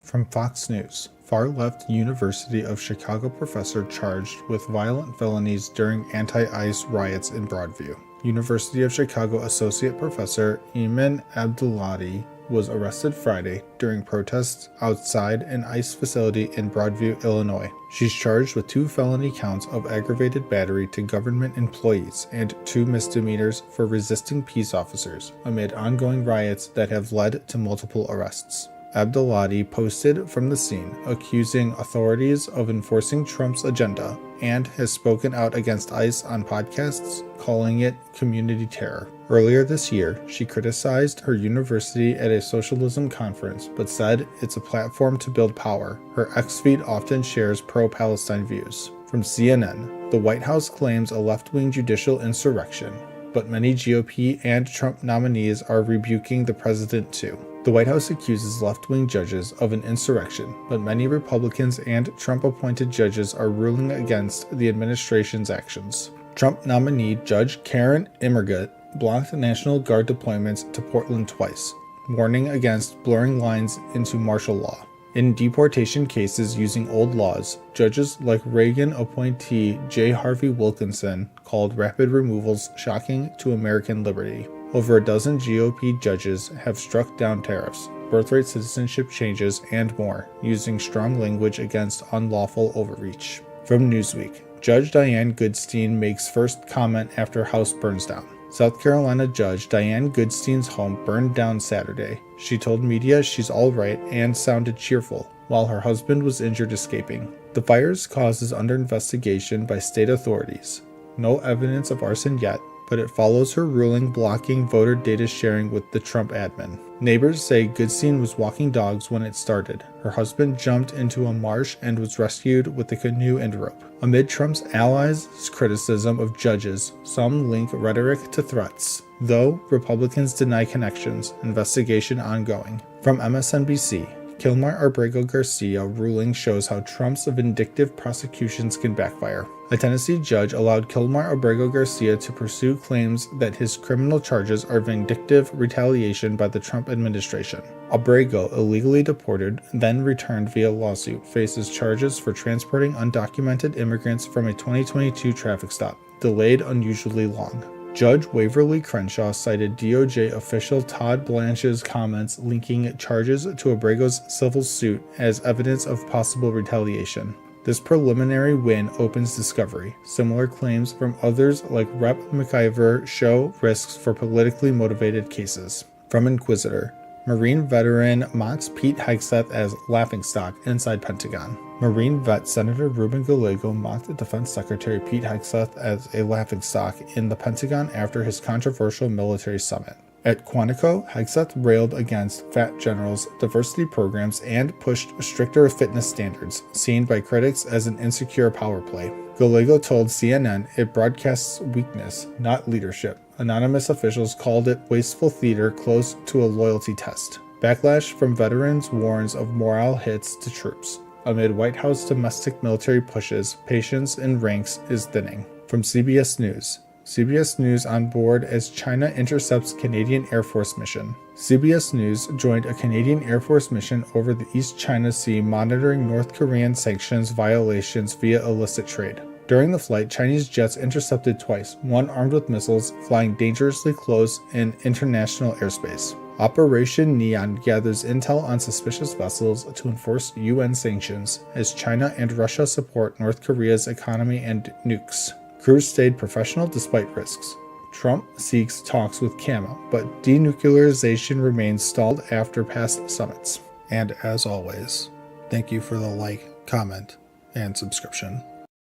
From Fox News, far-left University of Chicago professor charged with violent felonies during anti-ICE riots in Broadview. University of Chicago Associate Professor Eamon Abdullahi was arrested Friday during protests outside an ICE facility in Broadview, Illinois. She's charged with 2 felony counts of aggravated battery to government employees and 2 misdemeanors for resisting peace officers amid ongoing riots that have led to multiple arrests. Abdullahi posted from the scene, accusing authorities of enforcing Trump's agenda, and has spoken out against ICE on podcasts, calling it community terror. Earlier this year, she criticized her university at a socialism conference, but said it's a platform to build power. Her X feed often shares pro-Palestine views. From CNN, the White House claims a left-wing judicial insurrection, but many GOP and Trump nominees are rebuking the president too. The White House accuses left-wing judges of an insurrection, but many Republicans and Trump-appointed judges are ruling against the administration's actions. Trump nominee Judge Karen Immergut blocked National Guard deployments to Portland twice, warning against blurring lines into martial law. In deportation cases using old laws, judges like Reagan appointee J. Harvey Wilkinson called rapid removals shocking to American liberty. Over a dozen GOP judges have struck down tariffs, birthright citizenship changes, and more, using strong language against unlawful overreach. From Newsweek, Judge Diane Goodstein makes first comment after house burns down. South Carolina Judge Diane Goodstein's home burned down Saturday. She told media she's all right and sounded cheerful, while her husband was injured escaping. The fire's cause is under investigation by state authorities. No evidence of arson yet, but it follows her ruling blocking voter data sharing with the Trump admin. Neighbors say Goodstein was walking dogs when it started. Her husband jumped into a marsh and was rescued with a canoe and rope. Amid Trump's allies' criticism of judges, some link rhetoric to threats, though Republicans deny connections, investigation ongoing. From MSNBC, Kilmar Abrego Garcia ruling shows how Trump's vindictive prosecutions can backfire. A Tennessee judge allowed Kilmar Abrego Garcia to pursue claims that his criminal charges are vindictive retaliation by the Trump administration. Abrego, illegally deported, then returned via lawsuit, faces charges for transporting undocumented immigrants from a 2022 traffic stop, delayed unusually long. Judge Waverly Crenshaw cited DOJ official Todd Blanche's comments linking charges to Abrego's civil suit as evidence of possible retaliation. This preliminary win opens discovery. Similar claims from others like Rep. McIver show risks for politically motivated cases. From Inquisitor, Marine veteran mocks Pete Hegseth as laughingstock inside Pentagon. Marine vet Senator Ruben Gallego mocked Defense Secretary Pete Hegseth as a laughingstock in the Pentagon after his controversial military summit. At Quantico, Hegseth railed against fat generals, diversity programs, and pushed stricter fitness standards, seen by critics as an insecure power play. Gallego told CNN it broadcasts weakness, not leadership. Anonymous officials called it wasteful theater close to a loyalty test. Backlash from veterans warns of morale hits to troops. Amid White House domestic military pushes, patience in ranks is thinning. From CBS News, CBS News on board as China intercepts Canadian Air Force mission. CBS News joined a Canadian Air Force mission over the East China Sea monitoring North Korean sanctions violations via illicit trade. During the flight, Chinese jets intercepted twice, one armed with missiles, flying dangerously close in international airspace. Operation Neon gathers intel on suspicious vessels to enforce UN sanctions, as China and Russia support North Korea's economy and nukes. Crews stayed professional despite risks. Trump seeks talks with Kama, but denuclearization remains stalled after past summits. And as always, thank you for the like, comment, and subscription.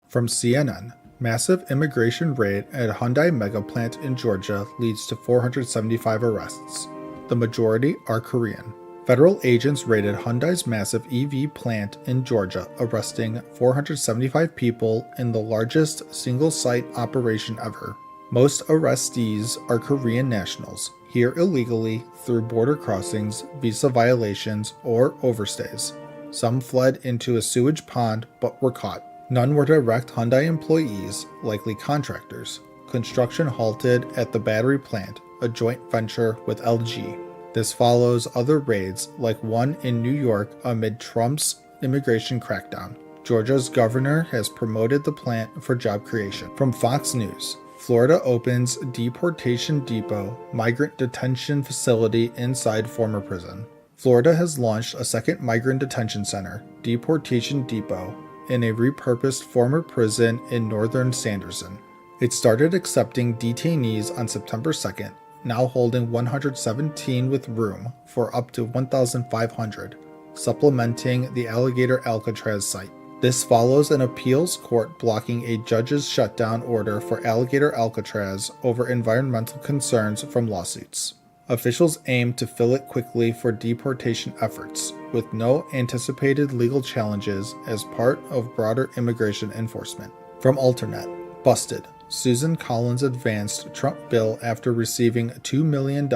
From CNN, massive immigration raid at Hyundai mega plant in Georgia leads to 475 arrests. The majority are Korean. Federal agents raided Hyundai's massive EV plant in Georgia, arresting 475 people in the largest single-site operation ever. Most arrestees are Korean nationals, here illegally through border crossings, visa violations, or overstays. Some fled into a sewage pond but were caught. None were direct Hyundai employees, likely contractors. Construction halted at the battery plant, a joint venture with LG. This follows other raids, like one in New York amid Trump's immigration crackdown. Georgia's governor has promoted the plant for job creation. From Fox News, Florida opens Deportation Depot, migrant detention facility inside former prison. Florida has launched a second migrant detention center, Deportation Depot, in a repurposed former prison in northern Sanderson. It started accepting detainees on September 2nd, now holding 117 with room for up to 1,500, supplementing the Alligator Alcatraz site. This follows an appeals court blocking a judge's shutdown order for Alligator Alcatraz over environmental concerns from lawsuits. Officials aim to fill it quickly for deportation efforts, with no anticipated legal challenges as part of broader immigration enforcement. From Alternet, busted. Susan Collins advanced Trump bill after receiving $2 million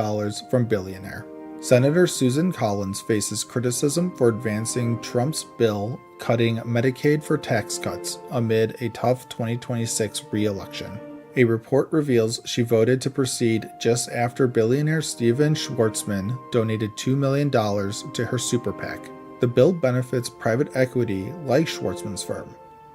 from billionaire. Senator Susan Collins faces criticism for advancing Trump's bill cutting Medicaid for tax cuts amid a tough 2026 re-election. A report reveals she voted to proceed just after billionaire Steven Schwartzman donated $2 million to her super PAC. The bill benefits private equity like Schwartzman's firm.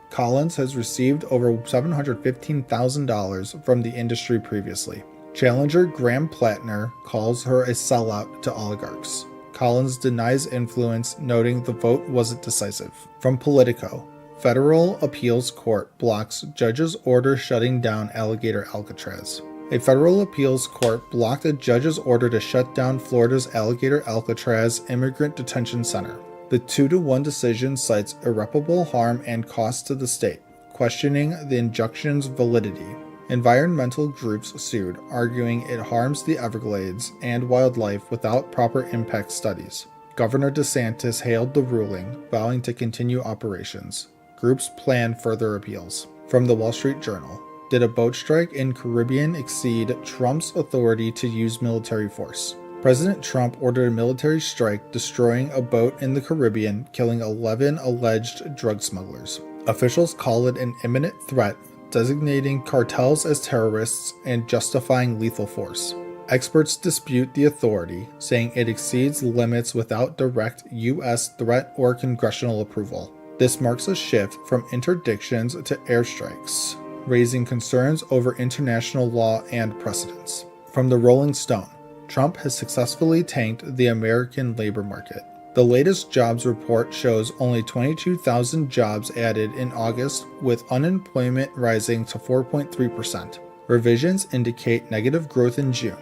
Collins has received over $715,000 from the industry previously. Challenger Graham Plattner calls her a sellout to oligarchs. Collins denies influence, noting the vote wasn't decisive. From Politico, Federal Appeals Court blocks judge's order shutting down Alligator Alcatraz. A federal appeals court blocked a judge's order to shut down Florida's Alligator Alcatraz Immigrant Detention Center. The 2-1 decision cites irreparable harm and cost to the state, questioning the injunction's validity. Environmental groups sued, arguing it harms the Everglades and wildlife without proper impact studies. Governor DeSantis hailed the ruling, vowing to continue operations. Groups plan further appeals. From the Wall Street Journal, did a boat strike in Caribbean exceed Trump's authority to use military force? President Trump ordered a military strike, destroying a boat in the Caribbean, killing 11 alleged drug smugglers. Officials call it an imminent threat, designating cartels as terrorists and justifying lethal force. Experts dispute the authority, saying it exceeds limits without direct U.S. threat or congressional approval. This marks a shift from interdictions to airstrikes, raising concerns over international law and precedents. From the Rolling Stone, Trump has successfully tanked the American labor market. The latest jobs report shows only 22,000 jobs added in August, with unemployment rising to 4.3%. Revisions indicate negative growth in June.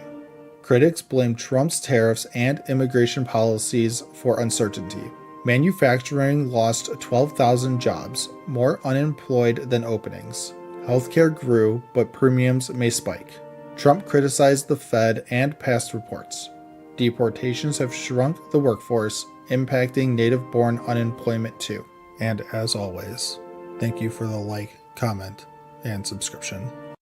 Critics blame Trump's tariffs and immigration policies for uncertainty. Manufacturing lost 12,000 jobs, more unemployed than openings. Healthcare grew, but premiums may spike. Trump criticized the Fed and past reports. Deportations have shrunk the workforce, impacting native-born unemployment too. And as always, thank you for the like, comment, and subscription.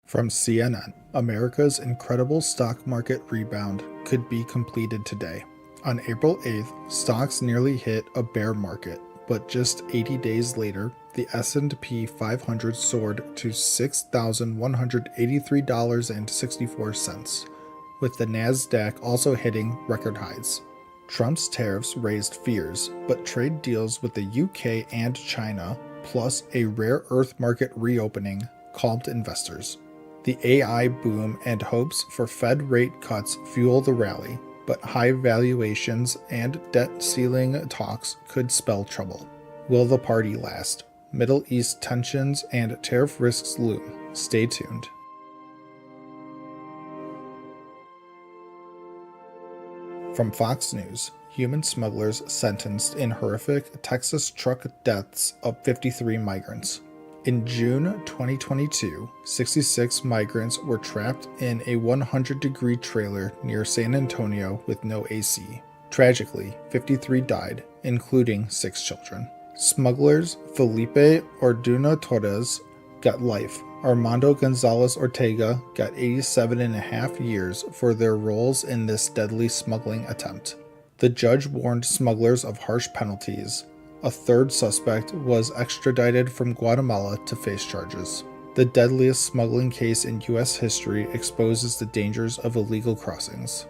From CNN, America's incredible stock market rebound could be completed today. On April 8th, stocks nearly hit a bear market, but just 80 days later, the S&P 500 soared to $6,183.64, with the Nasdaq also hitting record highs. Trump's tariffs raised fears, but trade deals with the UK and China, plus a rare earth market reopening, calmed investors. The AI boom and hopes for Fed rate cuts fuel the rally, but high valuations and debt ceiling talks could spell trouble. Will the party last? Middle East tensions and tariff risks loom. Stay tuned. From Fox News, human smugglers sentenced in horrific Texas truck deaths of 53 migrants. In June 2022, 66 migrants were trapped in a 100-degree trailer near San Antonio with no AC. Tragically, 53 died, including 6 children. Smugglers Felipe Orduna Torres got life. Armando Gonzalez Ortega got 87.5 years for their roles in this deadly smuggling attempt. The judge warned smugglers of harsh penalties. A third suspect was extradited from Guatemala to face charges. The deadliest smuggling case in U.S. history exposes the dangers of illegal crossings.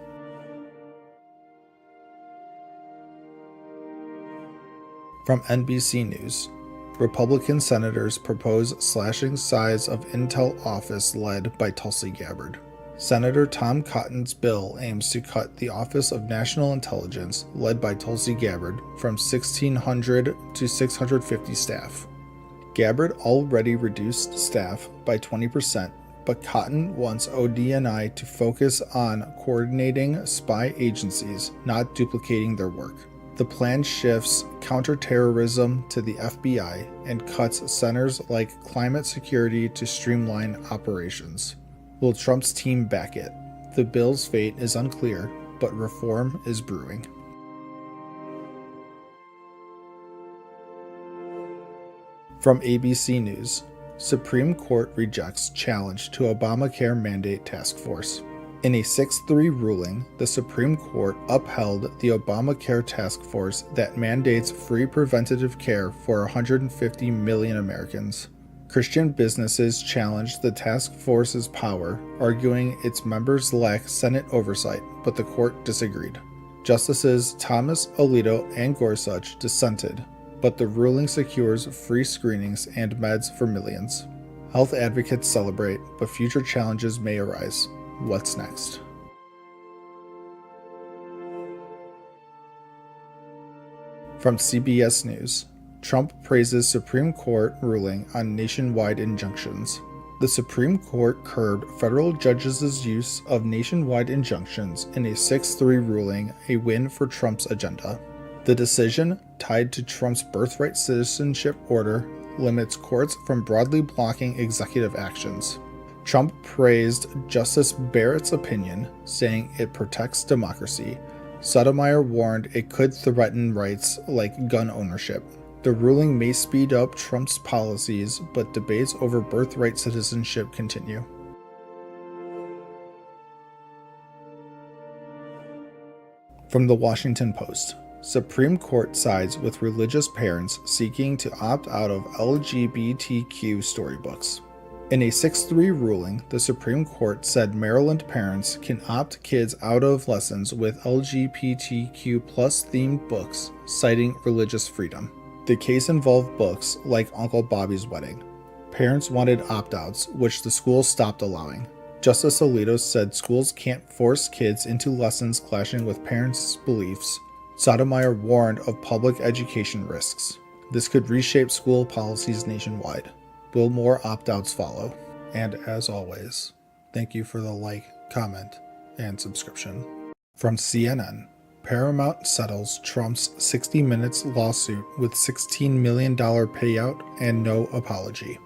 From NBC News, Republican senators propose slashing size of Intel office led by Tulsi Gabbard. Senator Tom Cotton's bill aims to cut the Office of National Intelligence, led by Tulsi Gabbard, from 1,600 to 650 staff. Gabbard already reduced staff by 20%, but Cotton wants ODNI to focus on coordinating spy agencies, not duplicating their work. The plan shifts counterterrorism to the FBI and cuts centers like climate security to streamline operations. Will Trump's team back it? The bill's fate is unclear, but reform is brewing. From ABC News, Supreme Court rejects challenge to Obamacare mandate task force. In a 6-3 ruling, the Supreme Court upheld the Obamacare task force that mandates free preventative care for 150 million Americans. Christian businesses challenged the task force's power, arguing its members lack Senate oversight, but the court disagreed. Justices Thomas Alito and Gorsuch dissented, but the ruling secures free screenings and meds for millions. Health advocates celebrate, but future challenges may arise. What's next? From CBS News, Trump praises Supreme Court ruling on nationwide injunctions. The Supreme Court curbed federal judges' use of nationwide injunctions in a 6-3 ruling, a win for Trump's agenda. The decision, tied to Trump's birthright citizenship order, limits courts from broadly blocking executive actions. Trump praised Justice Barrett's opinion, saying it protects democracy. Sotomayor warned it could threaten rights like gun ownership. The ruling may speed up Trump's policies, but debates over birthright citizenship continue. From the Washington Post, Supreme Court sides with religious parents seeking to opt out of LGBTQ storybooks. In a 6-3 ruling, the Supreme Court said Maryland parents can opt kids out of lessons with LGBTQ+ themed books, citing religious freedom. The case involved books like Uncle Bobby's Wedding. Parents wanted opt-outs, which the schools stopped allowing. Justice Alito said schools can't force kids into lessons clashing with parents' beliefs. Sotomayor warned of public education risks. This could reshape school policies nationwide. Will more opt-outs follow? And as always, thank you for the like, comment, and subscription. From CNN, Paramount settles Trump's 60 Minutes lawsuit with $16 million payout and no apology.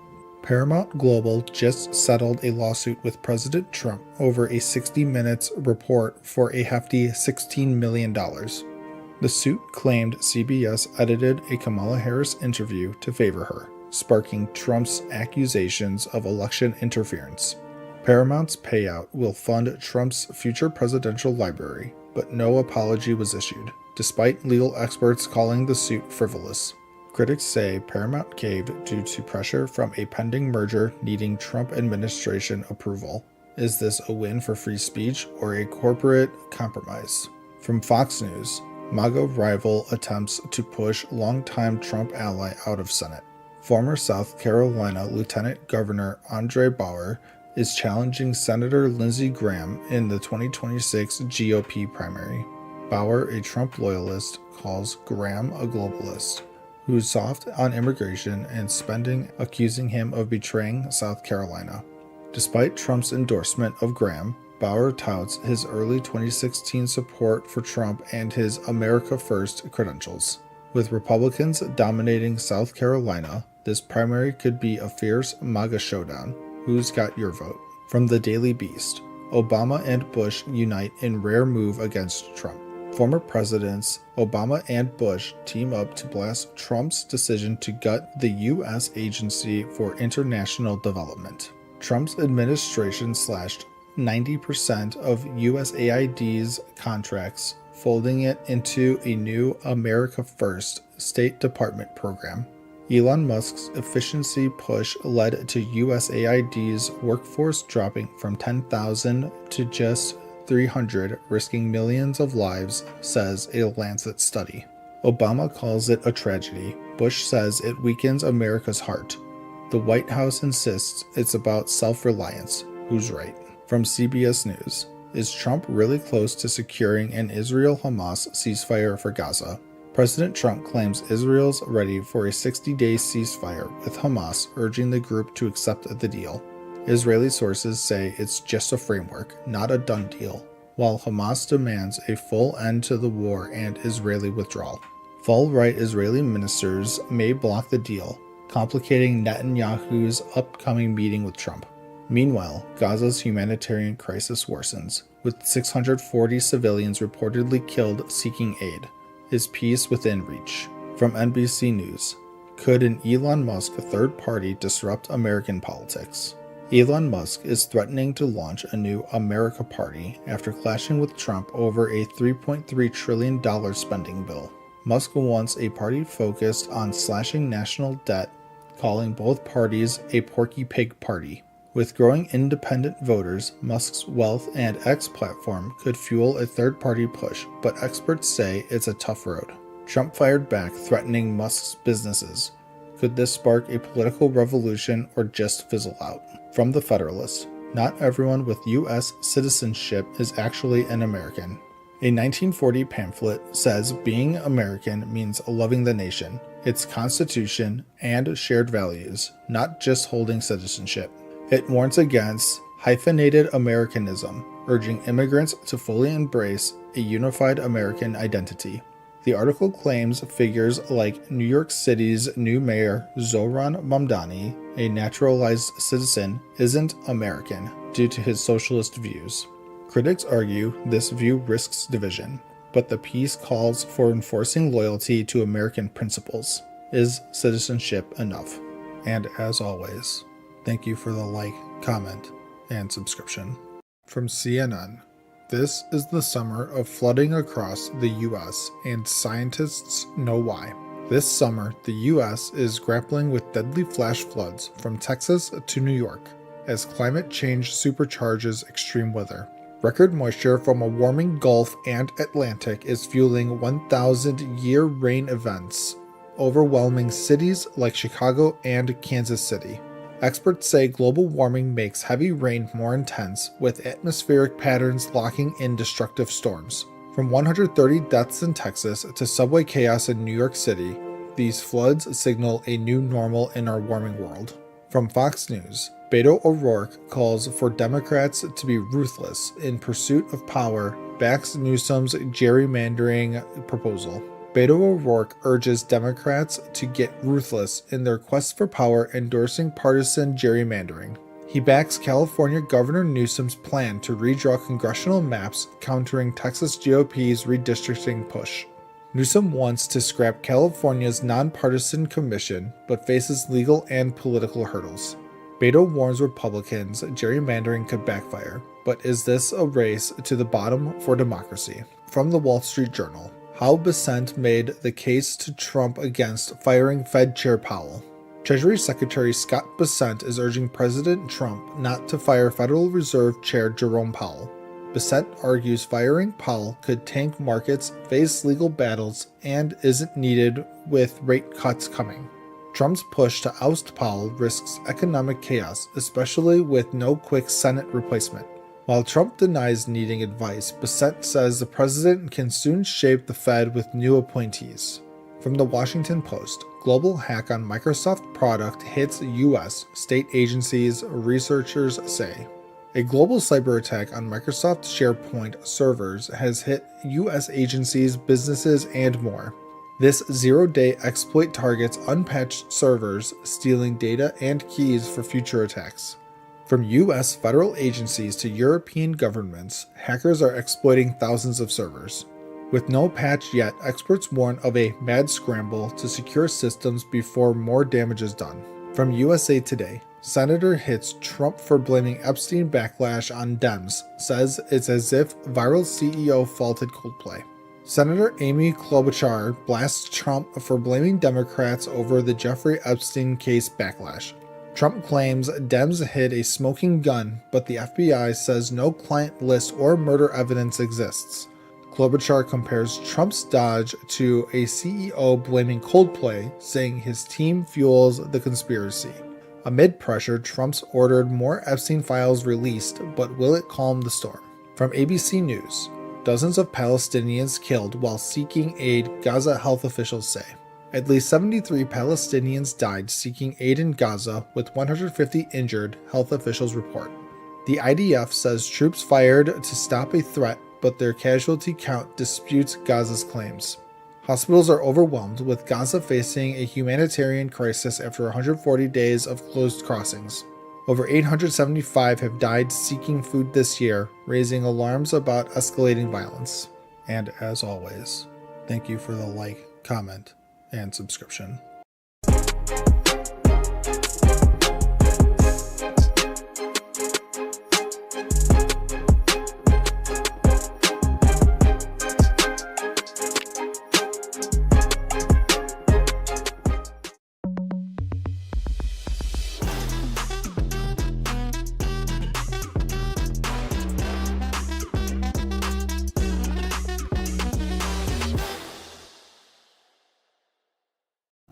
Paramount Global just settled a lawsuit with President Trump over a 60 Minutes report for a hefty $16 million. The suit claimed CBS edited a Kamala Harris interview to favor her, sparking Trump's accusations of election interference. Paramount's payout will fund Trump's future presidential library, but no apology was issued, despite legal experts calling the suit frivolous. Critics say Paramount caved due to pressure from a pending merger needing Trump administration approval. Is this a win for free speech or a corporate compromise? From Fox News, MAGA rival attempts to push longtime Trump ally out of Senate. Former South Carolina Lieutenant Governor Andre Bauer is challenging Senator Lindsey Graham in the 2026 GOP primary. Bauer, a Trump loyalist, calls Graham a globalist, who's soft on immigration and spending, accusing him of betraying South Carolina. Despite Trump's endorsement of Graham, Bauer touts his early 2016 support for Trump and his America First credentials. With Republicans dominating South Carolina, this primary could be a fierce MAGA showdown. Who's got your vote? From the Daily Beast, Obama and Bush unite in rare move against Trump. Former presidents Obama and Bush team up to blast Trump's decision to gut the U.S. Agency for International Development. Trump's administration slashed 90% of USAID's contracts, folding it into a new America First State Department program. Elon Musk's efficiency push led to USAID's workforce dropping from 10,000 to just 300, risking millions of lives, says a Lancet study. Obama calls it a tragedy. Bush says it weakens America's heart. The White House insists it's about self-reliance. Who's right? From CBS News. Is Trump really close to securing an Israel-Hamas ceasefire for Gaza? President Trump claims Israel's ready for a 60-day ceasefire, with Hamas urging the group to accept the deal. Israeli sources say it's just a framework, not a done deal, while Hamas demands a full end to the war and Israeli withdrawal. Far-right Israeli ministers may block the deal, complicating Netanyahu's upcoming meeting with Trump. Meanwhile, Gaza's humanitarian crisis worsens, with 640 civilians reportedly killed seeking aid. Is peace within reach? From NBC News. Could an Elon Musk third party disrupt American politics? Elon Musk is threatening to launch a new America Party after clashing with Trump over a $3.3 trillion spending bill. Musk wants a party focused on slashing national debt, calling both parties a Porky Pig party. With growing independent voters, Musk's Wealth and X platform could fuel a third-party push, but experts say it's a tough road. Trump fired back, threatening Musk's businesses. Could this spark a political revolution or just fizzle out? From The Federalist. Not everyone with U.S. citizenship is actually an American. A 1940 pamphlet says being American means loving the nation, its constitution, and shared values, not just holding citizenship. It warns against hyphenated Americanism, urging immigrants to fully embrace a unified American identity. The article claims figures like New York City's new mayor Zohran Mamdani, a naturalized citizen, isn't American due to his socialist views. Critics argue this view risks division, but the piece calls for enforcing loyalty to American principles. Is citizenship enough? And as always, thank you for the like, comment, and subscription. From CNN. This is the summer of flooding across the U.S., and scientists know why. This summer, the U.S. is grappling with deadly flash floods from Texas to New York, as climate change supercharges extreme weather. Record moisture from a warming Gulf and Atlantic is fueling 1,000-year rain events, overwhelming cities like Chicago and Kansas City. Experts say global warming makes heavy rain more intense, with atmospheric patterns locking in destructive storms. From 130 deaths in Texas to subway chaos in New York City, these floods signal a new normal in our warming world. From Fox News, Beto O'Rourke calls for Democrats to be ruthless in pursuit of power, backs Newsom's gerrymandering proposal. Beto O'Rourke urges Democrats to get ruthless in their quest for power, endorsing partisan gerrymandering. He backs California Governor Newsom's plan to redraw congressional maps, countering Texas GOP's redistricting push. Newsom wants to scrap California's nonpartisan commission, but faces legal and political hurdles. Beto warns Republicans gerrymandering could backfire, but is this a race to the bottom for democracy? From the Wall Street Journal. How Bessent made the case to Trump against firing Fed Chair Powell. Treasury Secretary Scott Bessent is urging President Trump not to fire Federal Reserve Chair Jerome Powell. Bessent argues firing Powell could tank markets, face legal battles, and isn't needed with rate cuts coming. Trump's push to oust Powell risks economic chaos, especially with no quick Senate replacement. While Trump denies needing advice, Bessent says the president can soon shape the Fed with new appointees. From the Washington Post, global hack on Microsoft product hits U.S. state agencies, researchers say. A global cyber attack on Microsoft SharePoint servers has hit U.S. agencies, businesses, and more. This zero-day exploit targets unpatched servers, stealing data and keys for future attacks. From U.S. federal agencies to European governments, hackers are exploiting thousands of servers. With no patch yet, experts warn of a mad scramble to secure systems before more damage is done. From USA Today, Senator hits Trump for blaming Epstein backlash on Dems, says it's as if viral CEO faulted Coldplay. Senator Amy Klobuchar blasts Trump for blaming Democrats over the Jeffrey Epstein case backlash. Trump claims Dems hid a smoking gun, but the FBI says no client list or murder evidence exists. Klobuchar compares Trump's dodge to a CEO blaming Coldplay, saying his team fuels the conspiracy. Amid pressure, Trump's ordered more Epstein files released, but will it calm the storm? From ABC News, dozens of Palestinians killed while seeking aid, Gaza health officials say. At least 73 Palestinians died seeking aid in Gaza, with 150 injured, health officials report. The IDF says troops fired to stop a threat, but their casualty count disputes Gaza's claims. Hospitals are overwhelmed, with Gaza facing a humanitarian crisis after 140 days of closed crossings. Over 875 have died seeking food this year, raising alarms about escalating violence. And as always, thank you for the like, comment, and subscription.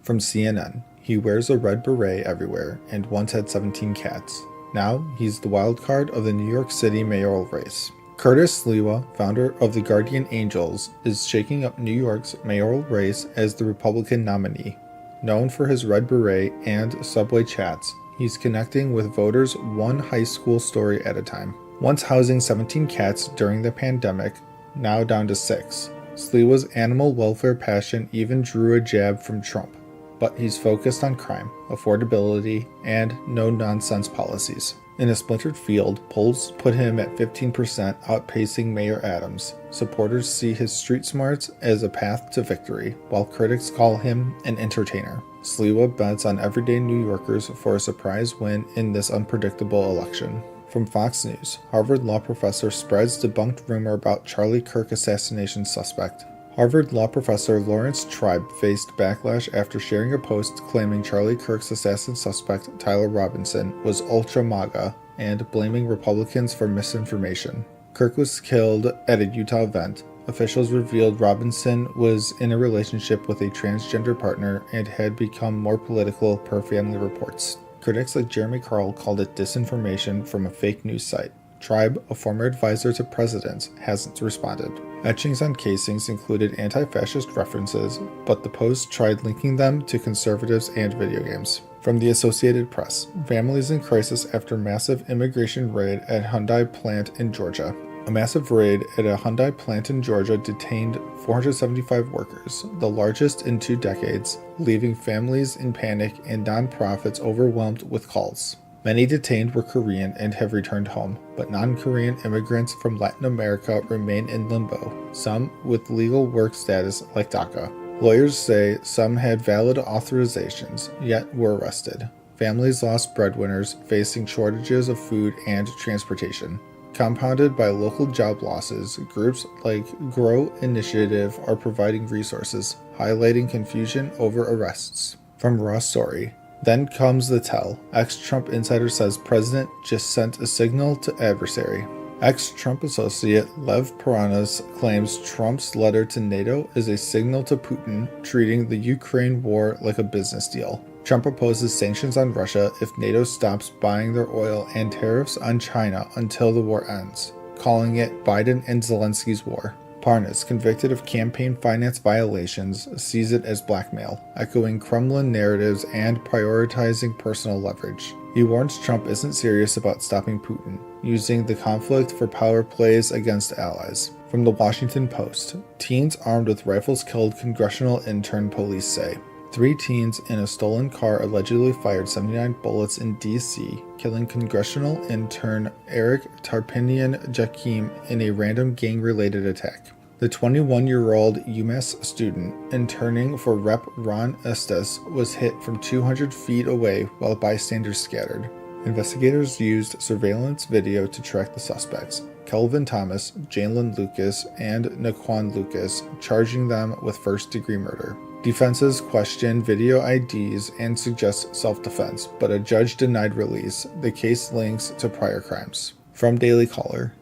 From CNN, he wears a red beret everywhere and once had 17 cats. Now, he's the wild card of the New York City mayoral race. Curtis Sliwa, founder of the Guardian Angels, is shaking up New York's mayoral race as the Republican nominee. Known for his red beret and subway chats, he's connecting with voters one high school story at a time. Once housing 17 cats during the pandemic, now down to 6. Sliwa's animal welfare passion even drew a jab from Trump. But he's focused on crime, affordability, and no-nonsense policies. In a splintered field, polls put him at 15%, outpacing Mayor Adams. Supporters see his street smarts as a path to victory, while critics call him an entertainer. Sliwa bets on everyday New Yorkers for a surprise win in this unpredictable election. From Fox News, Harvard law professor spreads debunked rumor about Charlie Kirk assassination suspect. Harvard law professor Lawrence Tribe faced backlash after sharing a post claiming Charlie Kirk's assassin suspect, Tyler Robinson, was ultra-MAGA and blaming Republicans for misinformation. Kirk was killed at a Utah event. Officials revealed Robinson was in a relationship with a transgender partner and had become more political per family reports. Critics like Jeremy Carl called it disinformation from a fake news site. Tribe, a former advisor to presidents, hasn't responded. Etchings on casings included anti-fascist references, but the Post tried linking them to conservatives and video games. From the Associated Press, families in crisis after massive immigration raid at Hyundai plant in Georgia. A massive raid at a Hyundai plant in Georgia detained 475 workers, the largest in 2 decades, leaving families in panic and nonprofits overwhelmed with calls. Many detained were Korean and have returned home, but non-Korean immigrants from Latin America remain in limbo, some with legal work status like DACA. Lawyers say some had valid authorizations, yet were arrested. Families lost breadwinners, facing shortages of food and transportation. Compounded by local job losses, groups like Grow Initiative are providing resources, highlighting confusion over arrests. From Raw Story. Then comes the tell. Ex-Trump insider says president just sent a signal to adversary. Ex-Trump associate Lev Paranas claims Trump's letter to NATO is a signal to Putin, treating the Ukraine war like a business deal. Trump opposes sanctions on Russia if NATO stops buying their oil and tariffs on China until the war ends, calling it Biden and Zelensky's war. Parnas, convicted of campaign finance violations, sees it as blackmail, echoing Kremlin narratives and prioritizing personal leverage. He warns Trump isn't serious about stopping Putin, using the conflict for power plays against allies. From the Washington Post, teens armed with rifles killed congressional intern, police say. 3 teens in a stolen car allegedly fired 79 bullets in D.C., killing congressional intern Eric Tarpinian-Jakim in a random gang-related attack. The 21-year-old UMass student interning for Rep. Ron Estes was hit from 200 feet away while bystanders scattered. Investigators used surveillance video to track the suspects, Kelvin Thomas, Jalen Lucas, and Naquan Lucas, charging them with first-degree murder. Defenses question video IDs and suggest self-defense, but a judge denied release. The case links to prior crimes. From Daily Caller.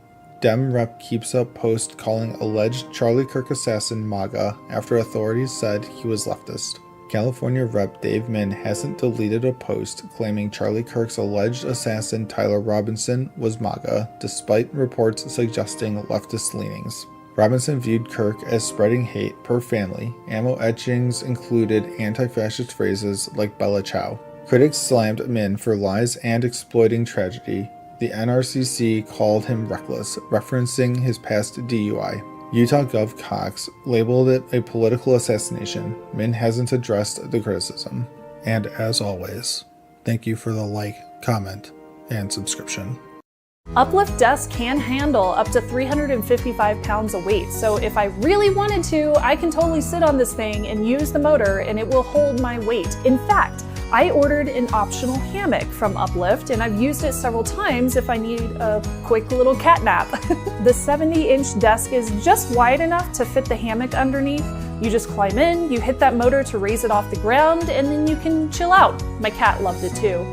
Dem Rep keeps up post calling alleged Charlie Kirk assassin MAGA after authorities said he was leftist. California Rep Dave Min hasn't deleted a post claiming Charlie Kirk's alleged assassin Tyler Robinson was MAGA, despite reports suggesting leftist leanings. Robinson viewed Kirk as spreading hate per family. Ammo etchings included anti-fascist phrases like Bella Ciao. Critics slammed Min for lies and exploiting tragedy. The NRCC called him reckless, referencing his past DUI. Utah Gov Cox labeled it a political assassination. Min hasn't addressed the criticism. And as always, thank you for the like, comment, and subscription. Uplift desk can handle up to 355 pounds of weight, so if I really wanted to, I can totally sit on this thing and use the motor and it will hold my weight. In fact, I ordered an optional hammock from Uplift and I've used it several times if I need a quick little cat nap. The 70-inch desk is just wide enough to fit the hammock underneath. You just climb in, you hit that motor to raise it off the ground, and then you can chill out. My cat loved it too.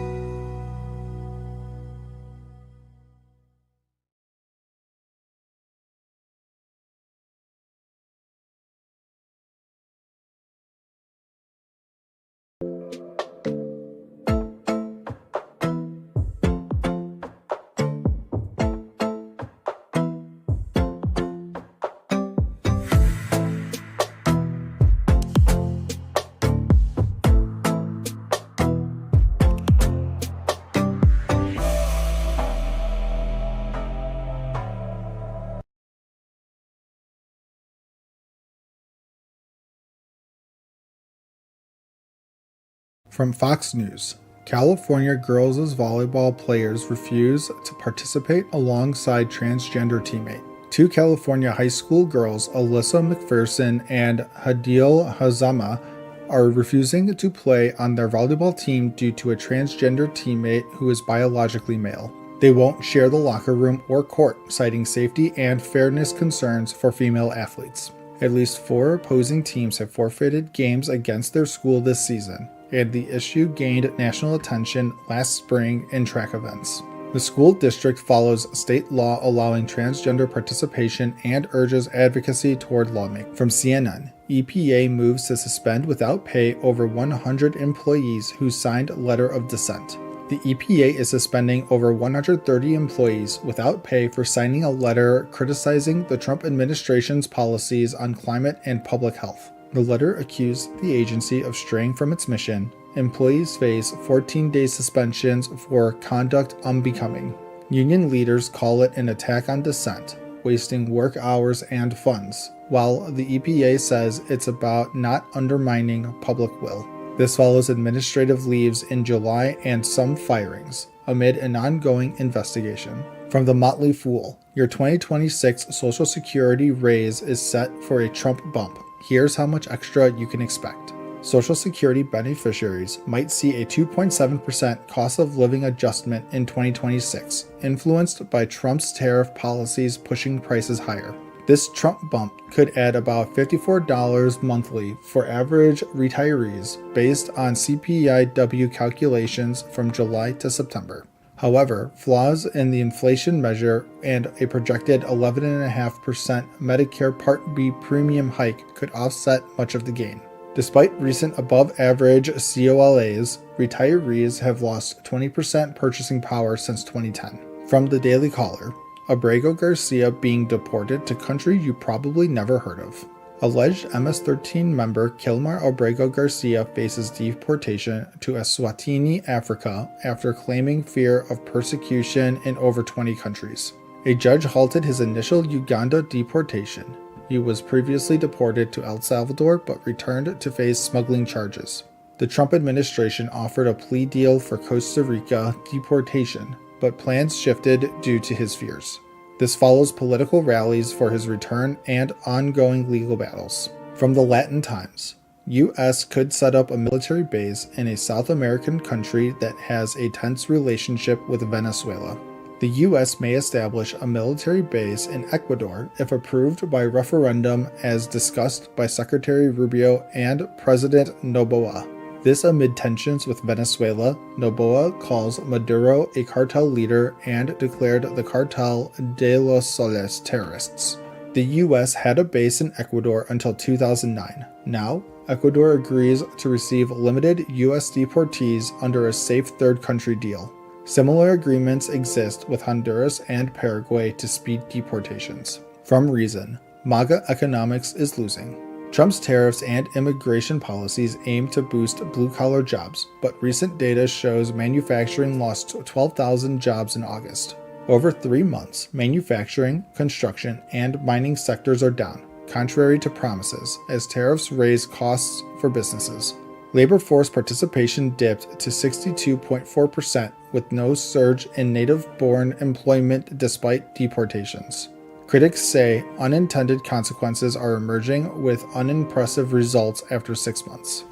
From Fox News, California girls' volleyball players refuse to participate alongside transgender teammate. Two California high school girls, Alyssa McPherson and Hadil Hazama, are refusing to play on their volleyball team due to a transgender teammate who is biologically male. They won't share the locker room or court, citing safety and fairness concerns for female athletes. At least 4 opposing teams have forfeited games against their school this season, and the issue gained national attention last spring in track events. The school district follows state law allowing transgender participation and urges advocacy toward lawmaking. From CNN, EPA moves to suspend without pay over 100 employees who signed letter of dissent. The EPA is suspending over 130 employees without pay for signing a letter criticizing the Trump administration's policies on climate and public health. The letter accused the agency of straying from its mission. Employees face 14-day suspensions for conduct unbecoming. Union leaders call it an attack on dissent, wasting work hours and funds, while the EPA says it's about not undermining public will. This follows administrative leaves in July and some firings, amid an ongoing investigation. From The Motley Fool, your 2026 Social Security raise is set for a Trump bump. Here's how much extra you can expect. Social Security beneficiaries might see a 2.7% cost of living adjustment in 2026, influenced by Trump's tariff policies pushing prices higher. This Trump bump could add about $54 monthly for average retirees based on CPIW calculations from July to September. However, flaws in the inflation measure and a projected 11.5% Medicare Part B premium hike could offset much of the gain. Despite recent above-average COLAs, retirees have lost 20% purchasing power since 2010. From the Daily Caller, Abrego Garcia being deported to country you probably never heard of. Alleged MS-13 member Kilmar Abrego Garcia faces deportation to Eswatini, Africa, after claiming fear of persecution in over 20 countries. A judge halted his initial Uganda deportation. He was previously deported to El Salvador but returned to face smuggling charges. The Trump administration offered a plea deal for Costa Rica deportation, but plans shifted due to his fears. This follows political rallies for his return and ongoing legal battles. From the Latin Times, U.S. could set up a military base in a South American country that has a tense relationship with Venezuela. The U.S. may establish a military base in Ecuador if approved by referendum as discussed by Secretary Rubio and President Noboa. This amid tensions with Venezuela. Noboa calls Maduro a cartel leader and declared the Cartel de los Soles terrorists. The U.S. had a base in Ecuador until 2009. Now, Ecuador agrees to receive limited U.S. deportees under a safe third country deal. Similar agreements exist with Honduras and Paraguay to speed deportations. From Reason, MAGA economics is losing. Trump's tariffs and immigration policies aim to boost blue-collar jobs, but recent data shows manufacturing lost 12,000 jobs in August. Over 3 months, manufacturing, construction, and mining sectors are down, contrary to promises, as tariffs raise costs for businesses. Labor force participation dipped to 62.4%, with no surge in native-born employment despite deportations. Critics say unintended consequences are emerging with unimpressive results after 6 months.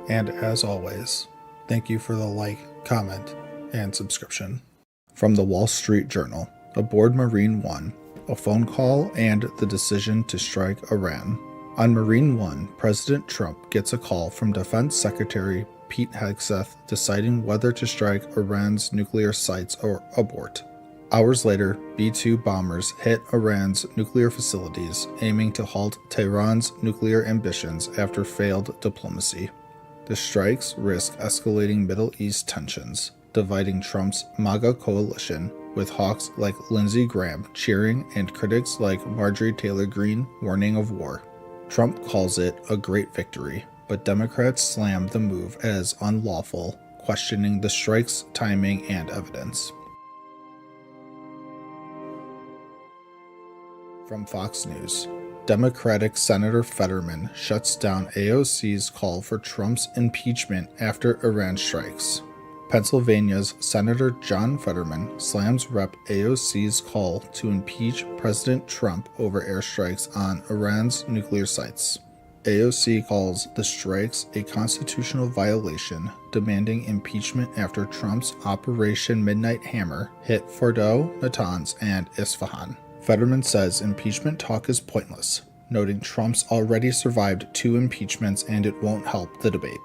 And as always, thank you for the like, comment, and subscription. From the Wall Street Journal, aboard Marine One, a phone call and the decision to strike Iran. On Marine One, President Trump gets a call from Defense Secretary Pete Hegseth deciding whether to strike Iran's nuclear sites or abort. Hours later, B-2 bombers hit Iran's nuclear facilities, aiming to halt Tehran's nuclear ambitions after failed diplomacy. The strikes risk escalating Middle East tensions, dividing Trump's MAGA coalition, with hawks like Lindsey Graham cheering and critics like Marjorie Taylor Greene warning of war. Trump calls it a great victory, but Democrats slam the move as unlawful, questioning the strike's timing and evidence. From Fox News, Democratic Senator Fetterman shuts down AOC's call for Trump's impeachment after Iran strikes. Pennsylvania's Senator John Fetterman slams Rep. AOC's call to impeach President Trump over airstrikes on Iran's nuclear sites. AOC calls the strikes a constitutional violation, demanding impeachment after Trump's Operation Midnight Hammer hit Fordo, Natanz, and Isfahan. Fetterman says impeachment talk is pointless, noting Trump's already survived 2 impeachments and it won't help the debate.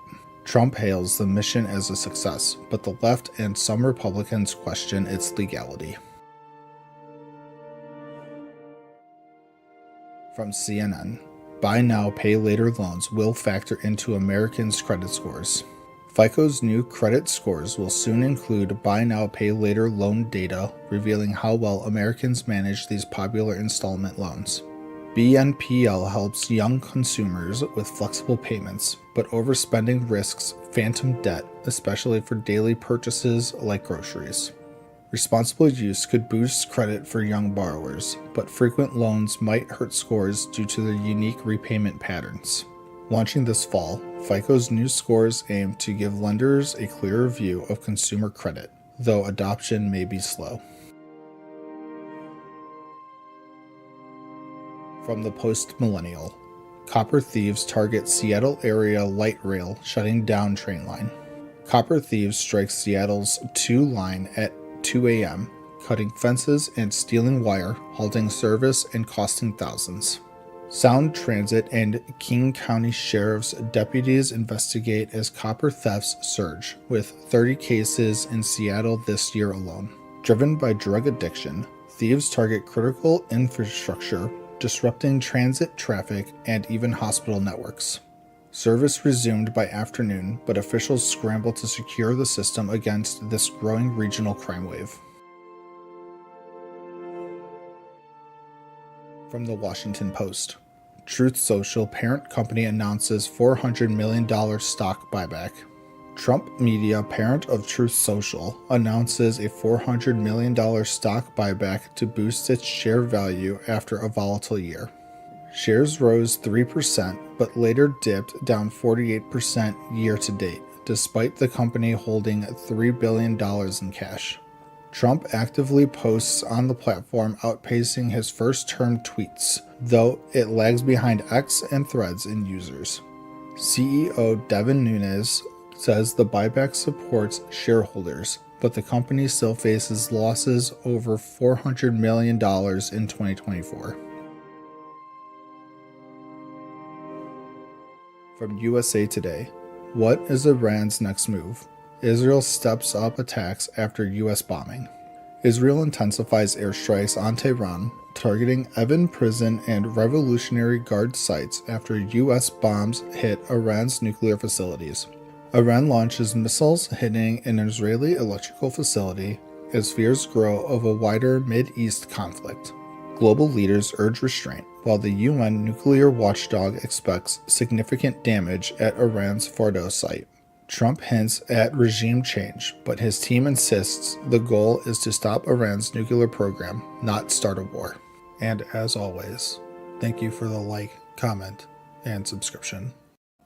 Trump hails the mission as a success, but the left and some Republicans question its legality. From CNN, buy now, pay later loans will factor into Americans' credit scores. FICO's new credit scores will soon include buy now, pay later loan data, revealing how well Americans manage these popular installment loans. BNPL helps young consumers with flexible payments, but overspending risks phantom debt, especially for daily purchases like groceries. Responsible use could boost credit for young borrowers, but frequent loans might hurt scores due to their unique repayment patterns. Launching this fall, FICO's new scores aim to give lenders a clearer view of consumer credit, though adoption may be slow. From the Post-Millennial, copper thieves target Seattle area light rail, shutting down train line. Copper thieves strike Seattle's 2 line at 2 a.m., cutting fences and stealing wire, halting service and costing thousands. Sound Transit and King County Sheriff's deputies investigate as copper thefts surge, with 30 cases in Seattle this year alone. Driven by drug addiction, thieves target critical infrastructure, disrupting transit traffic and even hospital networks. Service resumed by afternoon, but officials scramble to secure the system against this growing regional crime wave. From the Washington Post, Truth Social parent company announces $400 million stock buyback. Trump Media, parent of Truth Social, announces a $400 million stock buyback to boost its share value after a volatile year. Shares rose 3%, but later dipped down 48% year to date, despite the company holding $3 billion in cash. Trump actively posts on the platform, outpacing his first-term tweets, though it lags behind X and Threads in users. CEO Devin Nunes says the buyback supports shareholders, but the company still faces losses over $400 million in 2024. From USA Today, What is Iran's next move? Israel steps up attacks after U.S. bombing. Israel intensifies airstrikes on Tehran, targeting Evin prison and Revolutionary Guard sites after U.S. bombs hit Iran's nuclear facilities. Iran launches missiles hitting an Israeli electrical facility as fears grow of a wider Mid-East conflict. Global leaders urge restraint, while the UN nuclear watchdog expects significant damage at Iran's Fordow site. Trump hints at regime change, but his team insists the goal is to stop Iran's nuclear program, not start a war. And as always, thank you for the like, comment, and subscription.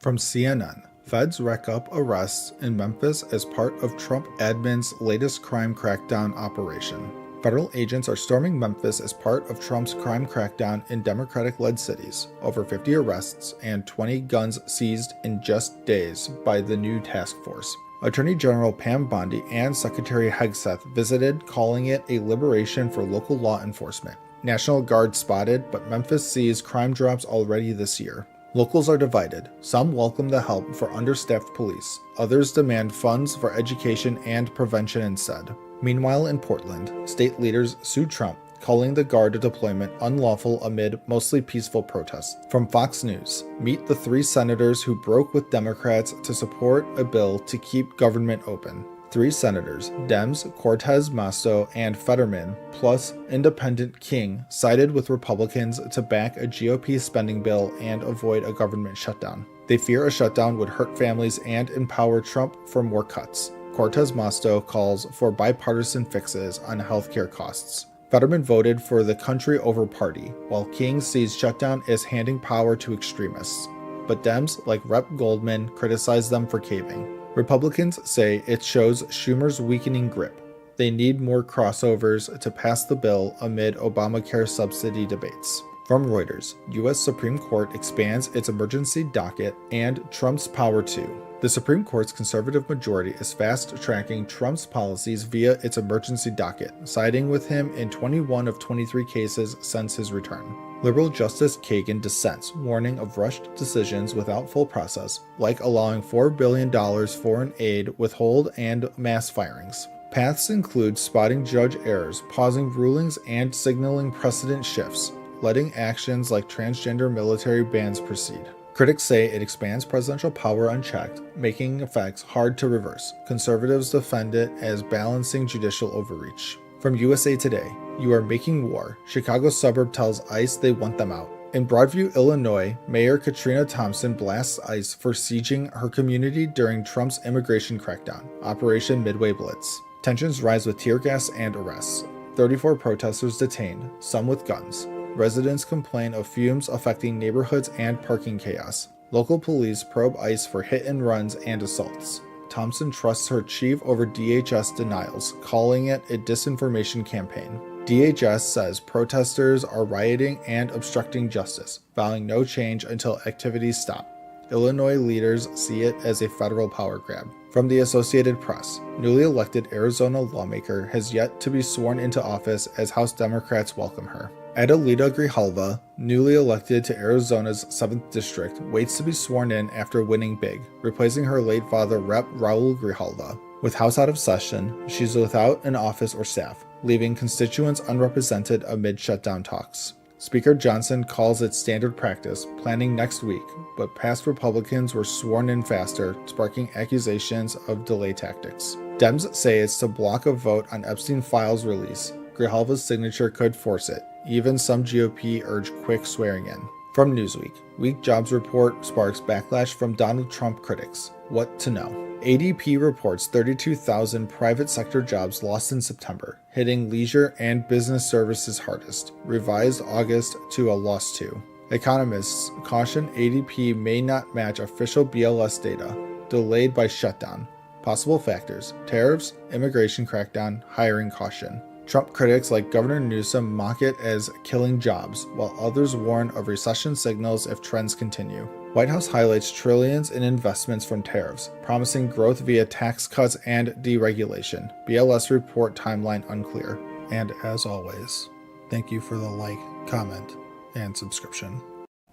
From CNN, feds rack up arrests in Memphis as part of Trump admin's latest crime crackdown operation. Federal agents are storming Memphis as part of Trump's crime crackdown in Democratic-led cities. Over 50 arrests and 20 guns seized in just days by the new task force. Attorney General Pam Bondi and Secretary Hegseth visited, calling it a liberation for local law enforcement. National Guard spotted, but Memphis sees crime drops already this year. Locals are divided. Some welcome the help for understaffed police. Others demand funds for education and prevention instead. Meanwhile, in Portland, state leaders sued Trump, calling the Guard deployment unlawful amid mostly peaceful protests. From Fox News, meet the 3 senators who broke with Democrats to support a bill to keep government open. 3 senators, Dems, Cortez Masto, and Fetterman, plus independent King, sided with Republicans to back a GOP spending bill and avoid a government shutdown. They fear a shutdown would hurt families and empower Trump for more cuts. Cortez Masto calls for bipartisan fixes on healthcare costs. Fetterman voted for the country over party, while King sees shutdown as handing power to extremists. But Dems, like Rep. Goldman, criticize them for caving. Republicans say it shows Schumer's weakening grip. They need more crossovers to pass the bill amid Obamacare subsidy debates. From Reuters, U.S. Supreme Court expands its emergency docket and Trump's power too. The Supreme Court's conservative majority is fast-tracking Trump's policies via its emergency docket, siding with him in 21 of 23 cases since his return. Liberal Justice Kagan dissents, warning of rushed decisions without full process, like allowing $4 billion foreign aid withhold and mass firings. Paths include spotting judge errors, pausing rulings, and signaling precedent shifts, letting actions like transgender military bans proceed. Critics say it expands presidential power unchecked, making effects hard to reverse. Conservatives defend it as balancing judicial overreach. From USA Today, you are making war. Chicago suburb tells ICE they want them out. In Broadview, Illinois, Mayor Katrina Thompson blasts ICE for sieging her community during Trump's immigration crackdown, Operation Midway Blitz. Tensions rise with tear gas and arrests. 34 protesters detained, some with guns. Residents complain of fumes affecting neighborhoods and parking chaos. Local police probe ICE for hit and runs and assaults. Thompson trusts her chief over DHS denials, calling it a disinformation campaign. DHS says protesters are rioting and obstructing justice, vowing no change until activities stop. Illinois leaders see it as a federal power grab. From the Associated Press, newly elected Arizona lawmaker has yet to be sworn into office as House Democrats welcome her. Adelita Grijalva, newly elected to Arizona's 7th District, waits to be sworn in after winning big, replacing her late father Rep. Raul Grijalva. With House out of session, she's without an office or staff, leaving constituents unrepresented amid shutdown talks. Speaker Johnson calls it standard practice, planning next week, but past Republicans were sworn in faster, sparking accusations of delay tactics. Dems say it's to block a vote on Epstein files release. Grijalva's signature could force it. Even some GOP urge quick swearing in. From Newsweek, weak jobs report sparks backlash from Donald Trump critics. What to know? ADP reports 32,000 private sector jobs lost in September, hitting leisure and business services hardest, revised August to a loss too. Economists caution ADP may not match official BLS data, delayed by shutdown. Possible factors: tariffs, immigration crackdown, hiring caution. Trump critics like Governor Newsom mock it as killing jobs, while others warn of recession signals if trends continue. White House highlights trillions in investments from tariffs, promising growth via tax cuts and deregulation. BLS report timeline unclear. And as always, thank you for the like, comment, and subscription.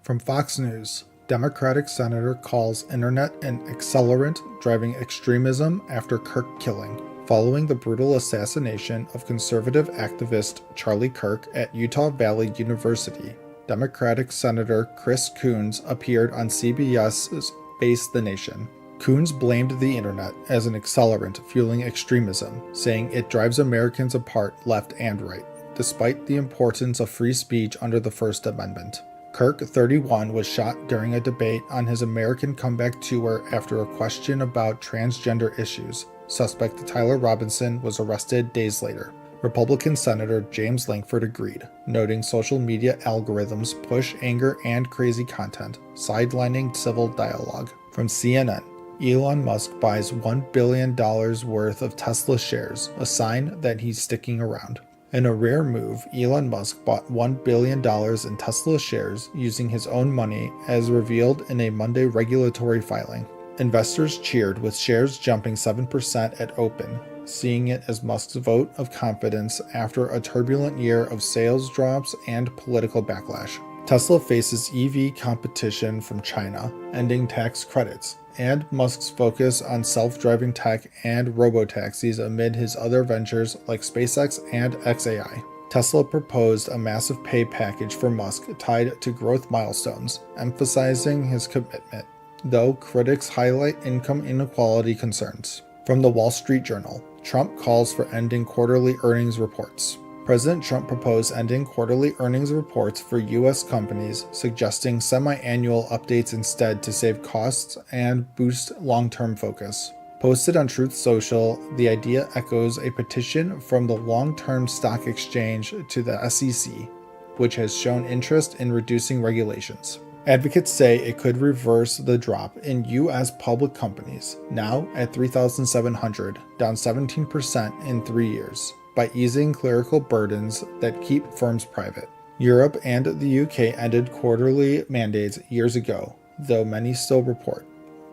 From Fox News, Democratic senator calls internet an accelerant driving extremism after Kirk killing. Following the brutal assassination of conservative activist Charlie Kirk at Utah Valley University, Democratic Senator Chris Coons appeared on CBS's Face the Nation. Coons blamed the internet as an accelerant fueling extremism, saying it drives Americans apart left and right, despite the importance of free speech under the First Amendment. Kirk, 31, was shot during a debate on his American Comeback Tour after a question about transgender issues. Suspect Tyler Robinson was arrested days later. Republican Senator James Lankford agreed, noting social media algorithms push anger and crazy content, sidelining civil dialogue. From CNN, Elon Musk buys $1 billion worth of Tesla shares, a sign that he's sticking around. In a rare move, Elon Musk bought $1 billion in Tesla shares using his own money, as revealed in a Monday regulatory filing. Investors cheered, with shares jumping 7% at open, seeing it as Musk's vote of confidence after a turbulent year of sales drops and political backlash. Tesla faces EV competition from China, ending tax credits, and Musk's focus on self-driving tech and robotaxis amid his other ventures like SpaceX and XAI. Tesla proposed a massive pay package for Musk tied to growth milestones, emphasizing his commitment, though critics highlight income inequality concerns. From the Wall Street Journal, Trump calls for ending quarterly earnings reports. President Trump proposed ending quarterly earnings reports for U.S. companies, suggesting semi-annual updates instead to save costs and boost long-term focus. Posted on Truth Social, the idea echoes a petition from the Long-Term Stock Exchange to the SEC, which has shown interest in reducing regulations. Advocates say it could reverse the drop in U.S. public companies, now at 3,700, down 17% in 3 years, by easing clerical burdens that keep firms private. Europe and the UK ended quarterly mandates years ago, though many still report.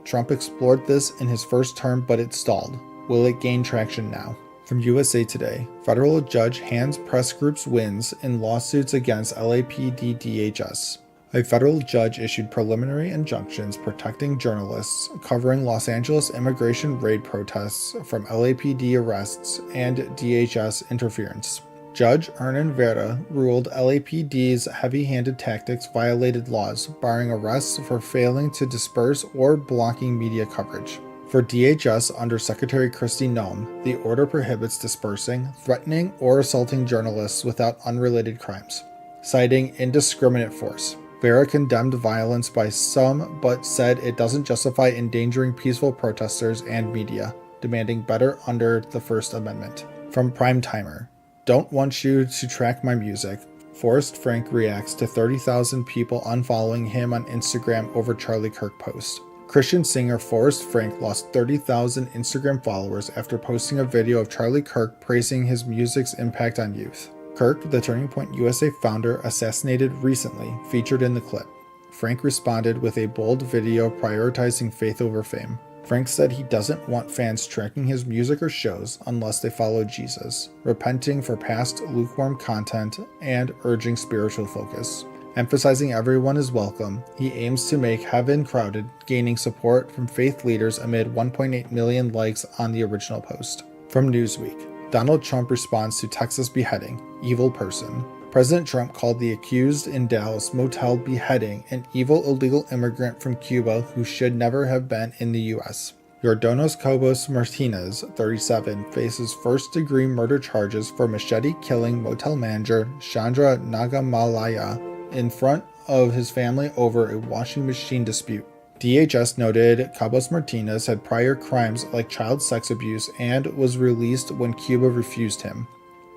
Trump explored this in his first term, but it stalled. Will it gain traction now? From USA Today, federal judge hands press groups wins in lawsuits against LAPD DHS. A federal judge issued preliminary injunctions protecting journalists covering Los Angeles immigration raid protests from LAPD arrests and DHS interference. Judge Hernan Vera ruled LAPD's heavy-handed tactics violated laws, barring arrests for failing to disperse or blocking media coverage. For DHS under Secretary Kristi Noem, the order prohibits dispersing, threatening, or assaulting journalists without unrelated crimes, citing indiscriminate force. Vera condemned violence by some, but said it doesn't justify endangering peaceful protesters and media, demanding better under the First Amendment. From Prime Timer, don't want you to track my music. Forrest Frank reacts to 30,000 people unfollowing him on Instagram over Charlie Kirk post. Christian singer Forrest Frank lost 30,000 Instagram followers after posting a video of Charlie Kirk praising his music's impact on youth. Kirk, the Turning Point USA founder, assassinated recently, featured in the clip. Frank responded with a bold video prioritizing faith over fame. Frank said he doesn't want fans tracking his music or shows unless they follow Jesus, repenting for past lukewarm content and urging spiritual focus. Emphasizing everyone is welcome, he aims to make heaven crowded, gaining support from faith leaders amid 1.8 million likes on the original post. From Newsweek, Donald Trump responds to Texas beheading, evil person. President Trump called the accused in Dallas motel beheading an evil illegal immigrant from Cuba who should never have been in the U.S. Yordanos Cobos Martinez, 37, faces first-degree murder charges for machete killing motel manager Chandra Nagamalaya in front of his family over a washing machine dispute. DHS noted Cobos Martinez had prior crimes like child sex abuse and was released when Cuba refused him.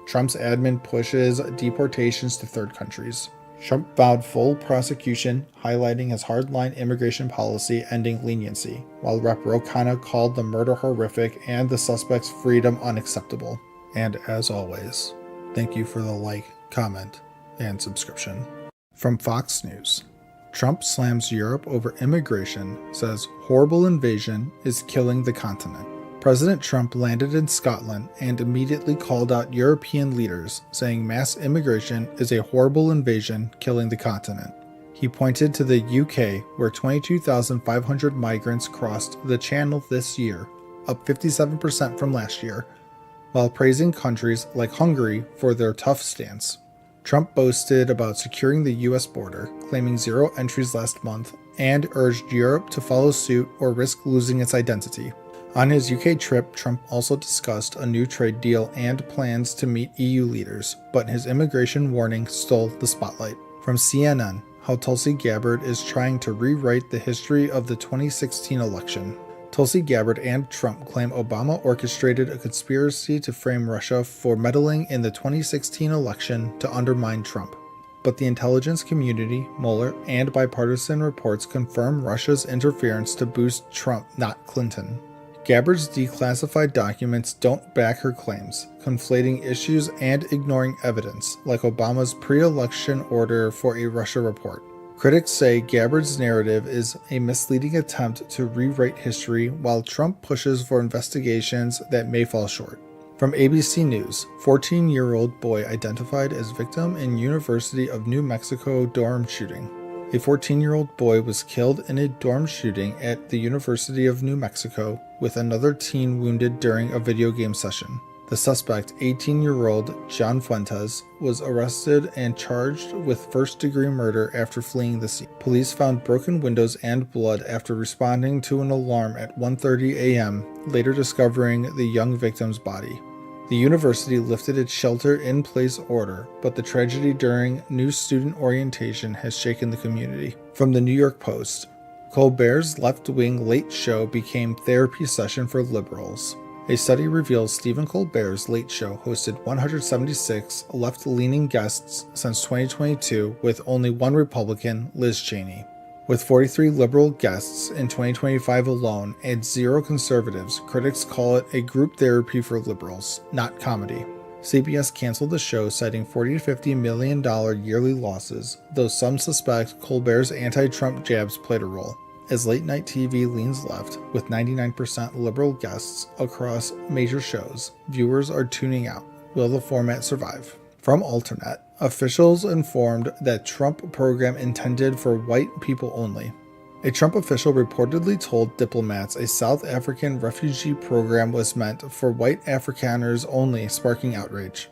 Trump's admin pushes deportations to third countries. Trump vowed full prosecution, highlighting his hardline immigration policy ending leniency, while Rep. Ro Khanna called the murder horrific and the suspect's freedom unacceptable. And as always, thank you for the like, comment, and subscription. From Fox News, Trump slams Europe over immigration, says horrible invasion is killing the continent. President Trump landed in Scotland and immediately called out European leaders, saying mass immigration is a horrible invasion killing the continent. He pointed to the UK, where 22,500 migrants crossed the channel this year, up 57% from last year, while praising countries like Hungary for their tough stance. Trump boasted about securing the US border, claiming zero entries last month, and urged Europe to follow suit or risk losing its identity. On his UK trip, Trump also discussed a new trade deal and plans to meet EU leaders, but his immigration warning stole the spotlight. From CNN, how Tulsi Gabbard is trying to rewrite the history of the 2016 election. Tulsi Gabbard and Trump claim Obama orchestrated a conspiracy to frame Russia for meddling in the 2016 election to undermine Trump. But the intelligence community, Mueller, and bipartisan reports confirm Russia's interference to boost Trump, not Clinton. Gabbard's declassified documents don't back her claims, conflating issues and ignoring evidence, like Obama's pre-election order for a Russia report. Critics say Gabbard's narrative is a misleading attempt to rewrite history, while Trump pushes for investigations that may fall short. From ABC News, 14-year-old boy identified as victim in University of New Mexico dorm shooting. A 14-year-old boy was killed in a dorm shooting at the University of New Mexico, with another teen wounded during a video game session. The suspect, 18-year-old John Fuentes, was arrested and charged with first-degree murder after fleeing the scene. Police found broken windows and blood after responding to an alarm at 1:30 a.m., later discovering the young victim's body. The university lifted its shelter-in-place order, but the tragedy during new student orientation has shaken the community. From the New York Post, Colbert's left-wing Late Show became therapy session for liberals. A study reveals Stephen Colbert's Late Show hosted 176 left-leaning guests since 2022, with only one Republican, Liz Cheney. With 43 liberal guests in 2025 alone and 0 conservatives, critics call it a group therapy for liberals, not comedy. CBS canceled the show, citing $40 to $50 million yearly losses, though some suspect Colbert's anti-Trump jabs played a role. As late-night TV leans left, with 99% liberal guests across major shows, viewers are tuning out. Will the format survive? From Alternet, officials informed that Trump program intended for white people only. A Trump official reportedly told diplomats a South African refugee program was meant for white Afrikaners only, sparking outrage.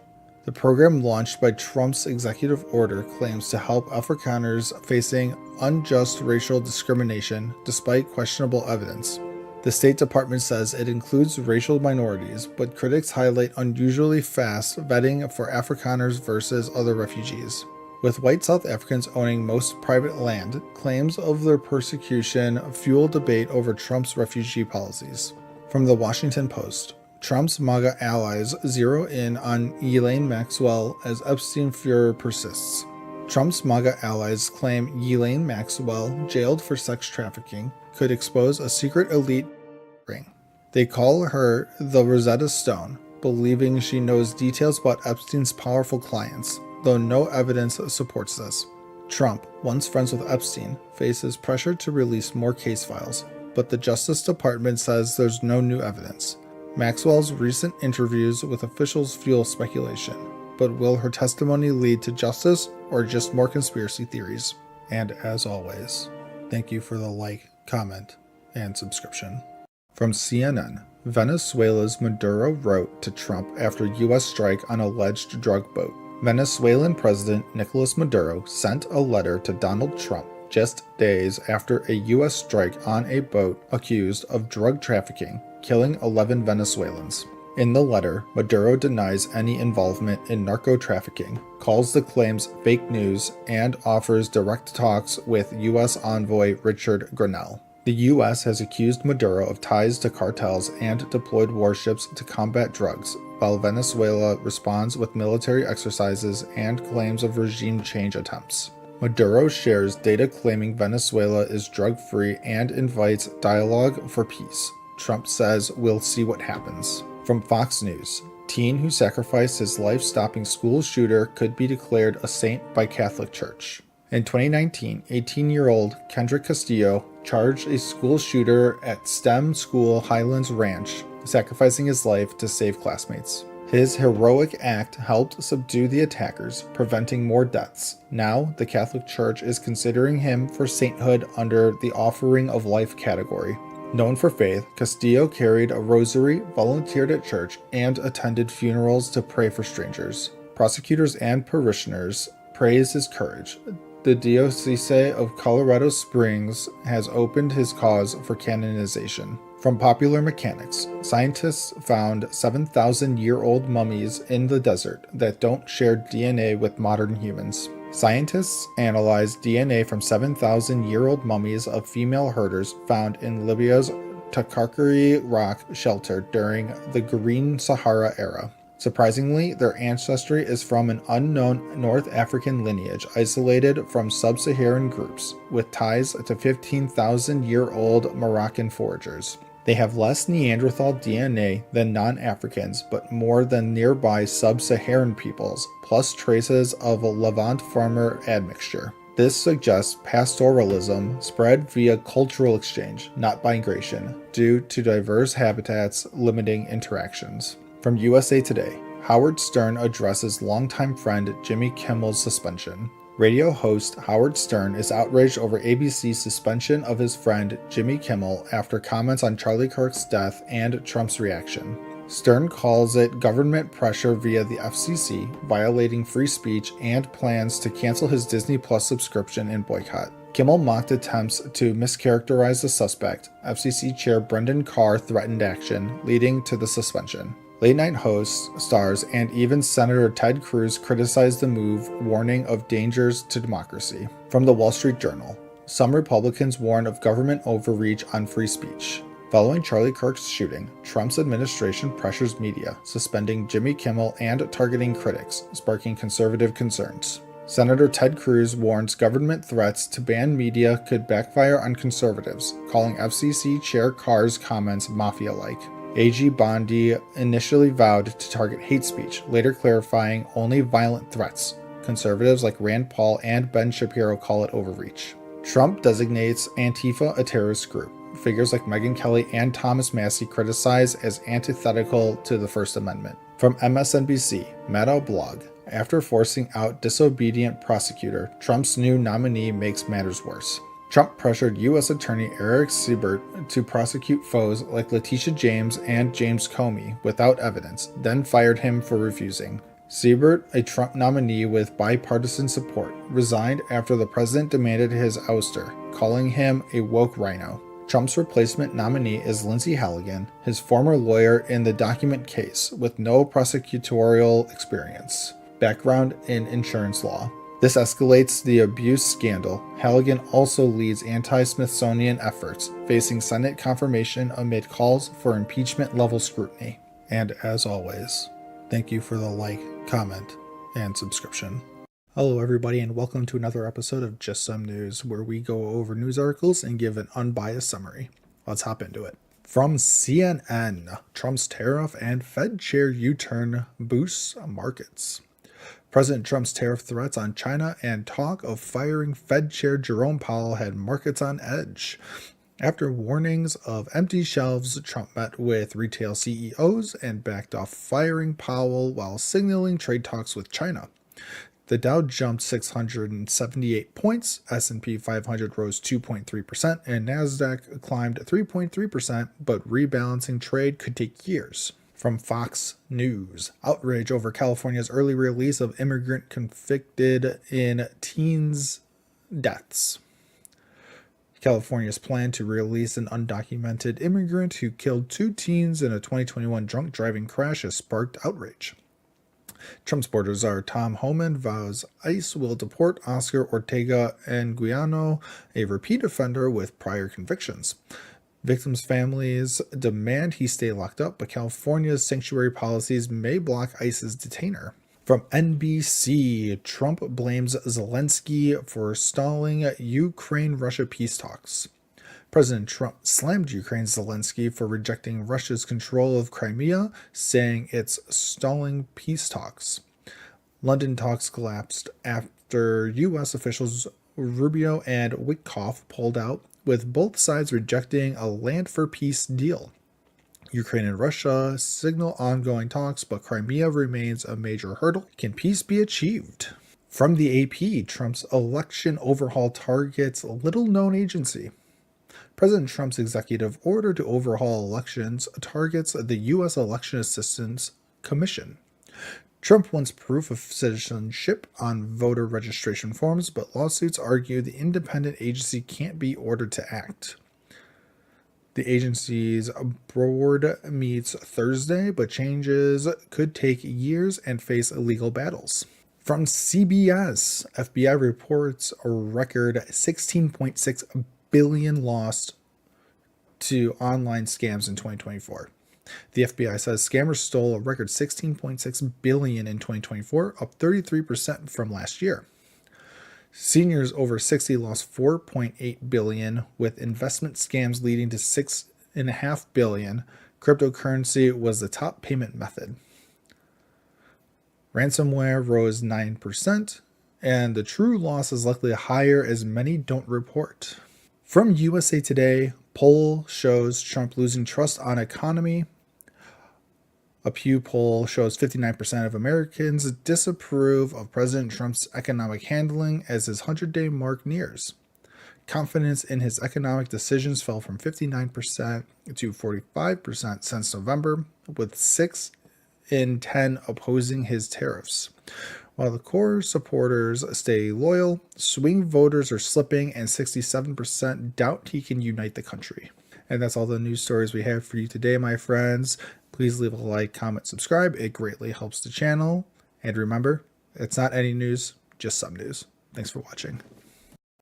The program, launched by Trump's executive order, claims to help Afrikaners facing unjust racial discrimination despite questionable evidence. The State Department says it includes racial minorities, but critics highlight unusually fast vetting for Afrikaners versus other refugees. With white South Africans owning most private land, claims of their persecution fuel debate over Trump's refugee policies. From the Washington Post, Trump's MAGA allies zero in on Ghislaine Maxwell as Epstein furor persists. Trump's MAGA allies claim Ghislaine Maxwell, jailed for sex trafficking, could expose a secret elite ring. They call her the Rosetta Stone, believing she knows details about Epstein's powerful clients, though no evidence supports this. Trump, once friends with Epstein, faces pressure to release more case files, but the Justice Department says there's no new evidence. Maxwell's recent interviews with officials fuel speculation, but will her testimony lead to justice or just more conspiracy theories? And as always, thank you for the like, comment, and subscription. From CNN, Venezuela's Maduro wrote to Trump after U.S. strike on alleged drug boat. Venezuelan President Nicolas Maduro sent a letter to Donald Trump just days after a U.S. strike on a boat accused of drug trafficking, killing 11 Venezuelans. In the letter, Maduro denies any involvement in narco-trafficking, calls the claims fake news, and offers direct talks with U.S. envoy Richard Grenell. The U.S. has accused Maduro of ties to cartels and deployed warships to combat drugs, while Venezuela responds with military exercises and claims of regime change attempts. Maduro shares data claiming Venezuela is drug-free and invites dialogue for peace. Trump says, "We'll see what happens." From Fox News, teen who sacrificed his life stopping school shooter could be declared a saint by Catholic Church. In 2019, 18-year-old Kendrick Castillo charged a school shooter at STEM school Highlands Ranch, sacrificing his life to save classmates. His heroic act helped subdue the attackers, preventing more deaths. Now, the Catholic Church is considering him for sainthood under the Offering of Life category. Known for faith, Castillo carried a rosary, volunteered at church, and attended funerals to pray for strangers. Prosecutors and parishioners praised his courage. The Diocese of Colorado Springs has opened his cause for canonization. From Popular Mechanics, scientists found 7,000-year-old mummies in the desert that don't share DNA with modern humans. Scientists analyzed DNA from 7,000-year-old mummies of female herders found in Libya's Takarkari rock shelter during the Green Sahara era. Surprisingly, their ancestry is from an unknown North African lineage isolated from sub-Saharan groups, with ties to 15,000-year-old Moroccan foragers. They have less Neanderthal DNA than non-Africans, but more than nearby sub-Saharan peoples, plus traces of a Levant farmer admixture. This suggests pastoralism spread via cultural exchange, not migration, due to diverse habitats limiting interactions. From USA Today, Howard Stern addresses longtime friend Jimmy Kimmel's suspension. Radio host Howard Stern is outraged over ABC's suspension of his friend Jimmy Kimmel after comments on Charlie Kirk's death and Trump's reaction. Stern calls it government pressure via the FCC, violating free speech, and plans to cancel his Disney Plus subscription and boycott. Kimmel mocked attempts to mischaracterize the suspect. FCC Chair Brendan Carr threatened action, leading to the suspension. Late-night hosts, stars, and even Senator Ted Cruz criticized the move, warning of dangers to democracy. From the Wall Street Journal, some Republicans warn of government overreach on free speech. Following Charlie Kirk's shooting, Trump's administration pressures media, suspending Jimmy Kimmel and targeting critics, sparking conservative concerns. Senator Ted Cruz warns government threats to ban media could backfire on conservatives, calling FCC Chair Carr's comments mafia-like. AG Bondi initially vowed to target hate speech, later clarifying only violent threats. Conservatives like Rand Paul and Ben Shapiro call it overreach. Trump designates Antifa a terrorist group. Figures like Megyn Kelly and Thomas Massie criticize as antithetical to the First Amendment. From MSNBC, Maddow blog. After forcing out disobedient prosecutor, Trump's new nominee makes matters worse. Trump pressured U.S. Attorney Eric Siebert to prosecute foes like Letitia James and James Comey without evidence, then fired him for refusing. Siebert, a Trump nominee with bipartisan support, resigned after the president demanded his ouster, calling him a woke rhino. Trump's replacement nominee is Lindsey Halligan, his former lawyer in the document case, with no prosecutorial experience. Background in insurance law. This escalates the abuse scandal. Halligan also leads anti-Smithsonian efforts, facing Senate confirmation amid calls for impeachment-level scrutiny. And as always, thank you for the like, comment, and subscription. Hello everybody, and welcome to another episode of Just Some News, where we go over news articles and give an unbiased summary. Let's hop into it. From CNN, Trump's tariff and Fed chair U-turn boosts markets. President Trump's tariff threats on China and talk of firing Fed Chair Jerome Powell had markets on edge. After warnings of empty shelves, Trump met with retail CEOs and backed off firing Powell while signaling trade talks with China. The Dow jumped 678 points, S&P 500 rose 2.3%, and Nasdaq climbed 3.3%, but rebalancing trade could take years. From Fox News, outrage over California's early release of immigrant convicted in teens' deaths. California's plan to release an undocumented immigrant who killed 2 teens in a 2021 drunk driving crash has sparked outrage. Trump supporter czar Tom Homan vows ICE will deport Oscar Ortega Anguiano, a repeat offender with prior convictions. Victims' families demand he stay locked up, but California's sanctuary policies may block ICE's detainer. From NBC, Trump blames Zelensky for stalling Ukraine-Russia peace talks. President Trump slammed Ukraine's Zelensky for rejecting Russia's control of Crimea, saying it's stalling peace talks. London talks collapsed after U.S. officials Rubio and Witkoff pulled out, with both sides rejecting a land for peace deal. Ukraine and Russia signal ongoing talks, but Crimea remains a major hurdle. Can peace be achieved? From the AP, Trump's election overhaul targets little-known agency. President Trump's executive order to overhaul elections targets the U.S. Election Assistance Commission. Trump wants proof of citizenship on voter registration forms, but lawsuits argue the independent agency can't be ordered to act. The agency's board meets Thursday, but changes could take years and face legal battles. From CBS, FBI reports a record $16.6 billion lost to online scams in 2024. The FBI says scammers stole a record $16.6 billion in 2024, up 33% from last year. Seniors over 60 lost $4.8 billion, with investment scams leading to $6.5 billion. Cryptocurrency was the top payment method. Ransomware rose 9%, and the true loss is likely higher as many don't report. From USA Today, poll shows Trump losing trust on economy. A Pew poll shows 59% of Americans disapprove of President Trump's economic handling as his 100-day mark nears. Confidence in his economic decisions fell from 59% to 45% since November, with 6 in 10 opposing his tariffs. While the core supporters stay loyal, swing voters are slipping, and 67% doubt he can unite the country. And that's all the news stories we have for you today, my friends. Please leave a like, comment, subscribe. It greatly helps the channel. And remember, it's not any news, just some news. Thanks for watching.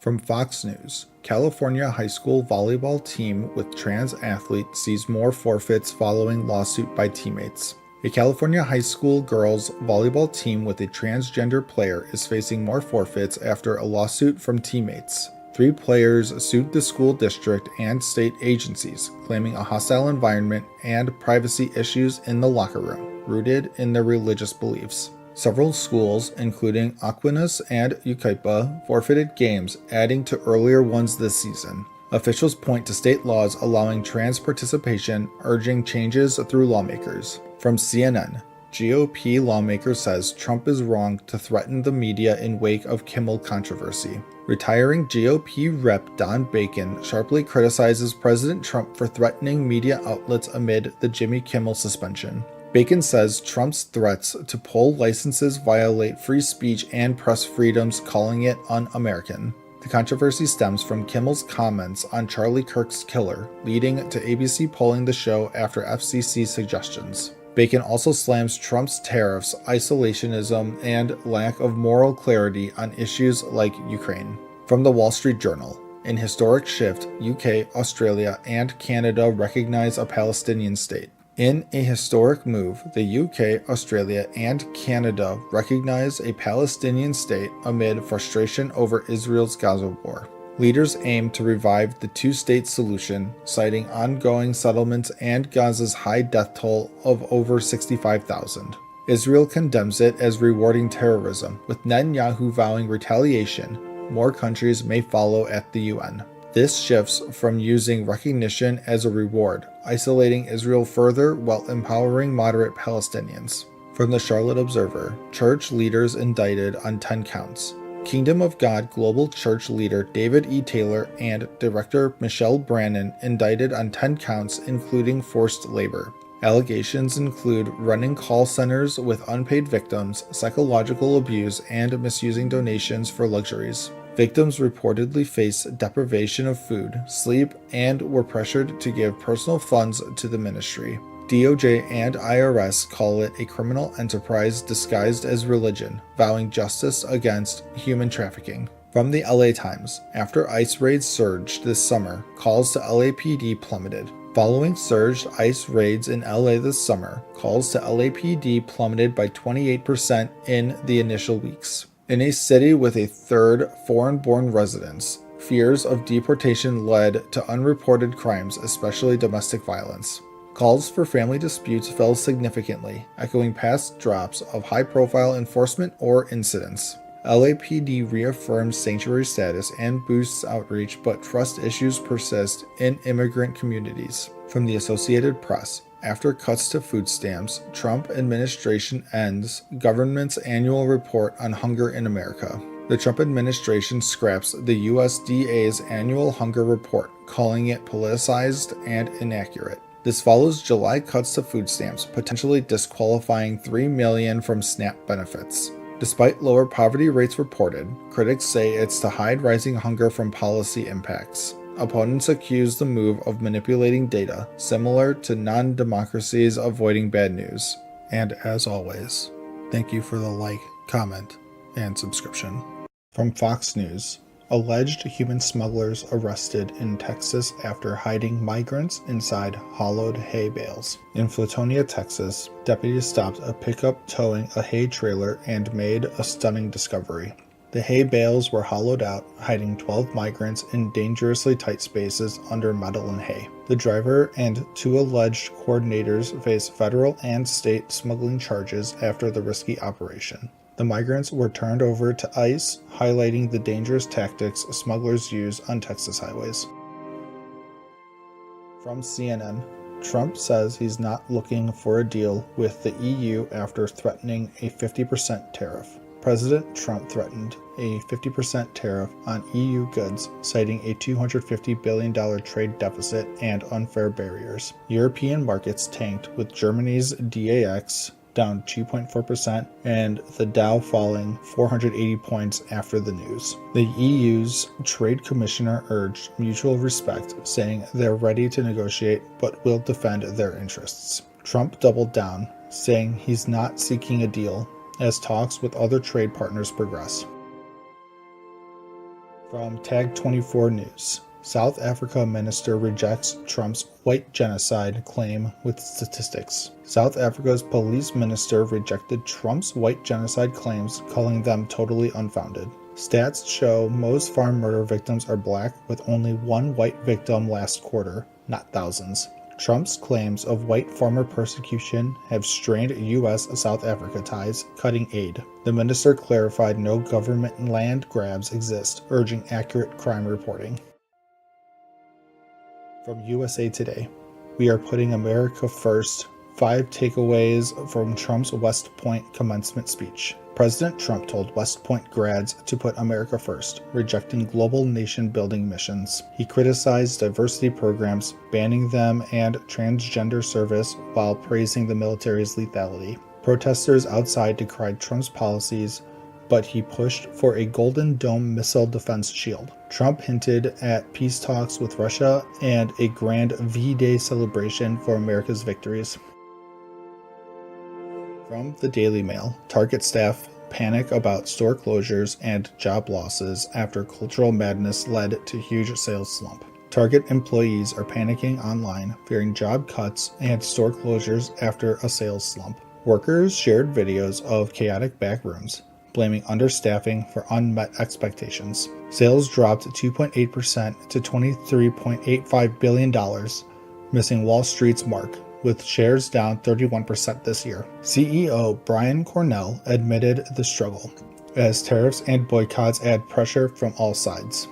From Fox News, California high school volleyball team with trans athlete sees more forfeits following lawsuit by teammates. A California high school girls volleyball team with a transgender player is facing more forfeits after a lawsuit from teammates. 3 players sued the school district and state agencies, claiming a hostile environment and privacy issues in the locker room, rooted in their religious beliefs. Several schools, including Aquinas and Yucaipa, forfeited games, adding to earlier ones this season. Officials point to state laws allowing trans participation, urging changes through lawmakers. From CNN, GOP lawmaker says Trump is wrong to threaten the media in wake of Kimmel controversy. Retiring GOP Rep Don Bacon sharply criticizes President Trump for threatening media outlets amid the Jimmy Kimmel suspension. Bacon says Trump's threats to pull licenses violate free speech and press freedoms, calling it un-American. The controversy stems from Kimmel's comments on Charlie Kirk's killer, leading to ABC pulling the show after FCC suggestions. Bacon also slams Trump's tariffs, isolationism, and lack of moral clarity on issues like Ukraine. From the Wall Street Journal, in historic shift, UK, Australia, and Canada recognize a Palestinian state. In a historic move, the UK, Australia, and Canada recognize a Palestinian state amid frustration over Israel's Gaza war. Leaders aim to revive the two-state solution, citing ongoing settlements and Gaza's high death toll of over 65,000. Israel condemns it as rewarding terrorism, with Netanyahu vowing retaliation. More countries may follow at the UN. This shifts from using recognition as a reward, isolating Israel further while empowering moderate Palestinians. From the Charlotte Observer, church leaders indicted on 10 counts. Kingdom of God Global Church leader David E. Taylor and director Michelle Brannon indicted on 10 counts, including forced labor. Allegations include running call centers with unpaid victims, psychological abuse, and misusing donations for luxuries. Victims reportedly face deprivation of food, sleep, and were pressured to give personal funds to the ministry. DOJ and IRS call it a criminal enterprise disguised as religion, vowing justice against human trafficking. From the LA Times, after ICE raids surged this summer, calls to LAPD plummeted. Following surged ICE raids in LA this summer, calls to LAPD plummeted by 28% in the initial weeks. In a city with a third foreign-born residents, fears of deportation led to unreported crimes, especially domestic violence. Calls for family disputes fell significantly, echoing past drops of high-profile enforcement or incidents. LAPD reaffirms sanctuary status and boosts outreach, but trust issues persist in immigrant communities. From the Associated Press, After cuts to food stamps, Trump administration ends government's annual report on hunger in America. The Trump administration scraps the USDA's annual hunger report, calling it politicized and inaccurate. This follows July cuts to food stamps, potentially disqualifying 3 million from SNAP benefits. Despite lower poverty rates reported, critics say it's to hide rising hunger from policy impacts. Opponents accuse the move of manipulating data, similar to non-democracies avoiding bad news. And as always, thank you for the like, comment, and subscription. From Fox News, alleged human smugglers arrested in Texas after hiding migrants inside hollowed hay bales. In Flatonia, Texas, deputies stopped a pickup towing a hay trailer and made a stunning discovery. The hay bales were hollowed out, hiding 12 migrants in dangerously tight spaces under metal and hay. The driver and 2 alleged coordinators face federal and state smuggling charges after the risky operation. The migrants were turned over to ICE, highlighting the dangerous tactics smugglers use on Texas highways. From CNN, Trump says he's not looking for a deal with the EU after threatening a 50% tariff. President Trump threatened a 50% tariff on EU goods, citing a $250 billion trade deficit and unfair barriers. European markets tanked, with Germany's DAX down 2.4% and the Dow falling 480 points after the news. The EU's trade commissioner urged mutual respect, saying they're ready to negotiate but will defend their interests. Trump doubled down, saying he's not seeking a deal as talks with other trade partners progress. From Tag 24 News, South Africa minister rejects Trump's white genocide claim with statistics. South Africa's police minister rejected Trump's white genocide claims, calling them totally unfounded. Stats show most farm murder victims are black, with only 1 white victim last quarter, not thousands. Trump's claims of white farmer persecution have strained U.S.-South Africa ties, cutting aid. The minister clarified no government land grabs exist, urging accurate crime reporting. From USA Today, we are putting America first. 5 takeaways from Trump's West Point commencement speech. President Trump told West Point grads to put America first, rejecting global nation-building missions. He criticized diversity programs, banning them, and transgender service while praising the military's lethality. Protesters outside decried Trump's policies, but he pushed for a Golden Dome missile defense shield. Trump hinted at peace talks with Russia and a grand V-Day celebration for America's victories. From the Daily Mail, Target staff panic about store closures and job losses after cultural madness led to huge sales slump. Target employees are panicking online, fearing job cuts and store closures after a sales slump. Workers shared videos of chaotic back rooms, blaming understaffing for unmet expectations. Sales dropped 2.8% to $23.85 billion, missing Wall Street's mark, with shares down 31% this year. CEO Brian Cornell admitted the struggle, as tariffs and boycotts add pressure from all sides.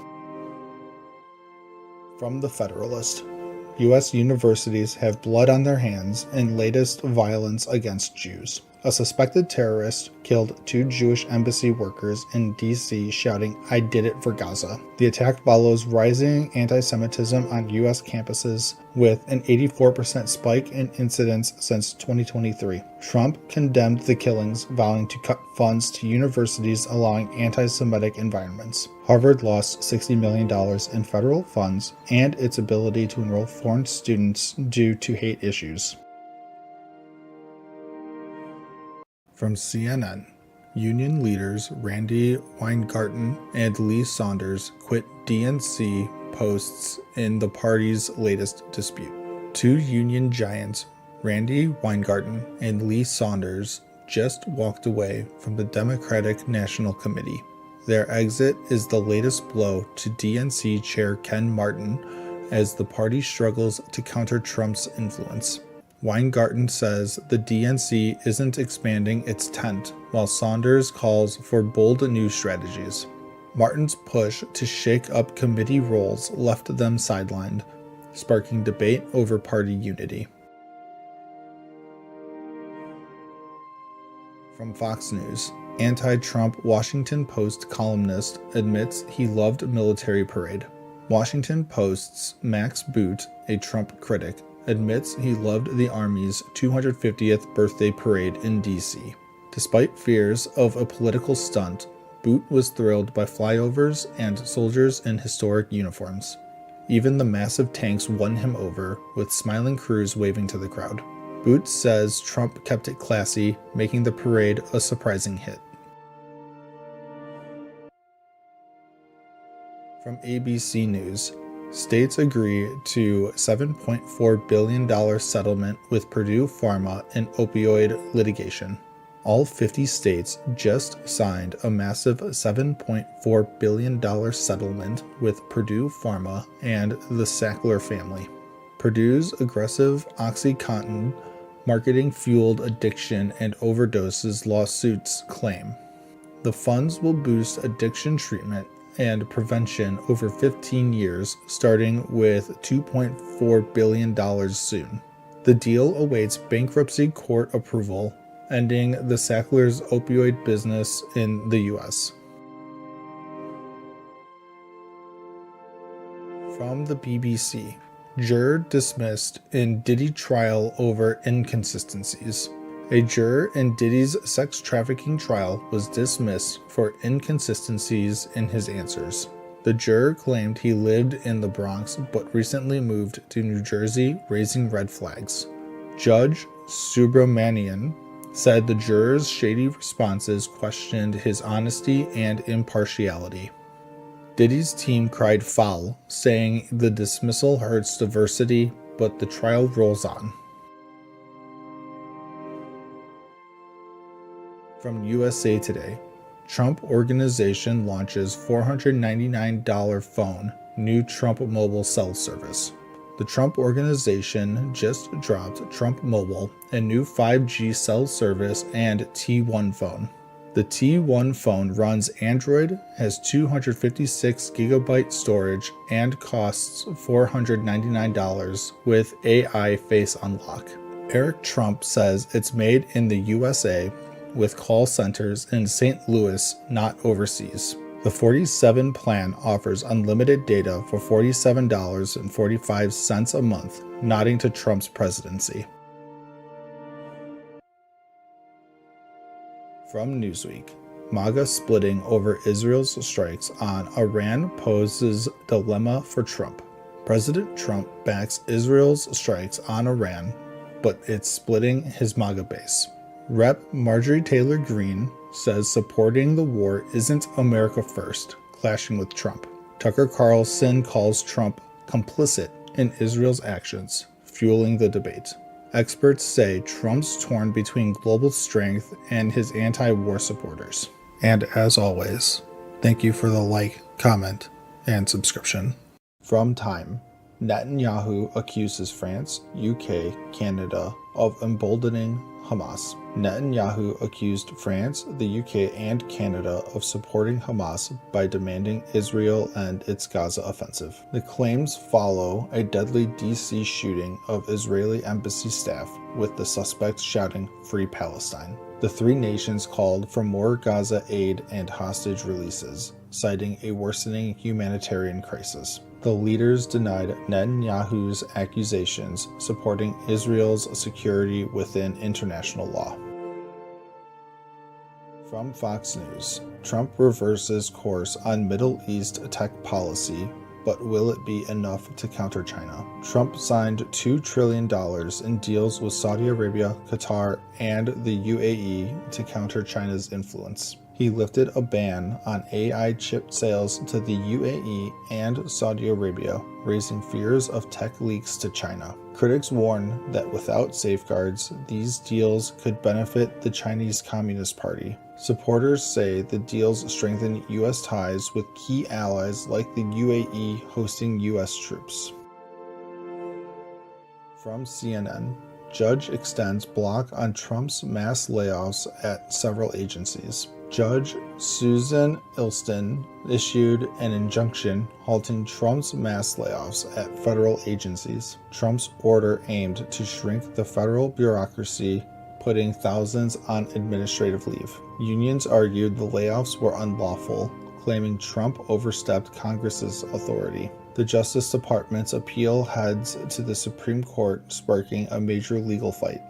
From The Federalist, U.S. universities have blood on their hands in latest violence against Jews. A suspected terrorist killed 2 Jewish embassy workers in D.C. shouting, "I did it for Gaza." The attack follows rising anti-Semitism on U.S. campuses, with an 84% spike in incidents since 2023. Trump condemned the killings, vowing to cut funds to universities allowing anti-Semitic environments. Harvard lost $60 million in federal funds and its ability to enroll foreign students due to hate issues. From CNN, union leaders Randy Weingarten and Lee Saunders quit DNC posts in the party's latest dispute. 2 union giants, Randy Weingarten and Lee Saunders, just walked away from the Democratic National Committee. Their exit is the latest blow to DNC Chair Ken Martin as the party struggles to counter Trump's influence. Weingarten says the DNC isn't expanding its tent, while Saunders calls for bold new strategies. Martin's push to shake up committee roles left them sidelined, sparking debate over party unity. From Fox News, anti-Trump Washington Post columnist admits he loved military parade. Washington Post's Max Boot, a Trump critic, admits he loved the Army's 250th birthday parade in D.C. Despite fears of a political stunt, Boot was thrilled by flyovers and soldiers in historic uniforms. Even the massive tanks won him over, with smiling crews waving to the crowd. Boot says Trump kept it classy, making the parade a surprising hit. From ABC News, states agree to $7.4 billion settlement with Purdue Pharma in opioid litigation. All 50 states just signed a massive $7.4 billion settlement with Purdue Pharma and the Sackler family. Purdue's aggressive OxyContin marketing-fueled addiction and overdoses lawsuits claim. The funds will boost addiction treatment and prevention over 15 years, starting with $2.4 billion soon. The deal awaits bankruptcy court approval, ending the Sacklers' opioid business in the U.S. From the BBC, juror dismissed in Diddy trial over inconsistencies. A juror in Diddy's sex trafficking trial was dismissed for inconsistencies in his answers. The juror claimed he lived in the Bronx but recently moved to New Jersey, raising red flags. Judge Subramanian said the juror's shady responses questioned his honesty and impartiality. Diddy's team cried foul, saying the dismissal hurts diversity, but the trial rolls on. From USA Today, Trump Organization launches $499 phone, new Trump mobile cell service. The Trump Organization just dropped Trump Mobile, a new 5G cell service and T1 phone. The T1 phone runs Android, has 256 gigabyte storage, and costs $499 with AI face unlock. Eric Trump says it's made in the USA with call centers in St. Louis, not overseas. The 47 plan offers unlimited data for $47.45 a month, nodding to Trump's presidency. From Newsweek, MAGA splitting over Israel's strikes on Iran poses dilemma for Trump. President Trump backs Israel's strikes on Iran, but it's splitting his MAGA base. Rep. Marjorie Taylor Greene says supporting the war isn't America first, clashing with Trump. Tucker Carlson calls Trump complicit in Israel's actions, fueling the debate. Experts say Trump's torn between global strength and his anti-war supporters. And as always, thank you for the like, comment, and subscription. From Time, Netanyahu accuses France, UK, Canada of emboldening Hamas. Netanyahu accused France, the UK, and Canada of supporting Hamas by demanding Israel end its Gaza offensive. The claims follow a deadly DC shooting of Israeli embassy staff, with the suspects shouting, "Free Palestine." The three nations called for more Gaza aid and hostage releases, citing a worsening humanitarian crisis. The leaders denied Netanyahu's accusations, supporting Israel's security within international law. From Fox News, Trump reverses course on Middle East tech policy, but will it be enough to counter China? Trump signed $2 trillion in deals with Saudi Arabia, Qatar, and the UAE to counter China's influence. He lifted a ban on AI chip sales to the UAE and Saudi Arabia, raising fears of tech leaks to China. Critics warn that without safeguards, these deals could benefit the Chinese Communist Party. Supporters say the deals strengthen U.S. ties with key allies like the UAE hosting U.S. troops. From CNN, judge extends block on Trump's mass layoffs at several agencies. Judge Susan Ilston issued an injunction halting Trump's mass layoffs at federal agencies. Trump's order aimed to shrink the federal bureaucracy putting thousands on administrative leave. Unions argued the layoffs were unlawful, claiming Trump overstepped Congress's authority. The Justice Department's appeal heads to the Supreme Court, sparking a major legal fight.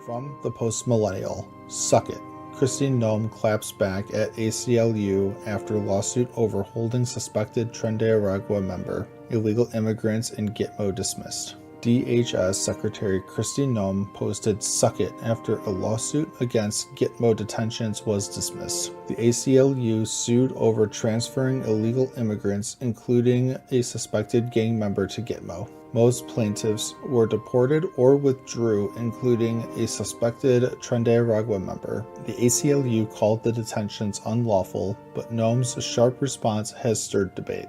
From the Post-Millennial, Suck It. Kristi Noem claps back at ACLU after lawsuit over holding suspected Tren de Aragua member. Illegal immigrants in Gitmo dismissed. DHS Secretary Kristi Noem posted "Suck It" after a lawsuit against Gitmo detentions was dismissed. The ACLU sued over transferring illegal immigrants, including a suspected gang member, to Gitmo. Most plaintiffs were deported or withdrew, including a suspected Tren de Aragua member. The ACLU called the detentions unlawful, but Noem's sharp response has stirred debate.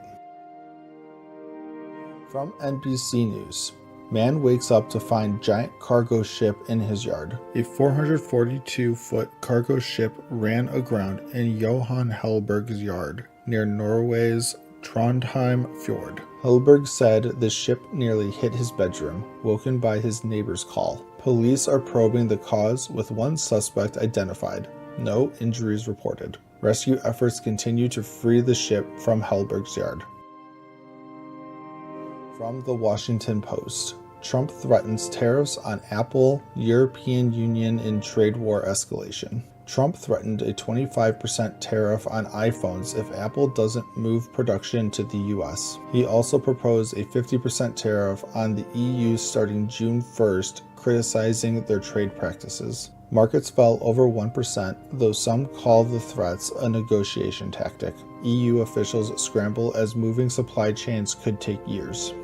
From NBC News. Man wakes up to find giant cargo ship in his yard. A 442-foot cargo ship ran aground in Johan Hellberg's yard, near Norway's Trondheim Fjord. Hellberg said the ship nearly hit his bedroom, woken by his neighbor's call. Police are probing the cause, with one suspect identified. No injuries reported. Rescue efforts continue to free the ship from Hellberg's yard. From the Washington Post. Trump threatens tariffs on Apple, European Union in trade war escalation. Trump threatened a 25% tariff on iPhones if Apple doesn't move production to the US. He also proposed a 50% tariff on the EU starting June 1st, criticizing their trade practices. Markets fell over 1%, though some call the threats a negotiation tactic. EU officials scramble as moving supply chains could take years.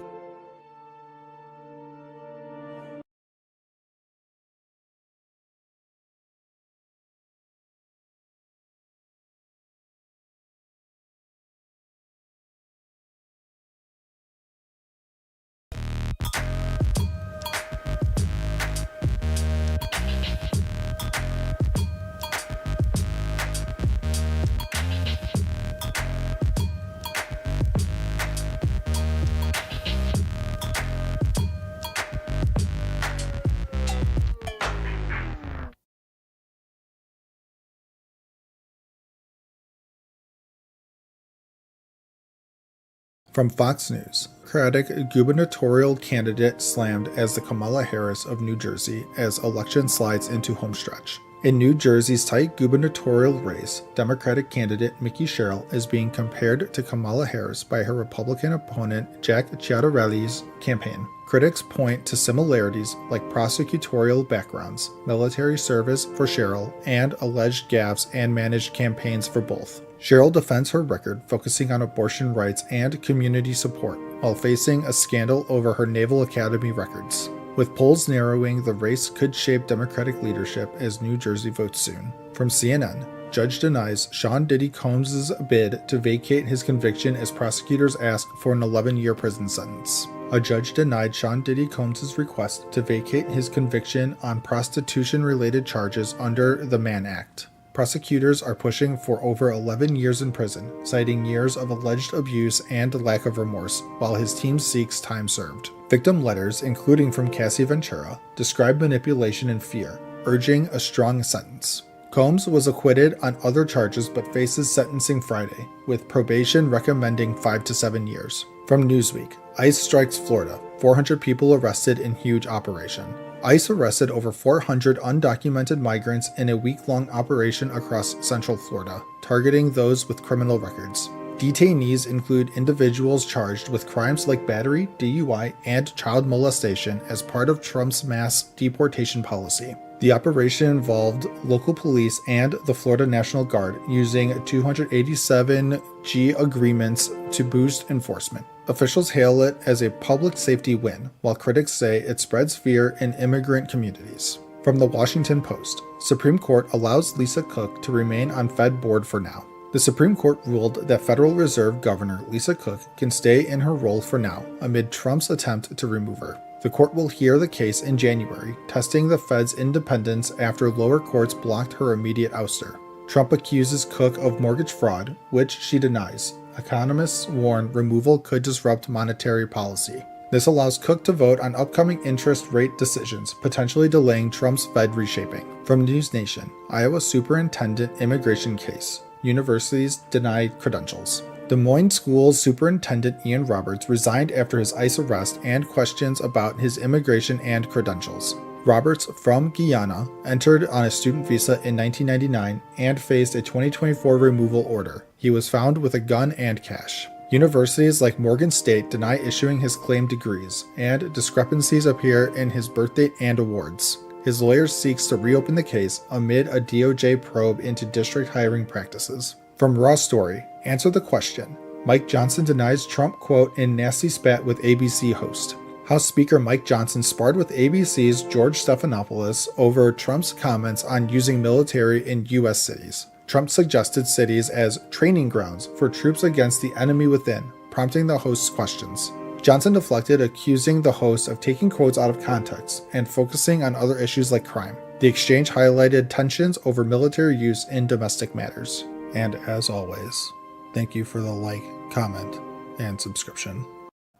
From Fox News, Democratic gubernatorial candidate slammed as the Kamala Harris of New Jersey as election slides into homestretch. In New Jersey's tight gubernatorial race, Democratic candidate Mickey Sherrill is being compared to Kamala Harris by her Republican opponent Jack Ciattarelli's campaign. Critics point to similarities like prosecutorial backgrounds, military service for Sherrill, and alleged gaffes and managed campaigns for both. Sherrill defends her record, focusing on abortion rights and community support, while facing a scandal over her Naval Academy records. With polls narrowing, the race could shape Democratic leadership as New Jersey votes soon. From CNN, judge denies Sean Diddy Combs' bid to vacate his conviction as prosecutors ask for an 11-year prison sentence. A judge denied Sean Diddy Combs' request to vacate his conviction on prostitution-related charges under the Mann Act. Prosecutors are pushing for over 11 years in prison, citing years of alleged abuse and lack of remorse, while his team seeks time served. Victim letters, including from Cassie Ventura, describe manipulation and fear, urging a strong sentence. Combs was acquitted on other charges but faces sentencing Friday, with probation recommending 5 to 7 years. From Newsweek, ICE strikes Florida, 400 people arrested in huge operation. ICE arrested over 400 undocumented migrants in a week-long operation across Central Florida, targeting those with criminal records. Detainees include individuals charged with crimes like battery, DUI, and child molestation as part of Trump's mass deportation policy. The operation involved local police and the Florida National Guard using 287G agreements to boost enforcement. Officials hail it as a public safety win, while critics say it spreads fear in immigrant communities. From the Washington Post, Supreme Court allows Lisa Cook to remain on Fed board for now. The Supreme Court ruled that Federal Reserve Governor Lisa Cook can stay in her role for now, amid Trump's attempt to remove her. The court will hear the case in January, testing the Fed's independence after lower courts blocked her immediate ouster. Trump accuses Cook of mortgage fraud, which she denies. Economists warn removal could disrupt monetary policy. This allows Cook to vote on upcoming interest rate decisions, potentially delaying Trump's Fed reshaping. From News Nation, Iowa Superintendent Immigration Case. Universities denied credentials. Des Moines School's Superintendent Ian Roberts resigned after his ICE arrest and questions about his immigration and credentials. Roberts, from Guyana, entered on a student visa in 1999 and faced a 2024 removal order. He was found with a gun and cash. Universities like Morgan State deny issuing his claimed degrees, and discrepancies appear in his birth date and awards. His lawyer seeks to reopen the case amid a DOJ probe into district hiring practices. From Raw Story, answer the question. Mike Johnson denies Trump quote in nasty spat with ABC host. House Speaker Mike Johnson sparred with ABC's George Stephanopoulos over Trump's comments on using military in U.S. cities. Trump suggested cities as training grounds for troops against the enemy within, prompting the host's questions. Johnson deflected, accusing the host of taking quotes out of context and focusing on other issues like crime. The exchange highlighted tensions over military use in domestic matters. And as always, thank you for the like, comment, and subscription.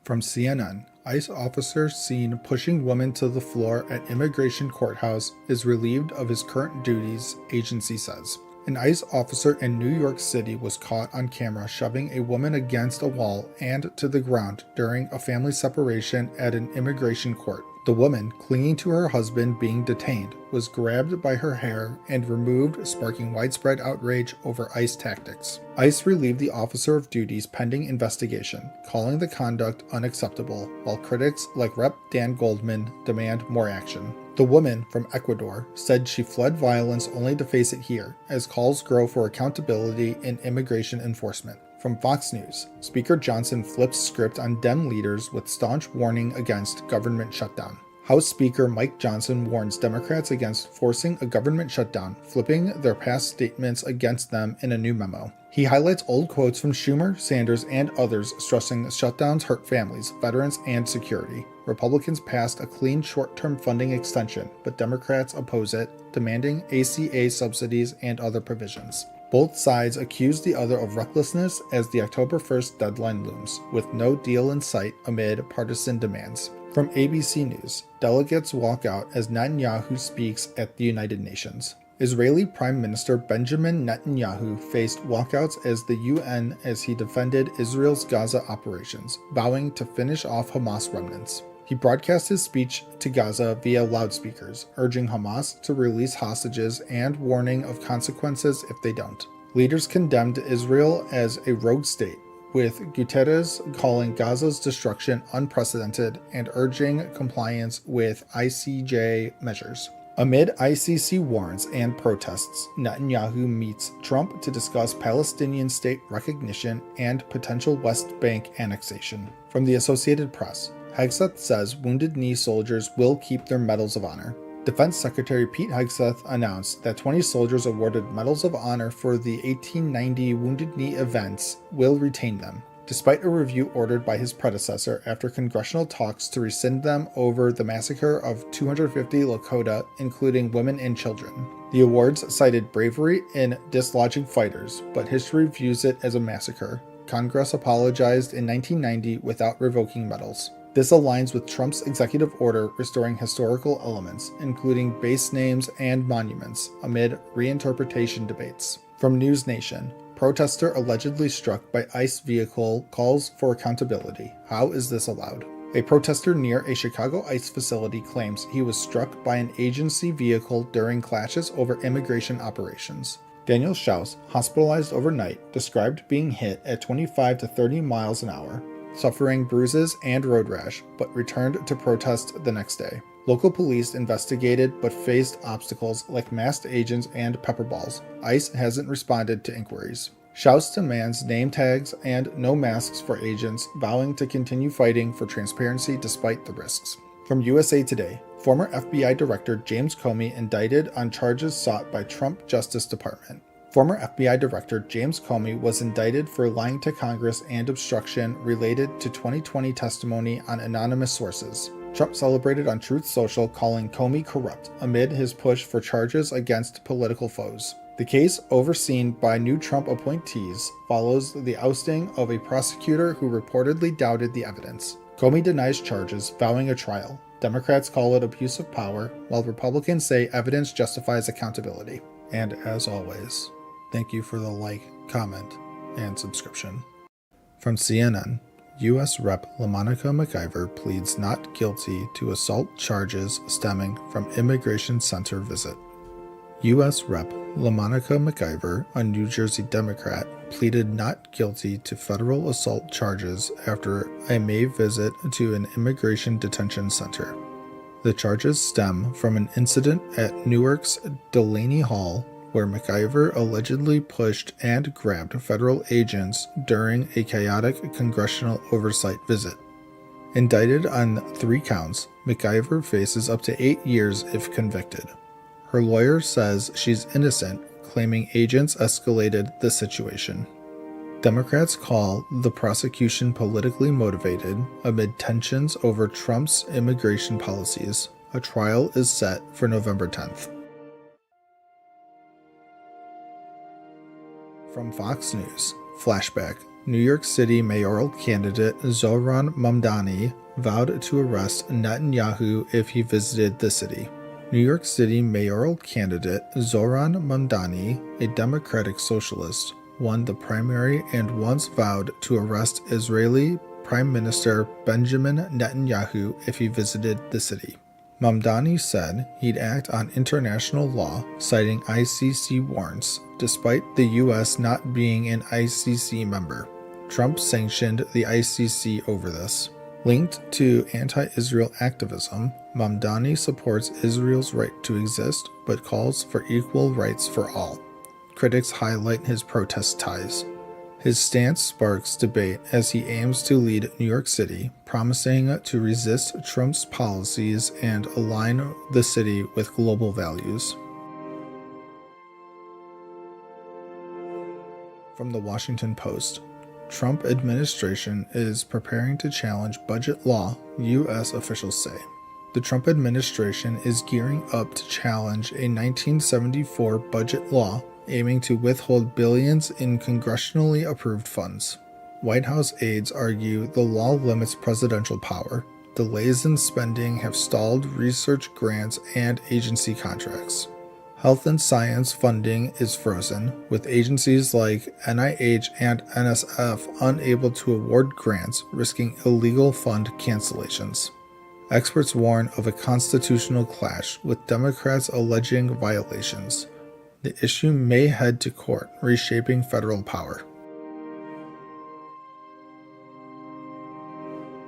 From CNN, ICE officer seen pushing woman to the floor at immigration courthouse is relieved of his current duties, agency says. An ICE officer in New York City was caught on camera shoving a woman against a wall and to the ground during a family separation at an immigration court. The woman, clinging to her husband being detained, was grabbed by her hair and removed, sparking widespread outrage over ICE tactics. ICE relieved the officer of duties pending investigation, calling the conduct unacceptable, while critics like Rep. Dan Goldman demand more action. The woman, from Ecuador, said she fled violence only to face it here, as calls grow for accountability in immigration enforcement. From Fox News, Speaker Johnson flips script on Dem leaders with staunch warning against government shutdown. House Speaker Mike Johnson warns Democrats against forcing a government shutdown, flipping their past statements against them in a new memo. He highlights old quotes from Schumer, Sanders, and others stressing shutdowns hurt families, veterans, and security. Republicans passed a clean short-term funding extension, but Democrats oppose it, demanding ACA subsidies and other provisions. Both sides accuse the other of recklessness as the October 1st deadline looms, with no deal in sight amid partisan demands. From ABC News, delegates walk out as Netanyahu speaks at the United Nations. Israeli Prime Minister Benjamin Netanyahu faced walkouts as the UN as he defended Israel's Gaza operations, vowing to finish off Hamas remnants. He broadcast his speech to Gaza via loudspeakers, urging Hamas to release hostages and warning of consequences if they don't. Leaders condemned Israel as a rogue state, with Guterres calling Gaza's destruction unprecedented and urging compliance with ICJ measures. Amid ICC warrants and protests, Netanyahu meets Trump to discuss Palestinian state recognition and potential West Bank annexation. From the Associated Press, Hegseth says Wounded Knee soldiers will keep their Medals of Honor. Defense Secretary Pete Hegseth announced that 20 soldiers awarded Medals of Honor for the 1890 Wounded Knee events will retain them, despite a review ordered by his predecessor after congressional talks to rescind them over the massacre of 250 Lakota, including women and children. The awards cited bravery in dislodging fighters, but history views it as a massacre. Congress apologized in 1990 without revoking medals. This aligns with Trump's executive order restoring historical elements, including base names and monuments, amid reinterpretation debates. From News Nation, protester allegedly struck by ICE vehicle calls for accountability. How is this allowed? A protester near a Chicago ICE facility claims he was struck by an agency vehicle during clashes over immigration operations. Daniel Schaus, hospitalized overnight, described being hit at 25 to 30 miles an hour, suffering bruises and road rash, but returned to protest the next day. Local police investigated but faced obstacles like masked agents and pepper balls. ICE hasn't responded to inquiries. Schaus demands name tags and no masks for agents, vowing to continue fighting for transparency despite the risks. From USA Today, former FBI Director James Comey indicted on charges sought by Trump Justice Department. Former FBI Director James Comey was indicted for lying to Congress and obstruction related to 2020 testimony on anonymous sources. Trump celebrated on Truth Social, calling Comey corrupt amid his push for charges against political foes. The case, overseen by new Trump appointees, follows the ousting of a prosecutor who reportedly doubted the evidence. Comey denies charges, vowing a trial. Democrats call it abuse of power, while Republicans say evidence justifies accountability. And as always, thank you for the like, comment, and subscription. From CNN, U.S. Rep. LaMonica McIver pleads not guilty to assault charges stemming from immigration center visit. U.S. Rep. LaMonica McIver, a New Jersey Democrat, pleaded not guilty to federal assault charges after a May visit to an immigration detention center. The charges stem from an incident at Newark's Delaney Hall, where McIver allegedly pushed and grabbed federal agents during a chaotic congressional oversight visit. Indicted on 3 counts, McIver faces up to 8 years if convicted. Her lawyer says she's innocent, claiming agents escalated the situation. Democrats call the prosecution politically motivated amid tensions over Trump's immigration policies. A trial is set for November 10th. From Fox News, flashback. New York City mayoral candidate Zohran Mamdani vowed to arrest Netanyahu if he visited the city. New York City mayoral candidate Zohran Mamdani, a Democratic socialist, won the primary and once vowed to arrest Israeli Prime Minister Benjamin Netanyahu if he visited the city. Mamdani said he'd act on international law, citing ICC warrants, despite the U.S. not being an ICC member. Trump sanctioned the ICC over this. Linked to anti-Israel activism, Mamdani supports Israel's right to exist, but calls for equal rights for all. Critics highlight his protest ties. His stance sparks debate as he aims to lead New York City, promising to resist Trump's policies and align the city with global values. From the Washington Post, Trump administration is preparing to challenge budget law, U.S. officials say. The Trump administration is gearing up to challenge a 1974 budget law aiming to withhold billions in congressionally approved funds. White House aides argue the law limits presidential power. Delays in spending have stalled research grants and agency contracts. Health and science funding is frozen, with agencies like NIH and NSF unable to award grants, risking illegal fund cancellations. Experts warn of a constitutional clash, with Democrats alleging violations. The issue may head to court, reshaping federal power.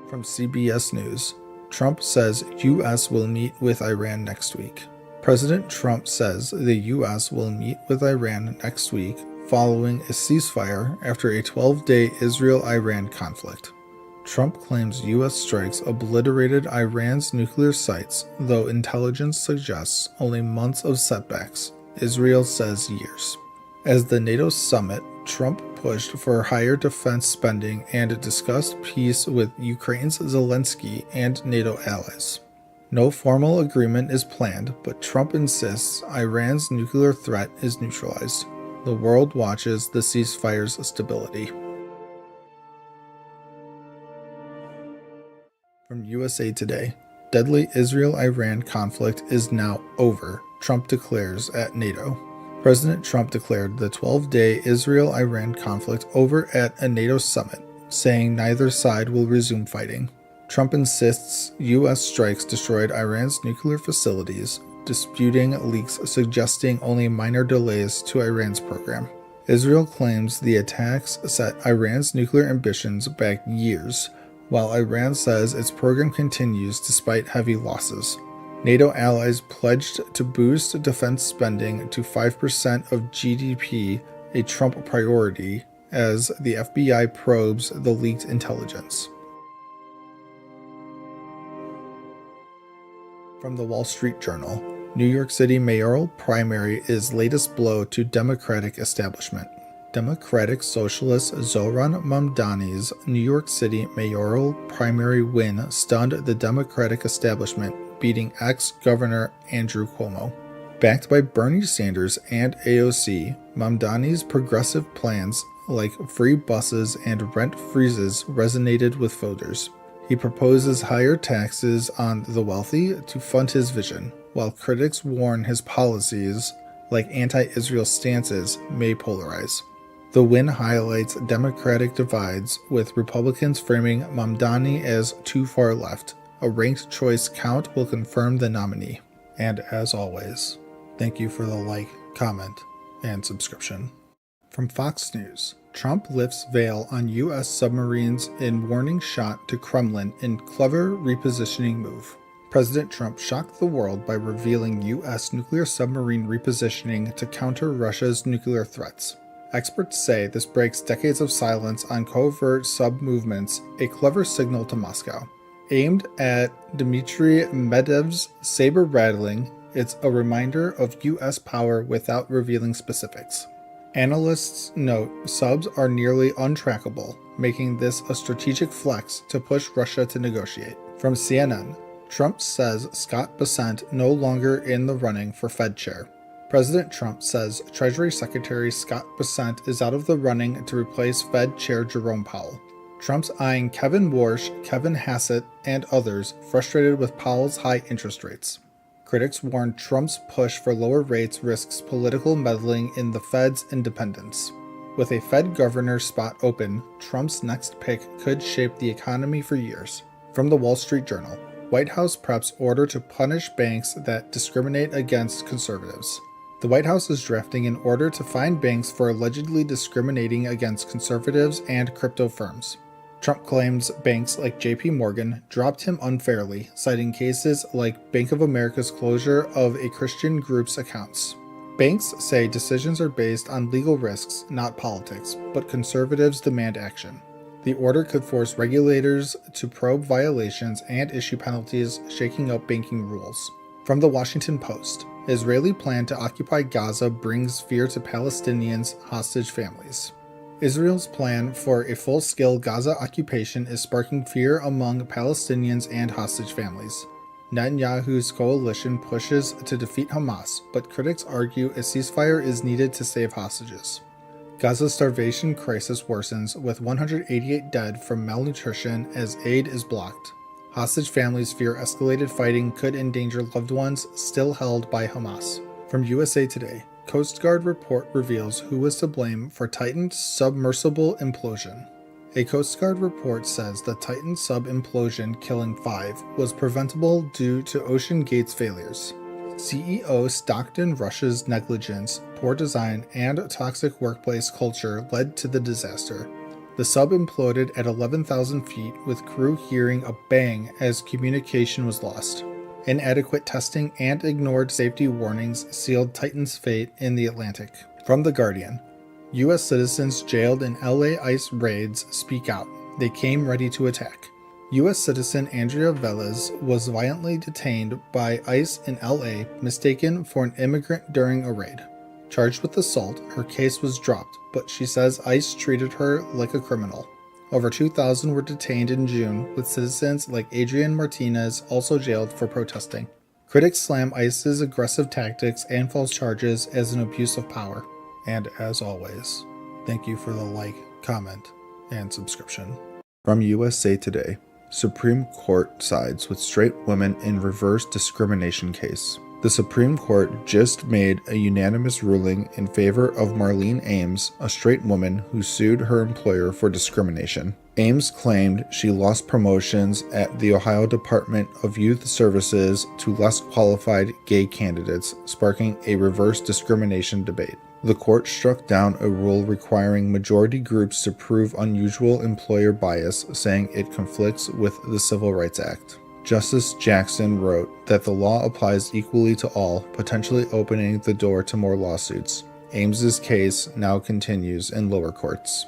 From CBS News, Trump says U.S. will meet with Iran next week. President Trump says the U.S. will meet with Iran next week following a ceasefire after a 12-day Israel-Iran conflict. Trump claims U.S. strikes obliterated Iran's nuclear sites, though intelligence suggests only months of setbacks. Israel says years. As the NATO summit, Trump pushed for higher defense spending and discussed peace with Ukraine's Zelensky and NATO allies. No formal agreement is planned, but Trump insists Iran's nuclear threat is neutralized. The world watches the ceasefire's stability. From USA Today, deadly Israel-Iran conflict is now over, Trump declares at NATO. President Trump declared the 12-day Israel-Iran conflict over at a NATO summit, saying neither side will resume fighting. Trump insists U.S. strikes destroyed Iran's nuclear facilities, disputing leaks suggesting only minor delays to Iran's program. Israel claims the attacks set Iran's nuclear ambitions back years, while Iran says its program continues despite heavy losses. NATO allies pledged to boost defense spending to 5% of GDP, a Trump priority, as the FBI probes the leaked intelligence. From the Wall Street Journal, New York City mayoral primary is latest blow to Democratic establishment. Democratic Socialist Zohran Mamdani's New York City mayoral primary win stunned the Democratic establishment, beating ex-Governor Andrew Cuomo. Backed by Bernie Sanders and AOC, Mamdani's progressive plans like free buses and rent freezes resonated with voters. He proposes higher taxes on the wealthy to fund his vision, while critics warn his policies, like anti-Israel stances, may polarize. The win highlights Democratic divides, with Republicans framing Mamdani as too far left. A ranked choice count will confirm the nominee. And as always, thank you for the like, comment, and subscription. From Fox News, Trump lifts veil on U.S. submarines in warning shot to Kremlin in clever repositioning move. President Trump shocked the world by revealing U.S. nuclear submarine repositioning to counter Russia's nuclear threats. Experts say this breaks decades of silence on covert sub-movements, a clever signal to Moscow. Aimed at Dmitry Medvedev's saber-rattling, it's a reminder of U.S. power without revealing specifics. Analysts note subs are nearly untrackable, making this a strategic flex to push Russia to negotiate. From CNN, Trump says Scott Bessent no longer in the running for Fed chair. President Trump says Treasury Secretary Scott Bessent is out of the running to replace Fed Chair Jerome Powell. Trump's eyeing Kevin Warsh, Kevin Hassett, and others frustrated with Powell's high interest rates. Critics warn Trump's push for lower rates risks political meddling in the Fed's independence. With a Fed governor spot open, Trump's next pick could shape the economy for years. From the Wall Street Journal, White House preps order to punish banks that discriminate against conservatives. The White House is drafting an order to fine banks for allegedly discriminating against conservatives and crypto firms. Trump claims banks like JP Morgan dropped him unfairly, citing cases like Bank of America's closure of a Christian group's accounts. Banks say decisions are based on legal risks, not politics, but conservatives demand action. The order could force regulators to probe violations and issue penalties, shaking up banking rules. From the Washington Post, Israeli plan to occupy Gaza brings fear to Palestinians' hostage families. Israel's plan for a full-scale Gaza occupation is sparking fear among Palestinians and hostage families. Netanyahu's coalition pushes to defeat Hamas, but critics argue a ceasefire is needed to save hostages. Gaza's starvation crisis worsens, with 188 dead from malnutrition as aid is blocked. Hostage families fear escalated fighting could endanger loved ones still held by Hamas. From USA Today, Coast Guard report reveals who was to blame for Titan's submersible implosion. A Coast Guard report says the Titan sub implosion killing 5 was preventable due to Ocean Gate's failures. CEO Stockton Russia's negligence, poor design, and toxic workplace culture led to the disaster. The sub imploded at 11,000 feet, with crew hearing a bang as communication was lost. Inadequate testing and ignored safety warnings sealed Titan's fate in the Atlantic. From The Guardian, U.S. citizens jailed in LA ICE raids speak out. They came ready to attack. U.S. citizen Andrea Velez was violently detained by ICE in LA, mistaken for an immigrant during a raid. Charged with assault, her case was dropped, but she says ICE treated her like a criminal. Over 2,000 were detained in June, with citizens like Adrian Martinez also jailed for protesting. Critics slam ICE's aggressive tactics and false charges as an abuse of power. And as always, thank you for the like, comment, and subscription. From USA Today, Supreme Court sides with straight women in reverse discrimination case. The Supreme Court just made a unanimous ruling in favor of Marlene Ames, a straight woman who sued her employer for discrimination. Ames claimed she lost promotions at the Ohio Department of Youth Services to less qualified gay candidates, sparking a reverse discrimination debate. The court struck down a rule requiring majority groups to prove unusual employer bias, saying it conflicts with the Civil Rights Act. Justice Jackson wrote that the law applies equally to all, potentially opening the door to more lawsuits. Ames's case now continues in lower courts.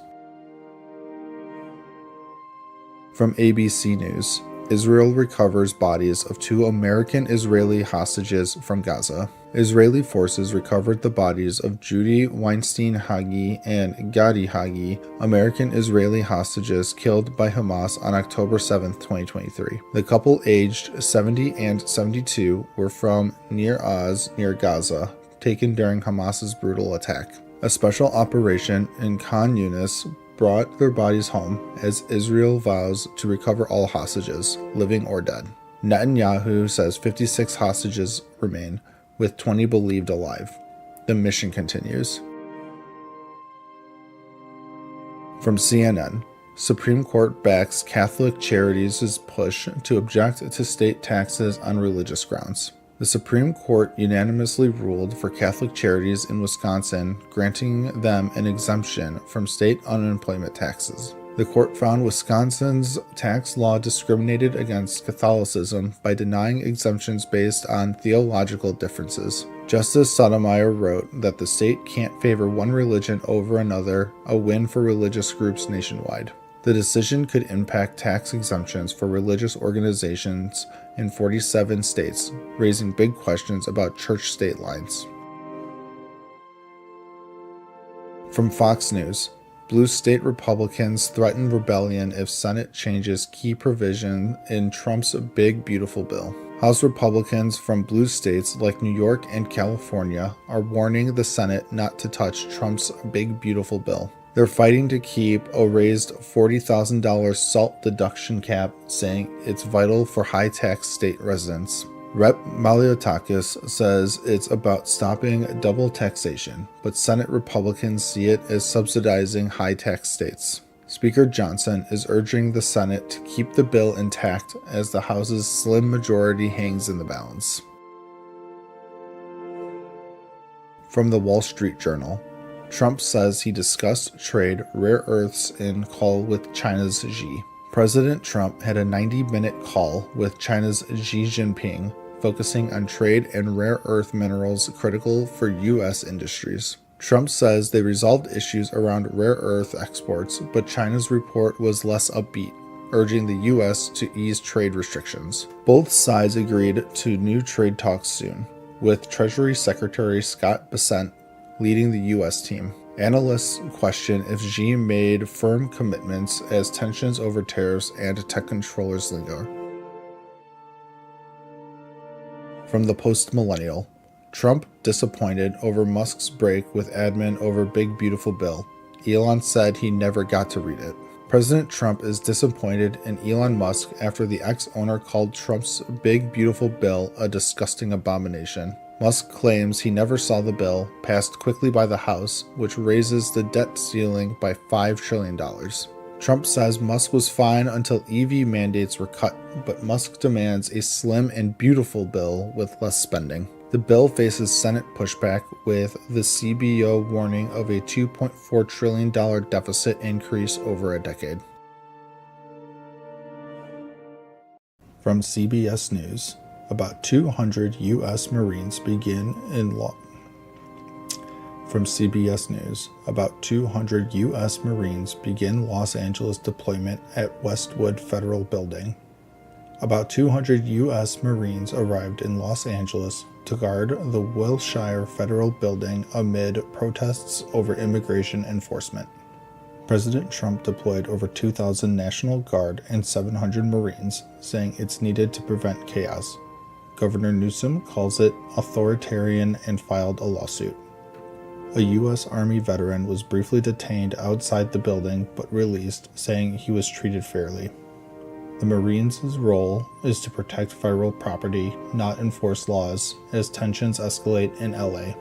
From ABC News, Israel recovers bodies of 2 American-Israeli hostages from Gaza. Israeli forces recovered the bodies of Judy Weinstein Hagi and Gadi Hagi, American-Israeli hostages killed by Hamas on October 7, 2023. The couple, aged 70 and 72, were from Nir Oz near Gaza, taken during Hamas's brutal attack. A special operation in Khan Yunis brought their bodies home as Israel vows to recover all hostages, living or dead. Netanyahu says 56 hostages remain, with 20 believed alive. The mission continues. From CNN, Supreme Court backs Catholic Charities' push to object to state taxes on religious grounds. The Supreme Court unanimously ruled for Catholic Charities in Wisconsin, granting them an exemption from state unemployment taxes. The court found Wisconsin's tax law discriminated against Catholicism by denying exemptions based on theological differences. Justice Sotomayor wrote that the state can't favor one religion over another, a win for religious groups nationwide. The decision could impact tax exemptions for religious organizations in 47 states, raising big questions about church-state lines. From Fox News, blue state Republicans threaten rebellion if Senate changes key provision in Trump's Big Beautiful Bill. House Republicans from blue states like New York and California are warning the Senate not to touch Trump's Big Beautiful Bill. They're fighting to keep a raised $40,000 SALT deduction cap, saying it's vital for high-tax state residents. Rep. Maliotakis says it's about stopping double taxation, but Senate Republicans see it as subsidizing high-tax states. Speaker Johnson is urging the Senate to keep the bill intact as the House's slim majority hangs in the balance. From the Wall Street Journal, Trump says he discussed trade rare earths in call with China's Xi. President Trump had a 90-minute call with China's Xi Jinping, focusing on trade and rare earth minerals critical for U.S. industries. Trump says they resolved issues around rare earth exports, but China's report was less upbeat, urging the U.S. to ease trade restrictions. Both sides agreed to new trade talks soon, with Treasury Secretary Scott Bessent leading the U.S. team. Analysts question if Xi made firm commitments as tensions over tariffs and tech controllers linger. From the Post-Millennial, Trump disappointed over Musk's break with admin over Big Beautiful Bill. Elon said he never got to read it. President Trump is disappointed in Elon Musk after the ex-owner called Trump's Big Beautiful Bill a disgusting abomination. Musk claims he never saw the bill, passed quickly by the House, which raises the debt ceiling by $5 trillion. Trump says Musk was fine until EV mandates were cut, but Musk demands a slim and beautiful bill with less spending. The bill faces Senate pushback, with the CBO warning of a $2.4 trillion deficit increase over a decade. From CBS News, about 200 U.S. Marines begin in From CBS News, about 200 U.S. Marines begin Los Angeles deployment at Westwood Federal Building. About 200 U.S. Marines arrived in Los Angeles to guard the Wilshire Federal Building amid protests over immigration enforcement. President Trump deployed over 2,000 National Guard and 700 Marines, saying it's needed to prevent chaos. Governor Newsom calls it authoritarian and filed a lawsuit. A U.S. Army veteran was briefly detained outside the building but released, saying he was treated fairly. The Marines' role is to protect federal property, not enforce laws, as tensions escalate in LA.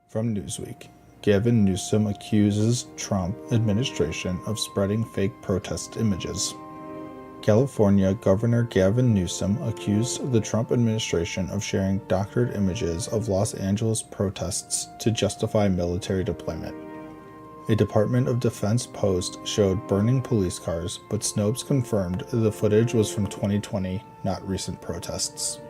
From Newsweek, Gavin Newsom accuses Trump administration of spreading fake protest images. California Governor Gavin Newsom accused the Trump administration of sharing doctored images of Los Angeles protests to justify military deployment. A Department of Defense post showed burning police cars, but Snopes confirmed the footage was from 2020, not recent protests.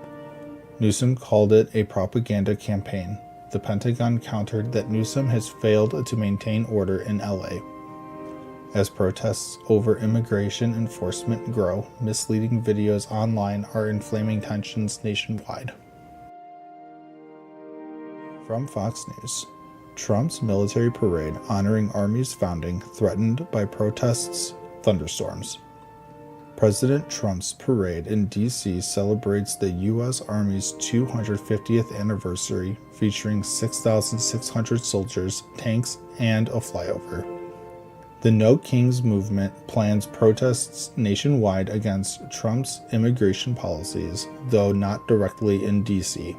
Newsom called it a propaganda campaign. The Pentagon countered that Newsom has failed to maintain order in LA. As protests over immigration enforcement grow, misleading videos online are inflaming tensions nationwide. From Fox News, Trump's military parade honoring Army's founding threatened by protests, thunderstorms. President Trump's parade in D.C. celebrates the U.S. Army's 250th anniversary, featuring 6,600 soldiers, tanks, and a flyover. The No Kings movement plans protests nationwide against Trump's immigration policies, though not directly in D.C.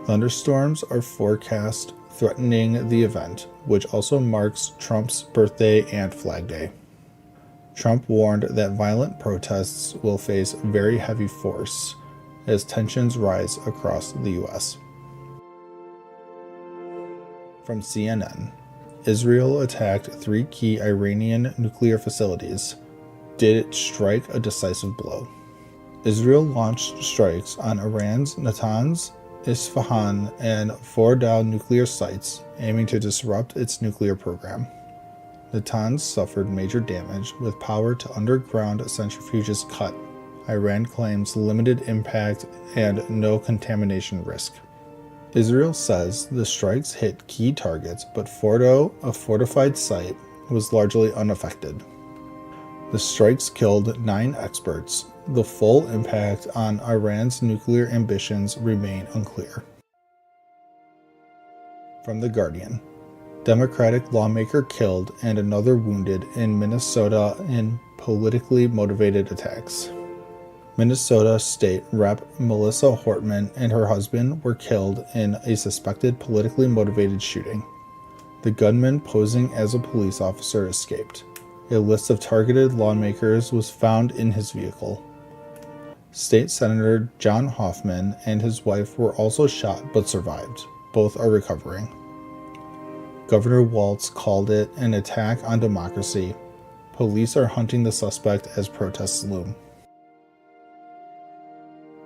Thunderstorms are forecast threatening the event, which also marks Trump's birthday and Flag Day. Trump warned that violent protests will face very heavy force as tensions rise across the U.S. From CNN, Israel attacked 3 key Iranian nuclear facilities. Did it strike a decisive blow? Israel launched strikes on Iran's Natanz, Isfahan, and Fordow nuclear sites, aiming to disrupt its nuclear program. Natanz suffered major damage, with power to underground centrifuges cut. Iran claims limited impact and no contamination risk. Israel says the strikes hit key targets, but Fordow, a fortified site, was largely unaffected. The strikes killed 9 experts. The full impact on Iran's nuclear ambitions remain unclear. From The Guardian, Democratic lawmaker killed and another wounded in Minnesota in politically motivated attacks. Minnesota State Rep. Melissa Hortman and her husband were killed in a suspected politically motivated shooting. The gunman posing as a police officer escaped. A list of targeted lawmakers was found in his vehicle. State Senator John Hoffman and his wife were also shot but survived. Both are recovering. Governor Walz called it an attack on democracy. Police are hunting the suspect as protests loom.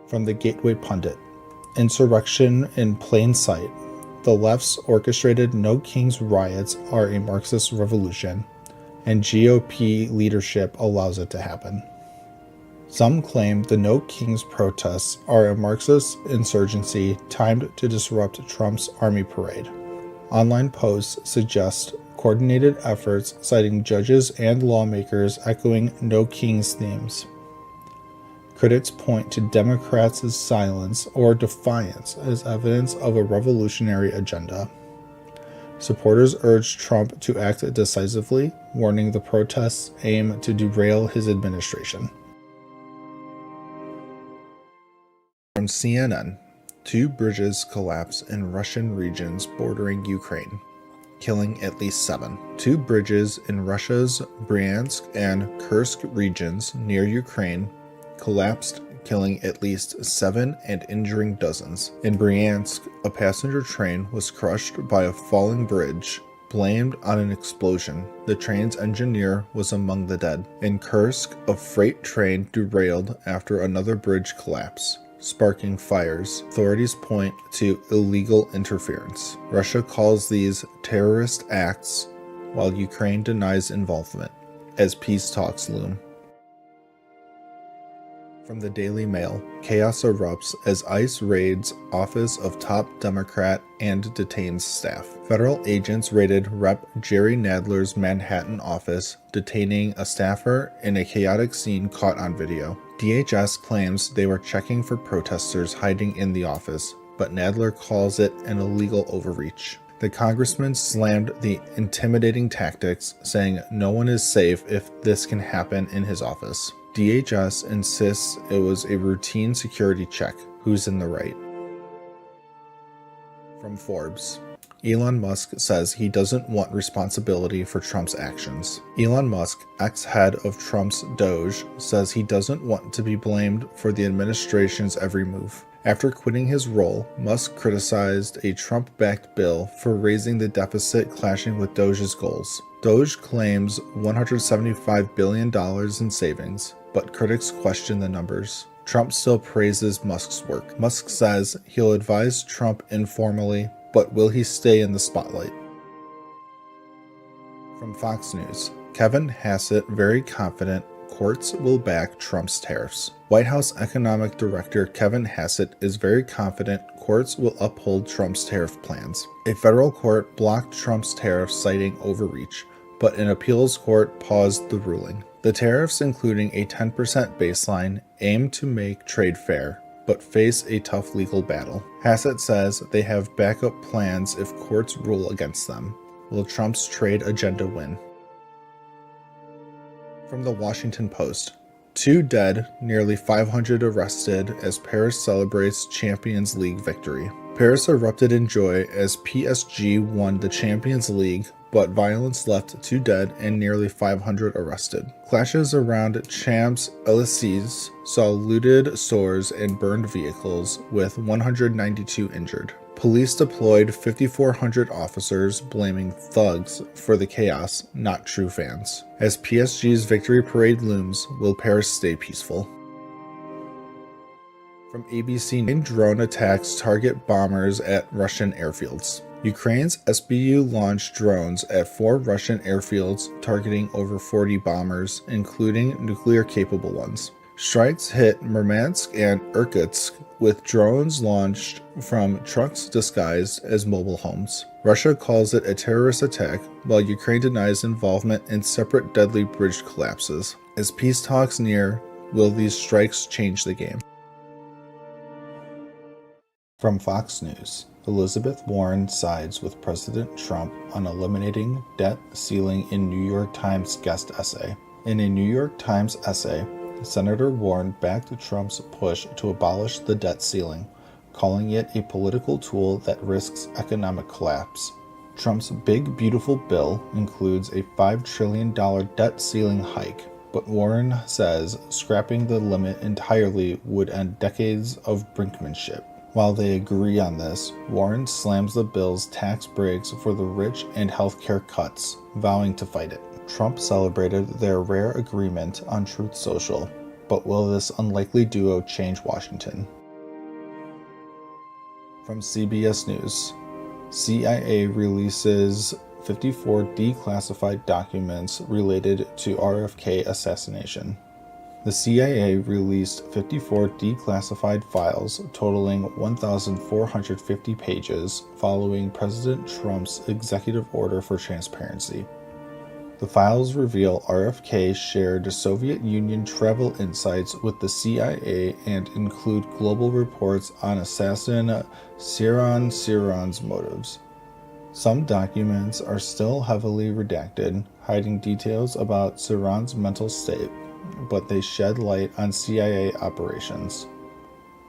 From the Gateway Pundit, Insurrection in Plain Sight. The left's orchestrated No Kings riots are a Marxist revolution, and GOP leadership allows it to happen. Some claim the No Kings protests are a Marxist insurgency timed to disrupt Trump's army parade. Online posts suggest coordinated efforts citing judges and lawmakers echoing No Kings themes. Critics point to Democrats' silence or defiance as evidence of a revolutionary agenda. Supporters urge Trump to act decisively, warning the protests aim to derail his administration. From CNN, 2 bridges collapse in Russian regions bordering Ukraine, killing at least 7. 2 bridges in Russia's Bryansk and Kursk regions near Ukraine collapsed, killing at least 7 and injuring dozens. In Bryansk, a passenger train was crushed by a falling bridge, blamed on an explosion. The train's engineer was among the dead. In Kursk, a freight train derailed after another bridge collapsed, sparking fires. Authorities point to illegal interference. Russia calls these terrorist acts, while Ukraine denies involvement, as peace talks loom. From the Daily Mail, chaos erupts as ICE raids office of top Democrat and detains staff. Federal agents raided Rep. Jerry Nadler's Manhattan office, detaining a staffer in a chaotic scene caught on video. DHS claims they were checking for protesters hiding in the office, but Nadler calls it an illegal overreach. The congressman slammed the intimidating tactics, saying no one is safe if this can happen in his office. DHS insists it was a routine security check. Who's in the right? From Forbes, Elon Musk says he doesn't want responsibility for Trump's actions. Elon Musk, ex-head of Trump's Doge, says he doesn't want to be blamed for the administration's every move. After quitting his role, Musk criticized a Trump-backed bill for raising the deficit, clashing with Doge's goals. Doge claims $175 billion in savings, but critics question the numbers. Trump still praises Musk's work. Musk says he'll advise Trump informally, but will he stay in the spotlight? From Fox News, Kevin Hassett very confident courts will back Trump's tariffs. White House Economic Director Kevin Hassett is very confident courts will uphold Trump's tariff plans. A federal court blocked Trump's tariffs citing overreach, but an appeals court paused the ruling. The tariffs, including a 10% baseline, aim to make trade fair, but face a tough legal battle. Hassett says they have backup plans if courts rule against them. Will Trump's trade agenda win? From the Washington Post. 2 dead, nearly 500 arrested as Paris celebrates Champions League victory. Paris erupted in joy as PSG won the Champions League, but violence left 2 dead and nearly 500 arrested. Clashes around Champs-Élysées saw looted stores and burned vehicles, with 192 injured. Police deployed 5,400 officers, blaming thugs for the chaos, not true fans. As PSG's victory parade looms, will Paris stay peaceful? From ABC, drone attacks target bombers at Russian airfields. Ukraine's SBU launched drones at 4 Russian airfields, targeting over 40 bombers, including nuclear-capable ones. Strikes hit Murmansk and Irkutsk with drones launched from trucks disguised as mobile homes. Russia calls it a terrorist attack, while Ukraine denies involvement in separate deadly bridge collapses. As peace talks near, will these strikes change the game? From Fox News, Elizabeth Warren sides with President Trump on eliminating debt ceiling in New York Times guest essay. In a New York Times essay, Senator Warren backed Trump's push to abolish the debt ceiling, calling it a political tool that risks economic collapse. Trump's big, beautiful bill includes a $5 trillion debt ceiling hike, but Warren says scrapping the limit entirely would end decades of brinkmanship. While they agree on this, Warren slams the bill's tax breaks for the rich and healthcare cuts, vowing to fight it. Trump celebrated their rare agreement on Truth Social, but will this unlikely duo change Washington? From CBS News, CIA releases 54 declassified documents related to RFK assassination. The CIA released 54 declassified files totaling 1,450 pages following President Trump's executive order for transparency. The files reveal RFK shared Soviet Union travel insights with the CIA and include global reports on assassin Sirhan's motives. Some documents are still heavily redacted, hiding details about Sirhan's mental state, but they shed light on CIA operations.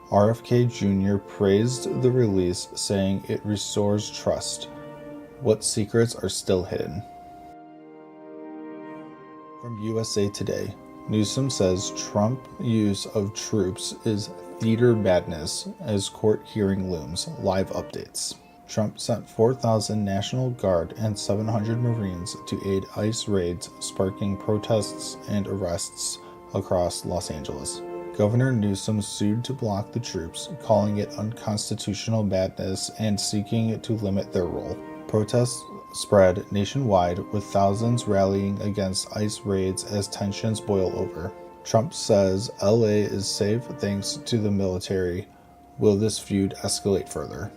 RFK Jr. praised the release, saying it restores trust. What secrets are still hidden? From USA Today, Newsom says Trump use of troops is theater madness as court hearing looms. Live updates. Trump sent 4,000 National Guard and 700 Marines to aid ICE raids, sparking protests and arrests across Los Angeles. Governor Newsom sued to block the troops, calling it unconstitutional madness and seeking to limit their role. Protests spread nationwide, with thousands rallying against ICE raids as tensions boil over. Trump says LA is safe thanks to the military. Will this feud escalate further?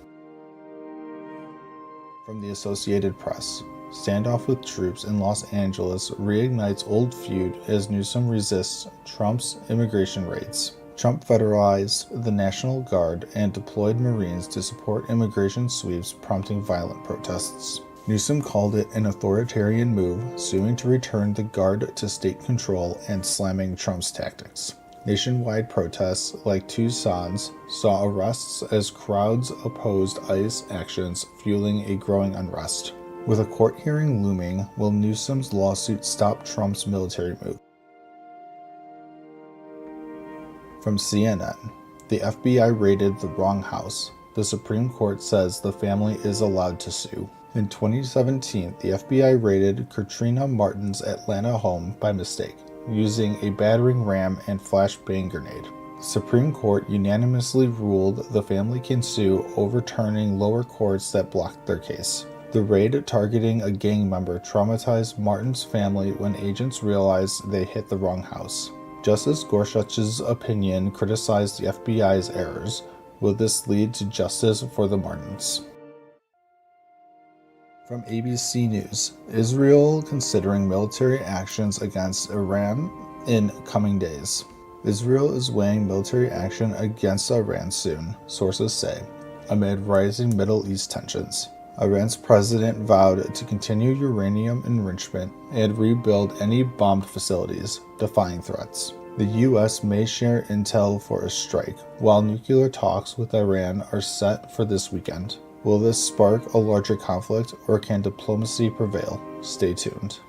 From the Associated Press, standoff with troops in Los Angeles reignites old feud as Newsom resists Trump's immigration raids. Trump federalized the National Guard and deployed Marines to support immigration sweeps, prompting violent protests. Newsom called it an authoritarian move, suing to return the Guard to state control and slamming Trump's tactics. Nationwide protests like Tucson's saw arrests as crowds opposed ICE actions, fueling a growing unrest. With a court hearing looming, will Newsom's lawsuit stop Trump's military move? From CNN, the FBI raided the wrong house. The Supreme Court says the family is allowed to sue. In 2017, the FBI raided Katrina Martin's Atlanta home by mistake, using a battering ram and flashbang grenade. The Supreme Court unanimously ruled the family can sue, overturning lower courts that blocked their case. The raid targeting a gang member traumatized Martin's family when agents realized they hit the wrong house. Justice Gorsuch's opinion criticized the FBI's errors. Will this lead to justice for the Martins? From ABC News, Israel considering military actions against Iran in coming days. Israel is weighing military action against Iran soon, sources say, amid rising Middle East tensions. Iran's president vowed to continue uranium enrichment and rebuild any bombed facilities, defying threats. The U.S. may share intel for a strike, while nuclear talks with Iran are set for this weekend. Will this spark a larger conflict, or can diplomacy prevail? Stay tuned.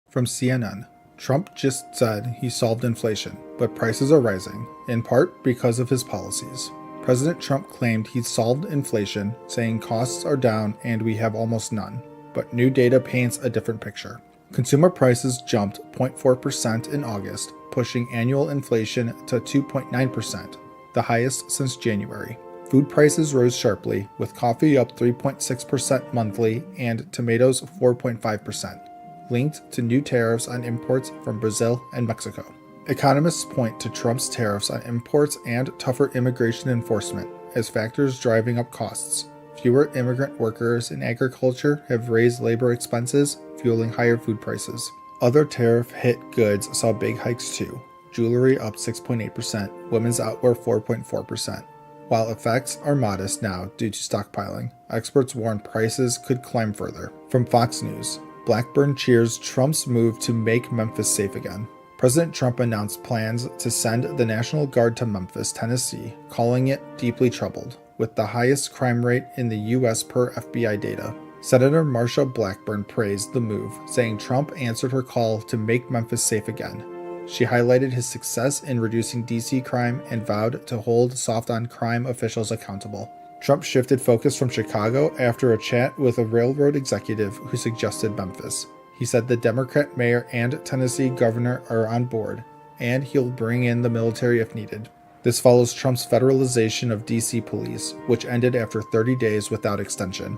From CNN, Trump just said he solved inflation, but prices are rising, in part because of his policies. President Trump claimed he'd solved inflation, saying costs are down and we have almost none. But new data paints a different picture. Consumer prices jumped 0.4% in August, pushing annual inflation to 2.9%. The highest since January. Food prices rose sharply, with coffee up 3.6% monthly and tomatoes 4.5%, linked to new tariffs on imports from Brazil and Mexico. Economists point to Trump's tariffs on imports and tougher immigration enforcement as factors driving up costs. Fewer immigrant workers in agriculture have raised labor expenses, fueling higher food prices. Other tariff-hit goods saw big hikes too. Jewelry up 6.8%, women's outwear 4.4%. While effects are modest now due to stockpiling, experts warn prices could climb further. From Fox News, Blackburn cheers Trump's move to make Memphis safe again. President Trump announced plans to send the National Guard to Memphis, Tennessee, calling it deeply troubled, with the highest crime rate in the U.S. per FBI data. Senator Marsha Blackburn praised the move, saying Trump answered her call to make Memphis safe again. She highlighted his success in reducing D.C. crime and vowed to hold soft-on-crime officials accountable. Trump shifted focus from Chicago after a chat with a railroad executive who suggested Memphis. He said the Democrat mayor and Tennessee governor are on board, and he'll bring in the military if needed. This follows Trump's federalization of D.C. police, which ended after 30 days without extension.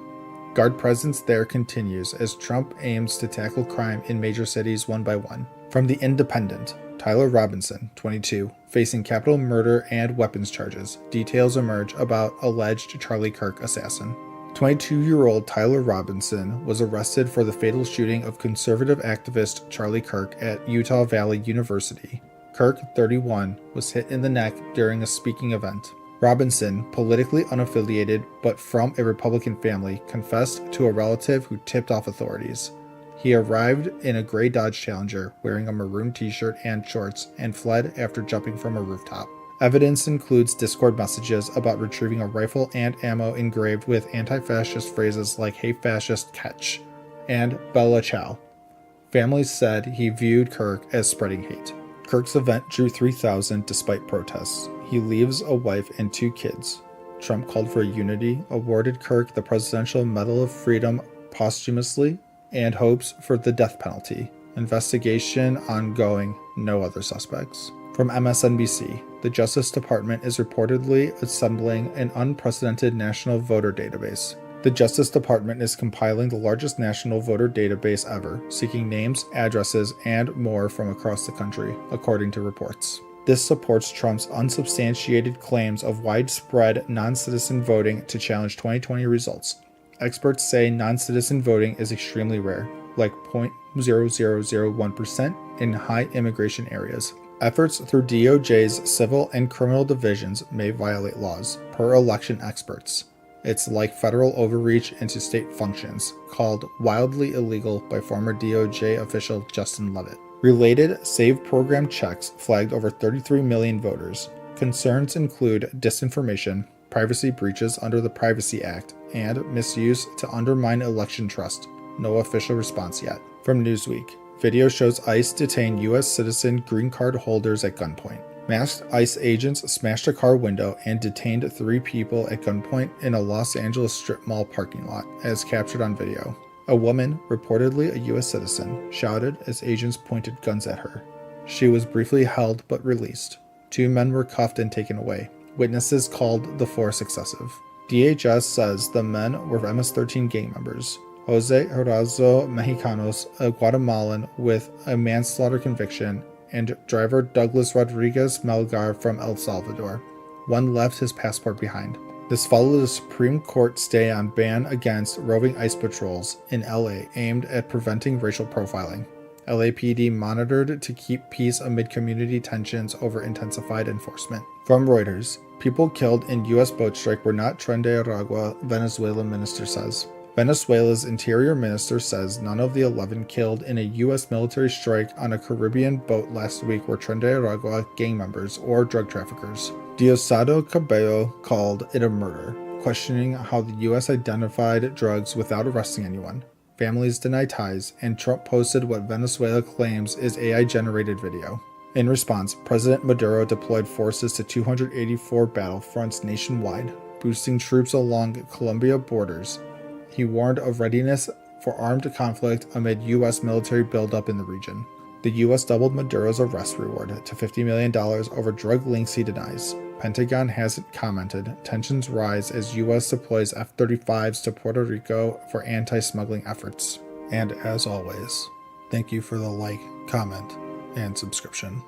Guard presence there continues as Trump aims to tackle crime in major cities one by one. From The Independent, Tyler Robinson, 22, facing capital murder and weapons charges. Details emerge about alleged Charlie Kirk assassin. 22-year-old Tyler Robinson was arrested for the fatal shooting of conservative activist Charlie Kirk at Utah Valley University. Kirk, 31, was hit in the neck during a speaking event. Robinson, politically unaffiliated but from a Republican family, confessed to a relative who tipped off authorities. He arrived in a gray Dodge Challenger, wearing a maroon t-shirt and shorts, and fled after jumping from a rooftop. Evidence includes Discord messages about retrieving a rifle and ammo engraved with anti-fascist phrases like "Hey fascist, catch" and "Bella Ciao." Families said he viewed Kirk as spreading hate. Kirk's event drew 3,000 despite protests. He leaves a wife and 2 kids. Trump called for unity, awarded Kirk the Presidential Medal of Freedom posthumously, and hopes for the death penalty. Investigation ongoing, no other suspects. From MSNBC, the Justice Department is reportedly assembling an unprecedented national voter database. The Justice Department is compiling the largest national voter database ever, seeking names, addresses, and more from across the country, according to reports. This supports Trump's unsubstantiated claims of widespread non-citizen voting to challenge 2020 results. Experts say non-citizen voting is extremely rare, like 0.0001% in high immigration areas. Efforts through DOJ's civil and criminal divisions may violate laws, per election experts. It's like federal overreach into state functions, called wildly illegal by former DOJ official Justin Levitt. Related SAVE program checks flagged over 33 million voters. Concerns include disinformation, privacy breaches under the Privacy Act, and misuse to undermine election trust. No official response yet. From Newsweek, video shows ICE detain U.S. citizen green card holders at gunpoint. Masked ICE agents smashed a car window and detained 3 people at gunpoint in a Los Angeles strip mall parking lot, as captured on video. A woman, reportedly a U.S. citizen, shouted as agents pointed guns at her. She was briefly held but released. 2 men were cuffed and taken away. Witnesses called the force excessive. DHS says the men were MS-13 gang members. Jose Horacio Mexicanos, a Guatemalan with a manslaughter conviction, and driver Douglas Rodriguez Melgar from El Salvador. One left his passport behind. This followed a Supreme Court stay on ban against roving ICE patrols in LA aimed at preventing racial profiling. LAPD monitored to keep peace amid community tensions over intensified enforcement. From Reuters, people killed in U.S. boat strike were not Tren de Aragua, Venezuelan minister says. Venezuela's interior minister says none of the 11 killed in a U.S. military strike on a Caribbean boat last week were Tren de Aragua gang members or drug traffickers. Diosdado Cabello called it a murder, questioning how the U.S. identified drugs without arresting anyone. Families deny ties, and Trump posted what Venezuela claims is AI-generated video. In response, President Maduro deployed forces to 284 battlefronts nationwide, boosting troops along Colombia borders. He warned of readiness for armed conflict amid U.S. military buildup in the region. The U.S. doubled Maduro's arrest reward to $50 million over drug links he denies. Pentagon hasn't commented. Tensions rise as U.S. deploys F-35s to Puerto Rico for anti-smuggling efforts. And as always, thank you for the like, comment, and subscription.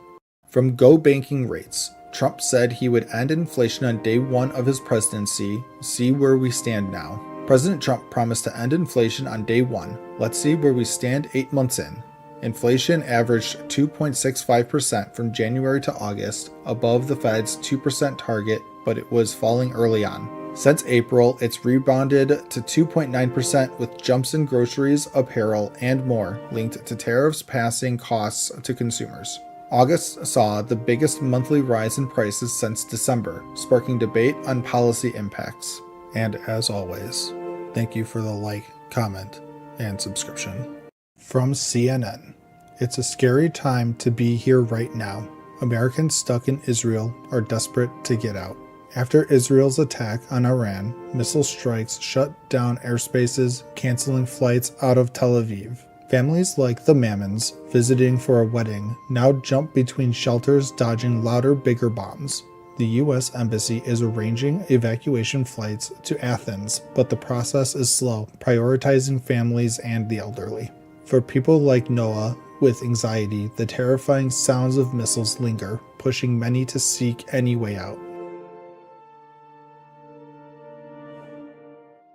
From Go Banking Rates, Trump said he would end inflation on day one of his presidency. See where we stand now. President Trump promised to end inflation on day one. Let's see where we stand 8 months in. Inflation averaged 2.65% from January to August, above the Fed's 2% target, but it was falling early on. Since April, it's rebounded to 2.9% with jumps in groceries, apparel, and more, linked to tariffs passing costs to consumers. August saw the biggest monthly rise in prices since December, sparking debate on policy impacts. And as always, thank you for the like, comment, and subscription. From CNN, it's a scary time to be here right now. Americans stuck in Israel are desperate to get out. After Israel's attack on Iran, missile strikes shut down airspaces, canceling flights out of Tel Aviv. Families like the Mammons, visiting for a wedding, now jump between shelters dodging louder, bigger bombs. The U.S. Embassy is arranging evacuation flights to Athens, but the process is slow, prioritizing families and the elderly. For people like Noah with anxiety, the terrifying sounds of missiles linger, pushing many to seek any way out.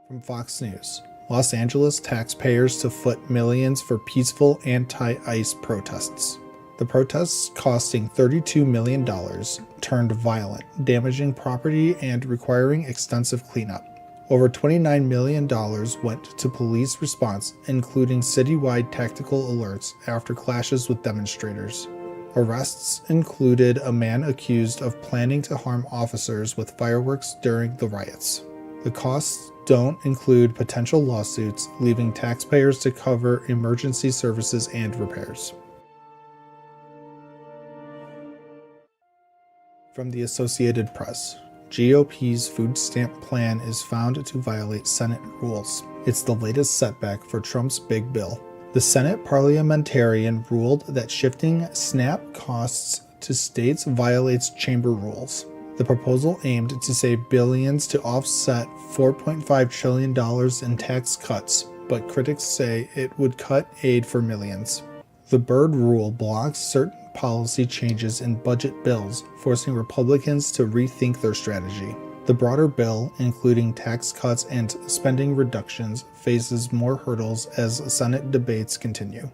From Fox News, Los Angeles taxpayers to foot millions for peaceful anti-ICE protests. The protests, costing $32 million, turned violent, damaging property and requiring extensive cleanup. Over $29 million went to police response, including citywide tactical alerts after clashes with demonstrators. Arrests included a man accused of planning to harm officers with fireworks during the riots. The costs don't include potential lawsuits, leaving taxpayers to cover emergency services and repairs. From the Associated Press, GOP's food stamp plan is found to violate Senate rules. It's the latest setback for Trump's big bill. The Senate parliamentarian ruled that shifting SNAP costs to states violates chamber rules. The proposal aimed to save billions to offset $4.5 trillion in tax cuts, but critics say it would cut aid for millions. The Byrd rule blocks certain policy changes in budget bills, forcing Republicans to rethink their strategy. The broader bill, including tax cuts and spending reductions, faces more hurdles as Senate debates continue.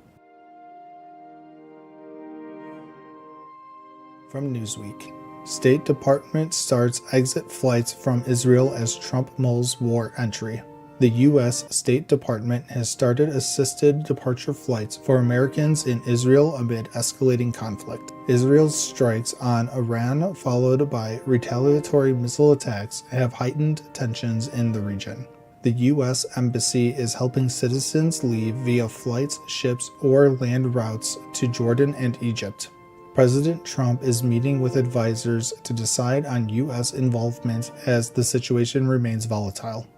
From Newsweek, State Department starts exit flights from Israel as Trump mulls war entry. The U.S. State Department has started assisted departure flights for Americans in Israel amid escalating conflict. Israel's strikes on Iran, followed by retaliatory missile attacks, have heightened tensions in the region. The U.S. Embassy is helping citizens leave via flights, ships, or land routes to Jordan and Egypt. President Trump is meeting with advisors to decide on U.S. involvement as the situation remains volatile.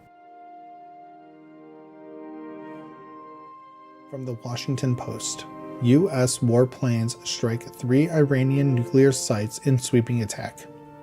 From the Washington Post, U.S. warplanes strike 3 Iranian nuclear sites in sweeping attack.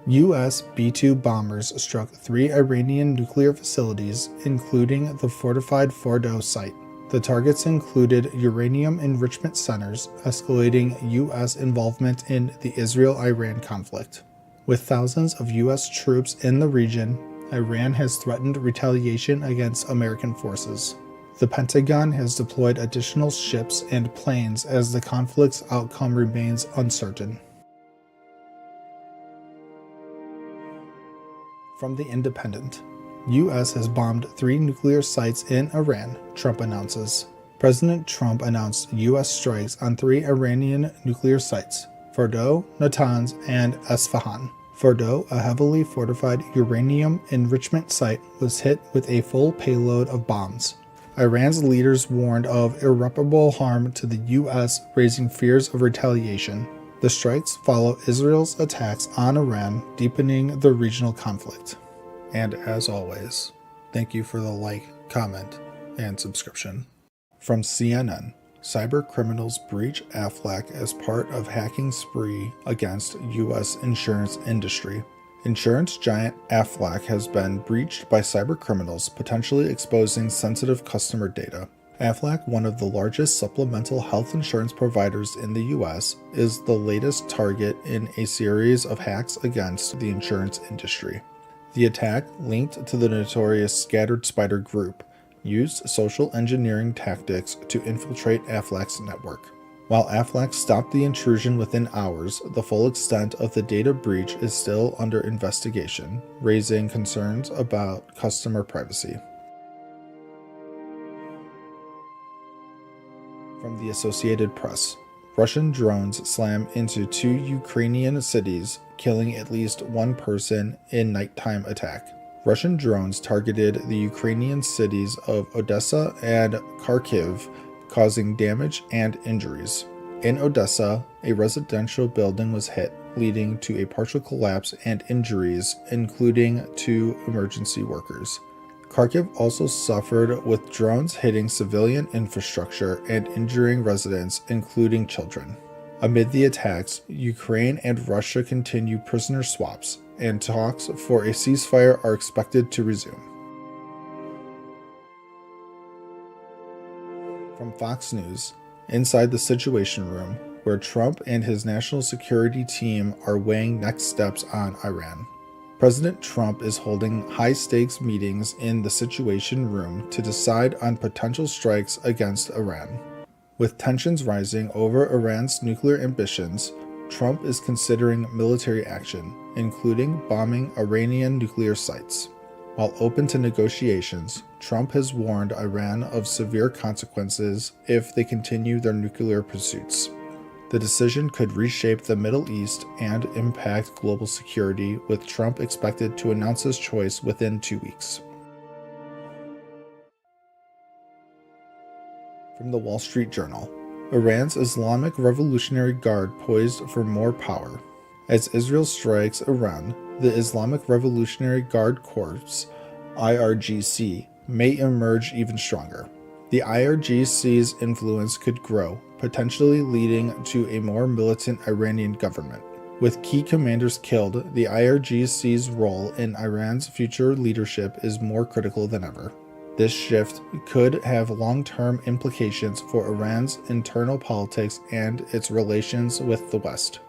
U.S. B-2 bombers struck 3 Iranian nuclear facilities, including the fortified Fordow site. The targets included uranium enrichment centers, escalating U.S. involvement in the Israel-Iran conflict. With thousands of U.S. troops in the region, Iran has threatened retaliation against American forces. The Pentagon has deployed additional ships and planes as the conflict's outcome remains uncertain. From The Independent, U.S. has bombed 3 nuclear sites in Iran, Trump announces. President Trump announced U.S. strikes on 3 Iranian nuclear sites, Fordow, Natanz, and Esfahan. Fordow, a heavily fortified uranium enrichment site, was hit with a full payload of bombs. Iran's leaders warned of irreparable harm to the U.S., raising fears of retaliation. The strikes follow Israel's attacks on Iran, deepening the regional conflict. And as always, thank you for the like, comment, and subscription. From CNN, cyber criminals breach Aflac as part of hacking spree against U.S. insurance industry. Insurance giant Aflac has been breached by cyber criminals, potentially exposing sensitive customer data. Aflac, one of the largest supplemental health insurance providers in the U.S., is the latest target in a series of hacks against the insurance industry. The attack, linked to the notorious Scattered Spider Group, used social engineering tactics to infiltrate Aflac's network. While Aflac stopped the intrusion within hours, the full extent of the data breach is still under investigation, raising concerns about customer privacy. From the Associated Press, Russian drones slam into 2 Ukrainian cities, killing at least 1 person in nighttime attack. Russian drones targeted the Ukrainian cities of Odessa and Kharkiv, causing damage and injuries. In Odessa, a residential building was hit, leading to a partial collapse and injuries, including 2 emergency workers. Kharkiv also suffered with drones hitting civilian infrastructure and injuring residents, including children. Amid the attacks, Ukraine and Russia continue prisoner swaps, and talks for a ceasefire are expected to resume. From Fox News, inside the Situation Room, where Trump and his national security team are weighing next steps on Iran. President Trump is holding high-stakes meetings in the Situation Room to decide on potential strikes against Iran. With tensions rising over Iran's nuclear ambitions, Trump is considering military action, including bombing Iranian nuclear sites. While open to negotiations, Trump has warned Iran of severe consequences if they continue their nuclear pursuits. The decision could reshape the Middle East and impact global security, with Trump expected to announce his choice within 2 weeks. From the Wall Street Journal, Iran's Islamic Revolutionary Guard poised for more power. As Israel strikes Iran, the Islamic Revolutionary Guard Corps, IRGC, may emerge even stronger. The IRGC's influence could grow, potentially leading to a more militant Iranian government. With key commanders killed, the IRGC's role in Iran's future leadership is more critical than ever. This shift could have long-term implications for Iran's internal politics and its relations with the West.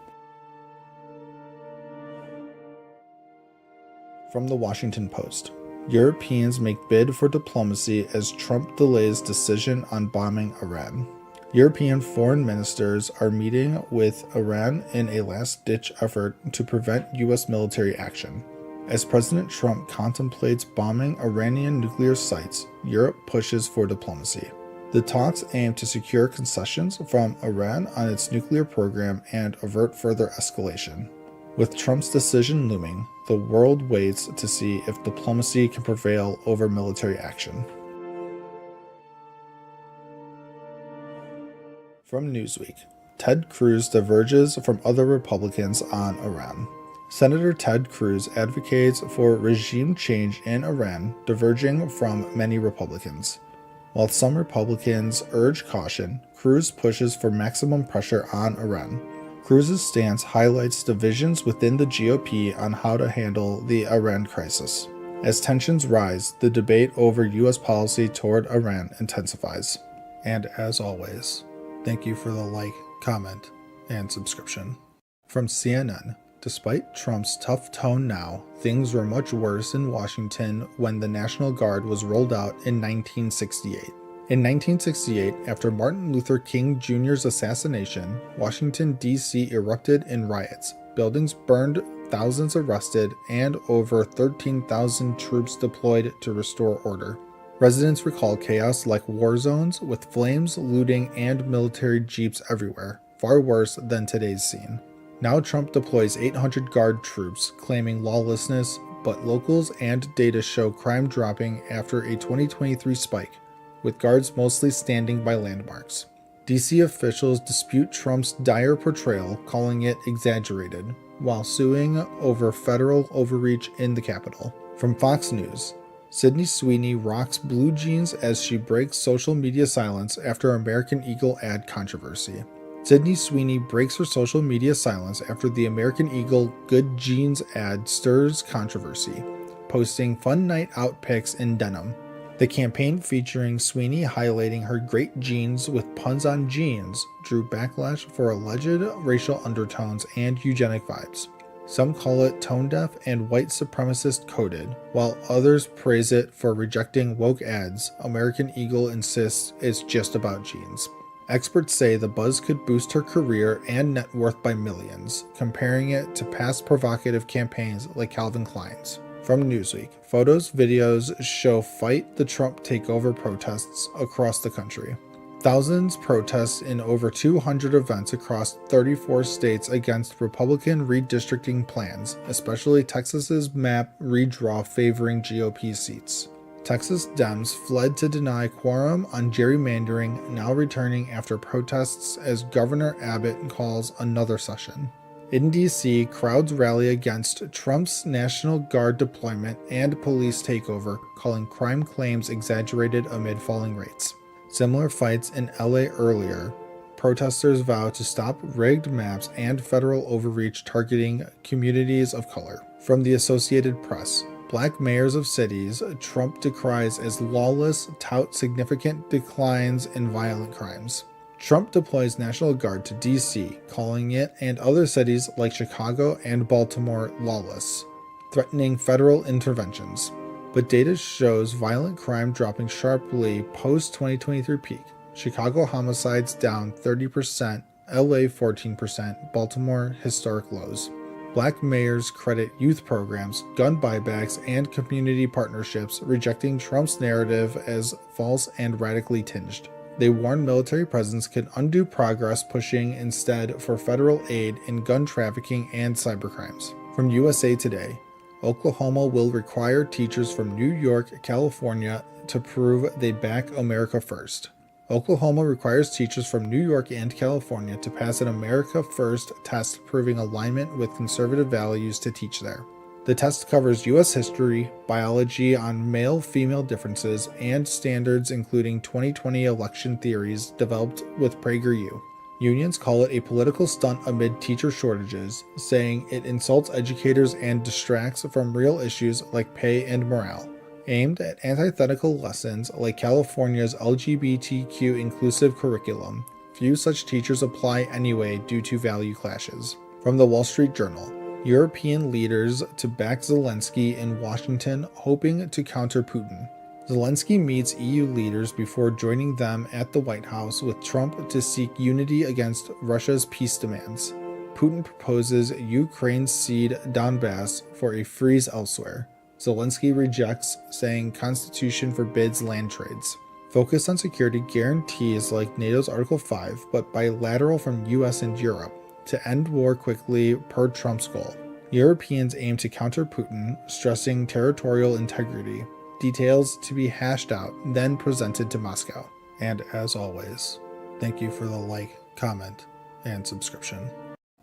From the Washington Post, Europeans make bid for diplomacy as Trump delays decision on bombing Iran. European foreign ministers are meeting with Iran in a last-ditch effort to prevent U.S. military action. As President Trump contemplates bombing Iranian nuclear sites, Europe pushes for diplomacy. The talks aim to secure concessions from Iran on its nuclear program and avert further escalation. With Trump's decision looming, the world waits to see if diplomacy can prevail over military action. From Newsweek, Ted Cruz diverges from other Republicans on Iran. Senator Ted Cruz advocates for regime change in Iran, diverging from many Republicans. While some Republicans urge caution, Cruz pushes for maximum pressure on Iran. Cruz's stance highlights divisions within the GOP on how to handle the Iran crisis. As tensions rise, the debate over U.S. policy toward Iran intensifies. And as always, thank you for the like, comment, and subscription. From CNN, Despite Trump's tough tone now, things were much worse in Washington when the National Guard was rolled out in 1968. In 1968, after Martin Luther King Jr.'s assassination, Washington, D.C. erupted in riots. Buildings burned, thousands arrested, and over 13,000 troops deployed to restore order. Residents recall chaos like war zones, with flames, looting, and military jeeps everywhere, far worse than today's scene. Now Trump deploys 800 Guard troops, claiming lawlessness, but locals and data show crime dropping after a 2023 spike, with guards mostly standing by landmarks. DC officials dispute Trump's dire portrayal, calling it exaggerated, while suing over federal overreach in the Capitol. From Fox News, Sydney Sweeney rocks blue jeans as she breaks social media silence after American Eagle ad controversy. Sydney Sweeney breaks her social media silence after the American Eagle Good Jeans ad stirs controversy, posting fun night out pics in denim. The campaign featuring Sweeney highlighting her great jeans with puns on jeans drew backlash for alleged racial undertones and eugenic vibes. Some call it tone-deaf and white supremacist coded, while others praise it for rejecting woke ads. American Eagle insists it's just about jeans. Experts say the buzz could boost her career and net worth by millions, comparing it to past provocative campaigns like Calvin Klein's. From Newsweek, videos show Fight the Trump Takeover protests across the country. Thousands protest in over 200 events across 34 states against Republican redistricting plans, especially Texas's map redraw favoring GOP seats. Texas Dems fled to deny quorum on gerrymandering, now returning after protests as Governor Abbott calls another session. In D.C., crowds rally against Trump's National Guard deployment and police takeover, calling crime claims exaggerated amid falling rates. Similar fights in LA earlier. Protesters vow to stop rigged maps and federal overreach targeting communities of color. From the Associated Press, Black mayors of cities Trump decries as lawless tout significant declines in violent crimes. Trump deploys National Guard to D.C., calling it and other cities like Chicago and Baltimore lawless, threatening federal interventions. But data shows violent crime dropping sharply post-2023 peak. Chicago homicides down 30%, LA 14%, Baltimore historic lows. Black mayors credit youth programs, gun buybacks, and community partnerships, rejecting Trump's narrative as false and radically tinged. They warn military presence can undo progress, pushing instead for federal aid in gun trafficking and cybercrimes. From USA Today, Oklahoma will require teachers from New York, California to prove they back America First. Oklahoma requires teachers from New York and California to pass an America First test proving alignment with conservative values to teach there. The test covers U.S. history, biology on male-female differences, and standards including 2020 election theories developed with PragerU. Unions call it a political stunt amid teacher shortages, saying it insults educators and distracts from real issues like pay and morale. Aimed at antithetical lessons like California's LGBTQ inclusive curriculum, few such teachers apply anyway due to value clashes. From the Wall Street Journal, European leaders to back Zelensky in Washington, hoping to counter Putin. Zelensky meets EU leaders before joining them at the White House, with Trump to seek unity against Russia's peace demands. Putin proposes Ukraine cede Donbass for a freeze elsewhere. Zelensky rejects, saying constitution forbids land trades. Focus on security guarantees like NATO's Article 5, but bilateral from US and Europe, to end war quickly per Trump's goal. Europeans aim to counter Putin, stressing territorial integrity. Details to be hashed out, then presented to Moscow. And as always, thank you for the like, comment, and subscription.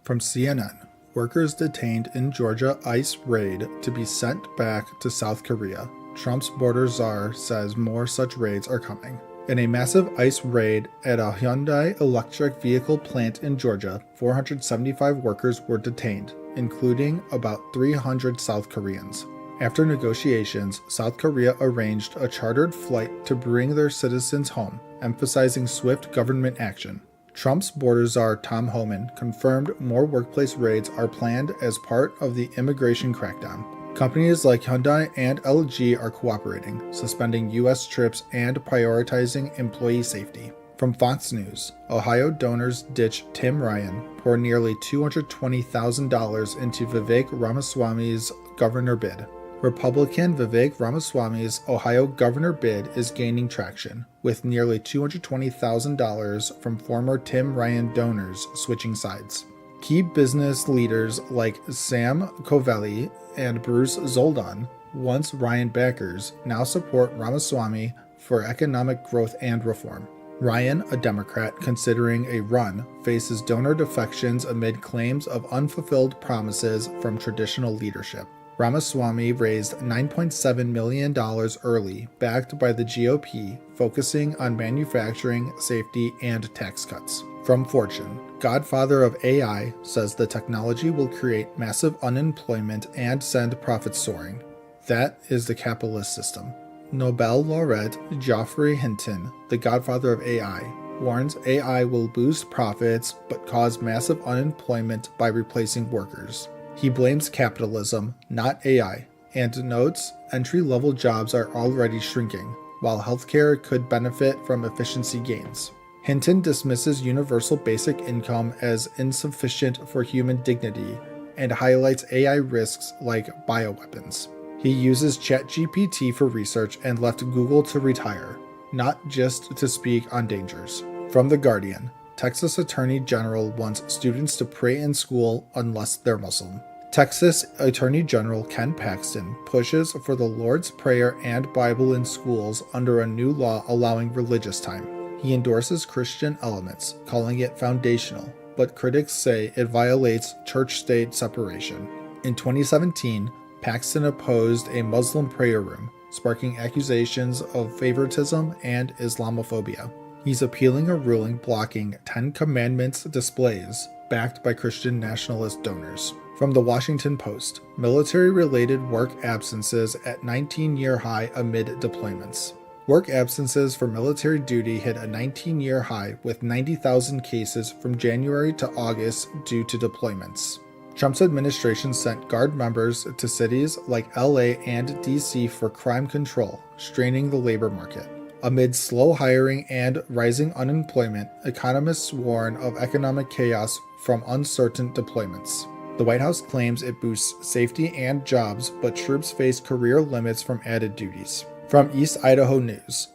From CNN, workers detained in Georgia ICE raid to be sent back to South Korea. Trump's border czar says more such raids are coming. In a massive ICE raid at a Hyundai electric vehicle plant in Georgia, 475 workers were detained, including about 300 South Koreans. After negotiations, South Korea arranged a chartered flight to bring their citizens home, emphasizing swift government action. Trump's border czar Tom Homan confirmed more workplace raids are planned as part of the immigration crackdown. Companies like Hyundai and LG are cooperating, suspending U.S. trips and prioritizing employee safety. From Fox News, Ohio donors ditch Tim Ryan, pour nearly $220,000 into Vivek Ramaswamy's governor bid. Republican Vivek Ramaswamy's Ohio governor bid is gaining traction, with nearly $220,000 from former Tim Ryan donors switching sides. Key business leaders like Sam Covelli and Bruce Zoldan, once Ryan backers, now support Ramaswamy for economic growth and reform. Ryan, a Democrat considering a run, faces donor defections amid claims of unfulfilled promises from traditional leadership. Ramaswamy raised $9.7 million early, backed by the GOP, focusing on manufacturing, safety, and tax cuts. From Fortune, godfather of AI, says the technology will create massive unemployment and send profits soaring. That is the capitalist system. Nobel laureate Geoffrey Hinton, the godfather of AI, warns AI will boost profits but cause massive unemployment by replacing workers. He blames capitalism, not AI, and notes entry-level jobs are already shrinking, while healthcare could benefit from efficiency gains. Hinton dismisses universal basic income as insufficient for human dignity and highlights AI risks like bioweapons. He uses ChatGPT for research and left Google to retire, not just to speak on dangers. From The Guardian, Texas Attorney General wants students to pray in school unless they're Muslim. Texas Attorney General Ken Paxton pushes for the Lord's Prayer and Bible in schools under a new law allowing religious time. He endorses Christian elements, calling it foundational, but critics say it violates church-state separation. In 2017, Paxton opposed a Muslim prayer room, sparking accusations of favoritism and Islamophobia. He's appealing a ruling blocking 10 Commandments displays backed by Christian nationalist donors. From the Washington Post, military-related work absences at 19-year high amid deployments. Work absences for military duty hit a 19-year high with 90,000 cases from January to August due to deployments. Trump's administration sent Guard members to cities like LA and DC for crime control, straining the labor market. Amid slow hiring and rising unemployment, economists warn of economic chaos from uncertain deployments. The White House claims it boosts safety and jobs, but troops face career limits from added duties. From East Idaho News,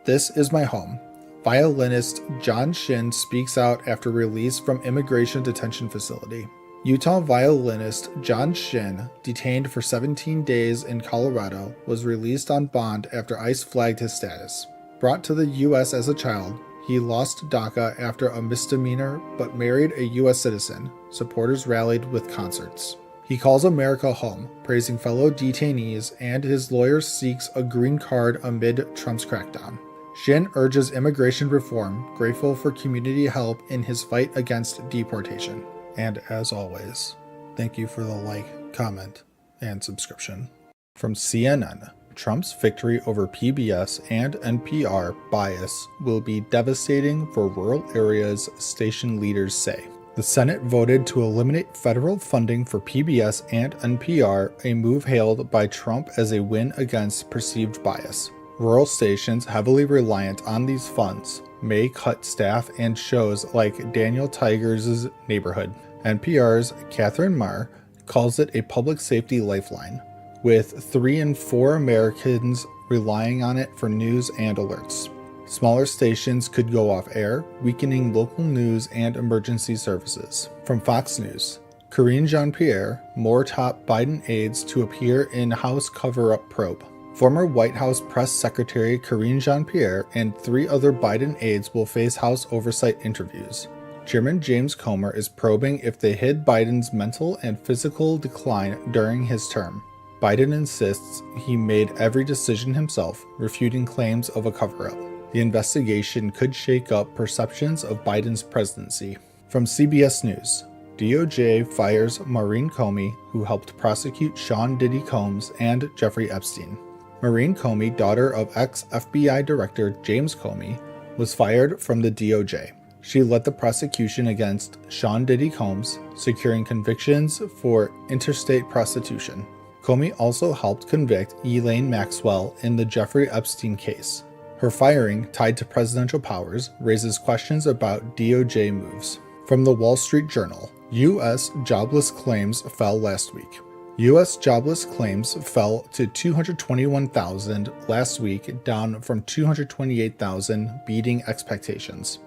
this is my home. Violinist John Shin speaks out after release from immigration detention facility. Utah violinist John Shin, detained for 17 days in Colorado, was released on bond after ICE flagged his status. Brought to the U.S. as a child, he lost DACA after a misdemeanor but married a U.S. citizen. Supporters rallied with concerts. He calls America home, praising fellow detainees, and his lawyer seeks a green card amid Trump's crackdown. Shin urges immigration reform, grateful for community help in his fight against deportation. And as always, thank you for the like, comment, and subscription. From CNN, Trump's victory over PBS and NPR bias will be devastating for rural areas, station leaders say. The Senate voted to eliminate federal funding for PBS and NPR, a move hailed by Trump as a win against perceived bias. Rural stations heavily reliant on these funds may cut staff and shows like Daniel Tiger's Neighborhood. NPR's Catherine Marr calls it a public safety lifeline, with 3 in 4 Americans relying on it for news and alerts. Smaller stations could go off air, weakening local news and emergency services. From Fox News, Karine Jean-Pierre, more top Biden aides to appear in House cover-up probe. Former White House Press Secretary Karine Jean-Pierre and 3 other Biden aides will face House oversight interviews. Chairman James Comer is probing if they hid Biden's mental and physical decline during his term. Biden insists he made every decision himself, refuting claims of a cover-up. The investigation could shake up perceptions of Biden's presidency. From CBS News, DOJ fires Maureen Comey, who helped prosecute Sean Diddy Combs and Jeffrey Epstein. Maureen Comey, daughter of ex-FBI Director James Comey, was fired from the DOJ. She led the prosecution against Sean Diddy Combs, securing convictions for interstate prostitution. Comey also helped convict Elaine Maxwell in the Jeffrey Epstein case. Her firing, tied to presidential powers, raises questions about DOJ moves. From the Wall Street Journal, U.S. jobless claims fell last week. U.S. jobless claims fell to 221,000 last week, down from 228,000, beating expectations.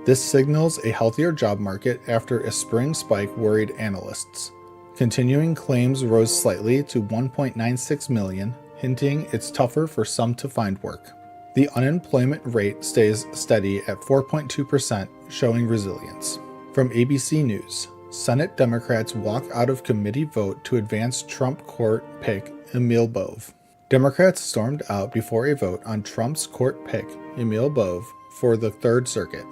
This signals a healthier job market after a spring spike worried analysts. Continuing claims rose slightly to 1.96 million, hinting it's tougher for some to find work. The unemployment rate stays steady at 4.2%, showing resilience. From ABC News, Senate Democrats walk out of committee vote to advance Trump court pick Emil Bove. Democrats stormed out before a vote on Trump's court pick Emil Bove for the Third Circuit.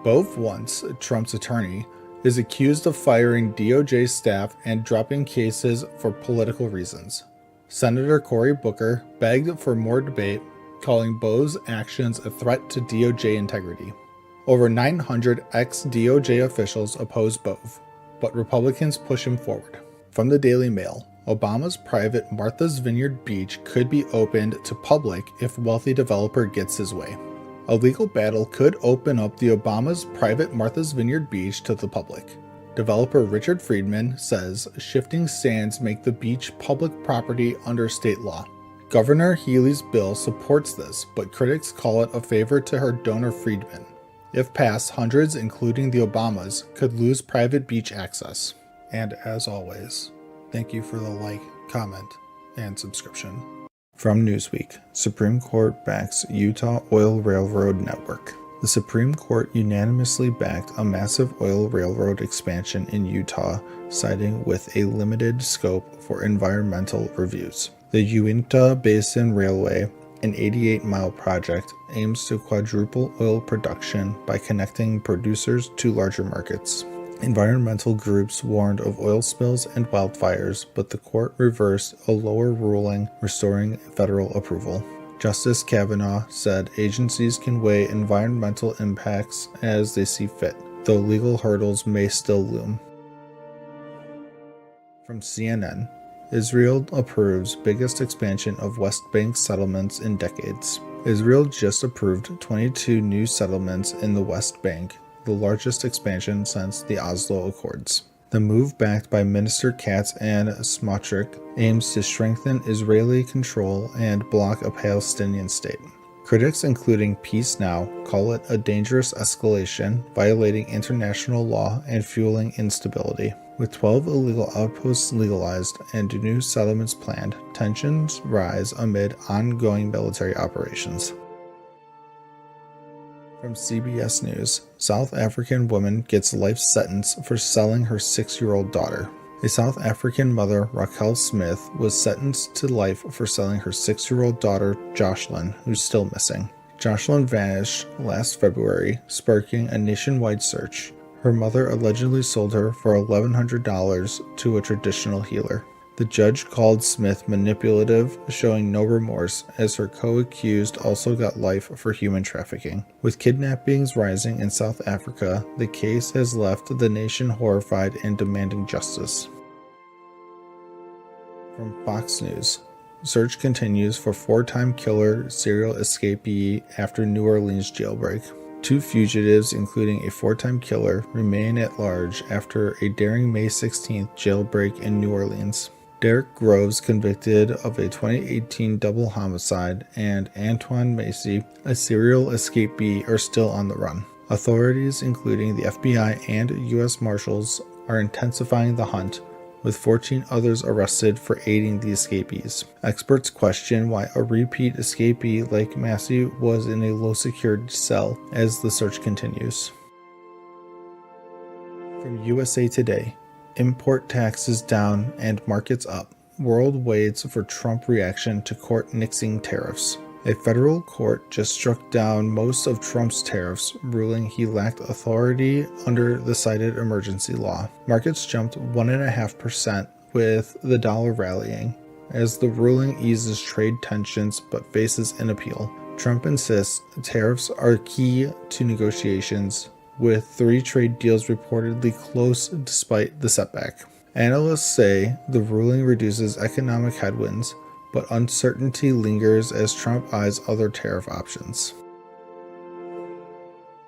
Bove, once Trump's attorney, is accused of firing DOJ staff and dropping cases for political reasons. Senator Cory Booker begged for more debate, calling Bove's actions a threat to DOJ integrity. Over 900 ex-DOJ officials oppose Bove, but Republicans push him forward. From the Daily Mail, Obama's private Martha's Vineyard beach could be opened to public if wealthy developer gets his way. A legal battle could open up the Obama's private Martha's Vineyard beach to the public. Developer Richard Friedman says shifting sands make the beach public property under state law. Governor Healey's bill supports this, but critics call it a favor to her donor Friedman. If passed, hundreds, including the Obamas, could lose private beach access. And as always, thank you for the like, comment, and subscription. From Newsweek, Supreme Court backs Utah Oil Railroad Network. The Supreme Court unanimously backed a massive oil railroad expansion in Utah, siding with a limited scope for environmental reviews. The Uinta Basin Railway, an 88-mile project, aims to quadruple oil production by connecting producers to larger markets. Environmental groups warned of oil spills and wildfires, but the court reversed a lower ruling restoring federal approval. Justice Kavanaugh said agencies can weigh environmental impacts as they see fit, though legal hurdles may still loom. From CNN, Israel approves biggest expansion of West Bank settlements in decades. Israel just approved 22 new settlements in the West Bank, the largest expansion since the Oslo Accords. The move, backed by Minister Katz and Smotrich, aims to strengthen Israeli control and block a Palestinian state. Critics, including Peace Now, call it a dangerous escalation, violating international law and fueling instability. With 12 illegal outposts legalized and new settlements planned, tensions rise amid ongoing military operations. From CBS News, South African woman gets life sentence for selling her 6-year-old daughter. A South African mother, Raquel Smith, was sentenced to life for selling her 6-year-old daughter, Jocelyn, who's still missing. Jocelyn vanished last February, sparking a nationwide search. Her mother allegedly sold her for $1,100 to a traditional healer. The judge called Smith manipulative, showing no remorse, as her co-accused also got life for human trafficking. With kidnappings rising in South Africa, the case has left the nation horrified and demanding justice. From Fox News, search continues for 4-time killer serial escapee after New Orleans jailbreak. 2 fugitives, including a 4-time killer, remain at large after a daring May 16th jailbreak in New Orleans. Derek Groves, convicted of a 2018 double homicide, and Antoine Macy, a serial escapee, are still on the run. Authorities, including the FBI and U.S. Marshals, are intensifying the hunt, with 14 others arrested for aiding the escapees. Experts question why a repeat escapee like Massey was in a low-secured cell as the search continues. From USA Today, import taxes down and markets up. World waits for Trump reaction to court nixing tariffs. A federal court just struck down most of Trump's tariffs, ruling he lacked authority under the cited emergency law. Markets jumped 1.5%, with the dollar rallying, as the ruling eases trade tensions but faces an appeal. Trump insists tariffs are key to negotiations, with 3 trade deals reportedly close despite the setback. Analysts say the ruling reduces economic headwinds, but uncertainty lingers as Trump eyes other tariff options.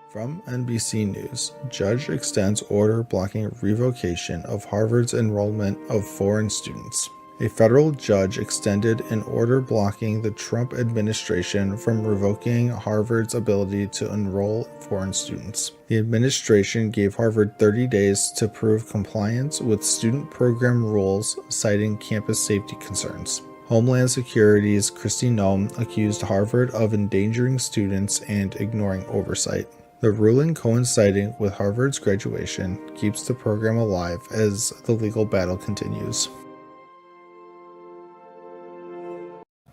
From NBC News, judge extends order blocking revocation of Harvard's enrollment of foreign students. A federal judge extended an order blocking the Trump administration from revoking Harvard's ability to enroll foreign students. The administration gave Harvard 30 days to prove compliance with student program rules, citing campus safety concerns. Homeland Security's Kristi Noem accused Harvard of endangering students and ignoring oversight. The ruling, coinciding with Harvard's graduation, keeps the program alive as the legal battle continues.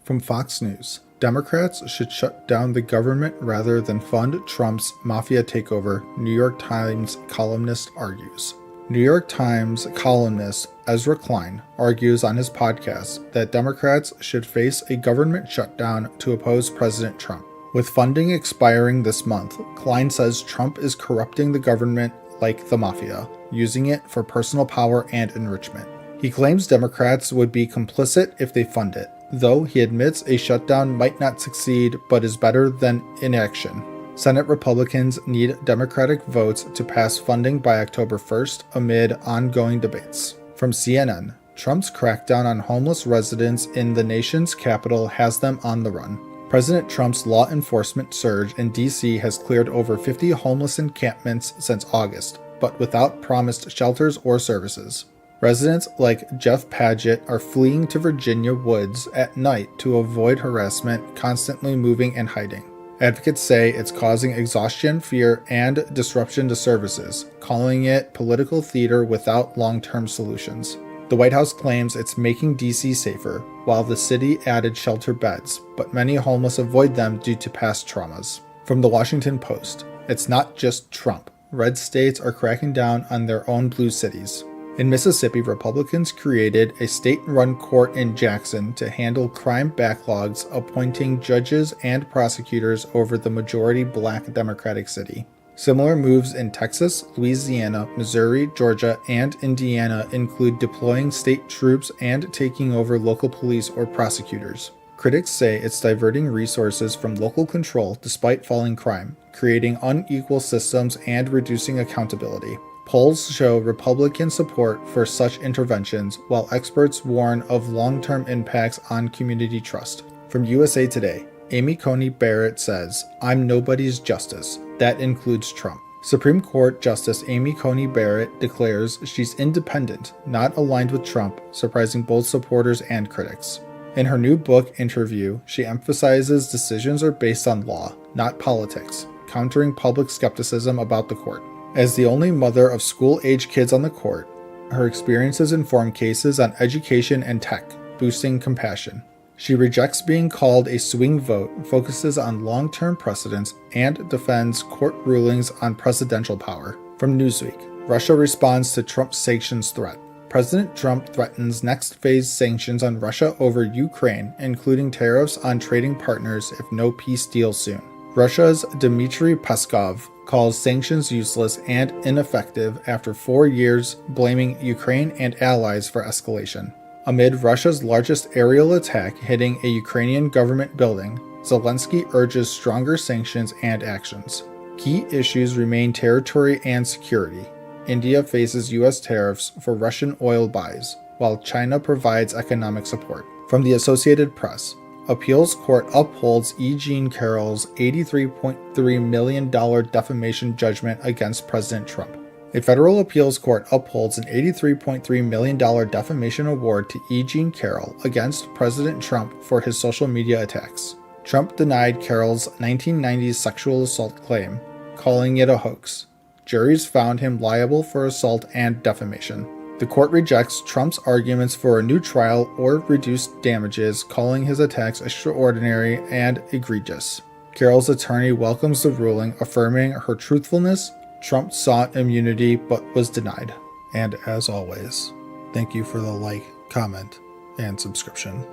From Fox News, Democrats should shut down the government rather than fund Trump's mafia takeover, New York Times columnist argues. New York Times columnist Ezra Klein argues on his podcast that Democrats should face a government shutdown to oppose President Trump. With funding expiring this month, Klein says Trump is corrupting the government like the mafia, using it for personal power and enrichment. He claims Democrats would be complicit if they fund it, though he admits a shutdown might not succeed but is better than inaction. Senate Republicans need Democratic votes to pass funding by October 1st amid ongoing debates. From CNN, Trump's crackdown on homeless residents in the nation's capital has them on the run. President Trump's law enforcement surge in D.C. has cleared over 50 homeless encampments since August, but without promised shelters or services. Residents like Jeff Paget are fleeing to Virginia woods at night to avoid harassment, constantly moving and hiding. Advocates say it's causing exhaustion, fear, and disruption to services, calling it political theater without long-term solutions. The White House claims it's making D.C. safer, while the city added shelter beds, but many homeless avoid them due to past traumas. From the Washington Post, it's not just Trump. Red states are cracking down on their own blue cities. In Mississippi, Republicans created a state-run court in Jackson to handle crime backlogs, appointing judges and prosecutors over the majority black Democratic city. Similar moves in Texas, Louisiana, Missouri, Georgia, and Indiana include deploying state troops and taking over local police or prosecutors. Critics say it's diverting resources from local control despite falling crime, creating unequal systems and reducing accountability. Polls show Republican support for such interventions, while experts warn of long-term impacts on community trust. From USA Today, Amy Coney Barrett says, "I'm nobody's justice." That includes Trump. Supreme Court Justice Amy Coney Barrett declares she's independent, not aligned with Trump, surprising both supporters and critics. In her new book, Interview, she emphasizes decisions are based on law, not politics, countering public skepticism about the court. As the only mother of school-age kids on the court, her experiences inform cases on education and tech, boosting compassion. She rejects being called a swing vote, focuses on long-term precedents, and defends court rulings on presidential power. From Newsweek, Russia responds to Trump's sanctions threat. President Trump threatens next phase sanctions on Russia over Ukraine, including tariffs on trading partners if no peace deal soon. Russia's Dmitry Peskov calls sanctions useless and ineffective after 4 years, blaming Ukraine and allies for escalation. Amid Russia's largest aerial attack hitting a Ukrainian government building, Zelensky urges stronger sanctions and actions. Key issues remain territory and security. India faces U.S. tariffs for Russian oil buys, while China provides economic support. From the Associated Press, Appeals Court upholds E. Jean Carroll's $83.3 million defamation judgment against President Trump. A federal appeals court upholds an $83.3 million defamation award to E. Jean Carroll against President Trump for his social media attacks. Trump denied Carroll's 1990s sexual assault claim, calling it a hoax. Juries found him liable for assault and defamation. The court rejects Trump's arguments for a new trial or reduced damages, calling his attacks extraordinary and egregious. Carroll's attorney welcomes the ruling, affirming her truthfulness. Trump sought immunity but was denied. And as always, thank you for the like, comment, and subscription.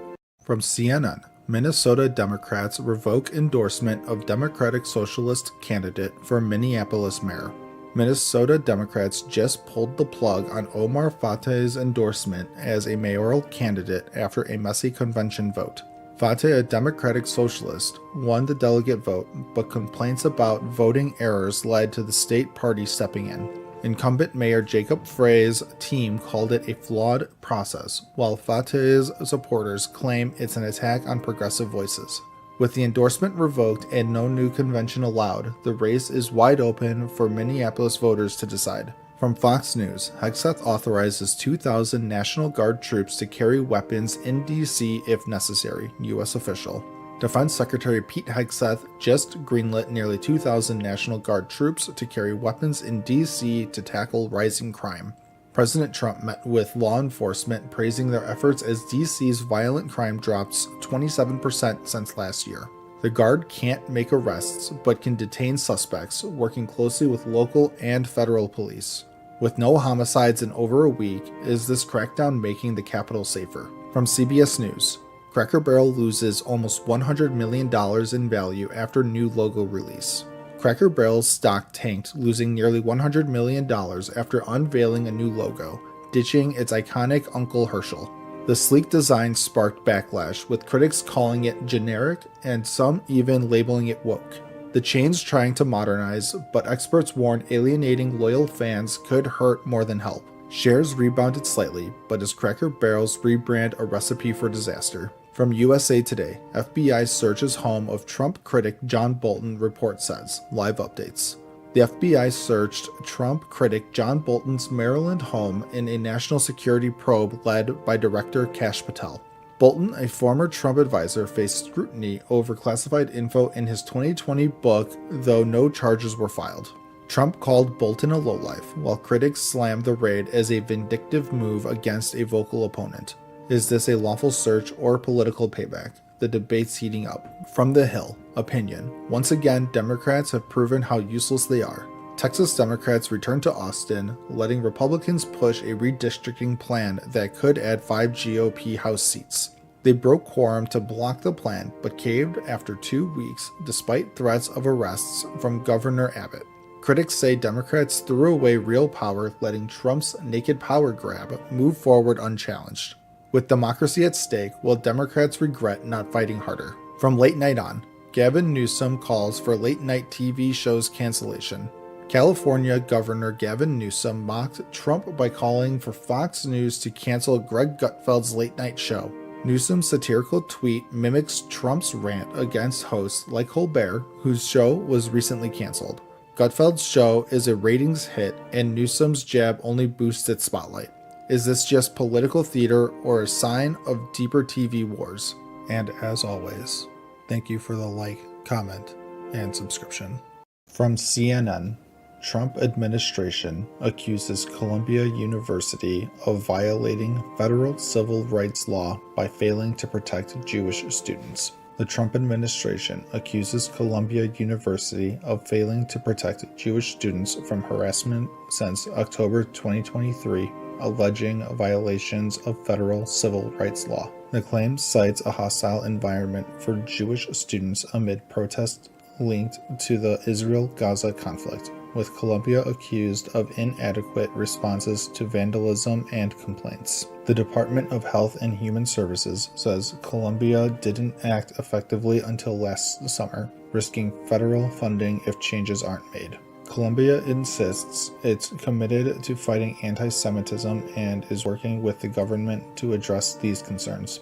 From CNN, Minnesota Democrats revoke endorsement of Democratic Socialist candidate for Minneapolis mayor. Minnesota Democrats just pulled the plug on Omar Fateh's endorsement as a mayoral candidate after a messy convention vote. Fateh, a Democratic socialist, won the delegate vote, but complaints about voting errors led to the state party stepping in. Incumbent Mayor Jacob Frey's team called it a flawed process, while Fateh's supporters claim it's an attack on progressive voices. With the endorsement revoked and no new convention allowed, the race is wide open for Minneapolis voters to decide. From Fox News, Hegseth authorizes 2,000 National Guard troops to carry weapons in D.C. if necessary, U.S. official. Defense Secretary Pete Hegseth just greenlit nearly 2,000 National Guard troops to carry weapons in D.C. to tackle rising crime. President Trump met with law enforcement, praising their efforts as D.C.'s violent crime drops 27% since last year. The Guard can't make arrests, but can detain suspects, working closely with local and federal police. With no homicides in over a week, is this crackdown making the Capitol safer? From CBS News, Cracker Barrel loses almost $100 million in value after new logo release. Cracker Barrel's stock tanked, losing nearly $100 million after unveiling a new logo, ditching its iconic Uncle Herschel. The sleek design sparked backlash, with critics calling it generic and some even labeling it woke. The chain's trying to modernize, but experts warn alienating loyal fans could hurt more than help. Shares rebounded slightly, but is Cracker Barrel's rebrand a recipe for disaster? From USA Today, FBI searches home of Trump critic John Bolton, report says. Live updates. The FBI searched Trump critic John Bolton's Maryland home in a national security probe led by Director Kash Patel. Bolton, a former Trump advisor, faced scrutiny over classified info in his 2020 book, though no charges were filed. Trump called Bolton a lowlife, while critics slammed the raid as a vindictive move against a vocal opponent. Is this a lawful search or political payback? The debate's heating up. From The Hill, opinion. Once again, Democrats have proven how useless they are. Texas Democrats return to Austin, letting Republicans push a redistricting plan that could add 5 GOP House seats. They broke quorum to block the plan, but caved after 2 weeks, despite threats of arrests from Governor Abbott. Critics say Democrats threw away real power, letting Trump's naked power grab move forward unchallenged. With democracy at stake, will Democrats regret not fighting harder? From Late Night On, Gavin Newsom calls for late-night TV shows cancellation. California Governor Gavin Newsom mocked Trump by calling for Fox News to cancel Greg Gutfeld's late-night show. Newsom's satirical tweet mimics Trump's rant against hosts like Colbert, whose show was recently canceled. Gutfeld's show is a ratings hit, and Newsom's jab only boosts its spotlight. Is this just political theater or a sign of deeper TV wars? And as always, thank you for the like, comment, and subscription. From CNN, Trump administration accuses Columbia University of violating federal civil rights law by failing to protect Jewish students. The Trump administration accuses Columbia University of failing to protect Jewish students from harassment since October 2023, alleging violations of federal civil rights law. The claim cites a hostile environment for Jewish students amid protests linked to the Israel-Gaza conflict, with Columbia accused of inadequate responses to vandalism and complaints. The Department of Health and Human Services says Columbia didn't act effectively until last summer, risking federal funding if changes aren't made. Columbia insists it's committed to fighting anti-Semitism and is working with the government to address these concerns.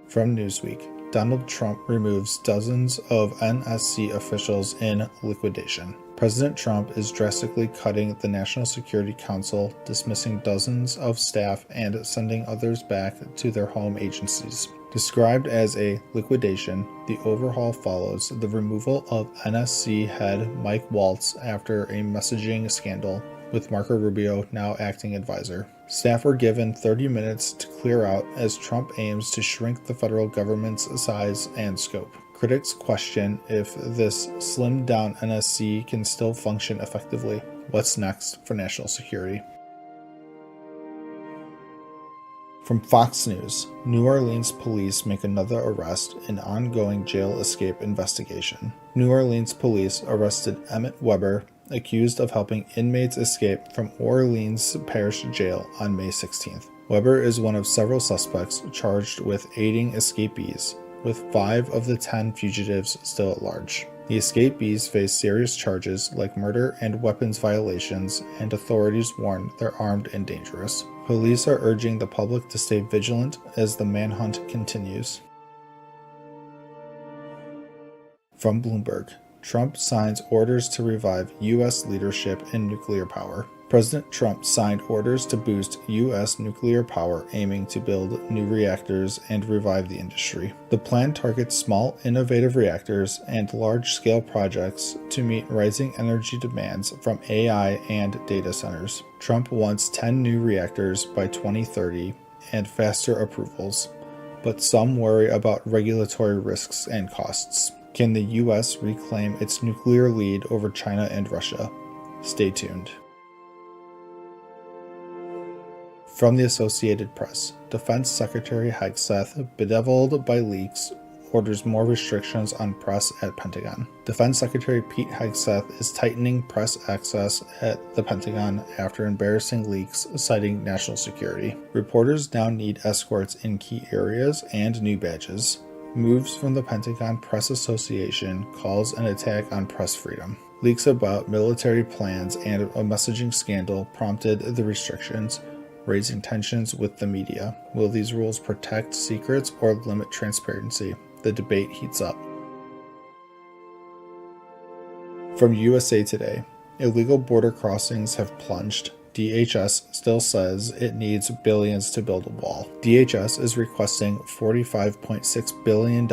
From Newsweek, Donald Trump removes dozens of NSC officials in liquidation. President Trump is drastically cutting the National Security Council, dismissing dozens of staff and sending others back to their home agencies. Described as a liquidation, the overhaul follows the removal of NSC head Mike Waltz after a messaging scandal, with Marco Rubio now acting advisor. Staff were given 30 minutes to clear out as Trump aims to shrink the federal government's size and scope. Critics question if this slimmed-down NSC can still function effectively. What's next for national security? From Fox News, New Orleans police make another arrest in ongoing jail escape investigation. New Orleans police arrested Emmett Weber, accused of helping inmates escape from Orleans Parish Jail on May 16th. Weber is one of several suspects charged with aiding escapees, with 5 of the 10 fugitives still at large. The escapees face serious charges like murder and weapons violations, and authorities warn they're armed and dangerous. Police are urging the public to stay vigilant as the manhunt continues. From Bloomberg, Trump signs orders to revive U.S. leadership in nuclear power. President Trump signed orders to boost U.S. nuclear power, aiming to build new reactors and revive the industry. The plan targets small, innovative reactors and large-scale projects to meet rising energy demands from AI and data centers. Trump wants 10 new reactors by 2030 and faster approvals, but some worry about regulatory risks and costs. Can the U.S. reclaim its nuclear lead over China and Russia? Stay tuned. From the Associated Press, Defense Secretary Hegseth, bedeviled by leaks, orders more restrictions on press at Pentagon. Defense Secretary Pete Hegseth is tightening press access at the Pentagon after embarrassing leaks citing national security. Reporters now need escorts in key areas and new badges. Moves from the Pentagon Press Association calls an attack on press freedom. Leaks about military plans and a messaging scandal prompted the restrictions, raising tensions with the media. Will these rules protect secrets or limit transparency? The debate heats up. From USA Today, illegal border crossings have plunged. DHS still says it needs billions to build a wall. DHS is requesting $45.6 billion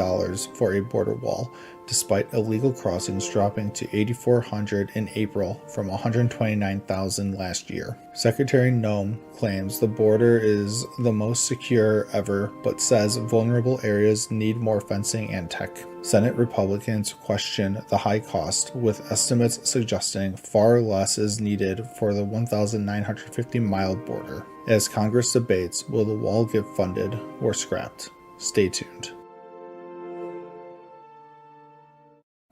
for a border wall, despite illegal crossings dropping to 8,400 in April from 129,000 last year. Secretary Noem claims the border is the most secure ever, but says vulnerable areas need more fencing and tech. Senate Republicans question the high cost, with estimates suggesting far less is needed for the 1,950-mile border. As Congress debates, will the wall get funded or scrapped? Stay tuned.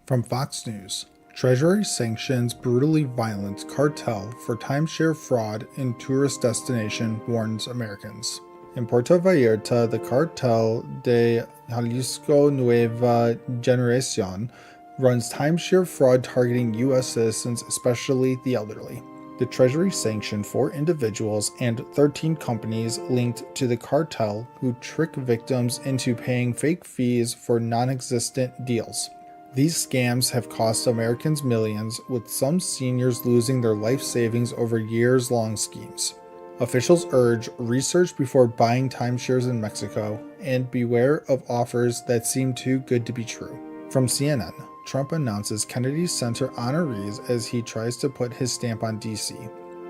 From Fox News, Treasury sanctions brutally violent cartel for timeshare fraud in tourist destination, warns Americans. In Puerto Vallarta, the Cartel de Jalisco Nueva Generación runs timeshare fraud targeting U.S. citizens, especially the elderly. The Treasury sanctioned 4 individuals and 13 companies linked to the cartel who trick victims into paying fake fees for non-existent deals. These scams have cost Americans millions, with some seniors losing their life savings over years-long schemes. Officials urge research before buying timeshares in Mexico and beware of offers that seem too good to be true. From CNN, Trump announces Kennedy Center honorees as he tries to put his stamp on D.C.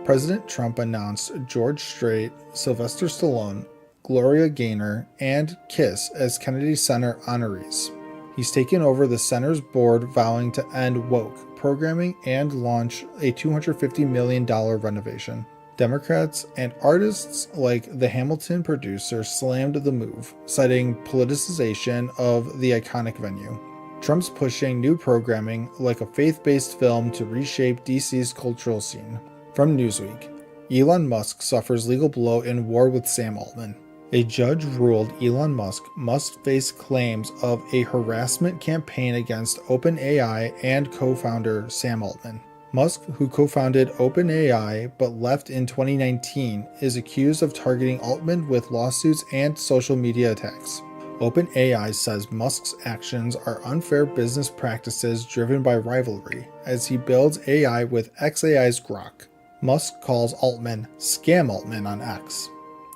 President Trump announced George Strait, Sylvester Stallone, Gloria Gaynor, and Kiss as Kennedy Center honorees. He's taken over the center's board, vowing to end woke programming and launch a $250 million renovation. Democrats and artists like the Hamilton producer slammed the move, citing politicization of the iconic venue. Trump's pushing new programming like a faith-based film to reshape DC's cultural scene. From Newsweek, Elon Musk suffers legal blow in war with Sam Altman. A judge ruled Elon Musk must face claims of a harassment campaign against OpenAI and co-founder Sam Altman. Musk, who co-founded OpenAI but left in 2019, is accused of targeting Altman with lawsuits and social media attacks. OpenAI says Musk's actions are unfair business practices driven by rivalry as he builds AI with xAI's Grok. Musk calls Altman Scam Altman on X.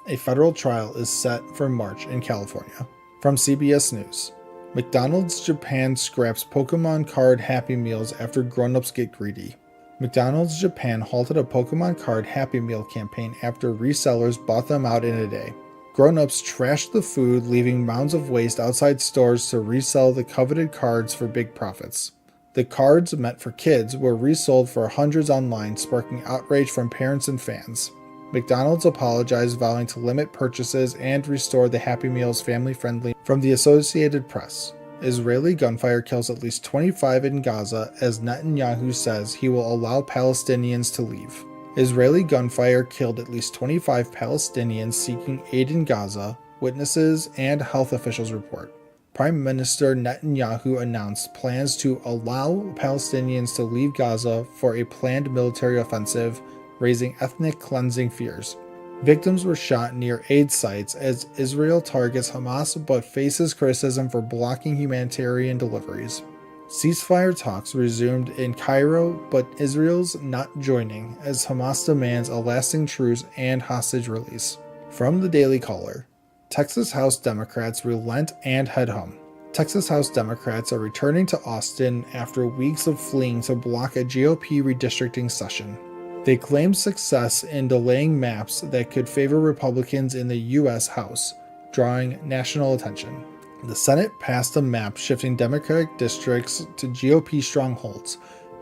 A federal trial is set for March in California. From CBS News, McDonald's Japan scraps Pokemon card Happy Meals after grown-ups get greedy. McDonald's Japan halted a Pokemon card Happy Meal campaign after resellers bought them out in a day. Grown-ups trashed the food, leaving mounds of waste outside stores to resell the coveted cards for big profits. The cards meant for kids were resold for hundreds online, sparking outrage from parents and fans. McDonald's apologized, vowing to limit purchases and restore the Happy Meals family-friendly. From the Associated Press, Israeli gunfire kills at least 25 in Gaza as Netanyahu says he will allow Palestinians to leave. Israeli gunfire killed at least 25 Palestinians seeking aid in Gaza, witnesses and health officials report. Prime Minister Netanyahu announced plans to allow Palestinians to leave Gaza for a planned military offensive, raising ethnic cleansing fears. Victims were shot near aid sites as Israel targets Hamas but faces criticism for blocking humanitarian deliveries. Ceasefire talks resumed in Cairo, but Israel's not joining as Hamas demands a lasting truce and hostage release. From the Daily Caller, Texas House Democrats relent and head home. Texas House Democrats are returning to Austin after weeks of fleeing to block a GOP redistricting session. They claimed success in delaying maps that could favor Republicans in the U.S. House, drawing national attention. The Senate passed a map shifting Democratic districts to GOP strongholds,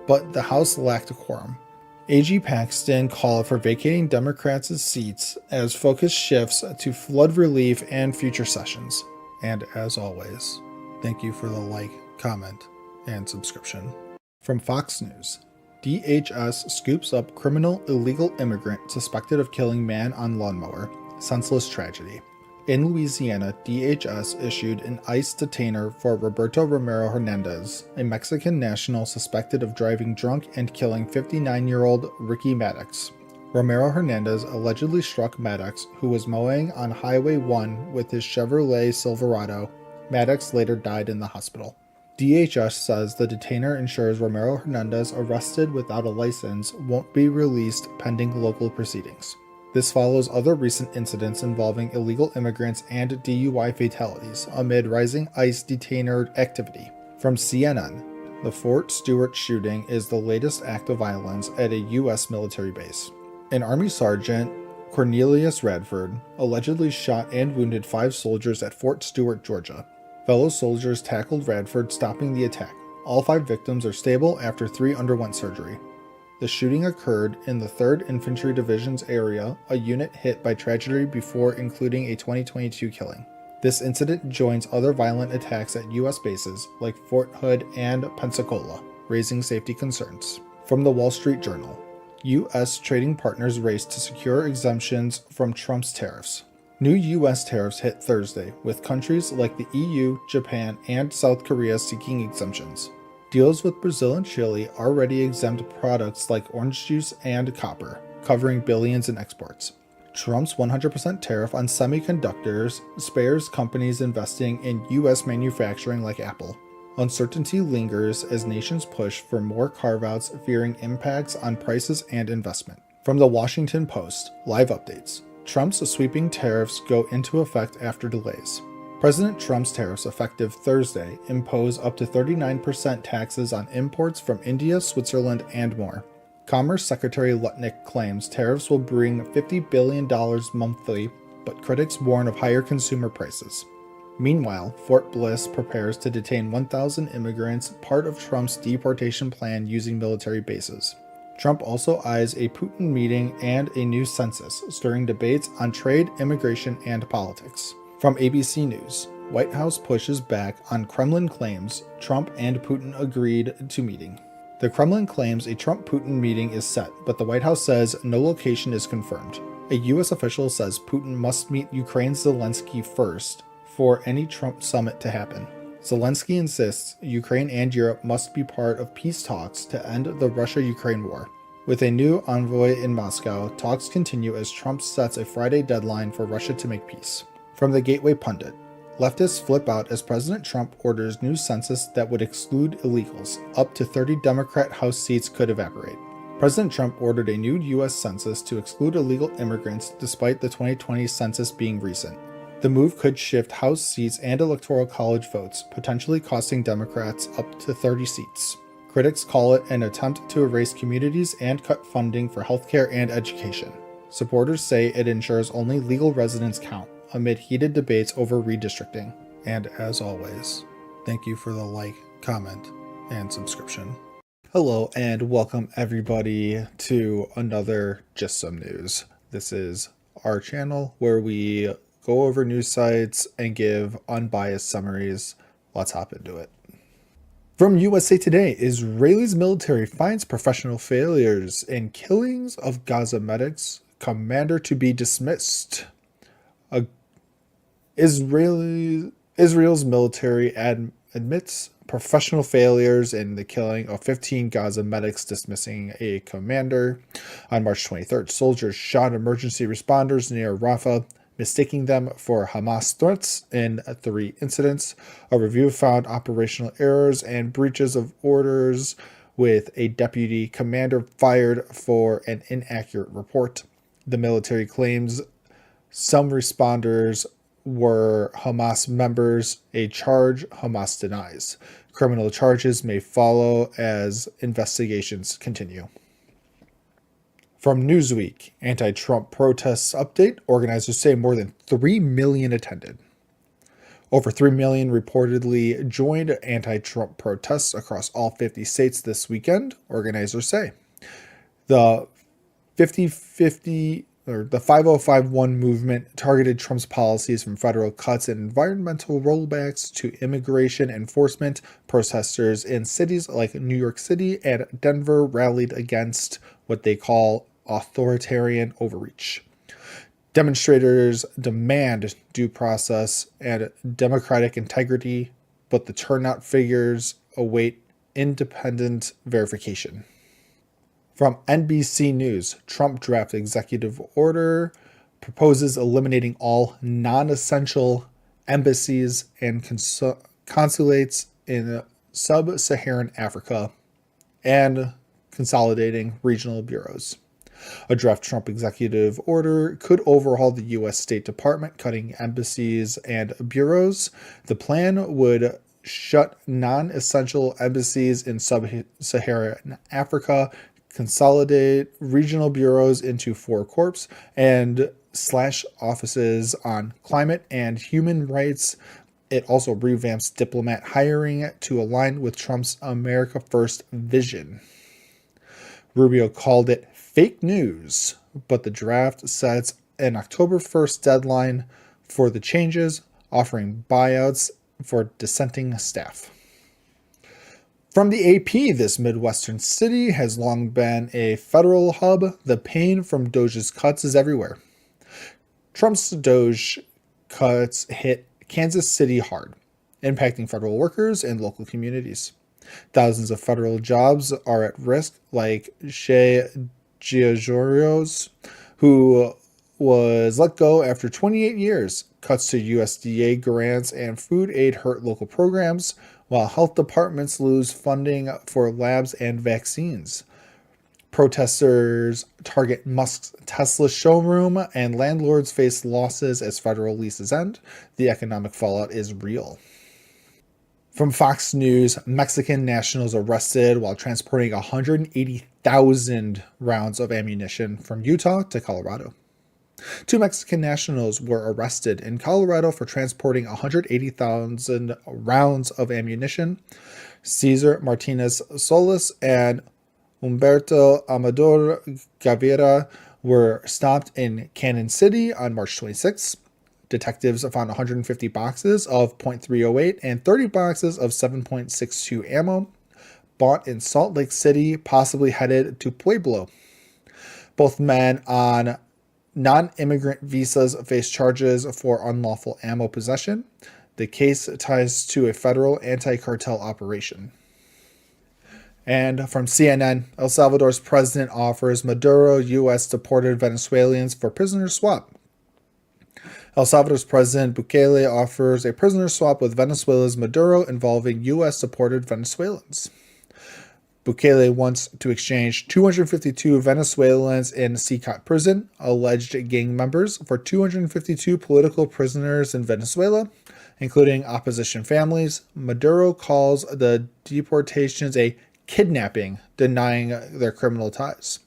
but the House lacked a quorum. AG Paxton called for vacating Democrats' seats as focus shifts to flood relief and future sessions. And as always, thank you for the like, comment, and subscription. From Fox News, DHS scoops up criminal illegal immigrant suspected of killing man on lawnmower. Senseless tragedy. In Louisiana, DHS issued an ICE detainer for Roberto Romero Hernandez, a Mexican national suspected of driving drunk and killing 59-year-old Ricky Maddox. Romero Hernandez allegedly struck Maddox, who was mowing on Highway 1 with his Chevrolet Silverado. Maddox later died in the hospital. DHS says the detainer ensures Romero Hernandez, arrested without a license, won't be released pending local proceedings. This follows other recent incidents involving illegal immigrants and DUI fatalities amid rising ICE detainer activity. From CNN, the Fort Stewart shooting is the latest act of violence at a U.S. military base. An Army Sergeant, Cornelius Radford, allegedly shot and wounded 5 soldiers at Fort Stewart, Georgia. Fellow soldiers tackled Radford, stopping the attack. All 5 victims are stable after 3 underwent surgery. The shooting occurred in the 3rd Infantry Division's area, a unit hit by tragedy before including a 2022 killing. This incident joins other violent attacks at U.S. bases like Fort Hood and Pensacola, raising safety concerns. From the Wall Street Journal, U.S. trading partners race to secure exemptions from Trump's tariffs. New U.S. tariffs hit Thursday, with countries like the EU, Japan, and South Korea seeking exemptions. Deals with Brazil and Chile already exempt products like orange juice and copper, covering billions in exports. Trump's 100% tariff on semiconductors spares companies investing in U.S. manufacturing like Apple. Uncertainty lingers as nations push for more carve-outs, fearing impacts on prices and investment. From the Washington Post, live updates. Trump's sweeping tariffs go into effect after delays. President Trump's tariffs, effective Thursday, impose up to 39% taxes on imports from India, Switzerland, and more. Commerce Secretary Lutnick claims tariffs will bring $50 billion monthly, but critics warn of higher consumer prices. Meanwhile, Fort Bliss prepares to detain 1,000 immigrants, part of Trump's deportation plan using military bases. Trump also eyes a Putin meeting and a new census, stirring debates on trade, immigration, and politics. From ABC News, White House pushes back on Kremlin claims Trump and Putin agreed to meeting. The Kremlin claims a Trump-Putin meeting is set, but the White House says no location is confirmed. A U.S. official says Putin must meet Ukraine's Zelensky first for any Trump summit to happen. Zelensky insists Ukraine and Europe must be part of peace talks to end the Russia-Ukraine war. With a new envoy in Moscow, talks continue as Trump sets a Friday deadline for Russia to make peace. From the Gateway Pundit, leftists flip out as President Trump orders new census that would exclude illegals. Up to 30 Democrat House seats could evaporate. President Trump ordered a new U.S. census to exclude illegal immigrants despite the 2020 census being recent. The move could shift House seats and Electoral College votes, potentially costing Democrats up to 30 seats. Critics call it an attempt to erase communities and cut funding for healthcare and education. Supporters say it ensures only legal residents count, amid heated debates over redistricting. And as always, thank you for the like, comment, and subscription. Hello and welcome everybody to another Just Some News. This is our channel where we go over news sites and give unbiased summaries. Let's hop into it. From USA Today, Israel's military finds professional failures in killings of Gaza medics, commander to be dismissed. Israel's military admits professional failures in the killing of 15 Gaza medics, dismissing a commander. On March 23rd, soldiers shot emergency responders near Rafah, mistaking them for Hamas threats in 3 incidents. A review found operational errors and breaches of orders, with a deputy commander fired for an inaccurate report. The military claims some responders were Hamas members, a charge Hamas denies. Criminal charges may follow as investigations continue. From Newsweek, anti-Trump protests update. Organizers say more than 3 million attended. Over 3 million reportedly joined anti-Trump protests across all 50 states this weekend, organizers say. The 5051 movement targeted Trump's policies, from federal cuts and environmental rollbacks to immigration enforcement. Protesters in cities like New York City and Denver rallied against what they call authoritarian overreach. Demonstrators demand due process and democratic integrity, but the turnout figures await independent verification. From NBC News, Trump draft executive order proposes eliminating all non-essential embassies and consulates in sub-Saharan Africa and consolidating regional bureaus. A draft Trump executive order could overhaul the U.S. State Department, cutting embassies and bureaus. The plan would shut non-essential embassies in sub-Saharan Africa, consolidate regional bureaus into 4 corps, and slash offices on climate and human rights. It also revamps diplomat hiring to align with Trump's America First vision. Rubio called it fake news, but the draft sets an October 1st deadline for the changes, offering buyouts for dissenting staff. From the AP, this Midwestern city has long been a federal hub. The pain from Doge's cuts is everywhere. Trump's Doge cuts hit Kansas City hard, impacting federal workers and local communities. Thousands of federal jobs are at risk, like Shea Giorgio's, who was let go after 28 years. Cuts to USDA grants and food aid hurt local programs, while health departments lose funding for labs and vaccines. Protesters target Musk's Tesla showroom, and landlords face losses as federal leases end. The economic fallout is real. From Fox News, Mexican nationals arrested while transporting 180,000 rounds of ammunition from Utah to Colorado. 2 Mexican nationals were arrested in Colorado for transporting 180,000 rounds of ammunition. Cesar Martinez Solis and Humberto Amador Gaviria were stopped in Cannon City on March 26. Detectives found 150 boxes of .308 and 30 boxes of 7.62 ammo, bought in Salt Lake City, possibly headed to Pueblo. Both men on non-immigrant visas face charges for unlawful ammo possession. The case ties to a federal anti-cartel operation. And from CNN, El Salvador's president offers Maduro U.S. deported Venezuelans for prisoner swap. El Salvador's President Bukele offers a prisoner swap with Venezuela's Maduro involving U.S. deported Venezuelans. Bukele wants to exchange 252 Venezuelans in Secot prison, alleged gang members, for 252 political prisoners in Venezuela, including opposition families. Maduro calls the deportations a kidnapping, denying their criminal ties.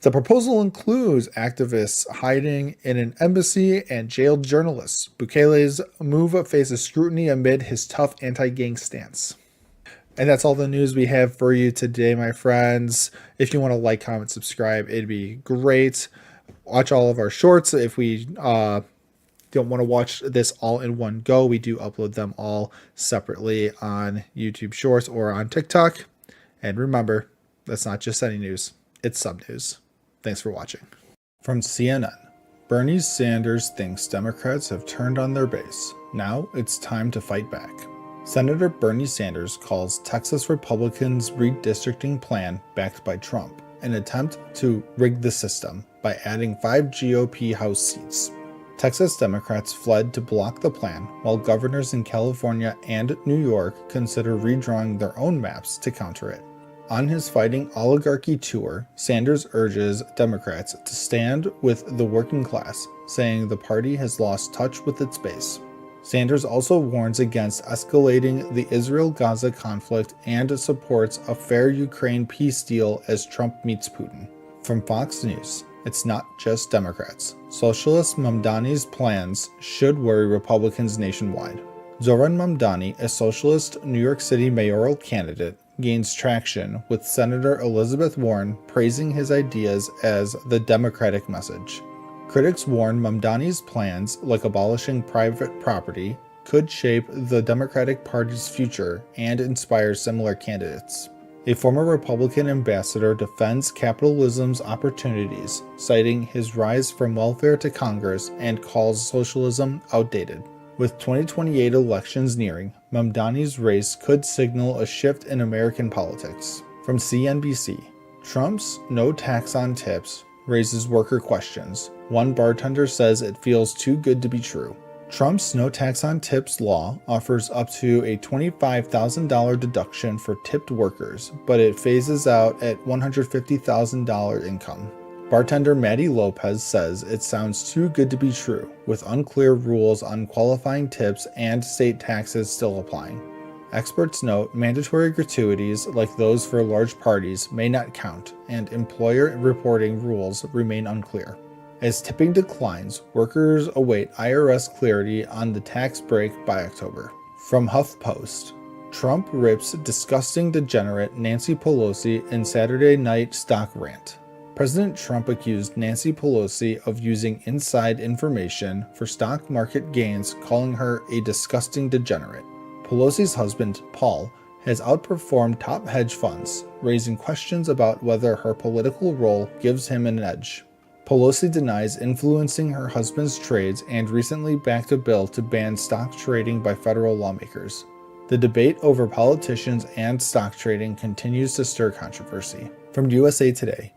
The proposal includes activists hiding in an embassy and jailed journalists. Bukele's move faces scrutiny amid his tough anti-gang stance. And that's all the news we have for you today, my friends. If you want to like, comment, subscribe, it'd be great. watch all of our shorts. If we don't want to watch this all in one go, we do upload them all separately on YouTube Shorts or on TikTok. And remember, that's not just any news, it's some news. Thanks for watching. From CNN, Bernie Sanders thinks Democrats have turned on their base. Now it's time to fight back. Senator Bernie Sanders calls Texas Republicans' redistricting plan, backed by Trump, an attempt to rig the system by adding 5 GOP House seats. Texas Democrats fled to block the plan, while governors in California and New York consider redrawing their own maps to counter it. On his Fighting Oligarchy tour, Sanders urges Democrats to stand with the working class, saying the party has lost touch with its base. Sanders also warns against escalating the Israel-Gaza conflict and supports a fair Ukraine peace deal as Trump meets Putin. From Fox News, it's not just Democrats. Socialist Mamdani's plans should worry Republicans nationwide. Zoran Mamdani, a socialist New York City mayoral candidate, gains traction with Senator Elizabeth Warren praising his ideas as the Democratic message. Critics warn Mamdani's plans, like abolishing private property, could shape the Democratic Party's future and inspire similar candidates. A former Republican ambassador defends capitalism's opportunities, citing his rise from welfare to Congress, and calls socialism outdated. With 2028 elections nearing, Mamdani's race could signal a shift in American politics. From CNBC, Trump's no tax on tips raises worker questions. One bartender says it feels too good to be true. Trump's no tax on tips law offers up to a $25,000 deduction for tipped workers, but it phases out at $150,000 income. Bartender Maddie Lopez says it sounds too good to be true, with unclear rules on qualifying tips and state taxes still applying. Experts note mandatory gratuities like those for large parties may not count, and employer reporting rules remain unclear. As tipping declines, workers await IRS clarity on the tax break by October. From HuffPost, Trump rips disgusting degenerate Nancy Pelosi in Saturday night stock rant. President Trump accused Nancy Pelosi of using inside information for stock market gains, calling her a disgusting degenerate. Pelosi's husband, Paul, has outperformed top hedge funds, raising questions about whether her political role gives him an edge. Pelosi denies influencing her husband's trades and recently backed a bill to ban stock trading by federal lawmakers. The debate over politicians and stock trading continues to stir controversy. From USA Today,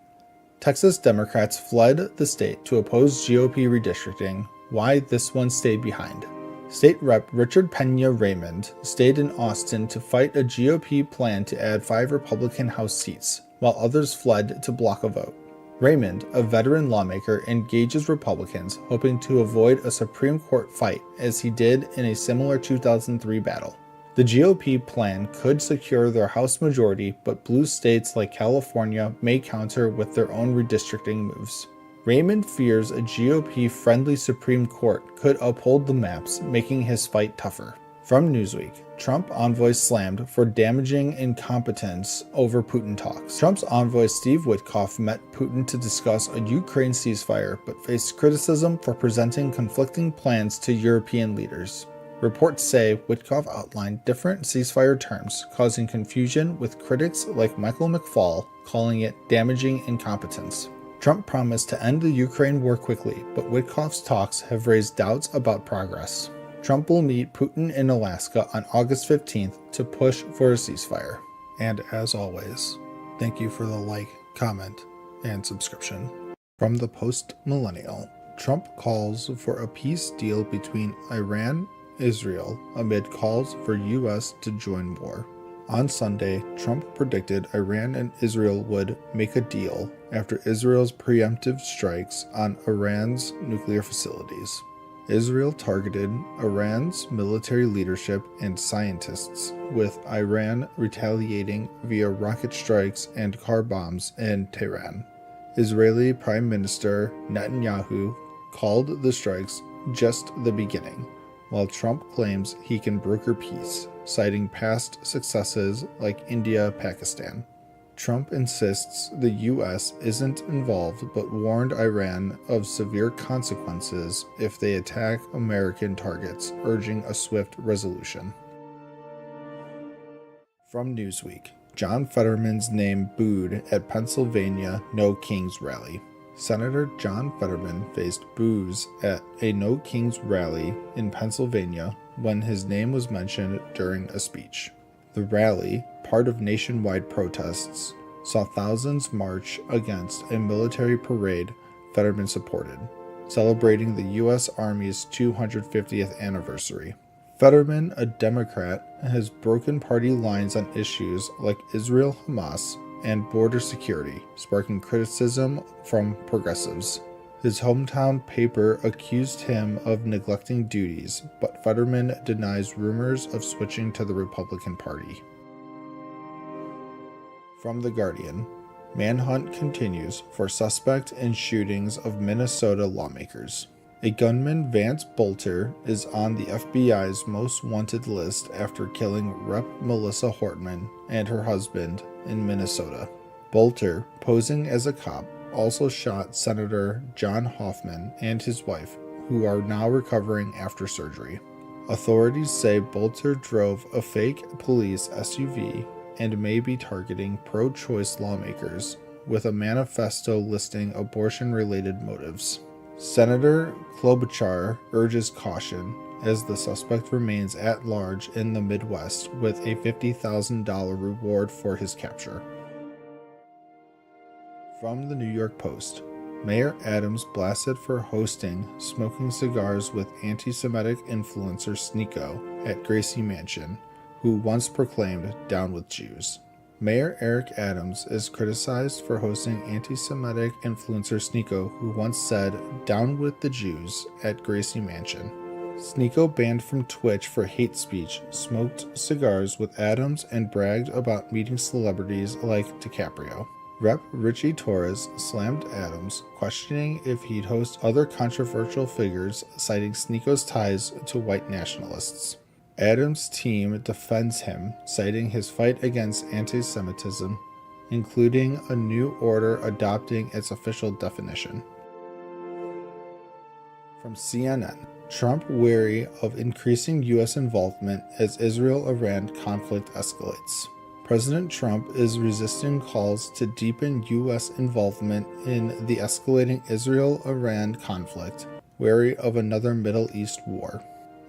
Texas Democrats fled the state to oppose GOP redistricting. Why this one stayed behind. State Rep. Richard Pena Raymond stayed in Austin to fight a GOP plan to add 5 Republican House seats, while others fled to block a vote. Raymond, a veteran lawmaker, engages Republicans, hoping to avoid a Supreme Court fight as he did in a similar 2003 battle. The GOP plan could secure their House majority, but blue states like California may counter with their own redistricting moves. Raymond fears a GOP-friendly Supreme Court could uphold the maps, making his fight tougher. From Newsweek, Trump envoy slammed for damaging incompetence over Putin talks. Trump's envoy Steve Witkoff met Putin to discuss a Ukraine ceasefire, but faced criticism for presenting conflicting plans to European leaders. Reports say Witkoff outlined different ceasefire terms, causing confusion with critics like Michael McFaul calling it damaging incompetence. Trump promised to end the Ukraine war quickly, but Witkoff's talks have raised doubts about progress. Trump will meet Putin in Alaska on August 15th to push for a ceasefire. And as always, thank you for the like, comment, and subscription. From the Post-Millennial, Trump calls for a peace deal between Iran and Israel amid calls for U.S. to join war. On Sunday, Trump predicted Iran and Israel would make a deal after Israel's preemptive strikes on Iran's nuclear facilities. Israel targeted Iran's military leadership and scientists, with Iran retaliating via rocket strikes and car bombs in Tehran. Israeli Prime Minister Netanyahu called the strikes just the beginning, while Trump claims he can broker peace, citing past successes like India-Pakistan. Trump insists the U.S. isn't involved but warned Iran of severe consequences if they attack American targets, urging a swift resolution. From Newsweek, John Fetterman's name booed at Pennsylvania No Kings rally. Senator John Fetterman faced boos at a No Kings rally in Pennsylvania when his name was mentioned during a speech. The rally, part of nationwide protests, saw thousands march against a military parade Fetterman supported, celebrating the U.S. Army's 250th anniversary. Fetterman, a Democrat, has broken party lines on issues like Israel, Hamas, and border security, sparking criticism from progressives. His hometown paper accused him of neglecting duties, but Fetterman denies rumors of switching to the Republican Party. From The Guardian, manhunt continues for suspect in shootings of Minnesota lawmakers. A gunman, Vance Bolter, is on the FBI's most wanted list after killing Rep. Melissa Hortman and her husband in Minnesota. Bolter, posing as a cop, also shot Senator John Hoffman and his wife, who are now recovering after surgery. Authorities say Bolter drove a fake police SUV and may be targeting pro-choice lawmakers with a manifesto listing abortion-related motives. Senator Klobuchar urges caution as the suspect remains at large in the Midwest with a $50,000 reward for his capture. From the New York Post, Mayor Adams blasted for hosting smoking cigars with anti-Semitic influencer Sneeko at Gracie Mansion, who once proclaimed "Down with Jews." Mayor Eric Adams is criticized for hosting anti-Semitic influencer Sneeko, who once said "Down with the Jews" at Gracie Mansion. Sneeko, banned from Twitch for hate speech, smoked cigars with Adams and bragged about meeting celebrities like DiCaprio. Rep. Richie Torres slammed Adams, questioning if he'd host other controversial figures, citing Sneeko's ties to white nationalists. Adams' team defends him, citing his fight against anti-Semitism, including a new order adopting its official definition. From CNN, Trump wary of increasing U.S. involvement as Israel-Iran conflict escalates. President Trump is resisting calls to deepen U.S. involvement in the escalating Israel-Iran conflict, wary of another Middle East war.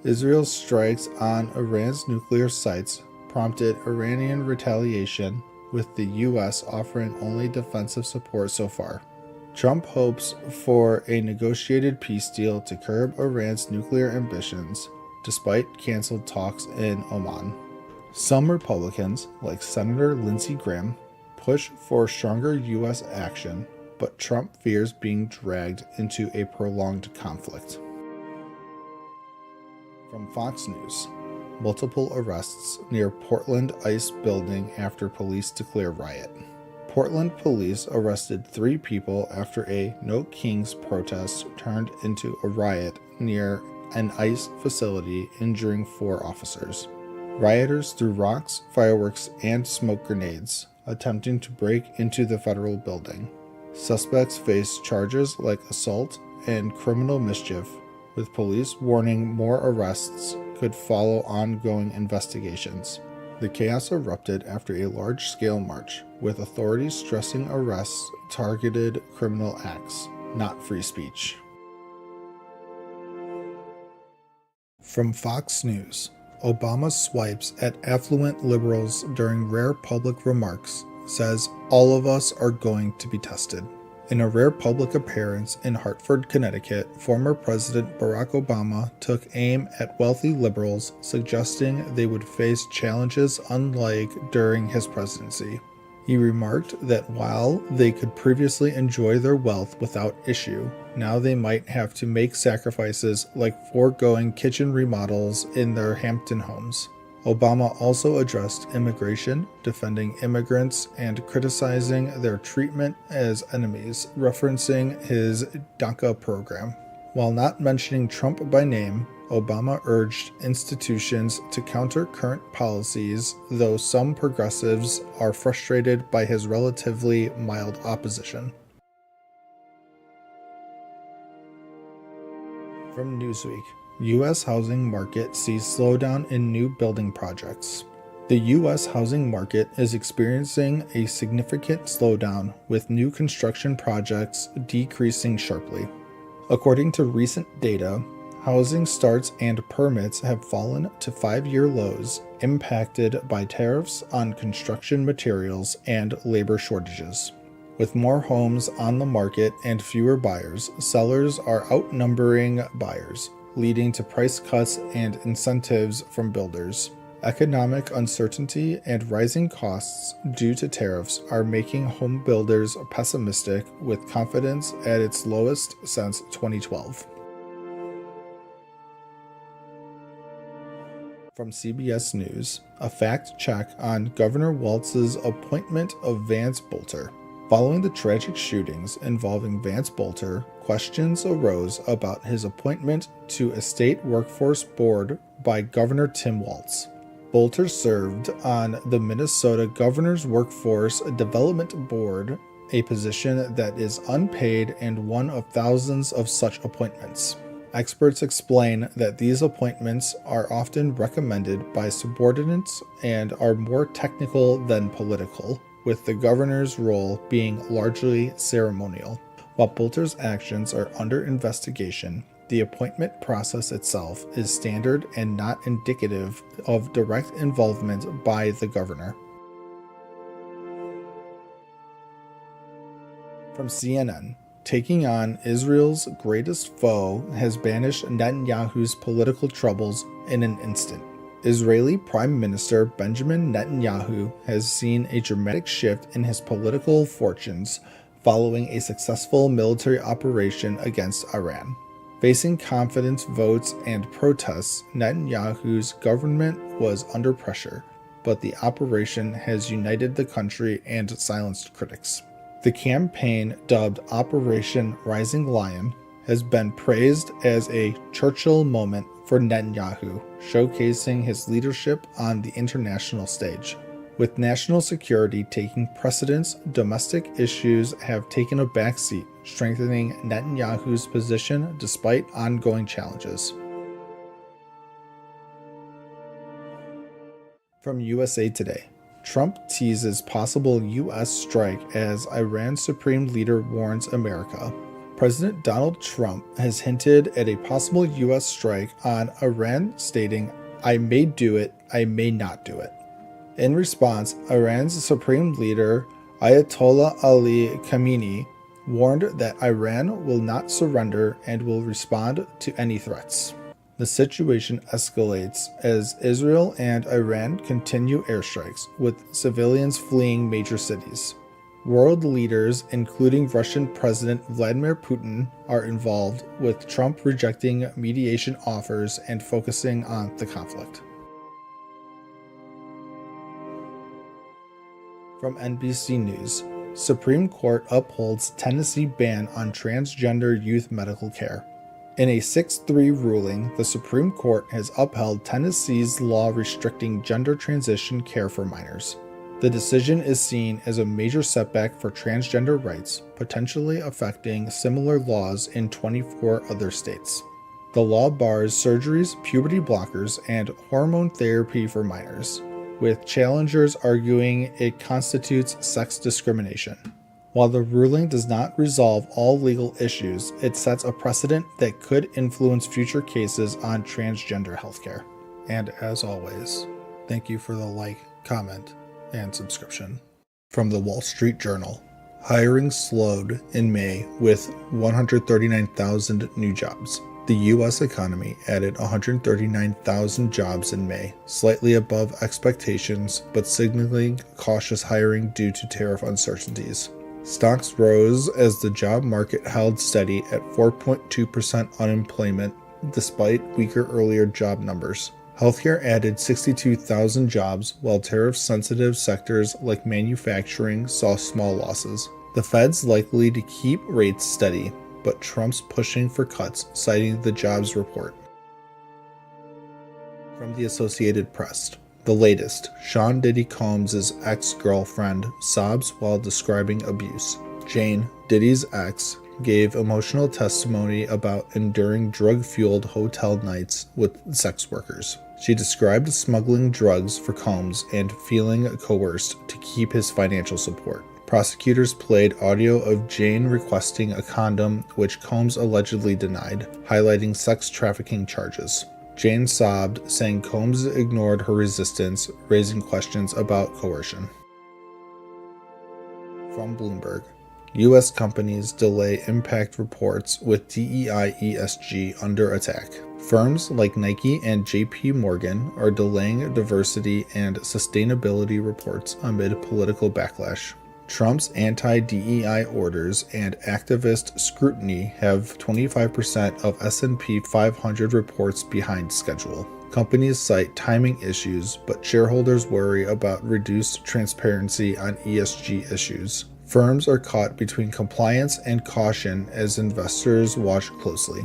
Israel's strikes on Iran's nuclear sites prompted Iranian retaliation, with the U.S. offering only defensive support so far. Trump hopes for a negotiated peace deal to curb Iran's nuclear ambitions, despite canceled talks in Oman. Some Republicans, like Senator Lindsey Graham, push for stronger U.S. action, but Trump fears being dragged into a prolonged conflict. From Fox News, multiple arrests near Portland ICE building after police declare riot. Portland police arrested 3 people after a No Kings protest turned into a riot near an ICE facility, injuring 4 officers. Rioters threw rocks, fireworks, and smoke grenades, attempting to break into the federal building. Suspects face charges like assault and criminal mischief, with police warning more arrests could follow ongoing investigations. The chaos erupted after a large-scale march, with authorities stressing arrests targeted criminal acts, not free speech. From Fox News, Obama swipes at affluent liberals during rare public remarks, says all of us are going to be tested. In a rare public appearance in Hartford, Connecticut, former President Barack Obama took aim at wealthy liberals, suggesting they would face challenges unlike during his presidency. He remarked that while they could previously enjoy their wealth without issue, now they might have to make sacrifices like foregoing kitchen remodels in their Hampton homes. Obama also addressed immigration, defending immigrants, and criticizing their treatment as enemies, referencing his DACA program. While not mentioning Trump by name, Obama urged institutions to counter current policies, though some progressives are frustrated by his relatively mild opposition. From Newsweek, U.S. housing market sees slowdown in new building projects. The U.S. housing market is experiencing a significant slowdown, with new construction projects decreasing sharply. According to recent data, housing starts and permits have fallen to 5-year lows, impacted by tariffs on construction materials and labor shortages. With more homes on the market and fewer buyers, sellers are outnumbering buyers, leading to price cuts and incentives from builders. Economic uncertainty and rising costs due to tariffs are making home builders pessimistic, with confidence at its lowest since 2012. From CBS News, a fact check on Governor Walz's appointment of Vance Bolter. Following the tragic shootings involving Vance Bolter, questions arose about his appointment to a state workforce board by Governor Tim Walz. Bolter served on the Minnesota Governor's Workforce Development Board, a position that is unpaid and one of thousands of such appointments. Experts explain that these appointments are often recommended by subordinates and are more technical than political, with the governor's role being largely ceremonial. While Bolter's actions are under investigation, the appointment process itself is standard and not indicative of direct involvement by the governor. From CNN, taking on Israel's greatest foe has banished Netanyahu's political troubles in an instant. Israeli Prime Minister Benjamin Netanyahu has seen a dramatic shift in his political fortunes following a successful military operation against Iran. Facing confidence votes and protests, Netanyahu's government was under pressure, but the operation has united the country and silenced critics. The campaign, dubbed Operation Rising Lion, has been praised as a Churchill moment for Netanyahu, showcasing his leadership on the international stage. With national security taking precedence, domestic issues have taken a backseat, strengthening Netanyahu's position despite ongoing challenges. From USA Today, Trump teases possible U.S. strike as Iran's supreme leader warns America. President Donald Trump has hinted at a possible U.S. strike on Iran, stating, "I may do it, I may not do it." In response, Iran's supreme leader, Ayatollah Ali Khamenei, warned that Iran will not surrender and will respond to any threats. The situation escalates as Israel and Iran continue airstrikes, with civilians fleeing major cities. World leaders, including Russian President Vladimir Putin, are involved, with Trump rejecting mediation offers and focusing on the conflict. From NBC News, Supreme Court upholds Tennessee ban on transgender youth medical care. In a 6-3 ruling, the Supreme Court has upheld Tennessee's law restricting gender transition care for minors. The decision is seen as a major setback for transgender rights, potentially affecting similar laws in 24 other states. The law bars surgeries, puberty blockers, and hormone therapy for minors, with challengers arguing it constitutes sex discrimination. While the ruling does not resolve all legal issues, it sets a precedent that could influence future cases on transgender healthcare. And as always, thank you for the like, comment, and subscription. From the Wall Street Journal, hiring slowed in May with 139,000 new jobs. The U.S. economy added 139,000 jobs in May, slightly above expectations, but signaling cautious hiring due to tariff uncertainties. Stocks rose as the job market held steady at 4.2% unemployment, despite weaker earlier job numbers. Healthcare added 62,000 jobs, while tariff-sensitive sectors like manufacturing saw small losses. The Fed's likely to keep rates steady. but Trump's pushing for cuts, citing the jobs report. From the Associated Press. The latest, Sean Diddy Combs' ex-girlfriend sobs while describing abuse. Jane, Diddy's ex, gave emotional testimony about enduring drug-fueled hotel nights with sex workers. She described smuggling drugs for Combs and feeling coerced to keep his financial support. Prosecutors played audio of Jane requesting a condom, which Combs allegedly denied, highlighting sex trafficking charges. Jane sobbed, saying Combs ignored her resistance, raising questions about coercion. From Bloomberg. U.S. companies delay impact reports with DEI ESG under attack. Firms like Nike and JP Morgan are delaying diversity and sustainability reports amid political backlash. Trump's anti-DEI orders and activist scrutiny have 25% of S&P 500 reports behind schedule. Companies cite timing issues, but shareholders worry about reduced transparency on ESG issues. Firms are caught between compliance and caution as investors watch closely.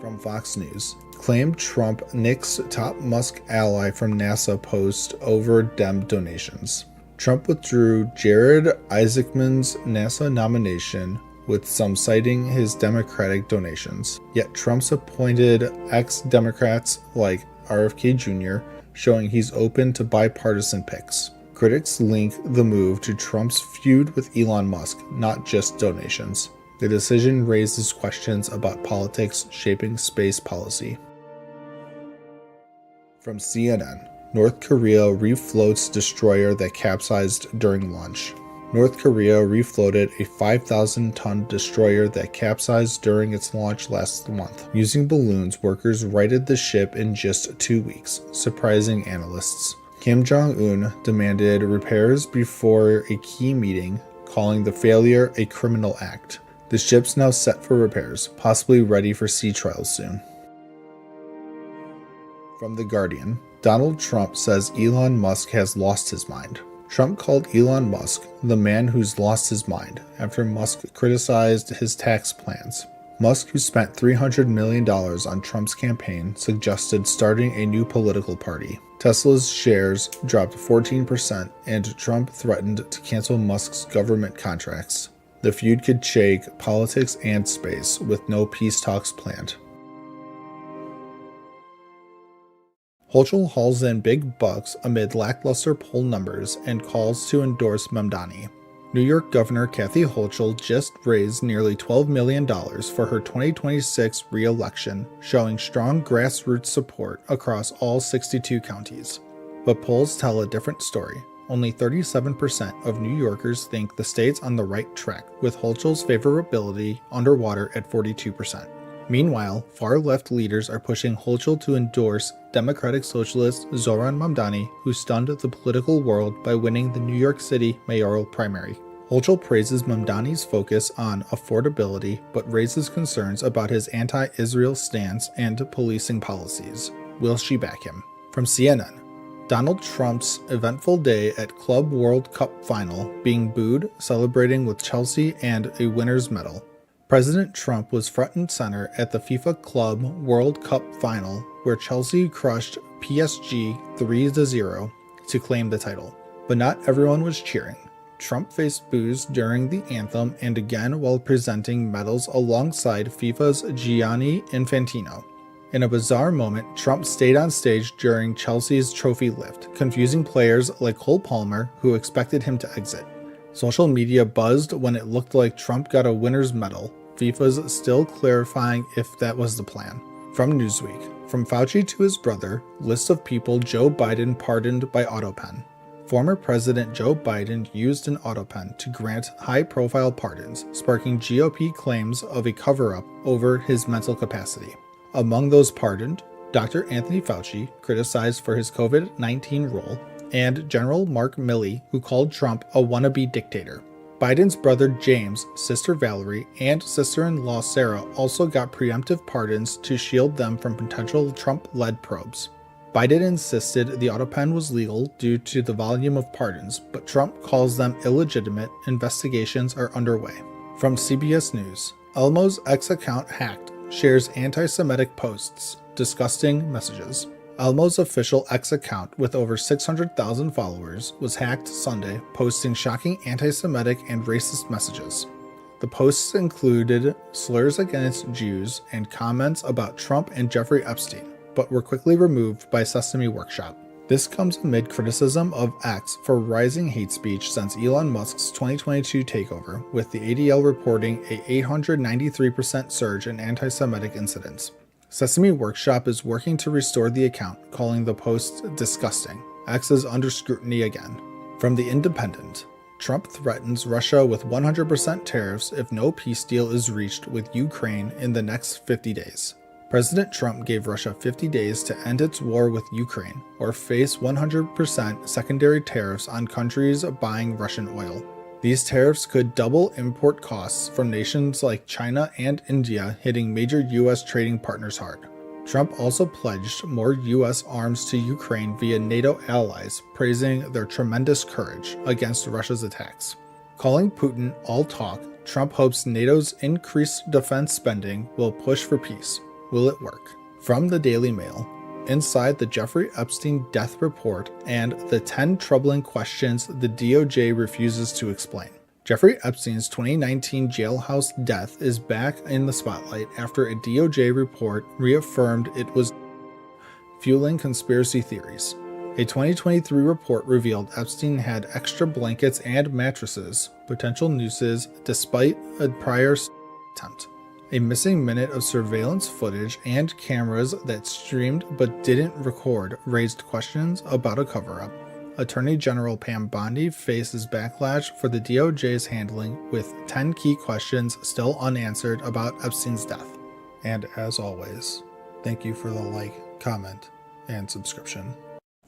From Fox News. Claimed Trump nicks top Musk ally from NASA post over Dem donations. Trump withdrew Jared Isaacman's NASA nomination, with some citing his Democratic donations. Yet Trump's appointed ex-Democrats like RFK Jr., showing he's open to bipartisan picks. Critics link the move to Trump's feud with Elon Musk, not just donations. The decision raises questions about politics shaping space policy. From CNN. North Korea refloats destroyer that capsized during launch. North Korea refloated a 5,000-ton destroyer that capsized during its launch last month. Using balloons, workers righted the ship in just 2 weeks, surprising analysts. Kim Jong-un demanded repairs before a key meeting, calling the failure a criminal act. The ship's now set for repairs, possibly ready for sea trials soon. From The Guardian. Donald Trump says Elon Musk has lost his mind. Trump called Elon Musk the man who's lost his mind after Musk criticized his tax plans. Musk, who spent $300 million on Trump's campaign, suggested starting a new political party. Tesla's shares dropped 14%, and Trump threatened to cancel Musk's government contracts. The feud could shake politics and space, with no peace talks planned. Hochul hauls in big bucks amid lackluster poll numbers and calls to endorse Mamdani. New York Governor Kathy Hochul just raised nearly $12 million for her 2026 re-election, showing strong grassroots support across all 62 counties. But polls tell a different story. Only 37% of New Yorkers think the state's on the right track, with Hochul's favorability underwater at 42%. Meanwhile, far-left leaders are pushing Hochul to endorse Democratic Socialist Zoran Mamdani, who stunned the political world by winning the New York City mayoral primary. Hochul praises Mamdani's focus on affordability, but raises concerns about his anti-Israel stance and policing policies. Will she back him? From CNN. Donald Trump's eventful day at Club World Cup final, being booed, celebrating with Chelsea and a winner's medal. President Trump was front and center at the FIFA Club World Cup final, where Chelsea crushed PSG 3-0 to claim the title. But not everyone was cheering. Trump faced boos during the anthem and again while presenting medals alongside FIFA's Gianni Infantino. In a bizarre moment, Trump stayed on stage during Chelsea's trophy lift, confusing players like Cole Palmer, who expected him to exit. Social media buzzed when it looked like Trump got a winner's medal. FIFA's still clarifying if that was the plan. From Newsweek. From Fauci to his brother, list of people Joe Biden pardoned by autopen. Former President Joe Biden used an autopen to grant high-profile pardons, sparking GOP claims of a cover-up over his mental capacity. Among those pardoned, Dr. Anthony Fauci, criticized for his COVID-19 role, and General Mark Milley, who called Trump a wannabe dictator. Biden's brother James, sister Valerie, and sister-in-law Sarah also got preemptive pardons to shield them from potential Trump-led probes. Biden insisted the autopen was legal due to the volume of pardons, but Trump calls them illegitimate. Investigations are underway. From CBS News, Elmo's X account hacked, shares anti-Semitic posts, disgusting messages. Elmo's official X account with over 600,000 followers was hacked Sunday, posting shocking anti-Semitic and racist messages. The posts included slurs against Jews and comments about Trump and Jeffrey Epstein, but were quickly removed by Sesame Workshop. This comes amid criticism of X for rising hate speech since Elon Musk's 2022 takeover, with the ADL reporting a 893% surge in anti-Semitic incidents. Sesame Workshop is working to restore the account, calling the posts disgusting. X is under scrutiny again. From The Independent, Trump threatens Russia with 100% tariffs if no peace deal is reached with Ukraine in the next 50 days. President Trump gave Russia 50 days to end its war with Ukraine or face 100% secondary tariffs on countries buying Russian oil. These tariffs could double import costs from nations like China and India, hitting major U.S. trading partners hard. Trump also pledged more U.S. arms to Ukraine via NATO allies, praising their tremendous courage against Russia's attacks. Calling Putin all talk, Trump hopes NATO's increased defense spending will push for peace. Will it work? From the Daily Mail, inside the Jeffrey Epstein death report and the 10 troubling questions the DOJ refuses to explain. Jeffrey Epstein's 2019 jailhouse death is back in the spotlight after a DOJ report reaffirmed it was fueling conspiracy theories. A 2023 report revealed Epstein had extra blankets and mattresses, potential nooses, despite a prior attempt. A missing minute of surveillance footage and cameras that streamed but didn't record raised questions about a cover-up. Attorney General Pam Bondi faces backlash for the DOJ's handling, with 10 key questions still unanswered about Epstein's death. And as always, thank you for the like, comment, and subscription.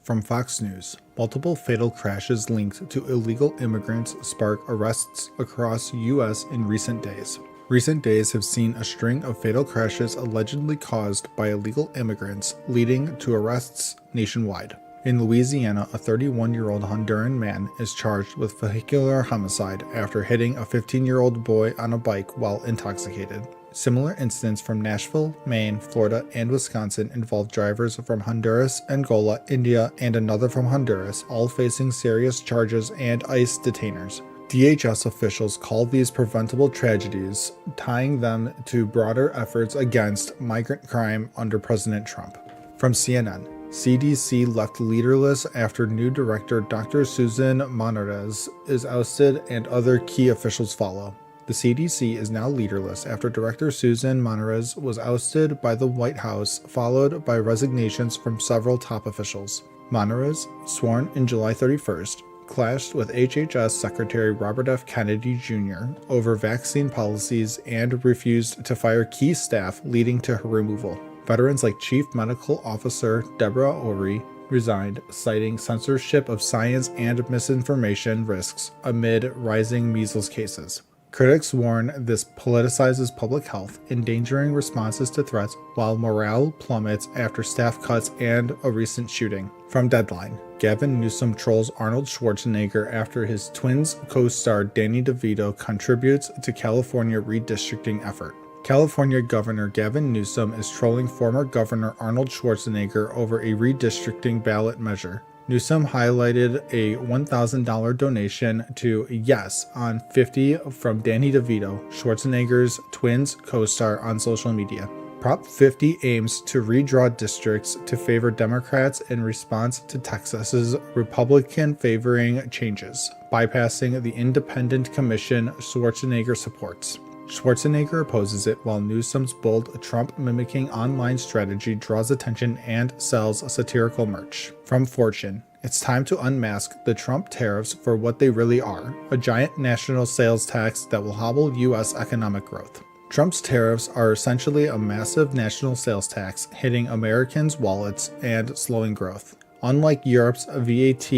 From Fox News, multiple fatal crashes linked to illegal immigrants spark arrests across U.S. in recent days. Recent days have seen a string of fatal crashes allegedly caused by illegal immigrants, leading to arrests nationwide. In Louisiana, a 31-year-old Honduran man is charged with vehicular homicide after hitting a 15-year-old boy on a bike while intoxicated. Similar incidents from Nashville, Maine, Florida, and Wisconsin involve drivers from Honduras, Angola, India, and another from Honduras, all facing serious charges and ICE detainers. DHS officials call these preventable tragedies, tying them to broader efforts against migrant crime under President Trump. From CNN, CDC left leaderless after new director Dr. Susan Monarez is ousted and other key officials follow. The CDC is now leaderless after Director Susan Monarez was ousted by the White House, followed by resignations from several top officials. Monarez, sworn in July 31st, clashed with HHS Secretary Robert F. Kennedy Jr. over vaccine policies and refused to fire key staff, leading to her removal. Veterans like Chief Medical Officer Deborah Ori resigned, citing censorship of science and misinformation risks amid rising measles cases. Critics warn this politicizes public health, endangering responses to threats, while morale plummets after staff cuts and a recent shooting. From Deadline, Gavin Newsom trolls Arnold Schwarzenegger after his Twins co-star Danny DeVito contributes to California redistricting effort. California Governor Gavin Newsom is trolling former Governor Arnold Schwarzenegger over a redistricting ballot measure. Newsom highlighted a $1,000 donation to Yes on 50 from Danny DeVito, Schwarzenegger's Twins co-star, on social media. Prop 50 aims to redraw districts to favor Democrats in response to Texas's Republican-favoring changes, bypassing the independent commission Schwarzenegger supports. Schwarzenegger opposes it, while Newsom's bold Trump-mimicking online strategy draws attention and sells satirical merch. From Fortune, it's time to unmask the Trump tariffs for what they really are: a giant national sales tax that will hobble U.S. economic growth. Trump's tariffs are essentially a massive national sales tax hitting Americans' wallets and slowing growth. Unlike Europe's VAT,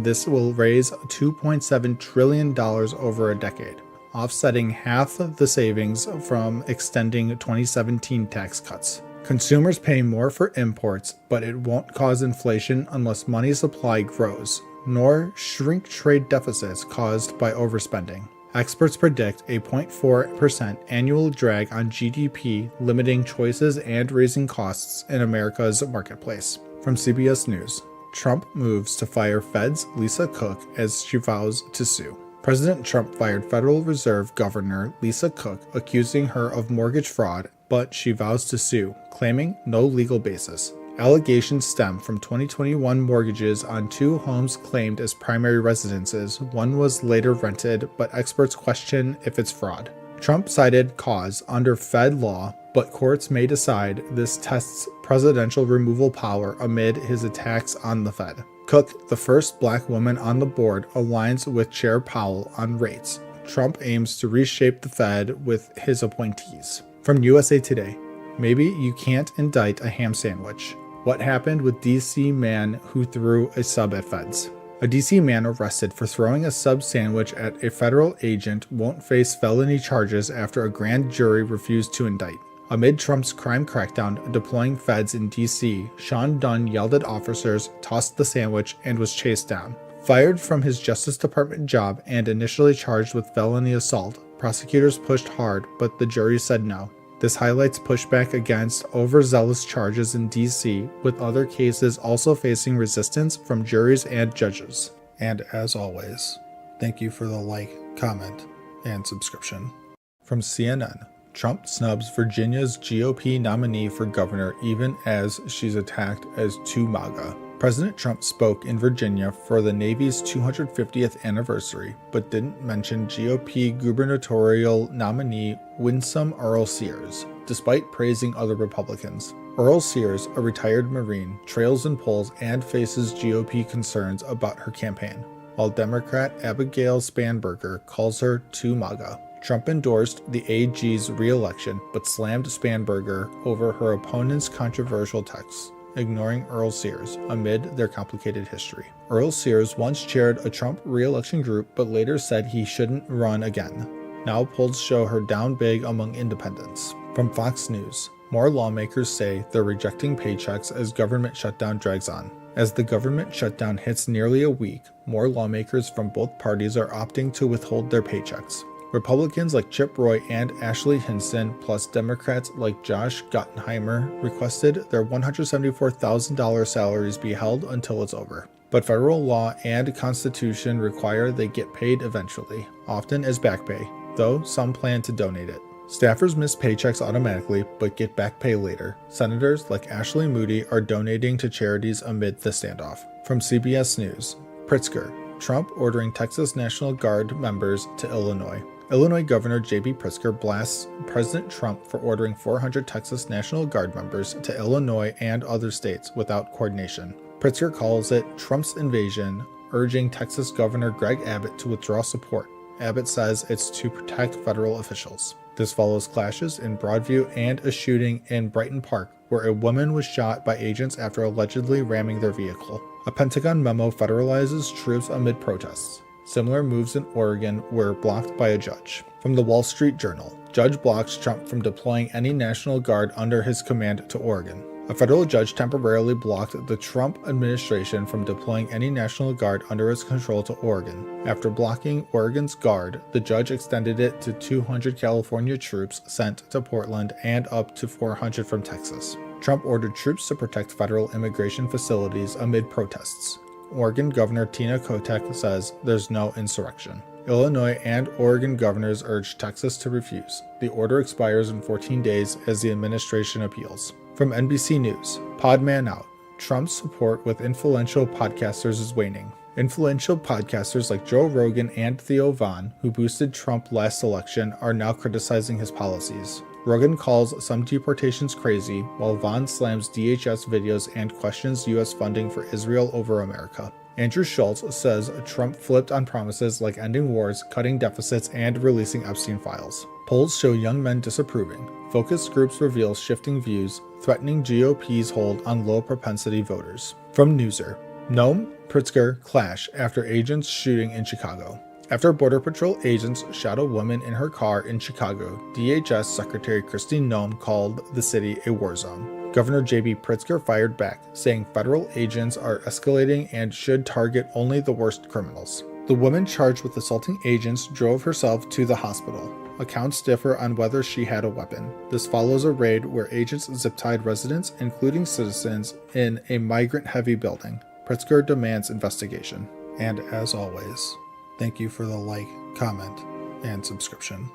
this will raise $2.7 trillion over a decade, offsetting half of the savings from extending 2017 tax cuts. Consumers pay more for imports, but it won't cause inflation unless money supply grows, nor shrink trade deficits caused by overspending. Experts predict a 0.4% annual drag on GDP, limiting choices and raising costs in America's marketplace. From CBS News, Trump moves to fire Fed's Lisa Cook as she vows to sue. President Trump fired Federal Reserve Governor Lisa Cook, accusing her of mortgage fraud, but she vows to sue, claiming no legal basis. Allegations stem from 2021 mortgages on 2 homes claimed as primary residences. One was later rented, but experts question if it's fraud. Trump cited cause under Fed law, but courts may decide this tests presidential removal power amid his attacks on the Fed. Cook, the first black woman on the board, aligns with Chair Powell on rates. Trump aims to reshape the Fed with his appointees. From USA Today, maybe you can't indict a ham sandwich. What happened with DC man who threw a sub at feds? A DC man arrested for throwing a sub sandwich at a federal agent won't face felony charges after a grand jury refused to indict. Amid Trump's crime crackdown deploying feds in DC, Sean Dunn yelled at officers, tossed the sandwich, and was chased down. Fired from his Justice Department job and initially charged with felony assault, prosecutors pushed hard, but the jury said no. This highlights pushback against overzealous charges in DC, with other cases also facing resistance from juries and judges. And as always, thank you for the like, comment, and subscription. From CNN, Trump snubs Virginia's GOP nominee for governor even as she's attacked as too MAGA. President Trump spoke in Virginia for the Navy's 250th anniversary, but didn't mention GOP gubernatorial nominee Winsome Earl Sears, despite praising other Republicans. Earl Sears, a retired Marine, trails in polls and faces GOP concerns about her campaign, while Democrat Abigail Spanberger calls her too MAGA. Trump endorsed the AG's re-election, but slammed Spanberger over her opponent's controversial texts, ignoring Earl Sears amid their complicated history. Earl Sears once chaired a Trump re-election group, but later said he shouldn't run again. Now polls show her down big among independents. From Fox News, more lawmakers say they're rejecting paychecks as government shutdown drags on. As the government shutdown hits nearly a week, more lawmakers from both parties are opting to withhold their paychecks. Republicans like Chip Roy and Ashley Hinson, plus Democrats like Josh Gottheimer, requested their $174,000 salaries be held until it's over. But federal law and constitution require they get paid eventually, often as back pay, though some plan to donate it. Staffers miss paychecks automatically, but get back pay later. Senators like Ashley Moody are donating to charities amid the standoff. From CBS News, Pritzker, Trump ordering Texas National Guard members to Illinois. Illinois Governor J.B. Pritzker blasts President Trump for ordering 400 Texas National Guard members to Illinois and other states without coordination. Pritzker calls it Trump's invasion, urging Texas Governor Greg Abbott to withdraw support. Abbott says it's to protect federal officials. This follows clashes in Broadview and a shooting in Brighton Park, where a woman was shot by agents after allegedly ramming their vehicle. A Pentagon memo federalizes troops amid protests. Similar moves in Oregon were blocked by a judge. From the Wall Street Journal, judge blocks Trump from deploying any National Guard under his command to Oregon. A federal judge temporarily blocked the Trump administration from deploying any National Guard under its control to Oregon. After blocking Oregon's Guard, the judge extended it to 200 California troops sent to Portland and up to 400 from Texas. Trump ordered troops to protect federal immigration facilities amid protests. Oregon Governor Tina Kotek says there's no insurrection. Illinois and Oregon governors urge Texas to refuse. The order expires in 14 days as the administration appeals. From NBC News, Podman out. Trump's support with influential podcasters is waning. Influential podcasters like Joe Rogan and Theo Von, who boosted Trump last election, are now criticizing his policies. Rogan calls some deportations crazy, while Von slams DHS videos and questions U.S. funding for Israel over America. Andrew Schultz says Trump flipped on promises like ending wars, cutting deficits, and releasing Epstein files. Polls show young men disapproving. Focus groups reveal shifting views, threatening GOP's hold on low-propensity voters. From Newser, Noam Pritzker clash after agents shooting in Chicago. After Border Patrol agents shot a woman in her car in Chicago, DHS Secretary Kristi Noem called the city a war zone. Governor J.B. Pritzker fired back, saying federal agents are escalating and should target only the worst criminals. The woman charged with assaulting agents drove herself to the hospital. Accounts differ on whether she had a weapon. This follows a raid where agents zip-tied residents, including citizens, in a migrant-heavy building. Pritzker demands investigation. And as always, thank you for the like, comment, and subscription.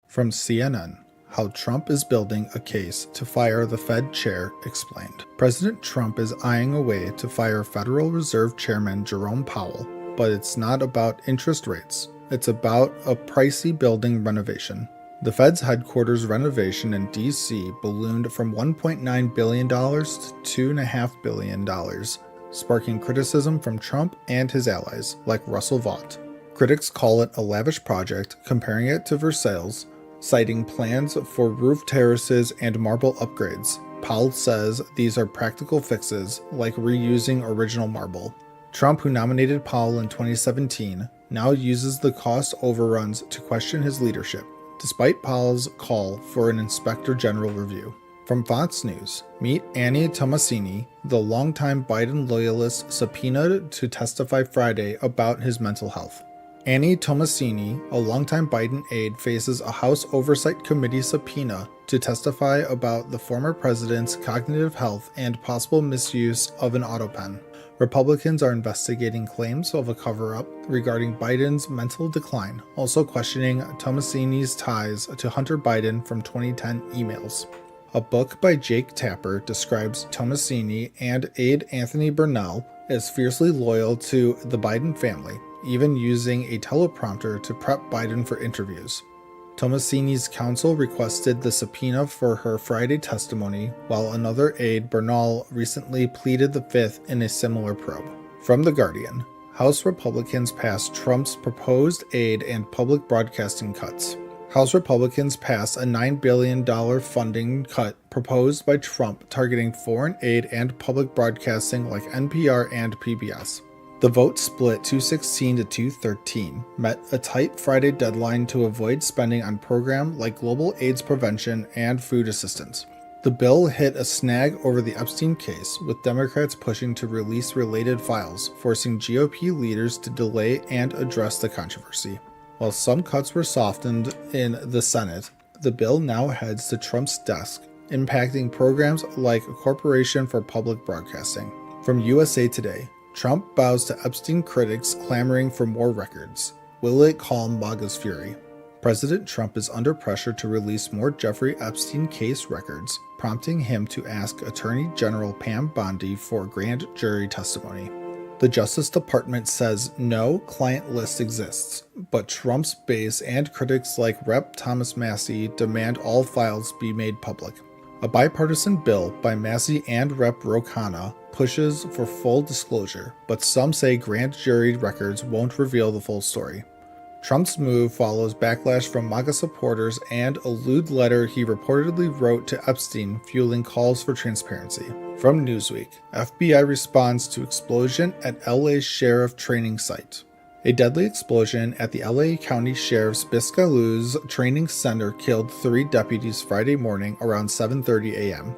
From CNN, how Trump is building a case to fire the Fed chair explained. President Trump is eyeing a way to fire Federal Reserve Chairman Jerome Powell, but it's not about interest rates. It's about a pricey building renovation. The Fed's headquarters renovation in D.C. ballooned from $1.9 billion to $2.5 billion, sparking criticism from Trump and his allies, like Russell Vought. Critics call it a lavish project, comparing it to Versailles, citing plans for roof terraces and marble upgrades. Powell says these are practical fixes, like reusing original marble. Trump, who nominated Powell in 2017, now uses the cost overruns to question his leadership, despite Powell's call for an inspector general review. From Fox News, meet Annie Tomasini, the longtime Biden loyalist subpoenaed to testify Friday about his mental health. Annie Tomasini, a longtime Biden aide, faces a House Oversight Committee subpoena to testify about the former president's cognitive health and possible misuse of an autopen. Republicans are investigating claims of a cover-up regarding Biden's mental decline, also questioning Tomasini's ties to Hunter Biden from 2010 emails. A book by Jake Tapper describes Tomasini and aide Anthony Burnell as fiercely loyal to the Biden family, even using a teleprompter to prep Biden for interviews. Tomasini's counsel requested the subpoena for her Friday testimony, while another aide, Bernal, recently pleaded the fifth in a similar probe. From The Guardian, House Republicans passed Trump's proposed aid and public broadcasting cuts. House Republicans passed a $9 billion funding cut proposed by Trump targeting foreign aid and public broadcasting like NPR and PBS. The vote split 216 to 213, met a tight Friday deadline to avoid spending on programs like global AIDS prevention and food assistance. The bill hit a snag over the Epstein case, with Democrats pushing to release related files, forcing GOP leaders to delay and address the controversy. While some cuts were softened in the Senate, the bill now heads to Trump's desk, impacting programs like Corporation for Public Broadcasting. From USA Today, Trump bows to Epstein critics clamoring for more records. Will it calm MAGA's fury? President Trump is under pressure to release more Jeffrey Epstein case records, prompting him to ask Attorney General Pam Bondi for grand jury testimony. The Justice Department says no client list exists, but Trump's base and critics like Rep. Thomas Massie demand all files be made public. A bipartisan bill by Massie and Rep. Ro Khanna pushes for full disclosure, but some say grand jury records won't reveal the full story. Trump's move follows backlash from MAGA supporters and a lewd letter he reportedly wrote to Epstein, fueling calls for transparency. From Newsweek, FBI responds to explosion at LA Sheriff training site. A deadly explosion at the LA County Sheriff's Biscayne's training center killed 3 deputies Friday morning around 7:30 a.m.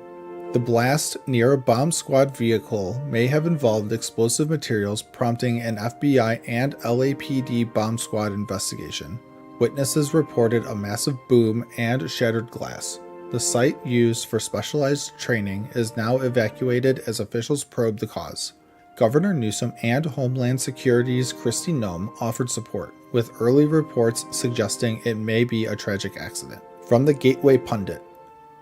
The blast near a bomb squad vehicle may have involved explosive materials, prompting an FBI and LAPD bomb squad investigation. Witnesses reported a massive boom and shattered glass. The site used for specialized training is now evacuated as officials probe the cause. Governor Newsom and Homeland Security's Kristi Noem offered support, with early reports suggesting it may be a tragic accident. From the Gateway Pundit,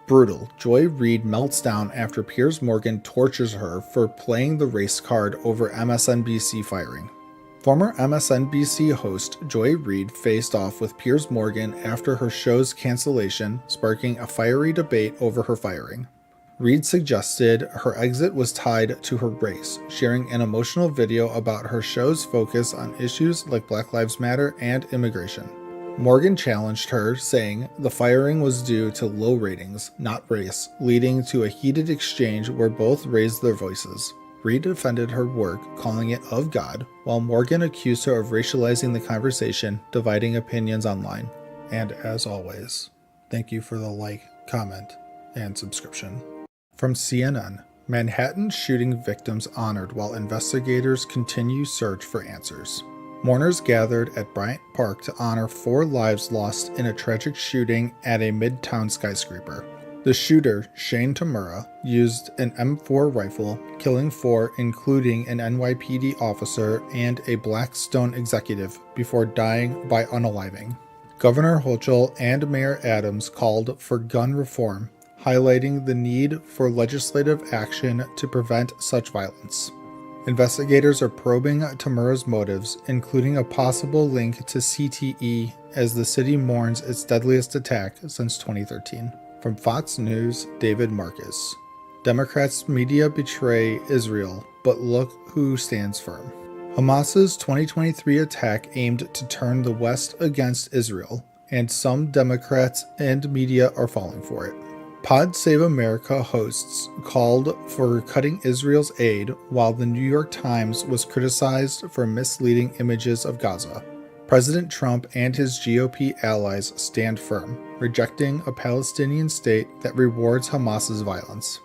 brutal. Joy Reid melts down after Piers Morgan tortures her for playing the race card over MSNBC firing. Former MSNBC host Joy Reid faced off with Piers Morgan after her show's cancellation, sparking a fiery debate over her firing. Reid suggested her exit was tied to her race, sharing an emotional video about her show's focus on issues like Black Lives Matter and immigration. Morgan challenged her, saying the firing was due to low ratings, not race, leading to a heated exchange where both raised their voices. Reid defended her work, calling it of God, while Morgan accused her of racializing the conversation, dividing opinions online. And as always, thank you for the like, comment, and subscription. From CNN, Manhattan shooting victims honored while investigators continue search for answers. Mourners gathered at Bryant Park to honor 4 lives lost in a tragic shooting at a midtown skyscraper. The shooter, Shane Tamura, used an M4 rifle, killing 4, including an NYPD officer and a Blackstone executive, before dying by unaliving. Governor Hochul and Mayor Adams called for gun reform, highlighting the need for legislative action to prevent such violence. Investigators are probing Tamura's motives, including a possible link to CTE, as the city mourns its deadliest attack since 2013. From Fox News, David Marcus. Democrats' media betray Israel, but look who stands firm. Hamas's 2023 attack aimed to turn the West against Israel, and some Democrats and media are falling for it. Pod Save America hosts called for cutting Israel's aid, while the New York Times was criticized for misleading images of Gaza. President Trump and his GOP allies stand firm, rejecting a Palestinian state that rewards Hamas's violence.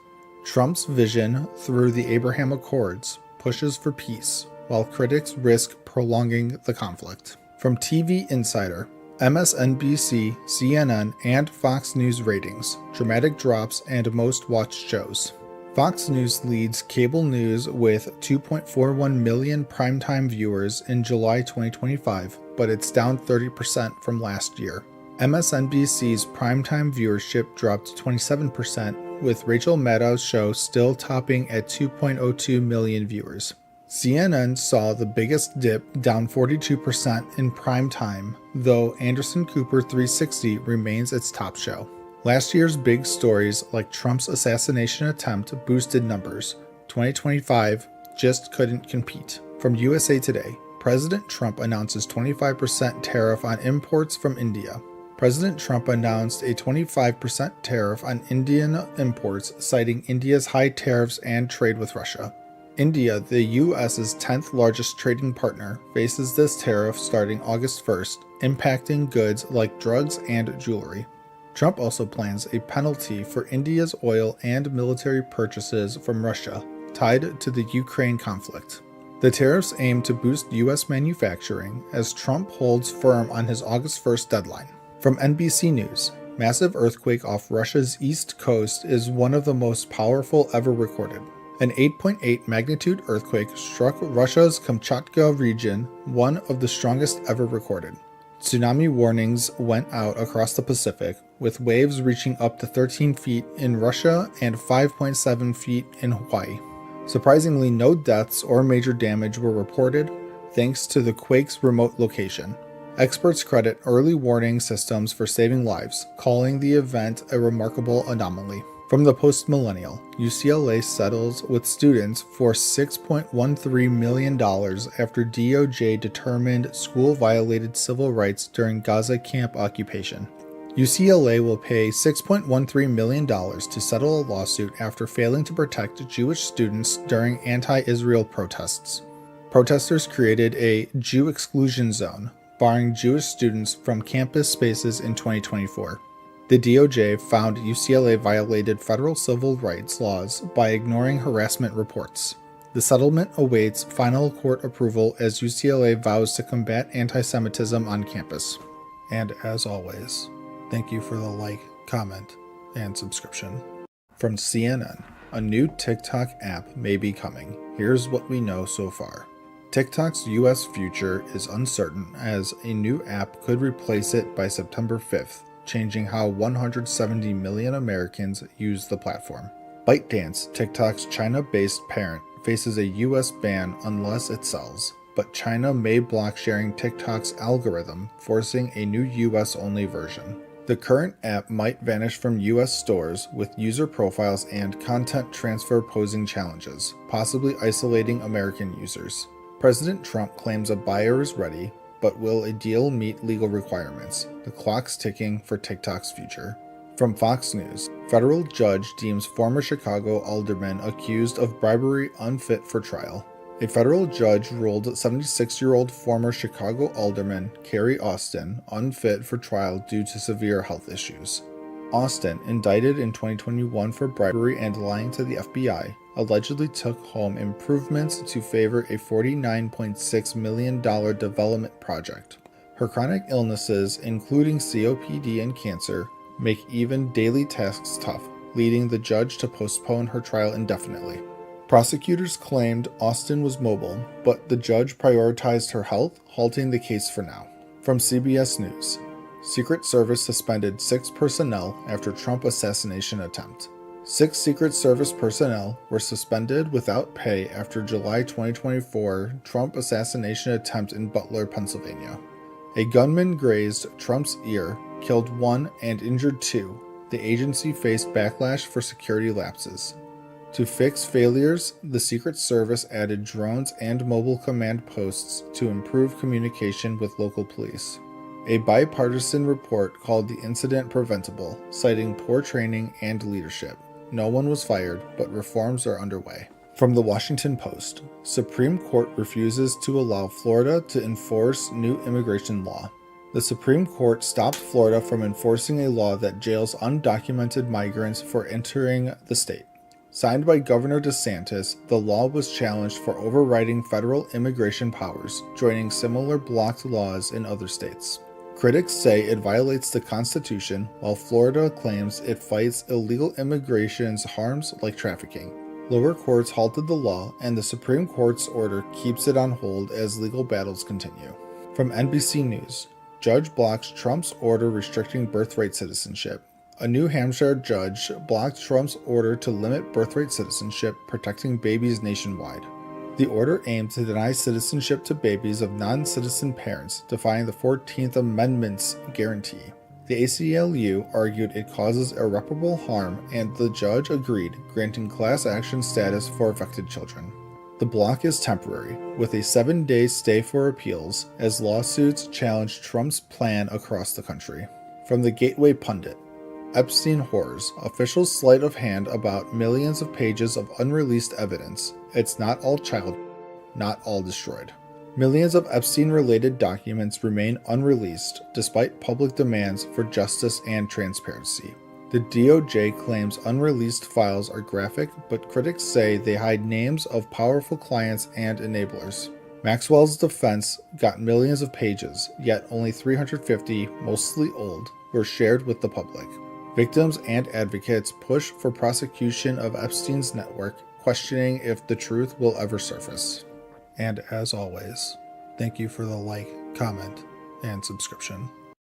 Trump's vision through the Abraham Accords pushes for peace, while critics risk prolonging the conflict. From TV Insider, MSNBC, CNN, and Fox News ratings, dramatic drops, and most watched shows. Fox News leads cable news with 2.41 million primetime viewers in July 2025, but it's down 30% from last year. MSNBC's primetime viewership dropped 27%, with Rachel Maddow's show still topping at 2.02 million viewers. CNN saw the biggest dip, down 42% in prime time, though Anderson Cooper 360 remains its top show. Last year's big stories like Trump's assassination attempt boosted numbers. 2025 just couldn't compete. From USA Today, President Trump announces 25% tariff on imports from India. President Trump announced a 25% tariff on Indian imports, citing India's high tariffs and trade with Russia. India, the U.S.'s 10th largest trading partner, faces this tariff starting August 1st, impacting goods like drugs and jewelry. Trump also plans a penalty for India's oil and military purchases from Russia, tied to the Ukraine conflict. The tariffs aim to boost U.S. manufacturing, as Trump holds firm on his August 1st deadline. From NBC News, massive earthquake off Russia's east coast is one of the most powerful ever recorded. An 8.8 magnitude earthquake struck Russia's Kamchatka region, one of the strongest ever recorded. Tsunami warnings went out across the Pacific, with waves reaching up to 13 feet in Russia and 5.7 feet in Hawaii. Surprisingly, no deaths or major damage were reported, thanks to the quake's remote location. Experts credit early warning systems for saving lives, calling the event a remarkable anomaly. From the Post-Millennial, UCLA settles with students for $6.13 million after DOJ determined school violated civil rights during Gaza camp occupation. UCLA will pay $6.13 million to settle a lawsuit after failing to protect Jewish students during anti-Israel protests. Protesters created a Jew exclusion zone, barring Jewish students from campus spaces in 2024. The DOJ found UCLA violated federal civil rights laws by ignoring harassment reports. The settlement awaits final court approval as UCLA vows to combat anti-Semitism on campus. And as always, thank you for the like, comment, and subscription. From CNN, a new TikTok app may be coming. Here's what we know so far. TikTok's US future is uncertain, as a new app could replace it by September 5th. Changing how 170 million Americans use the platform. ByteDance, TikTok's China-based parent, faces a US ban unless it sells, but China may block sharing TikTok's algorithm, forcing a new US-only version. The current app might vanish from US stores, with user profiles and content transfer posing challenges, possibly isolating American users. President Trump claims a buyer is ready, but will a deal meet legal requirements? The clock's ticking for TikTok's future. From Fox News, federal judge deems former Chicago alderman accused of bribery unfit for trial. A federal judge ruled 76-year-old former Chicago alderman Carrie Austin unfit for trial due to severe health issues. Austin, indicted in 2021 for bribery and lying to the FBI, allegedly took home improvements to favor a $49.6 million development project. Her chronic illnesses, including COPD and cancer, make even daily tasks tough, leading the judge to postpone her trial indefinitely. Prosecutors claimed Austin was mobile, but the judge prioritized her health, halting the case for now. From CBS News, Secret Service suspended 6 personnel after Trump assassination attempt. 6 Secret Service personnel were suspended without pay after July 2024 Trump assassination attempt in Butler, Pennsylvania. A gunman grazed Trump's ear, killed 1 and injured 2. The agency faced backlash for security lapses. To fix failures, the Secret Service added drones and mobile command posts to improve communication with local police. A bipartisan report called the incident preventable, citing poor training and leadership. No one was fired, but reforms are underway. From the Washington Post, Supreme Court refuses to allow Florida to enforce new immigration law. The Supreme Court stopped Florida from enforcing a law that jails undocumented migrants for entering the state. Signed by Governor DeSantis, the law was challenged for overriding federal immigration powers, joining similar blocked laws in other states. Critics say it violates the Constitution, while Florida claims it fights illegal immigration's harms like trafficking. Lower courts halted the law, and the Supreme Court's order keeps it on hold as legal battles continue. From NBC News, judge blocks Trump's order restricting birthright citizenship. A New Hampshire judge blocked Trump's order to limit birthright citizenship, protecting babies nationwide. The order aimed to deny citizenship to babies of non-citizen parents, defying the 14th Amendment's guarantee. The ACLU argued it causes irreparable harm, and the judge agreed, granting class action status for affected children. The block is temporary, with a 7-day stay for appeals, as lawsuits challenge Trump's plan across the country. From the Gateway Pundit, Epstein horrors, officials sleight of hand about millions of pages of unreleased evidence. It's not all not all destroyed. Millions of Epstein-related documents remain unreleased, despite public demands for justice and transparency. The DOJ claims unreleased files are graphic, but critics say they hide names of powerful clients and enablers. Maxwell's defense got millions of pages, yet only 350, mostly old, were shared with the public. Victims and advocates push for prosecution of Epstein's network, questioning if the truth will ever surface. And as always, thank you for the like, comment, and subscription.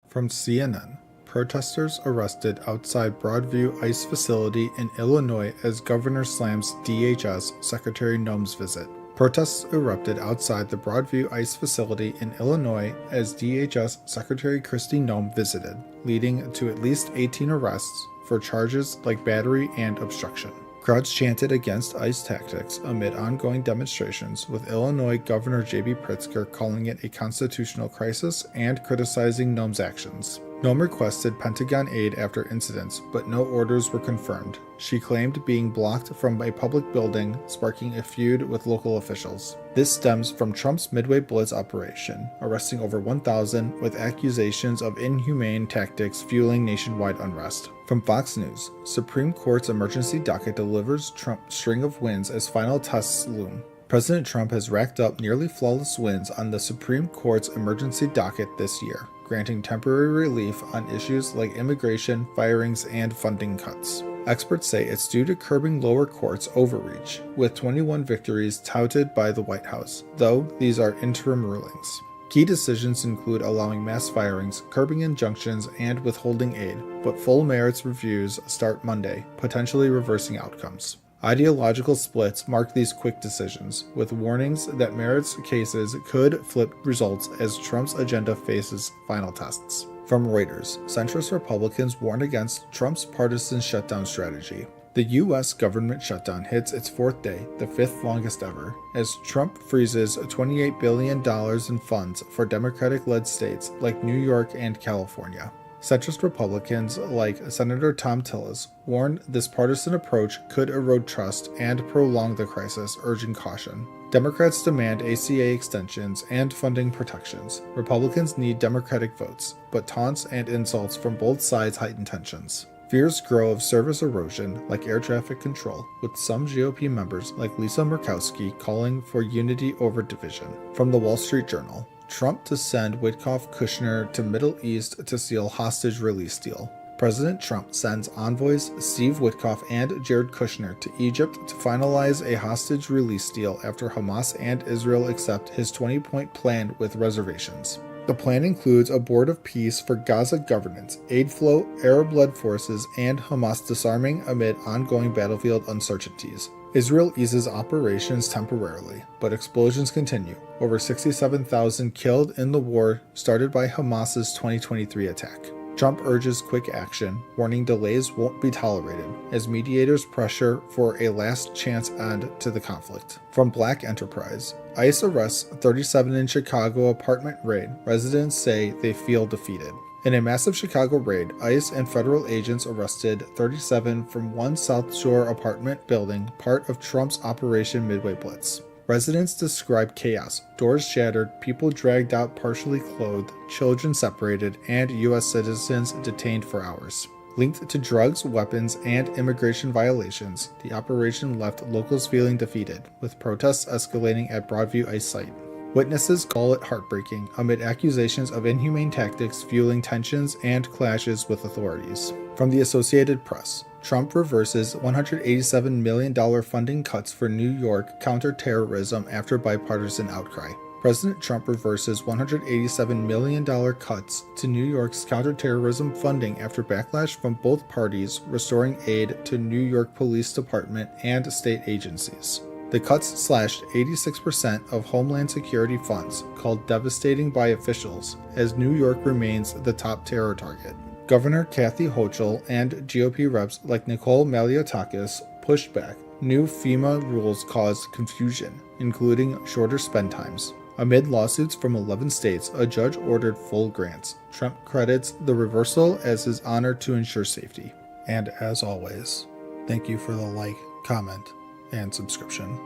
From CNN, protesters arrested outside Broadview ICE facility in Illinois as governor slams DHS Secretary Noem's visit. Protests erupted outside the Broadview ICE facility in Illinois as DHS Secretary Kristi Noem visited, leading to at least 18 arrests for charges like battery and obstruction. Crowds chanted against ICE tactics amid ongoing demonstrations, with Illinois Governor J.B. Pritzker calling it a constitutional crisis and criticizing Noem's actions. Noem requested Pentagon aid after incidents, but no orders were confirmed. She claimed being blocked from a public building, sparking a feud with local officials. This stems from Trump's Midway Blitz operation, arresting over 1,000 with accusations of inhumane tactics fueling nationwide unrest. From Fox News, Supreme Court's emergency docket delivers Trump's string of wins as final tests loom. President Trump has racked up nearly flawless wins on the Supreme Court's emergency docket this year, granting temporary relief on issues like immigration, firings, and funding cuts. Experts say it's due to curbing lower courts' overreach, with 21 victories touted by the White House, though these are interim rulings. Key decisions include allowing mass firings, curbing injunctions, and withholding aid, but full merits reviews start Monday, potentially reversing outcomes. Ideological splits mark these quick decisions, with warnings that merits cases could flip results as Trump's agenda faces final tests. From Reuters, centrist Republicans warn against Trump's partisan shutdown strategy. The U.S. government shutdown hits its 4th day, the 5th longest ever, as Trump freezes $28 billion in funds for Democratic-led states like New York and California. Centrist Republicans like Senator Thom Tillis warn this partisan approach could erode trust and prolong the crisis, urging caution. Democrats demand ACA extensions and funding protections. Republicans need Democratic votes, but taunts and insults from both sides heighten tensions. Fears grow of service erosion, like air traffic control, with some GOP members like Lisa Murkowski calling for unity over division. From the Wall Street Journal, Trump to send Witkoff-Kushner to Middle East to seal hostage release deal. President Trump sends envoys Steve Witkoff and Jared Kushner to Egypt to finalize a hostage release deal after Hamas and Israel accept his 20-point plan with reservations. The plan includes a board of peace for Gaza governance, aid flow, Arab-led forces, and Hamas disarming amid ongoing battlefield uncertainties. Israel eases operations temporarily, but explosions continue. Over 67,000 killed in the war started by Hamas's 2023 attack. Trump urges quick action, warning delays won't be tolerated, as mediators pressure for a last chance end to the conflict. From Black Enterprise, ICE arrests 37 in Chicago apartment raid. Residents say they feel defeated. In a massive Chicago raid, ICE and federal agents arrested 37 from one South Shore apartment building, part of Trump's Operation Midway Blitz. Residents describe chaos, doors shattered, people dragged out partially clothed, children separated, and U.S. citizens detained for hours. Linked to drugs, weapons, and immigration violations, the operation left locals feeling defeated, with protests escalating at Broadview ICE site. Witnesses call it heartbreaking, amid accusations of inhumane tactics fueling tensions and clashes with authorities. From the Associated Press, Trump reverses $187 million funding cuts for New York counterterrorism after bipartisan outcry. President Trump reverses $187 million cuts to New York's counterterrorism funding after backlash from both parties, restoring aid to New York Police Department and state agencies. The cuts slashed 86% of Homeland Security funds, called devastating by officials, as New York remains the top terror target. Governor Kathy Hochul and GOP reps like Nicole Maliotakis pushed back. New FEMA rules caused confusion, including shorter spend times. Amid lawsuits from 11 states, a judge ordered full grants. Trump credits the reversal as his honor to ensure safety. And as always, thank you for the like, comment, and subscription.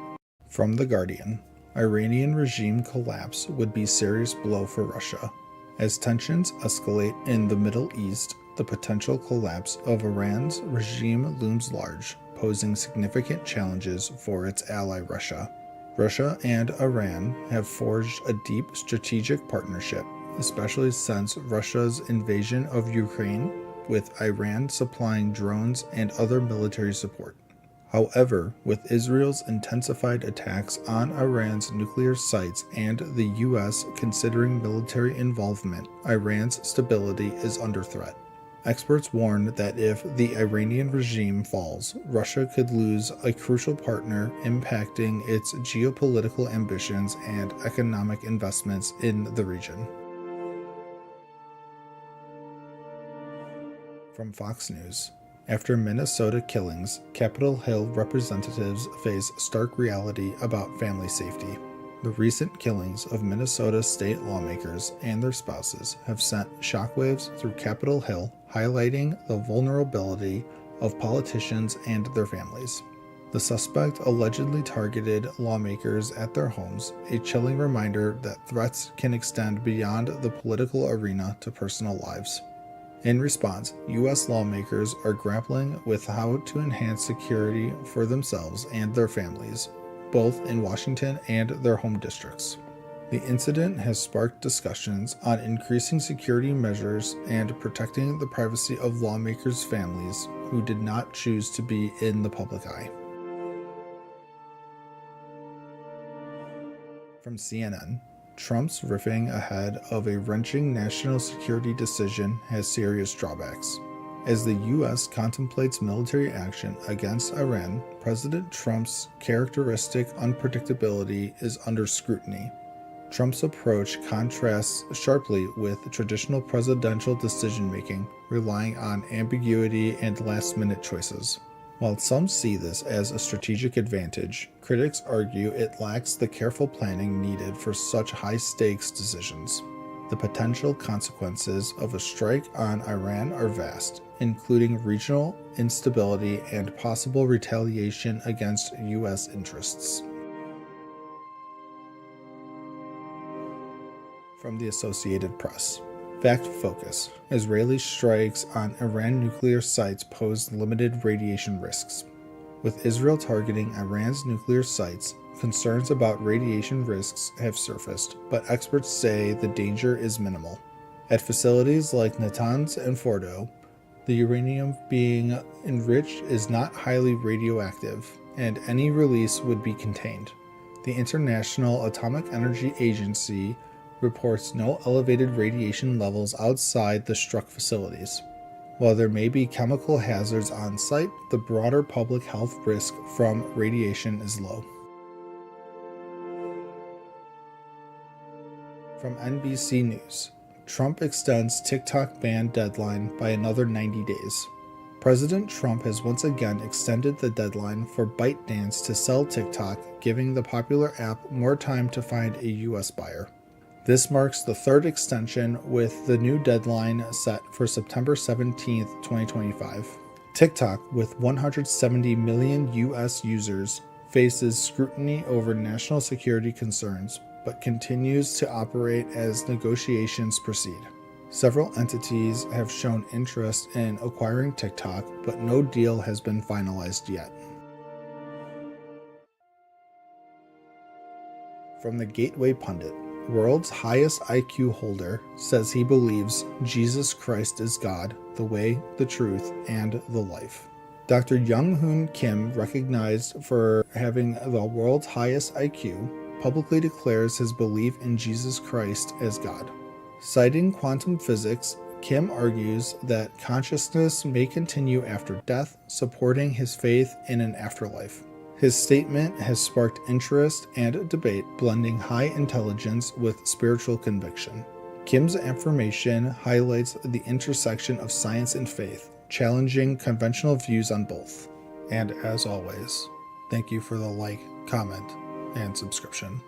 From The Guardian, Iranian regime collapse would be serious blow for Russia. As tensions escalate in the Middle East, the potential collapse of Iran's regime looms large, posing significant challenges for its ally Russia. Russia and Iran have forged a deep strategic partnership, especially since Russia's invasion of Ukraine, with Iran supplying drones and other military support. However, with Israel's intensified attacks on Iran's nuclear sites and the U.S. considering military involvement, Iran's stability is under threat. Experts warn that if the Iranian regime falls, Russia could lose a crucial partner, impacting its geopolitical ambitions and economic investments in the region. From Fox News, after Minnesota killings, Capitol Hill representatives face stark reality about family safety. The recent killings of Minnesota state lawmakers and their spouses have sent shockwaves through Capitol Hill, highlighting the vulnerability of politicians and their families. The suspect allegedly targeted lawmakers at their homes, a chilling reminder that threats can extend beyond the political arena to personal lives. In response, U.S. lawmakers are grappling with how to enhance security for themselves and their families, both in Washington and their home districts. The incident has sparked discussions on increasing security measures and protecting the privacy of lawmakers' families who did not choose to be in the public eye. From CNN, Trump's riffing ahead of a wrenching national security decision has serious drawbacks. As the U.S. contemplates military action against Iran, President Trump's characteristic unpredictability is under scrutiny. Trump's approach contrasts sharply with traditional presidential decision-making, relying on ambiguity and last-minute choices. While some see this as a strategic advantage, critics argue it lacks the careful planning needed for such high-stakes decisions. The potential consequences of a strike on Iran are vast, including regional instability and possible retaliation against U.S. interests. From the Associated Press, Fact Focus: Israeli strikes on Iran nuclear sites pose limited radiation risks. With Israel targeting Iran's nuclear sites, concerns about radiation risks have surfaced, but experts say the danger is minimal. At facilities like Natanz and Fordo, the uranium being enriched is not highly radioactive, and any release would be contained. The International Atomic Energy Agency reports no elevated radiation levels outside the struck facilities. While there may be chemical hazards on site, the broader public health risk from radiation is low. From NBC News: Trump extends TikTok ban deadline by another 90 days. President Trump has once again extended the deadline for ByteDance to sell TikTok, giving the popular app more time to find a U.S. buyer. This marks the third extension, with the new deadline set for September 17, 2025. TikTok, with 170 million U.S. users, faces scrutiny over national security concerns, but continues to operate as negotiations proceed. Several entities have shown interest in acquiring TikTok, but no deal has been finalized yet. From the Gateway Pundit: World's highest IQ holder says he believes Jesus Christ is God, the way, the truth, and the life. Dr. Young-Hoon Kim, recognized for having the world's highest IQ, publicly declares his belief in Jesus Christ as God. Citing quantum physics, Kim argues that consciousness may continue after death, supporting his faith in an afterlife. His statement has sparked interest and debate, blending high intelligence with spiritual conviction. Kim's affirmation highlights the intersection of science and faith, challenging conventional views on both. And as always, thank you for the like, comment, and subscription.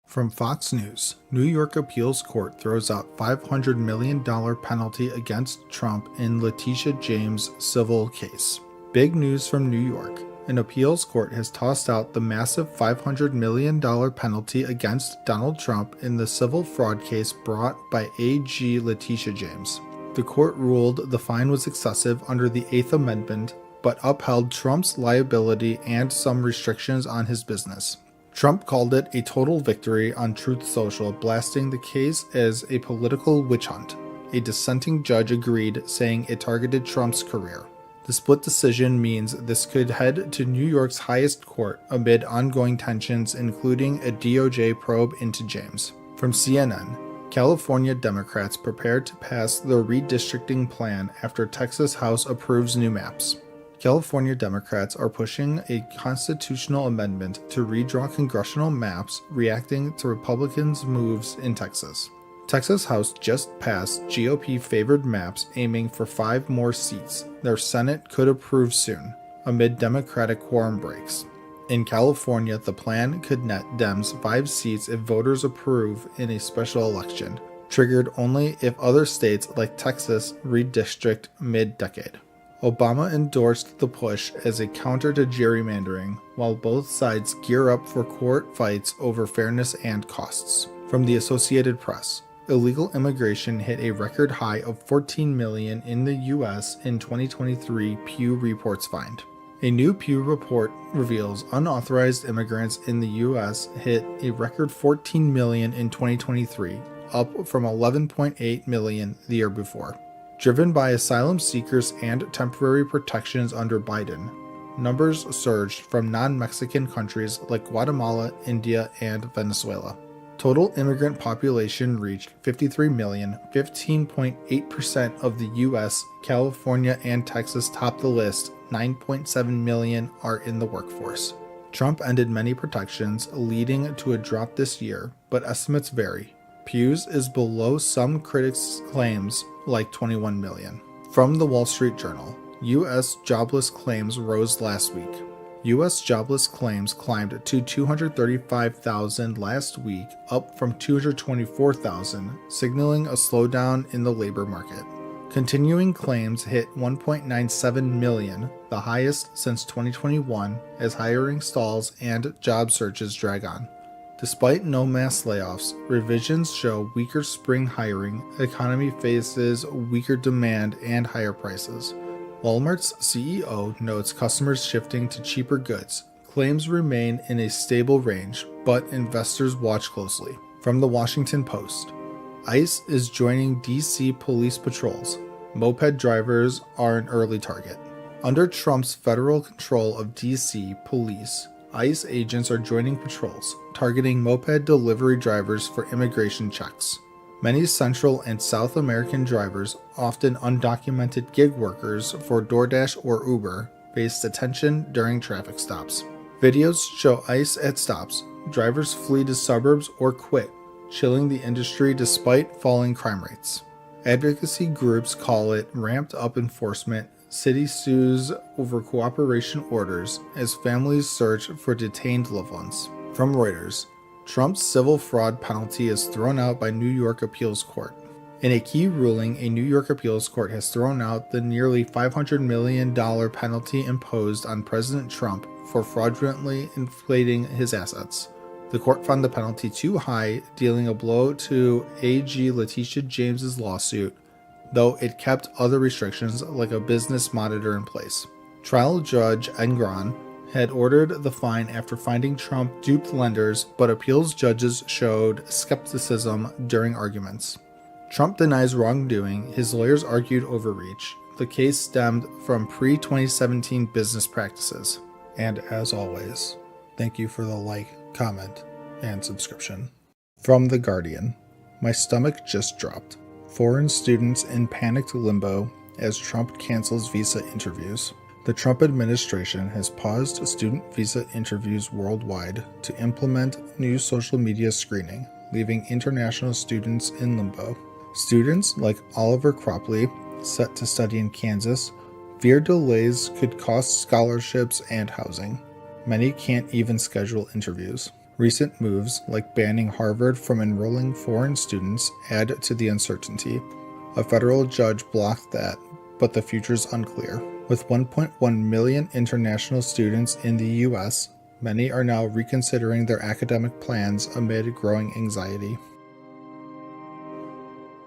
From Fox News: New York appeals court throws out $500 million penalty against Trump in Letitia James' civil case. Big news from New York. An appeals court has tossed out the massive $500 million penalty against Donald Trump in the civil fraud case brought by AG Letitia James. The court ruled the fine was excessive under the Eighth Amendment, but upheld Trump's liability and some restrictions on his business. Trump called it a total victory on Truth Social, blasting the case as a political witch hunt. A dissenting judge agreed, saying it targeted Trump's career. The split decision means this could head to New York's highest court amid ongoing tensions, including a DOJ probe into James. From CNN: California Democrats prepare to pass the redistricting plan after Texas House approves new maps. California Democrats are pushing a constitutional amendment to redraw congressional maps, reacting to Republicans' moves in Texas. Texas House just passed GOP-favored maps aiming for 5 more seats. Their Senate could approve soon, amid Democratic quorum breaks. In California, the plan could net Dems 5 seats if voters approve in a special election, triggered only if other states like Texas redistrict mid-decade. Obama endorsed the push as a counter to gerrymandering, while both sides gear up for court fights over fairness and costs. From the Associated Press: illegal immigration hit a record high of 14 million in the U.S. in 2023, Pew reports find. A new Pew report reveals unauthorized immigrants in the U.S. hit a record 14 million in 2023, up from 11.8 million the year before. Driven by asylum seekers and temporary protections under Biden, numbers surged from non-Mexican countries like Guatemala, India, and Venezuela. Total immigrant population reached 53 million, 15.8% of the U.S., California, and Texas top the list. 9.7 million are in the workforce. Trump ended many protections, leading to a drop this year, but estimates vary. Pew's is below some critics' claims, like 21 million. From the Wall Street Journal: U.S. jobless claims rose last week. U.S. jobless claims climbed to 235,000 last week, up from 224,000, signaling a slowdown in the labor market. Continuing claims hit 1.97 million, the highest since 2021, as hiring stalls and job searches drag on. Despite no mass layoffs, revisions show weaker spring hiring, economy faces weaker demand and higher prices. Walmart's CEO notes customers shifting to cheaper goods. Claims remain in a stable range, but investors watch closely. From the Washington Post, ICE is joining DC police patrols. Moped drivers are an early target. Under Trump's federal control of DC police, ICE agents are joining patrols, targeting moped delivery drivers for immigration checks. Many Central and South American drivers, often undocumented gig workers for DoorDash or Uber, face detention during traffic stops. Videos show ICE at stops. Drivers flee to suburbs or quit, chilling the industry despite falling crime rates. Advocacy groups call it ramped up enforcement. City sues over cooperation orders as families search for detained loved ones. From Reuters, Trump's civil fraud penalty is thrown out by New York Appeals Court. In a key ruling, a New York appeals court has thrown out the nearly $500 million penalty imposed on President Trump for fraudulently inflating his assets. The court found the penalty too high, dealing a blow to AG Letitia James's lawsuit, though it kept other restrictions like a business monitor in place. Trial Judge Engron had ordered the fine after finding Trump duped lenders, but appeals judges showed skepticism during arguments. Trump denies wrongdoing. His lawyers argued overreach. The case stemmed from pre-2017 business practices. And as always, thank you for the like, comment, and subscription. From The Guardian, my stomach just dropped. Foreign students in panicked limbo as Trump cancels visa interviews. The Trump administration has paused student visa interviews worldwide to implement new social media screening, leaving international students in limbo. Students like Oliver Cropley, set to study in Kansas, fear delays could cost scholarships and housing. Many can't even schedule interviews. Recent moves, like banning Harvard from enrolling foreign students, add to the uncertainty. A federal judge blocked that, but the future's unclear. With 1.1 million international students in the U.S., many are now reconsidering their academic plans amid growing anxiety.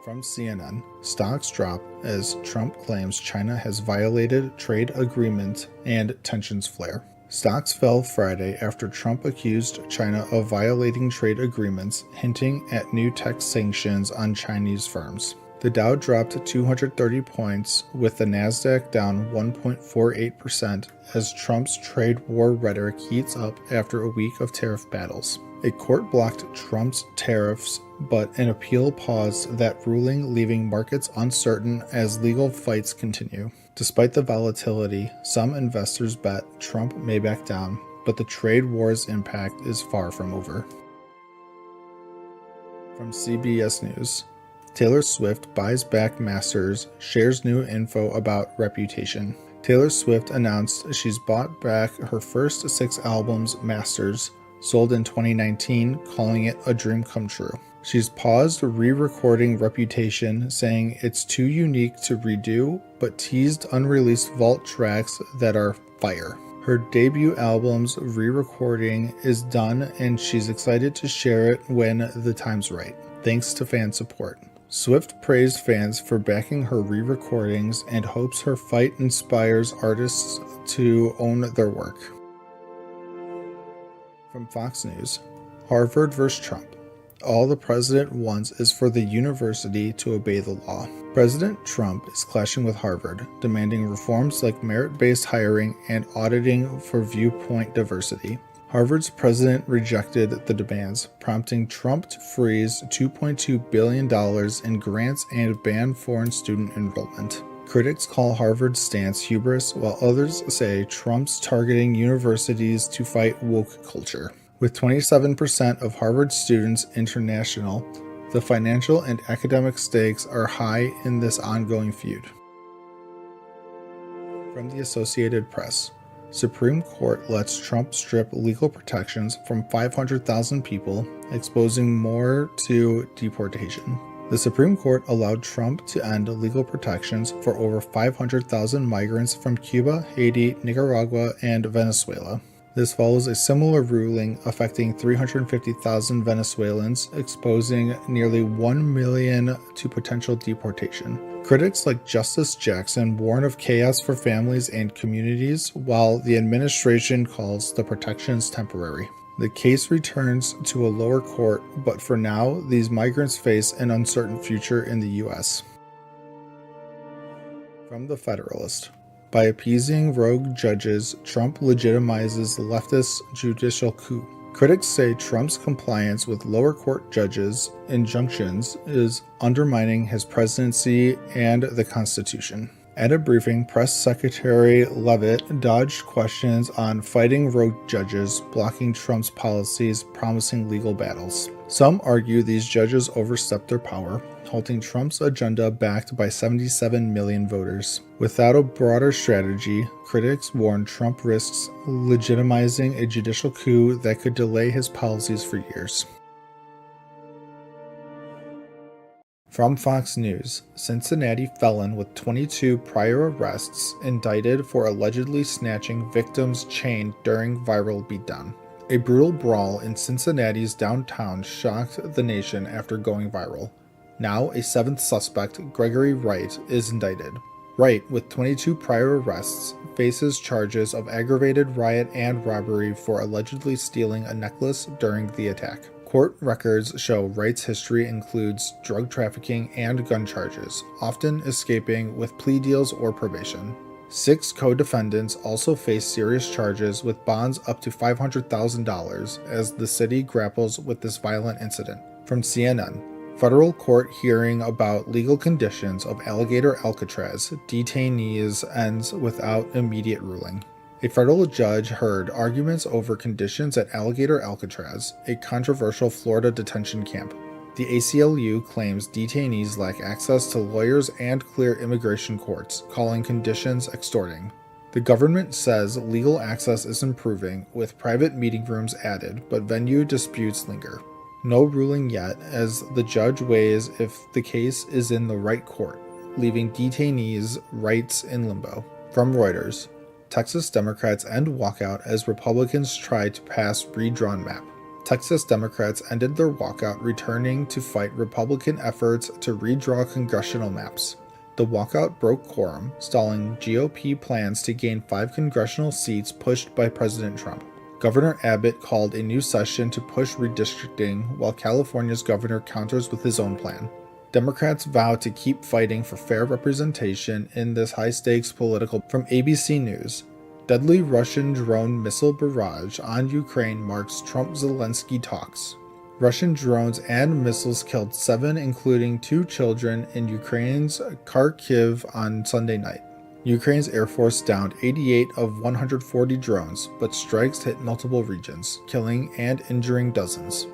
From CNN, stocks drop as Trump claims China has violated trade agreement and tensions flare. Stocks fell Friday after Trump accused China of violating trade agreements, hinting at new tax sanctions on Chinese firms. The Dow dropped 230 points, with the Nasdaq down 1.48% as Trump's trade war rhetoric heats up after a week of tariff battles. A court blocked Trump's tariffs, but an appeal paused that ruling, leaving markets uncertain as legal fights continue. Despite the volatility, some investors bet Trump may back down, but the trade war's impact is far from over. From CBS News, Taylor Swift buys back Masters, shares new info about Reputation. Taylor Swift announced she's bought back her first 6 albums, Masters, sold in 2019, calling it a dream come true. She's paused re-recording Reputation, saying it's too unique to redo, but teased unreleased vault tracks that are fire. Her debut album's re-recording is done, and she's excited to share it when the time's right, thanks to fan support. Swift praised fans for backing her re-recordings and hopes her fight inspires artists to own their work. From Fox News, Harvard vs. Trump. All the president wants is for the university to obey the law. President Trump is clashing with Harvard, demanding reforms like merit-based hiring and auditing for viewpoint diversity. Harvard's president rejected the demands, prompting Trump to freeze $2.2 billion in grants and ban foreign student enrollment. Critics call Harvard's stance hubris, while others say Trump's targeting universities to fight woke culture. With 27% of Harvard students international, the financial and academic stakes are high in this ongoing feud. From the Associated Press, Supreme Court lets Trump strip legal protections from 500,000 people, exposing more to deportation. The Supreme Court allowed Trump to end legal protections for over 500,000 migrants from Cuba, Haiti, Nicaragua, and Venezuela. This follows a similar ruling affecting 350,000 Venezuelans, exposing nearly 1 million to potential deportation. Critics like Justice Jackson warn of chaos for families and communities, while the administration calls the protections temporary. The case returns to a lower court, but for now, these migrants face an uncertain future in the U.S. From the Federalist. By appeasing rogue judges, Trump legitimizes the leftist judicial coup. Critics say Trump's compliance with lower court judges' injunctions is undermining his presidency and the Constitution. At a briefing, Press Secretary Leavitt dodged questions on fighting rogue judges, blocking Trump's policies, promising legal battles. Some argue these judges overstepped their power, halting Trump's agenda backed by 77 million voters. Without a broader strategy, critics warn Trump risks legitimizing a judicial coup that could delay his policies for years. From Fox News, Cincinnati felon with 22 prior arrests indicted for allegedly snatching victim's chain during viral beatdown. A brutal brawl in Cincinnati's downtown shocked the nation after going viral. Now, a seventh suspect, Gregory Wright, is indicted. Wright, with 22 prior arrests, faces charges of aggravated riot and robbery for allegedly stealing a necklace during the attack. Court records show Wright's history includes drug trafficking and gun charges, often escaping with plea deals or probation. 6 co-defendants also face serious charges with bonds up to $500,000 as the city grapples with this violent incident. From CNN, federal court hearing about legal conditions of Alligator Alcatraz detainees ends without immediate ruling. A federal judge heard arguments over conditions at Alligator Alcatraz, a controversial Florida detention camp. The ACLU claims detainees lack access to lawyers and clear immigration courts, calling conditions extorting. The government says legal access is improving, with private meeting rooms added, but venue disputes linger. No ruling yet, as the judge weighs if the case is in the right court, leaving detainees' rights in limbo. From Reuters, Texas Democrats end walkout as Republicans try to pass redrawn map. Texas Democrats ended their walkout, returning to fight Republican efforts to redraw congressional maps. The walkout broke quorum, stalling GOP plans to gain 5 congressional seats pushed by President Trump. Governor Abbott called a new session to push redistricting, while California's governor counters with his own plan. Democrats vow to keep fighting for fair representation in this high-stakes political. From ABC News, deadly Russian drone missile barrage on Ukraine marks Trump-Zelensky talks. Russian drones and missiles killed 7, including 2 children, in Ukraine's Kharkiv on Sunday night. Ukraine's Air Force downed 88 of 140 drones, but strikes hit multiple regions, killing and injuring dozens.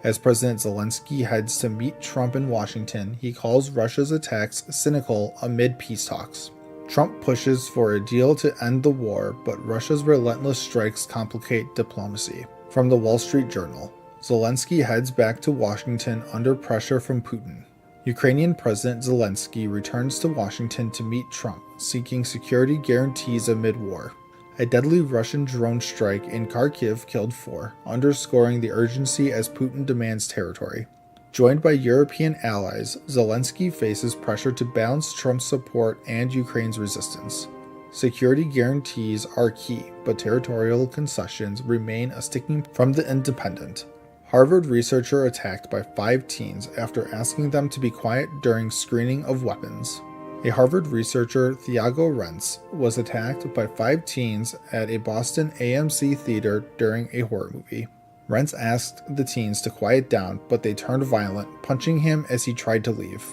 As President Zelensky heads to meet Trump in Washington, he calls Russia's attacks cynical amid peace talks. Trump pushes for a deal to end the war, but Russia's relentless strikes complicate diplomacy. From the Wall Street Journal, Zelensky heads back to Washington under pressure from Putin. Ukrainian President Zelensky returns to Washington to meet Trump, seeking security guarantees amid war. A deadly Russian drone strike in Kharkiv killed 4, underscoring the urgency as Putin demands territory. Joined by European allies, Zelensky faces pressure to balance Trump's support and Ukraine's resistance. Security guarantees are key, but territorial concessions remain a sticking point. From The Independent, Harvard researcher attacked by 5 teens after asking them to be quiet during screening of weapons. A Harvard researcher, Thiago Rentz, was attacked by 5 teens at a Boston AMC theater during a horror movie. Rentz asked the teens to quiet down, but they turned violent, punching him as he tried to leave.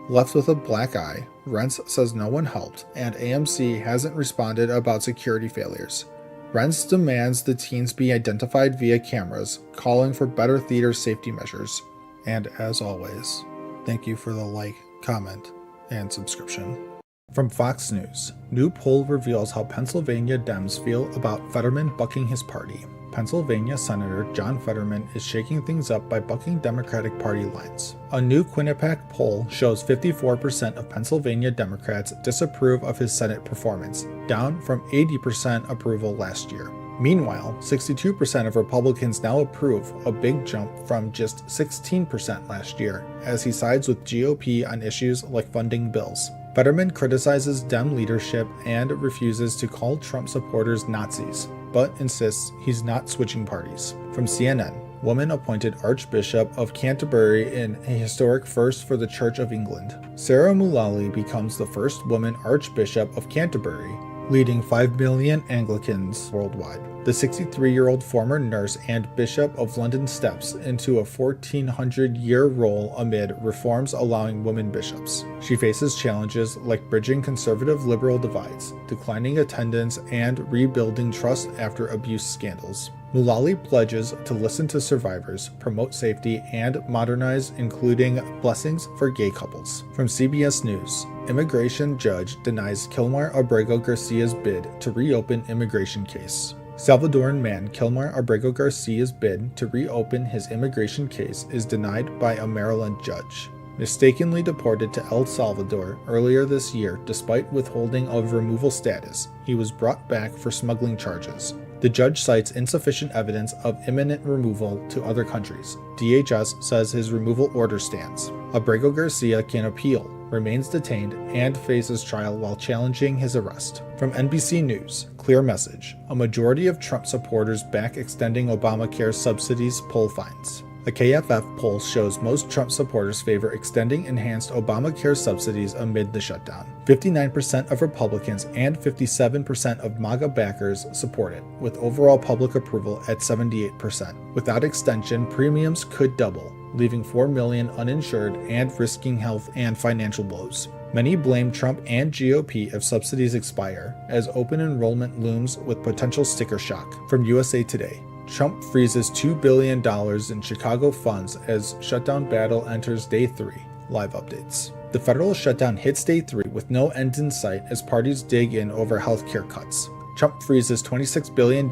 Left with a black eye, Rentz says no one helped, and AMC hasn't responded about security failures. Rentz demands the teens be identified via cameras, calling for better theater safety measures. And as always, thank you for the like, comment, and subscription. From Fox News, new poll reveals how Pennsylvania Dems feel about Fetterman bucking his party. Pennsylvania Senator John Fetterman is shaking things up by bucking Democratic Party lines. A new Quinnipiac poll shows 54% of Pennsylvania Democrats disapprove of his Senate performance, down from 80% approval last year. Meanwhile, 62% of Republicans now approve, a big jump from just 16% last year, as he sides with GOP on issues like funding bills. Fetterman criticizes Dem leadership and refuses to call Trump supporters Nazis, but insists he's not switching parties. From CNN, woman appointed Archbishop of Canterbury in a historic first for the Church of England. Sarah Mullally becomes the first woman Archbishop of Canterbury, leading 5 million Anglicans worldwide. The 63-year-old former nurse and Bishop of London steps into a 1400-year role amid reforms allowing women bishops. She faces challenges like bridging conservative-liberal divides, declining attendance, and rebuilding trust after abuse scandals. Mullally pledges to listen to survivors, promote safety, and modernize, including blessings for gay couples. From CBS News, immigration judge denies Kilmar Abrego Garcia's bid to reopen immigration case. Salvadoran man Kilmar Abrego Garcia's bid to reopen his immigration case is denied by a Maryland judge. Mistakenly deported to El Salvador earlier this year despite withholding of removal status, he was brought back for smuggling charges. The judge cites insufficient evidence of imminent removal to other countries. DHS says his removal order stands. Abrego Garcia can appeal, remains detained, and faces trial while challenging his arrest. From NBC News, clear message. A majority of Trump supporters back extending Obamacare subsidies poll finds. A KFF poll shows most Trump supporters favor extending enhanced Obamacare subsidies amid the shutdown. 59% of Republicans and 57% of MAGA backers support it, with overall public approval at 78%. Without extension, premiums could double, leaving 4 million uninsured and risking health and financial woes. Many blame Trump and GOP if subsidies expire, as open enrollment looms with potential sticker shock. From USA Today, Trump freezes $2 billion in Chicago funds as shutdown battle enters day 3. Live updates. The federal shutdown hits day 3 with no end in sight as parties dig in over healthcare cuts. Trump freezes $26 billion,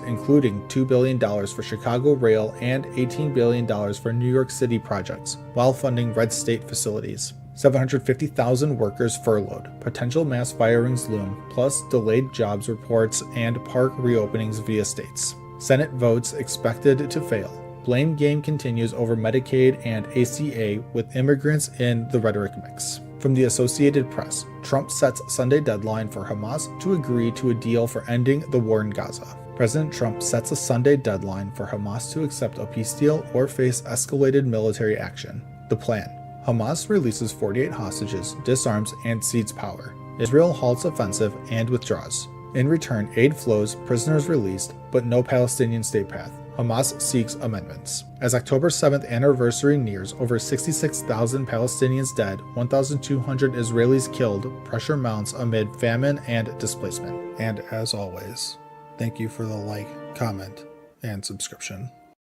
including $2 billion for Chicago rail and $18 billion for New York City projects, while funding red state facilities. 750,000 workers furloughed, potential mass firings loom, plus delayed jobs reports and park reopenings via states. Senate votes expected to fail. Blame game continues over Medicaid and ACA with immigrants in the rhetoric mix. From the Associated Press, Trump sets Sunday deadline for Hamas to agree to a deal for ending the war in Gaza. President Trump sets a Sunday deadline for Hamas to accept a peace deal or face escalated military action. The plan: Hamas releases 48 hostages, disarms, and cedes power. Israel halts offensive and withdraws. In return, aid flows, prisoners released, but no Palestinian state path. Hamas seeks amendments. As October 7th anniversary nears, over 66,000 Palestinians dead, 1,200 Israelis killed, pressure mounts amid famine and displacement. And as always, thank you for the like, comment, and subscription.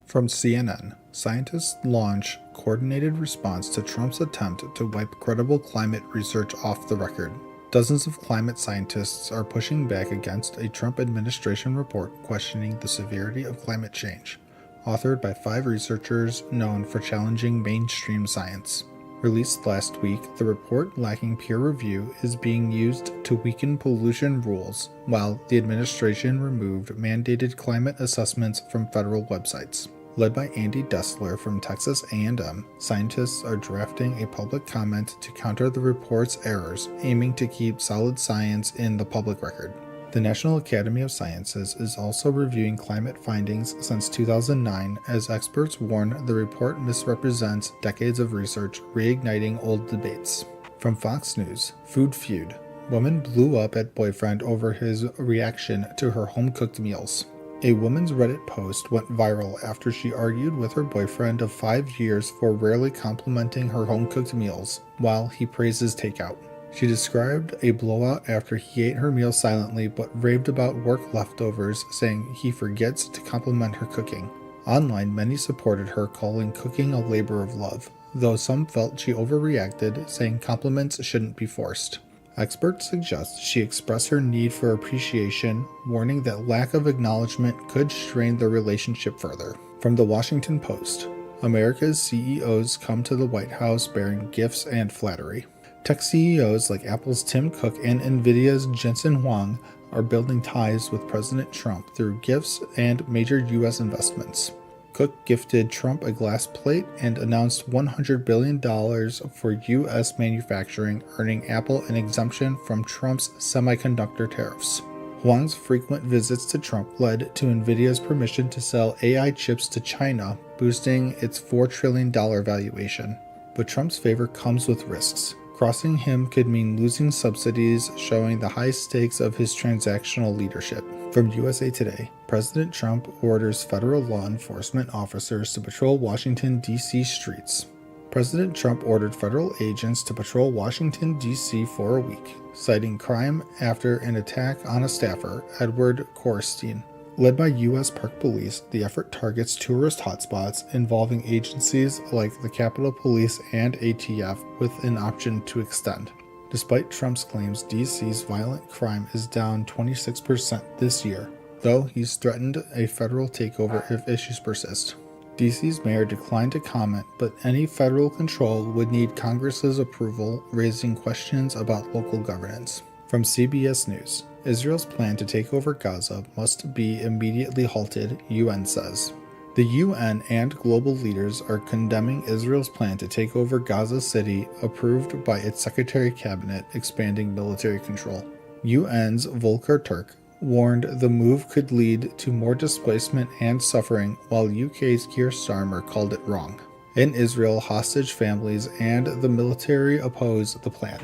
From CNN, scientists launch coordinated response to Trump's attempt to wipe credible climate research off the record. Dozens of climate scientists are pushing back against a Trump administration report questioning the severity of climate change, authored by 5 researchers known for challenging mainstream science. Released last week, the report, lacking peer review, is being used to weaken pollution rules, while the administration removed mandated climate assessments from federal websites. Led by Andy Dessler from Texas A&M, scientists are drafting a public comment to counter the report's errors, aiming to keep solid science in the public record. The National Academy of Sciences is also reviewing climate findings since 2009, as experts warn the report misrepresents decades of research, reigniting old debates. From Fox News, Food Feud. Woman blew up at boyfriend over his reaction to her home-cooked meals. A woman's Reddit post went viral after she argued with her boyfriend of 5 years for rarely complimenting her home-cooked meals, while he praises takeout. She described a blowout after he ate her meal silently but raved about work leftovers, saying he forgets to compliment her cooking. Online, many supported her, calling cooking a labor of love, though some felt she overreacted, saying compliments shouldn't be forced. Experts suggest she express her need for appreciation, warning that lack of acknowledgement could strain the relationship further. From the Washington Post, America's CEOs come to the White House bearing gifts and flattery. Tech CEOs like Apple's Tim Cook and Nvidia's Jensen Huang are building ties with President Trump through gifts and major U.S. investments. Cook gifted Trump a glass plate and announced $100 billion for U.S. manufacturing, earning Apple an exemption from Trump's semiconductor tariffs. Huang's frequent visits to Trump led to NVIDIA's permission to sell AI chips to China, boosting its $4 trillion valuation. But Trump's favor comes with risks. Crossing him could mean losing subsidies, showing the high stakes of his transactional leadership. From USA Today, President Trump orders federal law enforcement officers to patrol Washington, D.C. streets. President Trump ordered federal agents to patrol Washington, D.C. for a week, citing crime after an attack on a staffer, Edward Korstein. Led by U.S. Park Police, the effort targets tourist hotspots involving agencies like the Capitol Police and ATF, with an option to extend. Despite Trump's claims, D.C.'s violent crime is down 26% this year, though he's threatened a federal takeover if issues persist. D.C.'s mayor declined to comment, but any federal control would need Congress's approval, raising questions about local governance. From CBS News, Israel's plan to take over Gaza must be immediately halted, UN says. The UN and global leaders are condemning Israel's plan to take over Gaza City, approved by its Secretary Cabinet, expanding military control. UN's Volker Turk warned the move could lead to more displacement and suffering, while UK's Keir Starmer called it wrong. In Israel, hostage families and the military oppose the plan,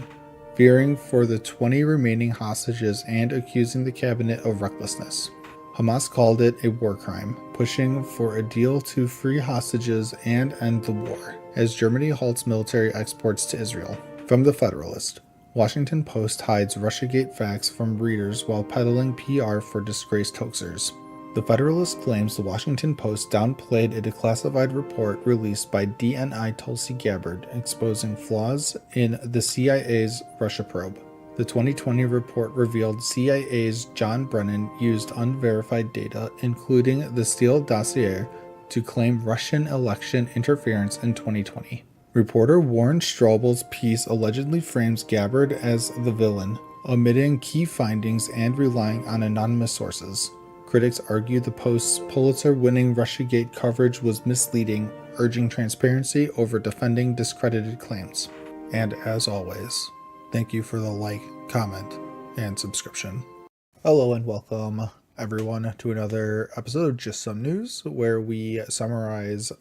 fearing for the 20 remaining hostages and accusing the cabinet of recklessness. Hamas called it a war crime, pushing for a deal to free hostages and end the war, as Germany halts military exports to Israel. From The Federalist, Washington Post hides Russiagate facts from readers while peddling PR for disgraced hoaxers. The Federalist claims the Washington Post downplayed a declassified report released by DNI Tulsi Gabbard exposing flaws in the CIA's Russia probe. The 2020 report revealed CIA's John Brennan used unverified data, including the Steele dossier, to claim Russian election interference in 2020. Reporter Warren Straubel's piece allegedly frames Gabbard as the villain, omitting key findings and relying on anonymous sources. Critics argue the Post's Pulitzer-winning Russiagate coverage was misleading, urging transparency over defending discredited claims. And as always, thank you for the like, comment, and subscription. Hello and welcome everyone to another episode of Just Some News, where we summarize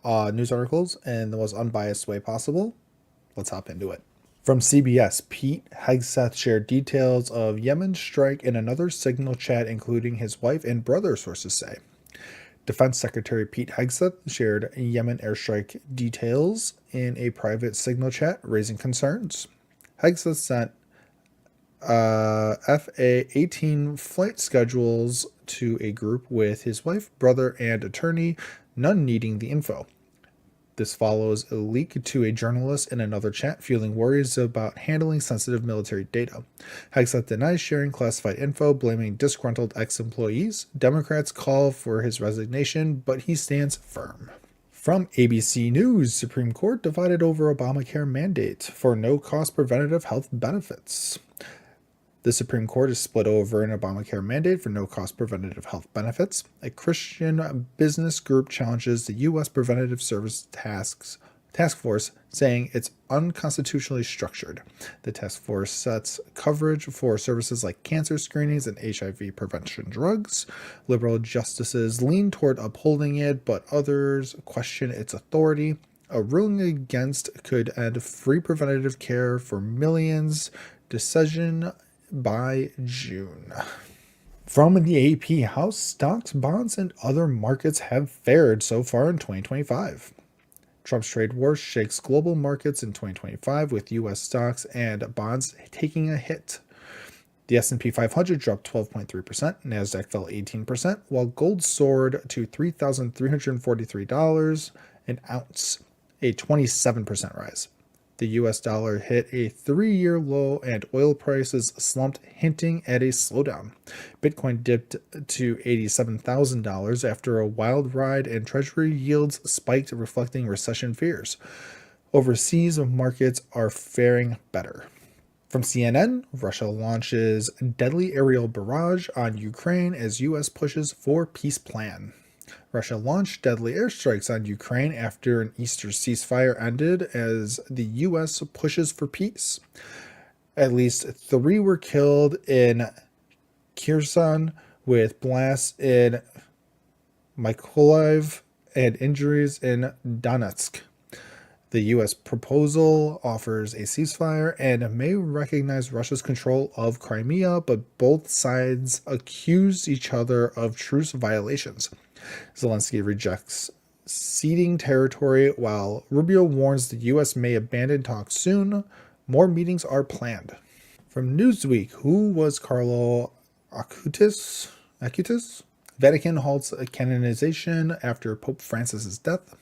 news articles in the most unbiased way possible. Let's hop into it. From CBS, Pete Hegseth shared details of Yemen's strike in another Signal chat, including his wife and brother, sources say. Defense Secretary Pete Hegseth shared Yemen airstrike details in a private Signal chat, raising concerns. Hegseth sent FA-18 flight schedules to a group with his wife, brother, and attorney, none needing the info. This follows a leak to a journalist in another chat, fueling worries about handling sensitive military data. Hegseth denies sharing classified info, blaming disgruntled ex-employees. Democrats call for his resignation, but he stands firm. From ABC News, Supreme Court divided over Obamacare mandate for no-cost preventative health benefits. The Supreme Court is split over an Obamacare mandate for no-cost preventative health benefits. A Christian business group challenges the U.S. Preventative Service Task Force, saying it's unconstitutionally structured. The task force sets coverage for services like cancer screenings and HIV prevention drugs. Liberal justices lean toward upholding it, but others question its authority. A ruling against could end free preventative care for millions. Decision by June. From the AP, how stocks, bonds, and other markets have fared so far in 2025. Trump's trade war shakes global markets in 2025, with U.S. stocks and bonds taking a hit. The S&P 500 dropped 12.3%, NASDAQ fell 18%, while gold soared to $3,343 an ounce, a 27% rise. The U.S. dollar hit a 3-year low and oil prices slumped, hinting at a slowdown. Bitcoin dipped to $87,000 after a wild ride, and Treasury yields spiked, reflecting recession fears. Overseas markets are faring better. From CNN, Russia launches deadly aerial barrage on Ukraine as U.S. pushes for peace plan. Russia launched deadly airstrikes on Ukraine after an Easter ceasefire ended as the U.S. pushes for peace. At least 3 were killed in Kherson, with blasts in Mykolaiv and injuries in Donetsk. The U.S. proposal offers a ceasefire and may recognize Russia's control of Crimea, but both sides accuse each other of truce violations. Zelensky rejects ceding territory, while Rubio warns the U.S. may abandon talks soon. More meetings are planned. From Newsweek, who was Carlo Acutis? Vatican halts canonization after Pope Francis's death.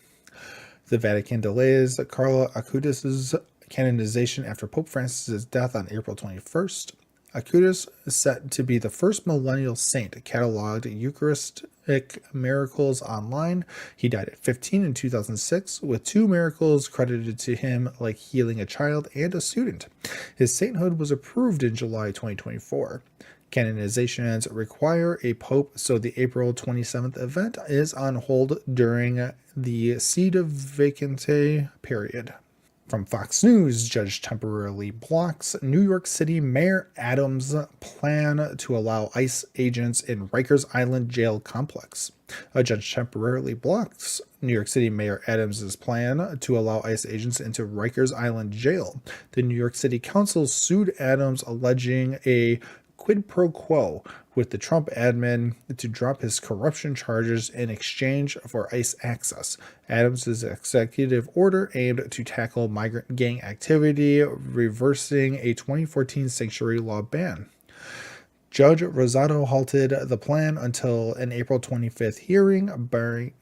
The Vatican delays Carlo Acutis' canonization after Pope Francis' death on April 21st. Acutis is set to be the first millennial saint cataloged Eucharistic miracles online. He died at 15 in 2006, with 2 miracles credited to him, like healing a child and a student. His sainthood was approved in July 2024. Canonizations require a pope, so the April 27th event is on hold during the sede vacante period. From Fox News, judge temporarily blocks New York City Mayor Adams' plan to allow ICE agents in Rikers Island jail complex. A judge temporarily blocks New York City Mayor Adams' plan to allow ICE agents into Rikers Island jail. The New York City Council sued Adams, alleging a quid pro quo with the Trump admin to drop his corruption charges in exchange for ICE access. Adams' executive order aimed to tackle migrant gang activity, reversing a 2014 sanctuary law ban. Judge Rosado halted the plan until an April 25th hearing, barring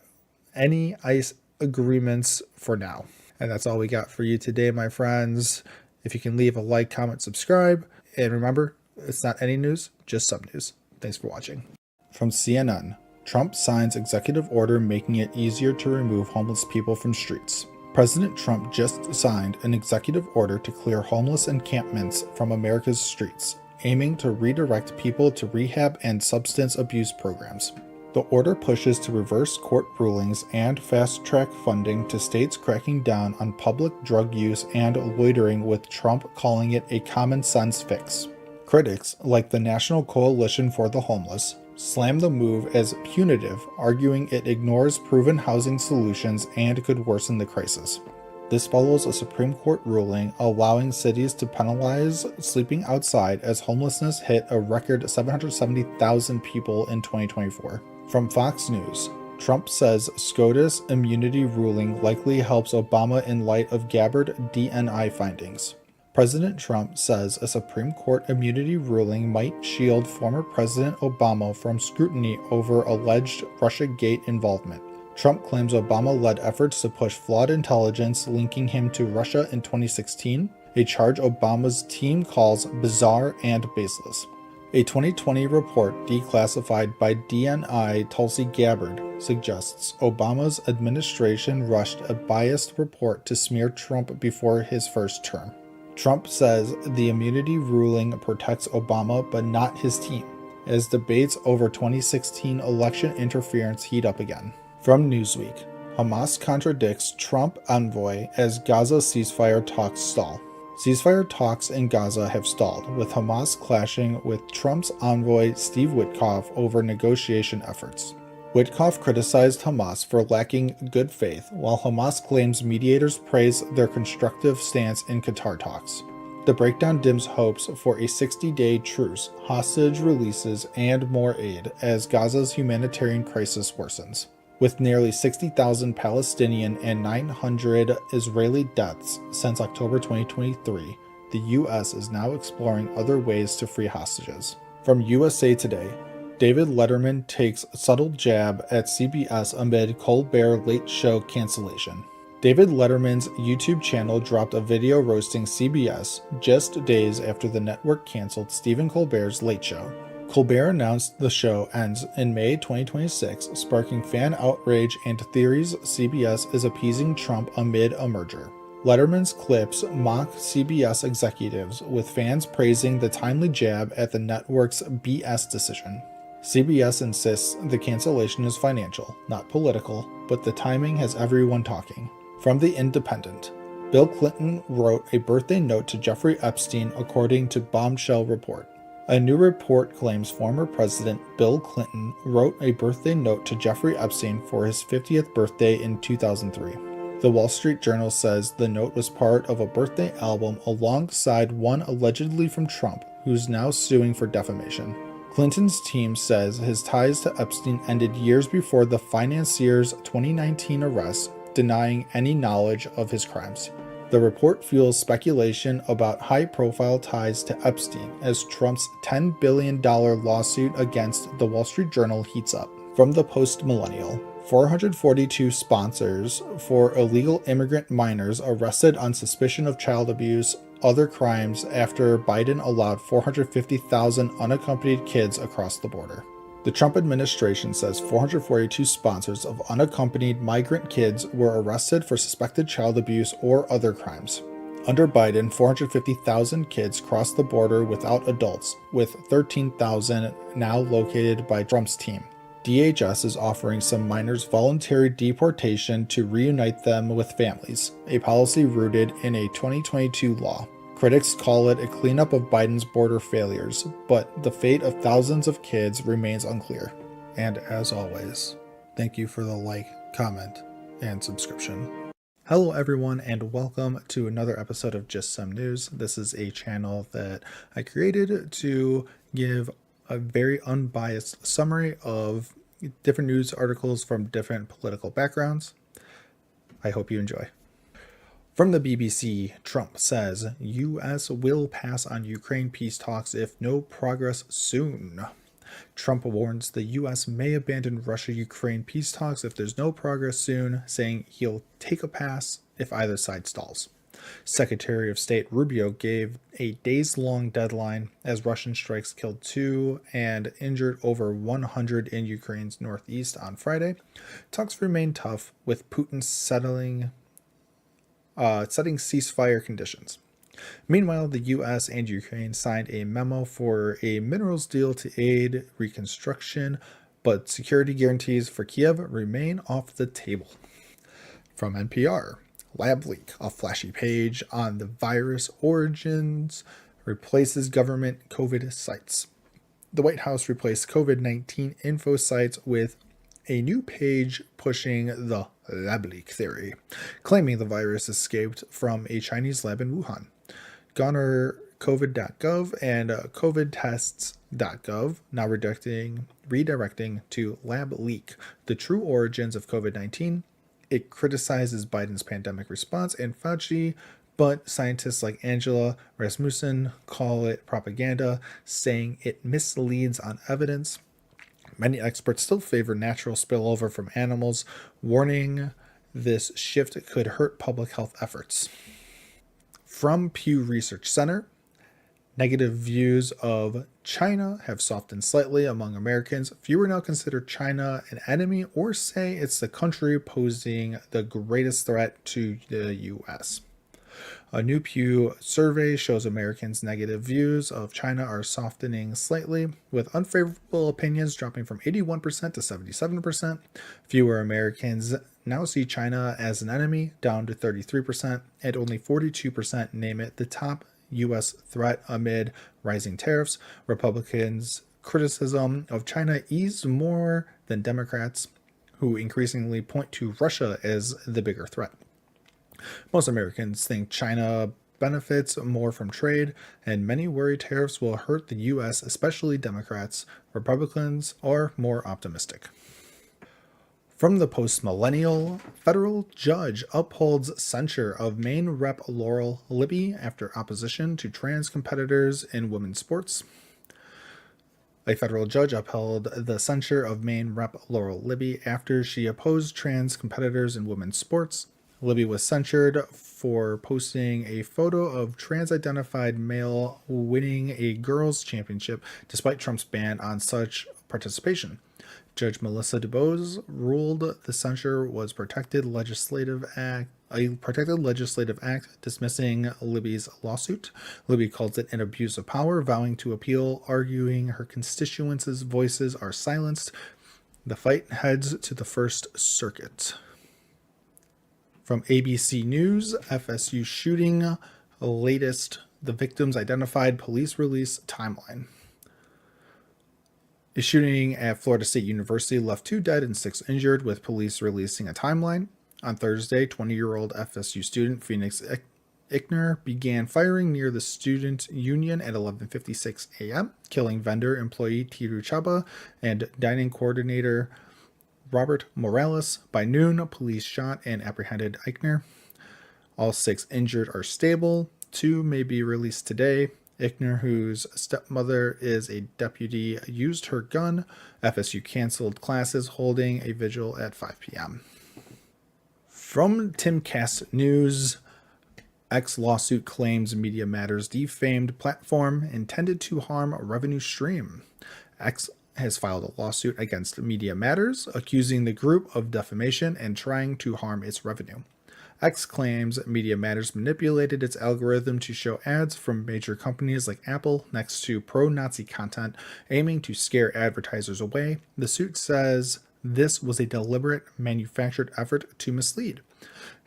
any ICE agreements for now. And that's all we got for you today, my friends. If you can leave a like, comment, subscribe, and remember, it's not any news, just some news. Thanks for watching. From CNN, Trump signs executive order making it easier to remove homeless people from streets. President Trump just signed an executive order to clear homeless encampments from America's streets, aiming to redirect people to rehab and substance abuse programs. The order pushes to reverse court rulings and fast-track funding to states cracking down on public drug use and loitering, with Trump calling it a common-sense fix. Critics, like the National Coalition for the Homeless, slam the move as punitive, arguing it ignores proven housing solutions and could worsen the crisis. This follows a Supreme Court ruling allowing cities to penalize sleeping outside as homelessness hit a record 770,000 people in 2024. From Fox News, Trump says SCOTUS immunity ruling likely helps Obama in light of Gabbard DNI findings. President Trump says a Supreme Court immunity ruling might shield former President Obama from scrutiny over alleged Russiagate involvement. Trump claims Obama led efforts to push flawed intelligence linking him to Russia in 2016, a charge Obama's team calls bizarre and baseless. A 2020 report declassified by DNI Tulsi Gabbard suggests Obama's administration rushed a biased report to smear Trump before his first term. Trump says the immunity ruling protects Obama but not his team, as debates over 2016 election interference heat up again. From Newsweek, Hamas contradicts Trump envoy as Gaza ceasefire talks stall. Ceasefire talks in Gaza have stalled, with Hamas clashing with Trump's envoy Steve Witkoff over negotiation efforts. Witkoff criticized Hamas for lacking good faith, while Hamas claims mediators praise their constructive stance in Qatar talks. The breakdown dims hopes for a 60-day truce, hostage releases, and more aid as Gaza's humanitarian crisis worsens. With nearly 60,000 Palestinian and 900 Israeli deaths since October 2023, the U.S. is now exploring other ways to free hostages. From USA Today, David Letterman takes subtle jab at CBS amid Colbert Late Show cancellation. David Letterman's YouTube channel dropped a video roasting CBS just days after the network canceled Stephen Colbert's Late Show. Colbert announced the show ends in May 2026, sparking fan outrage and theories CBS is appeasing Trump amid a merger. Letterman's clips mock CBS executives, with fans praising the timely jab at the network's BS decision. CBS insists the cancellation is financial, not political, but the timing has everyone talking. From The Independent, Bill Clinton wrote a birthday note to Jeffrey Epstein, according to Bombshell Report. A new report claims former President Bill Clinton wrote a birthday note to Jeffrey Epstein for his 50th birthday in 2003. The Wall Street Journal says the note was part of a birthday album alongside one allegedly from Trump, who's now suing for defamation. Clinton's team says his ties to Epstein ended years before the financier's 2019 arrest, denying any knowledge of his crimes. The report fuels speculation about high-profile ties to Epstein as Trump's $10 billion lawsuit against the Wall Street Journal heats up. From the Post-Millennial, 442 sponsors for illegal immigrant minors arrested on suspicion of child abuse, other crimes after Biden allowed 450,000 unaccompanied kids across the border. The Trump administration says 442 sponsors of unaccompanied migrant kids were arrested for suspected child abuse or other crimes. Under Biden, 450,000 kids crossed the border without adults, with 13,000 now located by Trump's team. DHS is offering some minors voluntary deportation to reunite them with families, a policy rooted in a 2022 law. Critics call it a cleanup of Biden's border failures, but the fate of thousands of kids remains unclear. And as always, thank you for the like, comment, and subscription. Hello everyone, and welcome to another episode of Just Some News. This is a channel that I created to give a very unbiased summary of different news articles from different political backgrounds. I hope you enjoy. From the BBC, Trump says U.S. will pass on Ukraine peace talks if no progress soon. Trump warns the U.S. may abandon Russia-Ukraine peace talks if there's no progress soon, saying he'll take a pass if either side stalls. Secretary of State Rubio gave a days-long deadline as Russian strikes killed 2 and injured over 100 in Ukraine's northeast on Friday. Talks remain tough, with Putin setting ceasefire conditions. Meanwhile, the U.S. and Ukraine signed a memo for a minerals deal to aid reconstruction, but security guarantees for Kiev remain off the table. From NPR, lab leak, a flashy page on the virus origins replaces government COVID sites. The White House replaced COVID-19 info sites with a new page pushing the lab leak theory, claiming the virus escaped from a Chinese lab in Wuhan. Garner covid.gov and covidtests.gov now redirecting to lab leak, the true origins of COVID-19. It criticizes Biden's pandemic response and Fauci, but scientists like Angela Rasmussen call it propaganda, saying it misleads on evidence. Many experts still favor natural spillover from animals, warning this shift could hurt public health efforts. From Pew Research Center, negative views of China have softened slightly among Americans. Fewer now consider China an enemy or say it's the country posing the greatest threat to the U.S. A new Pew survey shows Americans' negative views of China are softening slightly, with unfavorable opinions dropping from 81% to 77%. Fewer Americans now see China as an enemy, down to 33%, and only 42% name it the top U.S. threat amid rising tariffs. Republicans' criticism of China eased more than Democrats, who increasingly point to Russia as the bigger threat. Most Americans think China benefits more from trade, and many worry tariffs will hurt the U.S., especially Democrats. Republicans are more optimistic. From the Post-Millennial, federal judge upholds censure of Maine Rep. Laurel Libby after opposition to trans competitors in women's sports. A federal judge upheld the censure of Maine Rep. Laurel Libby after she opposed trans competitors in women's sports. Libby was censured for posting a photo of trans-identified male winning a girls' championship despite Trump's ban on such participation. Judge Melissa DuBose ruled the censure was a protected legislative act, dismissing Libby's lawsuit. Libby calls it an abuse of power, vowing to appeal, arguing her constituents' voices are silenced. The fight heads to the First Circuit. From ABC News, FSU shooting, latest, the victims identified, police release timeline. A shooting at Florida State University left 2 dead and 6 injured, with police releasing a timeline. On Thursday, 20-year-old FSU student Phoenix Ickner began firing near the student union at 11:56 a.m., killing vendor employee Tiru Chaba and dining coordinator Robert Morales. By noon, police shot and apprehended Ickner. All 6 injured are stable. 2 may be released today. Ickner, whose stepmother is a deputy, used her gun. FSU canceled classes, holding a vigil at 5 p.m. From Timcast News, X lawsuit claims Media Matters defamed platform intended to harm a revenue stream. X has filed a lawsuit against Media Matters, accusing the group of defamation and trying to harm its revenue. X claims Media Matters manipulated its algorithm to show ads from major companies like Apple next to pro-Nazi content, aiming to scare advertisers away. The suit says this was a deliberate, manufactured effort to mislead.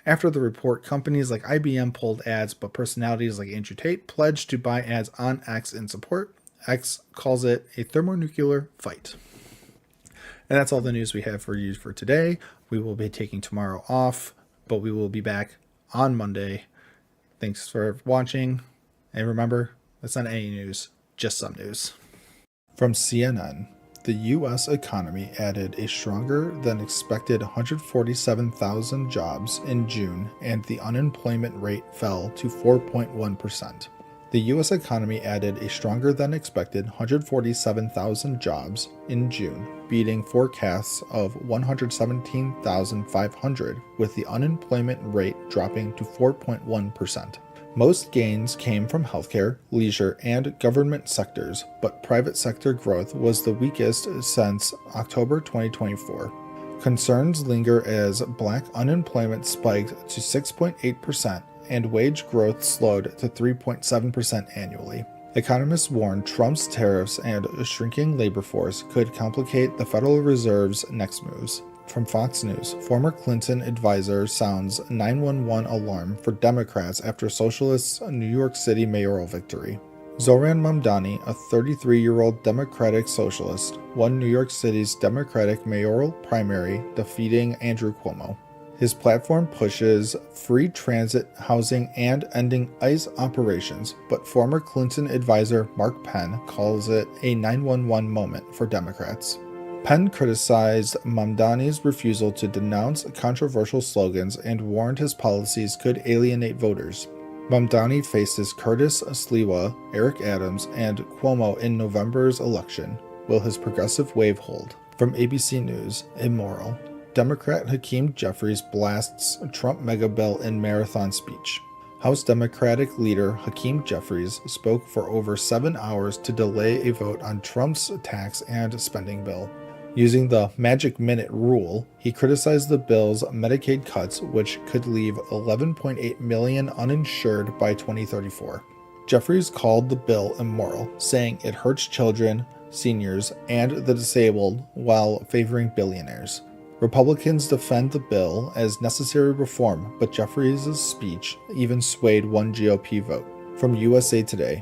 After the report, companies like IBM pulled ads, but personalities like Andrew Tate pledged to buy ads on X in support. X calls it a thermonuclear fight. And that's all the news we have for you for today. We will be taking tomorrow off, but we will be back on Monday. Thanks for watching. And remember, that's not any news, just some news. From CNN, the U.S. economy added a stronger than expected 147,000 jobs in June, and the unemployment rate fell to 4.1%. The U.S. economy added a stronger than expected 147,000 jobs in June, beating forecasts of 117,500, with the unemployment rate dropping to 4.1%. Most gains came from healthcare, leisure, and government sectors, but private sector growth was the weakest since October 2024. Concerns linger as Black unemployment spiked to 6.8%, and wage growth slowed to 3.7% annually. Economists warn Trump's tariffs and a shrinking labor force could complicate the Federal Reserve's next moves. From Fox News, former Clinton advisor sounds 911 alarm for Democrats after socialists' New York City mayoral victory. Zohran Mamdani, a 33-year-old Democratic socialist, won New York City's Democratic mayoral primary, defeating Andrew Cuomo. His platform pushes free transit, housing, and ending ICE operations, but former Clinton advisor Mark Penn calls it a 911 moment for Democrats. Penn criticized Mamdani's refusal to denounce controversial slogans and warned his policies could alienate voters. Mamdani faces Curtis Sliwa, Eric Adams, and Cuomo in November's election. Will his progressive wave hold? From ABC News, immoral. Democrat Hakeem Jeffries blasts Trump mega bill in marathon speech. House Democratic leader Hakeem Jeffries spoke for over 7 hours to delay a vote on Trump's tax and spending bill. Using the magic minute rule, he criticized the bill's Medicaid cuts, which could leave 11.8 million uninsured by 2034. Jeffries called the bill immoral, saying it hurts children, seniors, and the disabled while favoring billionaires. Republicans defend the bill as necessary reform, but Jeffries' speech even swayed one GOP vote. From USA Today,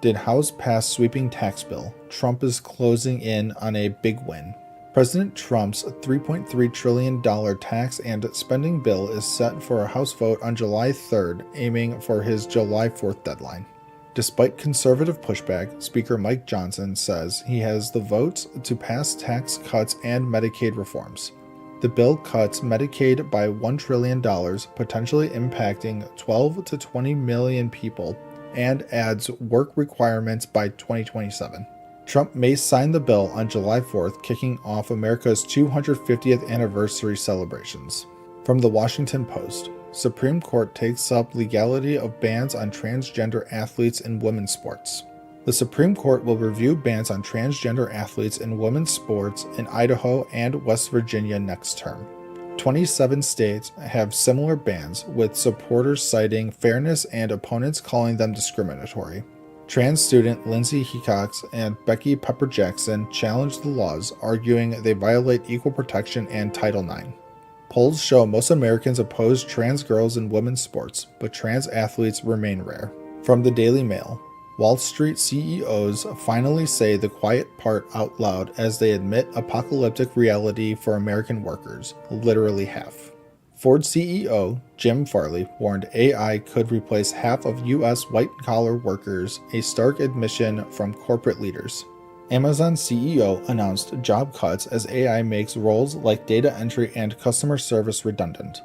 did House pass sweeping tax bill? Trump is closing in on a big win. President Trump's $3.3 trillion tax and spending bill is set for a House vote on July 3rd, aiming for his July 4th deadline. Despite conservative pushback, Speaker Mike Johnson says he has the votes to pass tax cuts and Medicaid reforms. The bill cuts Medicaid by $1 trillion, potentially impacting 12 to 20 million people, and adds work requirements by 2027. Trump may sign the bill on July 4th, kicking off America's 250th anniversary celebrations. From the Washington Post, Supreme Court takes up legality of bans on transgender athletes in women's sports. The Supreme Court will review bans on transgender athletes in women's sports in Idaho and West Virginia next term. 27 states have similar bans, with supporters citing fairness and opponents calling them discriminatory. Trans student Lindsay Hecox and Becky Pepper Jackson challenged the laws, arguing they violate equal protection and Title IX. Polls show most Americans oppose trans girls in women's sports, but trans athletes remain rare. From the Daily Mail, Wall Street CEOs finally say the quiet part out loud as they admit apocalyptic reality for American workers, literally half. Ford CEO Jim Farley warned AI could replace half of U.S. white-collar workers, a stark admission from corporate leaders. Amazon CEO announced job cuts as AI makes roles like data entry and customer service redundant.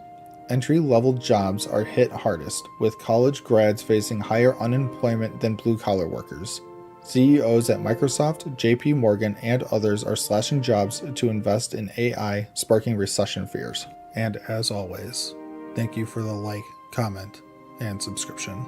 Entry-level jobs are hit hardest, with college grads facing higher unemployment than blue-collar workers. CEOs at Microsoft, JP Morgan, and others are slashing jobs to invest in AI, sparking recession fears. And as always, thank you for the like, comment, and subscription.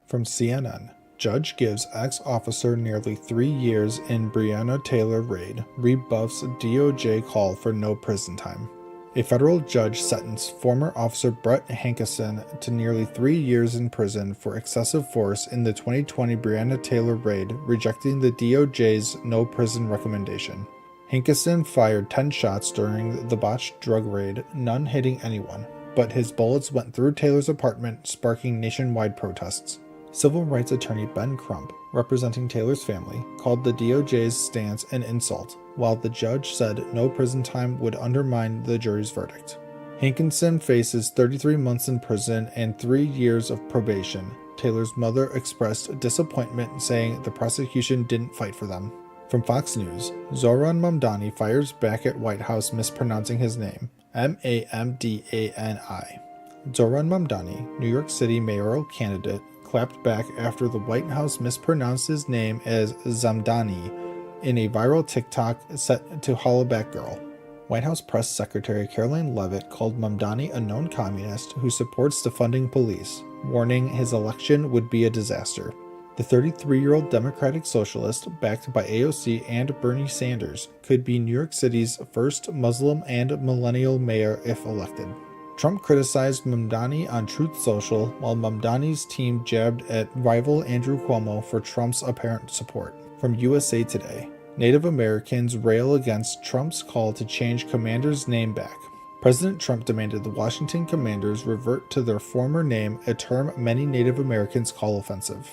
From CNN, Judge gives ex-officer nearly 3 years in Breonna Taylor raid, rebuffs DOJ call for no prison time. A federal judge sentenced former officer Brett Hankison to nearly 3 years in prison for excessive force in the 2020 Breonna Taylor raid, rejecting the DOJ's no prison recommendation. Hankison fired 10 shots during the botched drug raid, none hitting anyone, but his bullets went through Taylor's apartment, sparking nationwide protests. Civil rights attorney Ben Crump, representing Taylor's family, called the DOJ's stance an insult, while the judge said no prison time would undermine the jury's verdict. Hankinson faces 33 months in prison and 3 years of probation. Taylor's mother expressed disappointment, saying the prosecution didn't fight for them. From Fox News, Zohran Mamdani fires back at White House mispronouncing his name, Mamdani. Zohran Mamdani, New York City mayoral candidate, clapped back after the White House mispronounced his name as Zamdani in a viral TikTok set to Hollaback Girl. White House Press Secretary Caroline Leavitt called Mamdani a known communist who supports defunding police, warning his election would be a disaster. The 33-year-old Democratic Socialist, backed by AOC and Bernie Sanders, could be New York City's first Muslim and millennial mayor if elected. Trump criticized Mamdani on Truth Social, while Mamdani's team jabbed at rival Andrew Cuomo for Trump's apparent support. From USA Today, Native Americans rail against Trump's call to change Commander's name back. President Trump demanded the Washington Commanders revert to their former name, a term many Native Americans call offensive,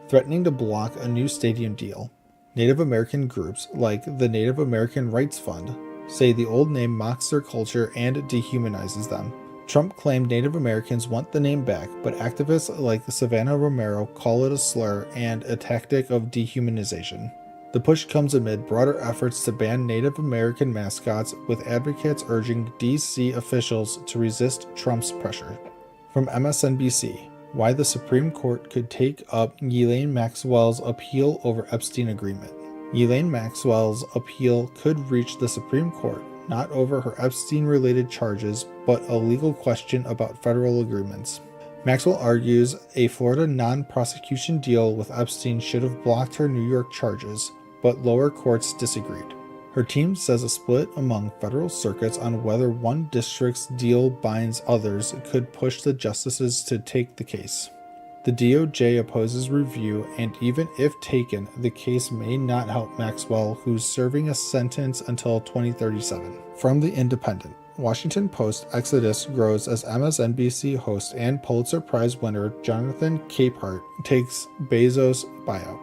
threatening to block a new stadium deal. Native American groups, like the Native American Rights Fund, say the old name mocks their culture and dehumanizes them. Trump claimed Native Americans want the name back, but activists like Savannah Romero call it a slur and a tactic of dehumanization. The push comes amid broader efforts to ban Native American mascots, with advocates urging D.C. officials to resist Trump's pressure. From MSNBC, why the Supreme Court could take up Ghislaine Maxwell's appeal over Epstein agreement. Ghislaine Maxwell's appeal could reach the Supreme Court, not over her Epstein-related charges, but a legal question about federal agreements. Maxwell argues a Florida non-prosecution deal with Epstein should have blocked her New York charges, but lower courts disagreed. Her team says a split among federal circuits on whether one district's deal binds others could push the justices to take the case. The DOJ opposes review, and even if taken, the case may not help Maxwell, who's serving a sentence until 2037. From The Independent, Washington Post exodus grows as MSNBC host and Pulitzer Prize winner Jonathan Capehart takes Bezos' buyout.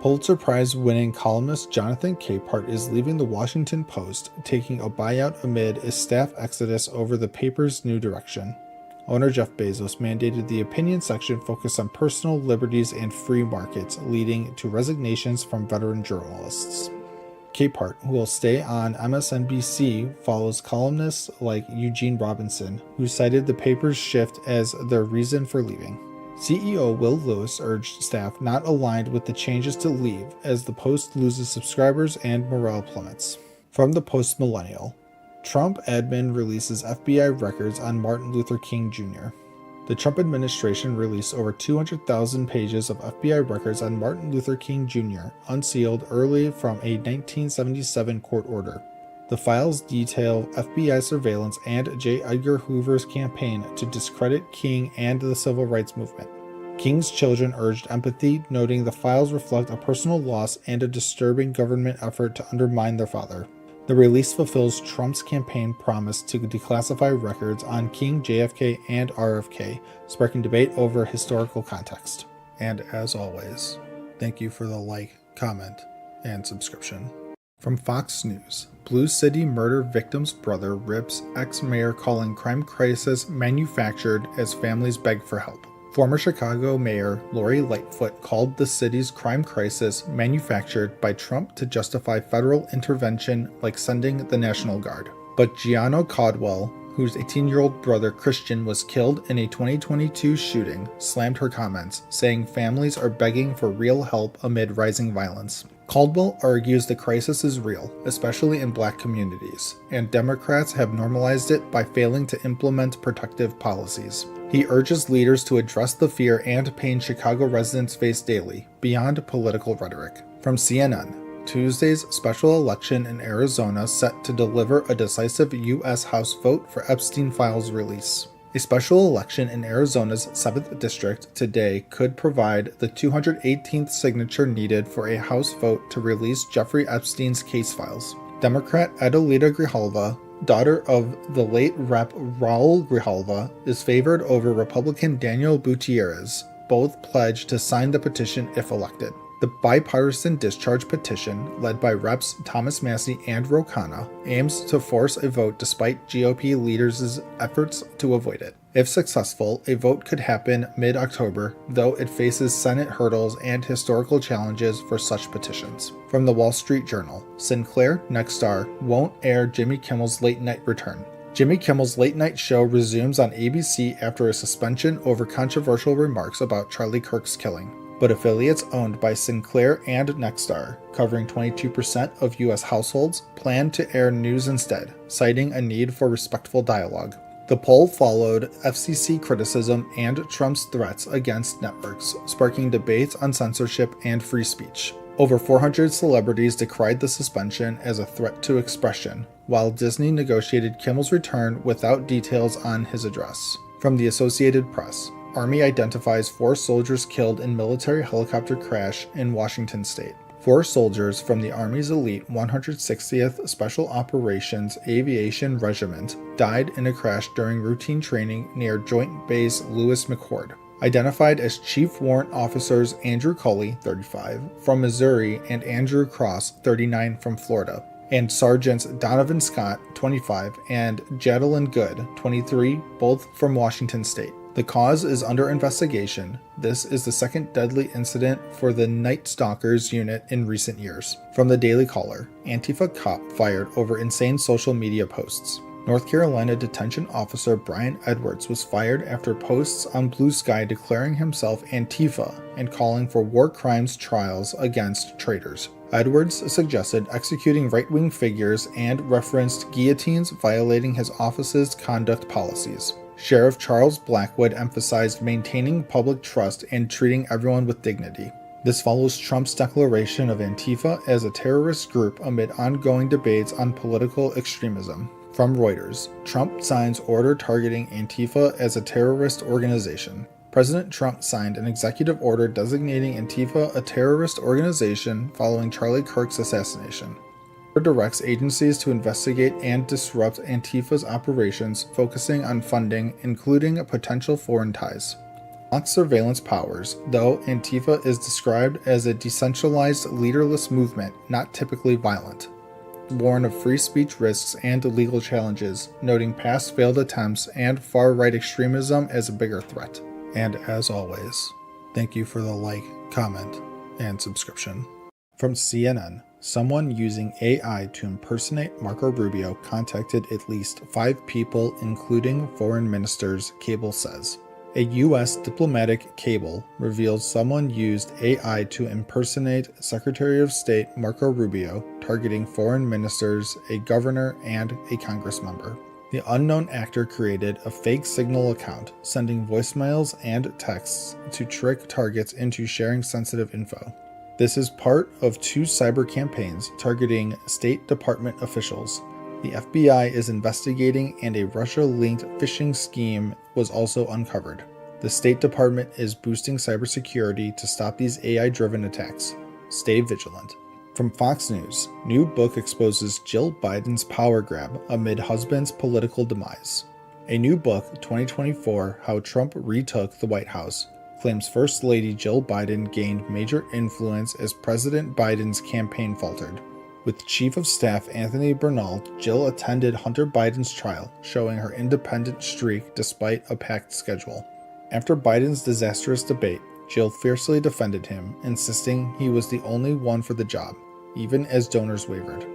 Pulitzer Prize-winning columnist Jonathan Capehart is leaving the Washington Post, taking a buyout amid a staff exodus over the paper's new direction. Owner Jeff Bezos mandated the opinion section focus on personal liberties and free markets, leading to resignations from veteran journalists. Capehart, who will stay on MSNBC, follows columnists like Eugene Robinson, who cited the paper's shift as their reason for leaving. CEO Will Lewis urged staff not aligned with the changes to leave, as the Post loses subscribers and morale plummets. From the Post Millennial, Trump admin releases FBI records on Martin Luther King Jr. The Trump administration released over 200,000 pages of FBI records on Martin Luther King Jr., unsealed early from a 1977 court order. The files detail FBI surveillance and J. Edgar Hoover's campaign to discredit King and the civil rights movement. King's children urged empathy, noting the files reflect a personal loss and a disturbing government effort to undermine their father. The release fulfills Trump's campaign promise to declassify records on King, JFK, and RFK, sparking debate over historical context. And as always, thank you for the like, comment, and subscription. From Fox News, Blue City murder victim's brother rips ex-mayor calling crime crisis manufactured as families beg for help. Former Chicago Mayor Lori Lightfoot called the city's crime crisis manufactured by Trump to justify federal intervention like sending the National Guard. But Gianno Caldwell, whose 18-year-old brother Christian was killed in a 2022 shooting, slammed her comments, saying families are begging for real help amid rising violence. Caldwell argues the crisis is real, especially in Black communities, and Democrats have normalized it by failing to implement protective policies. He urges leaders to address the fear and pain Chicago residents face daily, beyond political rhetoric. From CNN, Tuesday's special election in Arizona set to deliver a decisive U.S. House vote for Epstein files release. A special election in Arizona's 7th district today could provide the 218th signature needed for a House vote to release Jeffrey Epstein's case files. Democrat Adelita Grijalva, daughter of the late Rep. Raul Grijalva, is favored over Republican Daniel Gutierrez. Both pledged to sign the petition if elected. The bipartisan discharge petition, led by Reps. Thomas Massie and Ro Khanna, aims to force a vote despite GOP leaders' efforts to avoid it. If successful, a vote could happen mid-October, though it faces Senate hurdles and historical challenges for such petitions. From the Wall Street Journal, Sinclair Nexstar won't air Jimmy Kimmel's late night return. Jimmy Kimmel's late night show resumes on ABC after a suspension over controversial remarks about Charlie Kirk's killing. But affiliates owned by Sinclair and Nexstar, covering 22% of U.S. households, plan to air news instead, citing a need for respectful dialogue. The poll followed FCC criticism and Trump's threats against networks, sparking debates on censorship and free speech. Over 400 celebrities decried the suspension as a threat to expression, while Disney negotiated Kimmel's return without details on his address. From the Associated Press, Army identifies 4 soldiers killed in military helicopter crash in Washington state. 4 soldiers from the Army's elite 160th Special Operations Aviation Regiment died in a crash during routine training near Joint Base Lewis McChord. Identified as Chief Warrant Officers Andrew Cully, 35, from Missouri, and Andrew Cross, 39, from Florida, and Sergeants Donovan Scott, 25, and Jadalyn Good, 23, both from Washington state. The cause is under investigation. This is the second deadly incident for the Night Stalkers unit in recent years. From the Daily Caller, Antifa cop fired over insane social media posts. North Carolina detention officer Brian Edwards was fired after posts on Blue Sky declaring himself Antifa and calling for war crimes trials against traitors. Edwards suggested executing right-wing figures and referenced guillotines violating his office's conduct policies. Sheriff Charles Blackwood emphasized maintaining public trust and treating everyone with dignity. This follows Trump's declaration of Antifa as a terrorist group amid ongoing debates on political extremism. From Reuters, Trump signs order targeting Antifa as a terrorist organization. President Trump signed an executive order designating Antifa a terrorist organization following Charlie Kirk's assassination. It directs agencies to investigate and disrupt Antifa's operations, focusing on funding, including potential foreign ties. Unlocks surveillance powers, though Antifa is described as a decentralized, leaderless movement, not typically violent. Warn of free speech risks and legal challenges, noting past failed attempts and far-right extremism as a bigger threat. And as always, thank you for the like, comment, and subscription. From CNN, someone using AI to impersonate Marco Rubio contacted at least 5 people, including foreign ministers, cable says. A U.S. diplomatic cable reveals someone used AI to impersonate Secretary of State Marco Rubio, targeting foreign ministers, a governor, and a Congress member. The The unknown actor created a fake Signal account, sending voicemails and texts to trick targets into sharing sensitive info. This is part of 2 cyber campaigns targeting State Department officials. The FBI is investigating, and a Russia-linked phishing scheme was also uncovered. The State Department is boosting cybersecurity to stop these AI-driven attacks. Stay vigilant. From Fox News, new book exposes Jill Biden's power grab amid husband's political demise. A new book, 2024, How Trump Retook the White House, claims First Lady Jill Biden gained major influence as President Biden's campaign faltered. With Chief of Staff Anthony Bernal, Jill attended Hunter Biden's trial, showing her independent streak despite a packed schedule. After Biden's disastrous debate, Jill fiercely defended him, insisting he was the only one for the job, even as donors wavered.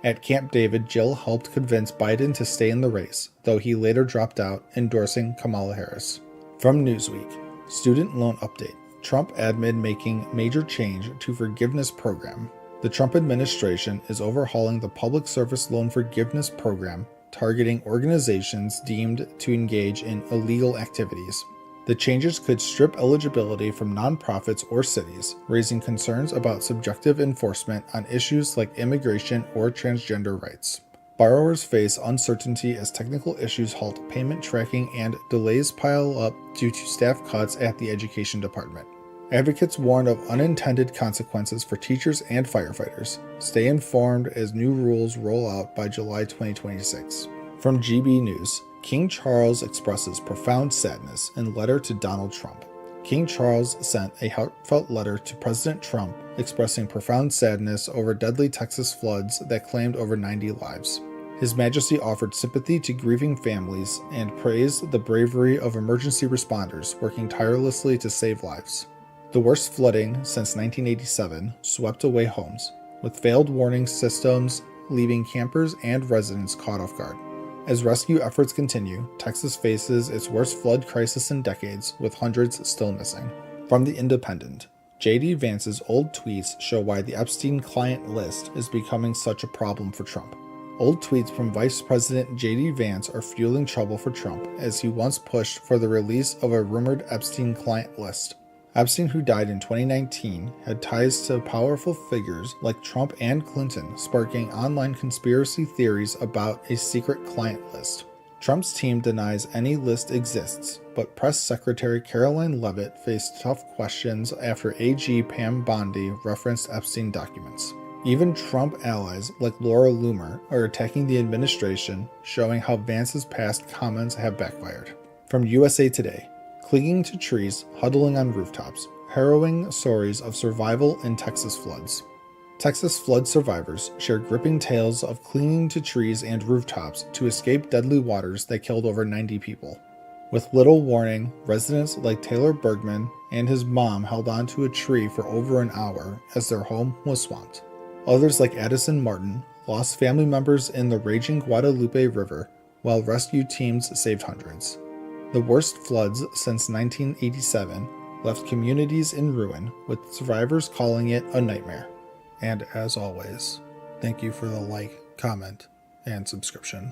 At Camp David, Jill helped convince Biden to stay in the race, though he later dropped out, endorsing Kamala Harris. From Newsweek, student loan update. Trump admin making major change to forgiveness program. The Trump administration is overhauling the Public Service Loan Forgiveness Program, targeting organizations deemed to engage in illegal activities. The changes could strip eligibility from nonprofits or cities, raising concerns about subjective enforcement on issues like immigration or transgender rights. Borrowers face uncertainty as technical issues halt payment tracking and delays pile up due to staff cuts at the Education Department. Advocates warn of unintended consequences for teachers and firefighters. Stay informed as new rules roll out by July 2026. From GB News, King Charles expresses profound sadness in letter to Donald Trump. King Charles sent a heartfelt letter to President Trump expressing profound sadness over deadly Texas floods that claimed over 90 lives. His Majesty offered sympathy to grieving families and praised the bravery of emergency responders working tirelessly to save lives. The worst flooding since 1987 swept away homes, with failed warning systems leaving campers and residents caught off guard. As rescue efforts continue, Texas faces its worst flood crisis in decades, with hundreds still missing. From The Independent, J.D. Vance's old tweets show why the Epstein client list is becoming such a problem for Trump. Old tweets from Vice President J.D. Vance are fueling trouble for Trump, as he once pushed for the release of a rumored Epstein client list. Epstein, who died in 2019, had ties to powerful figures like Trump and Clinton, sparking online conspiracy theories about a secret client list. Trump's team denies any list exists, but Press Secretary Caroline Leavitt faced tough questions after AG Pam Bondi referenced Epstein documents. Even Trump allies like Laura Loomer are attacking the administration, showing how Vance's past comments have backfired. From USA Today, clinging to trees, huddling on rooftops, harrowing stories of survival in Texas floods. Texas flood survivors share gripping tales of clinging to trees and rooftops to escape deadly waters that killed over 90 people. With little warning, residents like Taylor Bergman and his mom held onto a tree for over an hour as their home was swamped. Others like Addison Martin lost family members in the raging Guadalupe River, while rescue teams saved hundreds. The worst floods since 1987 left communities in ruin, with survivors calling it a nightmare. And as always, thank you for the like, comment, and subscription.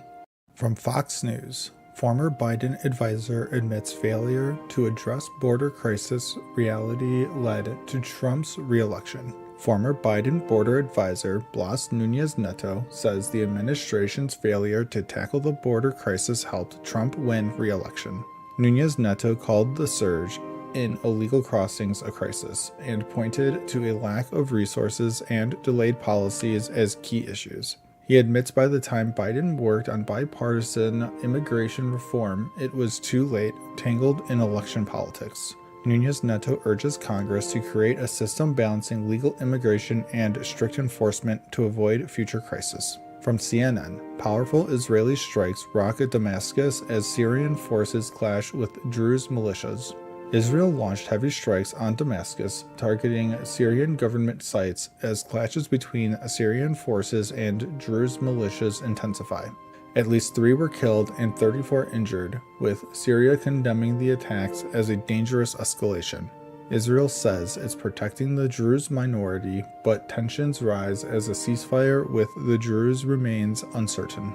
From Fox News, former Biden advisor admits failure to address border crisis reality led to Trump's re-election. Former Biden border advisor Blas Nunez Neto says the administration's failure to tackle the border crisis helped Trump win re-election. Nunez Neto called the surge in illegal crossings a crisis and pointed to a lack of resources and delayed policies as key issues. He admits by the time Biden worked on bipartisan immigration reform, it was too late, tangled in election politics. Nunez Neto urges Congress to create a system balancing legal immigration and strict enforcement to avoid future crises. From CNN, powerful Israeli strikes rock at Damascus as Syrian forces clash with Druze militias. Israel launched heavy strikes on Damascus, targeting Syrian government sites as clashes between Syrian forces and Druze militias intensify. At least 3 were killed and 34 injured, with Syria condemning the attacks as a dangerous escalation. Israel says it's protecting the Druze minority, but tensions rise as a ceasefire with the Druze remains uncertain.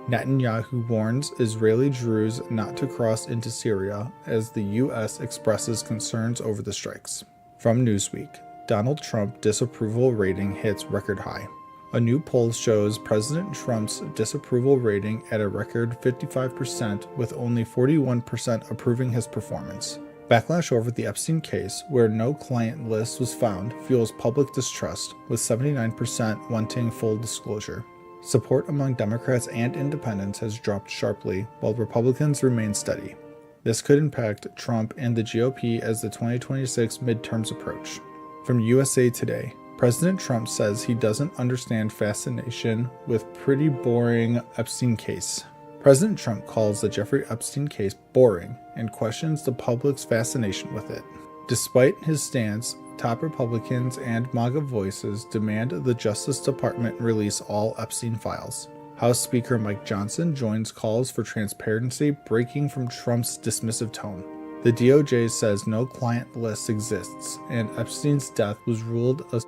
Netanyahu warns Israeli Druze not to cross into Syria as the U.S. expresses concerns over the strikes. From Newsweek, Donald Trump disapproval rating hits record high. A new poll shows President Trump's disapproval rating at a record 55%, with only 41% approving his performance. Backlash over the Epstein case, where no client list was found, fuels public distrust, with 79% wanting full disclosure. Support among Democrats and independents has dropped sharply, while Republicans remain steady. This could impact Trump and the GOP as the 2026 midterms approach. From USA Today, President Trump says he doesn't understand fascination with pretty boring Epstein case. President Trump calls the Jeffrey Epstein case boring and questions the public's fascination with it. Despite his stance, top Republicans and MAGA voices demand the Justice Department release all Epstein files. House Speaker Mike Johnson joins calls for transparency, breaking from Trump's dismissive tone. The DOJ says no client list exists, and Epstein's death was ruled a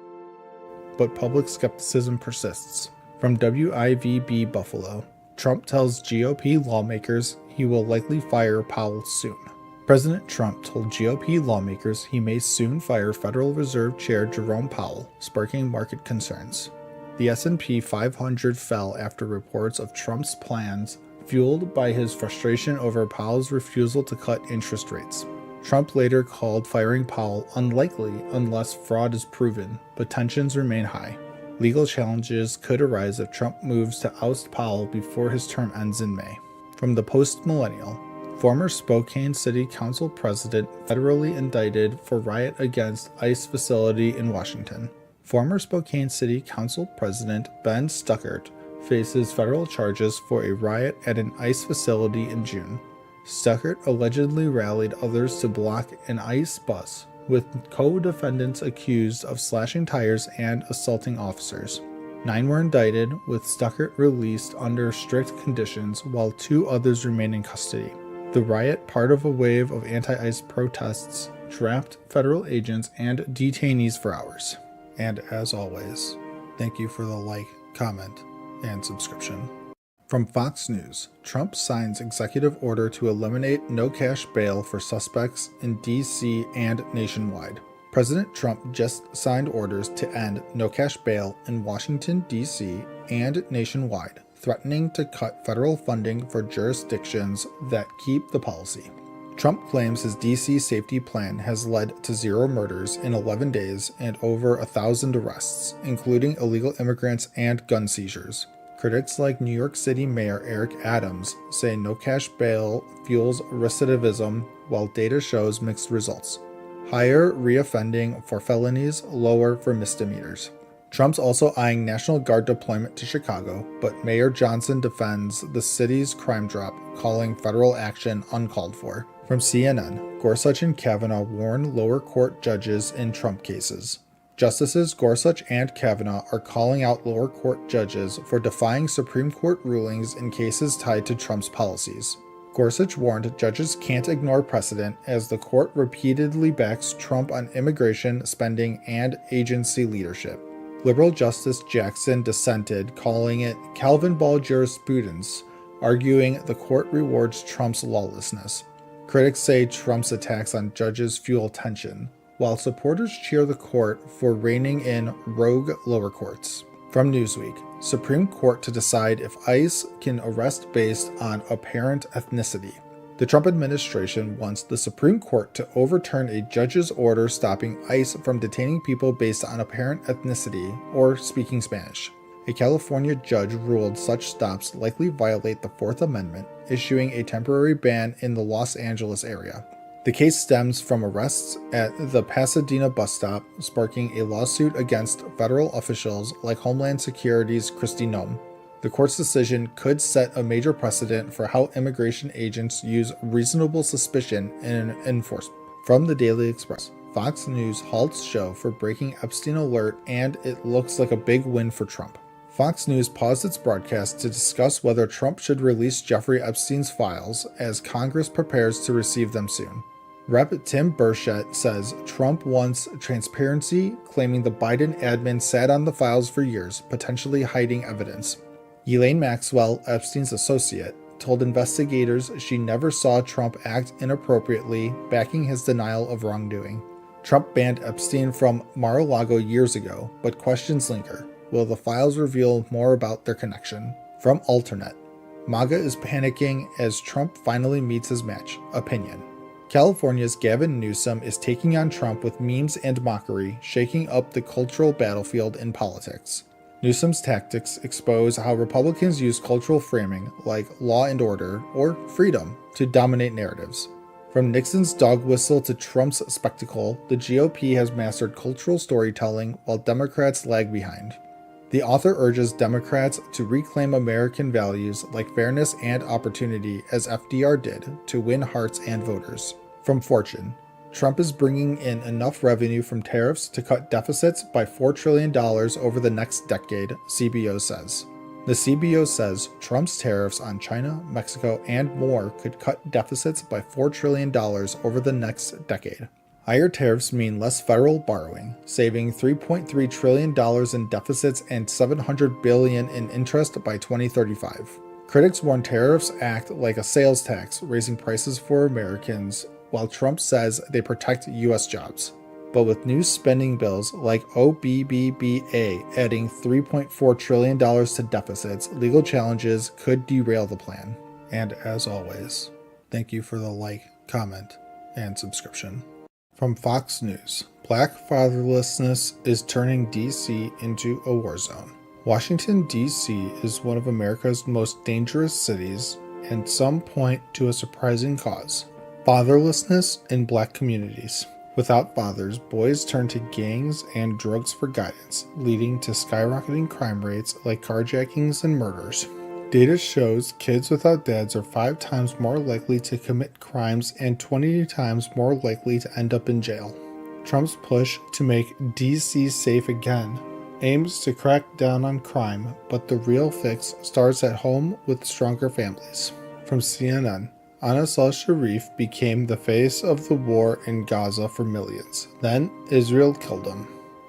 but public skepticism persists. From WIVB Buffalo, Trump tells GOP lawmakers he will likely fire Powell soon. President Trump told GOP lawmakers he may soon fire Federal Reserve Chair Jerome Powell, sparking market concerns. The S&P 500 fell after reports of Trump's plans, fueled by his frustration over Powell's refusal to cut interest rates. Trump later called firing Powell unlikely unless fraud is proven, but tensions remain high. Legal challenges could arise if Trump moves to oust Powell before his term ends in May. From the Post-Millennial, former Spokane City Council president federally indicted for riot against ICE facility in Washington. Former Spokane City Council President Ben Stuckert faces federal charges for a riot at an ICE facility in June. Stuckert allegedly rallied others to block an ICE bus, with co-defendants accused of slashing tires and assaulting officers. 9 were indicted, with Stuckert released under strict conditions, while 2 others remain in custody. The riot, part of a wave of anti-ICE protests, trapped federal agents and detainees for hours. And as always, thank you for the like, comment, and subscription. From Fox News, Trump signs executive order to eliminate no-cash bail for suspects in D.C. and nationwide. President Trump just signed orders to end no-cash bail in Washington, D.C. and nationwide, threatening to cut federal funding for jurisdictions that keep the policy. Trump claims his D.C. safety plan has led to 0 murders in 11 days and over 1,000 arrests, including illegal immigrants and gun seizures. Critics like New York City Mayor Eric Adams say no-cash bail fuels recidivism, while data shows mixed results. Higher reoffending for felonies, lower for misdemeanors. Trump's also eyeing National Guard deployment to Chicago, but Mayor Johnson defends the city's crime drop, calling federal action uncalled for. From CNN, Gorsuch and Kavanaugh warn lower court judges in Trump cases. Justices Gorsuch and Kavanaugh are calling out lower court judges for defying Supreme Court rulings in cases tied to Trump's policies. Gorsuch warned judges can't ignore precedent as the court repeatedly backs Trump on immigration, spending, and agency leadership. Liberal Justice Jackson dissented, calling it Calvin Ball jurisprudence, arguing the court rewards Trump's lawlessness. Critics say Trump's attacks on judges fuel tension, while supporters cheer the court for reining in rogue lower courts. From Newsweek, Supreme Court to decide if ICE can arrest based on apparent ethnicity. The Trump administration wants the Supreme Court to overturn a judge's order stopping ICE from detaining people based on apparent ethnicity or speaking Spanish. A California judge ruled such stops likely violate the Fourth Amendment, issuing a temporary ban in the Los Angeles area. The case stems from arrests at the Pasadena bus stop, sparking a lawsuit against federal officials like Homeland Security's Kristi Noem. The court's decision could set a major precedent for how immigration agents use reasonable suspicion in enforcement. From the Daily Express, Fox News halts show for breaking Epstein alert, and it looks like a big win for Trump. Fox News paused its broadcast to discuss whether Trump should release Jeffrey Epstein's files as Congress prepares to receive them soon. Rep. Tim Burchett says Trump wants transparency, claiming the Biden admin sat on the files for years, potentially hiding evidence. Ghislaine Maxwell, Epstein's associate, told investigators she never saw Trump act inappropriately, backing his denial of wrongdoing. Trump banned Epstein from Mar-a-Lago years ago, but questions linger. Will the files reveal more about their connection? From Alternate, MAGA is panicking as Trump finally meets his match. Opinion. California's Gavin Newsom is taking on Trump with memes and mockery, shaking up the cultural battlefield in politics. Newsom's tactics expose how Republicans use cultural framing, like law and order or freedom, to dominate narratives. From Nixon's dog whistle to Trump's spectacle, the GOP has mastered cultural storytelling while Democrats lag behind. The author urges Democrats to reclaim American values like fairness and opportunity, as FDR did, to win hearts and voters. From Fortune, Trump is bringing in enough revenue from tariffs to cut deficits by $4 trillion over the next decade, CBO says. The CBO says Trump's tariffs on China, Mexico, and more could cut deficits by $4 trillion over the next decade. Higher tariffs mean less federal borrowing, saving $3.3 trillion in deficits and $700 billion in interest by 2035. Critics warn tariffs act like a sales tax, raising prices for Americans, while Trump says they protect U.S. jobs. But with new spending bills like OBBBA adding $3.4 trillion to deficits, legal challenges could derail the plan. And as always, thank you for the like, comment, and subscription. From Fox News, Black fatherlessness is turning D.C. into a war zone. Washington, D.C. is one of America's most dangerous cities, and some point to a surprising cause: fatherlessness in Black communities. Without fathers, boys turn to gangs and drugs for guidance, leading to skyrocketing crime rates like carjackings and murders. Data shows kids without dads are 5 times more likely to commit crimes and 20 times more likely to end up in jail. Trump's push to make DC safe again aims to crack down on crime, but the real fix starts at home with stronger families. From CNN, Anas al-Sharif became the face of the war in Gaza for millions. Then Israel killed him.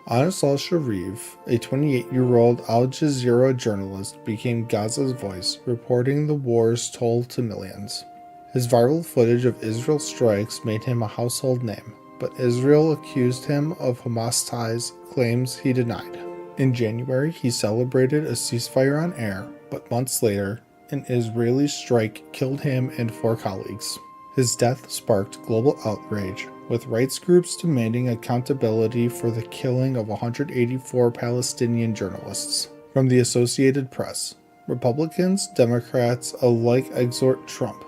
Anas al-Sharif, a 28-year-old Al Jazeera journalist, became Gaza's voice, reporting the war's toll to millions. His viral footage of Israel strikes made him a household name, but Israel accused him of Hamas ties, claims he denied. In January, he celebrated a ceasefire on air, but months later, an Israeli strike killed him and 4 colleagues. His death sparked global outrage, with rights groups demanding accountability for the killing of 184 Palestinian journalists. From the Associated Press, Republicans, Democrats alike exhort Trump: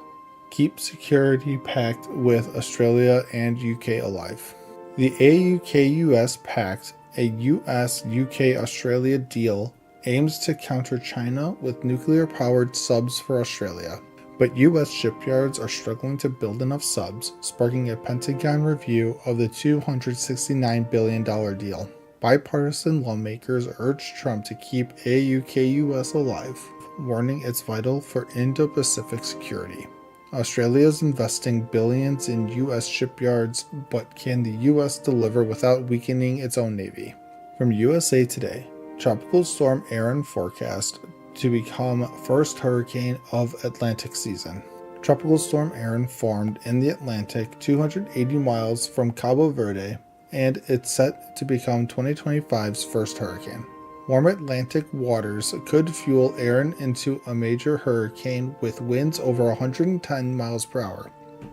keep security pact with Australia and UK alive. The AUKUS pact, a US-UK-Australia deal, aims to counter China with nuclear-powered subs for Australia. But U.S. shipyards are struggling to build enough subs, sparking a Pentagon review of the $269 billion deal. Bipartisan lawmakers urge Trump to keep AUKUS alive, warning it's vital for Indo-Pacific security. Australia is investing billions in U.S. shipyards, but can the U.S. deliver without weakening its own navy? From USA Today, Tropical Storm Erin forecast to become first hurricane of Atlantic season. Tropical Storm Erin formed in the Atlantic 280 miles from Cabo Verde, and it's set to become 2025's first hurricane. Warm Atlantic waters could fuel Erin into a major hurricane with winds over 110 miles per hour.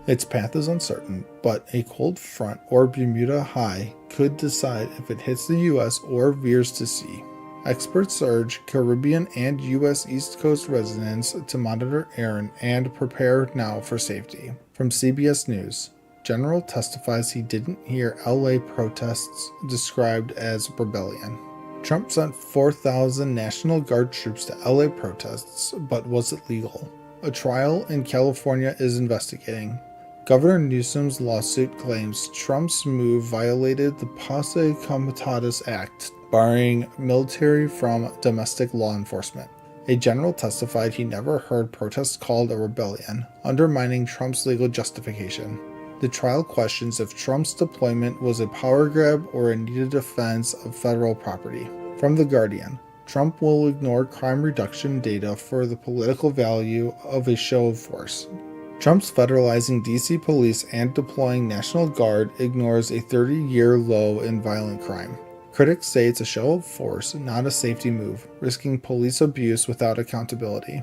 Its path is uncertain, but a cold front or Bermuda high could decide if it hits the U.S. or veers to sea. Experts urge Caribbean and U.S. East Coast residents to monitor Erin and prepare now for safety. From CBS News, General testifies he didn't hear LA protests described as rebellion. Trump sent 4,000 National Guard troops to LA protests, but was it legal? A trial in California is investigating. Governor Newsom's lawsuit claims Trump's move violated the Posse Comitatus Act, barring military from domestic law enforcement. A general testified he never heard protests called a rebellion, undermining Trump's legal justification. The trial questions if Trump's deployment was a power grab or a needed defense of federal property. From The Guardian, Trump will ignore crime reduction data for the political value of a show of force. Trump's federalizing DC police and deploying National Guard ignores a 30-year low in violent crime. Critics say it's a show of force, not a safety move, risking police abuse without accountability.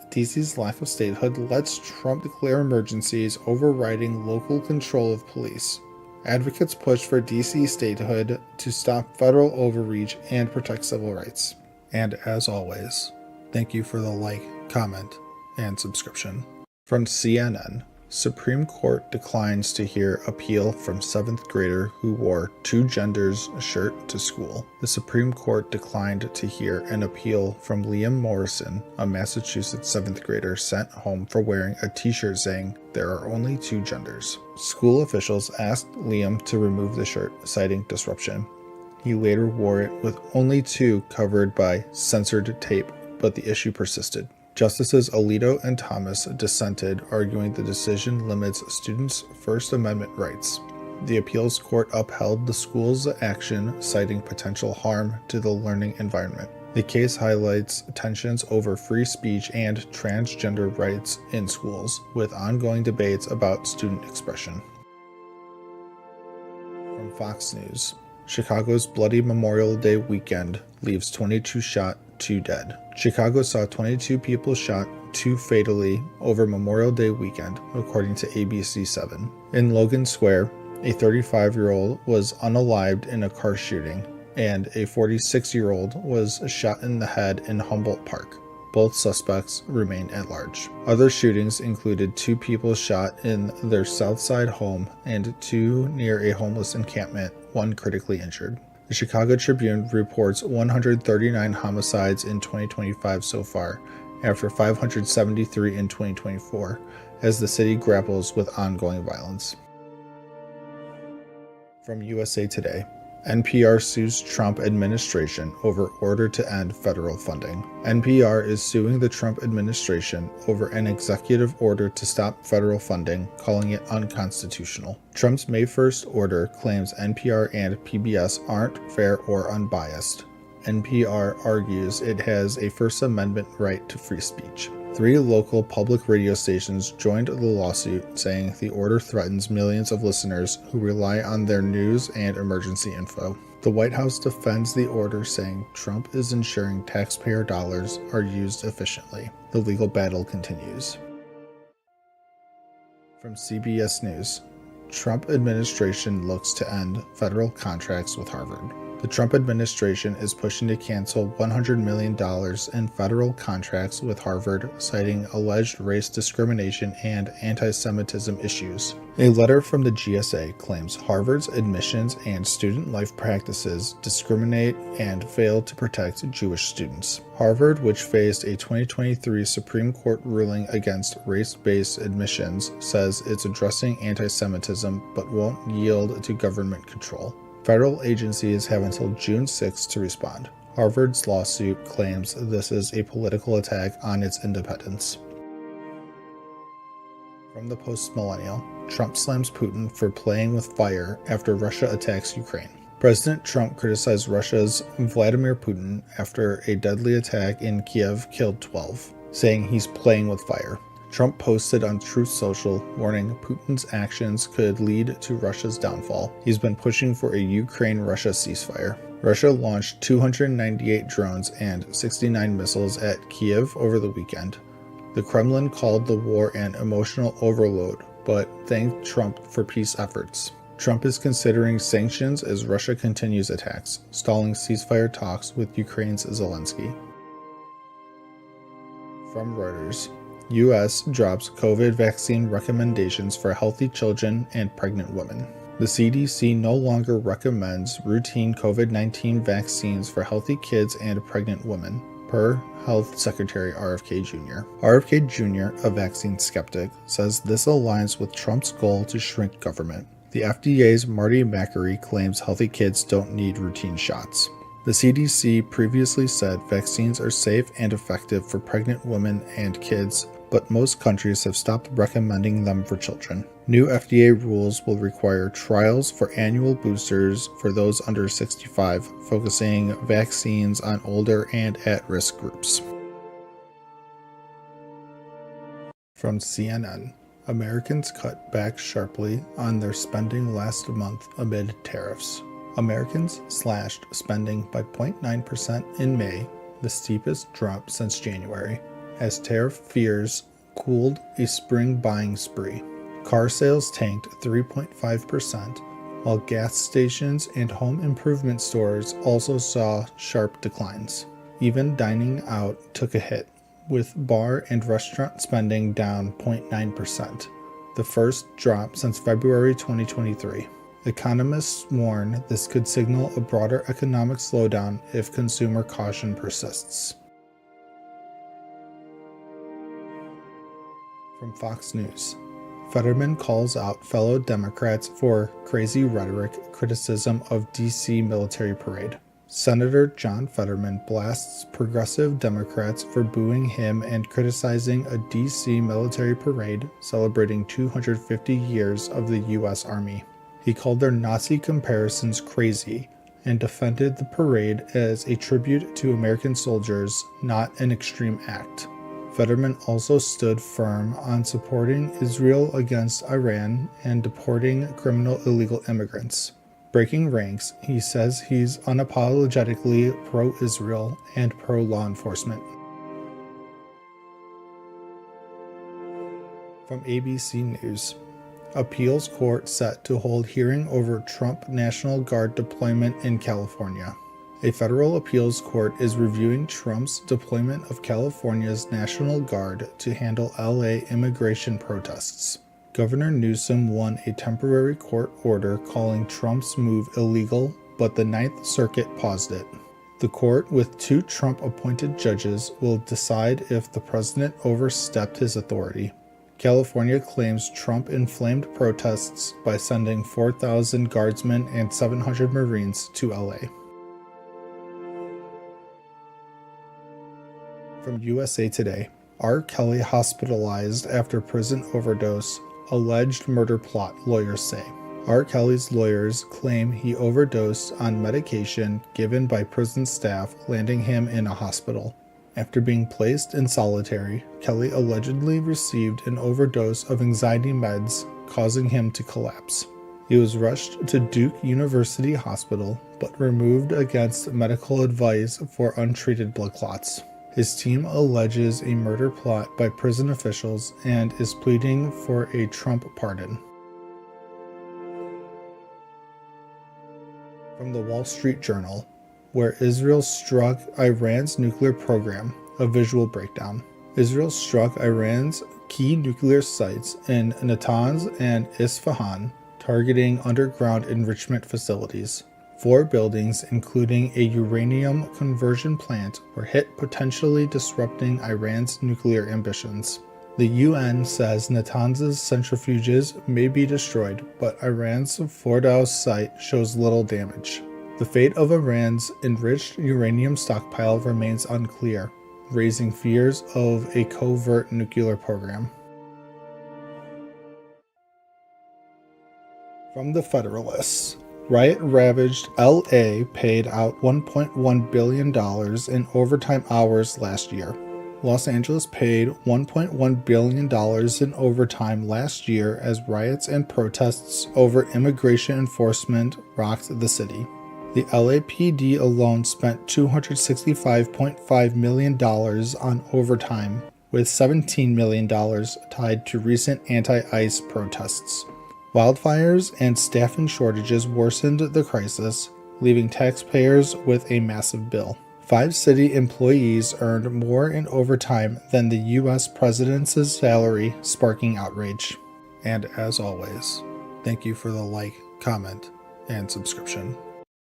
DC's lack of statehood lets Trump declare emergencies, overriding local control of police. Advocates push for DC statehood to stop federal overreach and protect civil rights. And as always, thank you for the like, comment, and subscription. From CNN, Supreme Court declines to hear appeal from 7th grader who wore two genders shirt to school. The Supreme Court declined to hear an appeal from Liam Morrison, a Massachusetts 7th grader sent home for wearing a t-shirt saying, "There are only two genders." School officials asked Liam to remove the shirt, citing disruption. He later wore it with only two covered by censored tape, but the issue persisted. Justices Alito and Thomas dissented, arguing the decision limits students' First Amendment rights. The appeals court upheld the school's action, citing potential harm to the learning environment. The case highlights tensions over free speech and transgender rights in schools, with ongoing debates about student expression. From Fox News, Chicago's Bloody Memorial Day weekend leaves 22 shot, 2 dead. Chicago saw 22 people shot, 2 fatally, over Memorial Day weekend, according to ABC7. In Logan Square, a 35-year-old was unalived in a car shooting, and a 46-year-old was shot in the head in Humboldt Park. Both suspects remain at large. Other shootings included 2 people shot in their Southside home and 2 near a homeless encampment, 1 critically injured. The Chicago Tribune reports 139 homicides in 2025 so far, after 573 in 2024, as the city grapples with ongoing violence. From USA Today, NPR sues Trump administration over order to end federal funding. NPR is suing the Trump administration over an executive order to stop federal funding, calling it unconstitutional. Trump's May 1st order claims NPR and PBS aren't fair or unbiased. NPR argues it has a First Amendment right to free speech. 3 local public radio stations joined the lawsuit, saying the order threatens millions of listeners who rely on their news and emergency info. The White House defends the order, saying Trump is ensuring taxpayer dollars are used efficiently. The legal battle continues. From CBS News, Trump administration looks to end federal contracts with Harvard. The Trump administration is pushing to cancel $100 million in federal contracts with Harvard, citing alleged race discrimination and anti-Semitism issues. A letter from the GSA claims Harvard's admissions and student life practices discriminate and fail to protect Jewish students. Harvard, which faced a 2023 Supreme Court ruling against race-based admissions, says it's addressing anti-Semitism but won't yield to government control. Federal agencies have until June 6 to respond. Harvard's lawsuit claims this is a political attack on its independence. From the Post-Millennial, Trump slams Putin for playing with fire after Russia attacks Ukraine. President Trump criticized Russia's Vladimir Putin after a deadly attack in Kiev killed 12, saying he's playing with fire. Trump posted on Truth Social, warning Putin's actions could lead to Russia's downfall. He's been pushing for a Ukraine-Russia ceasefire. Russia launched 298 drones and 69 missiles at Kiev over the weekend. The Kremlin called the war an emotional overload, but thanked Trump for peace efforts. Trump is considering sanctions as Russia continues attacks, stalling ceasefire talks with Ukraine's Zelensky. From Reuters, U.S. drops COVID vaccine recommendations for healthy children and pregnant women. The CDC no longer recommends routine COVID-19 vaccines for healthy kids and pregnant women, per Health Secretary RFK Jr. RFK Jr., a vaccine skeptic, says this aligns with Trump's goal to shrink government. The FDA's Marty Makary claims healthy kids don't need routine shots. The CDC previously said vaccines are safe and effective for pregnant women and kids, but most countries have stopped recommending them for children. New FDA rules will require trials for annual boosters for those under 65, focusing vaccines on older and at-risk groups. From CNN, Americans cut back sharply on their spending last month amid tariffs. Americans slashed spending by 0.9% in May, the steepest drop since January, as tariff fears cooled a spring buying spree. Car sales tanked 3.5%, while gas stations and home improvement stores also saw sharp declines. Even dining out took a hit, with bar and restaurant spending down 0.9%, the first drop since February 2023. Economists warn this could signal a broader economic slowdown if consumer caution persists. From Fox News, Fetterman calls out fellow Democrats for crazy rhetoric criticism of D.C. military parade. Senator John Fetterman blasts progressive Democrats for booing him and criticizing a D.C. military parade celebrating 250 years of the U.S. Army. He called their Nazi comparisons crazy and defended the parade as a tribute to American soldiers, not an extreme act. Fetterman also stood firm on supporting Israel against Iran and deporting criminal illegal immigrants. Breaking ranks, he says he's unapologetically pro-Israel and pro-law enforcement. From ABC News, Appeals Court set to hold hearing over Trump National Guard deployment in California. A federal appeals court is reviewing Trump's deployment of California's National Guard to handle LA immigration protests. Governor Newsom won a temporary court order calling Trump's move illegal, but the Ninth Circuit paused it. The court, with 2 Trump-appointed judges, will decide if the president overstepped his authority. California claims Trump inflamed protests by sending 4,000 guardsmen and 700 Marines to LA. From USA Today, R. Kelly hospitalized after prison overdose, alleged murder plot, lawyers say. R. Kelly's lawyers claim he overdosed on medication given by prison staff, landing him in a hospital. After being placed in solitary, Kelly allegedly received an overdose of anxiety meds, causing him to collapse. He was rushed to Duke University Hospital, but removed against medical advice for untreated blood clots. His team alleges a murder plot by prison officials and is pleading for a Trump pardon. From the Wall Street Journal, where Israel struck Iran's nuclear program, a visual breakdown. Israel struck Iran's key nuclear sites in Natanz and Isfahan, targeting underground enrichment facilities. 4 buildings, including a uranium conversion plant, were hit, potentially disrupting Iran's nuclear ambitions. The UN says Natanz's centrifuges may be destroyed, but Iran's Fordow site shows little damage. The fate of Iran's enriched uranium stockpile remains unclear, raising fears of a covert nuclear program. From the Federalists, riot-ravaged LA paid out $1.1 billion in overtime hours last year. Los Angeles paid $1.1 billion in overtime last year as riots and protests over immigration enforcement rocked the city. The LAPD alone spent $265.5 million on overtime, with $17 million tied to recent anti-ICE protests. Wildfires and staffing shortages worsened the crisis, leaving taxpayers with a massive bill. 5 city employees earned more in overtime than the U.S. president's salary, sparking outrage. And as always, thank you for the like, comment, and subscription.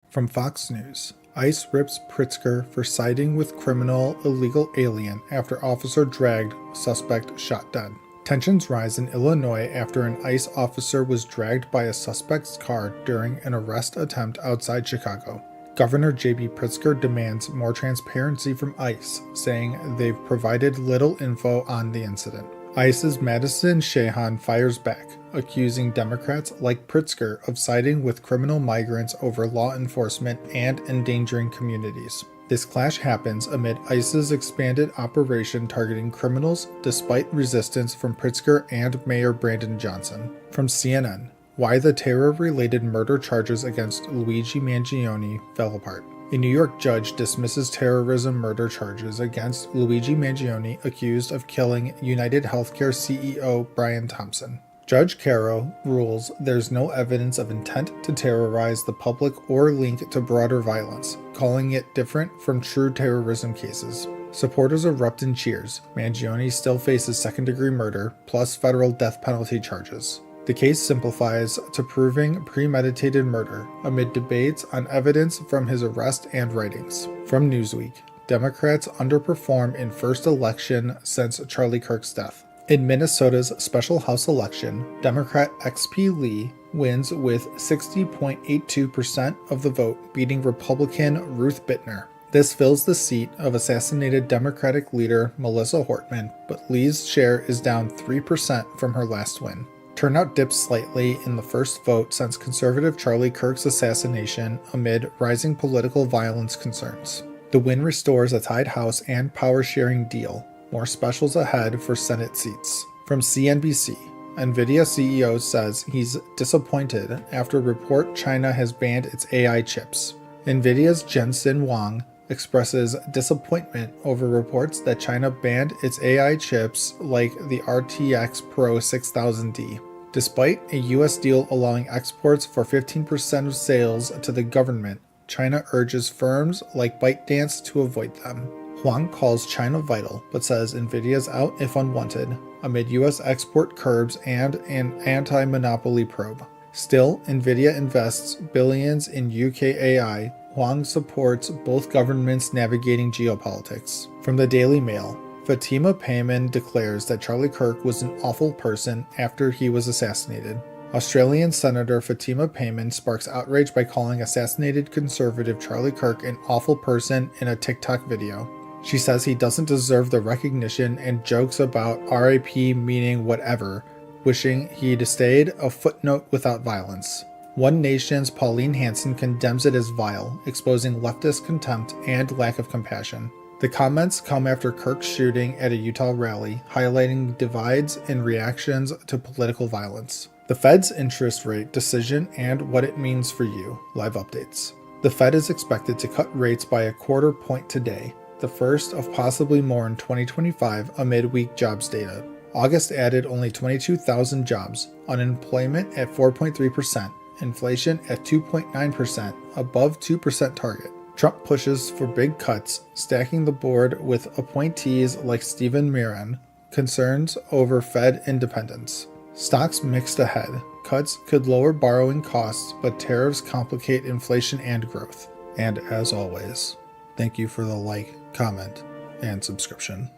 From Fox News, ICE rips Pritzker for siding with criminal illegal alien after officer dragged, suspect shot dead. Tensions rise in Illinois after an ICE officer was dragged by a suspect's car during an arrest attempt outside Chicago. Governor J.B. Pritzker demands more transparency from ICE, saying they've provided little info on the incident. ICE's Madison Shehan fires back, accusing Democrats like Pritzker of siding with criminal migrants over law enforcement and endangering communities. This clash happens amid ICE's expanded operation targeting criminals despite resistance from Pritzker and Mayor Brandon Johnson. From CNN, why the terror-related murder charges against Luigi Mangione fell apart. A New York judge dismisses terrorism murder charges against Luigi Mangione, accused of killing United Healthcare CEO Brian Thompson. Judge Caro rules there's no evidence of intent to terrorize the public or link to broader violence, calling it different from true terrorism cases. Supporters erupt in cheers. Mangione still faces second-degree murder, plus federal death penalty charges. The case simplifies to proving premeditated murder amid debates on evidence from his arrest and writings. From Newsweek, Democrats underperform in first election since Charlie Kirk's death. In Minnesota's special House election, Democrat XP Lee wins with 60.82% of the vote, beating Republican Ruth Bittner. This fills the seat of assassinated Democratic leader Melissa Hortman, but Lee's share is down 3% from her last win. Turnout dips slightly in the first vote since conservative Charlie Kirk's assassination amid rising political violence concerns. The win restores a tied House and power-sharing deal. More specials ahead for Senate seats. From CNBC, NVIDIA CEO says he's disappointed after report China has banned its AI chips. NVIDIA's Jensen Huang expresses disappointment over reports that China banned its AI chips like the RTX Pro 6000D. Despite a U.S. deal allowing exports for 15% of sales to the government, China urges firms like ByteDance to avoid them. Huang calls China vital, but says NVIDIA's out if unwanted, amid U.S. export curbs and an anti-monopoly probe. Still, NVIDIA invests billions in UK AI. Huang supports both governments navigating geopolitics. From the Daily Mail, Fatima Payman declares that Charlie Kirk was an awful person after he was assassinated. Australian Senator Fatima Payman sparks outrage by calling assassinated conservative Charlie Kirk an awful person in a TikTok video. She says he doesn't deserve the recognition and jokes about RIP meaning whatever, wishing he'd stayed a footnote without violence. One Nation's Pauline Hanson condemns it as vile, exposing leftist contempt and lack of compassion. The comments come after Kirk's shooting at a Utah rally, highlighting divides in reactions to political violence. The Fed's interest rate decision and what it means for you. Live updates. The Fed is expected to cut rates by a quarter point today, the first of possibly more in 2025 amid weak jobs data. August added only 22,000 jobs, unemployment at 4.3%, inflation at 2.9%, above 2% target. Trump pushes for big cuts, stacking the board with appointees like Stephen Miran, concerns over Fed independence. Stocks mixed ahead. Cuts could lower borrowing costs, but tariffs complicate inflation and growth. And as always, thank you for the like, comment, and subscription.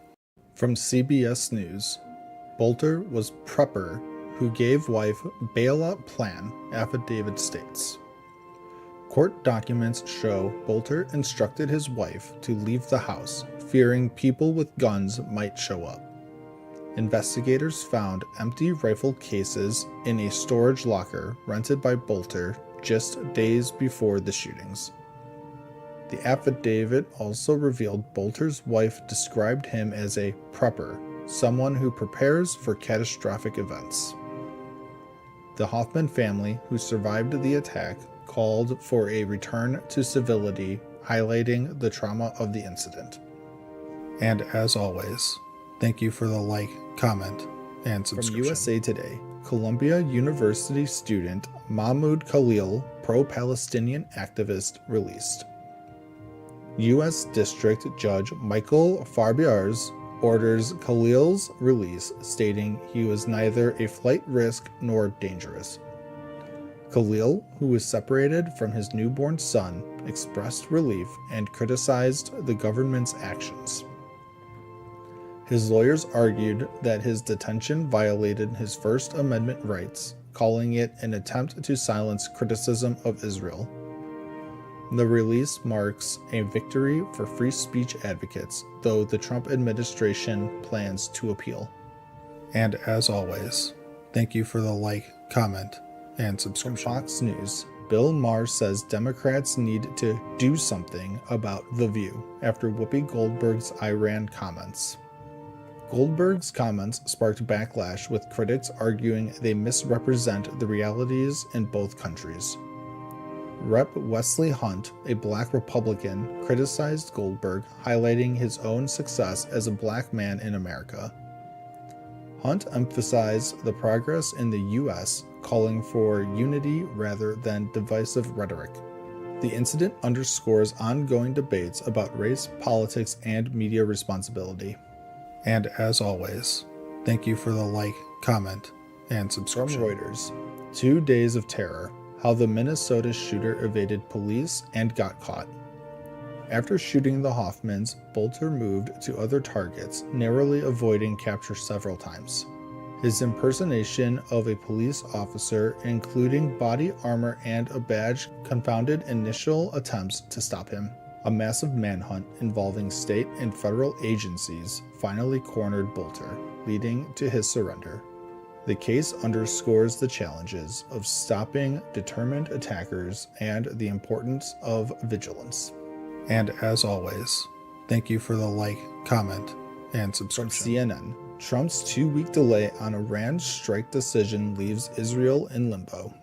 From CBS News, Bolter was prepper who gave wife bailout plan, affidavit states. Court documents show Bolter instructed his wife to leave the house, fearing people with guns might show up. Investigators found empty rifle cases in a storage locker rented by Bolter just days before the shootings. The affidavit also revealed Bolter's wife described him as a prepper, someone who prepares for catastrophic events. The Hoffman family, who survived the attack, called for a return to civility, highlighting the trauma of the incident. And as always, thank you for the like, comment, and subscription. From USA Today, Columbia University student Mahmoud Khalil, pro-Palestinian activist, released. U.S. District Judge Michael Farbiarz orders Khalil's release, stating he was neither a flight risk nor dangerous. Khalil, who was separated from his newborn son, expressed relief and criticized the government's actions. His lawyers argued that his detention violated his First Amendment rights, calling it an attempt to silence criticism of Israel. The release marks a victory for free speech advocates, though the Trump administration plans to appeal. And as always, thank you for the like, comment, and subscription. From Fox News, Bill Maher says Democrats need to do something about The View after Whoopi Goldberg's Iran comments. Goldberg's comments sparked backlash, with critics arguing they misrepresent the realities in both countries. Rep. Wesley Hunt, a black Republican, criticized Goldberg, highlighting his own success as a black man in America. Hunt emphasized the progress in the U.S., calling for unity rather than divisive rhetoric. The incident underscores ongoing debates about race, politics, and media responsibility. And as always, thank you for the like, comment, and subscription. From Reuters, 2 days of terror, how the Minnesota shooter evaded police and got caught. After shooting the Hoffmans, Bolter moved to other targets, narrowly avoiding capture several times. His impersonation of a police officer, including body armor and a badge, confounded initial attempts to stop him. A massive manhunt involving state and federal agencies finally cornered Bolter, leading to his surrender. The case underscores the challenges of stopping determined attackers and the importance of vigilance. And as always, thank you for the like, comment, and subscription. From CNN, Trump's 2-week delay on Iran's strike decision leaves Israel in limbo.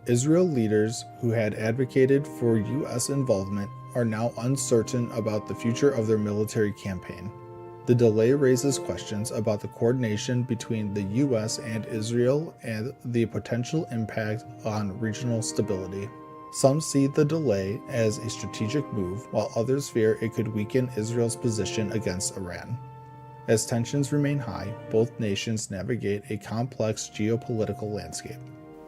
Israel leaders who had advocated for U.S. involvement are now uncertain about the future of their military campaign. The delay raises questions about the coordination between the U.S. and Israel and the potential impact on regional stability. Some see the delay as a strategic move, while others fear it could weaken Israel's position against Iran. As tensions remain high, both nations navigate a complex geopolitical landscape.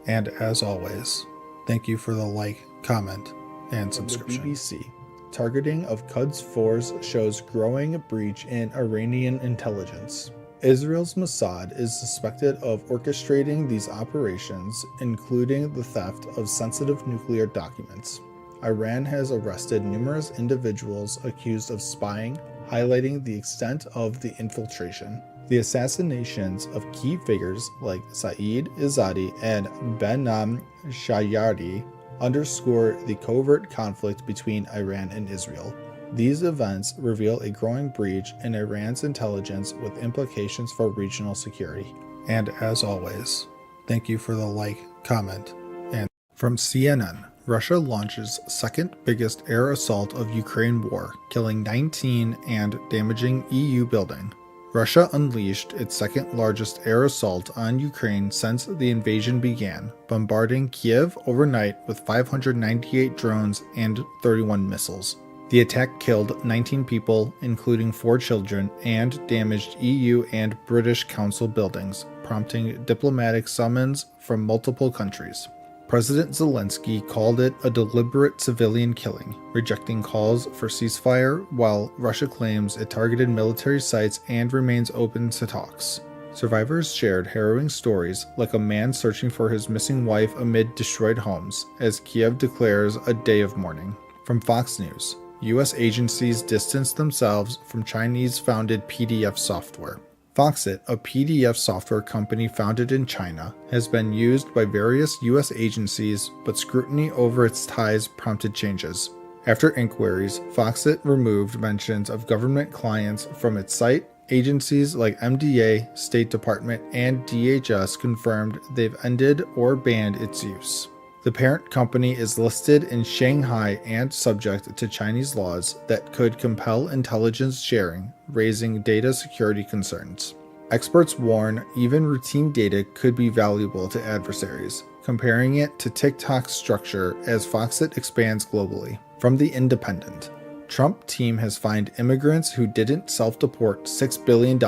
And as always, thank you for the like, comment, and subscription. The BBC, targeting of Quds Force shows growing breach in Iranian intelligence. Israel's Mossad is suspected of orchestrating these operations, including the theft of sensitive nuclear documents. Iran has arrested numerous individuals accused of spying, highlighting the extent of the infiltration. The assassinations of key figures like Saeed Izzadi and Behnam Shayari underscore the covert conflict between Iran and Israel. These events reveal a growing breach in Iran's intelligence with implications for regional security. And as always, thank you for the like, comment, and from CNN. Russia launches second biggest air assault of Ukraine war, killing 19 and damaging EU building. Russia unleashed its second largest air assault on Ukraine since the invasion began, bombarding Kiev overnight with 598 drones and 31 missiles. The attack killed 19 people, including 4 children, and damaged EU and British Council buildings, prompting diplomatic summons from multiple countries. President Zelensky called it a deliberate civilian killing, rejecting calls for ceasefire, while Russia claims it targeted military sites and remains open to talks. Survivors shared harrowing stories, like a man searching for his missing wife amid destroyed homes, as Kiev declares a day of mourning. From Fox News, U.S. agencies distance themselves from Chinese-founded PDF software. Foxit, a PDF software company founded in China, has been used by various U.S. agencies, but scrutiny over its ties prompted changes. After inquiries, Foxit removed mentions of government clients from its site. Agencies like MDA, State Department, and DHS confirmed they've ended or banned its use. The parent company is listed in Shanghai and subject to Chinese laws that could compel intelligence sharing, raising data security concerns. Experts warn even routine data could be valuable to adversaries, comparing it to TikTok's structure as Foxit expands globally. From The Independent, Trump team has fined immigrants who didn't self-deport $6 billion,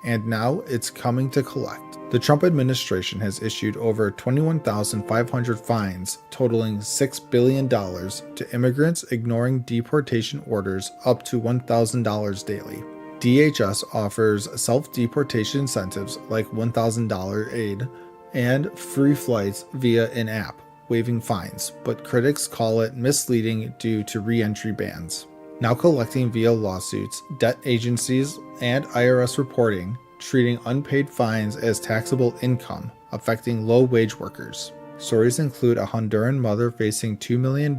and now it's coming to collect. The Trump administration has issued over 21,500 fines totaling $6 billion to immigrants ignoring deportation orders up to $1,000 daily. DHS offers self-deportation incentives like $1,000 aid and free flights via an app, waiving fines, but critics call it misleading due to re-entry bans. Now collecting via lawsuits, debt agencies, and IRS reporting, treating unpaid fines as taxable income, affecting low-wage workers. Stories include a Honduran mother facing $2 million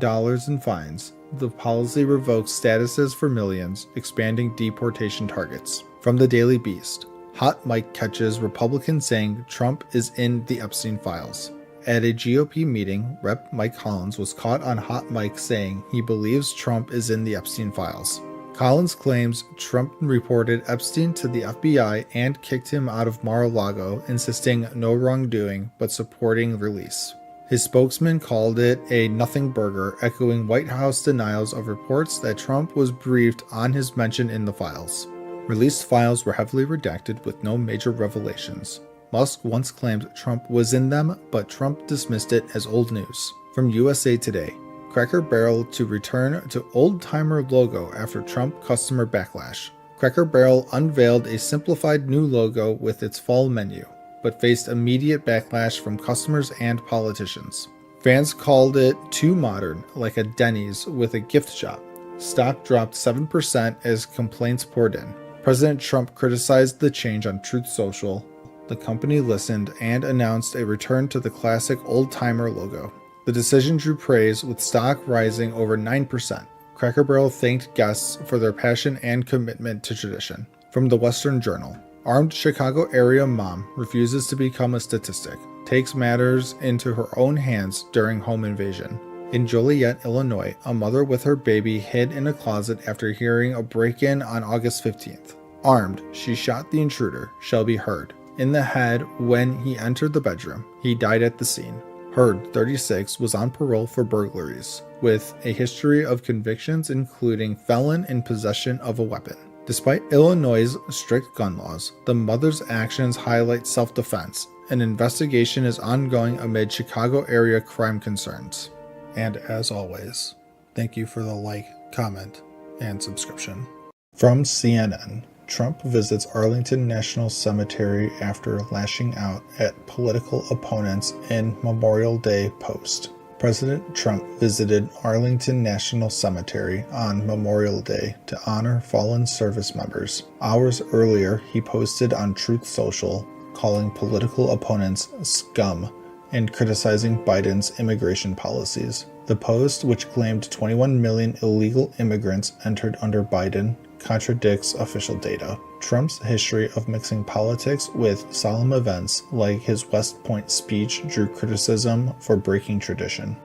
in fines. The policy revokes statuses for millions, expanding deportation targets. From the Daily Beast, hot mic catches Republicans saying Trump is in the Epstein files. At a GOP meeting, Rep. Mike Collins was caught on hot mic saying he believes Trump is in the Epstein files. Collins claims Trump reported Epstein to the FBI and kicked him out of Mar-a-Lago, insisting no wrongdoing but supporting release. His spokesman called it a nothing burger, echoing White House denials of reports that Trump was briefed on his mention in the files. Released files were heavily redacted with no major revelations. Musk once claimed Trump was in them, but Trump dismissed it as old news. From USA Today, Cracker Barrel to return to old-timer logo after Trump customer backlash. Cracker Barrel unveiled a simplified new logo with its fall menu, but faced immediate backlash from customers and politicians. Fans called it too modern, like a Denny's with a gift shop. Stock dropped 7% as complaints poured in. President Trump criticized the change on Truth Social. The company listened and announced a return to the classic old-timer logo. The decision drew praise, with stock rising over 9%. Cracker Barrel thanked guests for their passion and commitment to tradition. From the Western Journal, armed Chicago area mom refuses to become a statistic, takes matters into her own hands during home invasion. In Joliet, Illinois, a mother with her baby hid in a closet after hearing a break-in on August 15th. Armed, she shot the intruder, Shelby Hurd, in the head when he entered the bedroom. He died at the scene. Hurd, 36, was on parole for burglaries, with a history of convictions including felon in possession of a weapon. Despite Illinois' strict gun laws, the mother's actions highlight self-defense. An investigation is ongoing amid Chicago area crime concerns. And as always, thank you for the like, comment, and subscription. From CNN, Trump visits Arlington National Cemetery after lashing out at political opponents in Memorial Day post. President Trump visited Arlington National Cemetery on Memorial Day to honor fallen service members. Hours earlier, he posted on Truth Social, calling political opponents scum and criticizing Biden's immigration policies. The post, which claimed 21 million illegal immigrants entered under Biden, contradicts official data. Trump's history of mixing politics with solemn events, like his West Point speech, drew criticism for breaking tradition.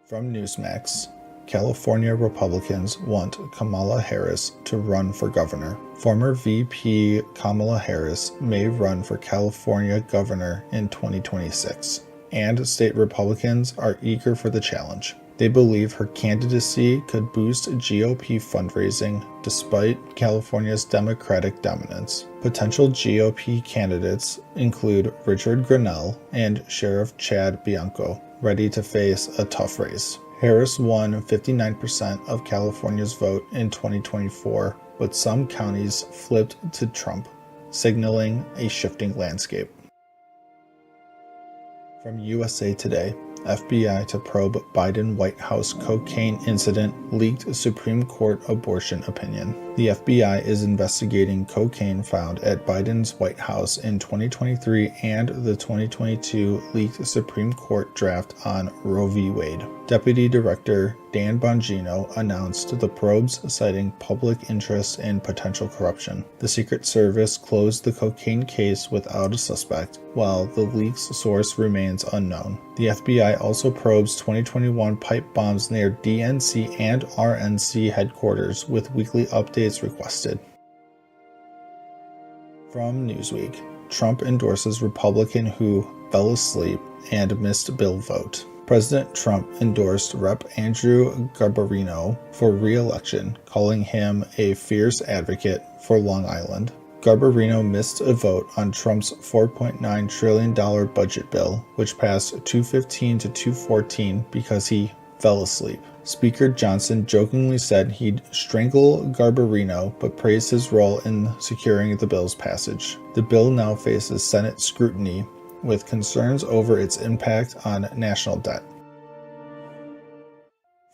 From Newsmax, California Republicans want Kamala Harris to run for governor. Former VP Kamala Harris may run for California governor in 2026, and state Republicans are eager for the challenge. They believe her candidacy could boost GOP fundraising despite California's Democratic dominance. Potential GOP candidates include Richard Grenell and Sheriff Chad Bianco, ready to face a tough race. Harris won 59% of California's vote in 2024, but some counties flipped to Trump, signaling a shifting landscape. From USA Today, FBI to probe Biden White House cocaine incident, leaked Supreme Court abortion opinion. The FBI is investigating cocaine found at Biden's White House in 2023 and the 2022 leaked Supreme Court draft on Roe v. Wade. Deputy Director Dan Bongino announced the probes, citing public interest and potential corruption. The Secret Service closed the cocaine case without a suspect, while the leak's source remains unknown. The FBI also probes 2021 pipe bombs near DNC and RNC headquarters, with weekly updates requested. From Newsweek, Trump endorses Republican who fell asleep and missed bill vote. President Trump endorsed Rep. Andrew Garbarino for re-election, calling him a fierce advocate for Long Island. Garbarino missed a vote on Trump's $4.9 trillion budget bill, which passed 215 to 214 because he fell asleep. Speaker Johnson jokingly said he'd strangle Garbarino, but praised his role in securing the bill's passage. The bill now faces Senate scrutiny, with concerns over its impact on national debt.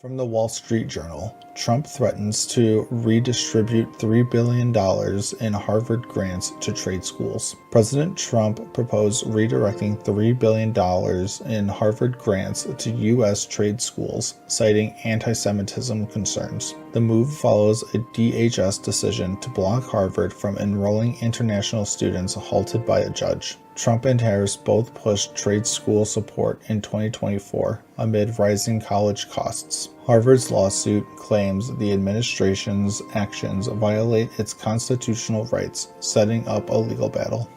From the Wall Street Journal, Trump threatens to redistribute $3 billion in Harvard grants to trade schools. President Trump proposed redirecting $3 billion in Harvard grants to U.S. trade schools, citing anti-Semitism concerns. The move follows a DHS decision to block Harvard from enrolling international students halted by a judge. Trump and Harris both pushed trade school support in 2024 amid rising college costs. Harvard's lawsuit claims the administration's actions violate its constitutional rights, setting up a legal battle.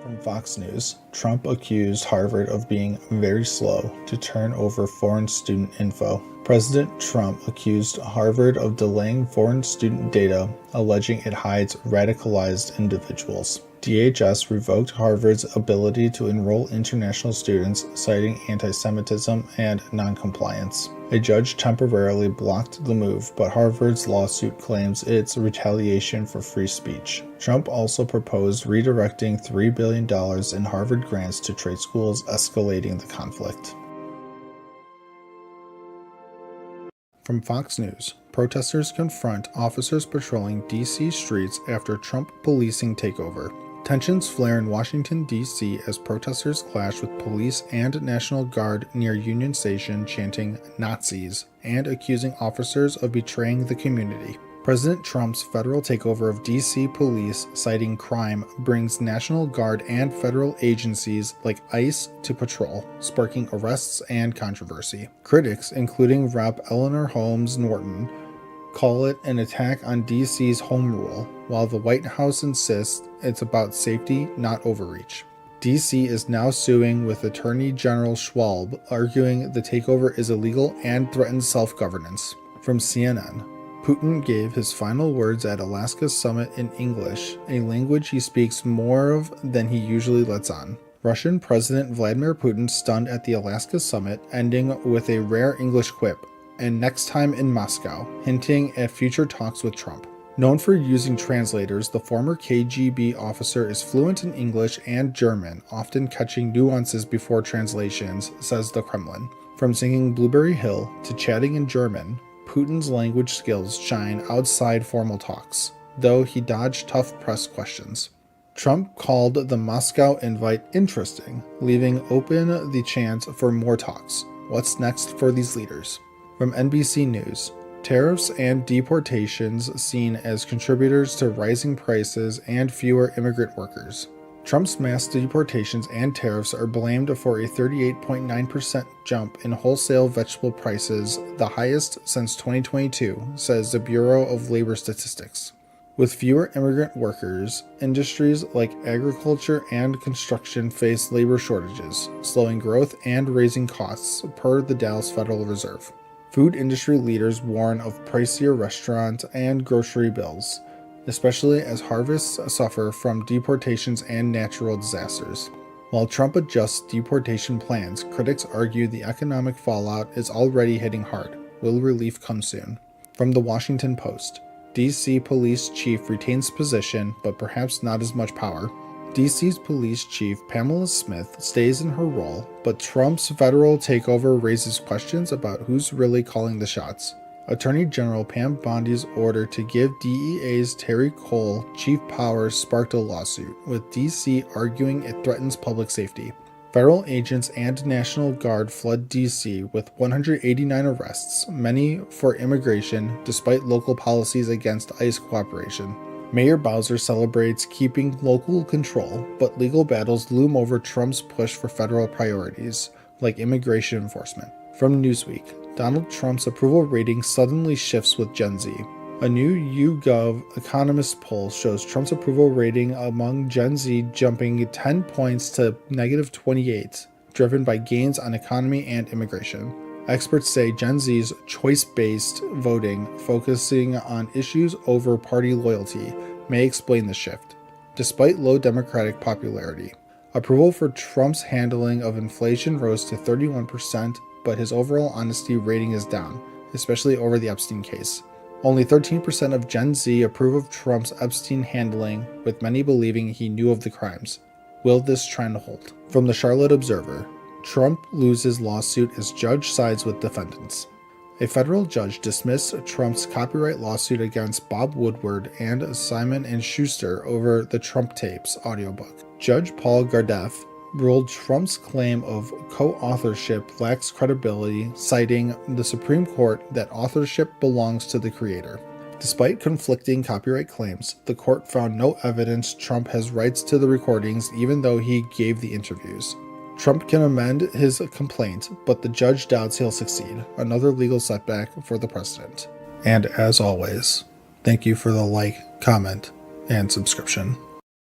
From Fox News, Trump accused Harvard of being very slow to turn over foreign student info. President Trump accused Harvard of delaying foreign student data, alleging it hides radicalized individuals. DHS revoked Harvard's ability to enroll international students, citing anti-Semitism and noncompliance. A judge temporarily blocked the move, but Harvard's lawsuit claims it's retaliation for free speech. Trump also proposed redirecting $3 billion in Harvard grants to trade schools, escalating the conflict. From Fox News, protesters confront officers patrolling D.C. streets after Trump policing takeover. Tensions flare in Washington, D.C. as protesters clash with police and National Guard near Union Station, chanting "Nazis" and accusing officers of betraying the community. President Trump's federal takeover of D.C. police, citing crime, brings National Guard and federal agencies like ICE to patrol, sparking arrests and controversy. Critics, including Rep. Eleanor Holmes Norton, call it an attack on D.C.'s home rule, while the White House insists it's about safety, not overreach. D.C. is now suing with Attorney General Schwab, arguing the takeover is illegal and threatens self-governance. From CNN, Putin gave his final words at Alaska's summit in English, a language he speaks more of than he usually lets on. Russian President Vladimir Putin stunned at the Alaska summit, ending with a rare English quip, "and next time in Moscow," hinting at future talks with Trump. Known for using translators, the former KGB officer is fluent in English and German, often catching nuances before translations, says the Kremlin. From singing Blueberry Hill to chatting in German, Putin's language skills shine outside formal talks, though he dodged tough press questions. Trump called the Moscow invite interesting, leaving open the chance for more talks. What's next for these leaders? From NBC News, tariffs and deportations seen as contributors to rising prices and fewer immigrant workers. Trump's mass deportations and tariffs are blamed for a 38.9% jump in wholesale vegetable prices, the highest since 2022, says the Bureau of Labor Statistics. With fewer immigrant workers, industries like agriculture and construction face labor shortages, slowing growth and raising costs, per the Dallas Federal Reserve. Food industry leaders warn of pricier restaurant and grocery bills, especially as harvests suffer from deportations and natural disasters. While Trump adjusts deportation plans, critics argue the economic fallout is already hitting hard. Will relief come soon? From the Washington Post, D.C. police chief retains position, but perhaps not as much power. D.C.'s police chief Pamela Smith stays in her role, but Trump's federal takeover raises questions about who's really calling the shots. Attorney General Pam Bondi's order to give DEA's Terry Cole chief powers sparked a lawsuit, with D.C. arguing it threatens public safety. Federal agents and National Guard flood D.C. with 189 arrests, many for immigration, despite local policies against ICE cooperation. Mayor Bowser celebrates keeping local control, but legal battles loom over Trump's push for federal priorities, like immigration enforcement. From Newsweek, Donald Trump's approval rating suddenly shifts with Gen Z. A new YouGov Economist poll shows Trump's approval rating among Gen Z jumping 10 points to -28, driven by gains on economy and immigration. Experts say Gen Z's choice-based voting, focusing on issues over party loyalty, may explain the shift. Despite low Democratic popularity, approval for Trump's handling of inflation rose to 31%, but his overall honesty rating is down, especially over the Epstein case. Only 13% of Gen Z approve of Trump's Epstein handling, with many believing he knew of the crimes. Will this trend hold? From the Charlotte Observer, Trump loses lawsuit as judge sides with defendants. A federal judge dismissed Trump's copyright lawsuit against Bob Woodward and Simon & Schuster over the Trump Tapes audiobook. Judge Paul Gardef ruled Trump's claim of co-authorship lacks credibility, citing the Supreme Court that authorship belongs to the creator. Despite conflicting copyright claims, the court found no evidence Trump has rights to the recordings even though he gave the interviews. Trump can amend his complaint, but the judge doubts he'll succeed. Another legal setback for the president. And as always, thank you for the like, comment, and subscription.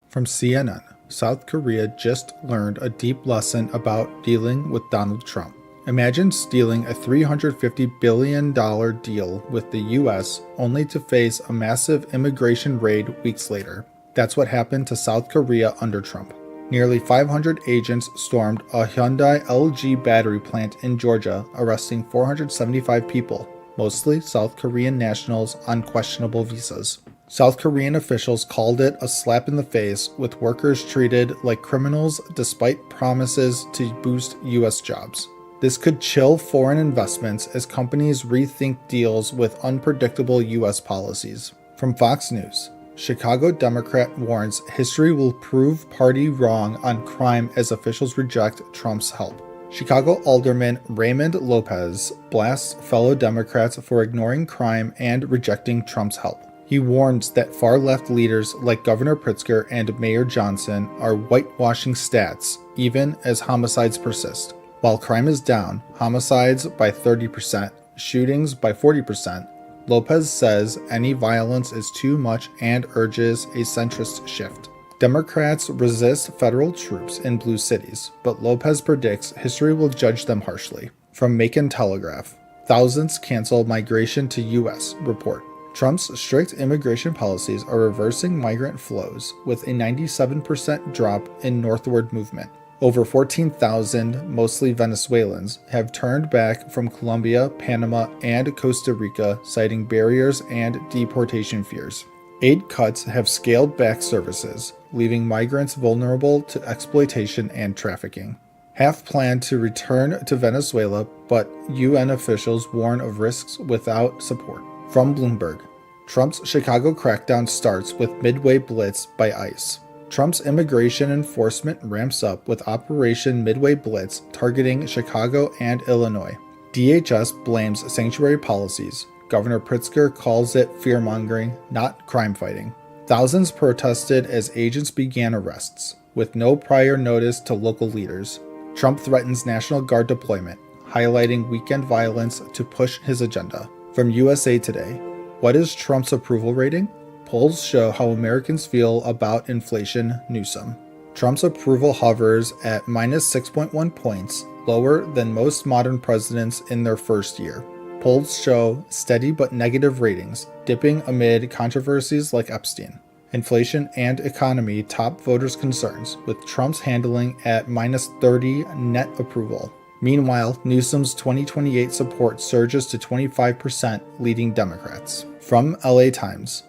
From CNN, South Korea just learned a deep lesson about dealing with Donald Trump. Imagine stealing a $350 billion deal with the US only to face a massive immigration raid weeks later. That's what happened to South Korea under Trump. Nearly 500 agents stormed a Hyundai LG battery plant in Georgia, arresting 475 people, mostly South Korean nationals on questionable visas. South Korean officials called it a slap in the face, with workers treated like criminals despite promises to boost U.S. jobs. This could chill foreign investments as companies rethink deals with unpredictable U.S. policies. From Fox News, Chicago Democrat warns history will prove party wrong on crime as officials reject Trump's help. Chicago Alderman Raymond Lopez blasts fellow Democrats for ignoring crime and rejecting Trump's help. He warns that far-left leaders like Governor Pritzker and Mayor Johnson are whitewashing stats even as homicides persist. While crime is down, homicides by 30%, shootings by 40%, Lopez says any violence is too much and urges a centrist shift. Democrats resist federal troops in blue cities, but Lopez predicts history will judge them harshly. From Macon Telegraph, thousands cancel migration to U.S. report. Trump's strict immigration policies are reversing migrant flows, with a 97% drop in northward movement. Over 14,000, mostly Venezuelans, have turned back from Colombia, Panama, and Costa Rica, citing barriers and deportation fears. Aid cuts have scaled back services, leaving migrants vulnerable to exploitation and trafficking. Half plan to return to Venezuela, but UN officials warn of risks without support. From Bloomberg, Trump's Chicago crackdown starts with Midway Blitz by ICE. Trump's immigration enforcement ramps up with Operation Midway Blitz targeting Chicago and Illinois. DHS blames sanctuary policies. Governor Pritzker calls it fear-mongering, not crime-fighting. Thousands protested as agents began arrests, with no prior notice to local leaders. Trump threatens National Guard deployment, highlighting weekend violence to push his agenda. From USA Today, what is Trump's approval rating? Polls show how Americans feel about inflation. Newsom. Trump's approval hovers at minus 6.1 points, lower than most modern presidents in their first year. Polls show steady but negative ratings, dipping amid controversies like Epstein. Inflation and economy top voters' concerns, with Trump's handling at minus 30 net approval. Meanwhile, Newsom's 2028 support surges to 25%, leading Democrats. From LA Times,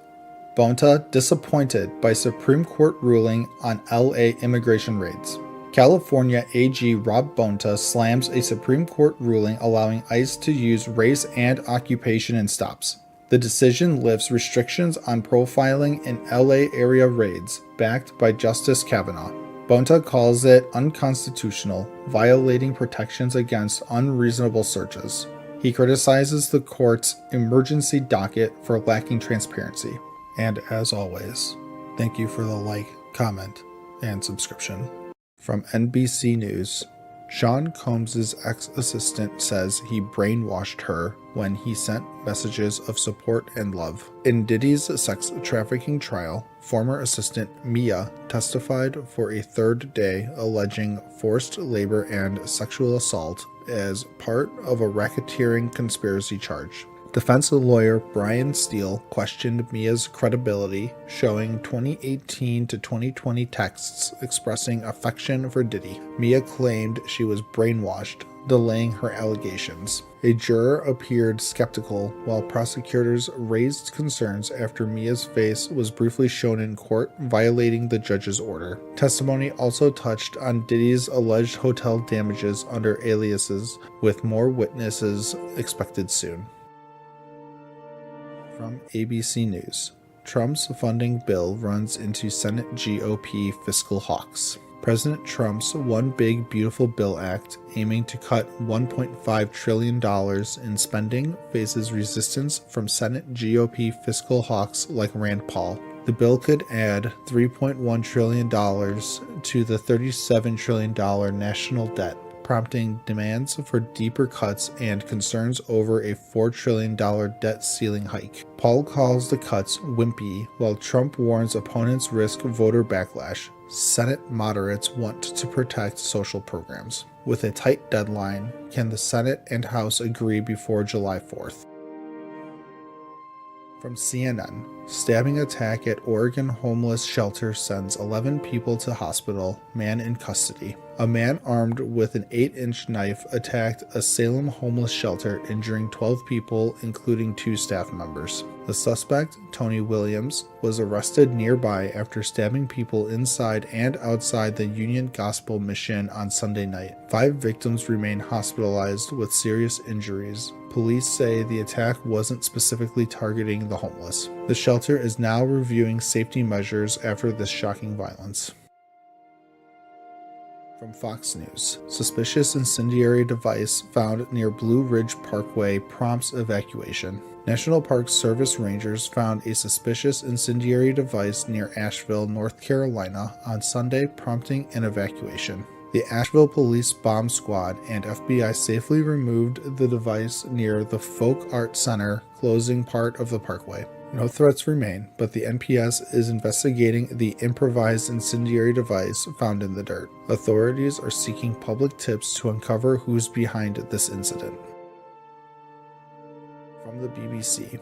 Bonta disappointed by Supreme Court ruling on LA immigration raids. California AG Rob Bonta slams a Supreme Court ruling allowing ICE to use race and occupation in stops. The decision lifts restrictions on profiling in LA area raids, backed by Justice Kavanaugh. Bonta calls it unconstitutional, violating protections against unreasonable searches. He criticizes the court's emergency docket for lacking transparency. And as always, thank you for the like, comment, and subscription. From NBC News, Sean Combs' ex-assistant says he brainwashed her when he sent messages of support and love. In Diddy's sex trafficking trial, former assistant Mia testified for a third day alleging forced labor and sexual assault as part of a racketeering conspiracy charge. Defense lawyer Brian Steele questioned Mia's credibility, showing 2018 to 2020 texts expressing affection for Diddy. Mia claimed she was brainwashed, delaying her allegations. A juror appeared skeptical, while prosecutors raised concerns after Mia's face was briefly shown in court, violating the judge's order. Testimony also touched on Diddy's alleged hotel damages under aliases, with more witnesses expected soon. From ABC News, Trump's funding bill runs into Senate GOP fiscal hawks. President Trump's One Big Beautiful Bill Act, aiming to cut $1.5 trillion in spending, faces resistance from Senate GOP fiscal hawks like Rand Paul. The bill could add $3.1 trillion to the $37 trillion national debt, prompting demands for deeper cuts and concerns over a $4 trillion debt ceiling hike. Paul calls the cuts wimpy, while Trump warns opponents risk voter backlash. Senate moderates want to protect social programs. With a tight deadline, can the Senate and House agree before July 4th? From CNN, stabbing attack at Oregon homeless shelter sends 11 people to hospital, man in custody. A man armed with an 8-inch knife attacked a Salem homeless shelter, injuring 12 people, including 2 staff members. The suspect, Tony Williams, was arrested nearby after stabbing people inside and outside the Union Gospel Mission on Sunday night. 5 victims remain hospitalized with serious injuries. Police say the attack wasn't specifically targeting the homeless. The shelter is now reviewing safety measures after this shocking violence. From Fox News, suspicious incendiary device found near Blue Ridge Parkway prompts evacuation. National Park Service rangers found a suspicious incendiary device near Asheville, North Carolina on Sunday, prompting an evacuation. The Asheville Police Bomb Squad and FBI safely removed the device near the Folk Art Center, closing part of the parkway. No threats remain, but the NPS is investigating the improvised incendiary device found in the dirt. Authorities are seeking public tips to uncover who's behind this incident. From the BBC,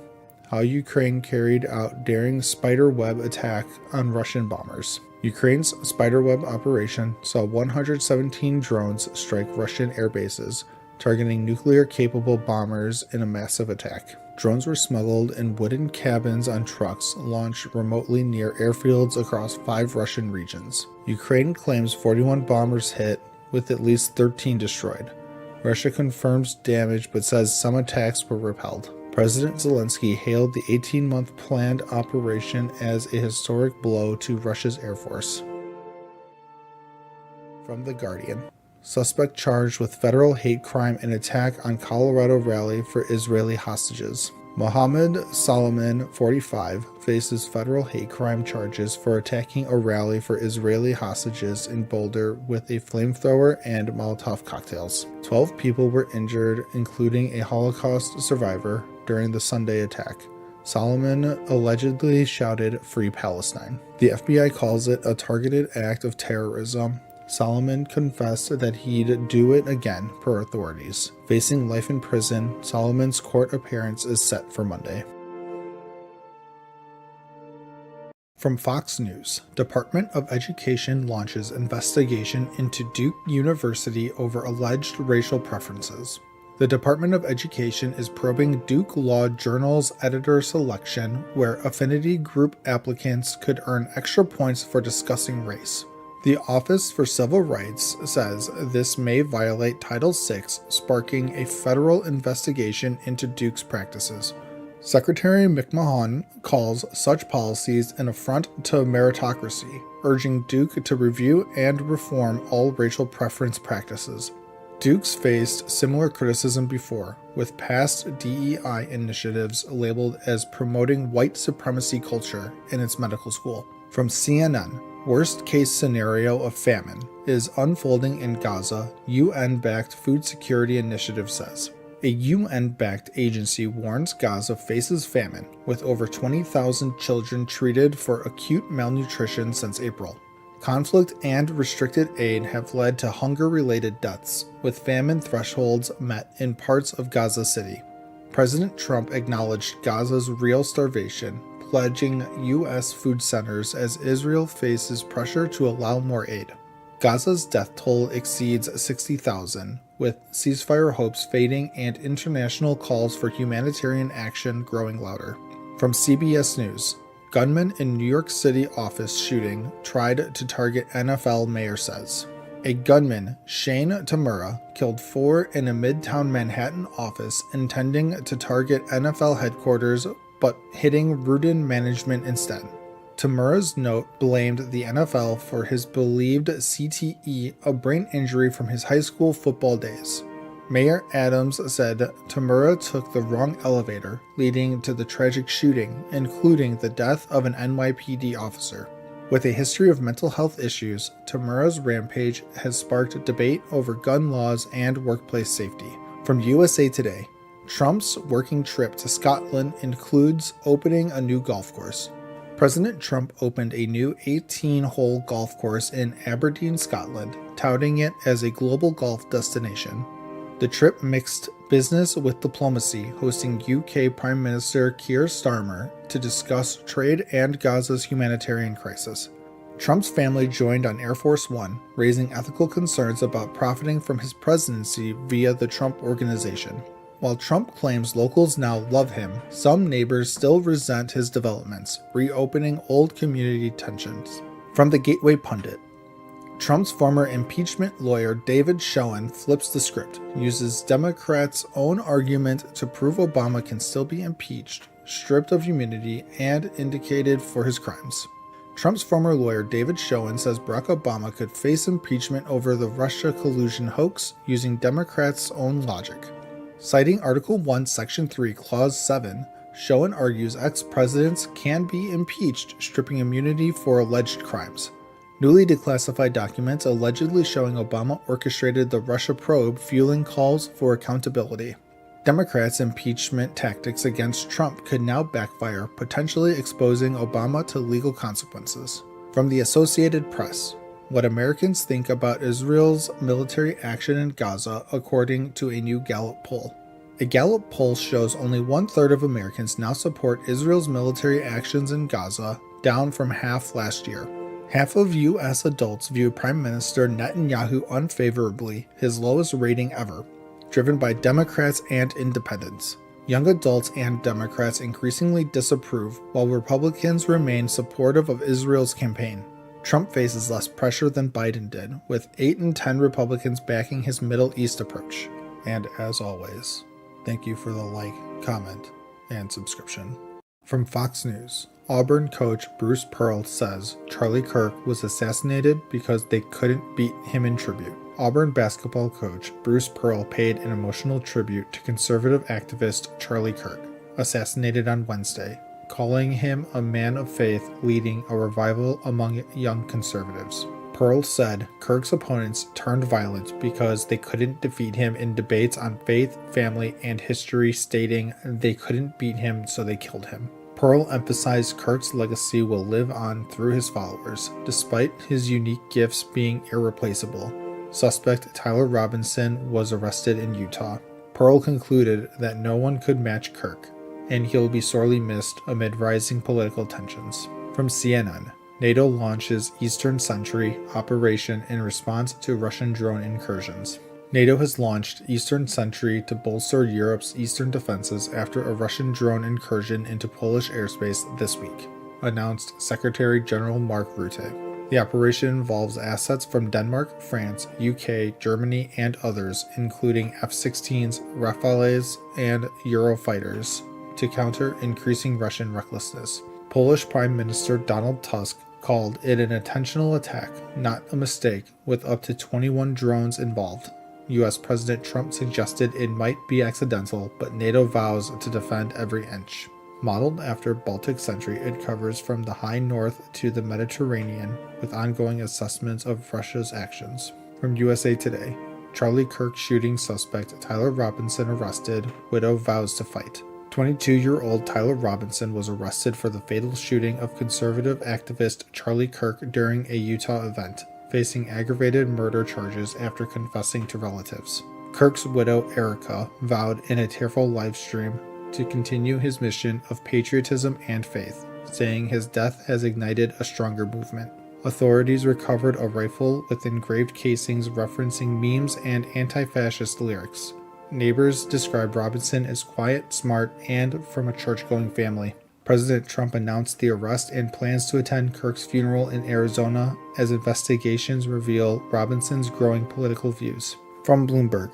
how Ukraine carried out daring spiderweb attack on Russian bombers. Ukraine's spiderweb operation saw 117 drones strike Russian air bases, targeting nuclear-capable bombers in a massive attack. Drones were smuggled in wooden cabins on trucks launched remotely near airfields across 5 Russian regions. Ukraine claims 41 bombers hit, with at least 13 destroyed. Russia confirms damage but says some attacks were repelled. President Zelensky hailed the 18-month planned operation as a historic blow to Russia's Air Force. From The Guardian, suspect charged with federal hate crime and attack on Colorado rally for Israeli hostages. Mohammed Solomon, 45, faces federal hate crime charges for attacking a rally for Israeli hostages in Boulder with a flamethrower and Molotov cocktails. 12 people were injured, including a Holocaust survivor, during the Sunday attack. Solomon allegedly shouted, "Free Palestine." The FBI calls it a targeted act of terrorism. Solomon confessed that he'd do it again, per authorities. Facing life in prison, Solomon's court appearance is set for Monday. From Fox News, Department of Education launches investigation into Duke University over alleged racial preferences. The Department of Education is probing Duke Law Journal's editor selection, where affinity group applicants could earn extra points for discussing race. The Office for Civil Rights says this may violate Title VI, sparking a federal investigation into Duke's practices. Secretary McMahon calls such policies an affront to meritocracy, urging Duke to review and reform all racial preference practices. Duke's faced similar criticism before, with past DEI initiatives labeled as promoting white supremacy culture in its medical school. From CNN, worst-case scenario of famine is unfolding in Gaza, UN-backed Food Security Initiative says. A UN-backed agency warns Gaza faces famine, with over 20,000 children treated for acute malnutrition since April. Conflict and restricted aid have led to hunger-related deaths, with famine thresholds met in parts of Gaza City. President Trump acknowledged Gaza's real starvation, pledging U.S. food centers as Israel faces pressure to allow more aid. Gaza's death toll exceeds 60,000, with ceasefire hopes fading and international calls for humanitarian action growing louder. From CBS News, gunman in New York City office shooting tried to target NFL mayor says. A gunman, Shane Tamura, killed 4 in a Midtown Manhattan office intending to target NFL headquarters but hitting Rudin management instead. Tamura's note blamed the NFL for his believed CTE, a brain injury from his high school football days. Mayor Adams said Tamura took the wrong elevator, leading to the tragic shooting, including the death of an NYPD officer. With a history of mental health issues, Tamura's rampage has sparked debate over gun laws and workplace safety. From USA Today, Trump's working trip to Scotland includes opening a new golf course. President Trump opened a new 18-hole golf course in Aberdeen, Scotland, touting it as a global golf destination. The trip mixed business with diplomacy, hosting UK Prime Minister Keir Starmer to discuss trade and Gaza's humanitarian crisis. Trump's family joined on Air Force One, raising ethical concerns about profiting from his presidency via the Trump Organization. While Trump claims locals now love him, some neighbors still resent his developments, reopening old community tensions. From the Gateway Pundit, Trump's former impeachment lawyer David Schoen flips the script, uses Democrats' own argument to prove Obama can still be impeached, stripped of immunity, and indicted for his crimes. Trump's former lawyer David Schoen says Barack Obama could face impeachment over the Russia collusion hoax using Democrats' own logic. Citing Article 1, Section 3, Clause 7, Schoen argues ex-presidents can be impeached, stripping immunity for alleged crimes. Newly declassified documents allegedly showing Obama orchestrated the Russia probe, fueling calls for accountability. Democrats' impeachment tactics against Trump could now backfire, potentially exposing Obama to legal consequences. From the Associated Press, what Americans think about Israel's military action in Gaza, according to a new Gallup poll. A Gallup poll shows only 1/3 of Americans now support Israel's military actions in Gaza, down from half last year. Half of U.S. adults view Prime Minister Netanyahu unfavorably, his lowest rating ever, driven by Democrats and independents. Young adults and Democrats increasingly disapprove, while Republicans remain supportive of Israel's campaign. Trump faces less pressure than Biden did, with 8 in 10 Republicans backing his Middle East approach. And as always, thank you for the like, comment, and subscription. From Fox News, Auburn coach Bruce Pearl says Charlie Kirk was assassinated because they couldn't beat him in tribute. Auburn basketball coach Bruce Pearl paid an emotional tribute to conservative activist Charlie Kirk, assassinated on Wednesday, calling him a man of faith leading a revival among young conservatives. Pearl said Kirk's opponents turned violent because they couldn't defeat him in debates on faith, family, and history, stating they couldn't beat him, so they killed him. Pearl emphasized Kirk's legacy will live on through his followers, despite his unique gifts being irreplaceable. Suspect Tyler Robinson was arrested in Utah. Pearl concluded that no one could match Kirk, and he'll be sorely missed amid rising political tensions. From CNN, NATO launches Eastern Sentry operation in response to Russian drone incursions. NATO has launched Eastern Sentry to bolster Europe's eastern defenses after a Russian drone incursion into Polish airspace this week, announced Secretary General Mark Rutte. The operation involves assets from Denmark, France, UK, Germany, and others, including F-16s, Rafales, and Eurofighters, to counter increasing Russian recklessness. Polish Prime Minister Donald Tusk called it an intentional attack, not a mistake, with up to 21 drones involved. US President Trump suggested it might be accidental, but NATO vows to defend every inch. Modeled after Baltic Sentry, it covers from the high north to the Mediterranean, with ongoing assessments of Russia's actions. From USA Today, Charlie Kirk shooting suspect Tyler Robinson arrested, widow vows to fight. 22-year-old Tyler Robinson was arrested for the fatal shooting of conservative activist Charlie Kirk during a Utah event, facing aggravated murder charges after confessing to relatives. Kirk's widow, Erica, vowed in a tearful live stream to continue his mission of patriotism and faith, saying his death has ignited a stronger movement. Authorities recovered a rifle with engraved casings referencing memes and anti-fascist lyrics. Neighbors described Robinson as quiet, smart, and from a church-going family. President Trump announced the arrest and plans to attend Kirk's funeral in Arizona as investigations reveal Robinson's growing political views. From Bloomberg,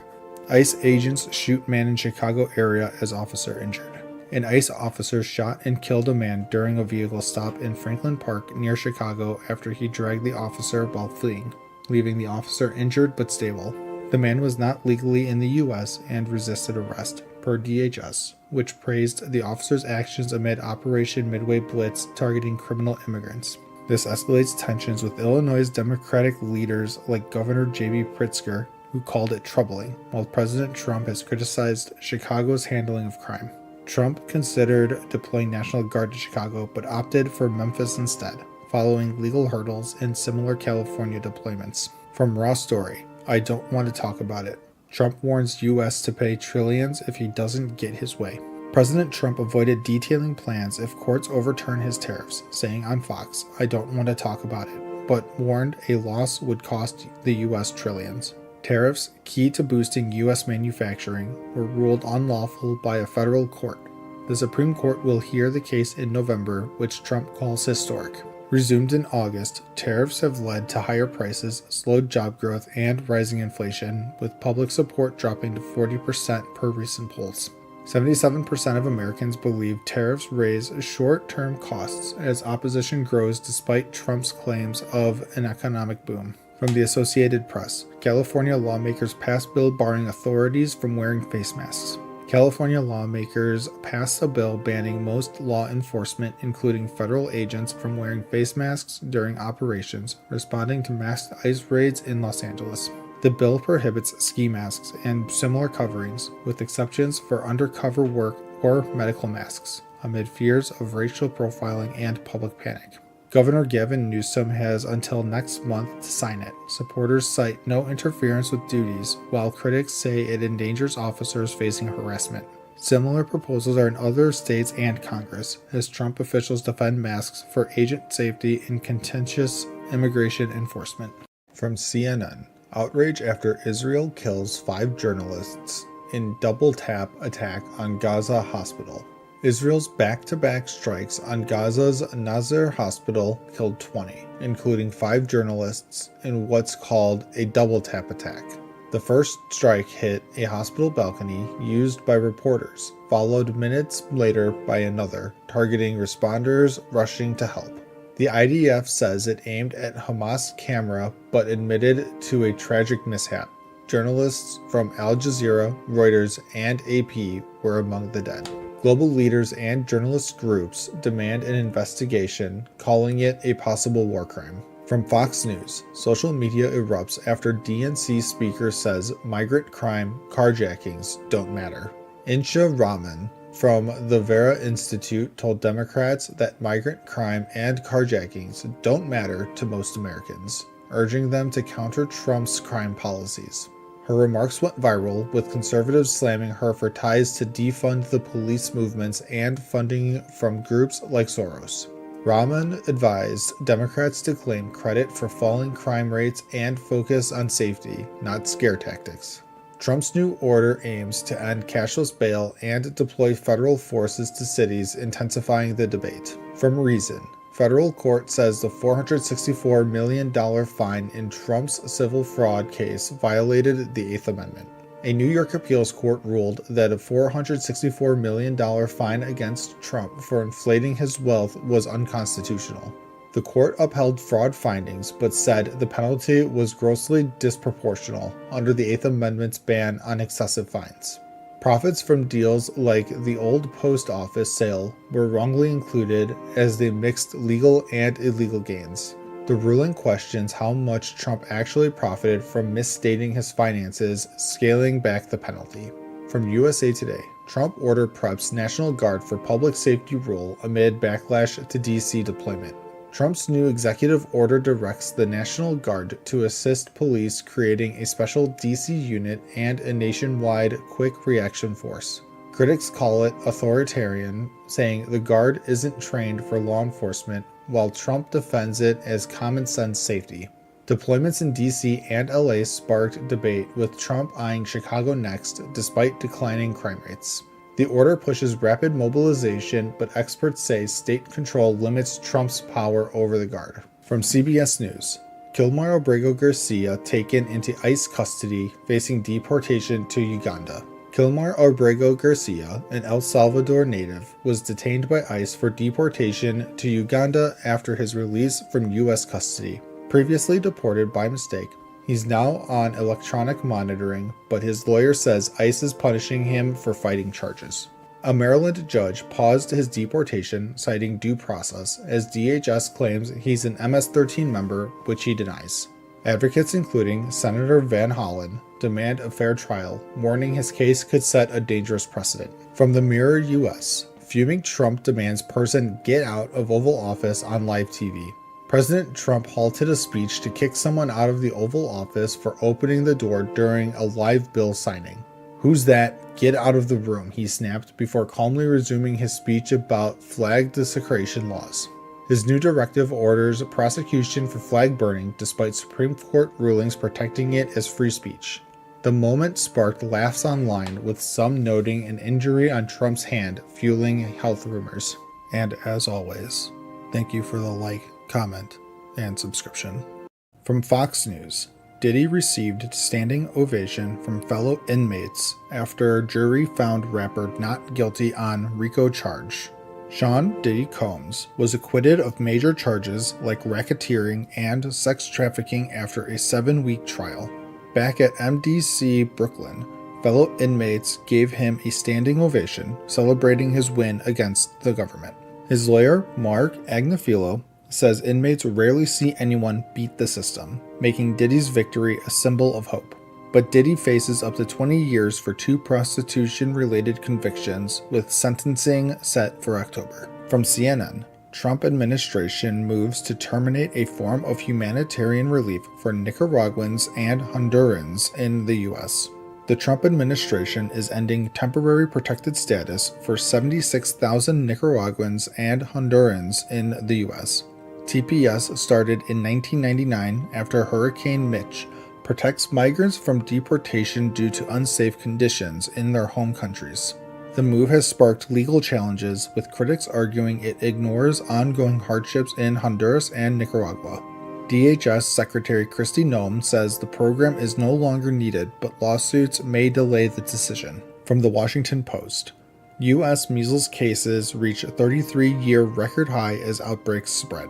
ICE agents shoot man in Chicago area as officer injured. An ICE officer shot and killed a man during a vehicle stop in Franklin Park near Chicago after he dragged the officer while fleeing, leaving the officer injured but stable. The man was not legally in the U.S. and resisted arrest, per DHS, which praised the officer's actions amid Operation Midway Blitz targeting criminal immigrants. This escalates tensions with Illinois' Democratic leaders like Governor J.B. Pritzker, who called it troubling, while President Trump has criticized Chicago's handling of crime. Trump considered deploying National Guard to Chicago, but opted for Memphis instead, following legal hurdles and similar California deployments. From Raw Story, I don't want to talk about it. Trump warns U.S. to pay trillions if he doesn't get his way. President Trump avoided detailing plans if courts overturn his tariffs, saying on Fox, I don't want to talk about it, but warned a loss would cost the U.S. trillions. Tariffs, key to boosting U.S. manufacturing, were ruled unlawful by a federal court. The Supreme Court will hear the case in November, which Trump calls historic. Resumed in August, tariffs have led to higher prices, slowed job growth, and rising inflation, with public support dropping to 40% per recent polls. 77% of Americans believe tariffs raise short-term costs as opposition grows despite Trump's claims of an economic boom. From the Associated Press, California lawmakers passed bill barring authorities from wearing face masks. California lawmakers passed a bill banning most law enforcement, including federal agents, from wearing face masks during operations, responding to masked ICE raids in Los Angeles. The bill prohibits ski masks and similar coverings, with exceptions for undercover work or medical masks, amid fears of racial profiling and public panic. Governor Gavin Newsom has until next month to sign it. Supporters cite no interference with duties, while critics say it endangers officers facing harassment. Similar proposals are in other states and Congress, as Trump officials defend masks for agent safety in contentious immigration enforcement. From CNN, outrage after Israel kills 5 journalists in double-tap attack on Gaza hospital. Israel's back-to-back strikes on Gaza's Nasser hospital killed 20, including 5 journalists, in what's called a double-tap attack. The first strike hit a hospital balcony used by reporters, followed minutes later by another, targeting responders rushing to help. The IDF says it aimed at Hamas camera but admitted to a tragic mishap. Journalists from Al Jazeera, Reuters, and AP were among the dead. Global leaders and journalist groups demand an investigation, calling it a possible war crime. From Fox News, social media erupts after DNC speaker says migrant crime, carjackings don't matter. Insha Rahman from the Vera Institute told Democrats that migrant crime and carjackings don't matter to most Americans, urging them to counter Trump's crime policies. Her remarks went viral, with conservatives slamming her for ties to defund the police movements and funding from groups like Soros. Rahman advised Democrats to claim credit for falling crime rates and focus on safety, not scare tactics. Trump's new order aims to end cashless bail and deploy federal forces to cities, intensifying the debate. From Reason, federal court says the $464 million fine in Trump's civil fraud case violated the Eighth Amendment. A New York appeals court ruled that a $464 million fine against Trump for inflating his wealth was unconstitutional. The court upheld fraud findings, but said the penalty was grossly disproportional under the Eighth Amendment's ban on excessive fines. Profits from deals like the old post office sale were wrongly included as they mixed legal and illegal gains. The ruling questions how much Trump actually profited from misstating his finances, scaling back the penalty. From USA Today, Trump order preps National Guard for public safety rule amid backlash to DC deployment. Trump's new executive order directs the National Guard to assist police, creating a special DC unit and a nationwide quick reaction force. Critics call it authoritarian, saying the Guard isn't trained for law enforcement, while Trump defends it as common sense safety. Deployments in DC and LA sparked debate, with Trump eyeing Chicago next despite declining crime rates. The order pushes rapid mobilization, but experts say state control limits Trump's power over the Guard. From CBS News, Kilmar Abrego Garcia taken into ICE custody, facing deportation to Uganda. Kilmar Abrego Garcia, an El Salvador native, was detained by ICE for deportation to Uganda after his release from U.S. custody. Previously deported by mistake, he's now on electronic monitoring, but his lawyer says ICE is punishing him for fighting charges. A Maryland judge paused his deportation, citing due process, as DHS claims he's an MS-13 member, which he denies. Advocates, including Senator Van Hollen, demand a fair trial, warning his case could set a dangerous precedent. From the Mirror US, fuming Trump demands person get out of Oval Office on live TV. President Trump halted a speech to kick someone out of the Oval Office for opening the door during a live bill signing. "Who's that? Get out of the room," he snapped before calmly resuming his speech about flag desecration laws. His new directive orders prosecution for flag burning despite Supreme Court rulings protecting it as free speech. The moment sparked laughs online, with some noting an injury on Trump's hand, fueling health rumors. And as always, thank you for the like, comment, and subscription. From Fox News, Diddy received standing ovation from fellow inmates after jury found rapper not guilty on RICO charge. Sean Diddy Combs was acquitted of major charges like racketeering and sex trafficking after a 7-week trial. Back at MDC Brooklyn, fellow inmates gave him a standing ovation, celebrating his win against the government. His lawyer, Mark Agnifilo, says inmates rarely see anyone beat the system, making Diddy's victory a symbol of hope. But Diddy faces up to 20 years for 2 prostitution-related convictions, with sentencing set for October. From CNN, Trump administration moves to terminate a form of humanitarian relief for Nicaraguans and Hondurans in the U.S. The Trump administration is ending temporary protected status for 76,000 Nicaraguans and Hondurans in the U.S. TPS started in 1999 after Hurricane Mitch protects migrants from deportation due to unsafe conditions in their home countries. The move has sparked legal challenges, with critics arguing it ignores ongoing hardships in Honduras and Nicaragua. DHS Secretary Kristi Noem says the program is no longer needed, but lawsuits may delay the decision. From the Washington Post, U.S. measles cases reach a 33-year record high as outbreaks spread.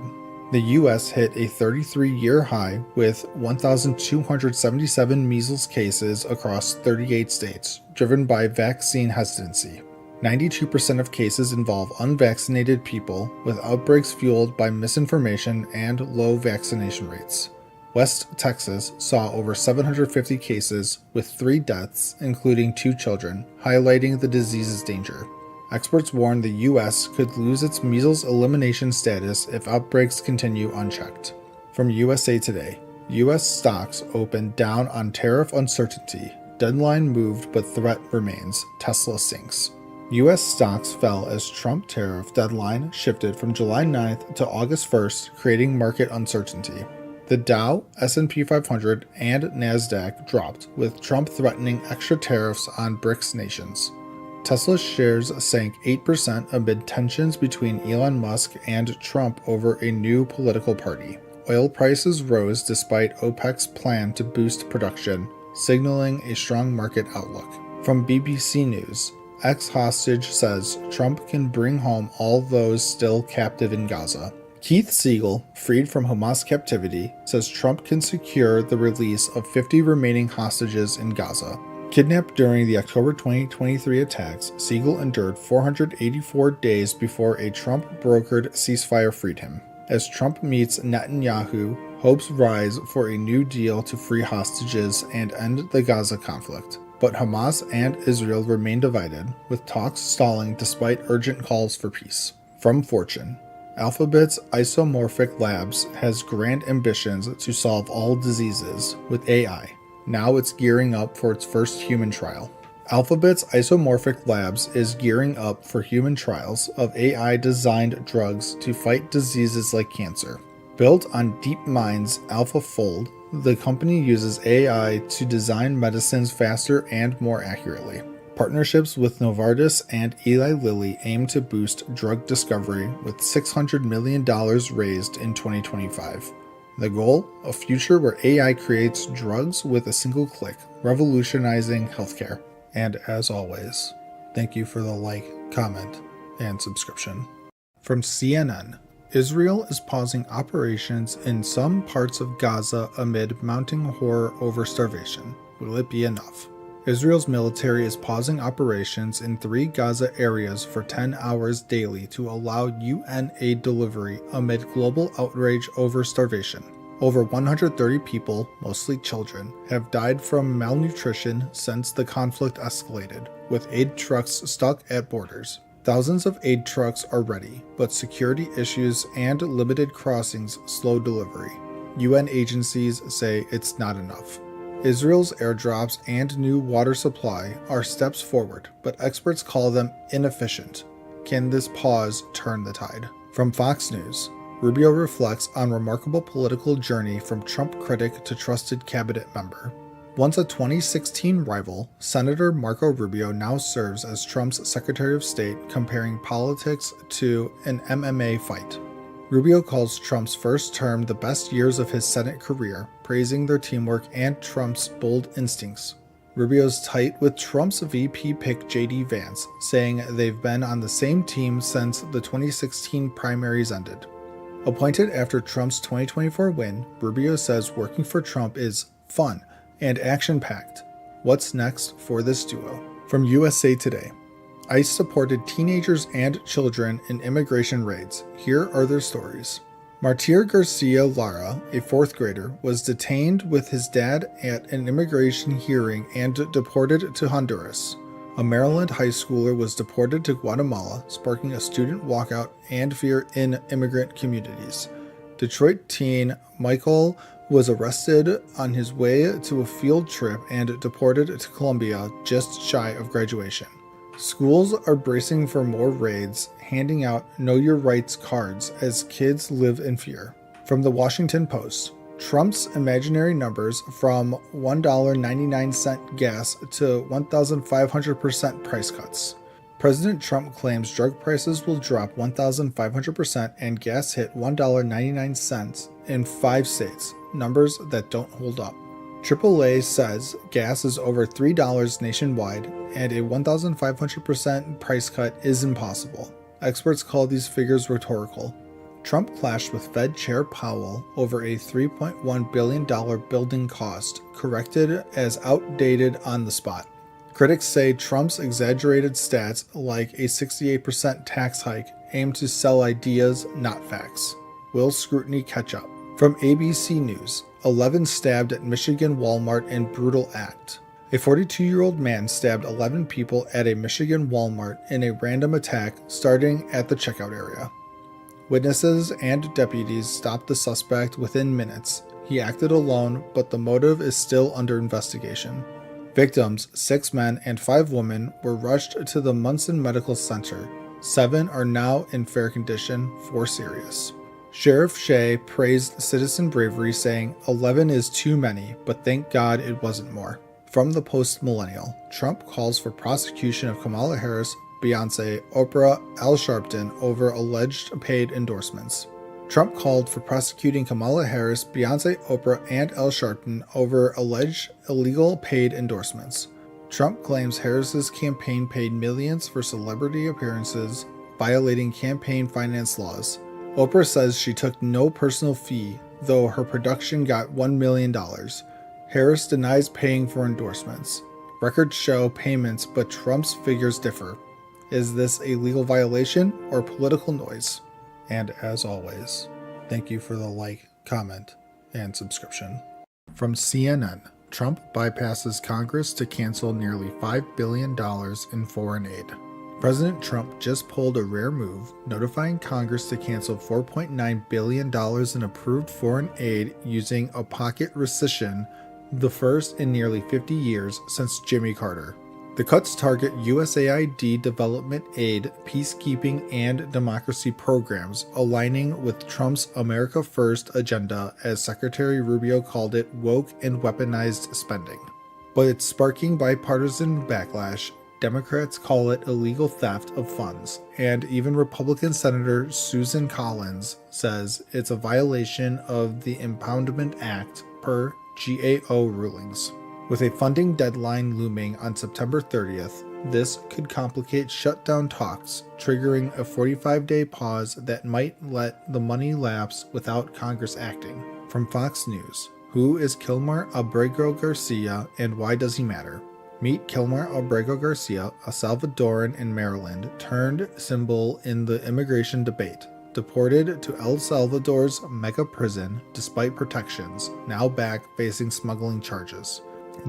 The U.S. hit a 33-year high with 1,277 measles cases across 38 states, driven by vaccine hesitancy. 92% of cases involve unvaccinated people, with outbreaks fueled by misinformation and low vaccination rates. West Texas saw over 750 cases, with 3 deaths, including 2 children, highlighting the disease's danger. Experts warn the U.S. could lose its measles elimination status if outbreaks continue unchecked. From USA Today, U.S. stocks opened down on tariff uncertainty. Deadline moved, but threat remains. Tesla sinks. U.S. stocks fell as Trump tariff deadline shifted from July 9th to August 1st, creating market uncertainty. The Dow, S&P 500, and NASDAQ dropped, with Trump threatening extra tariffs on BRICS nations. Tesla shares sank 8% amid tensions between Elon Musk and Trump over a new political party. Oil prices rose despite OPEC's plan to boost production, signaling a strong market outlook. From BBC News, ex-hostage says Trump can bring home all those still captive in Gaza. Keith Siegel, freed from Hamas captivity, says Trump can secure the release of 50 remaining hostages in Gaza. Kidnapped during the October 2023 attacks, Siegel endured 484 days before a Trump-brokered ceasefire freed him. As Trump meets Netanyahu, hopes rise for a new deal to free hostages and end the Gaza conflict. But Hamas and Israel remain divided, with talks stalling despite urgent calls for peace. From Fortune, Alphabet's Isomorphic Labs has grand ambitions to solve all diseases with AI. Now it's gearing up for its first human trial. Alphabet's Isomorphic Labs is gearing up for human trials of AI-designed drugs to fight diseases like cancer. Built on DeepMind's AlphaFold, the company uses AI to design medicines faster and more accurately. Partnerships with Novartis and Eli Lilly aim to boost drug discovery with $600 million raised in 2025. The goal? A future where AI creates drugs with a single click, revolutionizing healthcare. And as always, thank you for the like, comment, and subscription. From CNN, Israel is pausing operations in some parts of Gaza amid mounting horror over starvation. Will it be enough? Israel's military is pausing operations in 3 Gaza areas for 10 hours daily to allow UN aid delivery amid global outrage over starvation. Over 130 people, mostly children, have died from malnutrition since the conflict escalated, with aid trucks stuck at borders. Thousands of aid trucks are ready, but security issues and limited crossings slow delivery. UN agencies say it's not enough. Israel's airdrops and new water supply are steps forward, but experts call them inefficient. Can this pause turn the tide? From Fox News, Rubio reflects on remarkable political journey from Trump critic to trusted cabinet member. Once a 2016 rival, Senator Marco Rubio now serves as Trump's Secretary of State, comparing politics to an MMA fight. Rubio calls Trump's first term the best years of his Senate career, praising their teamwork and Trump's bold instincts. Rubio's tight with Trump's VP pick J.D. Vance, saying they've been on the same team since the 2016 primaries ended. Appointed after Trump's 2024 win, Rubio says working for Trump is fun and action-packed. What's next for this duo? From USA Today, ICE supported teenagers and children in immigration raids. Here are their stories. Martir Garcia Lara, a 4th grader, was detained with his dad at an immigration hearing and deported to Honduras. A Maryland high schooler was deported to Guatemala, sparking a student walkout and fear in immigrant communities. Detroit teen Michael was arrested on his way to a field trip and deported to Colombia just shy of graduation. Schools are bracing for more raids, handing out Know Your Rights cards as kids live in fear. From the Washington Post, Trump's imaginary numbers from $1.99 gas to 1,500% price cuts. President Trump claims drug prices will drop 1,500% and gas hit $1.99 in 5 states, numbers that don't hold up. AAA says gas is over $3 nationwide and a 1,500% price cut is impossible. Experts call these figures rhetorical. Trump clashed with Fed Chair Powell over a $3.1 billion building cost, corrected as outdated on the spot. Critics say Trump's exaggerated stats, like a 68% tax hike, aim to sell ideas, not facts. Will scrutiny catch up? From ABC News, 11 stabbed at Michigan Walmart in brutal act. A 42-year-old man stabbed 11 people at a Michigan Walmart in a random attack starting at the checkout area. Witnesses and deputies stopped the suspect within minutes. He acted alone, but the motive is still under investigation. Victims, 6 men and 5 women, were rushed to the Munson Medical Center. 7 are now in fair condition, 4 serious. Sheriff Shea praised citizen bravery, saying, 11 is too many, but thank God it wasn't more. From the Post-Millennial, Trump calls for prosecution of Kamala Harris, Beyonce, Oprah, Al Sharpton over alleged paid endorsements. Trump called for prosecuting Kamala Harris, Beyonce, Oprah, and Al Sharpton over alleged illegal paid endorsements. Trump claims Harris's campaign paid millions for celebrity appearances, violating campaign finance laws. Oprah says she took no personal fee, though her production got $1 million. Harris denies paying for endorsements. Records show payments, but Trump's figures differ. Is this a legal violation or political noise? And as always, thank you for the like, comment, and subscription. From CNN, Trump bypasses Congress to cancel nearly $5 billion in foreign aid. President Trump just pulled a rare move, notifying Congress to cancel $4.9 billion in approved foreign aid using a pocket rescission, the first in nearly 50 years since Jimmy Carter. The cuts target USAID development aid, peacekeeping, and democracy programs, aligning with Trump's America First agenda, as Secretary Rubio called it, woke and weaponized spending. But it's sparking bipartisan backlash. Democrats call it illegal theft of funds, and even Republican Senator Susan Collins says it's a violation of the Impoundment Act per GAO rulings. With a funding deadline looming on September 30th, this could complicate shutdown talks, triggering a 45-day pause that might let the money lapse without Congress acting. From Fox News, who is Kilmar Abrego Garcia and why does he matter? Meet Kilmar Abrego Garcia, a Salvadoran in Maryland turned symbol in the immigration debate. Deported to El Salvador's mega prison despite protections, now back facing smuggling charges.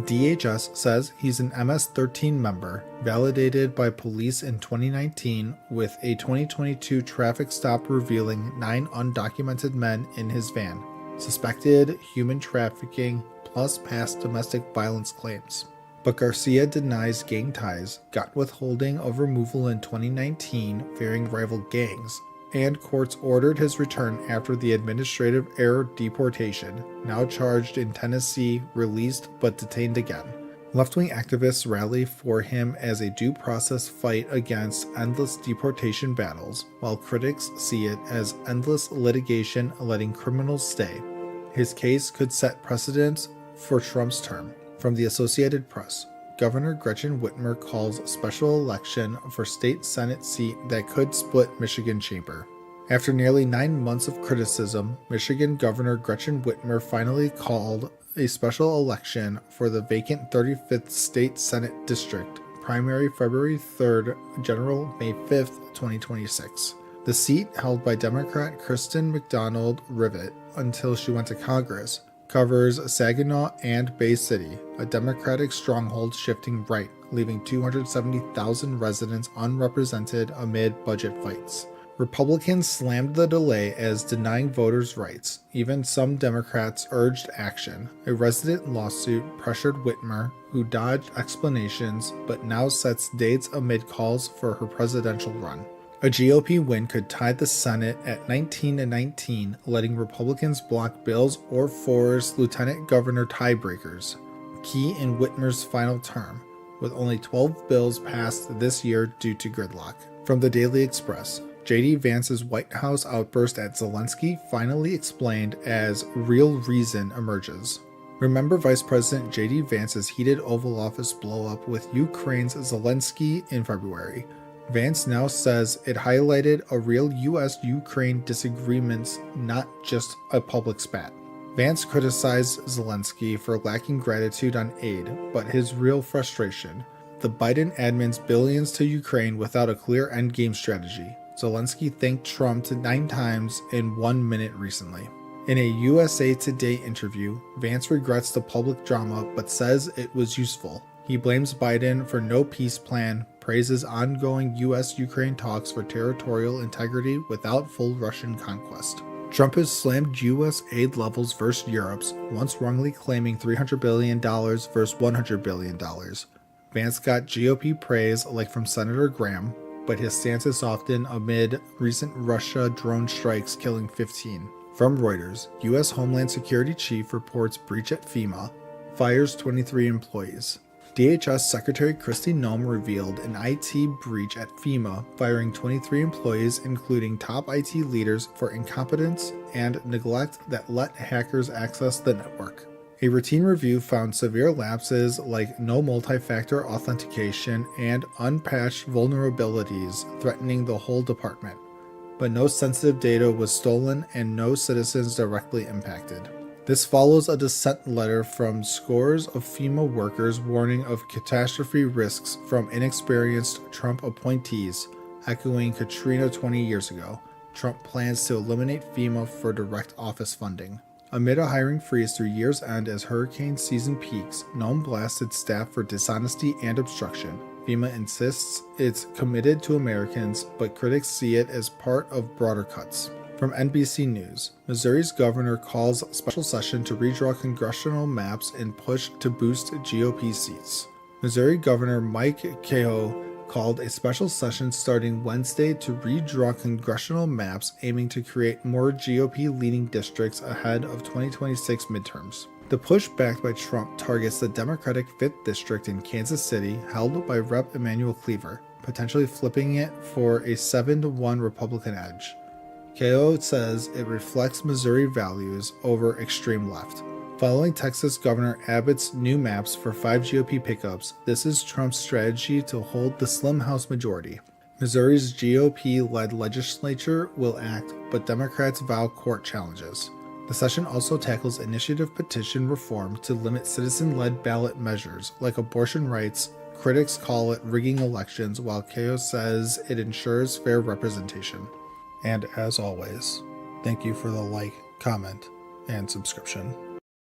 DHS says he's an MS-13 member, validated by police in 2019 with a 2022 traffic stop revealing 9 undocumented men in his van, suspected human trafficking plus past domestic violence claims. But Garcia denies gang ties, got withholding of removal in 2019 fearing rival gangs, and courts ordered his return after the administrative error deportation, now charged in Tennessee, released but detained again. Left-wing activists rally for him as a due process fight against endless deportation battles, while critics see it as endless litigation letting criminals stay. His case could set precedents for Trump's term. From the Associated Press, Governor Gretchen Whitmer calls special election for state Senate seat that could split Michigan chamber. After nearly 9 months of criticism, Michigan Governor Gretchen Whitmer finally called a special election for the vacant 35th State Senate District, primary February 3rd, general May 5th, 2026. The seat, held by Democrat Kristen McDonald Rivet until she went to Congress, covers Saginaw and Bay City, a Democratic stronghold shifting right, leaving 270,000 residents unrepresented amid budget fights. Republicans slammed the delay as denying voters' rights. Even some Democrats urged action. A resident lawsuit pressured Whitmer, who dodged explanations but now sets dates amid calls for her presidential run. A GOP win could tie the Senate at 19-19, letting Republicans block bills or force lieutenant governor tiebreakers, key in Whitmer's final term, with only 12 bills passed this year due to gridlock. From the Daily Express, J.D. Vance's White House outburst at Zelensky finally explained as real reason emerges. Remember Vice President J.D. Vance's heated Oval Office blow-up with Ukraine's Zelensky in February. Vance now says it highlighted a real U.S.-Ukraine disagreements, not just a public spat. Vance criticized Zelensky for lacking gratitude on aid, but his real frustration: the Biden admin's billions to Ukraine without a clear endgame strategy. Zelensky thanked Trump 9 times in 1 minute recently. In a USA Today interview, Vance regrets the public drama but says it was useful. He blames Biden for no peace plan, praises ongoing U.S.-Ukraine talks for territorial integrity without full Russian conquest. Trump has slammed U.S. aid levels versus Europe's, once wrongly claiming $300 billion versus $100 billion. Vance got GOP praise like from Senator Graham, but his stance is softened amid recent Russia drone strikes killing 15. From Reuters, U.S. Homeland Security Chief reports breach at FEMA, fires 23 employees. DHS Secretary Kristi Noem revealed an IT breach at FEMA, firing 23 employees, including top IT leaders, for incompetence and neglect that let hackers access the network. A routine review found severe lapses like no multi-factor authentication and unpatched vulnerabilities threatening the whole department. But no sensitive data was stolen and no citizens directly impacted. This follows a dissent letter from scores of FEMA workers warning of catastrophe risks from inexperienced Trump appointees, echoing Katrina 20 years ago. Trump plans to eliminate FEMA for direct office funding. Amid a hiring freeze through year's end as hurricane season peaks, Noem blasted staff for dishonesty and obstruction. FEMA insists it's committed to Americans, but critics see it as part of broader cuts. From NBC News, Missouri's governor calls special session to redraw congressional maps and push to boost GOP seats. Missouri Governor Mike Kehoe called a special session starting Wednesday to redraw congressional maps aiming to create more GOP-leaning districts ahead of 2026 midterms. The push backed by Trump targets the Democratic 5th District in Kansas City, held by Rep. Emmanuel Cleaver, potentially flipping it for a 7-1 Republican edge. Kehoe says it reflects Missouri values over extreme left. Following Texas Governor Abbott's new maps for 5 GOP pickups, this is Trump's strategy to hold the slim House majority. Missouri's GOP-led legislature will act, but Democrats vow court challenges. The session also tackles initiative petition reform to limit citizen-led ballot measures like abortion rights. Critics call it rigging elections, while Kehoe says it ensures fair representation. And as always, thank you for the like, comment, and subscription.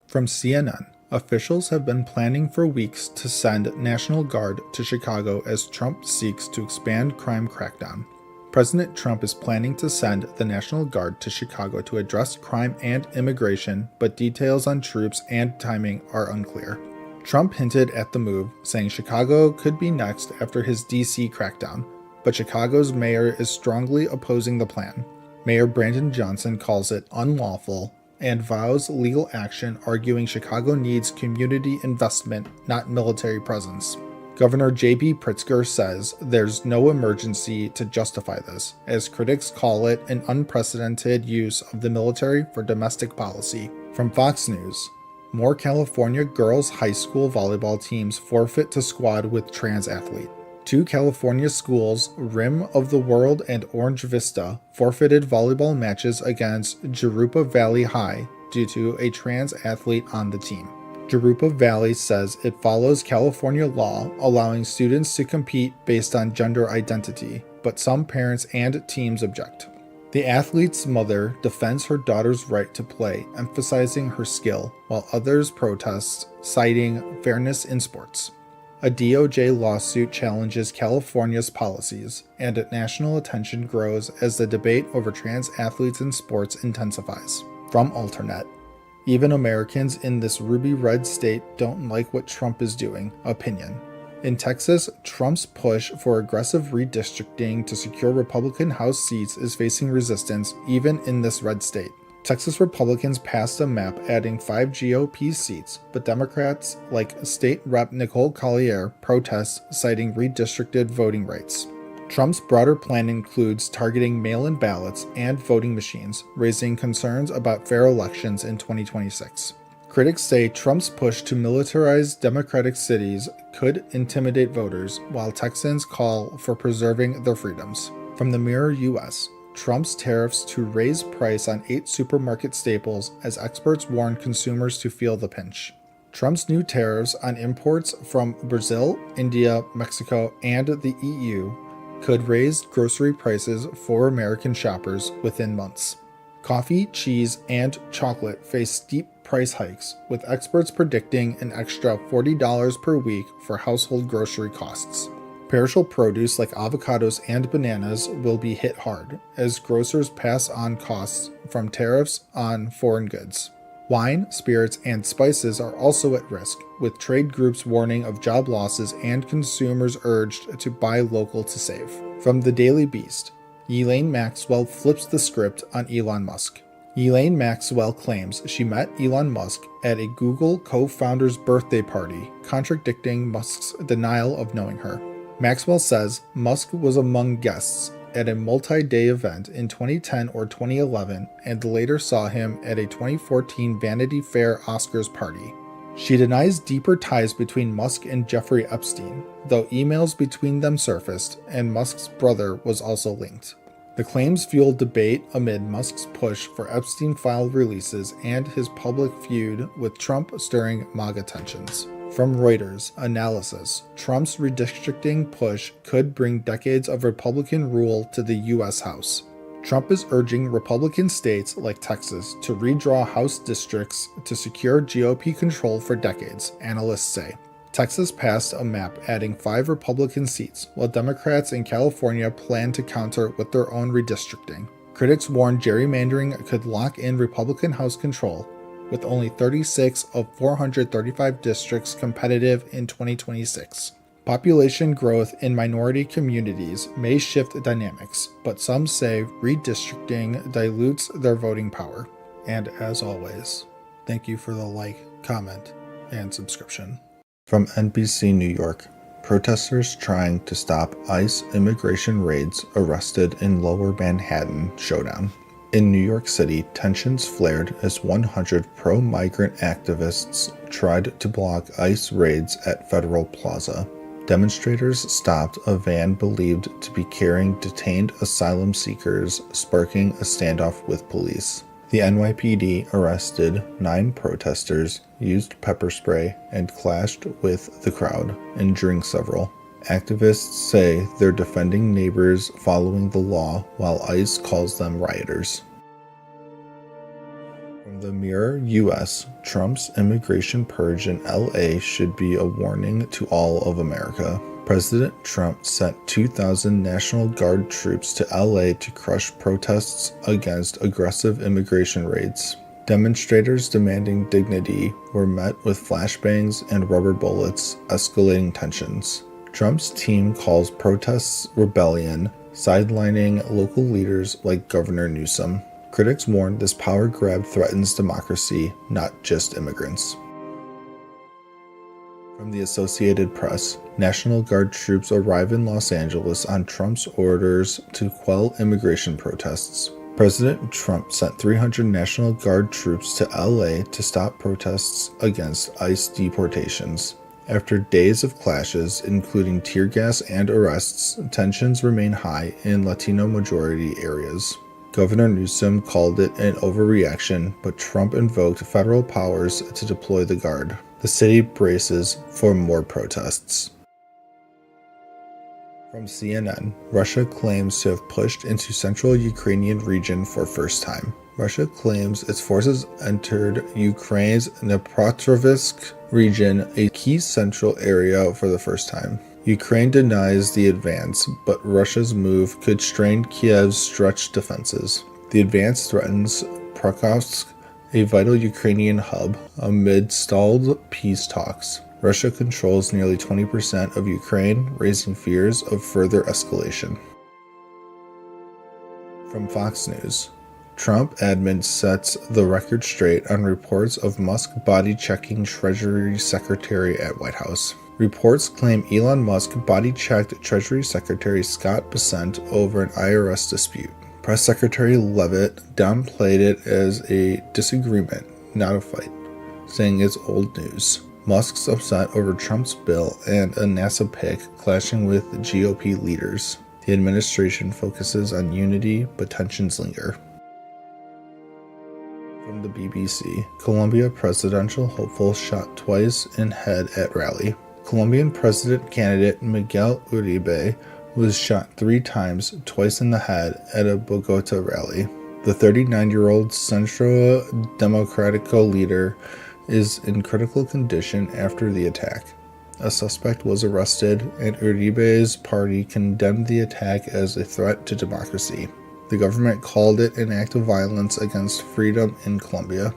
From CNN, officials have been planning for weeks to send National Guard to Chicago as Trump seeks to expand crime crackdown. President Trump is planning to send the National Guard to Chicago to address crime and immigration, but details on troops and timing are unclear. Trump hinted at the move, saying Chicago could be next after his D.C. crackdown, but Chicago's mayor is strongly opposing the plan. Mayor Brandon Johnson calls it unlawful and vows legal action, arguing Chicago needs community investment, not military presence. Governor J.B. Pritzker says there's no emergency to justify this, as critics call it an unprecedented use of the military for domestic policy. From Fox News, more California girls' high school volleyball teams forfeit to squad with trans athlete. 2 California schools, Rim of the World and Orange Vista, forfeited volleyball matches against Jurupa Valley High due to a trans athlete on the team. Jurupa Valley says it follows California law allowing students to compete based on gender identity, but some parents and teams object. The athlete's mother defends her daughter's right to play, emphasizing her skill, while others protest, citing fairness in sports. A DOJ lawsuit challenges California's policies, and national attention grows as the debate over trans athletes in sports intensifies. From Alternet, even Americans in this ruby red state don't like what Trump is doing. Opinion. In Texas, Trump's push for aggressive redistricting to secure Republican House seats is facing resistance even in this red state. Texas Republicans passed a map adding 5 GOP seats, but Democrats like State Rep. Nicole Collier protest, citing redistricted voting rights. Trump's broader plan includes targeting mail-in ballots and voting machines, raising concerns about fair elections in 2026. Critics say Trump's push to militarize Democratic cities could intimidate voters, while Texans call for preserving their freedoms. From the Mirror US, Trump's tariffs to raise price on 8 supermarket staples as experts warn consumers to feel the pinch. Trump's new tariffs on imports from Brazil, India, Mexico, and the EU could raise grocery prices for American shoppers within months. Coffee, cheese, and chocolate face steep price hikes, with experts predicting an extra $40 per week for household grocery costs. Perishable produce like avocados and bananas will be hit hard, as grocers pass on costs from tariffs on foreign goods. Wine, spirits, and spices are also at risk, with trade groups warning of job losses and consumers urged to buy local to save. From the Daily Beast, Ghislaine Maxwell flips the script on Elon Musk. Ghislaine Maxwell claims she met Elon Musk at a Google co-founder's birthday party, contradicting Musk's denial of knowing her. Maxwell says Musk was among guests at a multi-day event in 2010 or 2011 and later saw him at a 2014 Vanity Fair Oscars party. She denies deeper ties between Musk and Jeffrey Epstein, though emails between them surfaced, and Musk's brother was also linked. The claims fueled debate amid Musk's push for Epstein file releases and his public feud with Trump, stirring MAGA tensions. From Reuters, analysis: Trump's redistricting push could bring decades of Republican rule to the U.S. House. Trump is urging Republican states like Texas to redraw House districts to secure GOP control for decades, analysts say. Texas passed a map adding 5 Republican seats, while Democrats in California plan to counter with their own redistricting. Critics warn gerrymandering could lock in Republican House control, with only 36 of 435 districts competitive in 2026. Population growth in minority communities may shift dynamics, but some say redistricting dilutes their voting power. And as always, thank you for the like, comment, and subscription. From NBC New York, protesters trying to stop ICE immigration raids arrested in Lower Manhattan showdown. In New York City, tensions flared as 100 pro-migrant activists tried to block ICE raids at Federal Plaza. Demonstrators stopped a van believed to be carrying detained asylum seekers, sparking a standoff with police. The NYPD arrested 9 protesters, used pepper spray, and clashed with the crowd, injuring several. Activists say they're defending neighbors following the law, while ICE calls them rioters. From the Mirror US, Trump's immigration purge in LA should be a warning to all of America. President Trump sent 2,000 National Guard troops to LA to crush protests against aggressive immigration raids. Demonstrators demanding dignity were met with flashbangs and rubber bullets, escalating tensions. Trump's team calls protests rebellion, sidelining local leaders like Governor Newsom. Critics warn this power grab threatens democracy, not just immigrants. From the Associated Press, National Guard troops arrive in Los Angeles on Trump's orders to quell immigration protests. President Trump sent 300 National Guard troops to LA to stop protests against ICE deportations. After days of clashes, including tear gas and arrests, tensions remain high in Latino-majority areas. Governor Newsom called it an overreaction, but Trump invoked federal powers to deploy the Guard. The city braces for more protests. From CNN, Russia claims to have pushed into central Ukrainian region for first time. Russia claims its forces entered Ukraine's Dnipropetrovsk region, a key central area, for the first time. Ukraine denies the advance, but Russia's move could strain Kiev's stretched defenses. The advance threatens Pokrovsk, a vital Ukrainian hub, amid stalled peace talks. Russia controls nearly 20% of Ukraine, raising fears of further escalation. From Fox News, Trump admin sets the record straight on reports of Musk body-checking Treasury Secretary at White House. Reports claim Elon Musk body-checked Treasury Secretary Scott Bessent over an IRS dispute. Press Secretary Leavitt downplayed it as a disagreement, not a fight, saying it's old news. Musk's upset over Trump's bill and a NASA pick clashing with GOP leaders. The administration focuses on unity, but tensions linger. From the BBC, Colombia presidential hopeful shot twice in head at rally. Colombian president candidate Miguel Uribe was shot 3 times, twice in the head, at a Bogota rally. The 39-year-old Centro Democratico leader is in critical condition after the attack. A suspect was arrested, and Uribe's party condemned the attack as a threat to democracy. The government called it an act of violence against freedom in Colombia.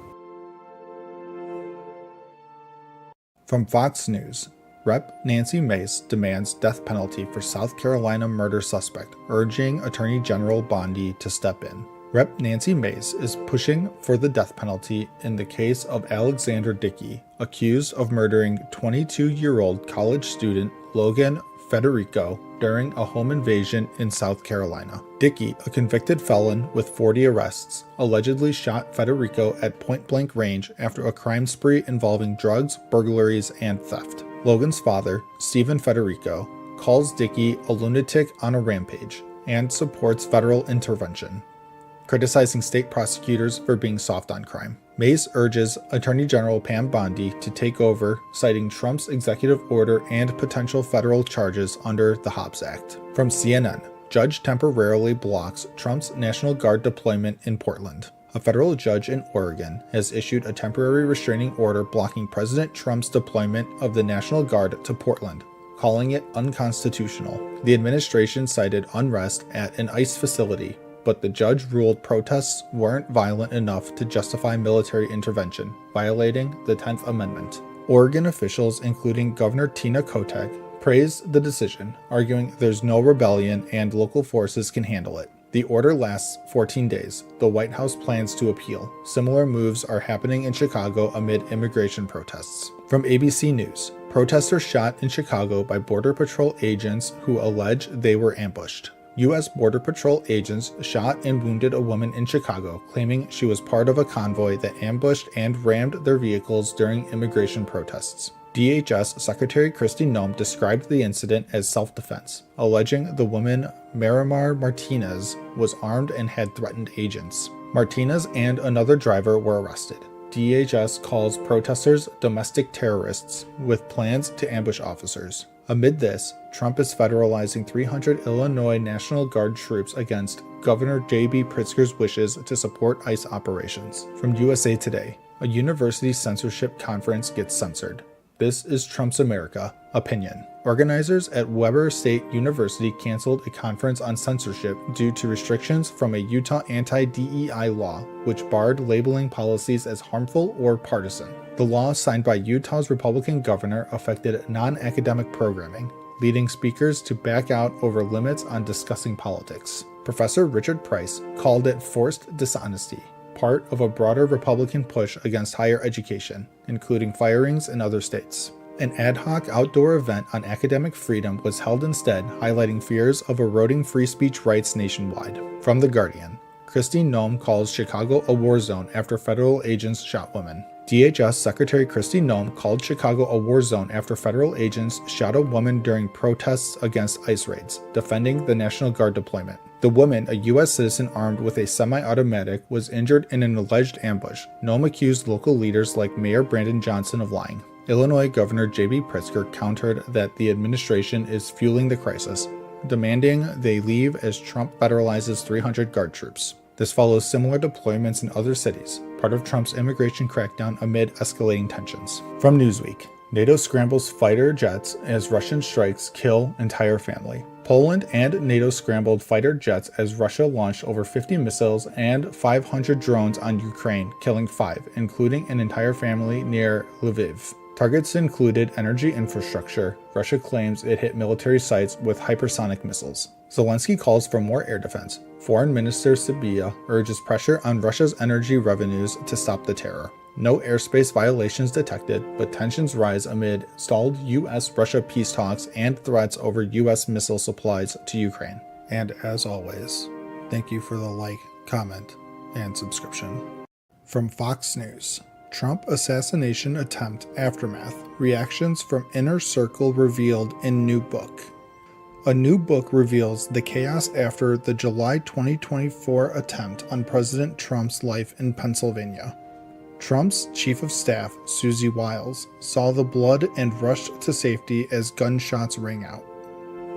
From Fox News, Rep. Nancy Mace demands death penalty for South Carolina murder suspect, urging Attorney General Bondi to step in. Rep. Nancy Mace is pushing for the death penalty in the case of Alexander Dickey, accused of murdering 22-year-old college student Logan Federico during a home invasion in South Carolina. Dickey, a convicted felon with 40 arrests, allegedly shot Federico at point-blank range after a crime spree involving drugs, burglaries, and theft. Logan's father, Stephen Federico, calls Dickey a lunatic on a rampage and supports federal intervention, criticizing state prosecutors for being soft on crime. Mace urges Attorney General Pam Bondi to take over, citing Trump's executive order and potential federal charges under the Hobbs Act. From CNN, judge temporarily blocks Trump's National Guard deployment in Portland. A federal judge in Oregon has issued a temporary restraining order blocking President Trump's deployment of the National Guard to Portland, calling it unconstitutional. The administration cited unrest at an ICE facility, but the judge ruled protests weren't violent enough to justify military intervention, violating the 10th Amendment. Oregon officials, including Governor Tina Kotek, praised the decision, arguing there's no rebellion and local forces can handle it. The order lasts 14 days. The White House plans to appeal. Similar moves are happening in Chicago amid immigration protests. From ABC News, protesters shot in Chicago by Border Patrol agents who allege they were ambushed. U.S. Border Patrol agents shot and wounded a woman in Chicago, claiming she was part of a convoy that ambushed and rammed their vehicles during immigration protests. DHS Secretary Kristi Noem described the incident as self-defense, alleging the woman Marimar Martinez was armed and had threatened agents. Martinez and another driver were arrested. DHS calls protesters domestic terrorists with plans to ambush officers. Amid this, Trump is federalizing 300 Illinois National Guard troops against Governor J.B. Pritzker's wishes to support ICE operations. From USA Today, a university censorship conference gets censored. This is Trump's America. Opinion. Organizers at Weber State University canceled a conference on censorship due to restrictions from a Utah anti-DEI law, which barred labeling policies as harmful or partisan. The law, signed by Utah's Republican governor, affected non-academic programming, leading speakers to back out over limits on discussing politics. Professor Richard Price called it forced dishonesty, part of a broader Republican push against higher education, including firings in other states. An ad hoc outdoor event on academic freedom was held instead, highlighting fears of eroding free speech rights nationwide. From The Guardian, Kristi Noem calls Chicago a war zone after federal agents shot women. DHS Secretary Kristi Noem called Chicago a war zone after federal agents shot a woman during protests against ICE raids, defending the National Guard deployment. The woman, a U.S. citizen armed with a semi-automatic, was injured in an alleged ambush. Noem accused local leaders like Mayor Brandon Johnson of lying. Illinois Governor J.B. Pritzker countered that the administration is fueling the crisis, demanding they leave as Trump federalizes 300 Guard troops. This follows similar deployments in other cities, part of Trump's immigration crackdown amid escalating tensions. From Newsweek, NATO scrambles fighter jets as Russian strikes kill entire family. Poland and NATO scrambled fighter jets as Russia launched over 50 missiles and 500 drones on Ukraine, killing 5, including an entire family near Lviv. Targets included energy infrastructure. Russia claims it hit military sites with hypersonic missiles. Zelensky calls for more air defense. Foreign Minister Sybiha urges pressure on Russia's energy revenues to stop the terror. No airspace violations detected, but tensions rise amid stalled U.S.-Russia peace talks and threats over U.S. missile supplies to Ukraine. And as always, thank you for the like, comment, and subscription. From Fox News, Trump assassination attempt aftermath. Reactions from Inner Circle revealed in new book. A new book reveals the chaos after the July 2024 attempt on President Trump's life in Pennsylvania. Trump's chief of staff, Susie Wiles, saw the blood and rushed to safety as gunshots rang out.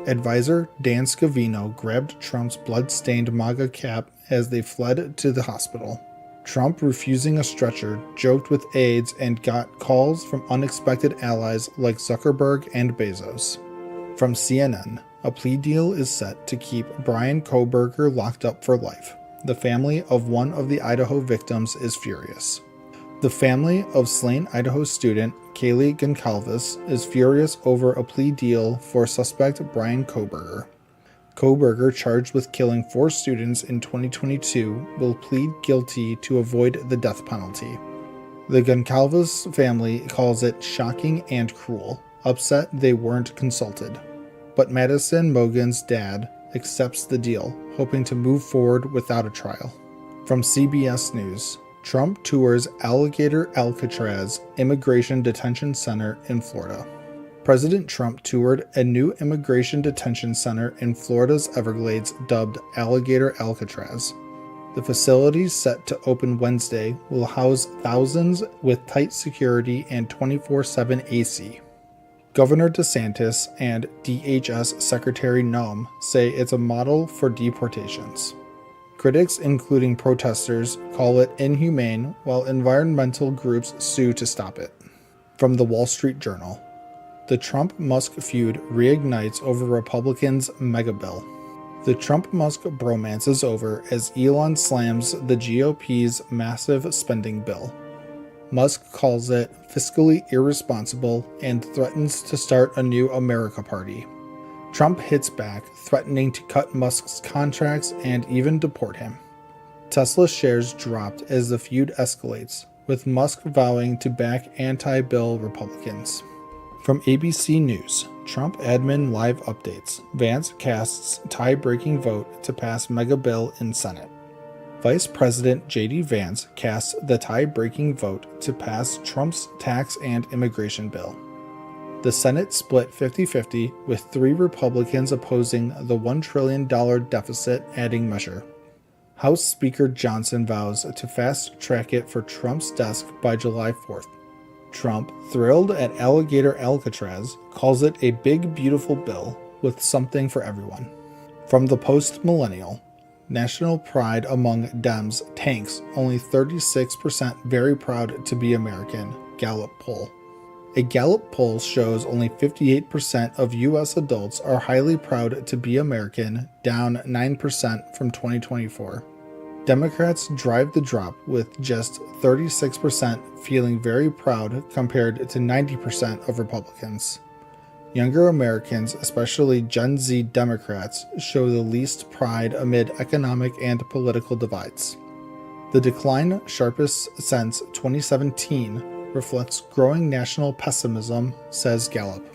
Advisor Dan Scavino grabbed Trump's blood-stained MAGA cap as they fled to the hospital. Trump, refusing a stretcher, joked with aides and got calls from unexpected allies like Zuckerberg and Bezos. From CNN, a plea deal is set to keep Bryan Kohberger locked up for life. The family of one of the Idaho victims is furious. The family of slain Idaho student Kaylee Goncalves is furious over a plea deal for suspect Bryan Kohberger. Kohberger, charged with killing 4 students in 2022, will plead guilty to avoid the death penalty. The Goncalves family calls it shocking and cruel, upset they weren't consulted. But Madison Mogen's dad accepts the deal, hoping to move forward without a trial. From CBS News, Trump tours Alligator Alcatraz Immigration Detention Center in Florida. President Trump toured a new immigration detention center in Florida's Everglades dubbed Alligator Alcatraz. The facility, set to open Wednesday, will house thousands with tight security and 24/7 AC. Governor DeSantis and DHS Secretary Noem say it's a model for deportations. Critics, including protesters, call it inhumane, while environmental groups sue to stop it. From the Wall Street Journal, the Trump-Musk feud reignites over Republicans' mega bill. The Trump-Musk bromance is over as Elon slams the GOP's massive spending bill. Musk calls it fiscally irresponsible and threatens to start a new America party. Trump hits back, threatening to cut Musk's contracts and even deport him. Tesla shares dropped as the feud escalates, with Musk vowing to back anti-bill Republicans. From ABC News, Trump admin live updates. Vance casts tie-breaking vote to pass mega bill in Senate. Vice President J.D. Vance casts the tie-breaking vote to pass Trump's tax and immigration bill. The Senate split 50-50, with 3 Republicans opposing the $1 trillion deficit adding measure. House Speaker Johnson vows to fast-track it for Trump's desk by July 4th. Trump, thrilled at Alligator Alcatraz, calls it a big, beautiful bill with something for everyone. From the Post-Millennial, national pride among Dems tanks, only 36% very proud to be American, Gallup poll. A Gallup poll shows only 58% of U.S. adults are highly proud to be American, down 9% from 2024. Democrats drive the drop, with just 36% feeling very proud compared to 90% of Republicans. Younger Americans, especially Gen Z Democrats, show the least pride amid economic and political divides. The decline, sharpest since 2017, reflects growing national pessimism, says Gallup.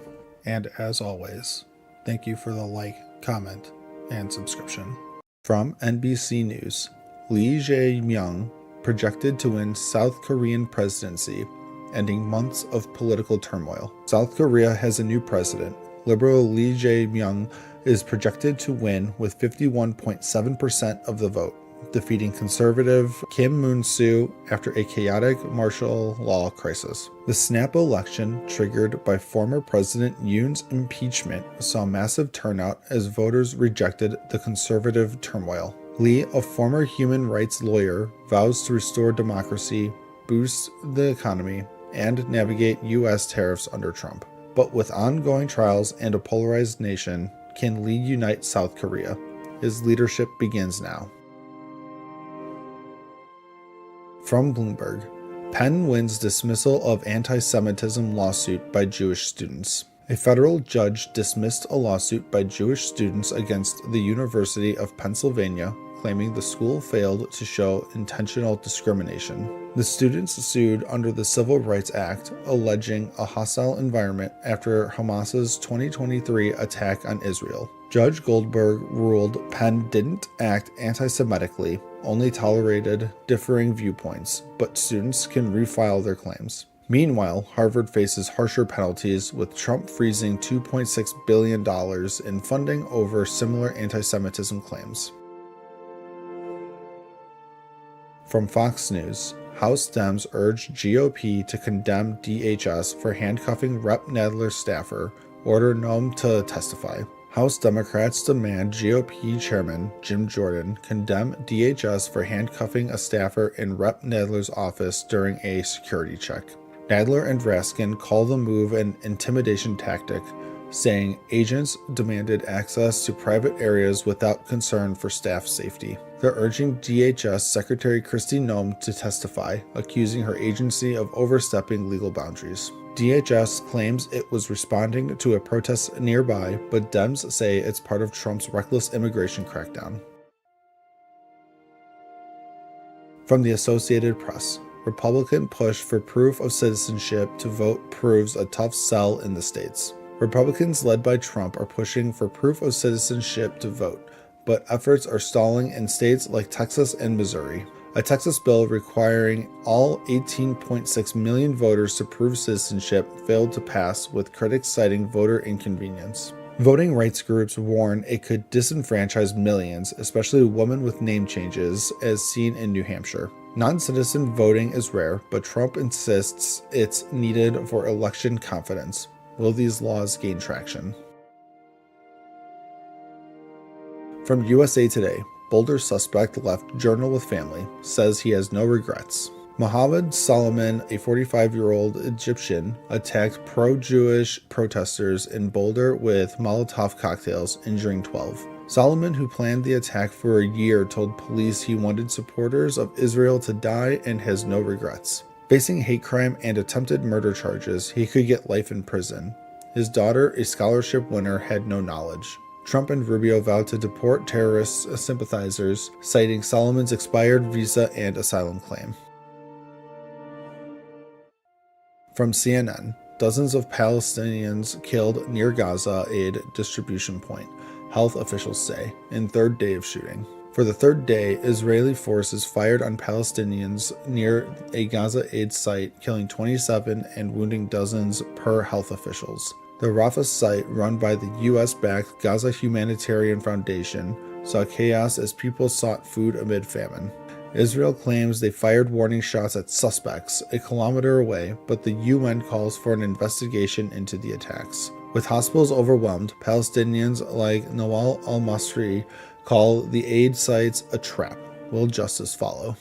And as always, thank you for the like, comment, and subscription. From NBC News, Lee Jae-myung projected to win South Korean presidency, ending months of political turmoil. South Korea has a new president. Liberal Lee Jae-myung is projected to win with 51.7% of the vote, defeating conservative Kim Moon-soo after a chaotic martial law crisis. The snap election, triggered by former President Yoon's impeachment, saw massive turnout as voters rejected the conservative turmoil. Lee, a former human rights lawyer, vows to restore democracy, boost the economy, and navigate U.S. tariffs under Trump. But with ongoing trials and a polarized nation, can Lee unite South Korea? His leadership begins now. From Bloomberg, Penn wins dismissal of anti-Semitism lawsuit by Jewish students. A federal judge dismissed a lawsuit by Jewish students against the University of Pennsylvania, claiming the school failed to show intentional discrimination. The students sued under the Civil Rights Act, alleging a hostile environment after Hamas's 2023 attack on Israel. Judge Goldberg ruled Penn didn't act anti-Semitically, only tolerated differing viewpoints, but students can refile their claims. Meanwhile, Harvard faces harsher penalties, with Trump freezing $2.6 billion in funding over similar anti-Semitism claims. From Fox News, House Dems urge GOP to condemn DHS for handcuffing Rep. Nadler staffer, order Noem to testify. House Democrats demand GOP Chairman Jim Jordan condemn DHS for handcuffing a staffer in Rep. Nadler's office during a security check. Nadler and Raskin call the move an intimidation tactic, saying agents demanded access to private areas without concern for staff safety. They're urging DHS Secretary Kristi Noem to testify, accusing her agency of overstepping legal boundaries. DHS claims it was responding to a protest nearby, but Dems say it's part of Trump's reckless immigration crackdown. From the Associated Press, Republican push for proof of citizenship to vote proves a tough sell in the states. Republicans led by Trump are pushing for proof of citizenship to vote, but efforts are stalling in states like Texas and Missouri. A Texas bill requiring all 18.6 million voters to prove citizenship failed to pass, with critics citing voter inconvenience. Voting rights groups warn it could disenfranchise millions, especially women with name changes, as seen in New Hampshire. Non-citizen voting is rare, but Trump insists it's needed for election confidence. Will these laws gain traction? From USA Today, Boulder suspect left journal with family, says he has no regrets. Mohammed Salman, a 45-year-old Egyptian, attacked pro-Jewish protesters in Boulder with Molotov cocktails, injuring 12. Solomon, who planned the attack for a year, told police he wanted supporters of Israel to die and has no regrets. Facing hate crime and attempted murder charges, he could get life in prison. His daughter, a scholarship winner, had no knowledge. Trump and Rubio vowed to deport terrorist sympathizers, citing Solomon's expired visa and asylum claim. From CNN, dozens of Palestinians killed near Gaza aid distribution point, health officials say, in third day of shooting. For the third day, Israeli forces fired on Palestinians near a Gaza aid site, killing 27 and wounding dozens per health officials. The Rafah site, run by the U.S.-backed Gaza Humanitarian Foundation, saw chaos as people sought food amid famine. Israel claims they fired warning shots at suspects a kilometer away, but the UN calls for an investigation into the attacks. With hospitals overwhelmed, Palestinians like Nawal al-Masri call the aid sites a trap. Will justice follow?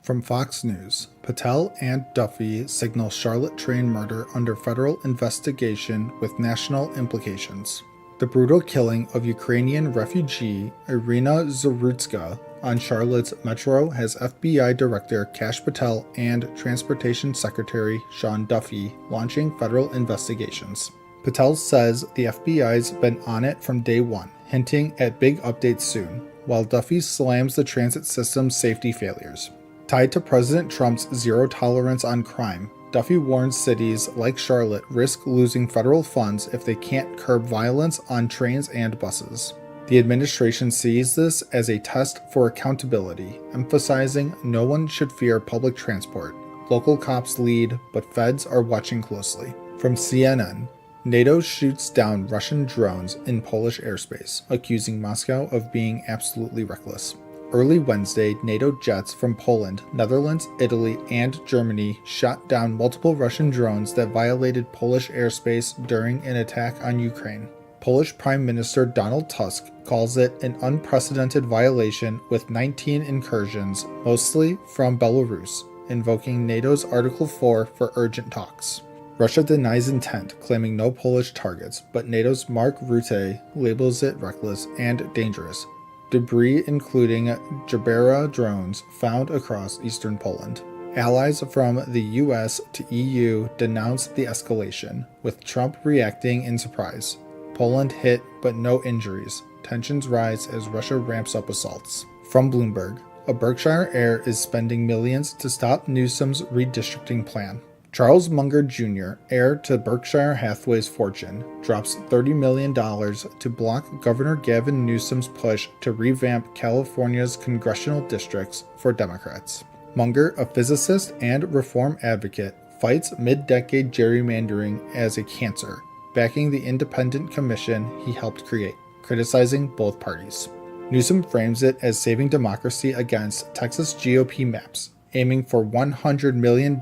From Fox News, Patel and Duffy signal Charlotte train murder under federal investigation with national implications. The brutal killing of Ukrainian refugee Irina Zarutska on Charlotte's metro has FBI Director Kash Patel and Transportation Secretary Sean Duffy launching federal investigations. Patel says the FBI's been on it from day one, hinting at big updates soon, while Duffy slams the transit system's safety failures. Tied to President Trump's zero tolerance on crime, Duffy warns cities like Charlotte risk losing federal funds if they can't curb violence on trains and buses. The administration sees this as a test for accountability, emphasizing no one should fear public transport. Local cops lead, but feds are watching closely. From CNN, NATO shoots down Russian drones in Polish airspace, accusing Moscow of being absolutely reckless. Early Wednesday, NATO jets from Poland, Netherlands, Italy, and Germany shot down multiple Russian drones that violated Polish airspace during an attack on Ukraine. Polish Prime Minister Donald Tusk calls it an unprecedented violation with 19 incursions, mostly from Belarus, invoking NATO's Article 4 for urgent talks. Russia denies intent, claiming no Polish targets, but NATO's Mark Rutte labels it reckless and dangerous. Debris including Jabera drones found across eastern Poland. Allies from the US to EU denounced the escalation, with Trump reacting in surprise. Poland hit, but no injuries. Tensions rise as Russia ramps up assaults. From Bloomberg, a Berkshire heir is spending millions to stop Newsom's redistricting plan. Charles Munger Jr., heir to Berkshire Hathaway's fortune, drops $30 million to block Governor Gavin Newsom's push to revamp California's congressional districts for Democrats. Munger, a physicist and reform advocate, fights mid-decade gerrymandering as a cancer, backing the independent commission he helped create, criticizing both parties. Newsom frames it as saving democracy against Texas GOP maps, aiming for $100 million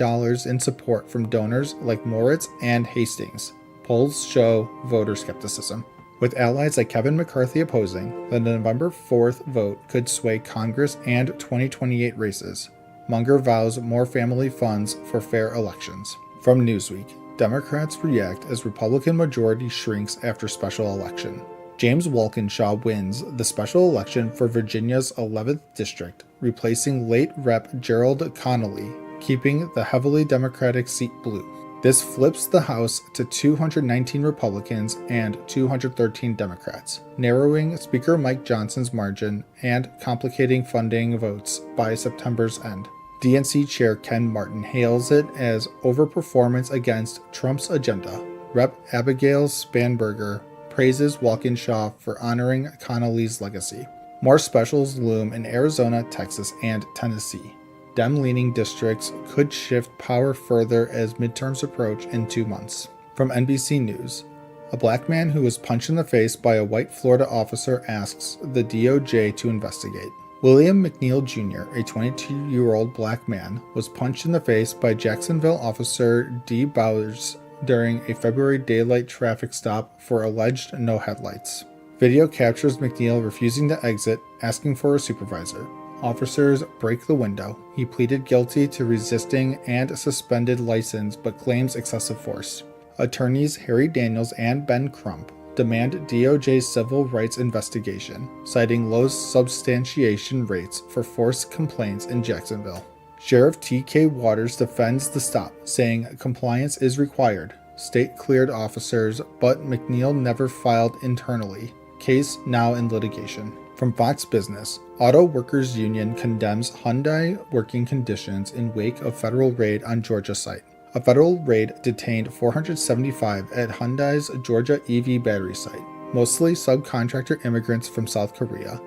in support from donors like Moritz and Hastings. Polls show voter skepticism. With allies like Kevin McCarthy opposing, the November 4th vote could sway Congress and 2028 races. Munger vows more family funds for fair elections. From Newsweek, Democrats react as Republican majority shrinks after special election. James Walkinshaw wins the special election for Virginia's 11th district, replacing late Rep. Gerald Connolly, keeping the heavily Democratic seat blue. This flips the House to 219 Republicans and 213 Democrats, narrowing Speaker Mike Johnson's margin and complicating funding votes by September's end. DNC Chair Ken Martin hails it as overperformance against Trump's agenda. Rep. Abigail Spanberger praises Walkinshaw for honoring Connolly's legacy. More specials loom in Arizona, Texas, and Tennessee. Dem-leaning districts could shift power further as midterms approach in 2 months. From NBC News, a black man who was punched in the face by a white Florida officer asks the DOJ to investigate. William McNeil Jr., a 22-year-old black man, was punched in the face by Jacksonville officer D. Bowers during a February daylight traffic stop for alleged no headlights. Video captures McNeil refusing to exit, asking for a supervisor. Officers break the window. He pleaded guilty to resisting and suspended license but claims excessive force. Attorneys Harry Daniels and Ben Crump demand DOJ civil rights investigation, citing low substantiation rates for forced complaints in Jacksonville. Sheriff T.K. Waters defends the stop, saying compliance is required. State cleared officers, but McNeil never filed internally. Case now in litigation. From Fox Business, Auto Workers Union condemns Hyundai working conditions in wake of federal raid on Georgia site. A federal raid detained 475 at Hyundai's Georgia EV battery site, mostly subcontractor immigrants from South Korea.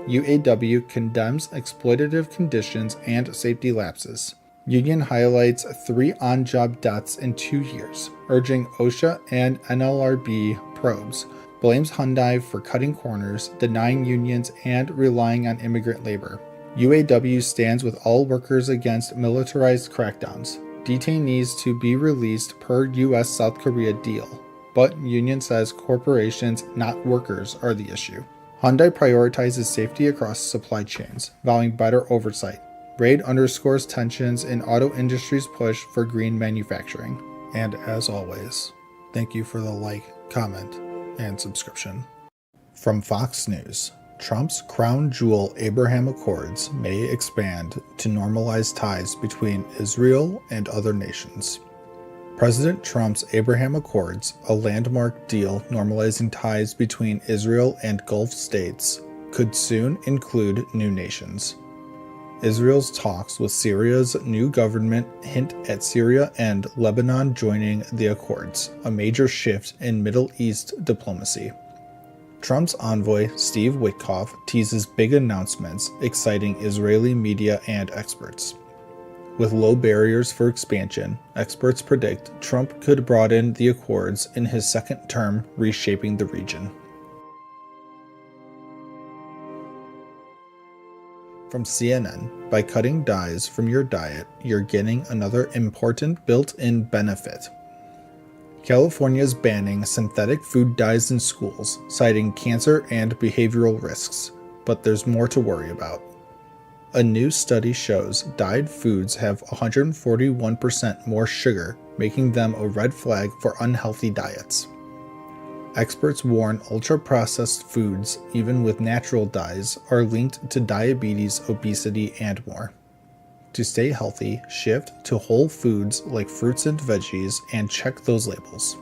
UAW condemns exploitative conditions and safety lapses. Union highlights 3 on-job deaths in 2 years, urging OSHA and NLRB probes. Blames Hyundai for cutting corners, denying unions, and relying on immigrant labor. UAW stands with all workers against militarized crackdowns. Detainees to be released per U.S.-South Korea deal. But union says corporations, not workers, are the issue. Hyundai prioritizes safety across supply chains, vowing better oversight. Raid underscores tensions in auto industry's push for green manufacturing. And as always, thank you for the like, comment, and subscription. From Fox News, Trump's crown jewel Abraham Accords may expand to normalize ties between Israel and other nations. President Trump's Abraham Accords, a landmark deal normalizing ties between Israel and Gulf states, could soon include new nations. Israel's talks with Syria's new government hint at Syria and Lebanon joining the accords, a major shift in Middle East diplomacy. Trump's envoy, Steve Witkoff, teases big announcements, exciting Israeli media and experts. With low barriers for expansion, experts predict Trump could broaden the accords in his second term, reshaping the region. From CNN, by cutting dyes from your diet, you're getting another important built-in benefit. California is banning synthetic food dyes in schools, citing cancer and behavioral risks, but there's more to worry about. A new study shows dyed foods have 141% more sugar, making them a red flag for unhealthy diets. Experts warn ultra-processed foods, even with natural dyes, are linked to diabetes, obesity, and more. To stay healthy, shift to whole foods like fruits and veggies and check those labels.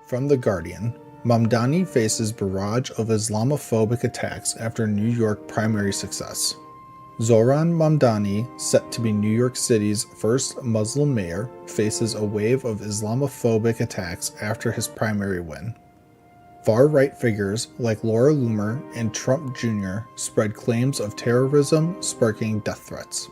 From The Guardian, Mamdani faces barrage of Islamophobic attacks after New York primary success. Zohran Mamdani, set to be New York City's first Muslim mayor, faces a wave of Islamophobic attacks after his primary win. Far-right figures like Laura Loomer and Trump Jr. spread claims of terrorism, sparking death threats.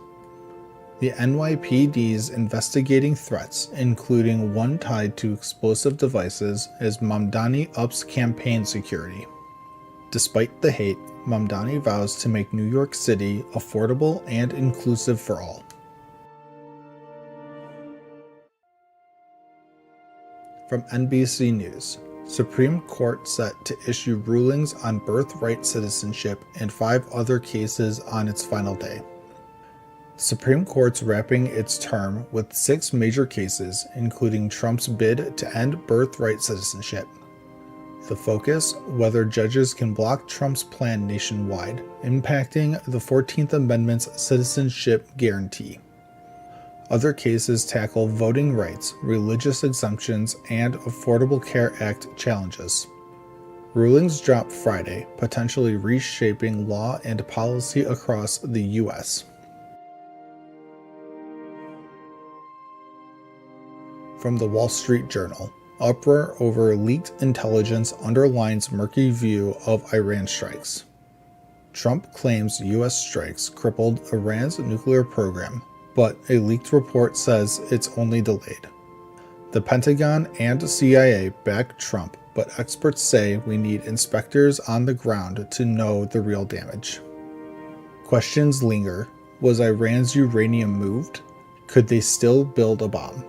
The NYPD's investigating threats, including one tied to explosive devices, as Mamdani ups campaign security. Despite the hate, Mamdani vows to make New York City affordable and inclusive for all. From NBC News, Supreme Court set to issue rulings on birthright citizenship and 5 other cases on its final day. The Supreme Court's wrapping its term with 6 major cases, including Trump's bid to end birthright citizenship. The focus, whether judges can block Trump's plan nationwide, impacting the 14th Amendment's citizenship guarantee. Other cases tackle voting rights, religious exemptions, and Affordable Care Act challenges. Rulings drop Friday, potentially reshaping law and policy across the U.S. From the Wall Street Journal, uproar over leaked intelligence underlines murky view of Iran strikes. Trump claims U.S. strikes crippled Iran's nuclear program, but a leaked report says it's only delayed. The Pentagon and CIA back Trump, but experts say we need inspectors on the ground to know the real damage. Questions linger. Was Iran's uranium moved? Could they still build a bomb?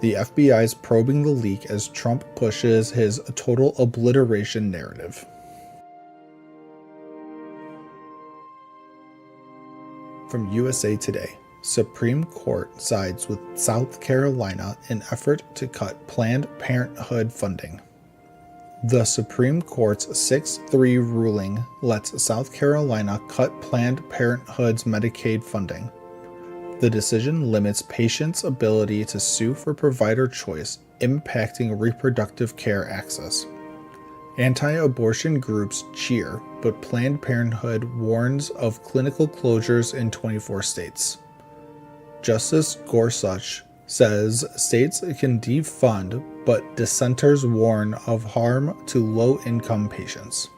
The FBI is probing the leak as Trump pushes his total obliteration narrative. From USA Today, Supreme Court sides with South Carolina in effort to cut Planned Parenthood funding. The Supreme Court's 6-3 ruling lets South Carolina cut Planned Parenthood's Medicaid funding. The decision limits patients' ability to sue for provider choice, impacting reproductive care access. Anti-abortion groups cheer, but Planned Parenthood warns of clinical closures in 24 states. Justice Gorsuch says states can defund, but dissenters warn of harm to low-income patients.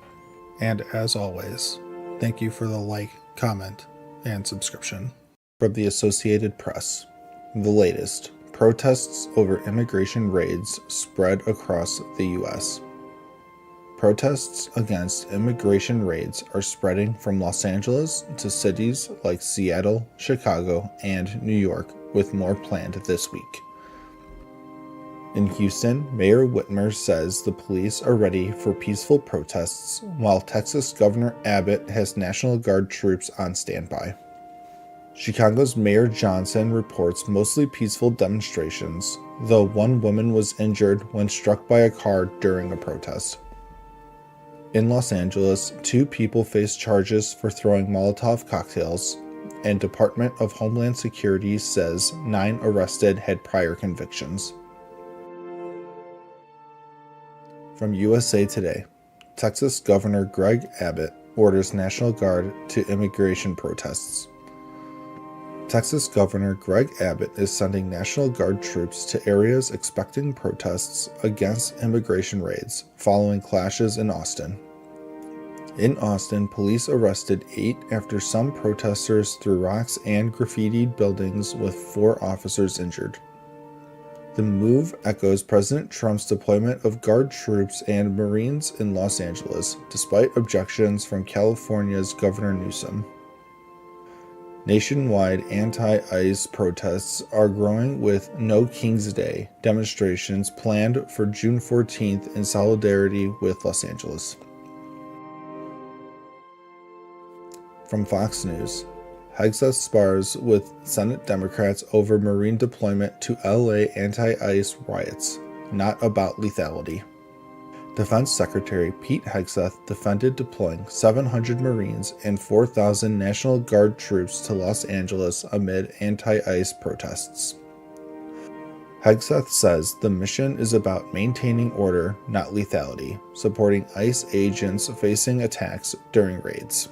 And as always, thank you for the like, comment, and subscription. From the Associated Press, the latest, protests over immigration raids spread across the U.S. Protests against immigration raids are spreading from Los Angeles to cities like Seattle, Chicago, and New York, with more planned this week. In Houston, Mayor Whitmer says the police are ready for peaceful protests, while Texas Governor Abbott has National Guard troops on standby. Chicago's Mayor Johnson reports mostly peaceful demonstrations, though one woman was injured when struck by a car during a protest. In Los Angeles, 2 people face charges for throwing Molotov cocktails, and Department of Homeland Security says 9 arrested had prior convictions. From USA Today, Texas Governor Greg Abbott orders National Guard to immigration protests. Texas Governor Greg Abbott is sending National Guard troops to areas expecting protests against immigration raids following clashes in Austin. In Austin, police arrested 8 after some protesters threw rocks and graffitied buildings, with 4 officers injured. The move echoes President Trump's deployment of Guard troops and Marines in Los Angeles, despite objections from California's Governor Newsom. Nationwide anti-ICE protests are growing, with No King's Day demonstrations planned for June 14th in solidarity with Los Angeles. From Fox News, Hegseth spars with Senate Democrats over Marine deployment to LA anti-ICE riots, not about lethality. Defense Secretary Pete Hegseth defended deploying 700 Marines and 4,000 National Guard troops to Los Angeles amid anti-ICE protests. Hegseth says the mission is about maintaining order, not lethality, supporting ICE agents facing attacks during raids.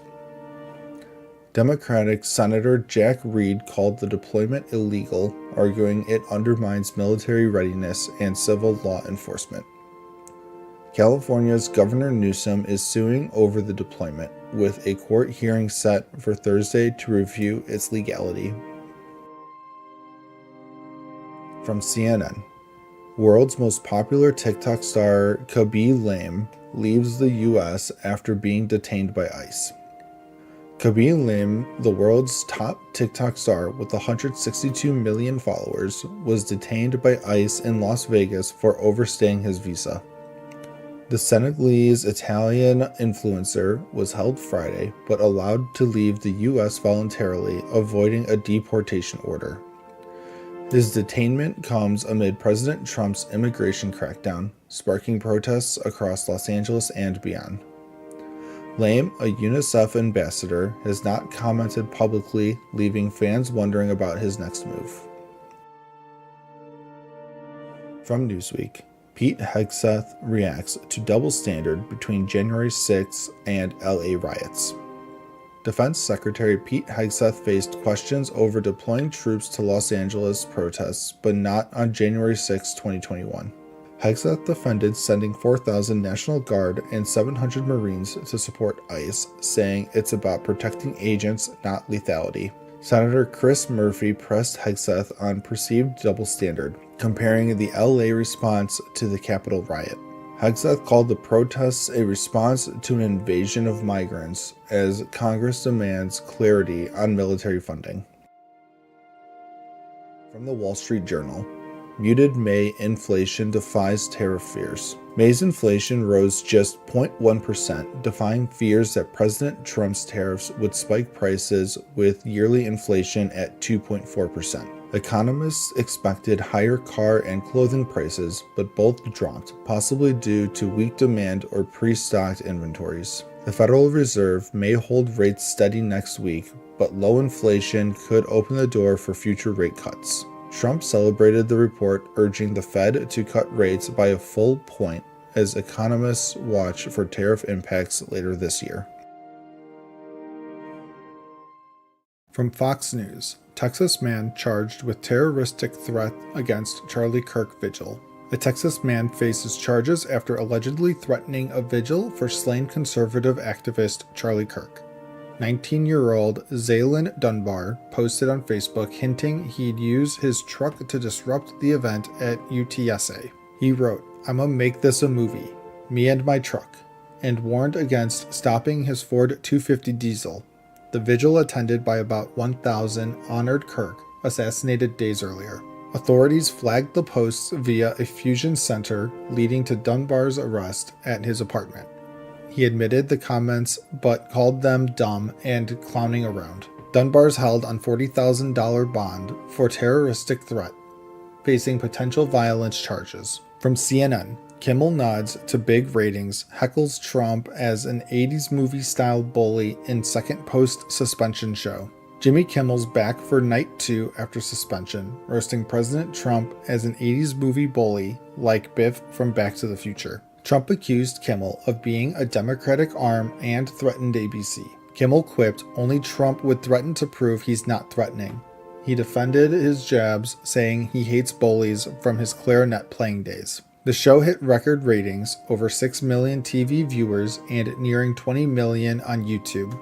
Democratic Senator Jack Reed called the deployment illegal, arguing it undermines military readiness and civil law enforcement. California's Governor Newsom is suing over the deployment, with a court hearing set for Thursday to review its legality. From CNN, world's most popular TikTok star Khaby Lame leaves the U.S. after being detained by ICE. Khaby Lame, the world's top TikTok star with 162 million followers, was detained by ICE in Las Vegas for overstaying his visa. The Senegalese-Italian influencer was held Friday, but allowed to leave the U.S. voluntarily, avoiding a deportation order. His detainment comes amid President Trump's immigration crackdown, sparking protests across Los Angeles and beyond. Lame, a UNICEF ambassador, has not commented publicly, leaving fans wondering about his next move. From Newsweek, Pete Hegseth reacts to double standard between January 6 and LA riots. Defense Secretary Pete Hegseth faced questions over deploying troops to Los Angeles protests, but not on January 6, 2021. Hegseth defended sending 4,000 National Guard and 700 Marines to support ICE, saying it's about protecting agents, not lethality. Senator Chris Murphy pressed Hegseth on perceived double standard, comparing the LA response to the Capitol riot. Hegseth called the protests a response to an invasion of migrants, as Congress demands clarity on military funding. From the Wall Street Journal, Muted May inflation defies tariff fears. May's inflation rose just 0.1%, defying fears that President Trump's tariffs would spike prices, with yearly inflation at 2.4%. Economists expected higher car and clothing prices, but both dropped, possibly due to weak demand or pre-stocked inventories. The Federal Reserve may hold rates steady next week, but low inflation could open the door for future rate cuts. Trump celebrated the report, urging the Fed to cut rates by a full point as economists watch for tariff impacts later this year. From Fox News, Texas man charged with terroristic threat against Charlie Kirk vigil. A Texas man faces charges after allegedly threatening a vigil for slain conservative activist Charlie Kirk. 19-year-old Zaylin Dunbar posted on Facebook hinting he'd use his truck to disrupt the event at UTSA. He wrote, "I'ma make this a movie, me and my truck," and warned against stopping his Ford 250 diesel. The vigil, attended by about 1,000, honored Kirk, assassinated days earlier. Authorities flagged the posts via a fusion center, leading to Dunbar's arrest at his apartment. He admitted the comments but called them dumb and clowning around. Dunbar's held on $40,000 bond for terroristic threat, facing potential violence charges. From CNN, Kimmel nods to big ratings, heckles Trump as an 80s movie-style bully in second post-suspension show. Jimmy Kimmel's back for night 2 after suspension, roasting President Trump as an 80s movie bully like Biff from Back to the Future. Trump accused Kimmel of being a Democratic arm and threatened ABC. Kimmel quipped only Trump would threaten to prove he's not threatening. He defended his jabs, saying he hates bullies from his clarinet playing days. The show hit record ratings, over 6 million TV viewers and nearing 20 million on YouTube.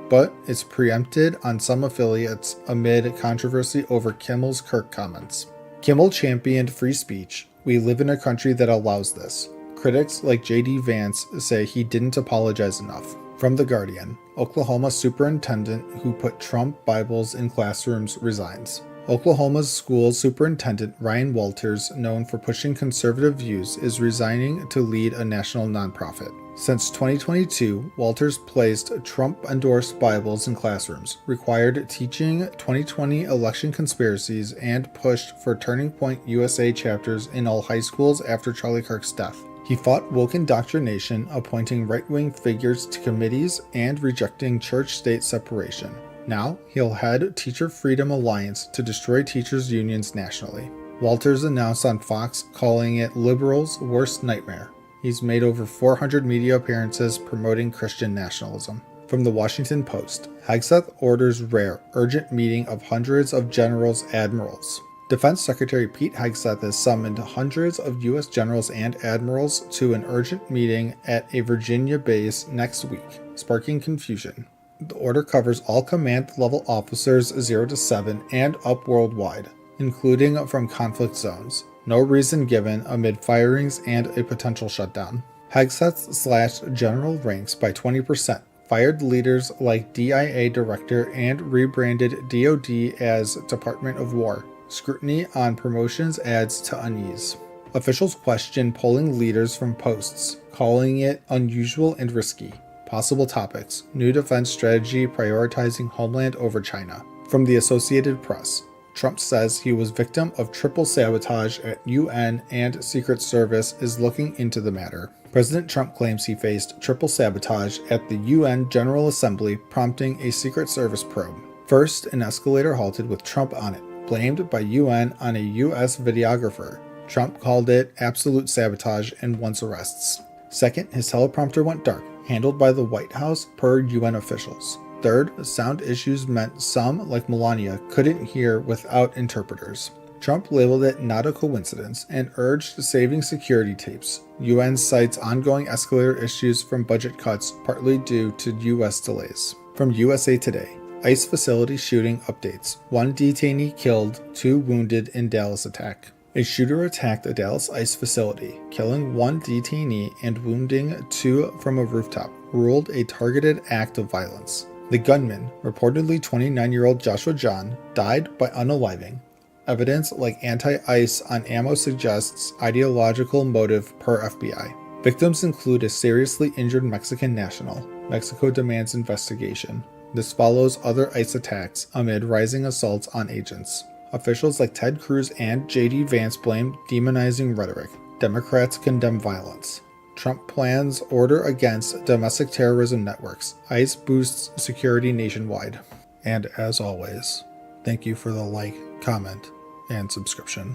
But it's preempted on some affiliates amid controversy over Kimmel's Kirk comments. Kimmel championed free speech. "We live in a country that allows this." Critics like J.D. Vance say he didn't apologize enough. From The Guardian, Oklahoma superintendent who put Trump Bibles in classrooms resigns. Oklahoma's school superintendent Ryan Walters, known for pushing conservative views, is resigning to lead a national nonprofit. Since 2022, Walters placed Trump-endorsed Bibles in classrooms, required teaching 2020 election conspiracies, and pushed for Turning Point USA chapters in all high schools after Charlie Kirk's death. He fought woke indoctrination, appointing right-wing figures to committees and rejecting church-state separation. Now, he'll head Teacher Freedom Alliance to destroy teachers' unions nationally. Walters announced on Fox, calling it liberals' worst nightmare. He's made over 400 media appearances promoting Christian nationalism. From the Washington Post, Hegseth orders rare, urgent meeting of hundreds of generals, admirals. Defense Secretary Pete Hegseth has summoned hundreds of U.S. generals and admirals to an urgent meeting at a Virginia base next week, sparking confusion. The order covers all command-level officers 0 to 7 and up worldwide, including from conflict zones. No reason given amid firings and a potential shutdown. Hegseth slashed general ranks by 20%, fired leaders like DIA director, and rebranded DoD as Department of War. Scrutiny on promotions adds to unease. Officials question polling leaders from posts, calling it unusual and risky. Possible topics: new defense strategy prioritizing homeland over China. From the Associated Press, Trump says he was victim of triple sabotage at UN and Secret Service is looking into the matter. President Trump claims he faced triple sabotage at the UN General Assembly, prompting a Secret Service probe. First, an escalator halted with Trump on it, blamed by UN on a US videographer. Trump called it absolute sabotage and wants arrests. Second, his teleprompter went dark, handled by the White House per UN officials. Third, sound issues meant some, like Melania, couldn't hear without interpreters. Trump labeled it not a coincidence and urged saving security tapes. UN cites ongoing escalator issues from budget cuts, partly due to US delays. From USA Today, ICE facility shooting updates. 1 detainee killed, 2 wounded in Dallas attack. A shooter attacked a Dallas ICE facility, killing 1 detainee and wounding 2 from a rooftop, ruled a targeted act of violence. The gunman, reportedly 29-year-old Joshua John, died by unaliving. Evidence like anti-ICE on ammo suggests ideological motive per FBI. Victims include a seriously injured Mexican national. Mexico demands investigation. This follows other ICE attacks amid rising assaults on agents. Officials like Ted Cruz and J.D. Vance blame demonizing rhetoric. Democrats condemn violence. Trump plans order against domestic terrorism networks. ICE boosts security nationwide. And as always, thank you for the like, comment, and subscription.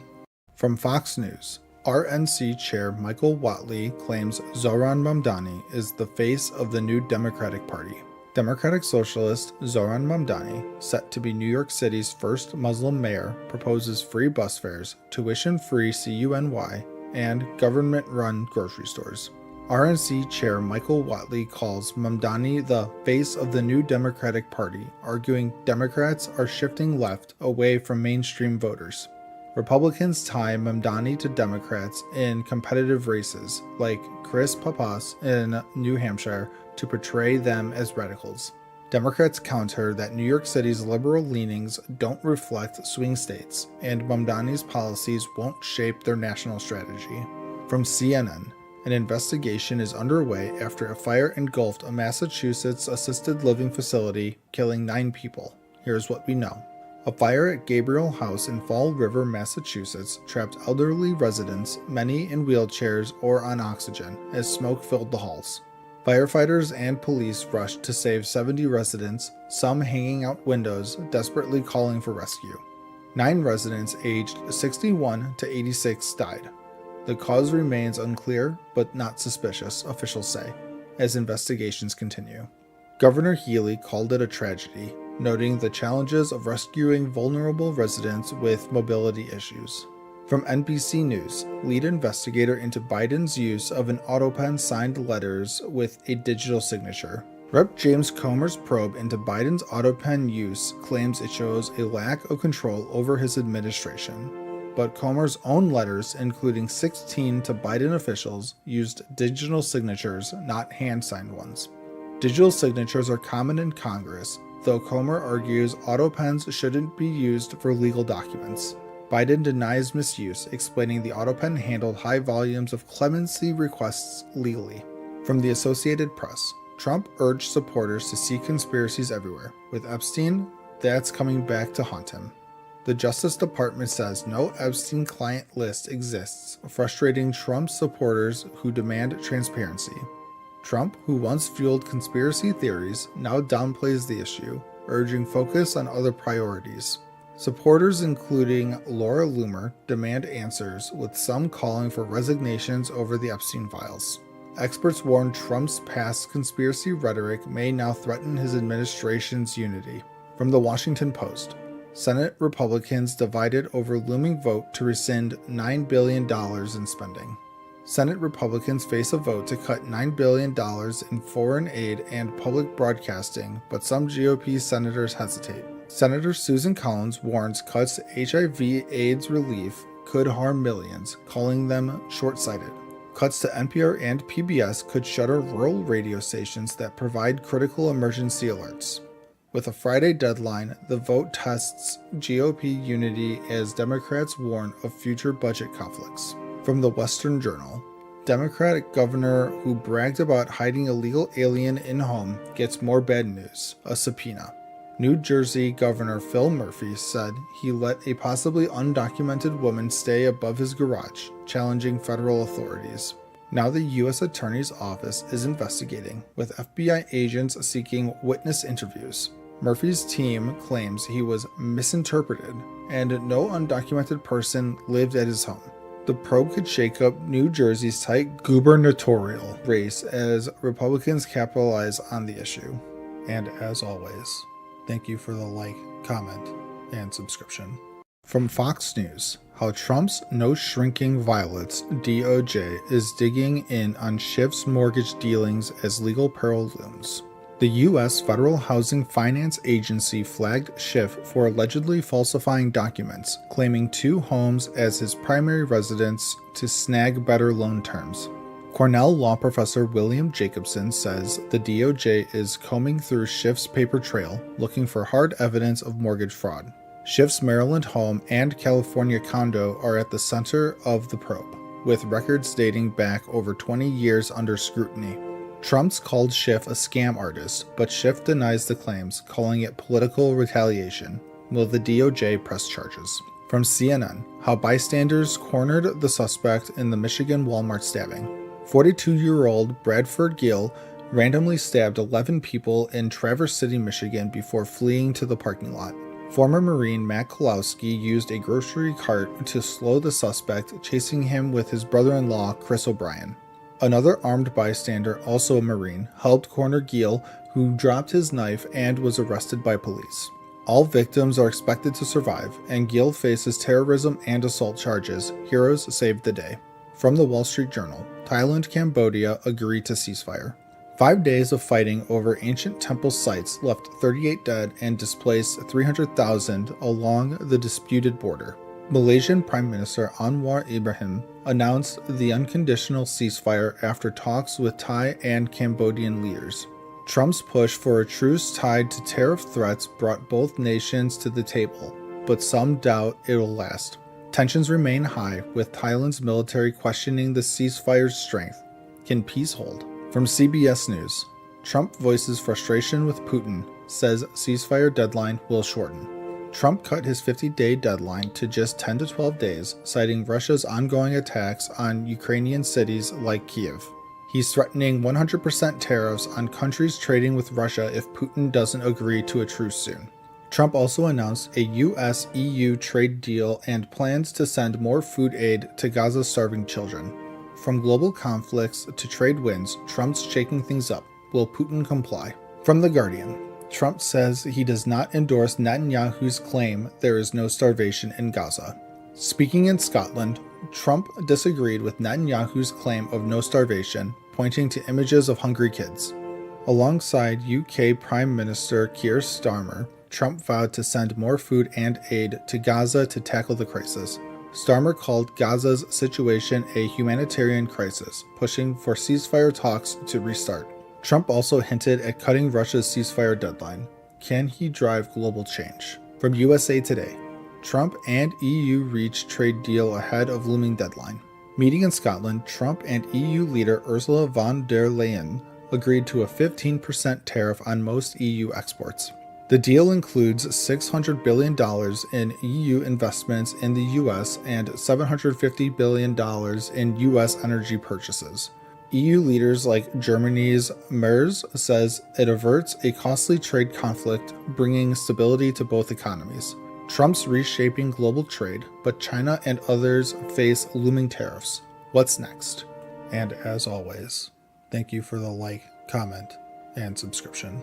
From Fox News, RNC Chair Michael Whatley claims Zohran Mamdani is the face of the new Democratic Party. Democratic Socialist Zohran Mamdani, set to be New York City's first Muslim mayor, proposes free bus fares, tuition-free CUNY, and government-run grocery stores. RNC Chair Michael Whatley calls Mamdani the face of the new Democratic Party, arguing Democrats are shifting left away from mainstream voters. Republicans tie Mamdani to Democrats in competitive races, like Chris Pappas in New Hampshire, to portray them as radicals. Democrats counter that New York City's liberal leanings don't reflect swing states, and Mamdani's policies won't shape their national strategy. From CNN, an investigation is underway after a fire engulfed a Massachusetts assisted living facility, killing 9 people. Here's what we know. A fire at Gabriel House in Fall River, Massachusetts, trapped elderly residents, many in wheelchairs or on oxygen, as smoke filled the halls. Firefighters and police rushed to save 70 residents, some hanging out windows, desperately calling for rescue. 9 residents aged 61 to 86 died. The cause remains unclear, but not suspicious, officials say, as investigations continue. Governor Healy called it a tragedy, noting the challenges of rescuing vulnerable residents with mobility issues. From NBC News, lead investigator into Biden's use of an autopen signed letters with a digital signature. Rep. James Comer's probe into Biden's autopen use claims it shows a lack of control over his administration. But Comer's own letters, including 16 to Biden officials, used digital signatures, not hand-signed ones. Digital signatures are common in Congress, though Comer argues autopens shouldn't be used for legal documents. Biden denies misuse, explaining the autopen handled high volumes of clemency requests legally. From the Associated Press, Trump urged supporters to see conspiracies everywhere. With Epstein, that's coming back to haunt him. The Justice Department says no Epstein client list exists, frustrating Trump's supporters who demand transparency. Trump, who once fueled conspiracy theories, now downplays the issue, urging focus on other priorities. Supporters, including Laura Loomer, demand answers, with some calling for resignations over the Epstein files. Experts warn Trump's past conspiracy rhetoric may now threaten his administration's unity. From the Washington Post, Senate Republicans divided over looming vote to rescind $9 billion in spending. Senate Republicans face a vote to cut $9 billion in foreign aid and public broadcasting, but some GOP senators hesitate. Senator Susan Collins warns cuts to HIV/AIDS relief could harm millions, calling them short-sighted. Cuts to NPR and PBS could shutter rural radio stations that provide critical emergency alerts. With a Friday deadline, the vote tests GOP unity as Democrats warn of future budget conflicts. From the Western Journal, Democratic governor who bragged about hiding illegal alien in home gets more bad news, a subpoena. New Jersey Governor Phil Murphy said he let a possibly undocumented woman stay above his garage, challenging federal authorities. Now the U.S. Attorney's Office is investigating, with FBI agents seeking witness interviews. Murphy's team claims he was misinterpreted and no undocumented person lived at his home. The probe could shake up New Jersey's tight gubernatorial race as Republicans capitalize on the issue. And as always, thank you for the like, comment, and subscription. From Fox News, how Trump's no-shrinking violets DOJ is digging in on Schiff's mortgage dealings as legal peril looms. The U.S. Federal Housing Finance Agency flagged Schiff for allegedly falsifying documents, claiming 2 homes as his primary residence to snag better loan terms. Cornell law professor William Jacobson says the DOJ is combing through Schiff's paper trail, looking for hard evidence of mortgage fraud. Schiff's Maryland home and California condo are at the center of the probe, with records dating back over 20 years under scrutiny. Trump's called Schiff a scam artist, but Schiff denies the claims, calling it political retaliation, while the DOJ press charges. From CNN, how bystanders cornered the suspect in the Michigan Walmart stabbing. 42-year-old Bradford Gill randomly stabbed 11 people in Traverse City, Michigan before fleeing to the parking lot. Former Marine Matt Kolowski used a grocery cart to slow the suspect, chasing him with his brother-in-law, Chris O'Brien. Another armed bystander, also a Marine, helped corner Gill, who dropped his knife and was arrested by police. All victims are expected to survive, and Gill faces terrorism and assault charges. Heroes saved the day. From the Wall Street Journal, Thailand, Cambodia agree to ceasefire. 5 days of fighting over ancient temple sites left 38 dead and displaced 300,000 along the disputed border. Malaysian Prime Minister Anwar Ibrahim announced the unconditional ceasefire after talks with Thai and Cambodian leaders. Trump's push for a truce tied to tariff threats brought both nations to the table, but some doubt it will last. Tensions remain high, with Thailand's military questioning the ceasefire's strength. Can peace hold? From CBS News, Trump voices frustration with Putin, says ceasefire deadline will shorten. Trump cut his 50-day deadline to just 10 to 12 days, citing Russia's ongoing attacks on Ukrainian cities like Kyiv. He's threatening 100% tariffs on countries trading with Russia if Putin doesn't agree to a truce soon. Trump also announced a US-EU trade deal and plans to send more food aid to Gaza's starving children. From global conflicts to trade wins, Trump's shaking things up. Will Putin comply? From The Guardian, Trump says he does not endorse Netanyahu's claim there is no starvation in Gaza. Speaking in Scotland, Trump disagreed with Netanyahu's claim of no starvation, pointing to images of hungry kids. Alongside UK Prime Minister Keir Starmer, Trump vowed to send more food and aid to Gaza to tackle the crisis. Starmer called Gaza's situation a humanitarian crisis, pushing for ceasefire talks to restart. Trump also hinted at cutting Russia's ceasefire deadline. Can he drive global change? From USA Today, Trump and EU reach trade deal ahead of looming deadline. Meeting in Scotland, Trump and EU leader Ursula von der Leyen agreed to a 15% tariff on most EU exports. The deal includes $600 billion in EU investments in the US and $750 billion in US energy purchases. EU leaders like Germany's Merz says it averts a costly trade conflict, bringing stability to both economies. Trump's reshaping global trade, but China and others face looming tariffs. What's next? And as always, thank you for the like, comment, and subscription.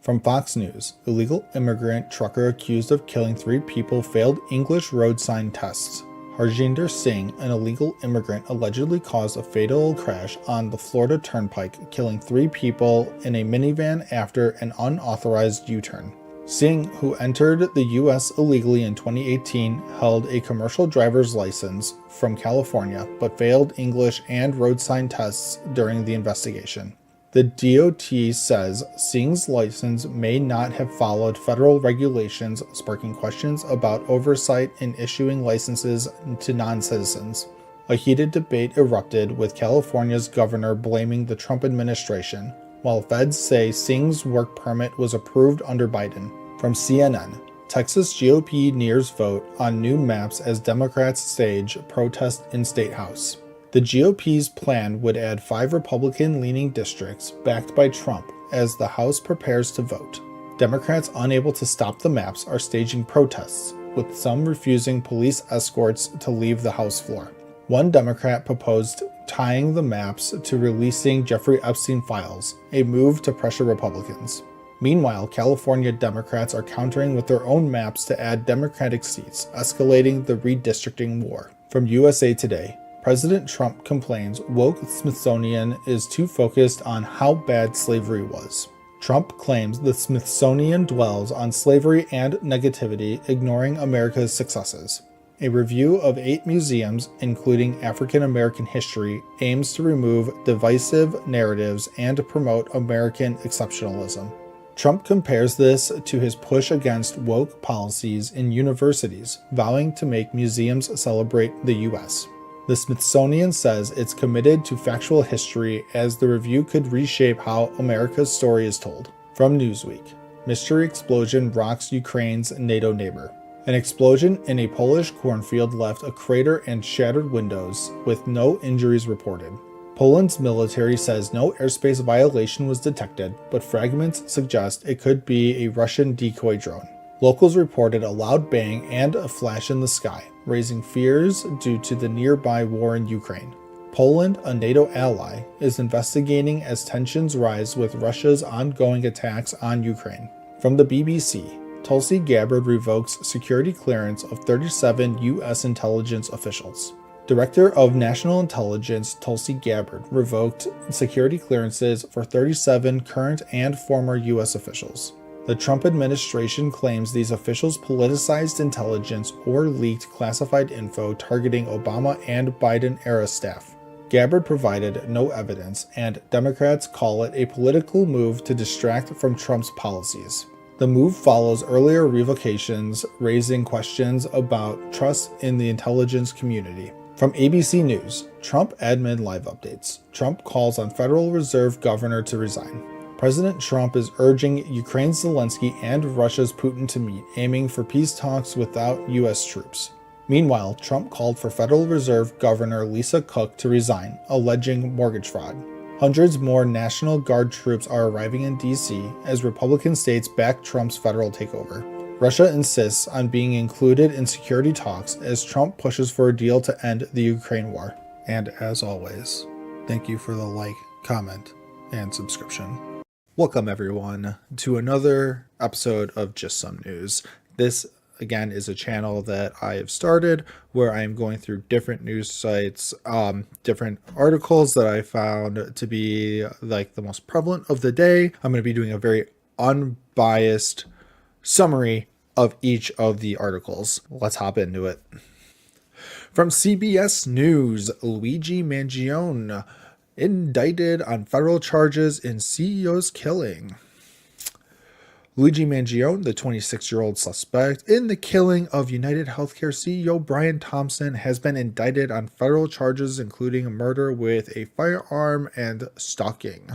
From Fox News, illegal immigrant trucker accused of killing 3 people failed English road sign tests. Harjinder Singh, an illegal immigrant, allegedly caused a fatal crash on the Florida Turnpike, killing 3 people in a minivan after an unauthorized U-turn. Singh, who entered the U.S. illegally in 2018, held a commercial driver's license from California, but failed English and road sign tests during the investigation. The DOT says Singh's license may not have followed federal regulations, sparking questions about oversight in issuing licenses to non-citizens. A heated debate erupted, with California's governor blaming the Trump administration, while feds say Singh's work permit was approved under Biden. From CNN, Texas GOP nears vote on new maps as Democrats stage protest in State House. The GOP's plan would add 5 Republican-leaning districts backed by Trump as the House prepares to vote. Democrats unable to stop the maps are staging protests, with some refusing police escorts to leave the House floor. One Democrat proposed tying the maps to releasing Jeffrey Epstein files, a move to pressure Republicans. Meanwhile, California Democrats are countering with their own maps to add Democratic seats, escalating the redistricting war. From USA Today, President Trump complains woke Smithsonian is too focused on how bad slavery was. Trump claims the Smithsonian dwells on slavery and negativity, ignoring America's successes. A review of 8 museums, including African American history, aims to remove divisive narratives and promote American exceptionalism. Trump compares this to his push against woke policies in universities, vowing to make museums celebrate the U.S. The Smithsonian says it's committed to factual history as the review could reshape how America's story is told. From Newsweek, mystery explosion rocks Ukraine's NATO neighbor. An explosion in a Polish cornfield left a crater and shattered windows, with no injuries reported. Poland's military says no airspace violation was detected, but fragments suggest it could be a Russian decoy drone. Locals reported a loud bang and a flash in the sky, raising fears due to the nearby war in Ukraine. Poland, a NATO ally, is investigating as tensions rise with Russia's ongoing attacks on Ukraine. From the BBC, Tulsi Gabbard revokes security clearance of 37 U.S. intelligence officials. Director of National Intelligence Tulsi Gabbard revoked security clearances for 37 current and former U.S. officials. The Trump administration claims these officials politicized intelligence or leaked classified info targeting Obama and Biden-era staff. Gabbard provided no evidence, and Democrats call it a political move to distract from Trump's policies. The move follows earlier revocations, raising questions about trust in the intelligence community. From ABC News, Trump admin live updates. Trump calls on Federal Reserve Governor to resign. President Trump is urging Ukraine's Zelensky and Russia's Putin to meet, aiming for peace talks without U.S. troops. Meanwhile, Trump called for Federal Reserve Governor Lisa Cook to resign, alleging mortgage fraud. Hundreds more National Guard troops are arriving in D.C. as Republican states back Trump's federal takeover. Russia insists on being included in security talks as Trump pushes for a deal to end the Ukraine war. And as always, thank you for the like, comment, and subscription. Welcome everyone to another episode of Just Some News. This again is a channel that I have started where I am going through different news sites, different articles that I found to be like the most prevalent of the day. I'm going to be doing a very unbiased summary of each of the articles. Let's hop into it. From CBS News, Luigi Mangione indicted on federal charges in CEO's killing. Luigi Mangione, the 26-year-old suspect in the killing of United Healthcare CEO Brian Thompson, has been indicted on federal charges including murder with a firearm and stalking.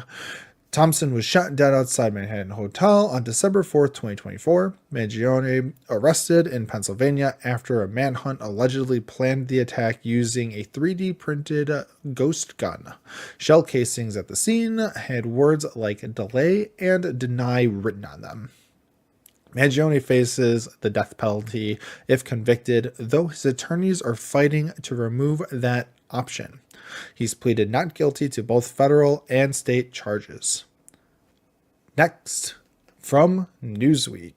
Thompson was shot dead outside Manhattan Hotel on December 4th, 2024. Mangione arrested in Pennsylvania after a manhunt allegedly planned the attack using a 3D printed ghost gun. Shell casings at the scene had words like delay and deny written on them. Mangione faces the death penalty if convicted, though his attorneys are fighting to remove that option. He's pleaded not guilty to both federal and state charges. Next, from Newsweek,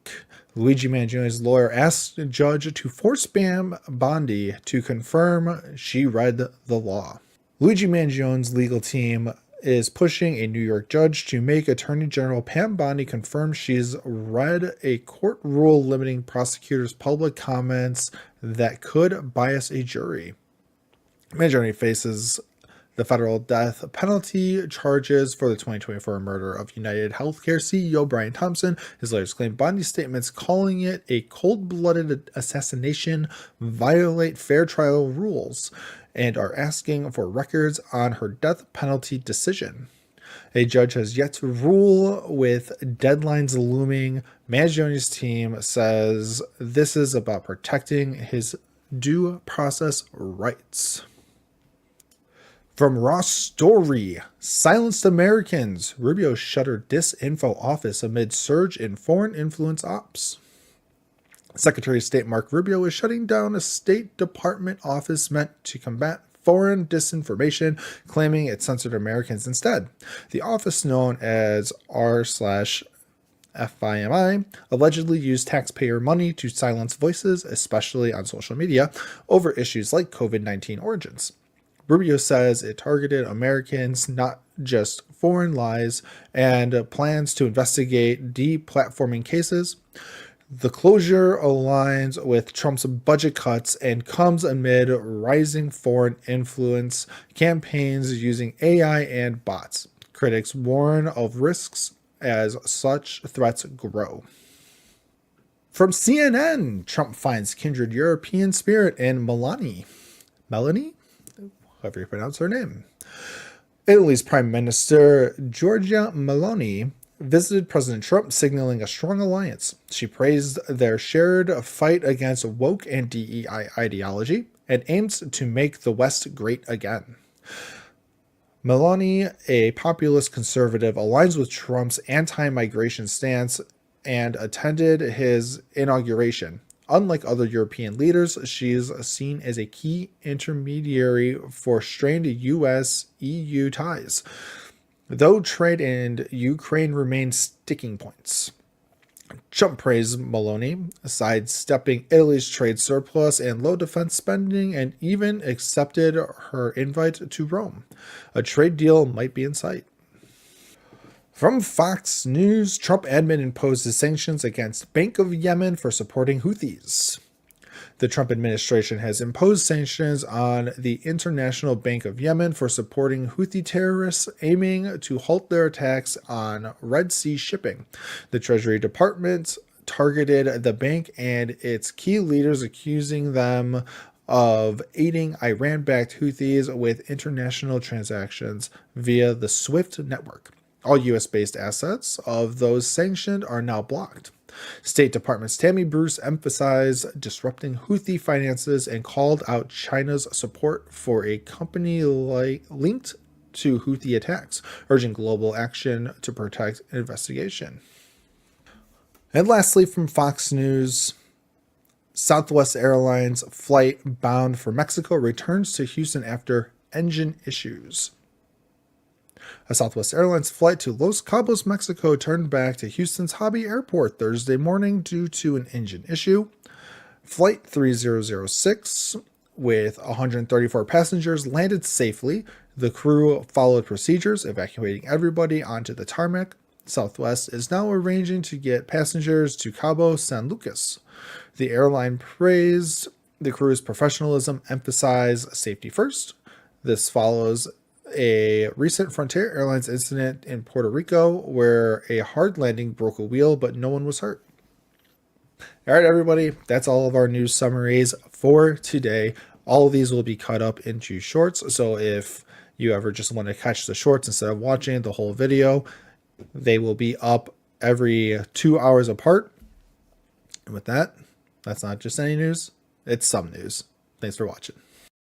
Luigi Mangione's lawyer asked a judge to force Pam Bondi to confirm she read the law. Luigi Mangione's legal team is pushing a New York judge to make Attorney General Pam Bondi confirm she's read a court rule limiting prosecutors' public comments that could bias a jury. Mangione faces the federal death penalty charges for the 2024 murder of United Healthcare CEO Brian Thompson. His lawyers claim Bondi's statements calling it a cold-blooded assassination violate fair trial rules and are asking for records on her death penalty decision. A judge has yet to rule with deadlines looming. Mangione's team says this is about protecting his due process rights. From Raw Story, Silenced Americans. Rubio shuttered disinfo office amid surge in foreign influence ops. Secretary of State Marco Rubio is shutting down a State Department office meant to combat foreign disinformation, claiming it censored Americans instead. The office, known as R/FIMI, allegedly used taxpayer money to silence voices, especially on social media, over issues like COVID-19 origins. Rubio says it targeted Americans, not just foreign lies, and plans to investigate deplatforming cases. The closure aligns with Trump's budget cuts and comes amid rising foreign influence campaigns using AI and bots. Critics warn of risks as such threats grow. From CNN, Trump finds kindred European spirit in Melanie, however you pronounce her name. Italy's Prime Minister Giorgia Meloni visited President Trump, signaling a strong alliance. She praised their shared fight against woke and DEI ideology and aims to make the West great again. Meloni, a populist conservative, aligns with Trump's anti-migration stance and attended his inauguration. Unlike other European leaders, she is seen as a key intermediary for strained US-EU ties, though trade and Ukraine remain sticking points. Trump praised Meloni, sidestepping Italy's trade surplus and low defense spending, and even accepted her invite to Rome. A trade deal might be in sight. From Fox News, Trump admin imposes sanctions against Bank of Yemen for supporting Houthis. The Trump administration has imposed sanctions on the International Bank of Yemen for supporting Houthi terrorists aiming to halt their attacks on Red Sea shipping. The Treasury Department targeted the bank and its key leaders, accusing them of aiding Iran-backed Houthis with international transactions via the SWIFT network. All U.S.-based assets of those sanctioned are now blocked. State Department's Tammy Bruce emphasized disrupting Houthi finances and called out China's support for a company linked to Houthi attacks, urging global action to protect investigation. And lastly, from Fox News, Southwest Airlines flight bound for Mexico returns to Houston after engine issues. A Southwest Airlines flight to Los Cabos, Mexico turned back to Houston's Hobby Airport Thursday morning due to an engine issue. Flight 3006, with 134 passengers, landed safely. The crew followed procedures, evacuating everybody onto the tarmac. Southwest is now arranging to get passengers to Cabo San Lucas. The airline praised the crew's professionalism, emphasized safety first. This follows a recent Frontier Airlines incident in Puerto Rico where a hard landing broke a wheel, but no one was hurt. All right, everybody, that's all of our news summaries for today. All of these will be cut up into shorts, so if you ever just want to catch the shorts instead of watching the whole video, they will be up every 2 hours apart. And with that, that's not just any news, it's some news. Thanks for watching.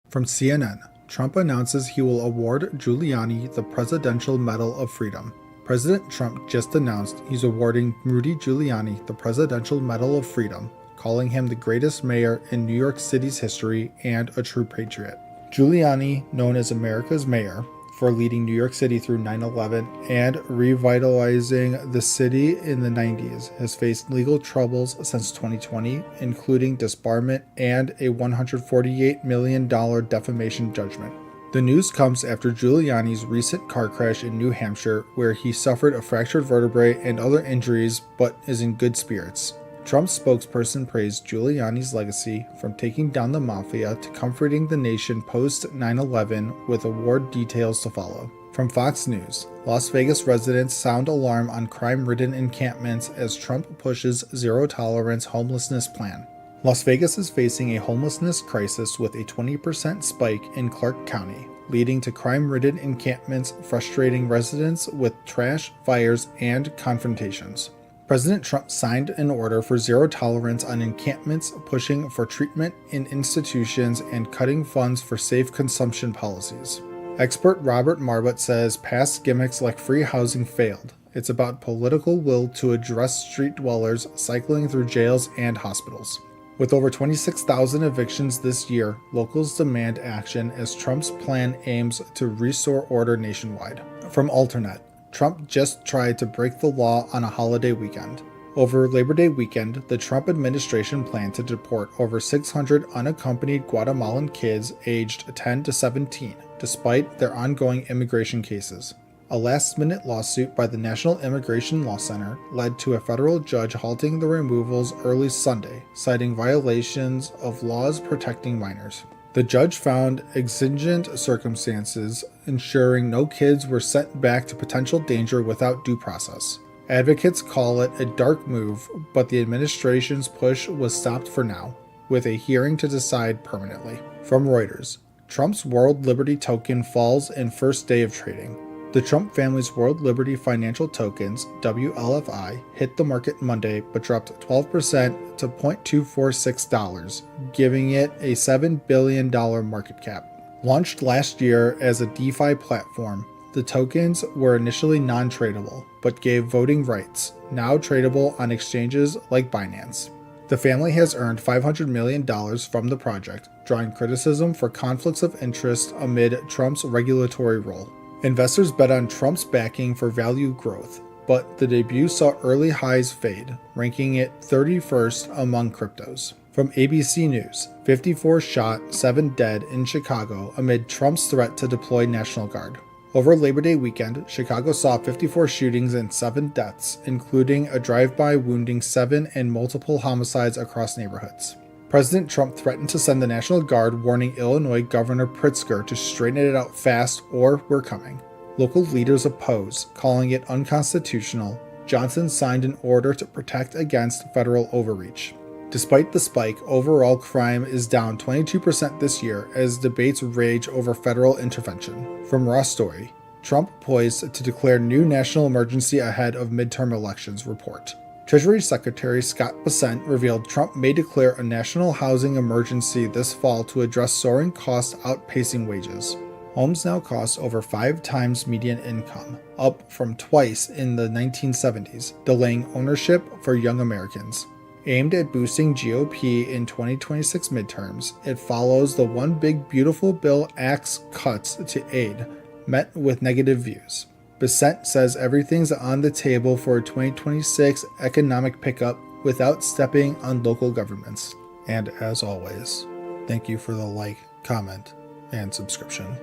From CNN, Trump announces he will award Giuliani the Presidential Medal of Freedom. President Trump just announced he's awarding Rudy Giuliani the Presidential Medal of Freedom, calling him the greatest mayor in New York City's history and a true patriot. Giuliani, known as America's mayor for leading New York City through 9/11 and revitalizing the city in the 90s, has faced legal troubles since 2020, including disbarment and a $148 million defamation judgment. The news comes after Giuliani's recent car crash in New Hampshire, where he suffered a fractured vertebrae and other injuries but is in good spirits. Trump's spokesperson praised Giuliani's legacy, from taking down the mafia to comforting the nation post 9/11, with award details to follow. From Fox News, Las Vegas residents sound alarm on crime-ridden encampments as Trump pushes zero-tolerance homelessness plan. Las Vegas is facing a homelessness crisis with a 20% spike in Clark County, leading to crime-ridden encampments, frustrating residents with trash, fires, and confrontations. President Trump signed an order for zero tolerance on encampments, pushing for treatment in institutions and cutting funds for safe consumption policies. Expert Robert Marbut says past gimmicks like free housing failed. It's about political will to address street dwellers cycling through jails and hospitals. With over 26,000 evictions this year, locals demand action as Trump's plan aims to restore order nationwide. From Alternet, Trump just tried to break the law on a holiday weekend. Over Labor Day weekend, the Trump administration planned to deport over 600 unaccompanied Guatemalan kids aged 10 to 17, despite their ongoing immigration cases. A last-minute lawsuit by the National Immigration Law Center led to a federal judge halting the removals early Sunday, citing violations of laws protecting minors. The judge found exigent circumstances, ensuring no kids were sent back to potential danger without due process. Advocates call it a dark move, but the administration's push was stopped for now, with a hearing to decide permanently. From Reuters, Trump's World Liberty Token falls in first day of trading. The Trump family's World Liberty Financial Tokens, WLFI, hit the market Monday but dropped 12% to $0.246, giving it a $7 billion market cap. Launched last year as a DeFi platform, the tokens were initially non-tradable, but gave voting rights, now tradable on exchanges like Binance. The family has earned $500 million from the project, drawing criticism for conflicts of interest amid Trump's regulatory role. Investors bet on Trump's backing for value growth, but the debut saw early highs fade, ranking it 31st among cryptos. From ABC News, 54 shot, 7 dead in Chicago amid Trump's threat to deploy National Guard. Over Labor Day weekend, Chicago saw 54 shootings and 7 deaths, including a drive-by wounding 7 and multiple homicides across neighborhoods. President Trump threatened to send the National Guard, warning Illinois Governor Pritzker to straighten it out fast or we're coming. Local leaders oppose, calling it unconstitutional. Johnson signed an order to protect against federal overreach. Despite the spike, overall crime is down 22% this year as debates rage over federal intervention. From Raw Story, Trump poised to declare new national emergency ahead of midterm elections report. Treasury Secretary Scott Bessent revealed Trump may declare a national housing emergency this fall to address soaring costs outpacing wages. Homes now cost over 5 times median income, up from twice in the 1970s, delaying ownership for young Americans. Aimed at boosting GOP in 2026 midterms, it follows the One Big Beautiful Bill Act's cuts to aid, met with negative views. Bessent says everything's on the table for a 2026 economic pickup without stepping on local governments. And as always, thank you for the like, comment, and subscription.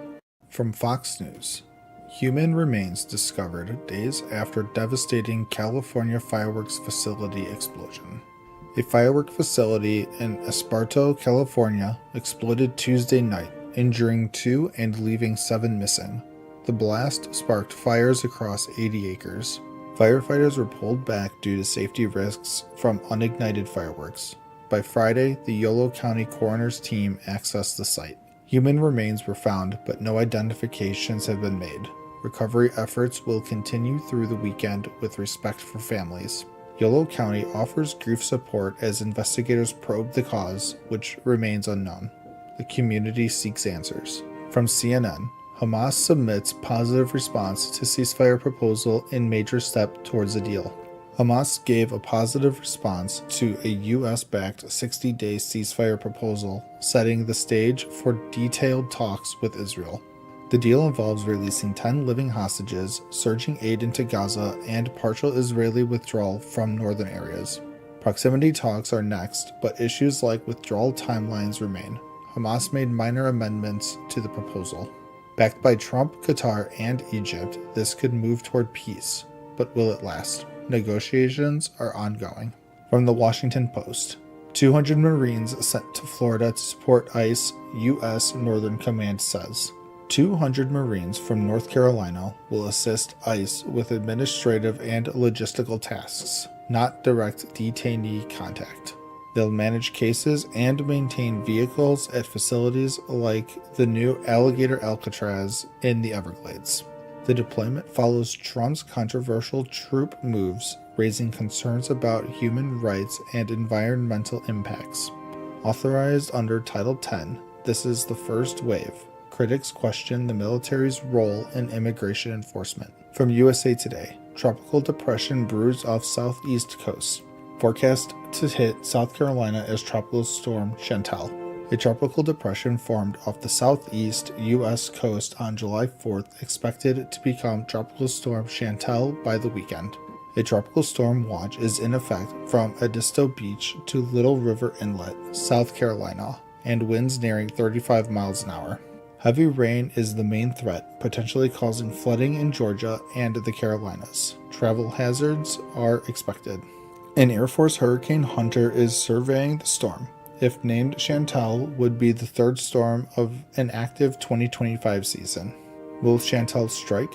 From Fox News, human remains discovered days after devastating California fireworks facility explosion. A firework facility in Esparto, California, exploded Tuesday night, injuring 2 and leaving 7 missing. The blast sparked fires across 80 acres. Firefighters were pulled back due to safety risks from unignited fireworks. By Friday, the Yolo County coroner's team accessed the site. Human remains were found, but no identifications have been made. Recovery efforts will continue through the weekend with respect for families. Yolo County offers grief support as investigators probe the cause, which remains unknown. The community seeks answers. From CNN, Hamas submits positive response to ceasefire proposal in major step towards a deal. Hamas gave a positive response to a U.S.-backed 60-day ceasefire proposal, setting the stage for detailed talks with Israel. The deal involves releasing 10 living hostages, surging aid into Gaza, and partial Israeli withdrawal from northern areas. Proximity talks are next, but issues like withdrawal timelines remain. Hamas made minor amendments to the proposal. Backed by Trump, Qatar, and Egypt, this could move toward peace. But will it last? Negotiations are ongoing. From the Washington Post, 200 Marines sent to Florida to support ICE, U.S. Northern Command says. 200 Marines from North Carolina will assist ICE with administrative and logistical tasks, not direct detainee contact. They'll manage cases and maintain vehicles at facilities like the new Alligator Alcatraz in the Everglades. The deployment follows Trump's controversial troop moves, raising concerns about human rights and environmental impacts. Authorized under Title X, this is the first wave. Critics question the military's role in immigration enforcement. From USA Today, tropical depression brews off southeast coast. Forecast to hit South Carolina as Tropical Storm Chantal. A tropical depression formed off the southeast U.S. coast on July 4th, expected to become Tropical Storm Chantal by the weekend. A tropical storm watch is in effect from Edisto Beach to Little River Inlet, South Carolina, and winds nearing 35 miles an hour. Heavy rain is the main threat, potentially causing flooding in Georgia and the Carolinas. Travel hazards are expected. An Air Force Hurricane Hunter is surveying the storm. If named Chantal, would be the third storm of an active 2025 season. Will Chantal strike?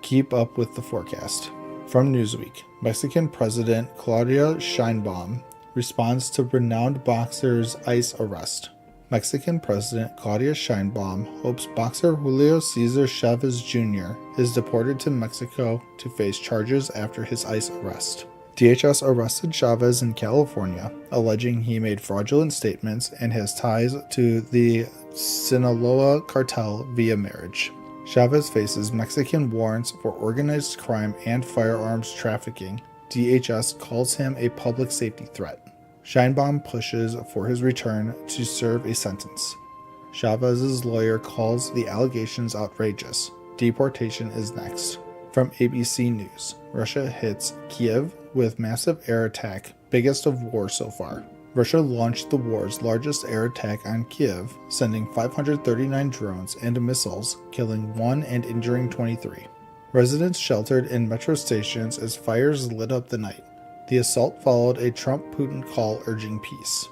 Keep up with the forecast. From Newsweek, Mexican President Claudia Sheinbaum responds to renowned boxer's ICE arrest. Mexican President Claudia Sheinbaum hopes boxer Julio Cesar Chavez Jr. is deported to Mexico to face charges after his ICE arrest. DHS arrested Chavez in California, alleging he made fraudulent statements and has ties to the Sinaloa cartel via marriage. Chavez faces Mexican warrants for organized crime and firearms trafficking. DHS calls him a public safety threat. Sheinbaum pushes for his return to serve a sentence. Chavez's lawyer calls the allegations outrageous. Deportation is next. From ABC News, Russia hits Kiev with massive air attack, biggest of war so far. Russia launched the war's largest air attack on Kiev, sending 539 drones and missiles, killing 1 and injuring 23. Residents sheltered in metro stations as fires lit up the night. The assault followed a Trump-Putin call urging peace.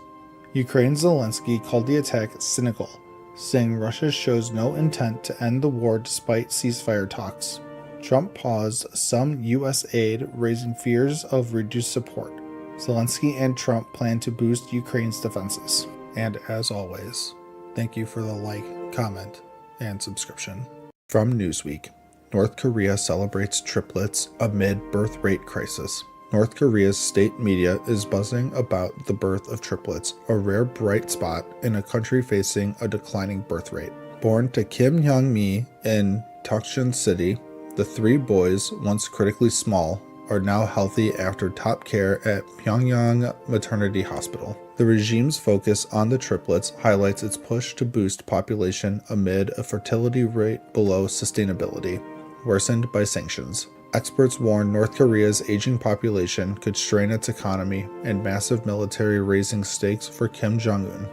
Ukraine's Zelensky called the attack cynical, saying Russia shows no intent to end the war despite ceasefire talks. Trump paused some U.S. aid, raising fears of reduced support. Zelensky and Trump plan to boost Ukraine's defenses. And as always, thank you for the like, comment, and subscription. From Newsweek, North Korea celebrates triplets amid birth rate crisis. North Korea's state media is buzzing about the birth of triplets, a rare bright spot in a country facing a declining birth rate. Born to Kim Hyung-mi in Tokchon City, the 3 boys, once critically small, are now healthy after top care at Pyongyang Maternity Hospital. The regime's focus on the triplets highlights its push to boost population amid a fertility rate below sustainability, worsened by sanctions. Experts warn North Korea's aging population could strain its economy and massive military raising stakes for Kim Jong-un.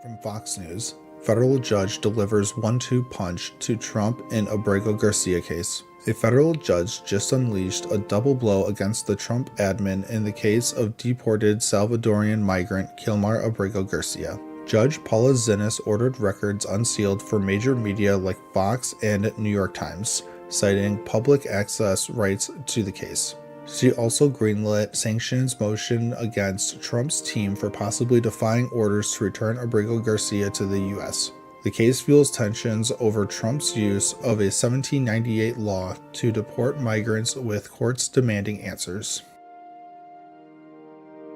From Fox News, federal judge delivers 1-2 punch to Trump in Abrego Garcia case. A federal judge just unleashed a double blow against the Trump admin in the case of deported Salvadorian migrant Kilmar Abrego Garcia. Judge Paula Zinnes ordered records unsealed for major media like Fox and New York Times, citing public access rights to the case. She also greenlit sanctions motion against Trump's team for possibly defying orders to return Abrego Garcia to the U.S. The case fuels tensions over Trump's use of a 1798 law to deport migrants, with courts demanding answers.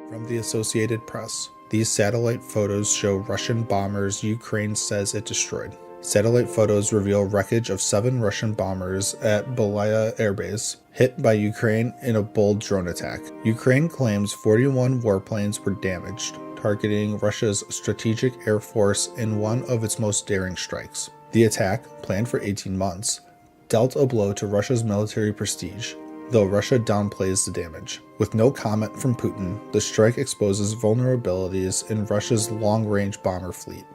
From the Associated Press, these satellite photos show Russian bombers Ukraine says it destroyed. Satellite photos reveal wreckage of 7 Russian bombers at Belaya airbase, hit by Ukraine in a bold drone attack. Ukraine claims 41 warplanes were damaged, targeting Russia's strategic air force in one of its most daring strikes. The attack, planned for 18 months, dealt a blow to Russia's military prestige, though Russia downplays the damage. With no comment from Putin, the strike exposes vulnerabilities in Russia's long-range bomber fleet.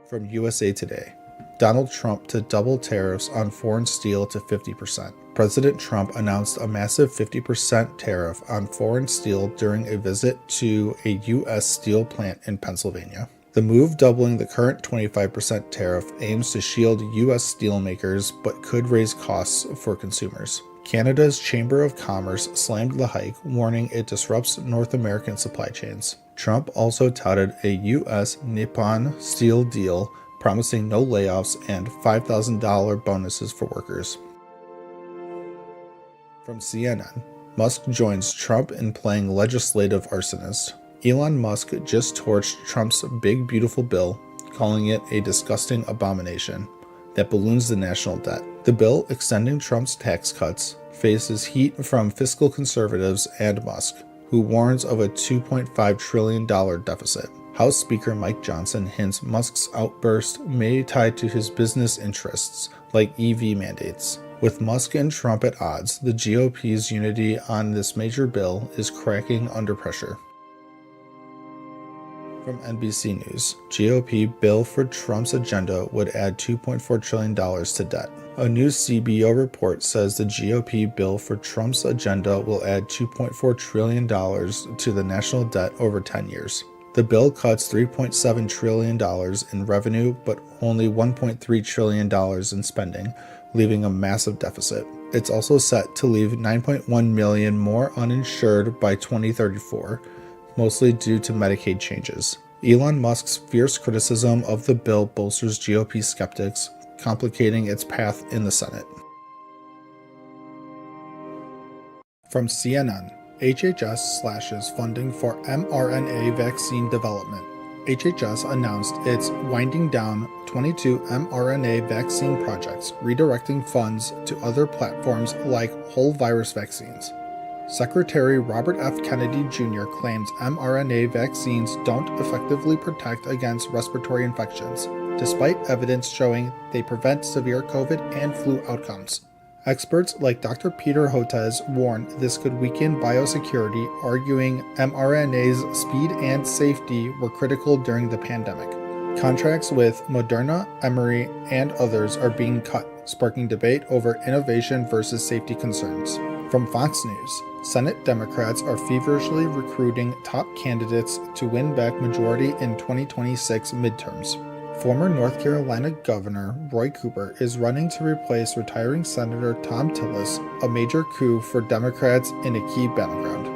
From USA Today, Donald Trump to double tariffs on foreign steel to 50%. President Trump announced a massive 50% tariff on foreign steel during a visit to a U.S. steel plant in Pennsylvania. The move, doubling the current 25% tariff, aims to shield U.S. steelmakers but could raise costs for consumers. Canada's Chamber of Commerce slammed the hike, warning it disrupts North American supply chains. Trump also touted a U.S. Nippon Steel deal, promising no layoffs and $5,000 bonuses for workers. From CNN, Musk joins Trump in playing legislative arsonist. Elon Musk just torched Trump's Big Beautiful Bill, calling it a disgusting abomination that balloons the national debt. The bill, extending Trump's tax cuts, faces heat from fiscal conservatives and Musk, who warns of a $2.5 trillion deficit. House Speaker Mike Johnson hints Musk's outburst may tie to his business interests, like EV mandates. With Musk and Trump at odds, the GOP's unity on this major bill is cracking under pressure. From NBC News, GOP bill for Trump's agenda would add $2.4 trillion to debt. A new CBO report says the GOP bill for Trump's agenda will add $2.4 trillion to the national debt over 10 years. The bill cuts $3.7 trillion in revenue, but only $1.3 trillion in spending, leaving a massive deficit. It's also set to leave 9.1 million more uninsured by 2034, mostly due to Medicaid changes. Elon Musk's fierce criticism of the bill bolsters GOP skeptics, complicating its path in the Senate. From CNN, HHS slashes funding for mRNA vaccine development. HHS announced it's winding down 22 mRNA vaccine projects, redirecting funds to other platforms like whole virus vaccines. Secretary Robert F. Kennedy Jr. claims mRNA vaccines don't effectively protect against respiratory infections, despite evidence showing they prevent severe COVID and flu outcomes. Experts like Dr. Peter Hotez warn this could weaken biosecurity, arguing mRNA's speed and safety were critical during the pandemic. Contracts with Moderna, Emory, and others are being cut, sparking debate over innovation versus safety concerns. From Fox News, Senate Democrats are feverishly recruiting top candidates to win back majority in 2026 midterms. Former North Carolina Governor Roy Cooper is running to replace retiring Senator Tom Tillis, a major coup for Democrats in a key battleground.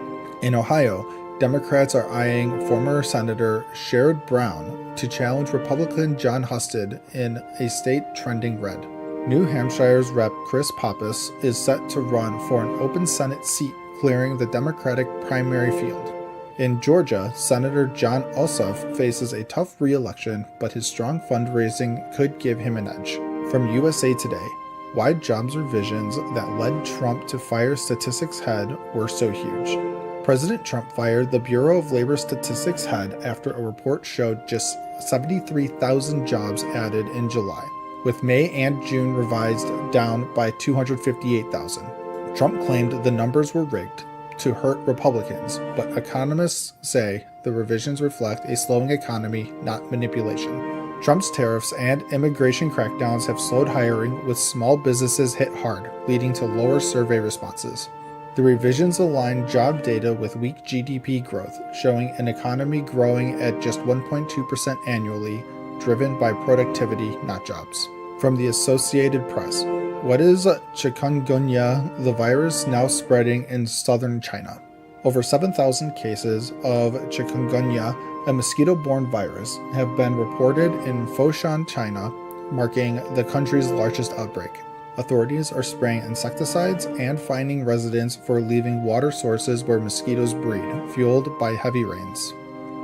In Ohio, Democrats are eyeing former Senator Sherrod Brown to challenge Republican John Husted in a state trending red. New Hampshire's Rep. Chris Pappas is set to run for an open Senate seat, clearing the Democratic primary field. In Georgia, Senator John Ossoff faces a tough re-election, but his strong fundraising could give him an edge. From USA Today, why jobs revisions that led Trump to fire statistics head were so huge. President Trump fired the Bureau of Labor Statistics head after a report showed just 73,000 jobs added in July, with May and June revised down by 258,000. Trump claimed the numbers were rigged to hurt Republicans, but economists say the revisions reflect a slowing economy, not manipulation. Trump's tariffs and immigration crackdowns have slowed hiring, with small businesses hit hard, leading to lower survey responses. The revisions align job data with weak GDP growth, showing an economy growing at just 1.2% annually, driven by productivity, not jobs. From the Associated Press, what is chikungunya, the virus now spreading in southern China? Over 7,000 cases of chikungunya, a mosquito-borne virus, have been reported in Foshan, China, marking the country's largest outbreak. Authorities are spraying insecticides and fining residents for leaving water sources where mosquitoes breed, fueled by heavy rains.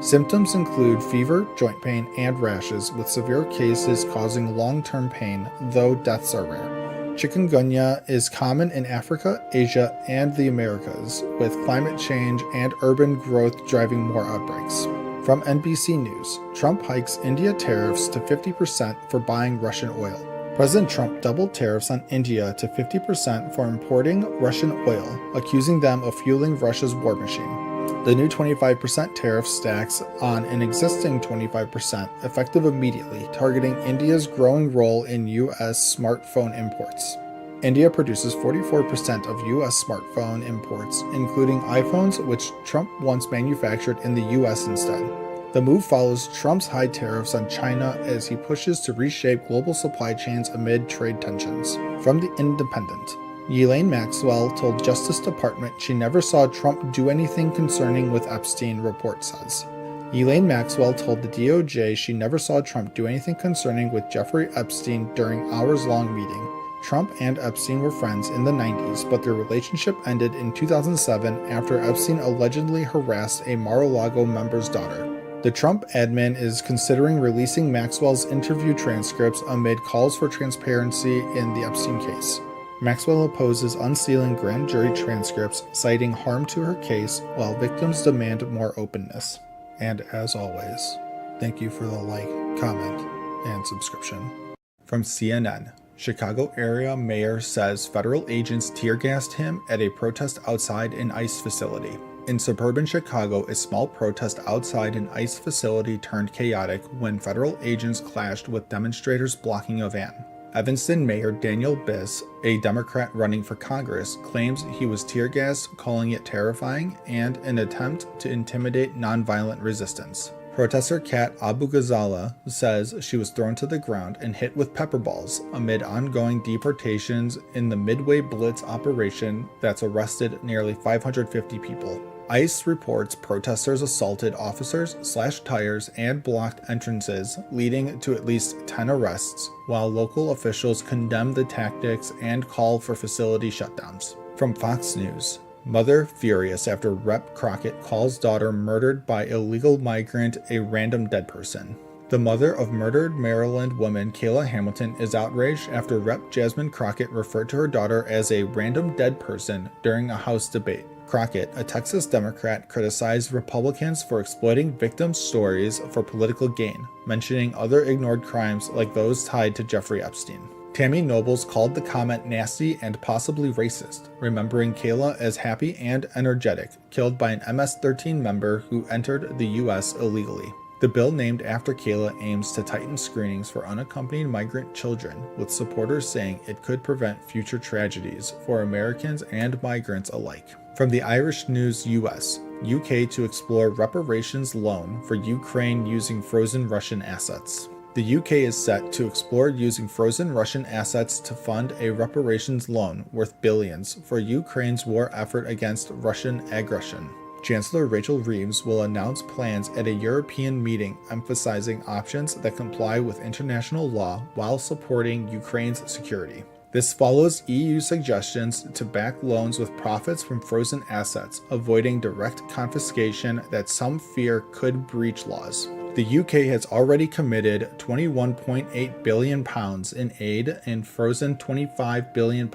Symptoms include fever, joint pain, and rashes, with severe cases causing long-term pain, though deaths are rare. Chikungunya is common in Africa, Asia, and the Americas, with climate change and urban growth driving more outbreaks. From NBC News, Trump hikes India tariffs to 50% for buying Russian oil. President Trump doubled tariffs on India to 50% for importing Russian oil, accusing them of fueling Russia's war machine. The new 25% tariff stacks on an existing 25%, effective immediately, targeting India's growing role in U.S. smartphone imports. India produces 44% of U.S. smartphone imports, including iPhones, which Trump once manufactured in the U.S. instead. The move follows Trump's high tariffs on China as he pushes to reshape global supply chains amid trade tensions. From The Independent, Ghislaine Maxwell told Justice Department she never saw Trump do anything concerning with Epstein, report says. Ghislaine Maxwell told the DOJ she never saw Trump do anything concerning with Jeffrey Epstein during hours-long meeting. Trump and Epstein were friends in the 90s, but their relationship ended in 2007 after Epstein allegedly harassed a Mar-a-Lago member's daughter. The Trump admin is considering releasing Maxwell's interview transcripts amid calls for transparency in the Epstein case. Maxwell opposes unsealing grand jury transcripts, citing harm to her case, while victims demand more openness. And as always, thank you for the like, comment, and subscription. From CNN, Chicago area mayor says federal agents tear-gassed him at a protest outside an ICE facility. In suburban Chicago, a small protest outside an ICE facility turned chaotic when federal agents clashed with demonstrators blocking a van. Evanston Mayor Daniel Biss, a Democrat running for Congress, claims he was tear-gassed, calling it terrifying and an attempt to intimidate nonviolent resistance. Protester Kat Abu Ghazala says she was thrown to the ground and hit with pepper balls amid ongoing deportations in the Midway Blitz operation that's arrested nearly 550 people. ICE reports protesters assaulted officers, slashed tires, and blocked entrances, leading to at least 10 arrests, while local officials condemn the tactics and call for facility shutdowns. From Fox News, mother furious after Rep. Crockett calls daughter murdered by illegal migrant a random dead person. The mother of murdered Maryland woman Kayla Hamilton is outraged after Rep. Jasmine Crockett referred to her daughter as a random dead person during a House debate. Crockett, a Texas Democrat, criticized Republicans for exploiting victims' stories for political gain, mentioning other ignored crimes like those tied to Jeffrey Epstein. Tammy Nobles called the comment nasty and possibly racist, remembering Kayla as happy and energetic, killed by an MS-13 member who entered the U.S. illegally. The bill named after Kayla aims to tighten screenings for unaccompanied migrant children, with supporters saying it could prevent future tragedies for Americans and migrants alike. From the Irish News US, UK to explore reparations loan for Ukraine using frozen Russian assets. The UK is set to explore using frozen Russian assets to fund a reparations loan worth billions for Ukraine's war effort against Russian aggression. Chancellor Rachel Reeves will announce plans at a European meeting emphasizing options that comply with international law while supporting Ukraine's security. This follows EU suggestions to back loans with profits from frozen assets, avoiding direct confiscation that some fear could breach laws. The UK has already committed £21.8 billion in aid and frozen £25 billion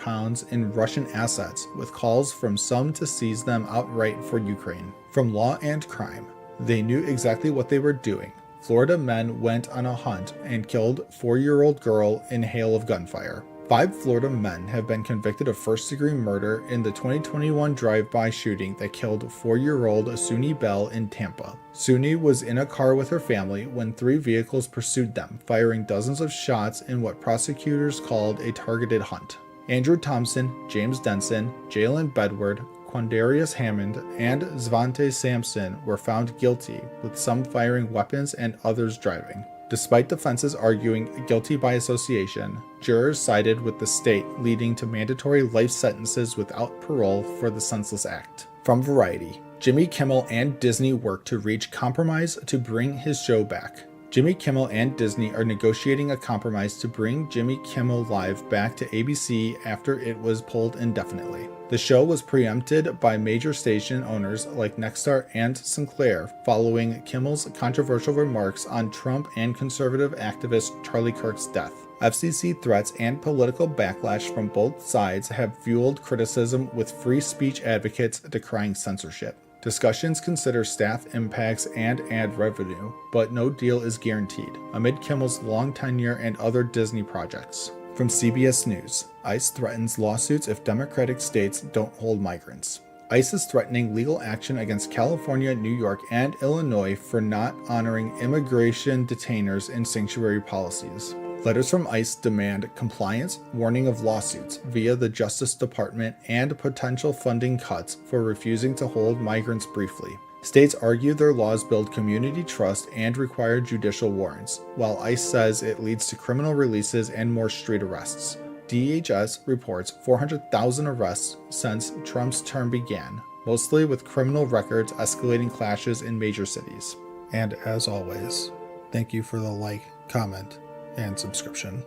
in Russian assets, with calls from some to seize them outright for Ukraine. From Law and Crime, they knew exactly what they were doing. Florida men went on a hunt and killed 4-year-old girl in hail of gunfire. 5 Florida men have been convicted of first-degree murder in the 2021 drive-by shooting that killed 4-year-old Suni Bell in Tampa. Suni was in a car with her family when 3 vehicles pursued them, firing dozens of shots in what prosecutors called a targeted hunt. Andrew Thompson, James Denson, Jalen Bedward, Quandarius Hammond, and Zvante Sampson were found guilty, with some firing weapons and others driving. Despite defenses arguing guilty by association, jurors sided with the state, leading to mandatory life sentences without parole for the senseless act. From Variety, Jimmy Kimmel and Disney work to reach compromise to bring his show back. Jimmy Kimmel and Disney are negotiating a compromise to bring Jimmy Kimmel Live back to ABC after it was pulled indefinitely. The show was preempted by major station owners like Nexstar and Sinclair following Kimmel's controversial remarks on Trump and conservative activist Charlie Kirk's death. FCC threats and political backlash from both sides have fueled criticism, with free speech advocates decrying censorship. Discussions consider staff impacts and ad revenue, but no deal is guaranteed, amid Kimmel's long tenure and other Disney projects. From CBS News, ICE threatens lawsuits if Democratic states don't hold migrants. ICE is threatening legal action against California, New York, and Illinois for not honoring immigration detainers and sanctuary policies. Letters from ICE demand compliance, warning of lawsuits via the Justice Department, and potential funding cuts for refusing to hold migrants briefly. States argue their laws build community trust and require judicial warrants, while ICE says it leads to criminal releases and more street arrests. DHS reports 400,000 arrests since Trump's term began, mostly with criminal records escalating clashes in major cities. And as always, thank you for the like, comment, and subscription.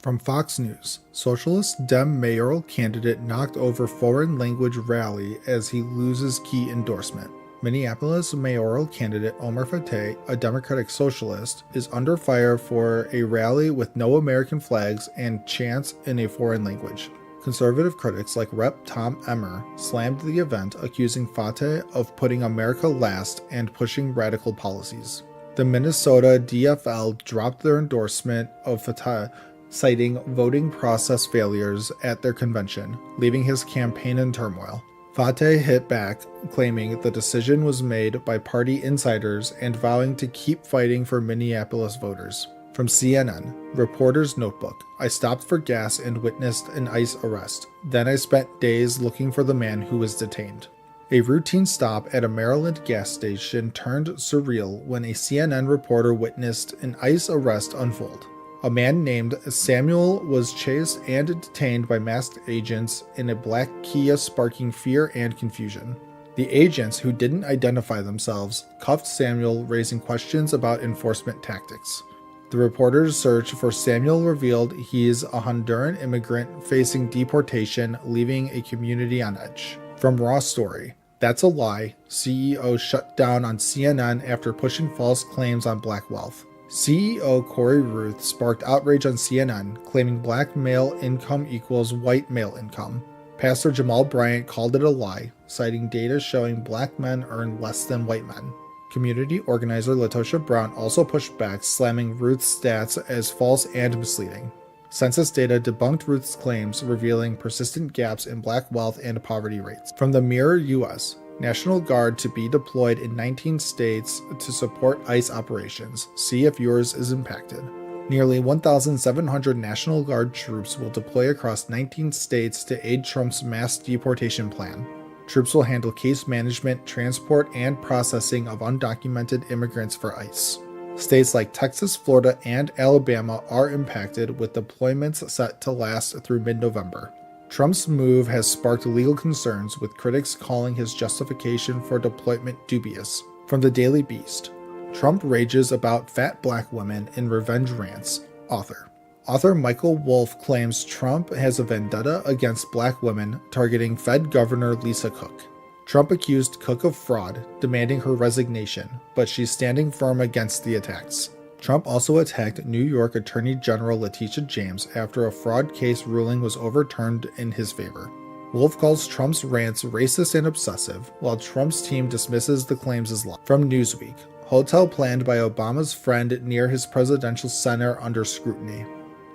From Fox News, Socialist Dem mayoral candidate knocked over foreign language rally as he loses key endorsement. Minneapolis mayoral candidate Omar Fateh, a Democratic socialist, is under fire for a rally with no American flags and chants in a foreign language. Conservative critics like Rep. Tom Emmer slammed the event, accusing Fateh of putting America last and pushing radical policies. The Minnesota DFL dropped their endorsement of Fateh, citing voting process failures at their convention, leaving his campaign in turmoil. Fateh hit back, claiming the decision was made by party insiders and vowing to keep fighting for Minneapolis voters. From CNN, reporter's notebook, I stopped for gas and witnessed an ICE arrest. Then I spent days looking for the man who was detained. A routine stop at a Maryland gas station turned surreal when a CNN reporter witnessed an ICE arrest unfold. A man named Samuel was chased and detained by masked agents in a black Kia, sparking fear and confusion. The agents, who didn't identify themselves, cuffed Samuel, raising questions about enforcement tactics. The reporter's search for Samuel revealed he's a Honduran immigrant facing deportation, leaving a community on edge. From Raw Story, "That's a lie. CEO shut down on CNN after pushing false claims on black wealth." CEO Corey Ruth sparked outrage on CNN, claiming black male income equals white male income. Pastor Jamal Bryant called it a lie, citing data showing black men earn less than white men. Community organizer Latosha Brown also pushed back, slamming Ruth's stats as false and misleading. Census data debunked Ruth's claims, revealing persistent gaps in black wealth and poverty rates. From the Mirror US, National Guard to be deployed in 19 states to support ICE operations. See if yours is impacted. Nearly 1,700 National Guard troops will deploy across 19 states to aid Trump's mass deportation plan. Troops will handle case management, transport, and processing of undocumented immigrants for ICE. States like Texas, Florida, and Alabama are impacted, with deployments set to last through mid-November. Trump's move has sparked legal concerns, with critics calling his justification for deployment dubious. From the Daily Beast, Trump rages about fat black women in revenge rants. Author Michael Wolff claims Trump has a vendetta against black women, targeting Fed Governor Lisa Cook. Trump accused Cook of fraud, demanding her resignation, but she's standing firm against the attacks. Trump also attacked New York Attorney General Letitia James after a fraud case ruling was overturned in his favor. Wolff calls Trump's rants racist and obsessive, while Trump's team dismisses the claims as lies. From Newsweek, hotel planned by Obama's friend near his presidential center under scrutiny.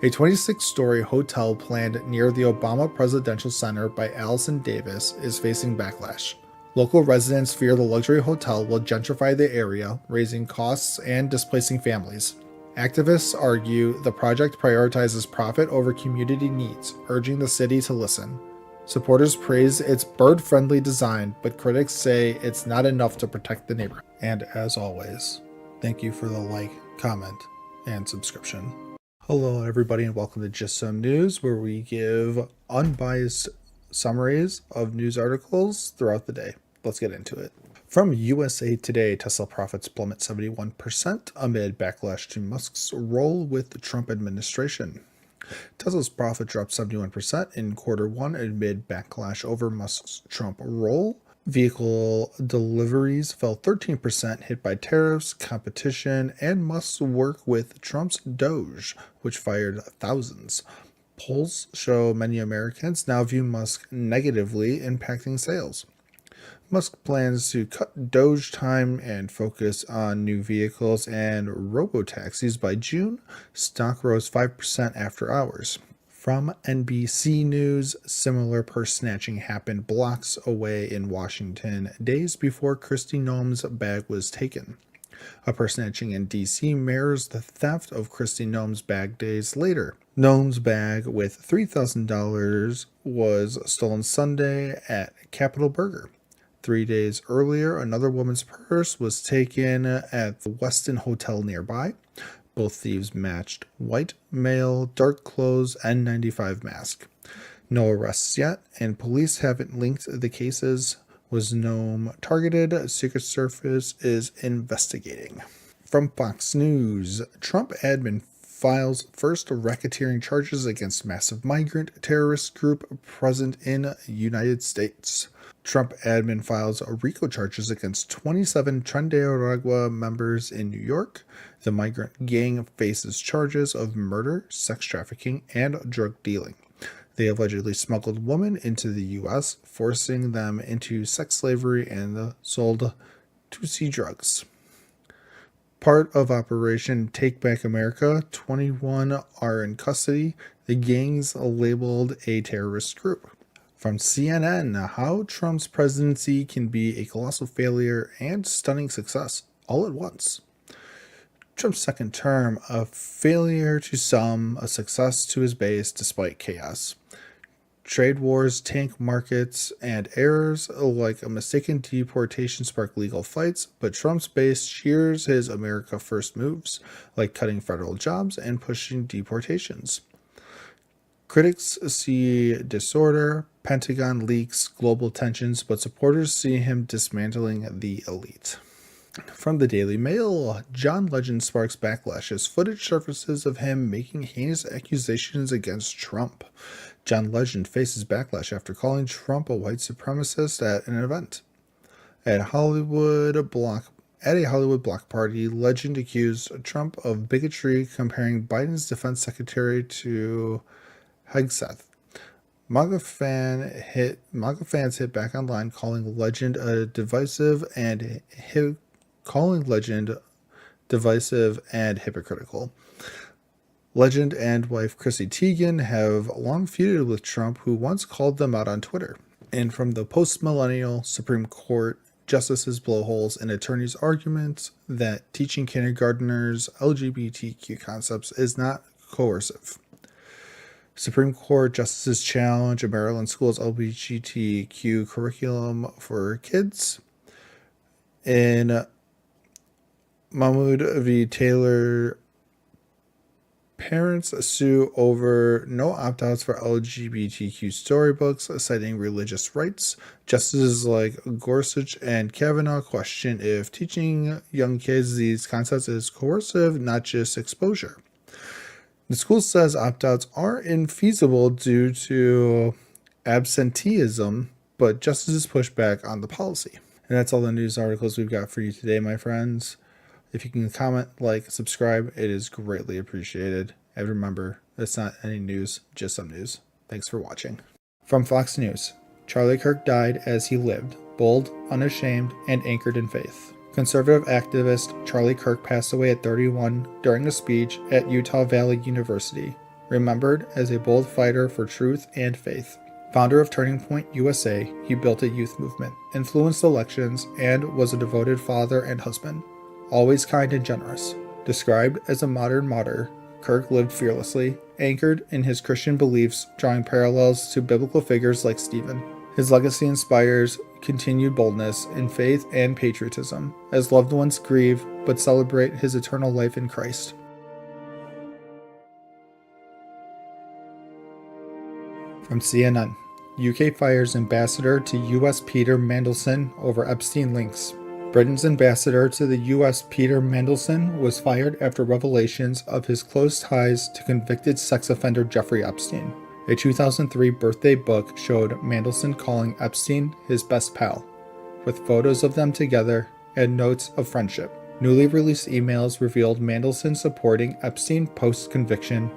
A 26-story hotel planned near the Obama Presidential Center by Allison Davis is facing backlash. Local residents fear the luxury hotel will gentrify the area, raising costs and displacing families. Activists argue the project prioritizes profit over community needs, urging the city to listen. Supporters praise its bird-friendly design, but critics say it's not enough to protect the neighborhood. And as always, thank you for the like, comment, and subscription. Hello, everybody, and welcome to Just Some News, where we give unbiased summaries of news articles throughout the day. Let's get into it. From USA Today, Tesla profits plummet 71% amid backlash to Musk's role with the Trump administration. Tesla's profit dropped 71% in quarter one amid backlash over Musk's Trump role. Vehicle deliveries fell 13%, hit by tariffs, competition, and Musk's work with Trump's Doge, which fired thousands. Polls show many Americans now view Musk negatively, impacting sales. Musk plans to cut Doge time and focus on new vehicles and robo-taxis by June. Stock rose 5% after hours. From NBC News, similar purse snatching happened blocks away in Washington days before Kristi Noem's bag was taken. A purse snatching in D.C. mirrors the theft of Kristi Noem's bag days later. Noem's bag with $3,000 was stolen Sunday at Capitol Burger. 3 days earlier, another woman's purse was taken at the Westin Hotel nearby. Both thieves matched white, male, dark clothes, N95 mask. No arrests yet, and police haven't linked the cases. Was Noem targeted? Secret Service is investigating. From Fox News, Trump admin files first racketeering charges against massive migrant terrorist group present in United States. Trump admin files RICO charges against 27 Tren de Aragua members in New York. The migrant gang faces charges of murder, sex trafficking, and drug dealing. They allegedly smuggled women into the U.S., forcing them into sex slavery and sold Tutsi drugs. Part of Operation Take Back America, 21 are in custody. The gangs labeled a terrorist group. From CNN, how Trump's presidency can be a colossal failure and stunning success all at once. Trump's second term, a failure to some, a success to his base despite chaos. Trade wars, tank markets, and errors like a mistaken deportation spark legal fights, but Trump's base cheers his America First moves, like cutting federal jobs and pushing deportations. Critics see disorder, Pentagon leaks, global tensions, but supporters see him dismantling the elite. From the Daily Mail, John Legend sparks backlash as footage surfaces of him making heinous accusations against Trump. John Legend faces backlash after calling Trump a white supremacist at an event. At a Hollywood block party, Legend accused Trump of bigotry, comparing Biden's defense secretary to Hegseth. MAGA fans hit back online, calling Legend divisive and hypocritical. Legend and wife Chrissy Teigen have long feuded with Trump, who once called them out on Twitter. And from the post-millennial Supreme Court, justices' blowholes and attorneys' arguments that teaching kindergartners LGBTQ concepts is not coercive. Supreme Court justices challenge a Maryland school's LGBTQ curriculum for kids. In Mahmoud v. Taylor, parents sue over no opt-outs for LGBTQ storybooks, citing religious rights. Justices like Gorsuch and Kavanaugh question if teaching young kids these concepts is coercive, not just exposure. The school says opt-outs are infeasible due to absenteeism, but justices push back on the policy. And that's all the news articles we've got for you today, my friends. If you can comment, like, subscribe, it is greatly appreciated. And remember, it's not any news, just some news. Thanks for watching. From Fox News, Charlie Kirk died as he lived, bold, unashamed, and anchored in faith. Conservative activist Charlie Kirk passed away at 31 during a speech at Utah Valley University, remembered as a bold fighter for truth and faith. Founder of Turning Point USA, he built a youth movement, influenced elections, and was a devoted father and husband. Always kind and generous. Described as a modern martyr, Kirk lived fearlessly, anchored in his Christian beliefs, drawing parallels to biblical figures like Stephen. His legacy inspires continued boldness in faith and patriotism, as loved ones grieve but celebrate his eternal life in Christ. From CNN, UK fires ambassador to US Peter Mandelson over Epstein links. Britain's ambassador to the US, Peter Mandelson, was fired after revelations of his close ties to convicted sex offender Jeffrey Epstein. A 2003 birthday book showed Mandelson calling Epstein his best pal, with photos of them together and notes of friendship. Newly released emails revealed Mandelson supporting Epstein post-conviction,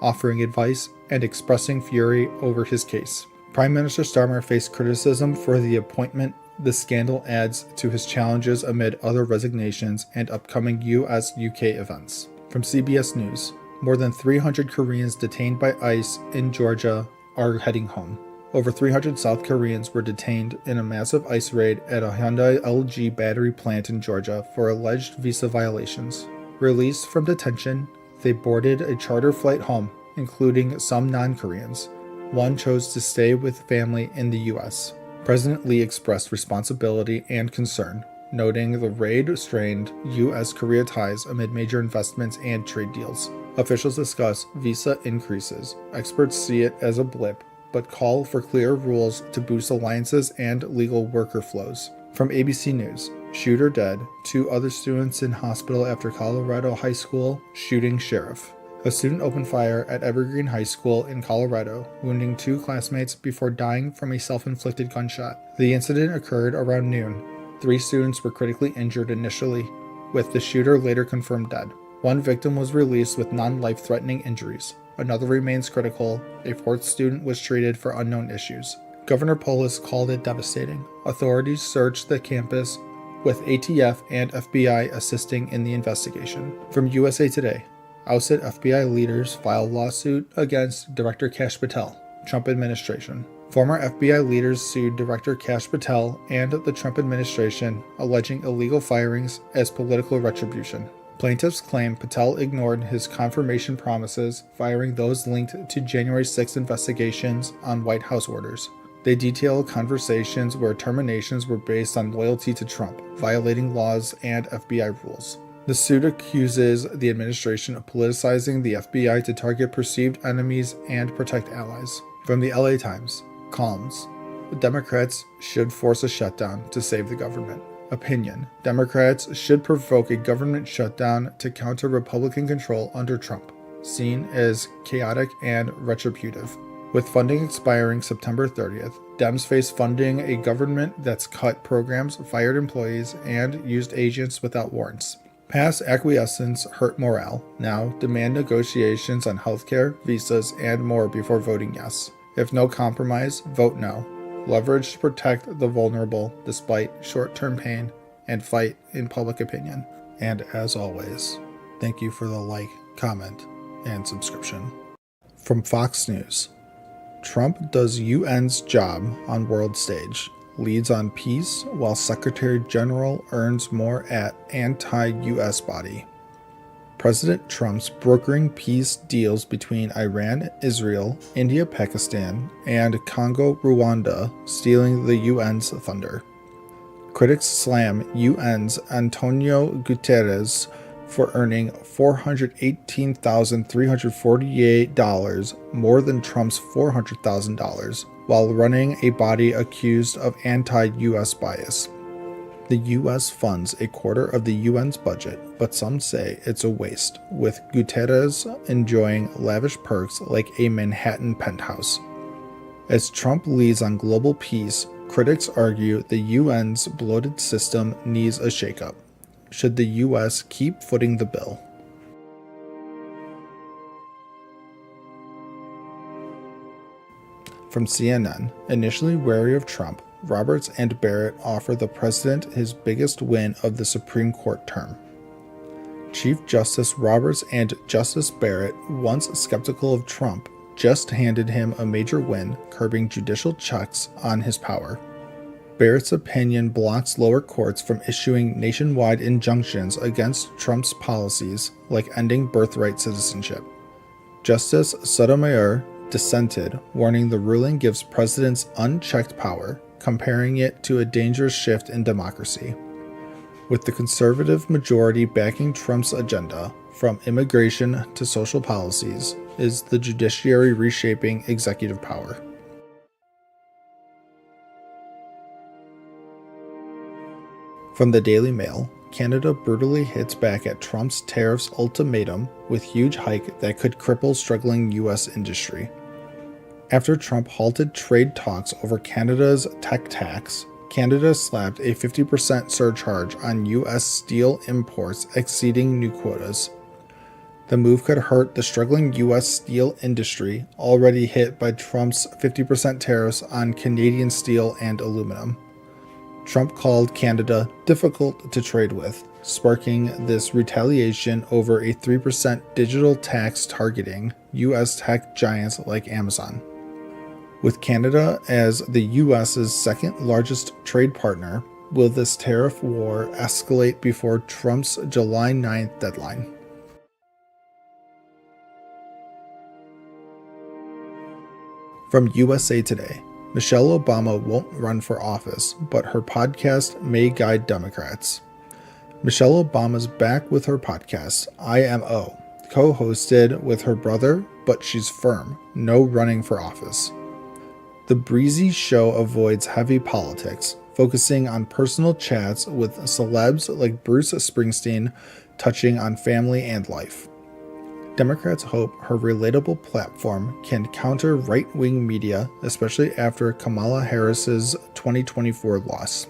offering advice and expressing fury over his case. Prime Minister Starmer faced criticism for the appointment. The scandal adds to his challenges amid other resignations and upcoming US-UK events. From CBS News, more than 300 Koreans detained by ICE in Georgia are heading home. Over 300 South Koreans were detained in a massive ICE raid at a Hyundai LG battery plant in Georgia for alleged visa violations. Released from detention, they boarded a charter flight home, including some non-Koreans. One chose to stay with family in the US. President Lee expressed responsibility and concern, noting the raid strained U.S.-Korea ties amid major investments and trade deals. Officials discuss visa increases. Experts see it as a blip, but call for clear rules to boost alliances and legal worker flows. From ABC News, shooter dead, 2 other students in hospital after Colorado high school shooting sheriff. A student opened fire at Evergreen High School in Colorado, wounding 2 classmates before dying from a self-inflicted gunshot. The incident occurred around noon. 3 students were critically injured initially, with the shooter later confirmed dead. 1 victim was released with non-life-threatening injuries. Another remains critical. A 4th student was treated for unknown issues. Governor Polis called it devastating. Authorities searched the campus, with ATF and FBI assisting in the investigation. From USA Today, ousted FBI leaders file lawsuit against Director Kash Patel, Trump administration. Former FBI leaders sued Director Kash Patel and the Trump administration, alleging illegal firings as political retribution. Plaintiffs claim Patel ignored his confirmation promises, firing those linked to January 6 investigations on White House orders. They detail conversations where terminations were based on loyalty to Trump, violating laws and FBI rules. The suit accuses the administration of politicizing the FBI to target perceived enemies and protect allies. From the LA Times, Calms. The Democrats should force a shutdown to save the government. Opinion. Democrats should provoke a government shutdown to counter Republican control under Trump, seen as chaotic and retributive. With funding expiring September 30th, Dems face funding a government that's cut programs, fired employees, and used agents without warrants. Past acquiescence hurt morale. Now demand negotiations on healthcare, visas, and more before voting yes. If no compromise, vote no. Leverage to protect the vulnerable despite short-term pain, and fight in public opinion. And as always, thank you for the like, comment, and subscription. From Fox News. Trump does UN's job on world stage, leads on peace while Secretary General earns more at anti-US body. President Trump's brokering peace deals between Iran, Israel, India, Pakistan, and Congo, Rwanda, stealing the UN's thunder. Critics slam UN's Antonio Guterres for earning $418,348, more than Trump's $400,000, while running a body accused of anti-US bias. The U.S. funds a quarter of the UN's budget, but some say it's a waste, with Guterres enjoying lavish perks like a Manhattan penthouse. As Trump leads on global peace, critics argue the UN's bloated system needs a shakeup. Should the U.S. keep footing the bill? From CNN, initially wary of Trump, Roberts and Barrett offer the president his biggest win of the Supreme Court term. Chief Justice Roberts and Justice Barrett, once skeptical of Trump, just handed him a major win, curbing judicial checks on his power. Barrett's opinion blocks lower courts from issuing nationwide injunctions against Trump's policies, like ending birthright citizenship. Justice Sotomayor dissented, warning the ruling gives presidents unchecked power, comparing it to a dangerous shift in democracy. With the conservative majority backing Trump's agenda, from immigration to social policies, is the judiciary reshaping executive power. From the Daily Mail, Canada brutally hits back at Trump's tariffs ultimatum with huge hike that could cripple struggling U.S. industry. After Trump halted trade talks over Canada's tech tax, Canada slapped a 50% surcharge on U.S. steel imports exceeding new quotas. The move could hurt the struggling U.S. steel industry, already hit by Trump's 50% tariffs on Canadian steel and aluminum. Trump called Canada difficult to trade with, sparking this retaliation over a 3% digital tax targeting U.S. tech giants like Amazon. With Canada as the U.S.'s second largest trade partner, will this tariff war escalate before Trump's July 9th deadline? From USA Today, Michelle Obama won't run for office, but her podcast may guide Democrats. Michelle Obama's back with her podcast, IMO, co-hosted with her brother, but she's firm, no running for office. The breezy show avoids heavy politics, focusing on personal chats with celebs like Bruce Springsteen, touching on family and life. Democrats hope her relatable platform can counter right-wing media, especially after Kamala Harris's 2024 loss.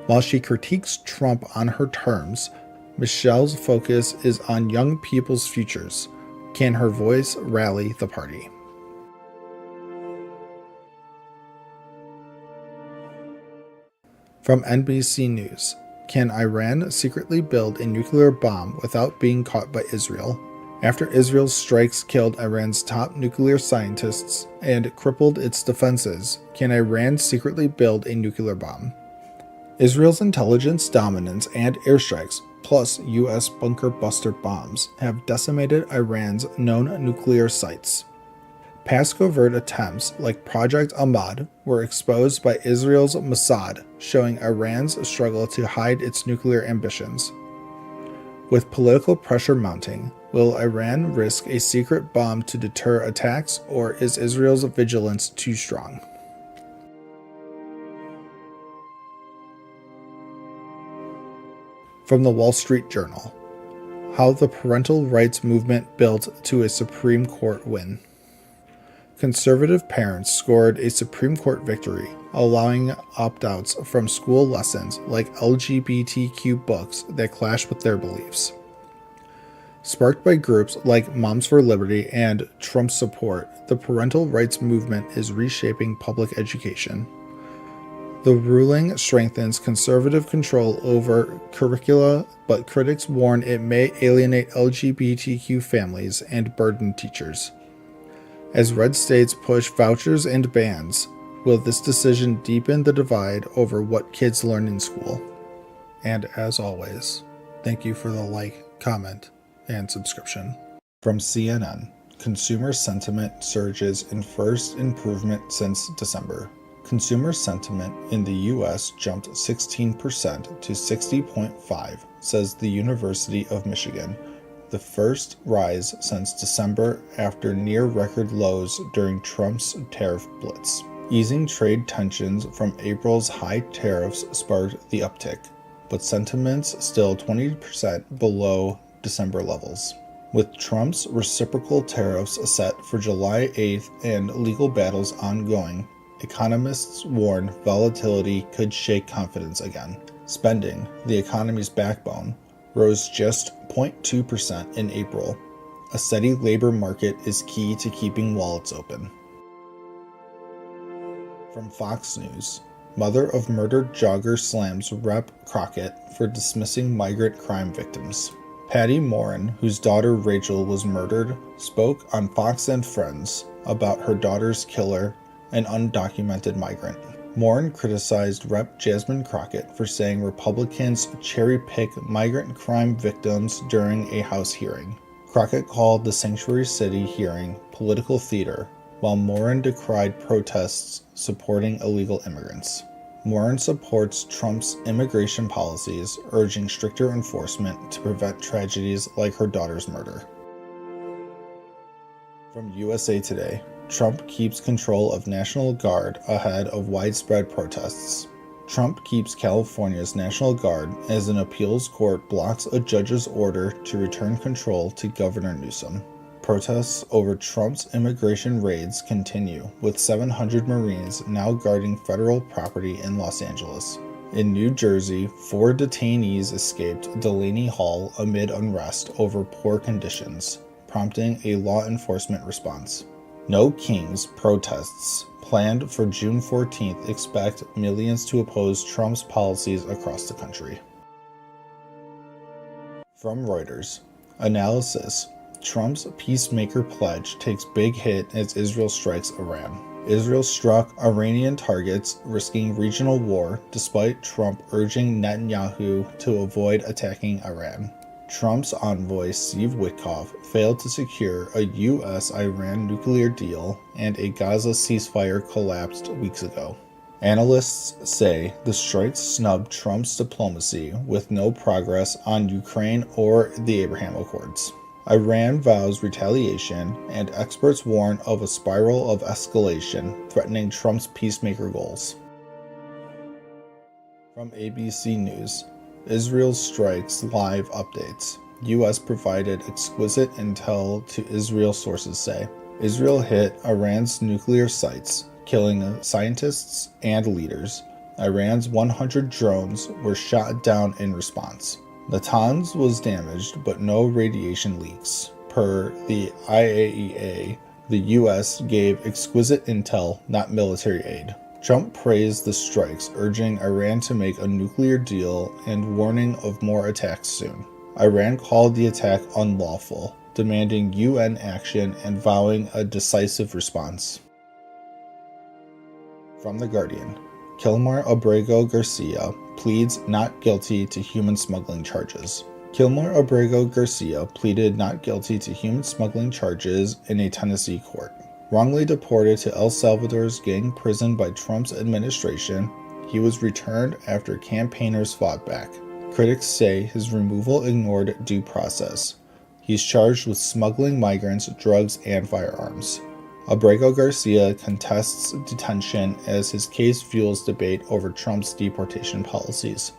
While she critiques Trump on her terms, Michelle's focus is on young people's futures. Can her voice rally the party? From NBC News, can Iran secretly build a nuclear bomb without being caught by Israel? After Israel's strikes killed Iran's top nuclear scientists and crippled its defenses, can Iran secretly build a nuclear bomb? Israel's intelligence dominance and airstrikes plus U.S. bunker buster bombs have decimated Iran's known nuclear sites. Past covert attempts like Project Ahmad were exposed by Israel's Mossad, showing Iran's struggle to hide its nuclear ambitions. With political pressure mounting, will Iran risk a secret bomb to deter attacks, or is Israel's vigilance too strong? From the Wall Street Journal: How the parental rights movement built to a Supreme Court win. Conservative parents scored a Supreme Court victory, allowing opt-outs from school lessons like LGBTQ books that clash with their beliefs. Sparked by groups like Moms for Liberty and Trump support, the parental rights movement is reshaping public education. The ruling strengthens conservative control over curricula, but critics warn it may alienate LGBTQ families and burden teachers. As red states push vouchers and bans, will this decision deepen the divide over what kids learn in school? And as always, thank you for the like, comment, and subscription. From CNN: Consumer sentiment surges in first improvement since December. Consumer sentiment in the U.S. jumped 16% to 60.5, says the University of Michigan, the first rise since December after near-record lows during Trump's tariff blitz. Easing trade tensions from April's high tariffs sparked the uptick, but sentiments still 20% below December levels. With Trump's reciprocal tariffs set for July 8th and legal battles ongoing, economists warn volatility could shake confidence again. Spending, the economy's backbone, rose just 0.2% in April. A steady labor market is key to keeping wallets open. From Fox News: Mother of murdered jogger slams Rep. Crockett for dismissing migrant crime victims. Patty Morin, whose daughter Rachel was murdered, spoke on Fox and Friends about her daughter's killer, an undocumented migrant. Morin criticized Rep. Jasmine Crockett for saying Republicans cherry-pick migrant crime victims during a House hearing. Crockett called the Sanctuary City hearing political theater, while Morin decried protests supporting illegal immigrants. Morin supports Trump's immigration policies, urging stricter enforcement to prevent tragedies like her daughter's murder. From USA Today: Trump keeps control of National Guard ahead of widespread protests. Trump keeps California's National Guard as an appeals court blocks a judge's order to return control to Governor Newsom. Protests over Trump's immigration raids continue, with 700 Marines now guarding federal property in Los Angeles. In New Jersey, 4 detainees escaped Delaney Hall amid unrest over poor conditions, prompting a law enforcement response. No Kings protests planned for June 14th expect millions to oppose Trump's policies across the country. From Reuters: Analysis: Trump's peacemaker pledge takes big hit as Israel strikes Iran. Israel struck Iranian targets, risking regional war despite Trump urging Netanyahu to avoid attacking Iran. Trump's envoy Steve Witkoff failed to secure a U.S.-Iran nuclear deal, and a Gaza ceasefire collapsed weeks ago. Analysts say the strikes snubbed Trump's diplomacy, with no progress on Ukraine or the Abraham Accords. Iran vows retaliation, and experts warn of a spiral of escalation threatening Trump's peacemaker goals. From ABC News: Israel strikes live updates. U.S. provided exquisite intel to Israel, sources say. Israel hit Iran's nuclear sites, killing scientists and leaders. Iran's 100 drones were shot down in response. Natanz was damaged, but no radiation leaks. Per the IAEA, the U.S. gave exquisite intel, not military aid. Trump praised the strikes, urging Iran to make a nuclear deal and warning of more attacks soon. Iran called the attack unlawful, demanding UN action and vowing a decisive response. From The Guardian: Kilmar Abrego Garcia pleads not guilty to human smuggling charges. Kilmore Abrego Garcia pleaded not guilty to human smuggling charges in a Tennessee court. Wrongly deported to El Salvador's gang prison by Trump's administration, he was returned after campaigners fought back. Critics say his removal ignored due process. He's charged with smuggling migrants, drugs, and firearms. Abrego Garcia contests detention as his case fuels debate over Trump's deportation policies.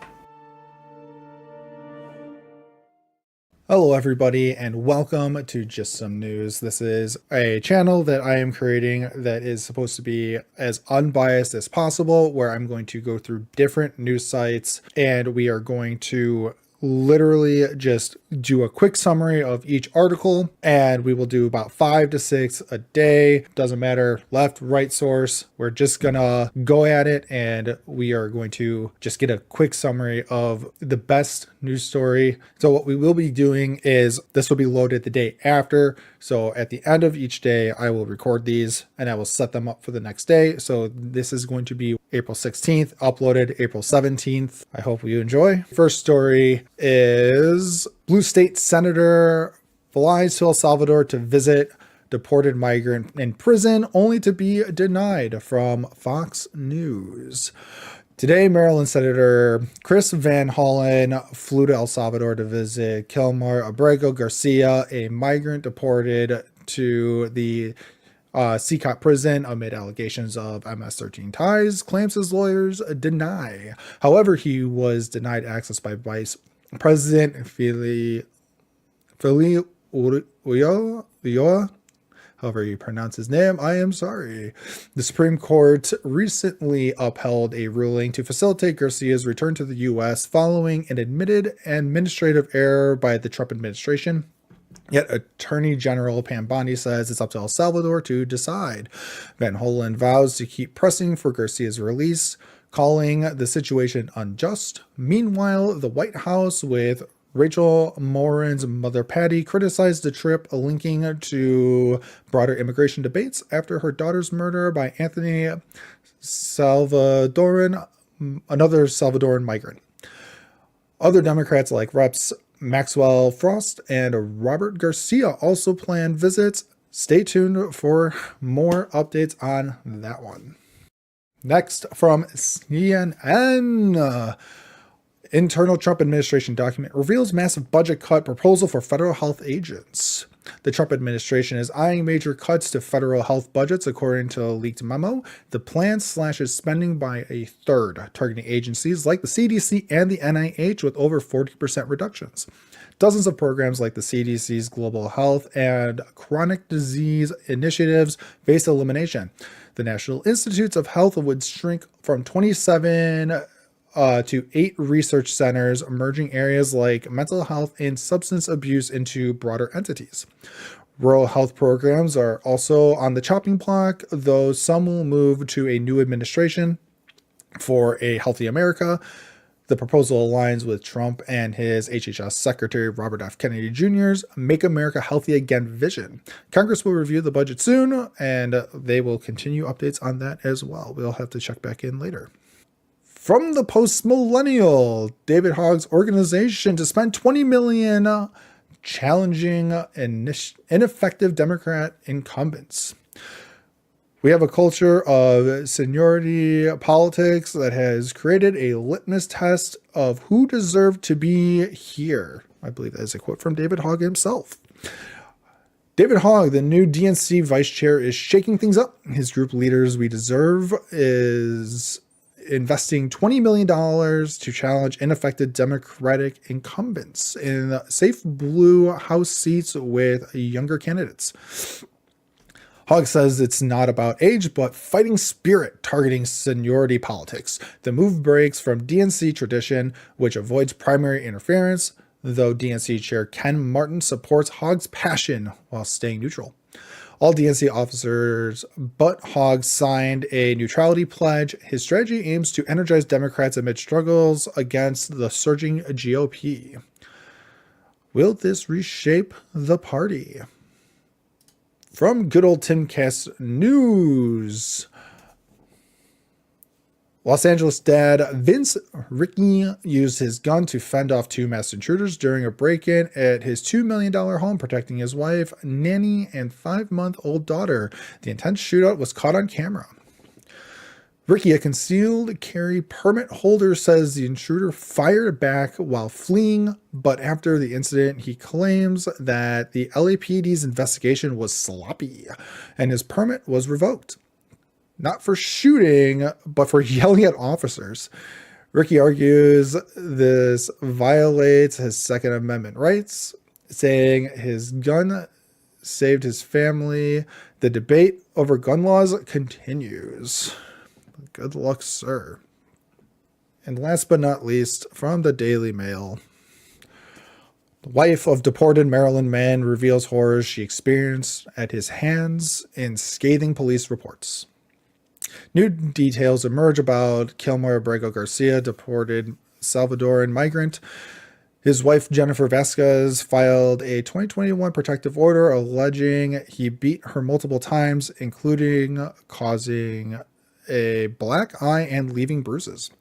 Hello everybody and welcome to Just Some News. This is a channel that I am creating that is supposed to be as unbiased as possible, where I'm going to go through different news sites and we are going to literally just do a quick summary of each article, and we will do about 5 to 6 a day. Doesn't matter left, right source. We're just gonna go at it and we are going to just get a quick summary of the best news story. So what we will be doing is this will be loaded the day after. So at the end of each day, I will record these and I will set them up for the next day. So this is going to be April 16th, uploaded April 17th. I hope you enjoy. First story is Blue State Senator flies to El Salvador to visit deported migrant in prison only to be denied, from Fox News. Today, Maryland Senator Chris Van Hollen flew to El Salvador to visit Kilmore Abrego Garcia, a migrant deported to the CCOT prison amid allegations of MS-13 ties, claims his lawyers deny. However, he was denied access by Vice President Fili Ulloa, however you pronounce his name, I am sorry. The Supreme Court recently upheld a ruling to facilitate Garcia's return to the U.S. following an admitted administrative error by the Trump administration. Yet Attorney General Pam Bondi says it's up to El Salvador to decide. Van Hollen vows to keep pressing for Garcia's release, calling the situation unjust. Meanwhile, the White House, with Rachel Morin's mother Patty, criticized the trip, linking to broader immigration debates after her daughter's murder by Anthony Salvadoran, another Salvadoran migrant. Other Democrats like Reps Maxwell Frost and Robert Garcia also plan visits. Stay tuned for more updates on that one. Next, from CNN. Internal Trump administration document reveals massive budget cut proposal for federal health agents. The Trump administration is eyeing major cuts to federal health budgets, according to a leaked memo. The plan slashes spending by a third, targeting agencies like the CDC and the NIH with over 40% reductions. Dozens of programs like the CDC's Global Health and Chronic Disease Initiatives face elimination. The National Institutes of Health would shrink from 27 to 8 research centers, merging areas like mental health and substance abuse into broader entities. Rural health programs are also on the chopping block, though some will move to a new administration. For a Healthy America, the proposal aligns with Trump and his HHS Secretary Robert F. Kennedy Jr.'s Make America Healthy Again vision. Congress will review the budget soon, and they will continue updates on that as well. We'll have to check back in later. From the Post-Millennial, David Hogg's organization to spend $20 million challenging ineffective Democrat incumbents. We have a culture of seniority politics that has created a litmus test of who deserved to be here. I believe that is a quote from David Hogg himself. David Hogg, the new DNC vice chair, is shaking things up. His group Leaders We Deserve is investing $20 million to challenge ineffective Democratic incumbents in safe blue House seats with younger candidates. Hogg says it's not about age, but fighting spirit targeting seniority politics. The move breaks from DNC tradition, which avoids primary interference, though DNC Chair Ken Martin supports Hogg's passion while staying neutral. All DNC officers but Hogg signed a neutrality pledge. His strategy aims to energize Democrats amid struggles against the surging GOP. Will this reshape the party? From good old Timcast News. Los Angeles dad Vince Ricky used his gun to fend off two masked intruders during a break-in at his $2 million home, protecting his wife, nanny, and 5-month-old daughter. The intense shootout was caught on camera. Ricky, a concealed carry permit holder, says the intruder fired back while fleeing, but after the incident, he claims that the LAPD's investigation was sloppy and his permit was revoked. Not for shooting, but for yelling at officers. Ricky argues this violates his Second Amendment rights, saying his gun saved his family. The debate over gun laws continues. Good luck, sir. And last but not least, from the Daily Mail. The wife of deported Maryland man reveals horrors she experienced at his hands in scathing police reports. New details emerge about Kilmer Abrego Garcia, deported Salvadoran migrant. His wife, Jennifer Vasquez, filed a 2021 protective order alleging he beat her multiple times, including causing a black eye and leaving bruises.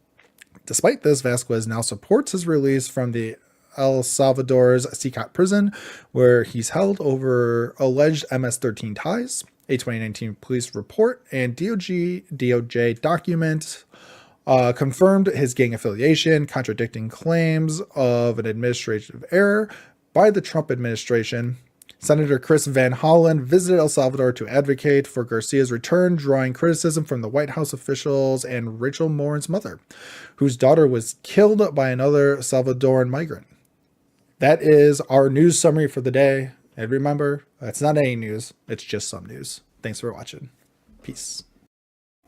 Despite this, Vasquez now supports his release from the El Salvador's Sicat prison, where he's held over alleged MS-13 ties. A 2019 police report and DOJ document confirmed his gang affiliation, contradicting claims of an administrative error by the Trump administration. Senator Chris Van Hollen visited El Salvador to advocate for Garcia's return, drawing criticism from the White House officials and Rachel Morin's mother, whose daughter was killed by another Salvadoran migrant. That is our news summary for the day. And remember, that's not any news, it's just some news. Thanks for watching. Peace.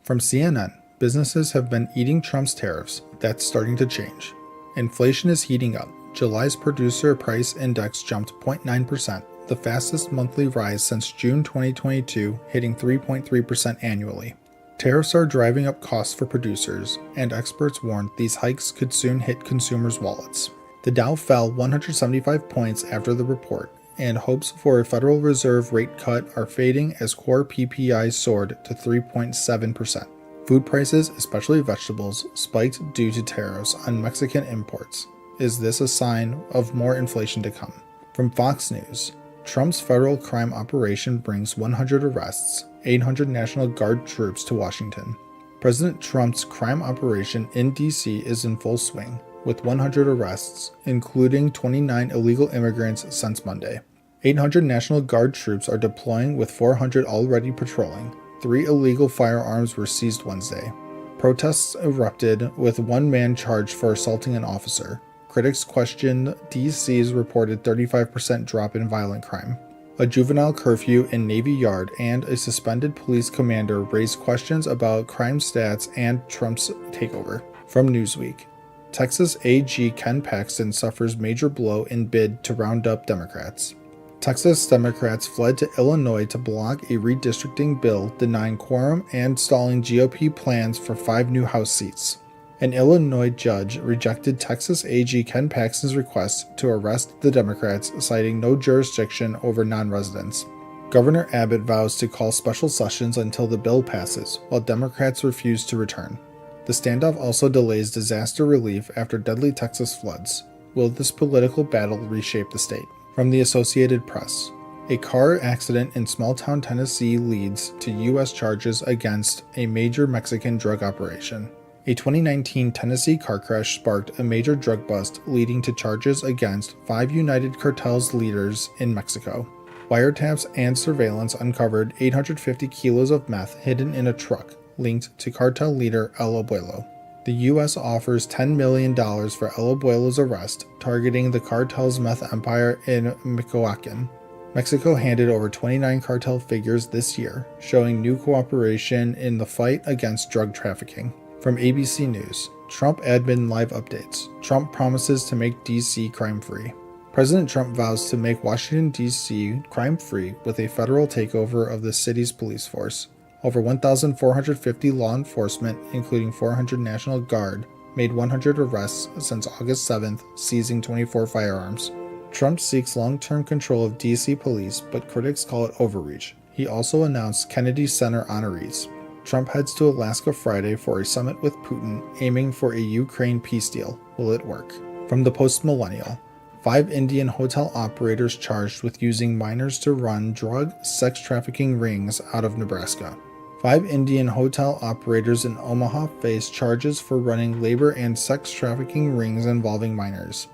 From CNN, businesses have been eating Trump's tariffs. That's starting to change. Inflation is heating up. July's producer price index jumped 0.9%, the fastest monthly rise since June 2022, hitting 3.3% annually. Tariffs are driving up costs for producers, and experts warned these hikes could soon hit consumers' wallets. The Dow fell 175 points after the report, and hopes for a Federal Reserve rate cut are fading as core PPI soared to 3.7%. Food prices, especially vegetables, spiked due to tariffs on Mexican imports. Is this a sign of more inflation to come? From Fox News, Trump's federal crime operation brings 100 arrests, 800 National Guard troops to Washington. President Trump's crime operation in D.C. is in full swing, with 100 arrests, including 29 illegal immigrants since Monday. 800 National Guard troops are deploying, with 400 already patrolling. 3 illegal firearms were seized Wednesday. Protests erupted, with one man charged for assaulting an officer. Critics questioned DC's reported 35% drop in violent crime. A juvenile curfew in Navy Yard and a suspended police commander raised questions about crime stats and Trump's takeover. From Newsweek, Texas AG Ken Paxton suffers major blow in bid to round up Democrats. Texas Democrats fled to Illinois to block a redistricting bill denying quorum and stalling GOP plans for 5 new House seats. An Illinois judge rejected Texas AG Ken Paxton's request to arrest the Democrats, citing no jurisdiction over non-residents. Governor Abbott vows to call special sessions until the bill passes, while Democrats refuse to return. The standoff also delays disaster relief after deadly Texas floods. Will this political battle reshape the state? From the Associated Press, a car accident in small-town Tennessee leads to U.S. charges against a major Mexican drug operation. A 2019 Tennessee car crash sparked a major drug bust, leading to charges against 5 United Cartel's leaders in Mexico. Wiretaps and surveillance uncovered 850 kilos of meth hidden in a truck, linked to cartel leader El Abuelo. The U.S. offers $10 million for El Abuelo's arrest, targeting the cartel's meth empire in Michoacán. Mexico handed over 29 cartel figures this year, showing new cooperation in the fight against drug trafficking. From ABC News, Trump admin live updates. Trump promises to make D.C. crime-free. President Trump vows to make Washington, D.C. crime-free with a federal takeover of the city's police force. Over 1,450 law enforcement, including 400 National Guard, made 100 arrests since August 7th, seizing 24 firearms. Trump seeks long-term control of D.C. police, but critics call it overreach. He also announced Kennedy Center honorees. Trump heads to Alaska Friday for a summit with Putin, aiming for a Ukraine peace deal. Will it work? From the Post-Millennial, 5 Indian hotel operators charged with using minors to run drug sex trafficking rings out of Nebraska. 5 Indian hotel operators in Omaha face charges for running labor and sex trafficking rings involving minors.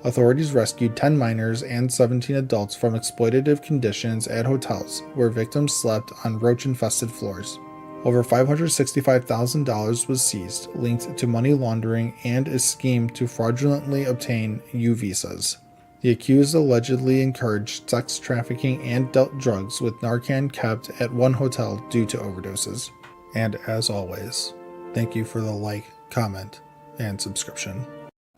Authorities rescued 10 minors and 17 adults from exploitative conditions at hotels where victims slept on roach-infested floors. Over $565,000 was seized, linked to money laundering and a scheme to fraudulently obtain U visas. The accused allegedly encouraged sex trafficking and dealt drugs, with Narcan kept at one hotel due to overdoses. And as always, thank you for the like, comment, and subscription.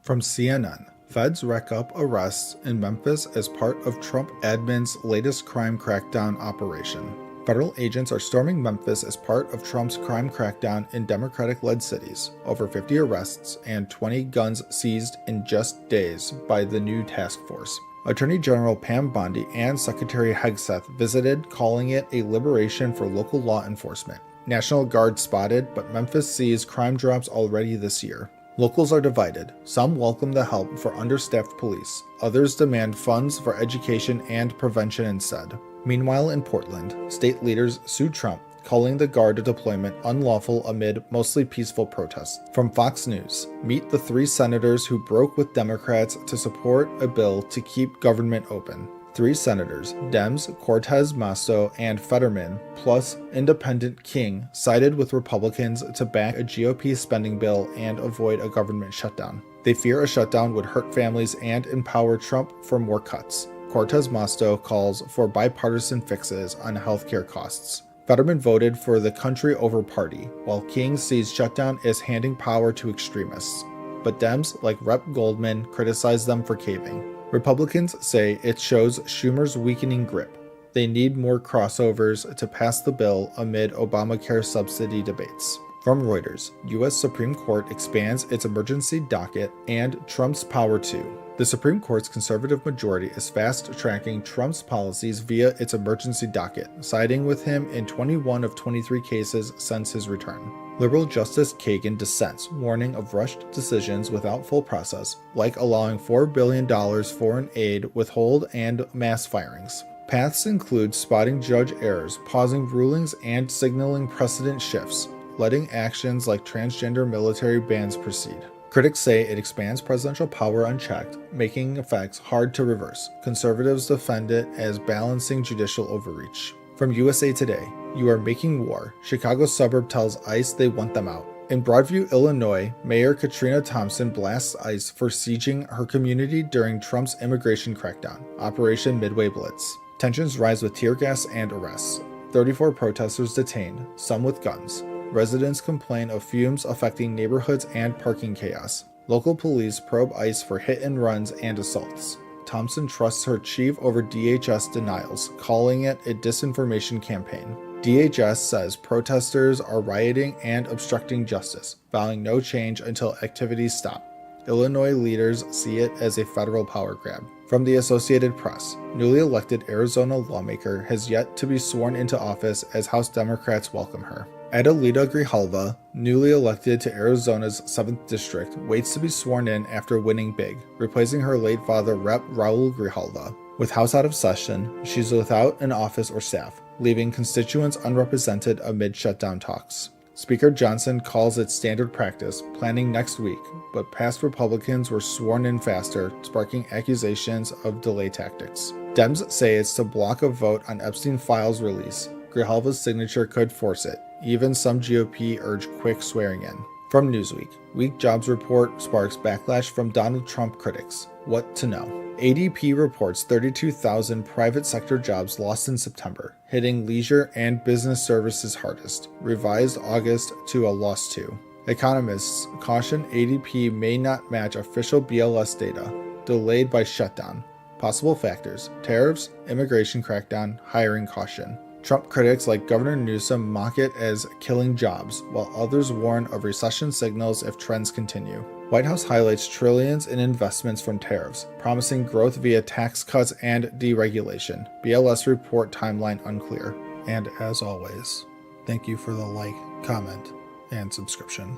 From CNN, feds rack up arrests in Memphis as part of Trump admin's latest crime crackdown operation. Federal agents are storming Memphis as part of Trump's crime crackdown in Democratic-led cities. Over 50 arrests and 20 guns seized in just days by the new task force. Attorney General Pam Bondi and Secretary Hegseth visited, calling it a liberation for local law enforcement. National Guard spotted, but Memphis sees crime drops already this year. Locals are divided. Some welcome the help for understaffed police. Others demand funds for education and prevention instead. Meanwhile, in Portland, state leaders sued Trump, calling the Guard deployment unlawful amid mostly peaceful protests. From Fox News, meet the 3 senators who broke with Democrats to support a bill to keep government open. 3 senators, Dems, Cortez Masto, and Fetterman, plus independent King, sided with Republicans to back a GOP spending bill and avoid a government shutdown. They fear a shutdown would hurt families and empower Trump for more cuts. Cortez Masto calls for bipartisan fixes on healthcare costs. Fetterman voted for the country over party, while King sees shutdown as handing power to extremists. But Dems, like Rep. Goldman, criticize them for caving. Republicans say it shows Schumer's weakening grip. They need more crossovers to pass the bill amid Obamacare subsidy debates. From Reuters, U.S. Supreme Court expands its emergency docket and Trump's power too. The Supreme Court's conservative majority is fast-tracking Trump's policies via its emergency docket, siding with him in 21 of 23 cases since his return. Liberal Justice Kagan dissents, warning of rushed decisions without full process, like allowing $4 billion foreign aid withhold and mass firings. Paths include spotting judge errors, pausing rulings, and signaling precedent shifts, letting actions like transgender military bans proceed. Critics say it expands presidential power unchecked, making effects hard to reverse. Conservatives defend it as balancing judicial overreach. From USA Today, you are making war. Chicago suburb tells ICE they want them out. In Broadview, Illinois, Mayor Katrina Thompson blasts ICE for sieging her community during Trump's immigration crackdown, Operation Midway Blitz. Tensions rise with tear gas and arrests. 34 protesters detained, some with guns. Residents complain of fumes affecting neighborhoods and parking chaos. Local police probe ICE for hit-and-runs and assaults. Thompson trusts her chief over DHS denials, calling it a disinformation campaign. DHS says protesters are rioting and obstructing justice, vowing no change until activities stop. Illinois leaders see it as a federal power grab. From the Associated Press, newly elected Arizona lawmaker has yet to be sworn into office as House Democrats welcome her. Adelita Grijalva, newly elected to Arizona's 7th District, waits to be sworn in after winning big, replacing her late father Rep. Raul Grijalva. With House out of session, she's without an office or staff, leaving constituents unrepresented amid shutdown talks. Speaker Johnson calls it standard practice, planning next week, but past Republicans were sworn in faster, sparking accusations of delay tactics. Dems say it's to block a vote on Epstein files release. Grijalva's signature could force it. Even some GOP urge quick swearing in. From Newsweek, weak jobs report sparks backlash from Donald Trump critics. What to know? ADP reports 32,000 private sector jobs lost in September, hitting leisure and business services hardest, revised August to a loss too. Economists caution ADP may not match official BLS data, delayed by shutdown. Possible factors: tariffs, immigration crackdown, hiring caution. Trump critics like Governor Newsom mock it as killing jobs, while others warn of recession signals if trends continue. White House highlights trillions in investments from tariffs, promising growth via tax cuts and deregulation. BLS report timeline unclear. And as always, thank you for the like, comment, and subscription.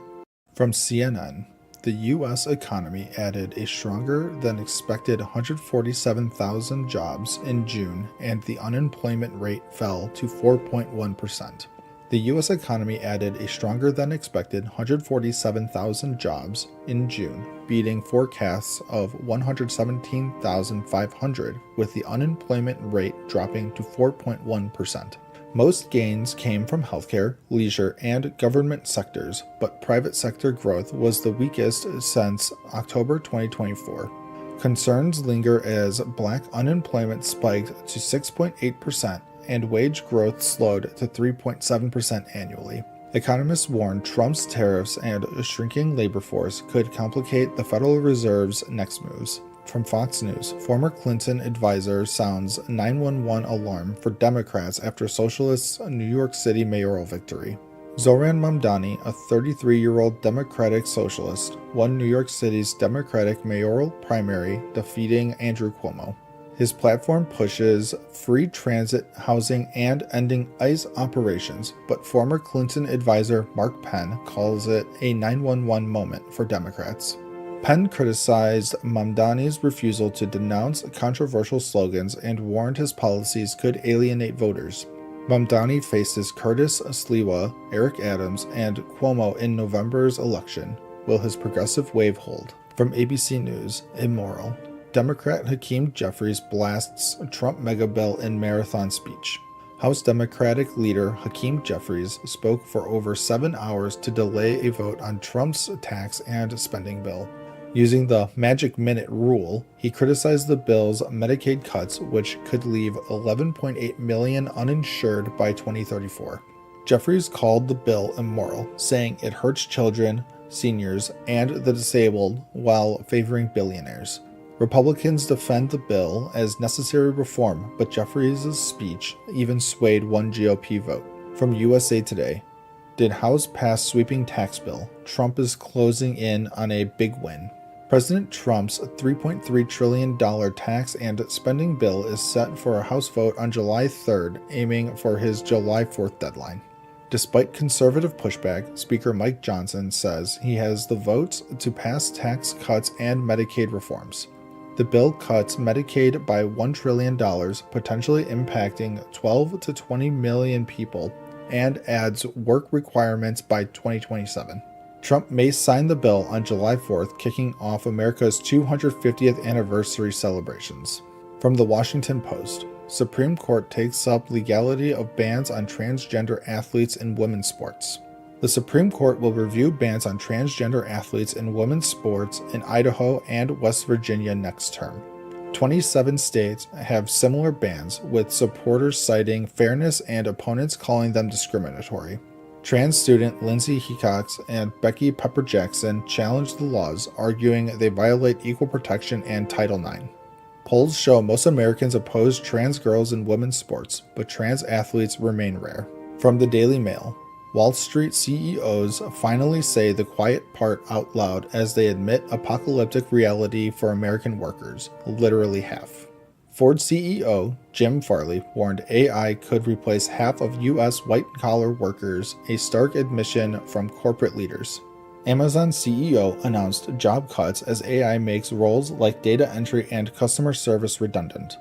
From CNN, the U.S. economy added a stronger than expected 147,000 jobs in June, and the unemployment rate fell to 4.1%. The U.S. economy added a stronger than expected 147,000 jobs in June, beating forecasts of 117,500, with the unemployment rate dropping to 4.1%. Most gains came from healthcare, leisure, and government sectors, but private sector growth was the weakest since October 2024. Concerns linger as Black unemployment spiked to 6.8%, and wage growth slowed to 3.7% annually. Economists warn Trump's tariffs and a shrinking labor force could complicate the Federal Reserve's next moves. From Fox News, former Clinton advisor sounds 911 alarm for Democrats after Socialists' New York City mayoral victory. Zohran Mamdani, a 33-year-old Democratic socialist, won New York City's Democratic mayoral primary, defeating Andrew Cuomo. His platform pushes free transit, housing, and ending ICE operations, but former Clinton advisor Mark Penn calls it a 911 moment for Democrats. Penn criticized Mamdani's refusal to denounce controversial slogans and warned his policies could alienate voters. Mamdani faces Curtis Sliwa, Eric Adams, and Cuomo in November's election. Will his progressive wave hold? From ABC News, immoral. Democrat Hakeem Jeffries blasts Trump mega bill in marathon speech. House Democratic leader Hakeem Jeffries spoke for over 7 hours to delay a vote on Trump's tax and spending bill. Using the magic minute rule, he criticized the bill's Medicaid cuts, which could leave 11.8 million uninsured by 2034. Jeffries called the bill immoral, saying it hurts children, seniors, and the disabled while favoring billionaires. Republicans defend the bill as necessary reform, but Jeffries' speech even swayed one GOP vote. From USA Today, did House pass sweeping tax bill? Trump is closing in on a big win. President Trump's $3.3 trillion tax and spending bill is set for a House vote on July 3rd, aiming for his July 4th deadline. Despite conservative pushback, Speaker Mike Johnson says he has the votes to pass tax cuts and Medicaid reforms. The bill cuts Medicaid by $1 trillion, potentially impacting 12 to 20 million people, and adds work requirements by 2027. Trump may sign the bill on July 4th, kicking off America's 250th anniversary celebrations. From the Washington Post, Supreme Court takes up legality of bans on transgender athletes in women's sports. The Supreme Court will review bans on transgender athletes in women's sports in Idaho and West Virginia next term. 27 states have similar bans, with supporters citing fairness and opponents calling them discriminatory. Trans student Lindsay Hecox and Becky Pepper Jackson challenged the laws, arguing they violate equal protection and Title IX. Polls show most Americans oppose trans girls in women's sports, but trans athletes remain rare. From the Daily Mail, Wall Street CEOs finally say the quiet part out loud as they admit apocalyptic reality for American workers, literally half. Ford CEO Jim Farley warned AI could replace half of U.S. white-collar workers, a stark admission from corporate leaders. Amazon CEO announced job cuts as AI makes roles like data entry and customer service redundant.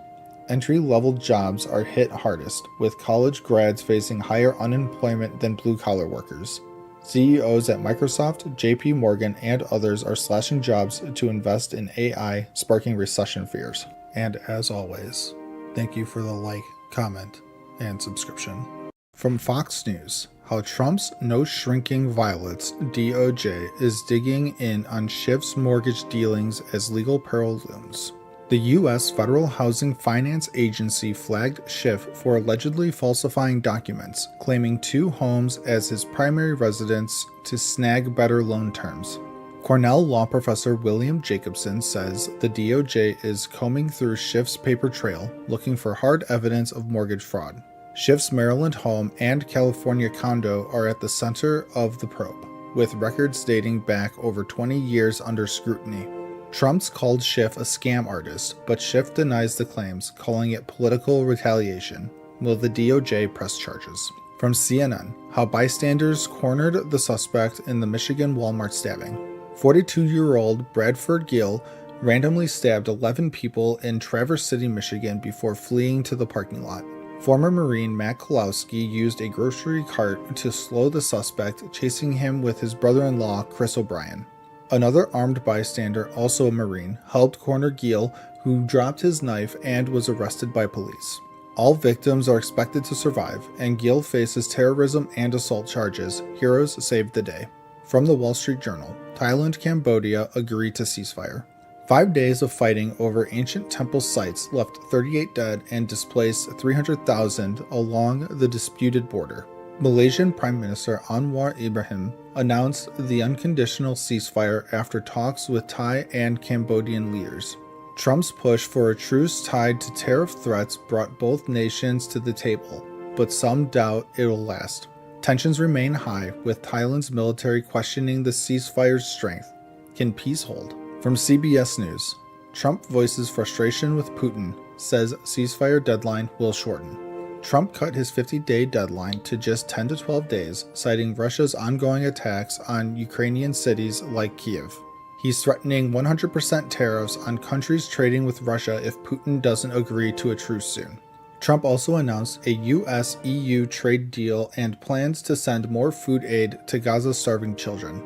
Entry-level jobs are hit hardest, with college grads facing higher unemployment than blue-collar workers. CEOs at Microsoft, JP Morgan, and others are slashing jobs to invest in AI, sparking recession fears. And as always, thank you for the like, comment, and subscription. From Fox News, how Trump's no shrinking violets DOJ is digging in on Schiff's mortgage dealings as legal peril looms. The U.S. Federal Housing Finance Agency flagged Schiff for allegedly falsifying documents, claiming 2 homes as his primary residence to snag better loan terms. Cornell law professor William Jacobson says the DOJ is combing through Schiff's paper trail, looking for hard evidence of mortgage fraud. Schiff's Maryland home and California condo are at the center of the probe, with records dating back over 20 years under scrutiny. Trump's called Schiff a scam artist, but Schiff denies the claims, calling it political retaliation. Will the DOJ press charges? From CNN, how bystanders cornered the suspect in the Michigan Walmart stabbing. 42-year-old Bradford Gill randomly stabbed 11 people in Traverse City, Michigan before fleeing to the parking lot. Former Marine Matt Kolowski used a grocery cart to slow the suspect, chasing him with his brother-in-law, Chris O'Brien. Another armed bystander, also a Marine, helped corner Gill, who dropped his knife and was arrested by police. All victims are expected to survive, and Gill faces terrorism and assault charges. Heroes saved the day. From the Wall Street Journal, Thailand, Cambodia agree to ceasefire. 5 days of fighting over ancient temple sites left 38 dead and displaced 300,000 along the disputed border. Malaysian Prime Minister Anwar Ibrahim announced the unconditional ceasefire after talks with Thai and Cambodian leaders. Trump's push for a truce tied to tariff threats brought both nations to the table, but some doubt it'll last. Tensions remain high, with Thailand's military questioning the ceasefire's strength. Can peace hold? From CBS News, Trump voices frustration with Putin, says ceasefire deadline will shorten. Trump cut his 50-day deadline to just 10 to 12 days, citing Russia's ongoing attacks on Ukrainian cities like Kyiv. He's threatening 100% tariffs on countries trading with Russia if Putin doesn't agree to a truce soon. Trump also announced a US-EU trade deal and plans to send more food aid to Gaza's starving children.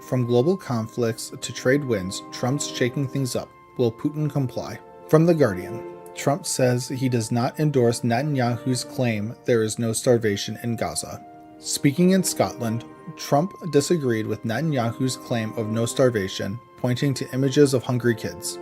From global conflicts to trade wins, Trump's shaking things up. Will Putin comply? From The Guardian, Trump says he does not endorse Netanyahu's claim there is no starvation in Gaza. Speaking in Scotland, Trump disagreed with Netanyahu's claim of no starvation, pointing to images of hungry kids.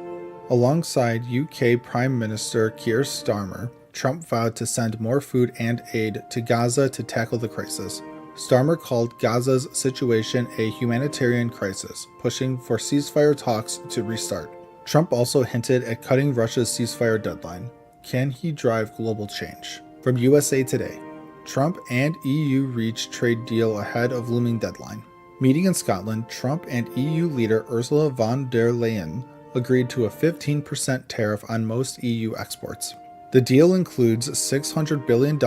Alongside UK Prime Minister Keir Starmer, Trump vowed to send more food and aid to Gaza to tackle the crisis. Starmer called Gaza's situation a humanitarian crisis, pushing for ceasefire talks to restart. Trump also hinted at cutting Russia's ceasefire deadline. Can he drive global change? From USA Today, Trump and EU reach trade deal ahead of looming deadline. Meeting in Scotland, Trump and EU leader Ursula von der Leyen agreed to a 15% tariff on most EU exports. The deal includes $600 billion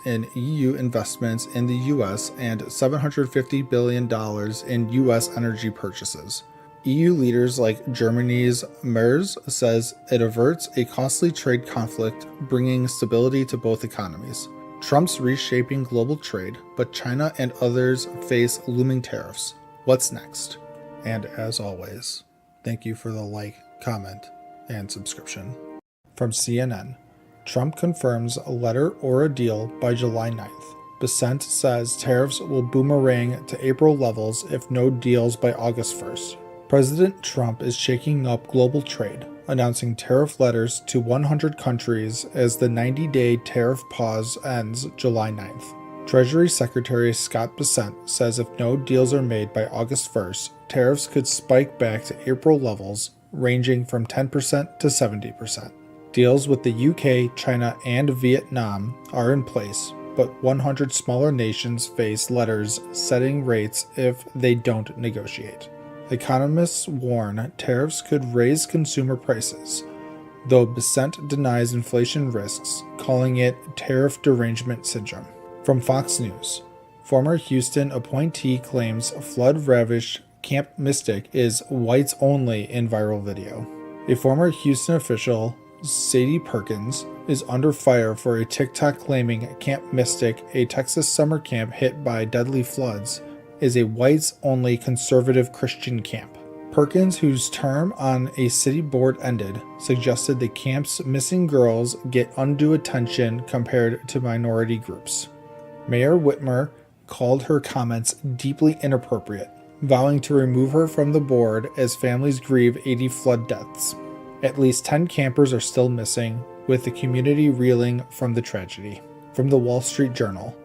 in EU investments in the US and $750 billion in US energy purchases. EU leaders like Germany's Merz says it averts a costly trade conflict, bringing stability to both economies. Trump's reshaping global trade, but China and others face looming tariffs. What's next? And as always, thank you for the like, comment, and subscription. From CNN, Trump confirms a letter or a deal by July 9th. Besant says tariffs will boomerang to April levels if no deals by August 1st. President Trump is shaking up global trade, announcing tariff letters to 100 countries as the 90-day tariff pause ends July 9th. Treasury Secretary Scott Bessent says if no deals are made by August 1st, tariffs could spike back to April levels, ranging from 10% to 70%. Deals with the UK, China, and Vietnam are in place, but 100 smaller nations face letters setting rates if they don't negotiate. Economists warn tariffs could raise consumer prices, though Bessent denies inflation risks, calling it tariff derangement syndrome. From Fox News, former Houston appointee claims flood-ravaged Camp Mystic is whites only in viral video. A former Houston official, Sadie Perkins, is under fire for a TikTok claiming Camp Mystic, a Texas summer camp hit by deadly floods, is a whites-only conservative Christian camp. Perkins, whose term on a city board ended, suggested the camp's missing girls get undue attention compared to minority groups. Mayor Whitmer called her comments deeply inappropriate, vowing to remove her from the board as families grieve 80 flood deaths. At least 10 campers are still missing, with the community reeling from the tragedy. From the Wall Street Journal,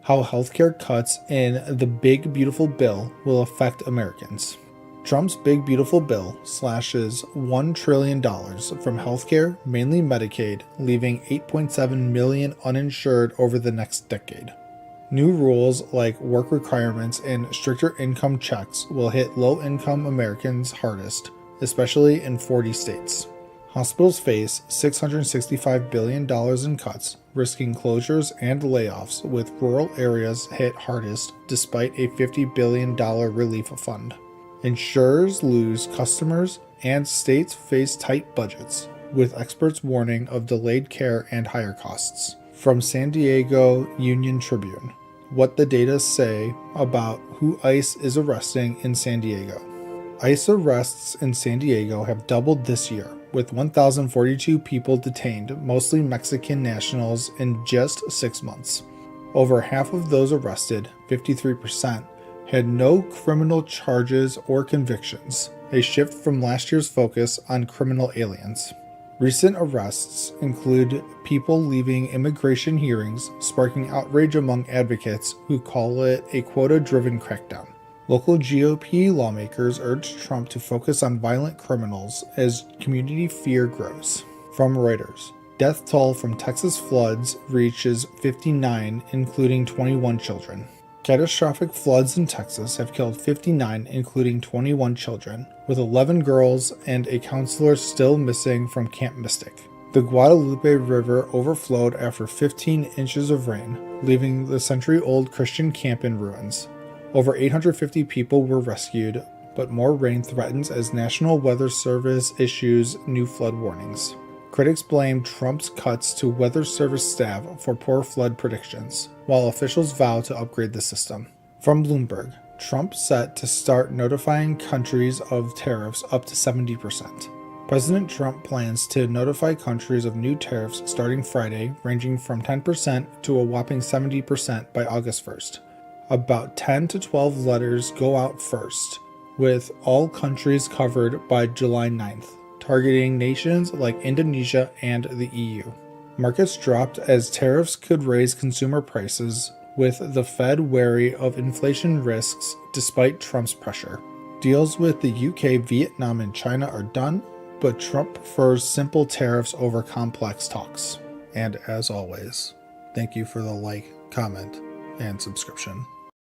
how healthcare cuts in the Big Beautiful Bill will affect Americans. Trump's Big Beautiful Bill slashes $1 trillion from healthcare, mainly Medicaid, leaving 8.7 million uninsured over the next decade. New rules like work requirements and stricter income checks will hit low-income Americans hardest, especially in 40 states. Hospitals face $665 billion in cuts, risking closures and layoffs, with rural areas hit hardest despite a $50 billion relief fund. Insurers lose customers and states face tight budgets, with experts warning of delayed care and higher costs. From San Diego Union Tribune, what the data say about who ICE is arresting in San Diego. ICE arrests in San Diego have doubled this year, with 1,042 people detained, mostly Mexican nationals, in just 6 months. Over half of those arrested, 53%, had no criminal charges or convictions, a shift from last year's focus on criminal aliens. Recent arrests include people leaving immigration hearings, sparking outrage among advocates who call it a quota-driven crackdown. Local GOP lawmakers urge Trump to focus on violent criminals as community fear grows. From Reuters, death toll from Texas floods reaches 59, including 21 children. Catastrophic floods in Texas have killed 59, including 21 children, with 11 girls and a counselor still missing from Camp Mystic. The Guadalupe River overflowed after 15 inches of rain, leaving the century-old Christian camp in ruins. Over 850 people were rescued, but more rain threatens as National Weather Service issues new flood warnings. Critics blame Trump's cuts to Weather Service staff for poor flood predictions, while officials vow to upgrade the system. From Bloomberg, Trump set to start notifying countries of tariffs up to 70%. President Trump plans to notify countries of new tariffs starting Friday, ranging from 10% to a whopping 70% by August 1st. About 10 to 12 letters go out first, with all countries covered by July 9th. Targeting nations like Indonesia and the EU. Markets dropped as tariffs could raise consumer prices, with the Fed wary of inflation risks despite Trump's pressure. Deals with the UK, Vietnam, and China are done, but Trump prefers simple tariffs over complex talks. And as always, thank you for the like, comment, and subscription.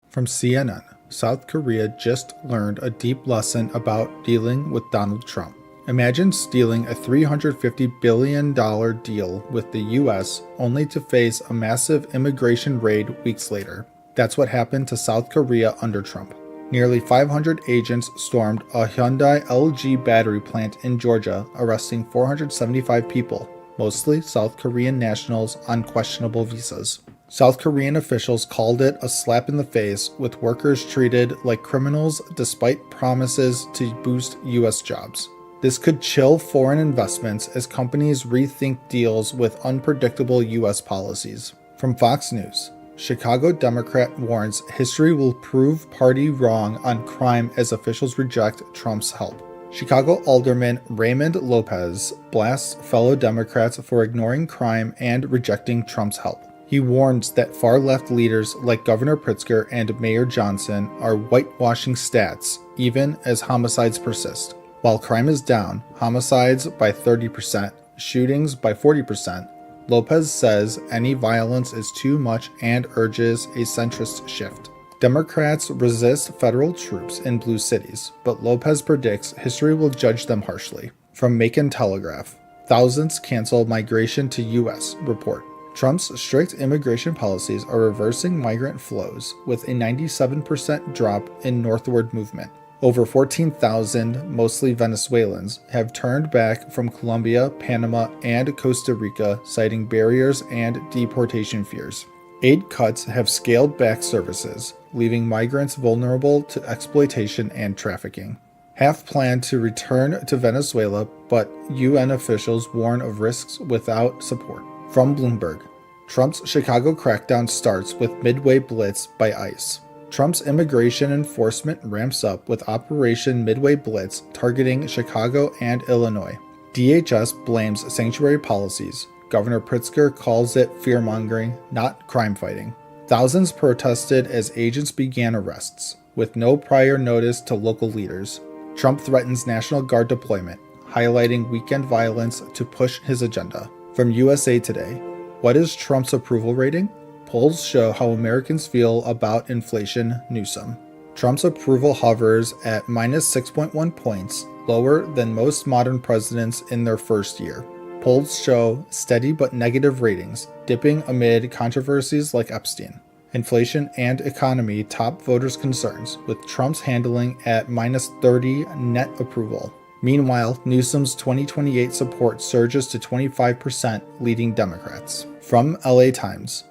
From CNN, South Korea just learned a deep lesson about dealing with Donald Trump. Imagine stealing a $350 billion deal with the US only to face a massive immigration raid weeks later. That's what happened to South Korea under Trump. Nearly 500 agents stormed a Hyundai LG battery plant in Georgia, arresting 475 people, mostly South Korean nationals on questionable visas. South Korean officials called it a slap in the face, with workers treated like criminals despite promises to boost US jobs. This could chill foreign investments as companies rethink deals with unpredictable U.S. policies. From Fox News, Chicago Democrat warns history will prove party wrong on crime as officials reject Trump's help. Chicago Alderman Raymond Lopez blasts fellow Democrats for ignoring crime and rejecting Trump's help. He warns that far-left leaders like Governor Pritzker and Mayor Johnson are whitewashing stats, even as homicides persist. While crime is down, homicides by 30%, shootings by 40%, Lopez says any violence is too much and urges a centrist shift. Democrats resist federal troops in blue cities, but Lopez predicts history will judge them harshly. From Macon Telegraph, thousands cancel migration to U.S. report. Trump's strict immigration policies are reversing migrant flows, with a 97% drop in northward movement. Over 14,000, mostly Venezuelans, have turned back from Colombia, Panama, and Costa Rica, citing barriers and deportation fears. Aid cuts have scaled back services, leaving migrants vulnerable to exploitation and trafficking. Half plan to return to Venezuela, but UN officials warn of risks without support. From Bloomberg, Trump's Chicago crackdown starts with Midway Blitz by ICE. Trump's immigration enforcement ramps up with Operation Midway Blitz targeting Chicago and Illinois. DHS blames sanctuary policies. Governor Pritzker calls it fear-mongering, not crime-fighting. Thousands protested as agents began arrests, with no prior notice to local leaders. Trump threatens National Guard deployment, highlighting weekend violence to push his agenda. From USA Today, what is Trump's approval rating? Polls show how Americans feel about inflation. Newsom. Trump's approval hovers at minus 6.1 points, lower than most modern presidents in their first year. Polls show steady but negative ratings, dipping amid controversies like Epstein. Inflation and economy top voters' concerns, with Trump's handling at minus 30 net approval. Meanwhile, Newsom's 2028 support surges to 25%, leading Democrats. From LA Times,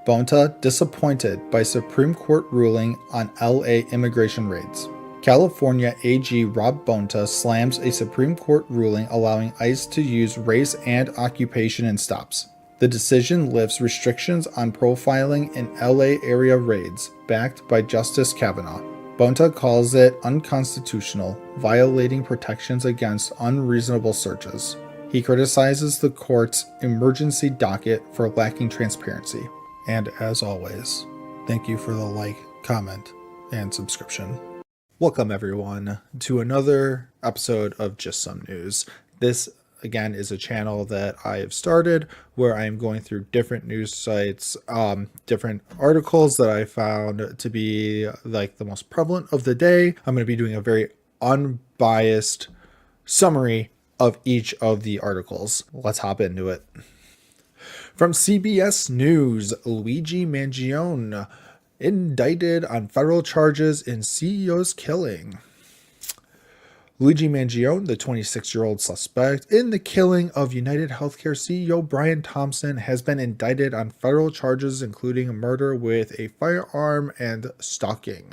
Bonta disappointed by Supreme Court ruling on LA immigration raids. California AG Rob Bonta slams a Supreme Court ruling allowing ICE to use race and occupation in stops. The decision lifts restrictions on profiling in LA area raids, backed by Justice Kavanaugh. Bonta calls it unconstitutional, violating protections against unreasonable searches. He criticizes the court's emergency docket for lacking transparency. And as always, thank you for the like, comment, and subscription. Welcome everyone to another episode of Just Some News. This again is a channel that I have started where I am going through different news sites, different articles that I found to be like the most prevalent of the day. I'm going to be doing a very unbiased summary of each of the articles. Let's hop into it. From CBS News, Luigi Mangione indicted on federal charges in CEO's killing. Luigi Mangione, the 26-year-old suspect in the killing of United Healthcare CEO Brian Thompson, has been indicted on federal charges including murder with a firearm and stalking.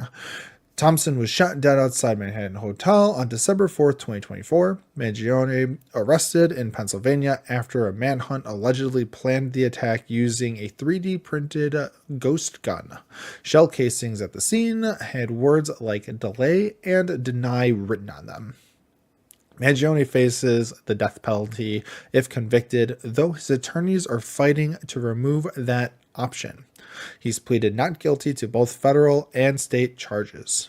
Thompson was shot dead outside Manhattan Hotel on December 4th, 2024. Mangione arrested in Pennsylvania after a manhunt allegedly planned the attack using a 3D printed ghost gun. Shell casings at the scene had words like delay and deny written on them. Mangione faces the death penalty if convicted, though his attorneys are fighting to remove that option. He's pleaded not guilty to both federal and state charges.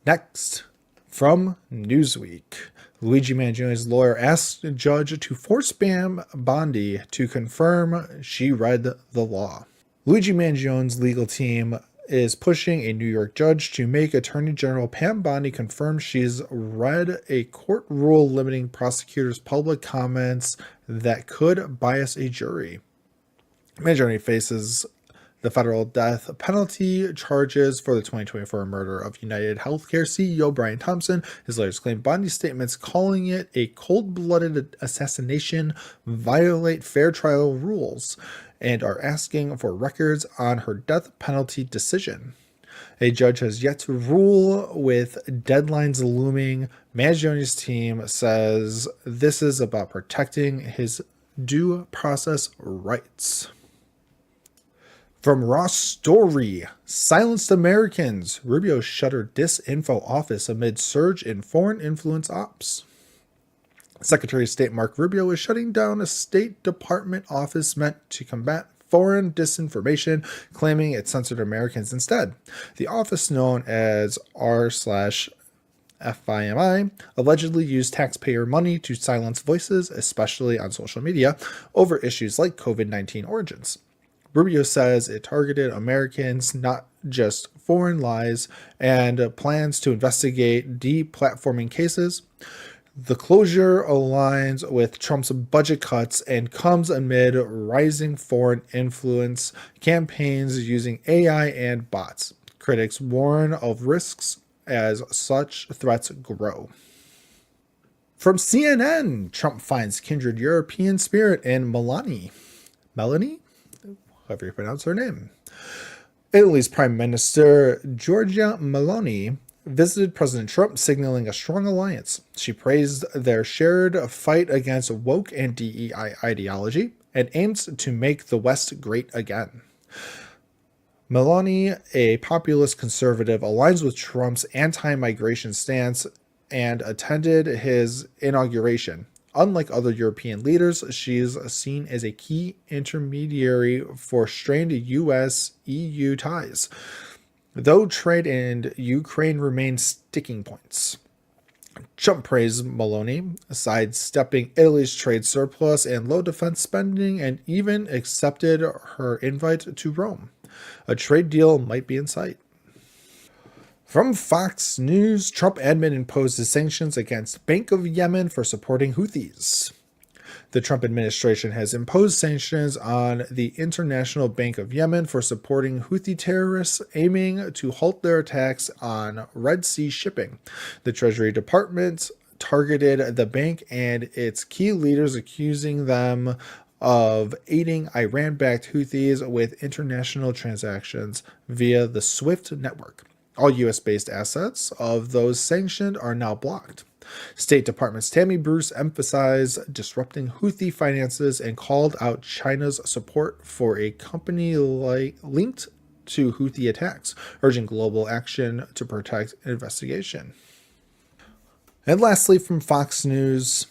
Next, from Newsweek, Luigi Mangione's lawyer asked a judge to force Pam Bondi to confirm she read the law. Luigi Mangione's legal team is pushing a New York judge to make Attorney General Pam Bondi confirm she's read a court rule limiting prosecutors' public comments that could bias a jury. Mangione faces the federal death penalty charges for the 2024 murder of United Healthcare CEO Brian Thompson. His lawyers claim Bondi's statements calling it a cold-blooded assassination violate fair trial rules and are asking for records on her death penalty decision. A judge has yet to rule, with deadlines looming. Mangione's team says this is about protecting his due process rights. From Raw Story, Silenced Americans. Rubio shuttered disinfo office amid surge in foreign influence ops. Secretary of State Mark Rubio is shutting down a State Department office meant to combat foreign disinformation, claiming it censored Americans instead. The office, known as R/FIMI, allegedly used taxpayer money to silence voices, especially on social media, over issues like COVID-19 origins. Rubio says it targeted Americans, not just foreign lies, and plans to investigate deplatforming cases. The closure aligns with Trump's budget cuts and comes amid rising foreign influence campaigns using AI and bots. Critics warn of risks as such threats grow. From CNN, Trump finds kindred European spirit in Melanie, however you pronounce her name. Italy's Prime Minister Giorgia Meloni visited President Trump, signaling a strong alliance. She praised their shared fight against woke and DEI ideology and aims to make the West great again. Meloni, a populist conservative, aligns with Trump's anti-migration stance and attended his inauguration. Unlike other European leaders, she is seen as a key intermediary for strained US-EU ties, though trade and Ukraine remain sticking points. Trump praised Meloni, sidestepping Italy's trade surplus and low defense spending, and even accepted her invite to Rome. A trade deal might be in sight. From Fox News, Trump admin imposes sanctions against Bank of Yemen for supporting Houthis. The Trump administration has imposed sanctions on the International Bank of Yemen for supporting Houthi terrorists aiming to halt their attacks on Red Sea shipping. The Treasury Department targeted the bank and its key leaders, accusing them of aiding Iran-backed Houthis with international transactions via the SWIFT network. All U.S.-based assets of those sanctioned are now blocked. State Department's Tammy Bruce emphasized disrupting Houthi finances and called out China's support for a company linked to Houthi attacks, urging global action to protect investigation. And lastly, from Fox News,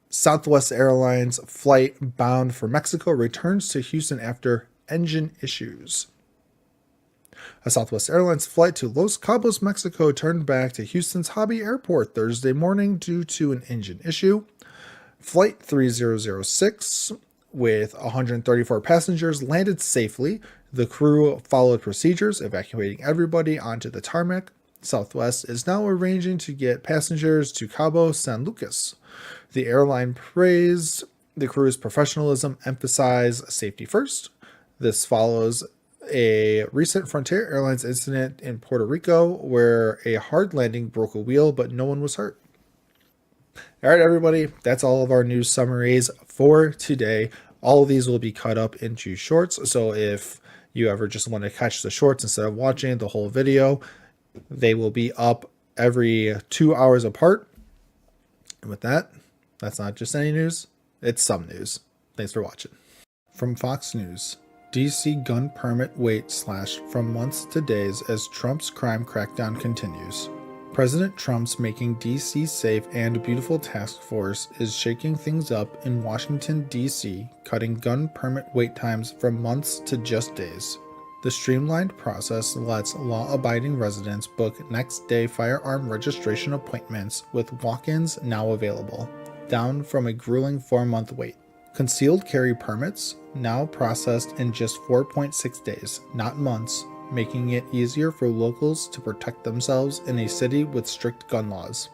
Southwest Airlines flight bound for Mexico returns to Houston after engine issues. A Southwest Airlines flight to Los Cabos, Mexico turned back to Houston's Hobby Airport Thursday morning due to an engine issue. Flight 3006, with 134 passengers, landed safely. The crew followed procedures, evacuating everybody onto the tarmac. Southwest is now arranging to get passengers to Cabo San Lucas. The airline praised the crew's professionalism, emphasized safety first. This follows a recent Frontier Airlines incident in Puerto Rico where a hard landing broke a wheel, but no one was hurt. All right, everybody, that's all of our news summaries for today. All of these will be cut up into shorts, so if you ever just want to catch the shorts instead of watching the whole video, they will be up every 2 hours apart. And with that, that's not just any news, it's some news. Thanks for watching. From Fox News, DC gun permit wait slashed from months to days as Trump's crime crackdown continues. President Trump's Making DC Safe and Beautiful task force is shaking things up in Washington, D.C., cutting gun permit wait times from months to just days. The streamlined process lets law-abiding residents book next-day firearm registration appointments with walk-ins now available, down from a grueling 4-month wait. Concealed carry permits now processed in just 4.6 days, not months, making it easier for locals to protect themselves in a city with strict gun laws.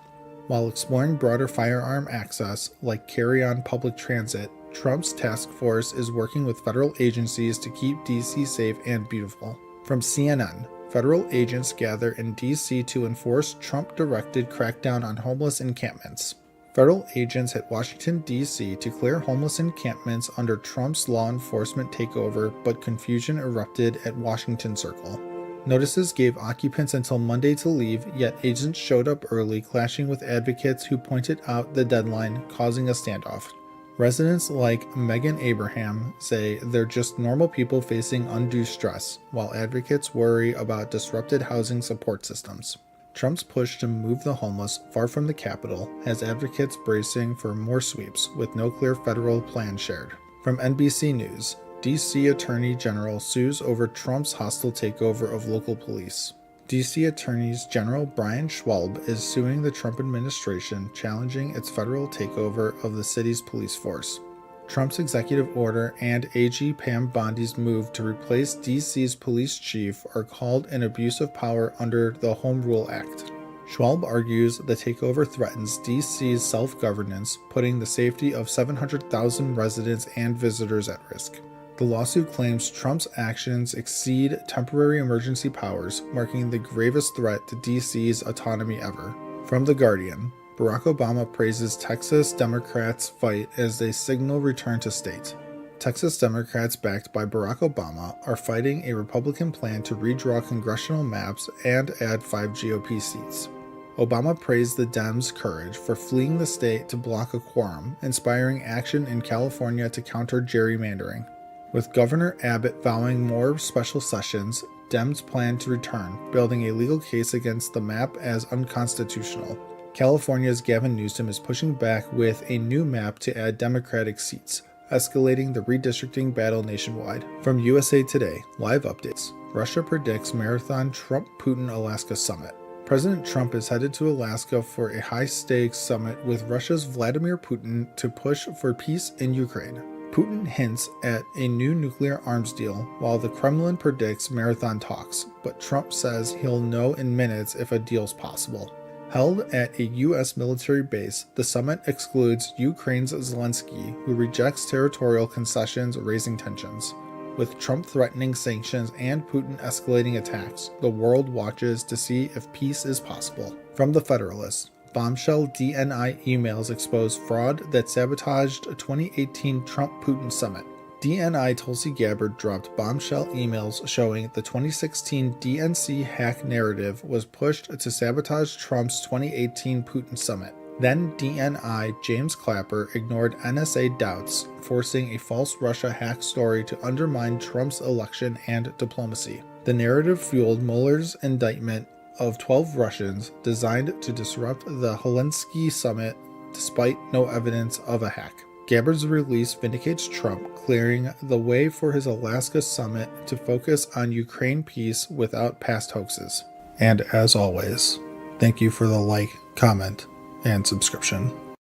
While exploring broader firearm access, like carry on public transit, Trump's task force is working with federal agencies to keep DC safe and beautiful. From CNN, federal agents gather in DC to enforce Trump-directed crackdown on homeless encampments. Federal agents hit Washington, D.C. to clear homeless encampments under Trump's law enforcement takeover, but confusion erupted at Washington Circle. Notices gave occupants until Monday to leave, yet agents showed up early, clashing with advocates who pointed out the deadline, causing a standoff. Residents like Megan Abraham say they're just normal people facing undue stress, while advocates worry about disrupted housing support systems. Trump's push to move the homeless far from the Capitol has advocates bracing for more sweeps with no clear federal plan shared. From NBC News, D.C. Attorney General sues over Trump's hostile takeover of local police. D.C. Attorney General Brian Schwalb is suing the Trump administration, challenging its federal takeover of the city's police force. Trump's executive order and AG Pam Bondi's move to replace D.C.'s police chief are called an abuse of power under the Home Rule Act. Schwalb argues the takeover threatens D.C.'s self-governance, putting the safety of 700,000 residents and visitors at risk. The lawsuit claims Trump's actions exceed temporary emergency powers, marking the gravest threat to D.C.'s autonomy ever. From The Guardian, Barack Obama praises Texas Democrats' fight as they signal return to state. Texas Democrats, backed by Barack Obama, are fighting a Republican plan to redraw congressional maps and add 5 GOP seats. Obama praised the Dems' courage for fleeing the state to block a quorum, inspiring action in California to counter gerrymandering. With Governor Abbott vowing more special sessions, Dems plan to return, building a legal case against the map as unconstitutional. California's Gavin Newsom is pushing back with a new map to add Democratic seats, escalating the redistricting battle nationwide. From USA Today, live updates. Russia predicts marathon Trump-Putin-Alaska summit. President Trump is headed to Alaska for a high-stakes summit with Russia's Vladimir Putin to push for peace in Ukraine. Putin hints at a new nuclear arms deal, while the Kremlin predicts marathon talks, but Trump says he'll know in minutes if a deal's possible. Held at a U.S. military base, the summit excludes Ukraine's Zelensky, who rejects territorial concessions, raising tensions. With Trump threatening sanctions and Putin escalating attacks, the world watches to see if peace is possible. From The Federalist, bombshell DNI emails expose fraud that sabotaged a 2018 Trump-Putin summit. DNI Tulsi Gabbard dropped bombshell emails showing the 2016 DNC hack narrative was pushed to sabotage Trump's 2018 Putin summit. Then DNI James Clapper ignored NSA doubts, forcing a false Russia hack story to undermine Trump's election and diplomacy. The narrative fueled Mueller's indictment of 12 Russians designed to disrupt the Helsinki summit despite no evidence of a hack. Gabbard's release vindicates Trump, clearing the way for his Alaska summit to focus on Ukraine peace without past hoaxes. And as always, thank you for the like, comment, and subscription.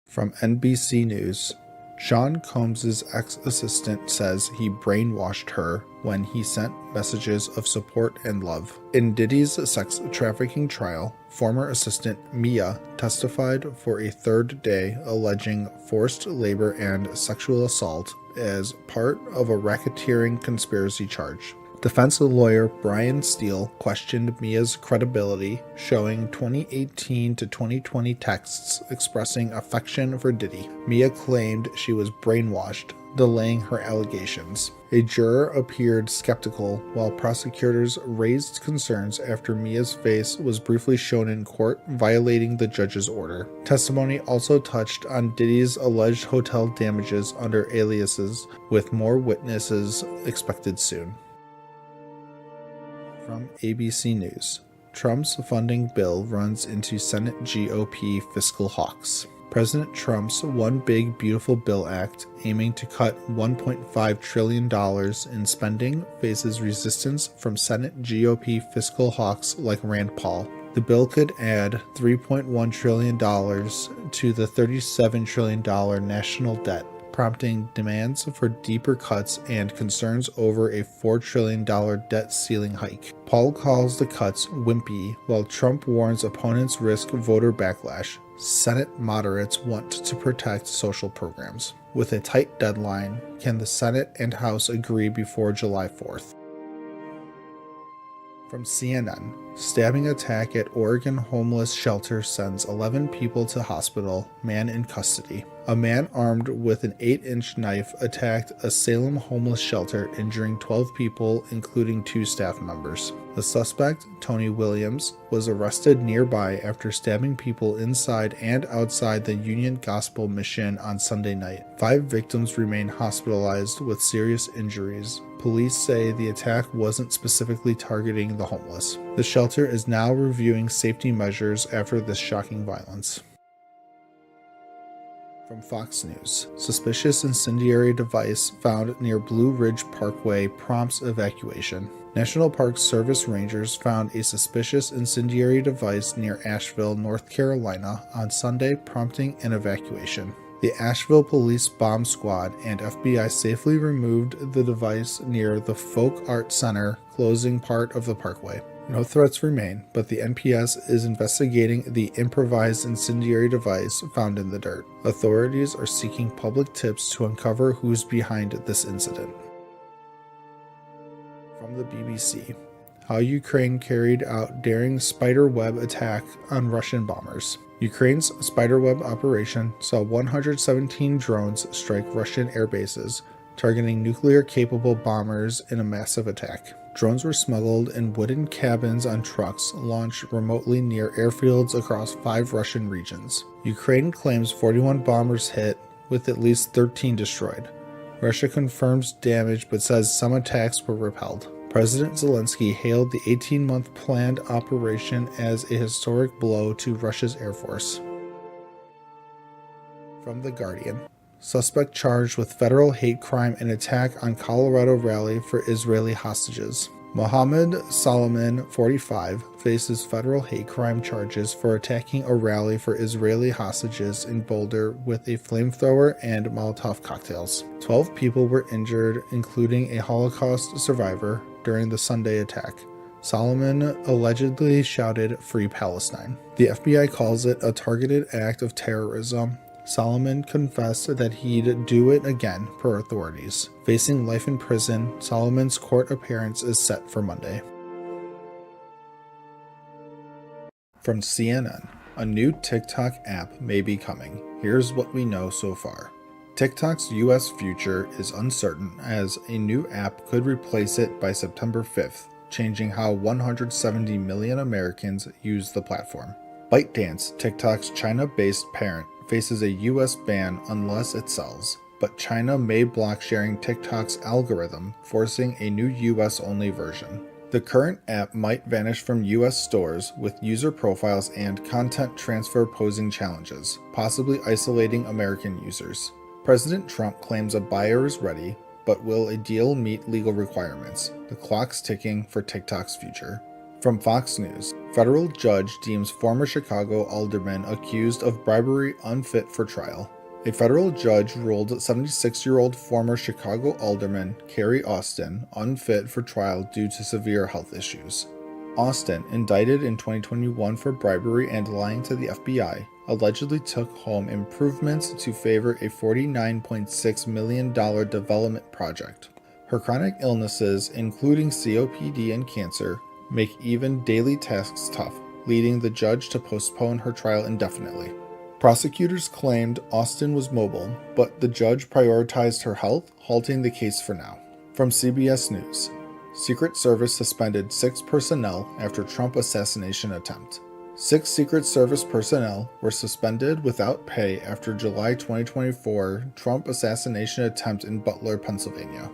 From NBC News, Sean Combs' ex-assistant says he brainwashed her when he sent messages of support and love. In Diddy's sex trafficking trial, former assistant Mia testified for a third day alleging forced labor and sexual assault as part of a racketeering conspiracy charge. Defense lawyer Brian Steele questioned Mia's credibility, showing 2018 to 2020 texts expressing affection for Diddy. Mia claimed she was brainwashed, delaying her allegations. A juror appeared skeptical, while prosecutors raised concerns after Mia's face was briefly shown in court, violating the judge's order. Testimony also touched on Diddy's alleged hotel damages under aliases, with more witnesses expected soon. From ABC News, Trump's funding bill runs into Senate GOP fiscal hawks. President Trump's One Big Beautiful Bill Act, aiming to cut $1.5 trillion in spending, faces resistance from Senate GOP fiscal hawks like Rand Paul. The bill could add $3.1 trillion to the $37 trillion national debt, prompting demands for deeper cuts and concerns over a $4 trillion debt ceiling hike. Paul calls the cuts wimpy, while Trump warns opponents risk voter backlash. Senate moderates want to protect social programs. With a tight deadline, can the Senate and House agree before July 4th? From CNN, stabbing attack at Oregon homeless shelter sends 11 people to hospital, man in custody. A man armed with an 8-inch knife attacked a Salem homeless shelter, injuring 12 people, including 2 staff members. The suspect, Tony Williams, was arrested nearby after stabbing people inside and outside the Union Gospel Mission on Sunday night. 5 victims remain hospitalized with serious injuries. Police say the attack wasn't specifically targeting the homeless. The shelter is now reviewing safety measures after this shocking violence. From Fox News, suspicious incendiary device found near Blue Ridge Parkway prompts evacuation. National Park Service rangers found a suspicious incendiary device near Asheville, North Carolina on Sunday, prompting an evacuation. The Asheville Police Bomb Squad and FBI safely removed the device near the Folk Art Center, closing part of the parkway. No threats remain, but the NPS is investigating the improvised incendiary device found in the dirt. Authorities are seeking public tips to uncover who's behind this incident. From the BBC, how Ukraine carried out daring spiderweb attack on Russian bombers. Ukraine's spiderweb operation saw 117 drones strike Russian air bases, targeting nuclear-capable bombers in a massive attack. Drones were smuggled in wooden cabins on trucks launched remotely near airfields across 5 Russian regions. Ukraine claims 41 bombers hit, with at least 13 destroyed. Russia confirms damage but says some attacks were repelled. President Zelensky hailed the 18-month planned operation as a historic blow to Russia's Air Force. From The Guardian, suspect charged with federal hate crime and attack on Colorado rally for Israeli hostages. Mohammed Solomon, 45, faces federal hate crime charges for attacking a rally for Israeli hostages in Boulder with a flamethrower and Molotov cocktails. 12 people were injured, including a Holocaust survivor, during the Sunday attack. Solomon allegedly shouted, "Free Palestine." The FBI calls it a targeted act of terrorism. Solomon confessed that he'd do it again, per authorities. Facing life in prison, Solomon's court appearance is set for Monday. From CNN, a new TikTok app may be coming. Here's what we know so far. TikTok's US future is uncertain, as a new app could replace it by September 5th, changing how 170 million Americans use the platform. ByteDance, TikTok's China-based parent, faces a US ban unless it sells, but China may block sharing TikTok's algorithm, forcing a new US-only version. The current app might vanish from US stores, with user profiles and content transfer posing challenges, possibly isolating American users. President Trump claims a buyer is ready, but will a deal meet legal requirements? The clock's ticking for TikTok's future. From Fox News, federal judge deems former Chicago alderman accused of bribery unfit for trial. A federal judge ruled 76-year-old former Chicago alderman Carrie Austin unfit for trial due to severe health issues. Austin, indicted in 2021 for bribery and lying to the FBI, allegedly took home improvements to favor a $49.6 million development project. Her chronic illnesses, including COPD and cancer, make even daily tasks tough, leading the judge to postpone her trial indefinitely. Prosecutors claimed Austin was mobile, but the judge prioritized her health, halting the case for now. From CBS News, Secret Service suspended 6 personnel after Trump assassination attempt. 6 Secret Service personnel were suspended without pay after July 2024 Trump assassination attempt in Butler, Pennsylvania.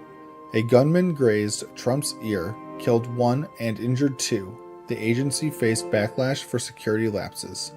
A gunman grazed Trump's ear, killed 1 and injured 2. The agency faced backlash for security lapses.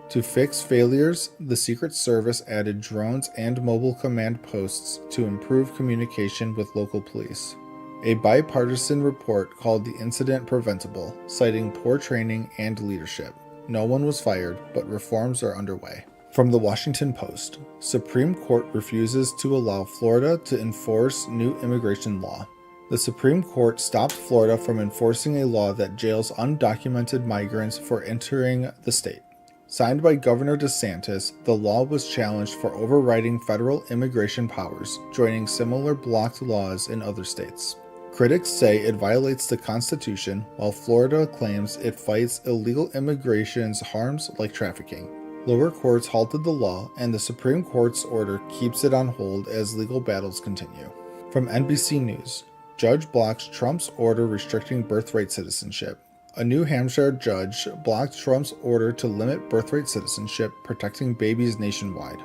To fix failures, the Secret Service added drones and mobile command posts to improve communication with local police. A bipartisan report called the incident preventable, citing poor training and leadership. No one was fired, but reforms are underway. From the Washington Post, Supreme Court refuses to allow Florida to enforce new immigration law. The Supreme Court stopped Florida from enforcing a law that jails undocumented migrants for entering the state. Signed by Governor DeSantis, the law was challenged for overriding federal immigration powers, joining similar blocked laws in other states. Critics say it violates the Constitution, while Florida claims it fights illegal immigration's harms like trafficking. Lower courts halted the law, and the Supreme Court's order keeps it on hold as legal battles continue. From NBC News, judge blocks Trump's order restricting birthright citizenship. A New Hampshire judge blocked Trump's order to limit birthright citizenship, protecting babies nationwide.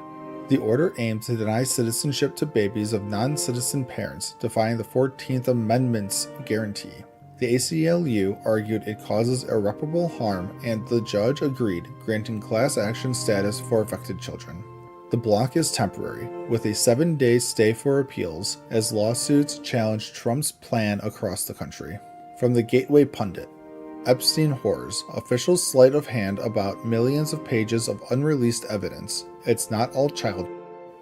The order aimed to deny citizenship to babies of non-citizen parents, defying the 14th Amendment's guarantee. The ACLU argued it causes irreparable harm, and the judge agreed, granting class action status for affected children. The block is temporary, with a 7-day stay for appeals, as lawsuits challenge Trump's plan across the country. From the Gateway Pundit, Epstein horrors, official sleight of hand about millions of pages of unreleased evidence. It's not all child,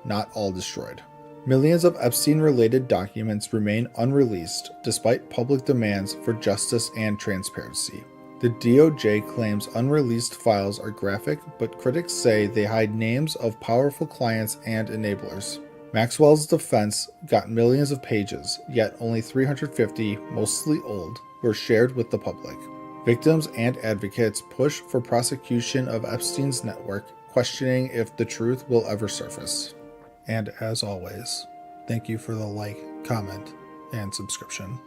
not all destroyed. Millions of Epstein-related documents remain unreleased, despite public demands for justice and transparency. The DOJ claims unreleased files are graphic, but critics say they hide names of powerful clients and enablers. Maxwell's defense got millions of pages, yet only 350, mostly old, were shared with the public. Victims and advocates push for prosecution of Epstein's network, questioning if the truth will ever surface. And as always, thank you for the like, comment, and subscription.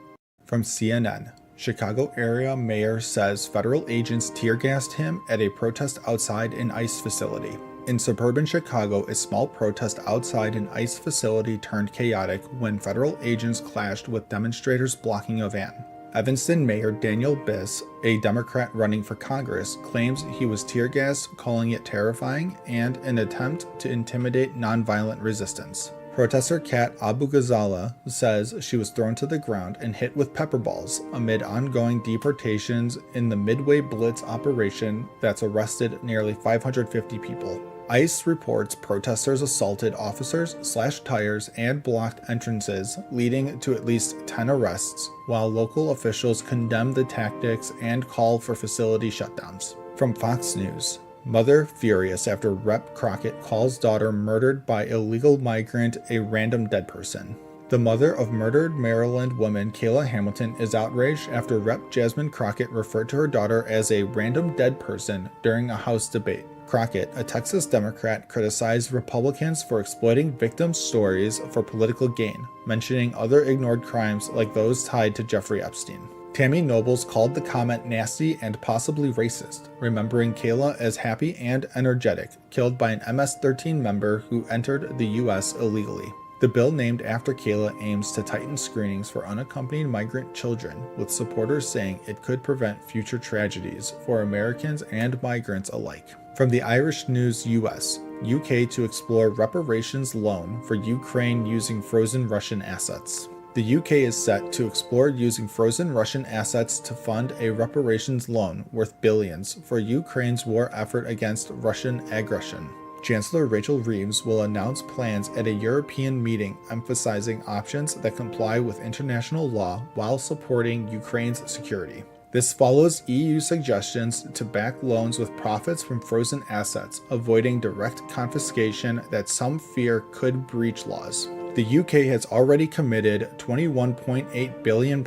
From CNN, Chicago area mayor says federal agents tear-gassed him at a protest outside an ICE facility. In suburban Chicago, a small protest outside an ICE facility turned chaotic when federal agents clashed with demonstrators blocking a van. Evanston Mayor Daniel Biss, a Democrat running for Congress, claims he was tear-gassed, calling it terrifying and an attempt to intimidate nonviolent resistance. Protester Kat Abu Ghazala says she was thrown to the ground and hit with pepper balls amid ongoing deportations in the Midway Blitz operation that's arrested nearly 550 people. ICE reports protesters assaulted officers, slashed tires, and blocked entrances, leading to at least 10 arrests, while local officials condemned the tactics and called for facility shutdowns. From Fox News, mother furious after Rep. Crockett calls daughter murdered by illegal migrant a random dead person. The mother of murdered Maryland woman Kayla Hamilton is outraged after Rep. Jasmine Crockett referred to her daughter as a random dead person during a House debate. Crockett, a Texas Democrat, criticized Republicans for exploiting victims' stories for political gain, mentioning other ignored crimes like those tied to Jeffrey Epstein. Tammy Nobles called the comment nasty and possibly racist, remembering Kayla as happy and energetic, killed by an MS-13 member who entered the U.S. illegally. The bill named after Kayla aims to tighten screenings for unaccompanied migrant children, with supporters saying it could prevent future tragedies for Americans and migrants alike. From the Irish News US, UK to explore reparations loan for Ukraine using frozen Russian assets. The UK is set to explore using frozen Russian assets to fund a reparations loan worth billions for Ukraine's war effort against Russian aggression. Chancellor Rachel Reeves will announce plans at a European meeting emphasizing options that comply with international law while supporting Ukraine's security. This follows EU suggestions to back loans with profits from frozen assets, avoiding direct confiscation that some fear could breach laws. The UK has already committed £21.8 billion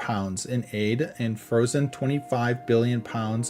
in aid and frozen £25 billion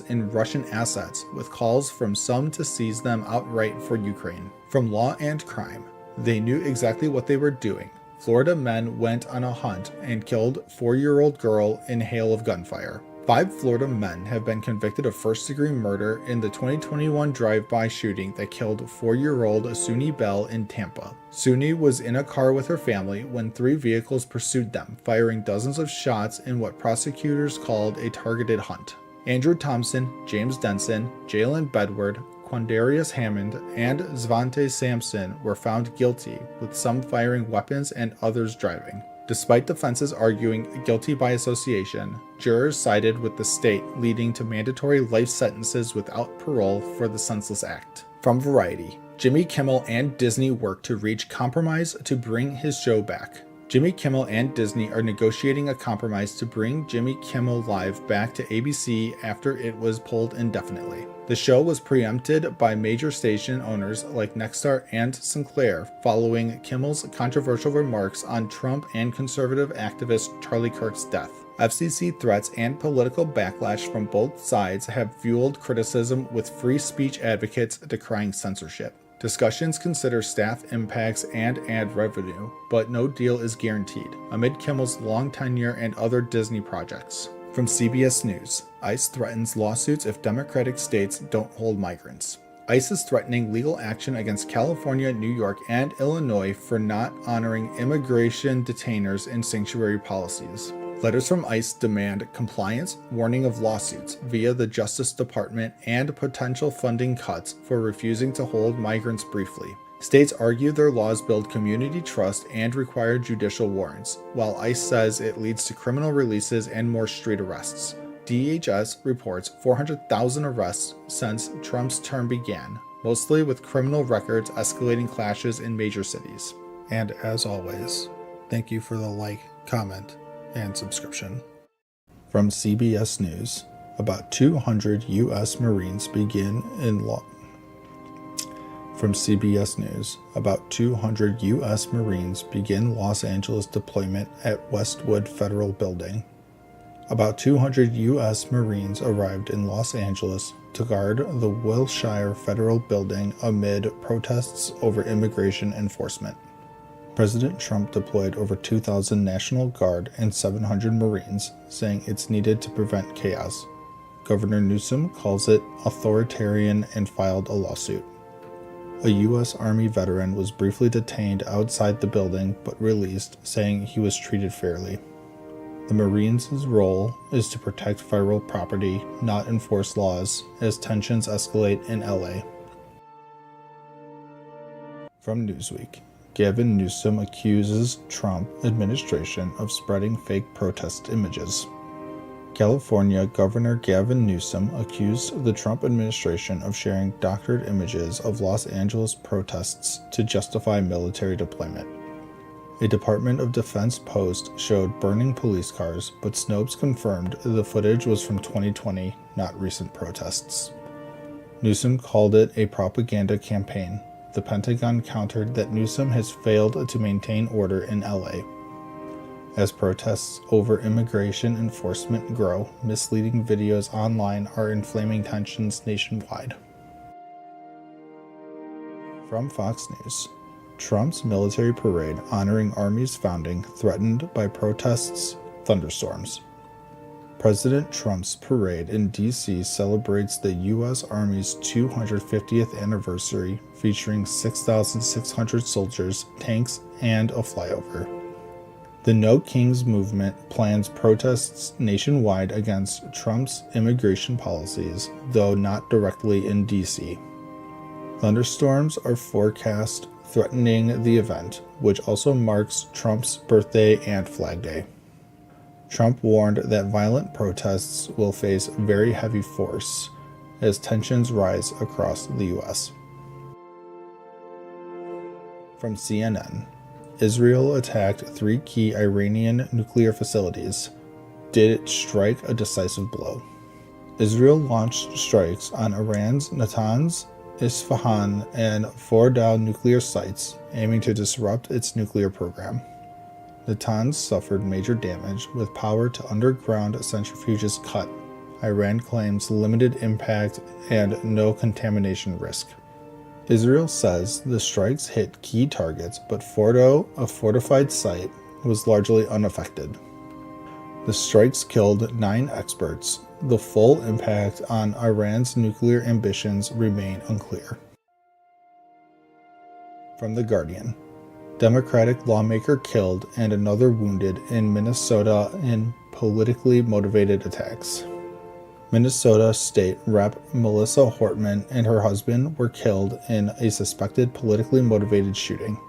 in Russian assets, with calls from some to seize them outright for Ukraine. From Law and Crime, they knew exactly what they were doing. Florida men went on a hunt and killed 4-year-old girl in hail of gunfire. 5 Florida men have been convicted of first-degree murder in the 2021 drive-by shooting that killed 4-year-old Suni Bell in Tampa. Suni was in a car with her family when 3 vehicles pursued them, firing dozens of shots in what prosecutors called a targeted hunt. Andrew Thompson, James Denson, Jalen Bedward, Quandarius Hammond, and Zvante Sampson were found guilty, with some firing weapons and others driving. Despite defenses arguing guilty by association, jurors sided with the state, leading to mandatory life sentences without parole for the senseless act. From Variety, Jimmy Kimmel and Disney work to reach compromise to bring his show back. Jimmy Kimmel and Disney are negotiating a compromise to bring Jimmy Kimmel Live back to ABC after it was pulled indefinitely. The show was preempted by major station owners like Nexstar and Sinclair following Kimmel's controversial remarks on Trump and conservative activist Charlie Kirk's death. FCC threats and political backlash from both sides have fueled criticism, with free speech advocates decrying censorship. Discussions consider staff impacts and ad revenue, but no deal is guaranteed, amid Kimmel's long tenure and other Disney projects. From CBS News, ICE threatens lawsuits if Democratic states don't hold migrants. ICE is threatening legal action against California, New York, and Illinois for not honoring immigration detainers and sanctuary policies. Letters from ICE demand compliance, warning of lawsuits via the Justice Department, and potential funding cuts for refusing to hold migrants briefly. States argue their laws build community trust and require judicial warrants, while ICE says it leads to criminal releases and more street arrests. DHS reports 400,000 arrests since Trump's term began, mostly with criminal records escalating clashes in major cities. And as always, thank you for the like, comment, and subscription. From CBS News, about 200 U.S. Marines begin in law. From CBS News, about 200 U.S. Marines begin Los Angeles deployment at Westwood Federal Building. About 200 U.S. Marines arrived in Los Angeles to guard the Wilshire Federal Building amid protests over immigration enforcement. President Trump deployed over 2,000 National Guard and 700 Marines, saying it's needed to prevent chaos. Governor Newsom calls it authoritarian and filed a lawsuit. A U.S. Army veteran was briefly detained outside the building but released, saying he was treated fairly. The Marines' role is to protect federal property, not enforce laws, as tensions escalate in LA. From Newsweek, Gavin Newsom accuses Trump administration of spreading fake protest images. California Governor Gavin Newsom accused the Trump administration of sharing doctored images of Los Angeles protests to justify military deployment. A Department of Defense post showed burning police cars, but Snopes confirmed the footage was from 2020, not recent protests. Newsom called it a propaganda campaign. The Pentagon countered that Newsom has failed to maintain order in LA. As protests over immigration enforcement grow, misleading videos online are inflaming tensions nationwide. From Fox News, Trump's military parade honoring Army's founding threatened by protests, thunderstorms. President Trump's parade in D.C. celebrates the U.S. Army's 250th anniversary, featuring 6,600 soldiers, tanks, and a flyover. The No Kings movement plans protests nationwide against Trump's immigration policies, though not directly in D.C. Thunderstorms are forecast threatening the event, which also marks Trump's birthday and Flag Day. Trump warned that violent protests will face very heavy force as tensions rise across the U.S. From CNN, Israel attacked 3 key Iranian nuclear facilities. Did it strike a decisive blow? Israel launched strikes on Iran's Natanz, Isfahan, and Fordow nuclear sites, aiming to disrupt its nuclear program. Natanz suffered major damage, with power to underground centrifuges cut. Iran claims limited impact and no contamination risk. Israel says the strikes hit key targets, but Fordow, a fortified site, was largely unaffected. The strikes killed 9 experts. The full impact on Iran's nuclear ambitions remain unclear. From The Guardian, Democratic lawmaker killed and another wounded in Minnesota in politically motivated attacks. Minnesota State Rep. Melissa Hortman and her husband were killed in a suspected politically motivated shooting.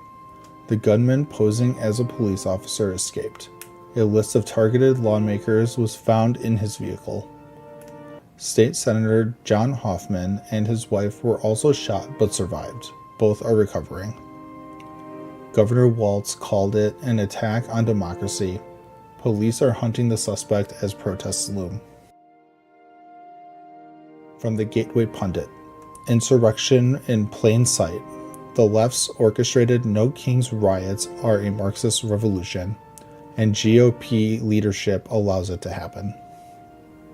The gunman posing as a police officer escaped. A list of targeted lawmakers was found in his vehicle. State Senator John Hoffman and his wife were also shot but survived. Both are recovering. Governor Walz called it an attack on democracy. Police are hunting the suspect as protests loom. From the Gateway Pundit, insurrection in plain sight. The left's orchestrated No Kings riots are a Marxist revolution, and GOP leadership allows it to happen.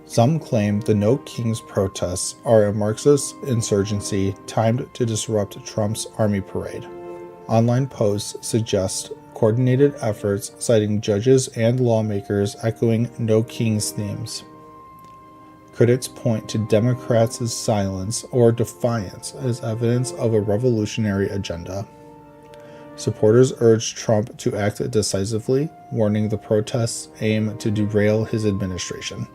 Some claim the No Kings protests are a Marxist insurgency timed to disrupt Trump's army parade. Online posts suggest coordinated efforts, citing judges and lawmakers echoing No Kings themes. Critics point to Democrats' silence or defiance as evidence of a revolutionary agenda. Supporters urge Trump to act decisively, warning the protests aim to derail his administration.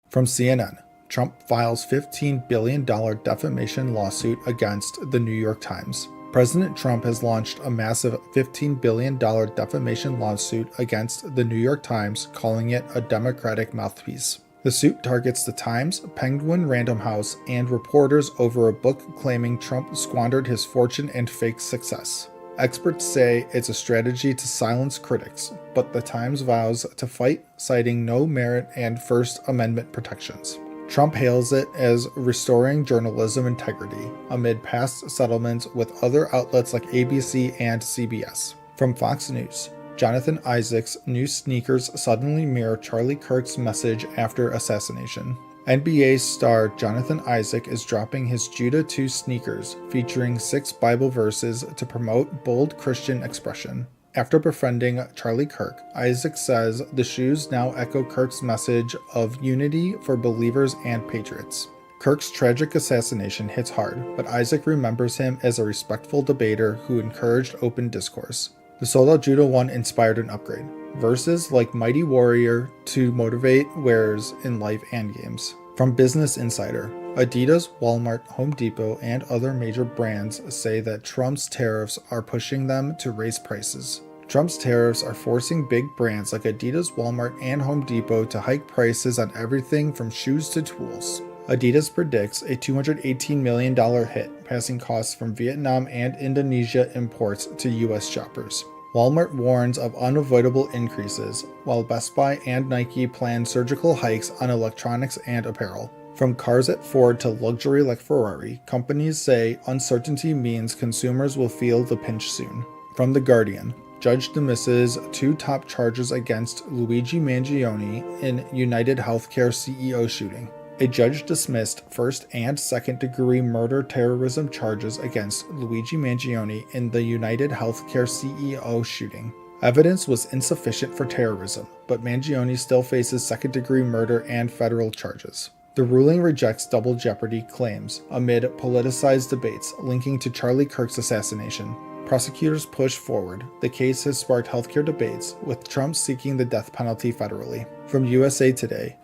From CNN, Trump files $15 billion defamation lawsuit against the New York Times. President Trump has launched a massive $15 billion defamation lawsuit against the New York Times, calling it a Democratic mouthpiece. The suit targets the Times, Penguin Random House, and reporters over a book claiming Trump squandered his fortune and fake success. Experts say it's a strategy to silence critics, but the Times vows to fight, citing no merit and First Amendment protections. Trump hails it as restoring journalism integrity amid past settlements with other outlets like ABC and CBS. From Fox News, Jonathan Isaac's new sneakers suddenly mirror Charlie Kirk's message after assassination. NBA star Jonathan Isaac is dropping his Judah 2 sneakers, featuring 6 Bible verses to promote bold Christian expression. After befriending Charlie Kirk, Isaac says the shoes now echo Kirk's message of unity for believers and patriots. Kirk's tragic assassination hits hard, but Isaac remembers him as a respectful debater who encouraged open discourse. The sold-out Judah 1 inspired an upgrade. Verses like Mighty Warrior to motivate wearers in life and games. From Business Insider, Adidas, Walmart, Home Depot, and other major brands say that Trump's tariffs are pushing them to raise prices. Trump's tariffs are forcing big brands like Adidas, Walmart, and Home Depot to hike prices on everything from shoes to tools. Adidas predicts a $218 million hit, passing costs from Vietnam and Indonesia imports to U.S. shoppers. Walmart warns of unavoidable increases, while Best Buy and Nike plan surgical hikes on electronics and apparel. From cars at Ford to luxury like Ferrari, companies say uncertainty means consumers will feel the pinch soon. From The Guardian, judge dismisses 2 top charges against Luigi Mangione in United Healthcare CEO shooting. A judge dismissed first and second degree murder terrorism charges against Luigi Mangione in the United Healthcare CEO shooting. Evidence was insufficient for terrorism, but Mangione still faces second degree murder and federal charges. The ruling rejects double jeopardy claims amid politicized debates linking to Charlie Kirk's assassination. Prosecutors push forward. The case has sparked healthcare debates, with Trump seeking the death penalty federally. From USA Today,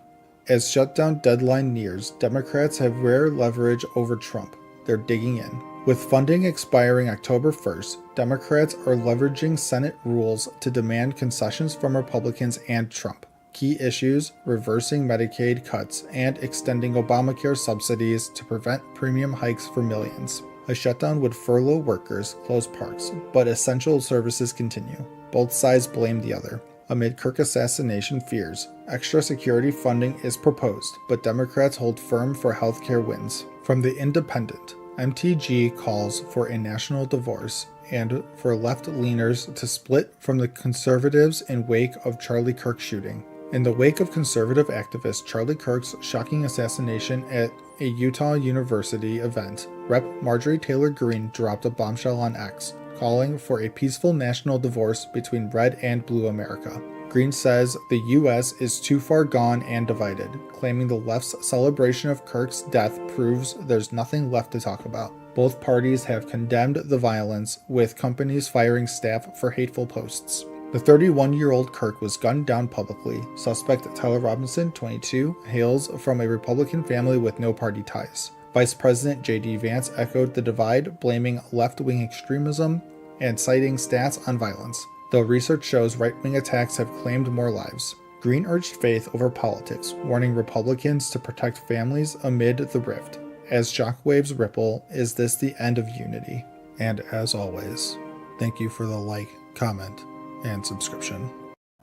as shutdown deadline nears, Democrats have rare leverage over Trump. They're digging in. With funding expiring October 1st, Democrats are leveraging Senate rules to demand concessions from Republicans and Trump. Key issues: reversing Medicaid cuts and extending Obamacare subsidies to prevent premium hikes for millions. A shutdown would furlough workers, close parks, but essential services continue. Both sides blame the other. Amid Kirk assassination fears, extra security funding is proposed, but Democrats hold firm for healthcare wins. From The Independent, MTG calls for a national divorce and for left-leaners to split from the conservatives in wake of Charlie Kirk shooting. In the wake of conservative activist Charlie Kirk's shocking assassination at a Utah University event, Rep. Marjorie Taylor Greene dropped a bombshell on X, calling for a peaceful national divorce between red and blue America. Greene says the U.S. is too far gone and divided, claiming the left's celebration of Kirk's death proves there's nothing left to talk about. Both parties have condemned the violence, with companies firing staff for hateful posts. The 31-year-old Kirk was gunned down publicly. Suspect Tyler Robinson, 22, hails from a Republican family with no party ties. Vice President J.D. Vance echoed the divide, blaming left-wing extremism and citing stats on violence, though research shows right-wing attacks have claimed more lives. Greene urged faith over politics, warning Republicans to protect families amid the rift. As shockwaves ripple, is this the end of unity? And as always, thank you for the like, comment, and subscription.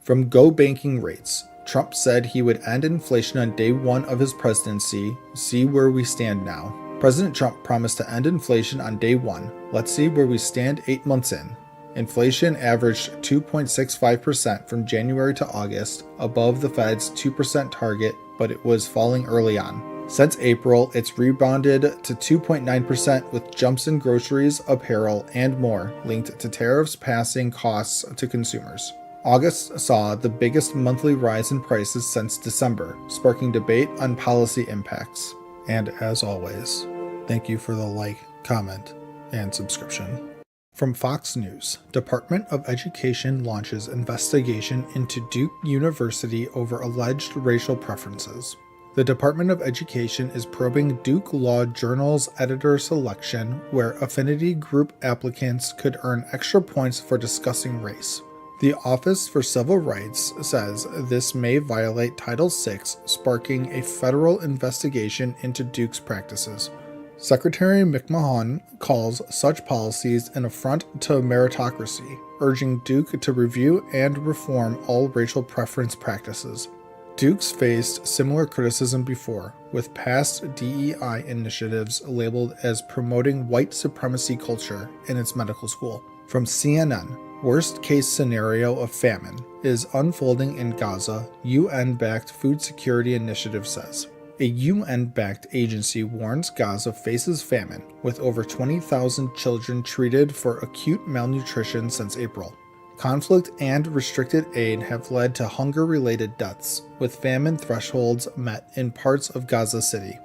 From Go Banking Rates, Trump said he would end inflation on day one of his presidency. See where we stand now. President Trump promised to end inflation on day one. Let's see where we stand 8 months in. Inflation averaged 2.65% from January to August, above the Fed's 2% target, but it was falling early on. Since April, it's rebounded to 2.9%, with jumps in groceries, apparel, and more linked to tariffs passing costs to consumers. August saw the biggest monthly rise in prices since December, sparking debate on policy impacts. And as always, thank you for the like, comment, and subscription. From Fox News, Department of Education launches investigation into Duke University over alleged racial preferences. The Department of Education is probing Duke Law Journal's editor selection, where affinity group applicants could earn extra points for discussing race. The Office for Civil Rights says this may violate Title VI, sparking a federal investigation into Duke's practices. Secretary McMahon calls such policies an affront to meritocracy, urging Duke to review and reform all racial preference practices. Duke's faced similar criticism before, with past DEI initiatives labeled as promoting white supremacy culture in its medical school. From CNN, worst case scenario of famine is unfolding in Gaza, UN-backed Food Security Initiative says. A UN-backed agency warns Gaza faces famine, with over 20,000 children treated for acute malnutrition since April. Conflict and restricted aid have led to hunger-related deaths, with famine thresholds met in parts of Gaza City.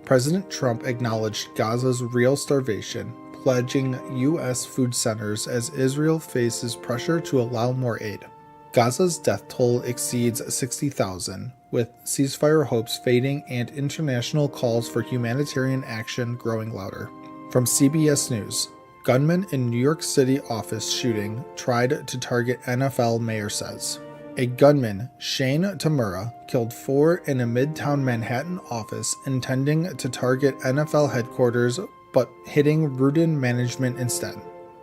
President Trump acknowledged Gaza's real starvation, pledging U.S. food centers as Israel faces pressure to allow more aid. Gaza's death toll exceeds 60,000, with ceasefire hopes fading and international calls for humanitarian action growing louder. From CBS News, Gunman in New York City office shooting tried to target NFL mayor says. A gunman, Shane Tamura, killed 4 in a Midtown Manhattan office intending to target NFL headquarters but hitting Rudin management instead.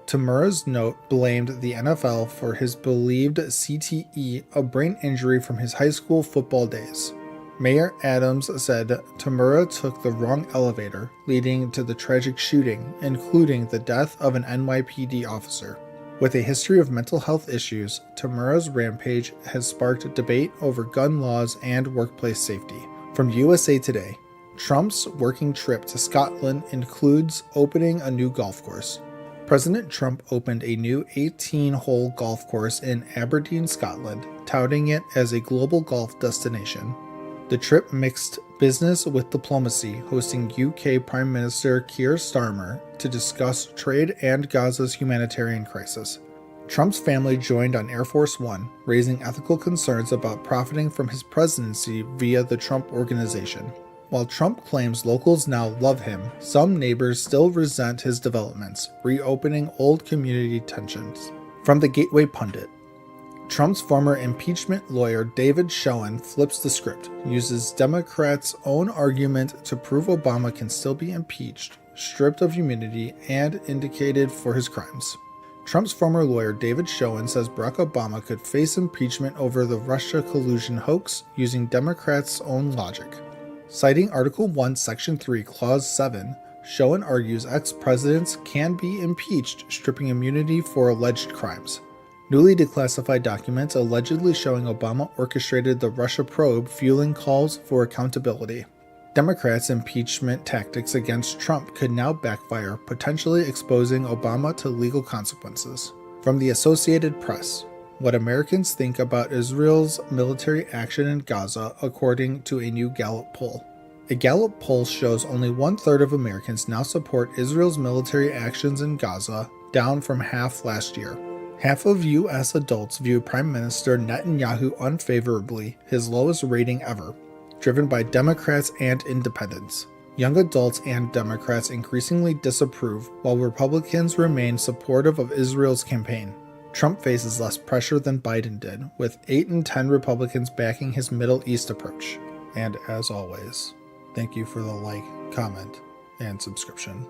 Tamura's note blamed the NFL for his believed CTE, a brain injury from his high school football days. Mayor Adams said Tamura took the wrong elevator, leading to the tragic shooting, including the death of an NYPD officer. With a history of mental health issues, Tamura's rampage has sparked debate over gun laws and workplace safety. From USA Today, Trump's working trip to Scotland includes opening a new golf course. President Trump opened a new 18-hole golf course in Aberdeen, Scotland, touting it as a global golf destination. The trip mixed business with diplomacy, hosting UK Prime Minister Keir Starmer to discuss trade and Gaza's humanitarian crisis. Trump's family joined on Air Force One, raising ethical concerns about profiting from his presidency via the Trump Organization. While Trump claims locals now love him, some neighbors still resent his developments, reopening old community tensions. From the Gateway Pundit, Trump's former impeachment lawyer David Schoen flips the script, uses Democrats' own argument to prove Obama can still be impeached, stripped of immunity, and indicted for his crimes. Trump's former lawyer David Schoen says Barack Obama could face impeachment over the Russia collusion hoax using Democrats' own logic. Citing Article 1, Section 3, Clause 7, Schoen argues ex-presidents can be impeached, stripping immunity for alleged crimes. Newly declassified documents allegedly showing Obama orchestrated the Russia probe, fueling calls for accountability. Democrats' impeachment tactics against Trump could now backfire, potentially exposing Obama to legal consequences. From the Associated Press, what Americans think about Israel's military action in Gaza, according to a new Gallup poll. A Gallup poll shows only 1/3 of Americans now support Israel's military actions in Gaza, down from half last year. Half of U.S. adults view Prime Minister Netanyahu unfavorably, his lowest rating ever, driven by Democrats and independents. Young adults and Democrats increasingly disapprove, while Republicans remain supportive of Israel's campaign. Trump faces less pressure than Biden did, with 8 in 10 Republicans backing his Middle East approach. And as always, thank you for the like, comment, and subscription.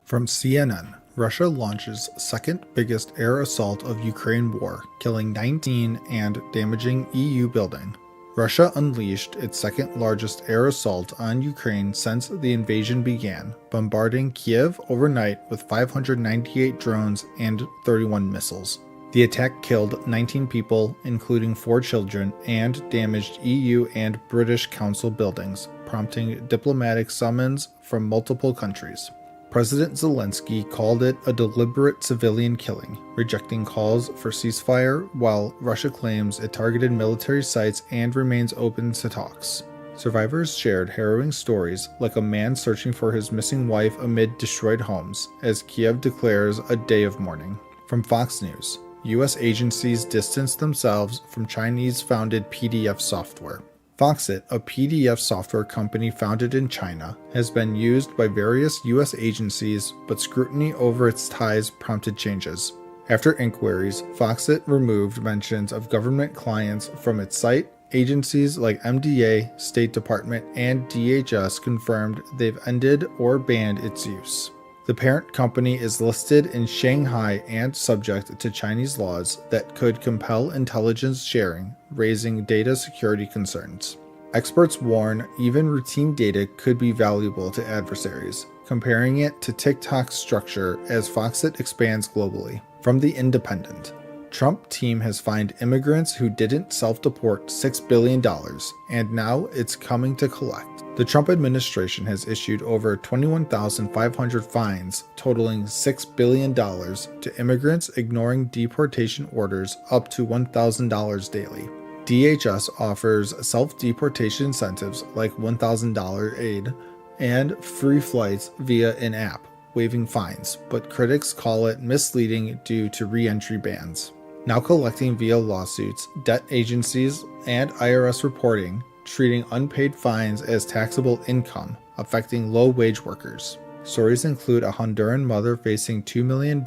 From CNN, Russia launches second biggest air assault of Ukraine war, killing 19 and damaging EU building. Russia unleashed its second largest air assault on Ukraine since the invasion began, bombarding Kiev overnight with 598 drones and 31 missiles. The attack killed 19 people, including 4 children, and damaged EU and British Council buildings, prompting diplomatic summons from multiple countries. President Zelensky called it a deliberate civilian killing, rejecting calls for ceasefire, while Russia claims it targeted military sites and remains open to talks. Survivors shared harrowing stories, like a man searching for his missing wife amid destroyed homes, as Kiev declares a day of mourning. From Fox News, U.S. agencies distance themselves from Chinese-founded PDF software. Foxit, a PDF software company founded in China, has been used by various U.S. agencies, but scrutiny over its ties prompted changes. After inquiries, Foxit removed mentions of government clients from its site. Agencies like MDA, State Department, and DHS confirmed they've ended or banned its use. The parent company is listed in Shanghai and subject to Chinese laws that could compel intelligence sharing, raising data security concerns. Experts warn even routine data could be valuable to adversaries, comparing it to TikTok's structure as Foxit expands globally. From The Independent, Trump team has fined immigrants who didn't self-deport $6 billion, and now it's coming to collect. The Trump administration has issued over 21,500 fines totaling $6 billion to immigrants ignoring deportation orders up to $1,000 daily. DHS offers self-deportation incentives like $1,000 aid and free flights via an app, waiving fines, but critics call it misleading due to re-entry bans. Now collecting via lawsuits, debt agencies, and IRS reporting, treating unpaid fines as taxable income, affecting low-wage workers. Stories include a Honduran mother facing $2 million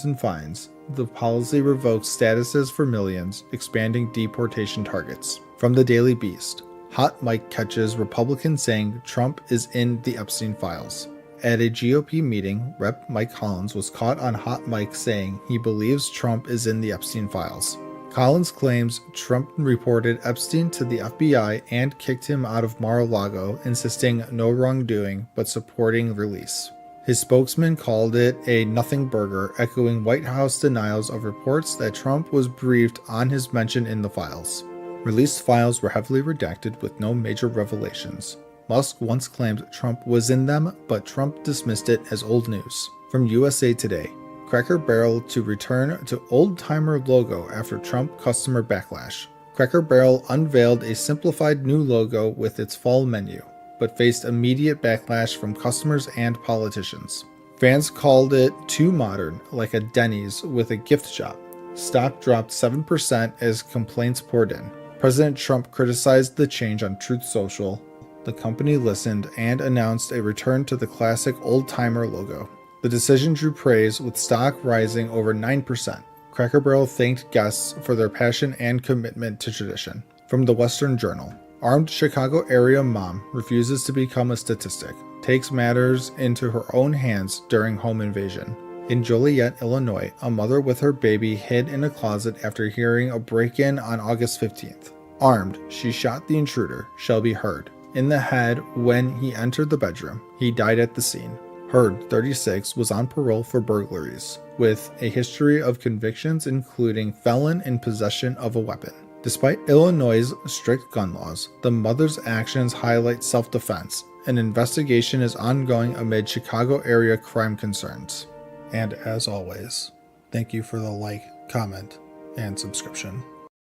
in fines. The policy revokes statuses for millions, expanding deportation targets. From the Daily Beast, Hot Mike catches Republicans saying Trump is in the Epstein files. At a GOP meeting, Rep. Mike Collins was caught on Hot Mic saying he believes Trump is in the Epstein files. Collins claims Trump reported Epstein to the FBI and kicked him out of Mar-a-Lago, insisting no wrongdoing but supporting release. His spokesman called it a nothing burger, echoing White House denials of reports that Trump was briefed on his mention in the files. Released files were heavily redacted with no major revelations. Musk once claimed Trump was in them, but Trump dismissed it as old news. From USA Today, Cracker Barrel to return to old-timer logo after Trump customer backlash. Cracker Barrel unveiled a simplified new logo with its fall menu, but faced immediate backlash from customers and politicians. Fans called it too modern, like a Denny's with a gift shop. Stock dropped 7% as complaints poured in. President Trump criticized the change on Truth Social. The company listened and announced a return to the classic old-timer logo. The decision drew praise, with stock rising over 9%. Cracker Barrel thanked guests for their passion and commitment to tradition. From the Western Journal, armed Chicago area mom refuses to become a statistic, takes matters into her own hands during home invasion. In Joliet, Illinois, a mother with her baby hid in a closet after hearing a break-in on August 15th. Armed, she shot the intruder, Shelby Hurd, in the head when he entered the bedroom. He died at the scene. Hurd, 36, was on parole for burglaries, with a history of convictions including felon in possession of a weapon. Despite Illinois' strict gun laws, the mother's actions highlight self-defense. An investigation is ongoing amid Chicago area crime concerns. And as always, thank you for the like, comment, and subscription.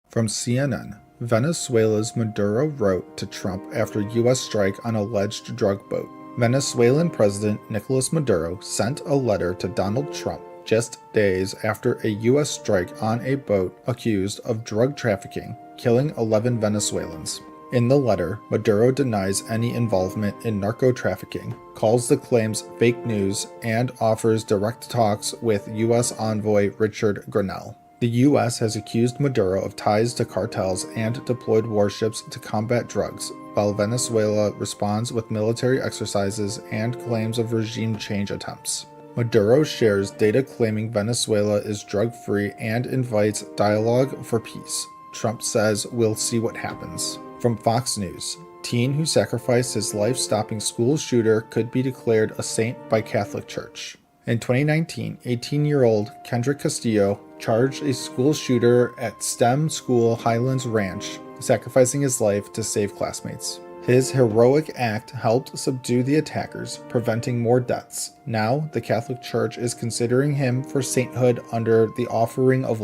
From CNN, Venezuela's Maduro wrote to Trump after U.S. strike on alleged drug boat. Venezuelan President Nicolas Maduro sent a letter to Donald Trump just days after a U.S. strike on a boat accused of drug trafficking, killing 11 Venezuelans. In the letter, Maduro denies any involvement in narco-trafficking, calls the claims fake news, and offers direct talks with U.S. envoy Richard Grenell. The U.S. has accused Maduro of ties to cartels and deployed warships to combat drugs, while Venezuela responds with military exercises and claims of regime change attempts. Maduro shares data claiming Venezuela is drug-free and invites dialogue for peace. Trump says, "We'll see what happens." From Fox News, teen who sacrificed his life stopping school shooter could be declared a saint by Catholic Church. In 2019, 18-year-old Kendrick Castillo charged a school shooter at STEM school Highlands Ranch, sacrificing his life to save classmates. His heroic act helped subdue the attackers, preventing more deaths. Now, the Catholic Church is considering him for sainthood under the offering of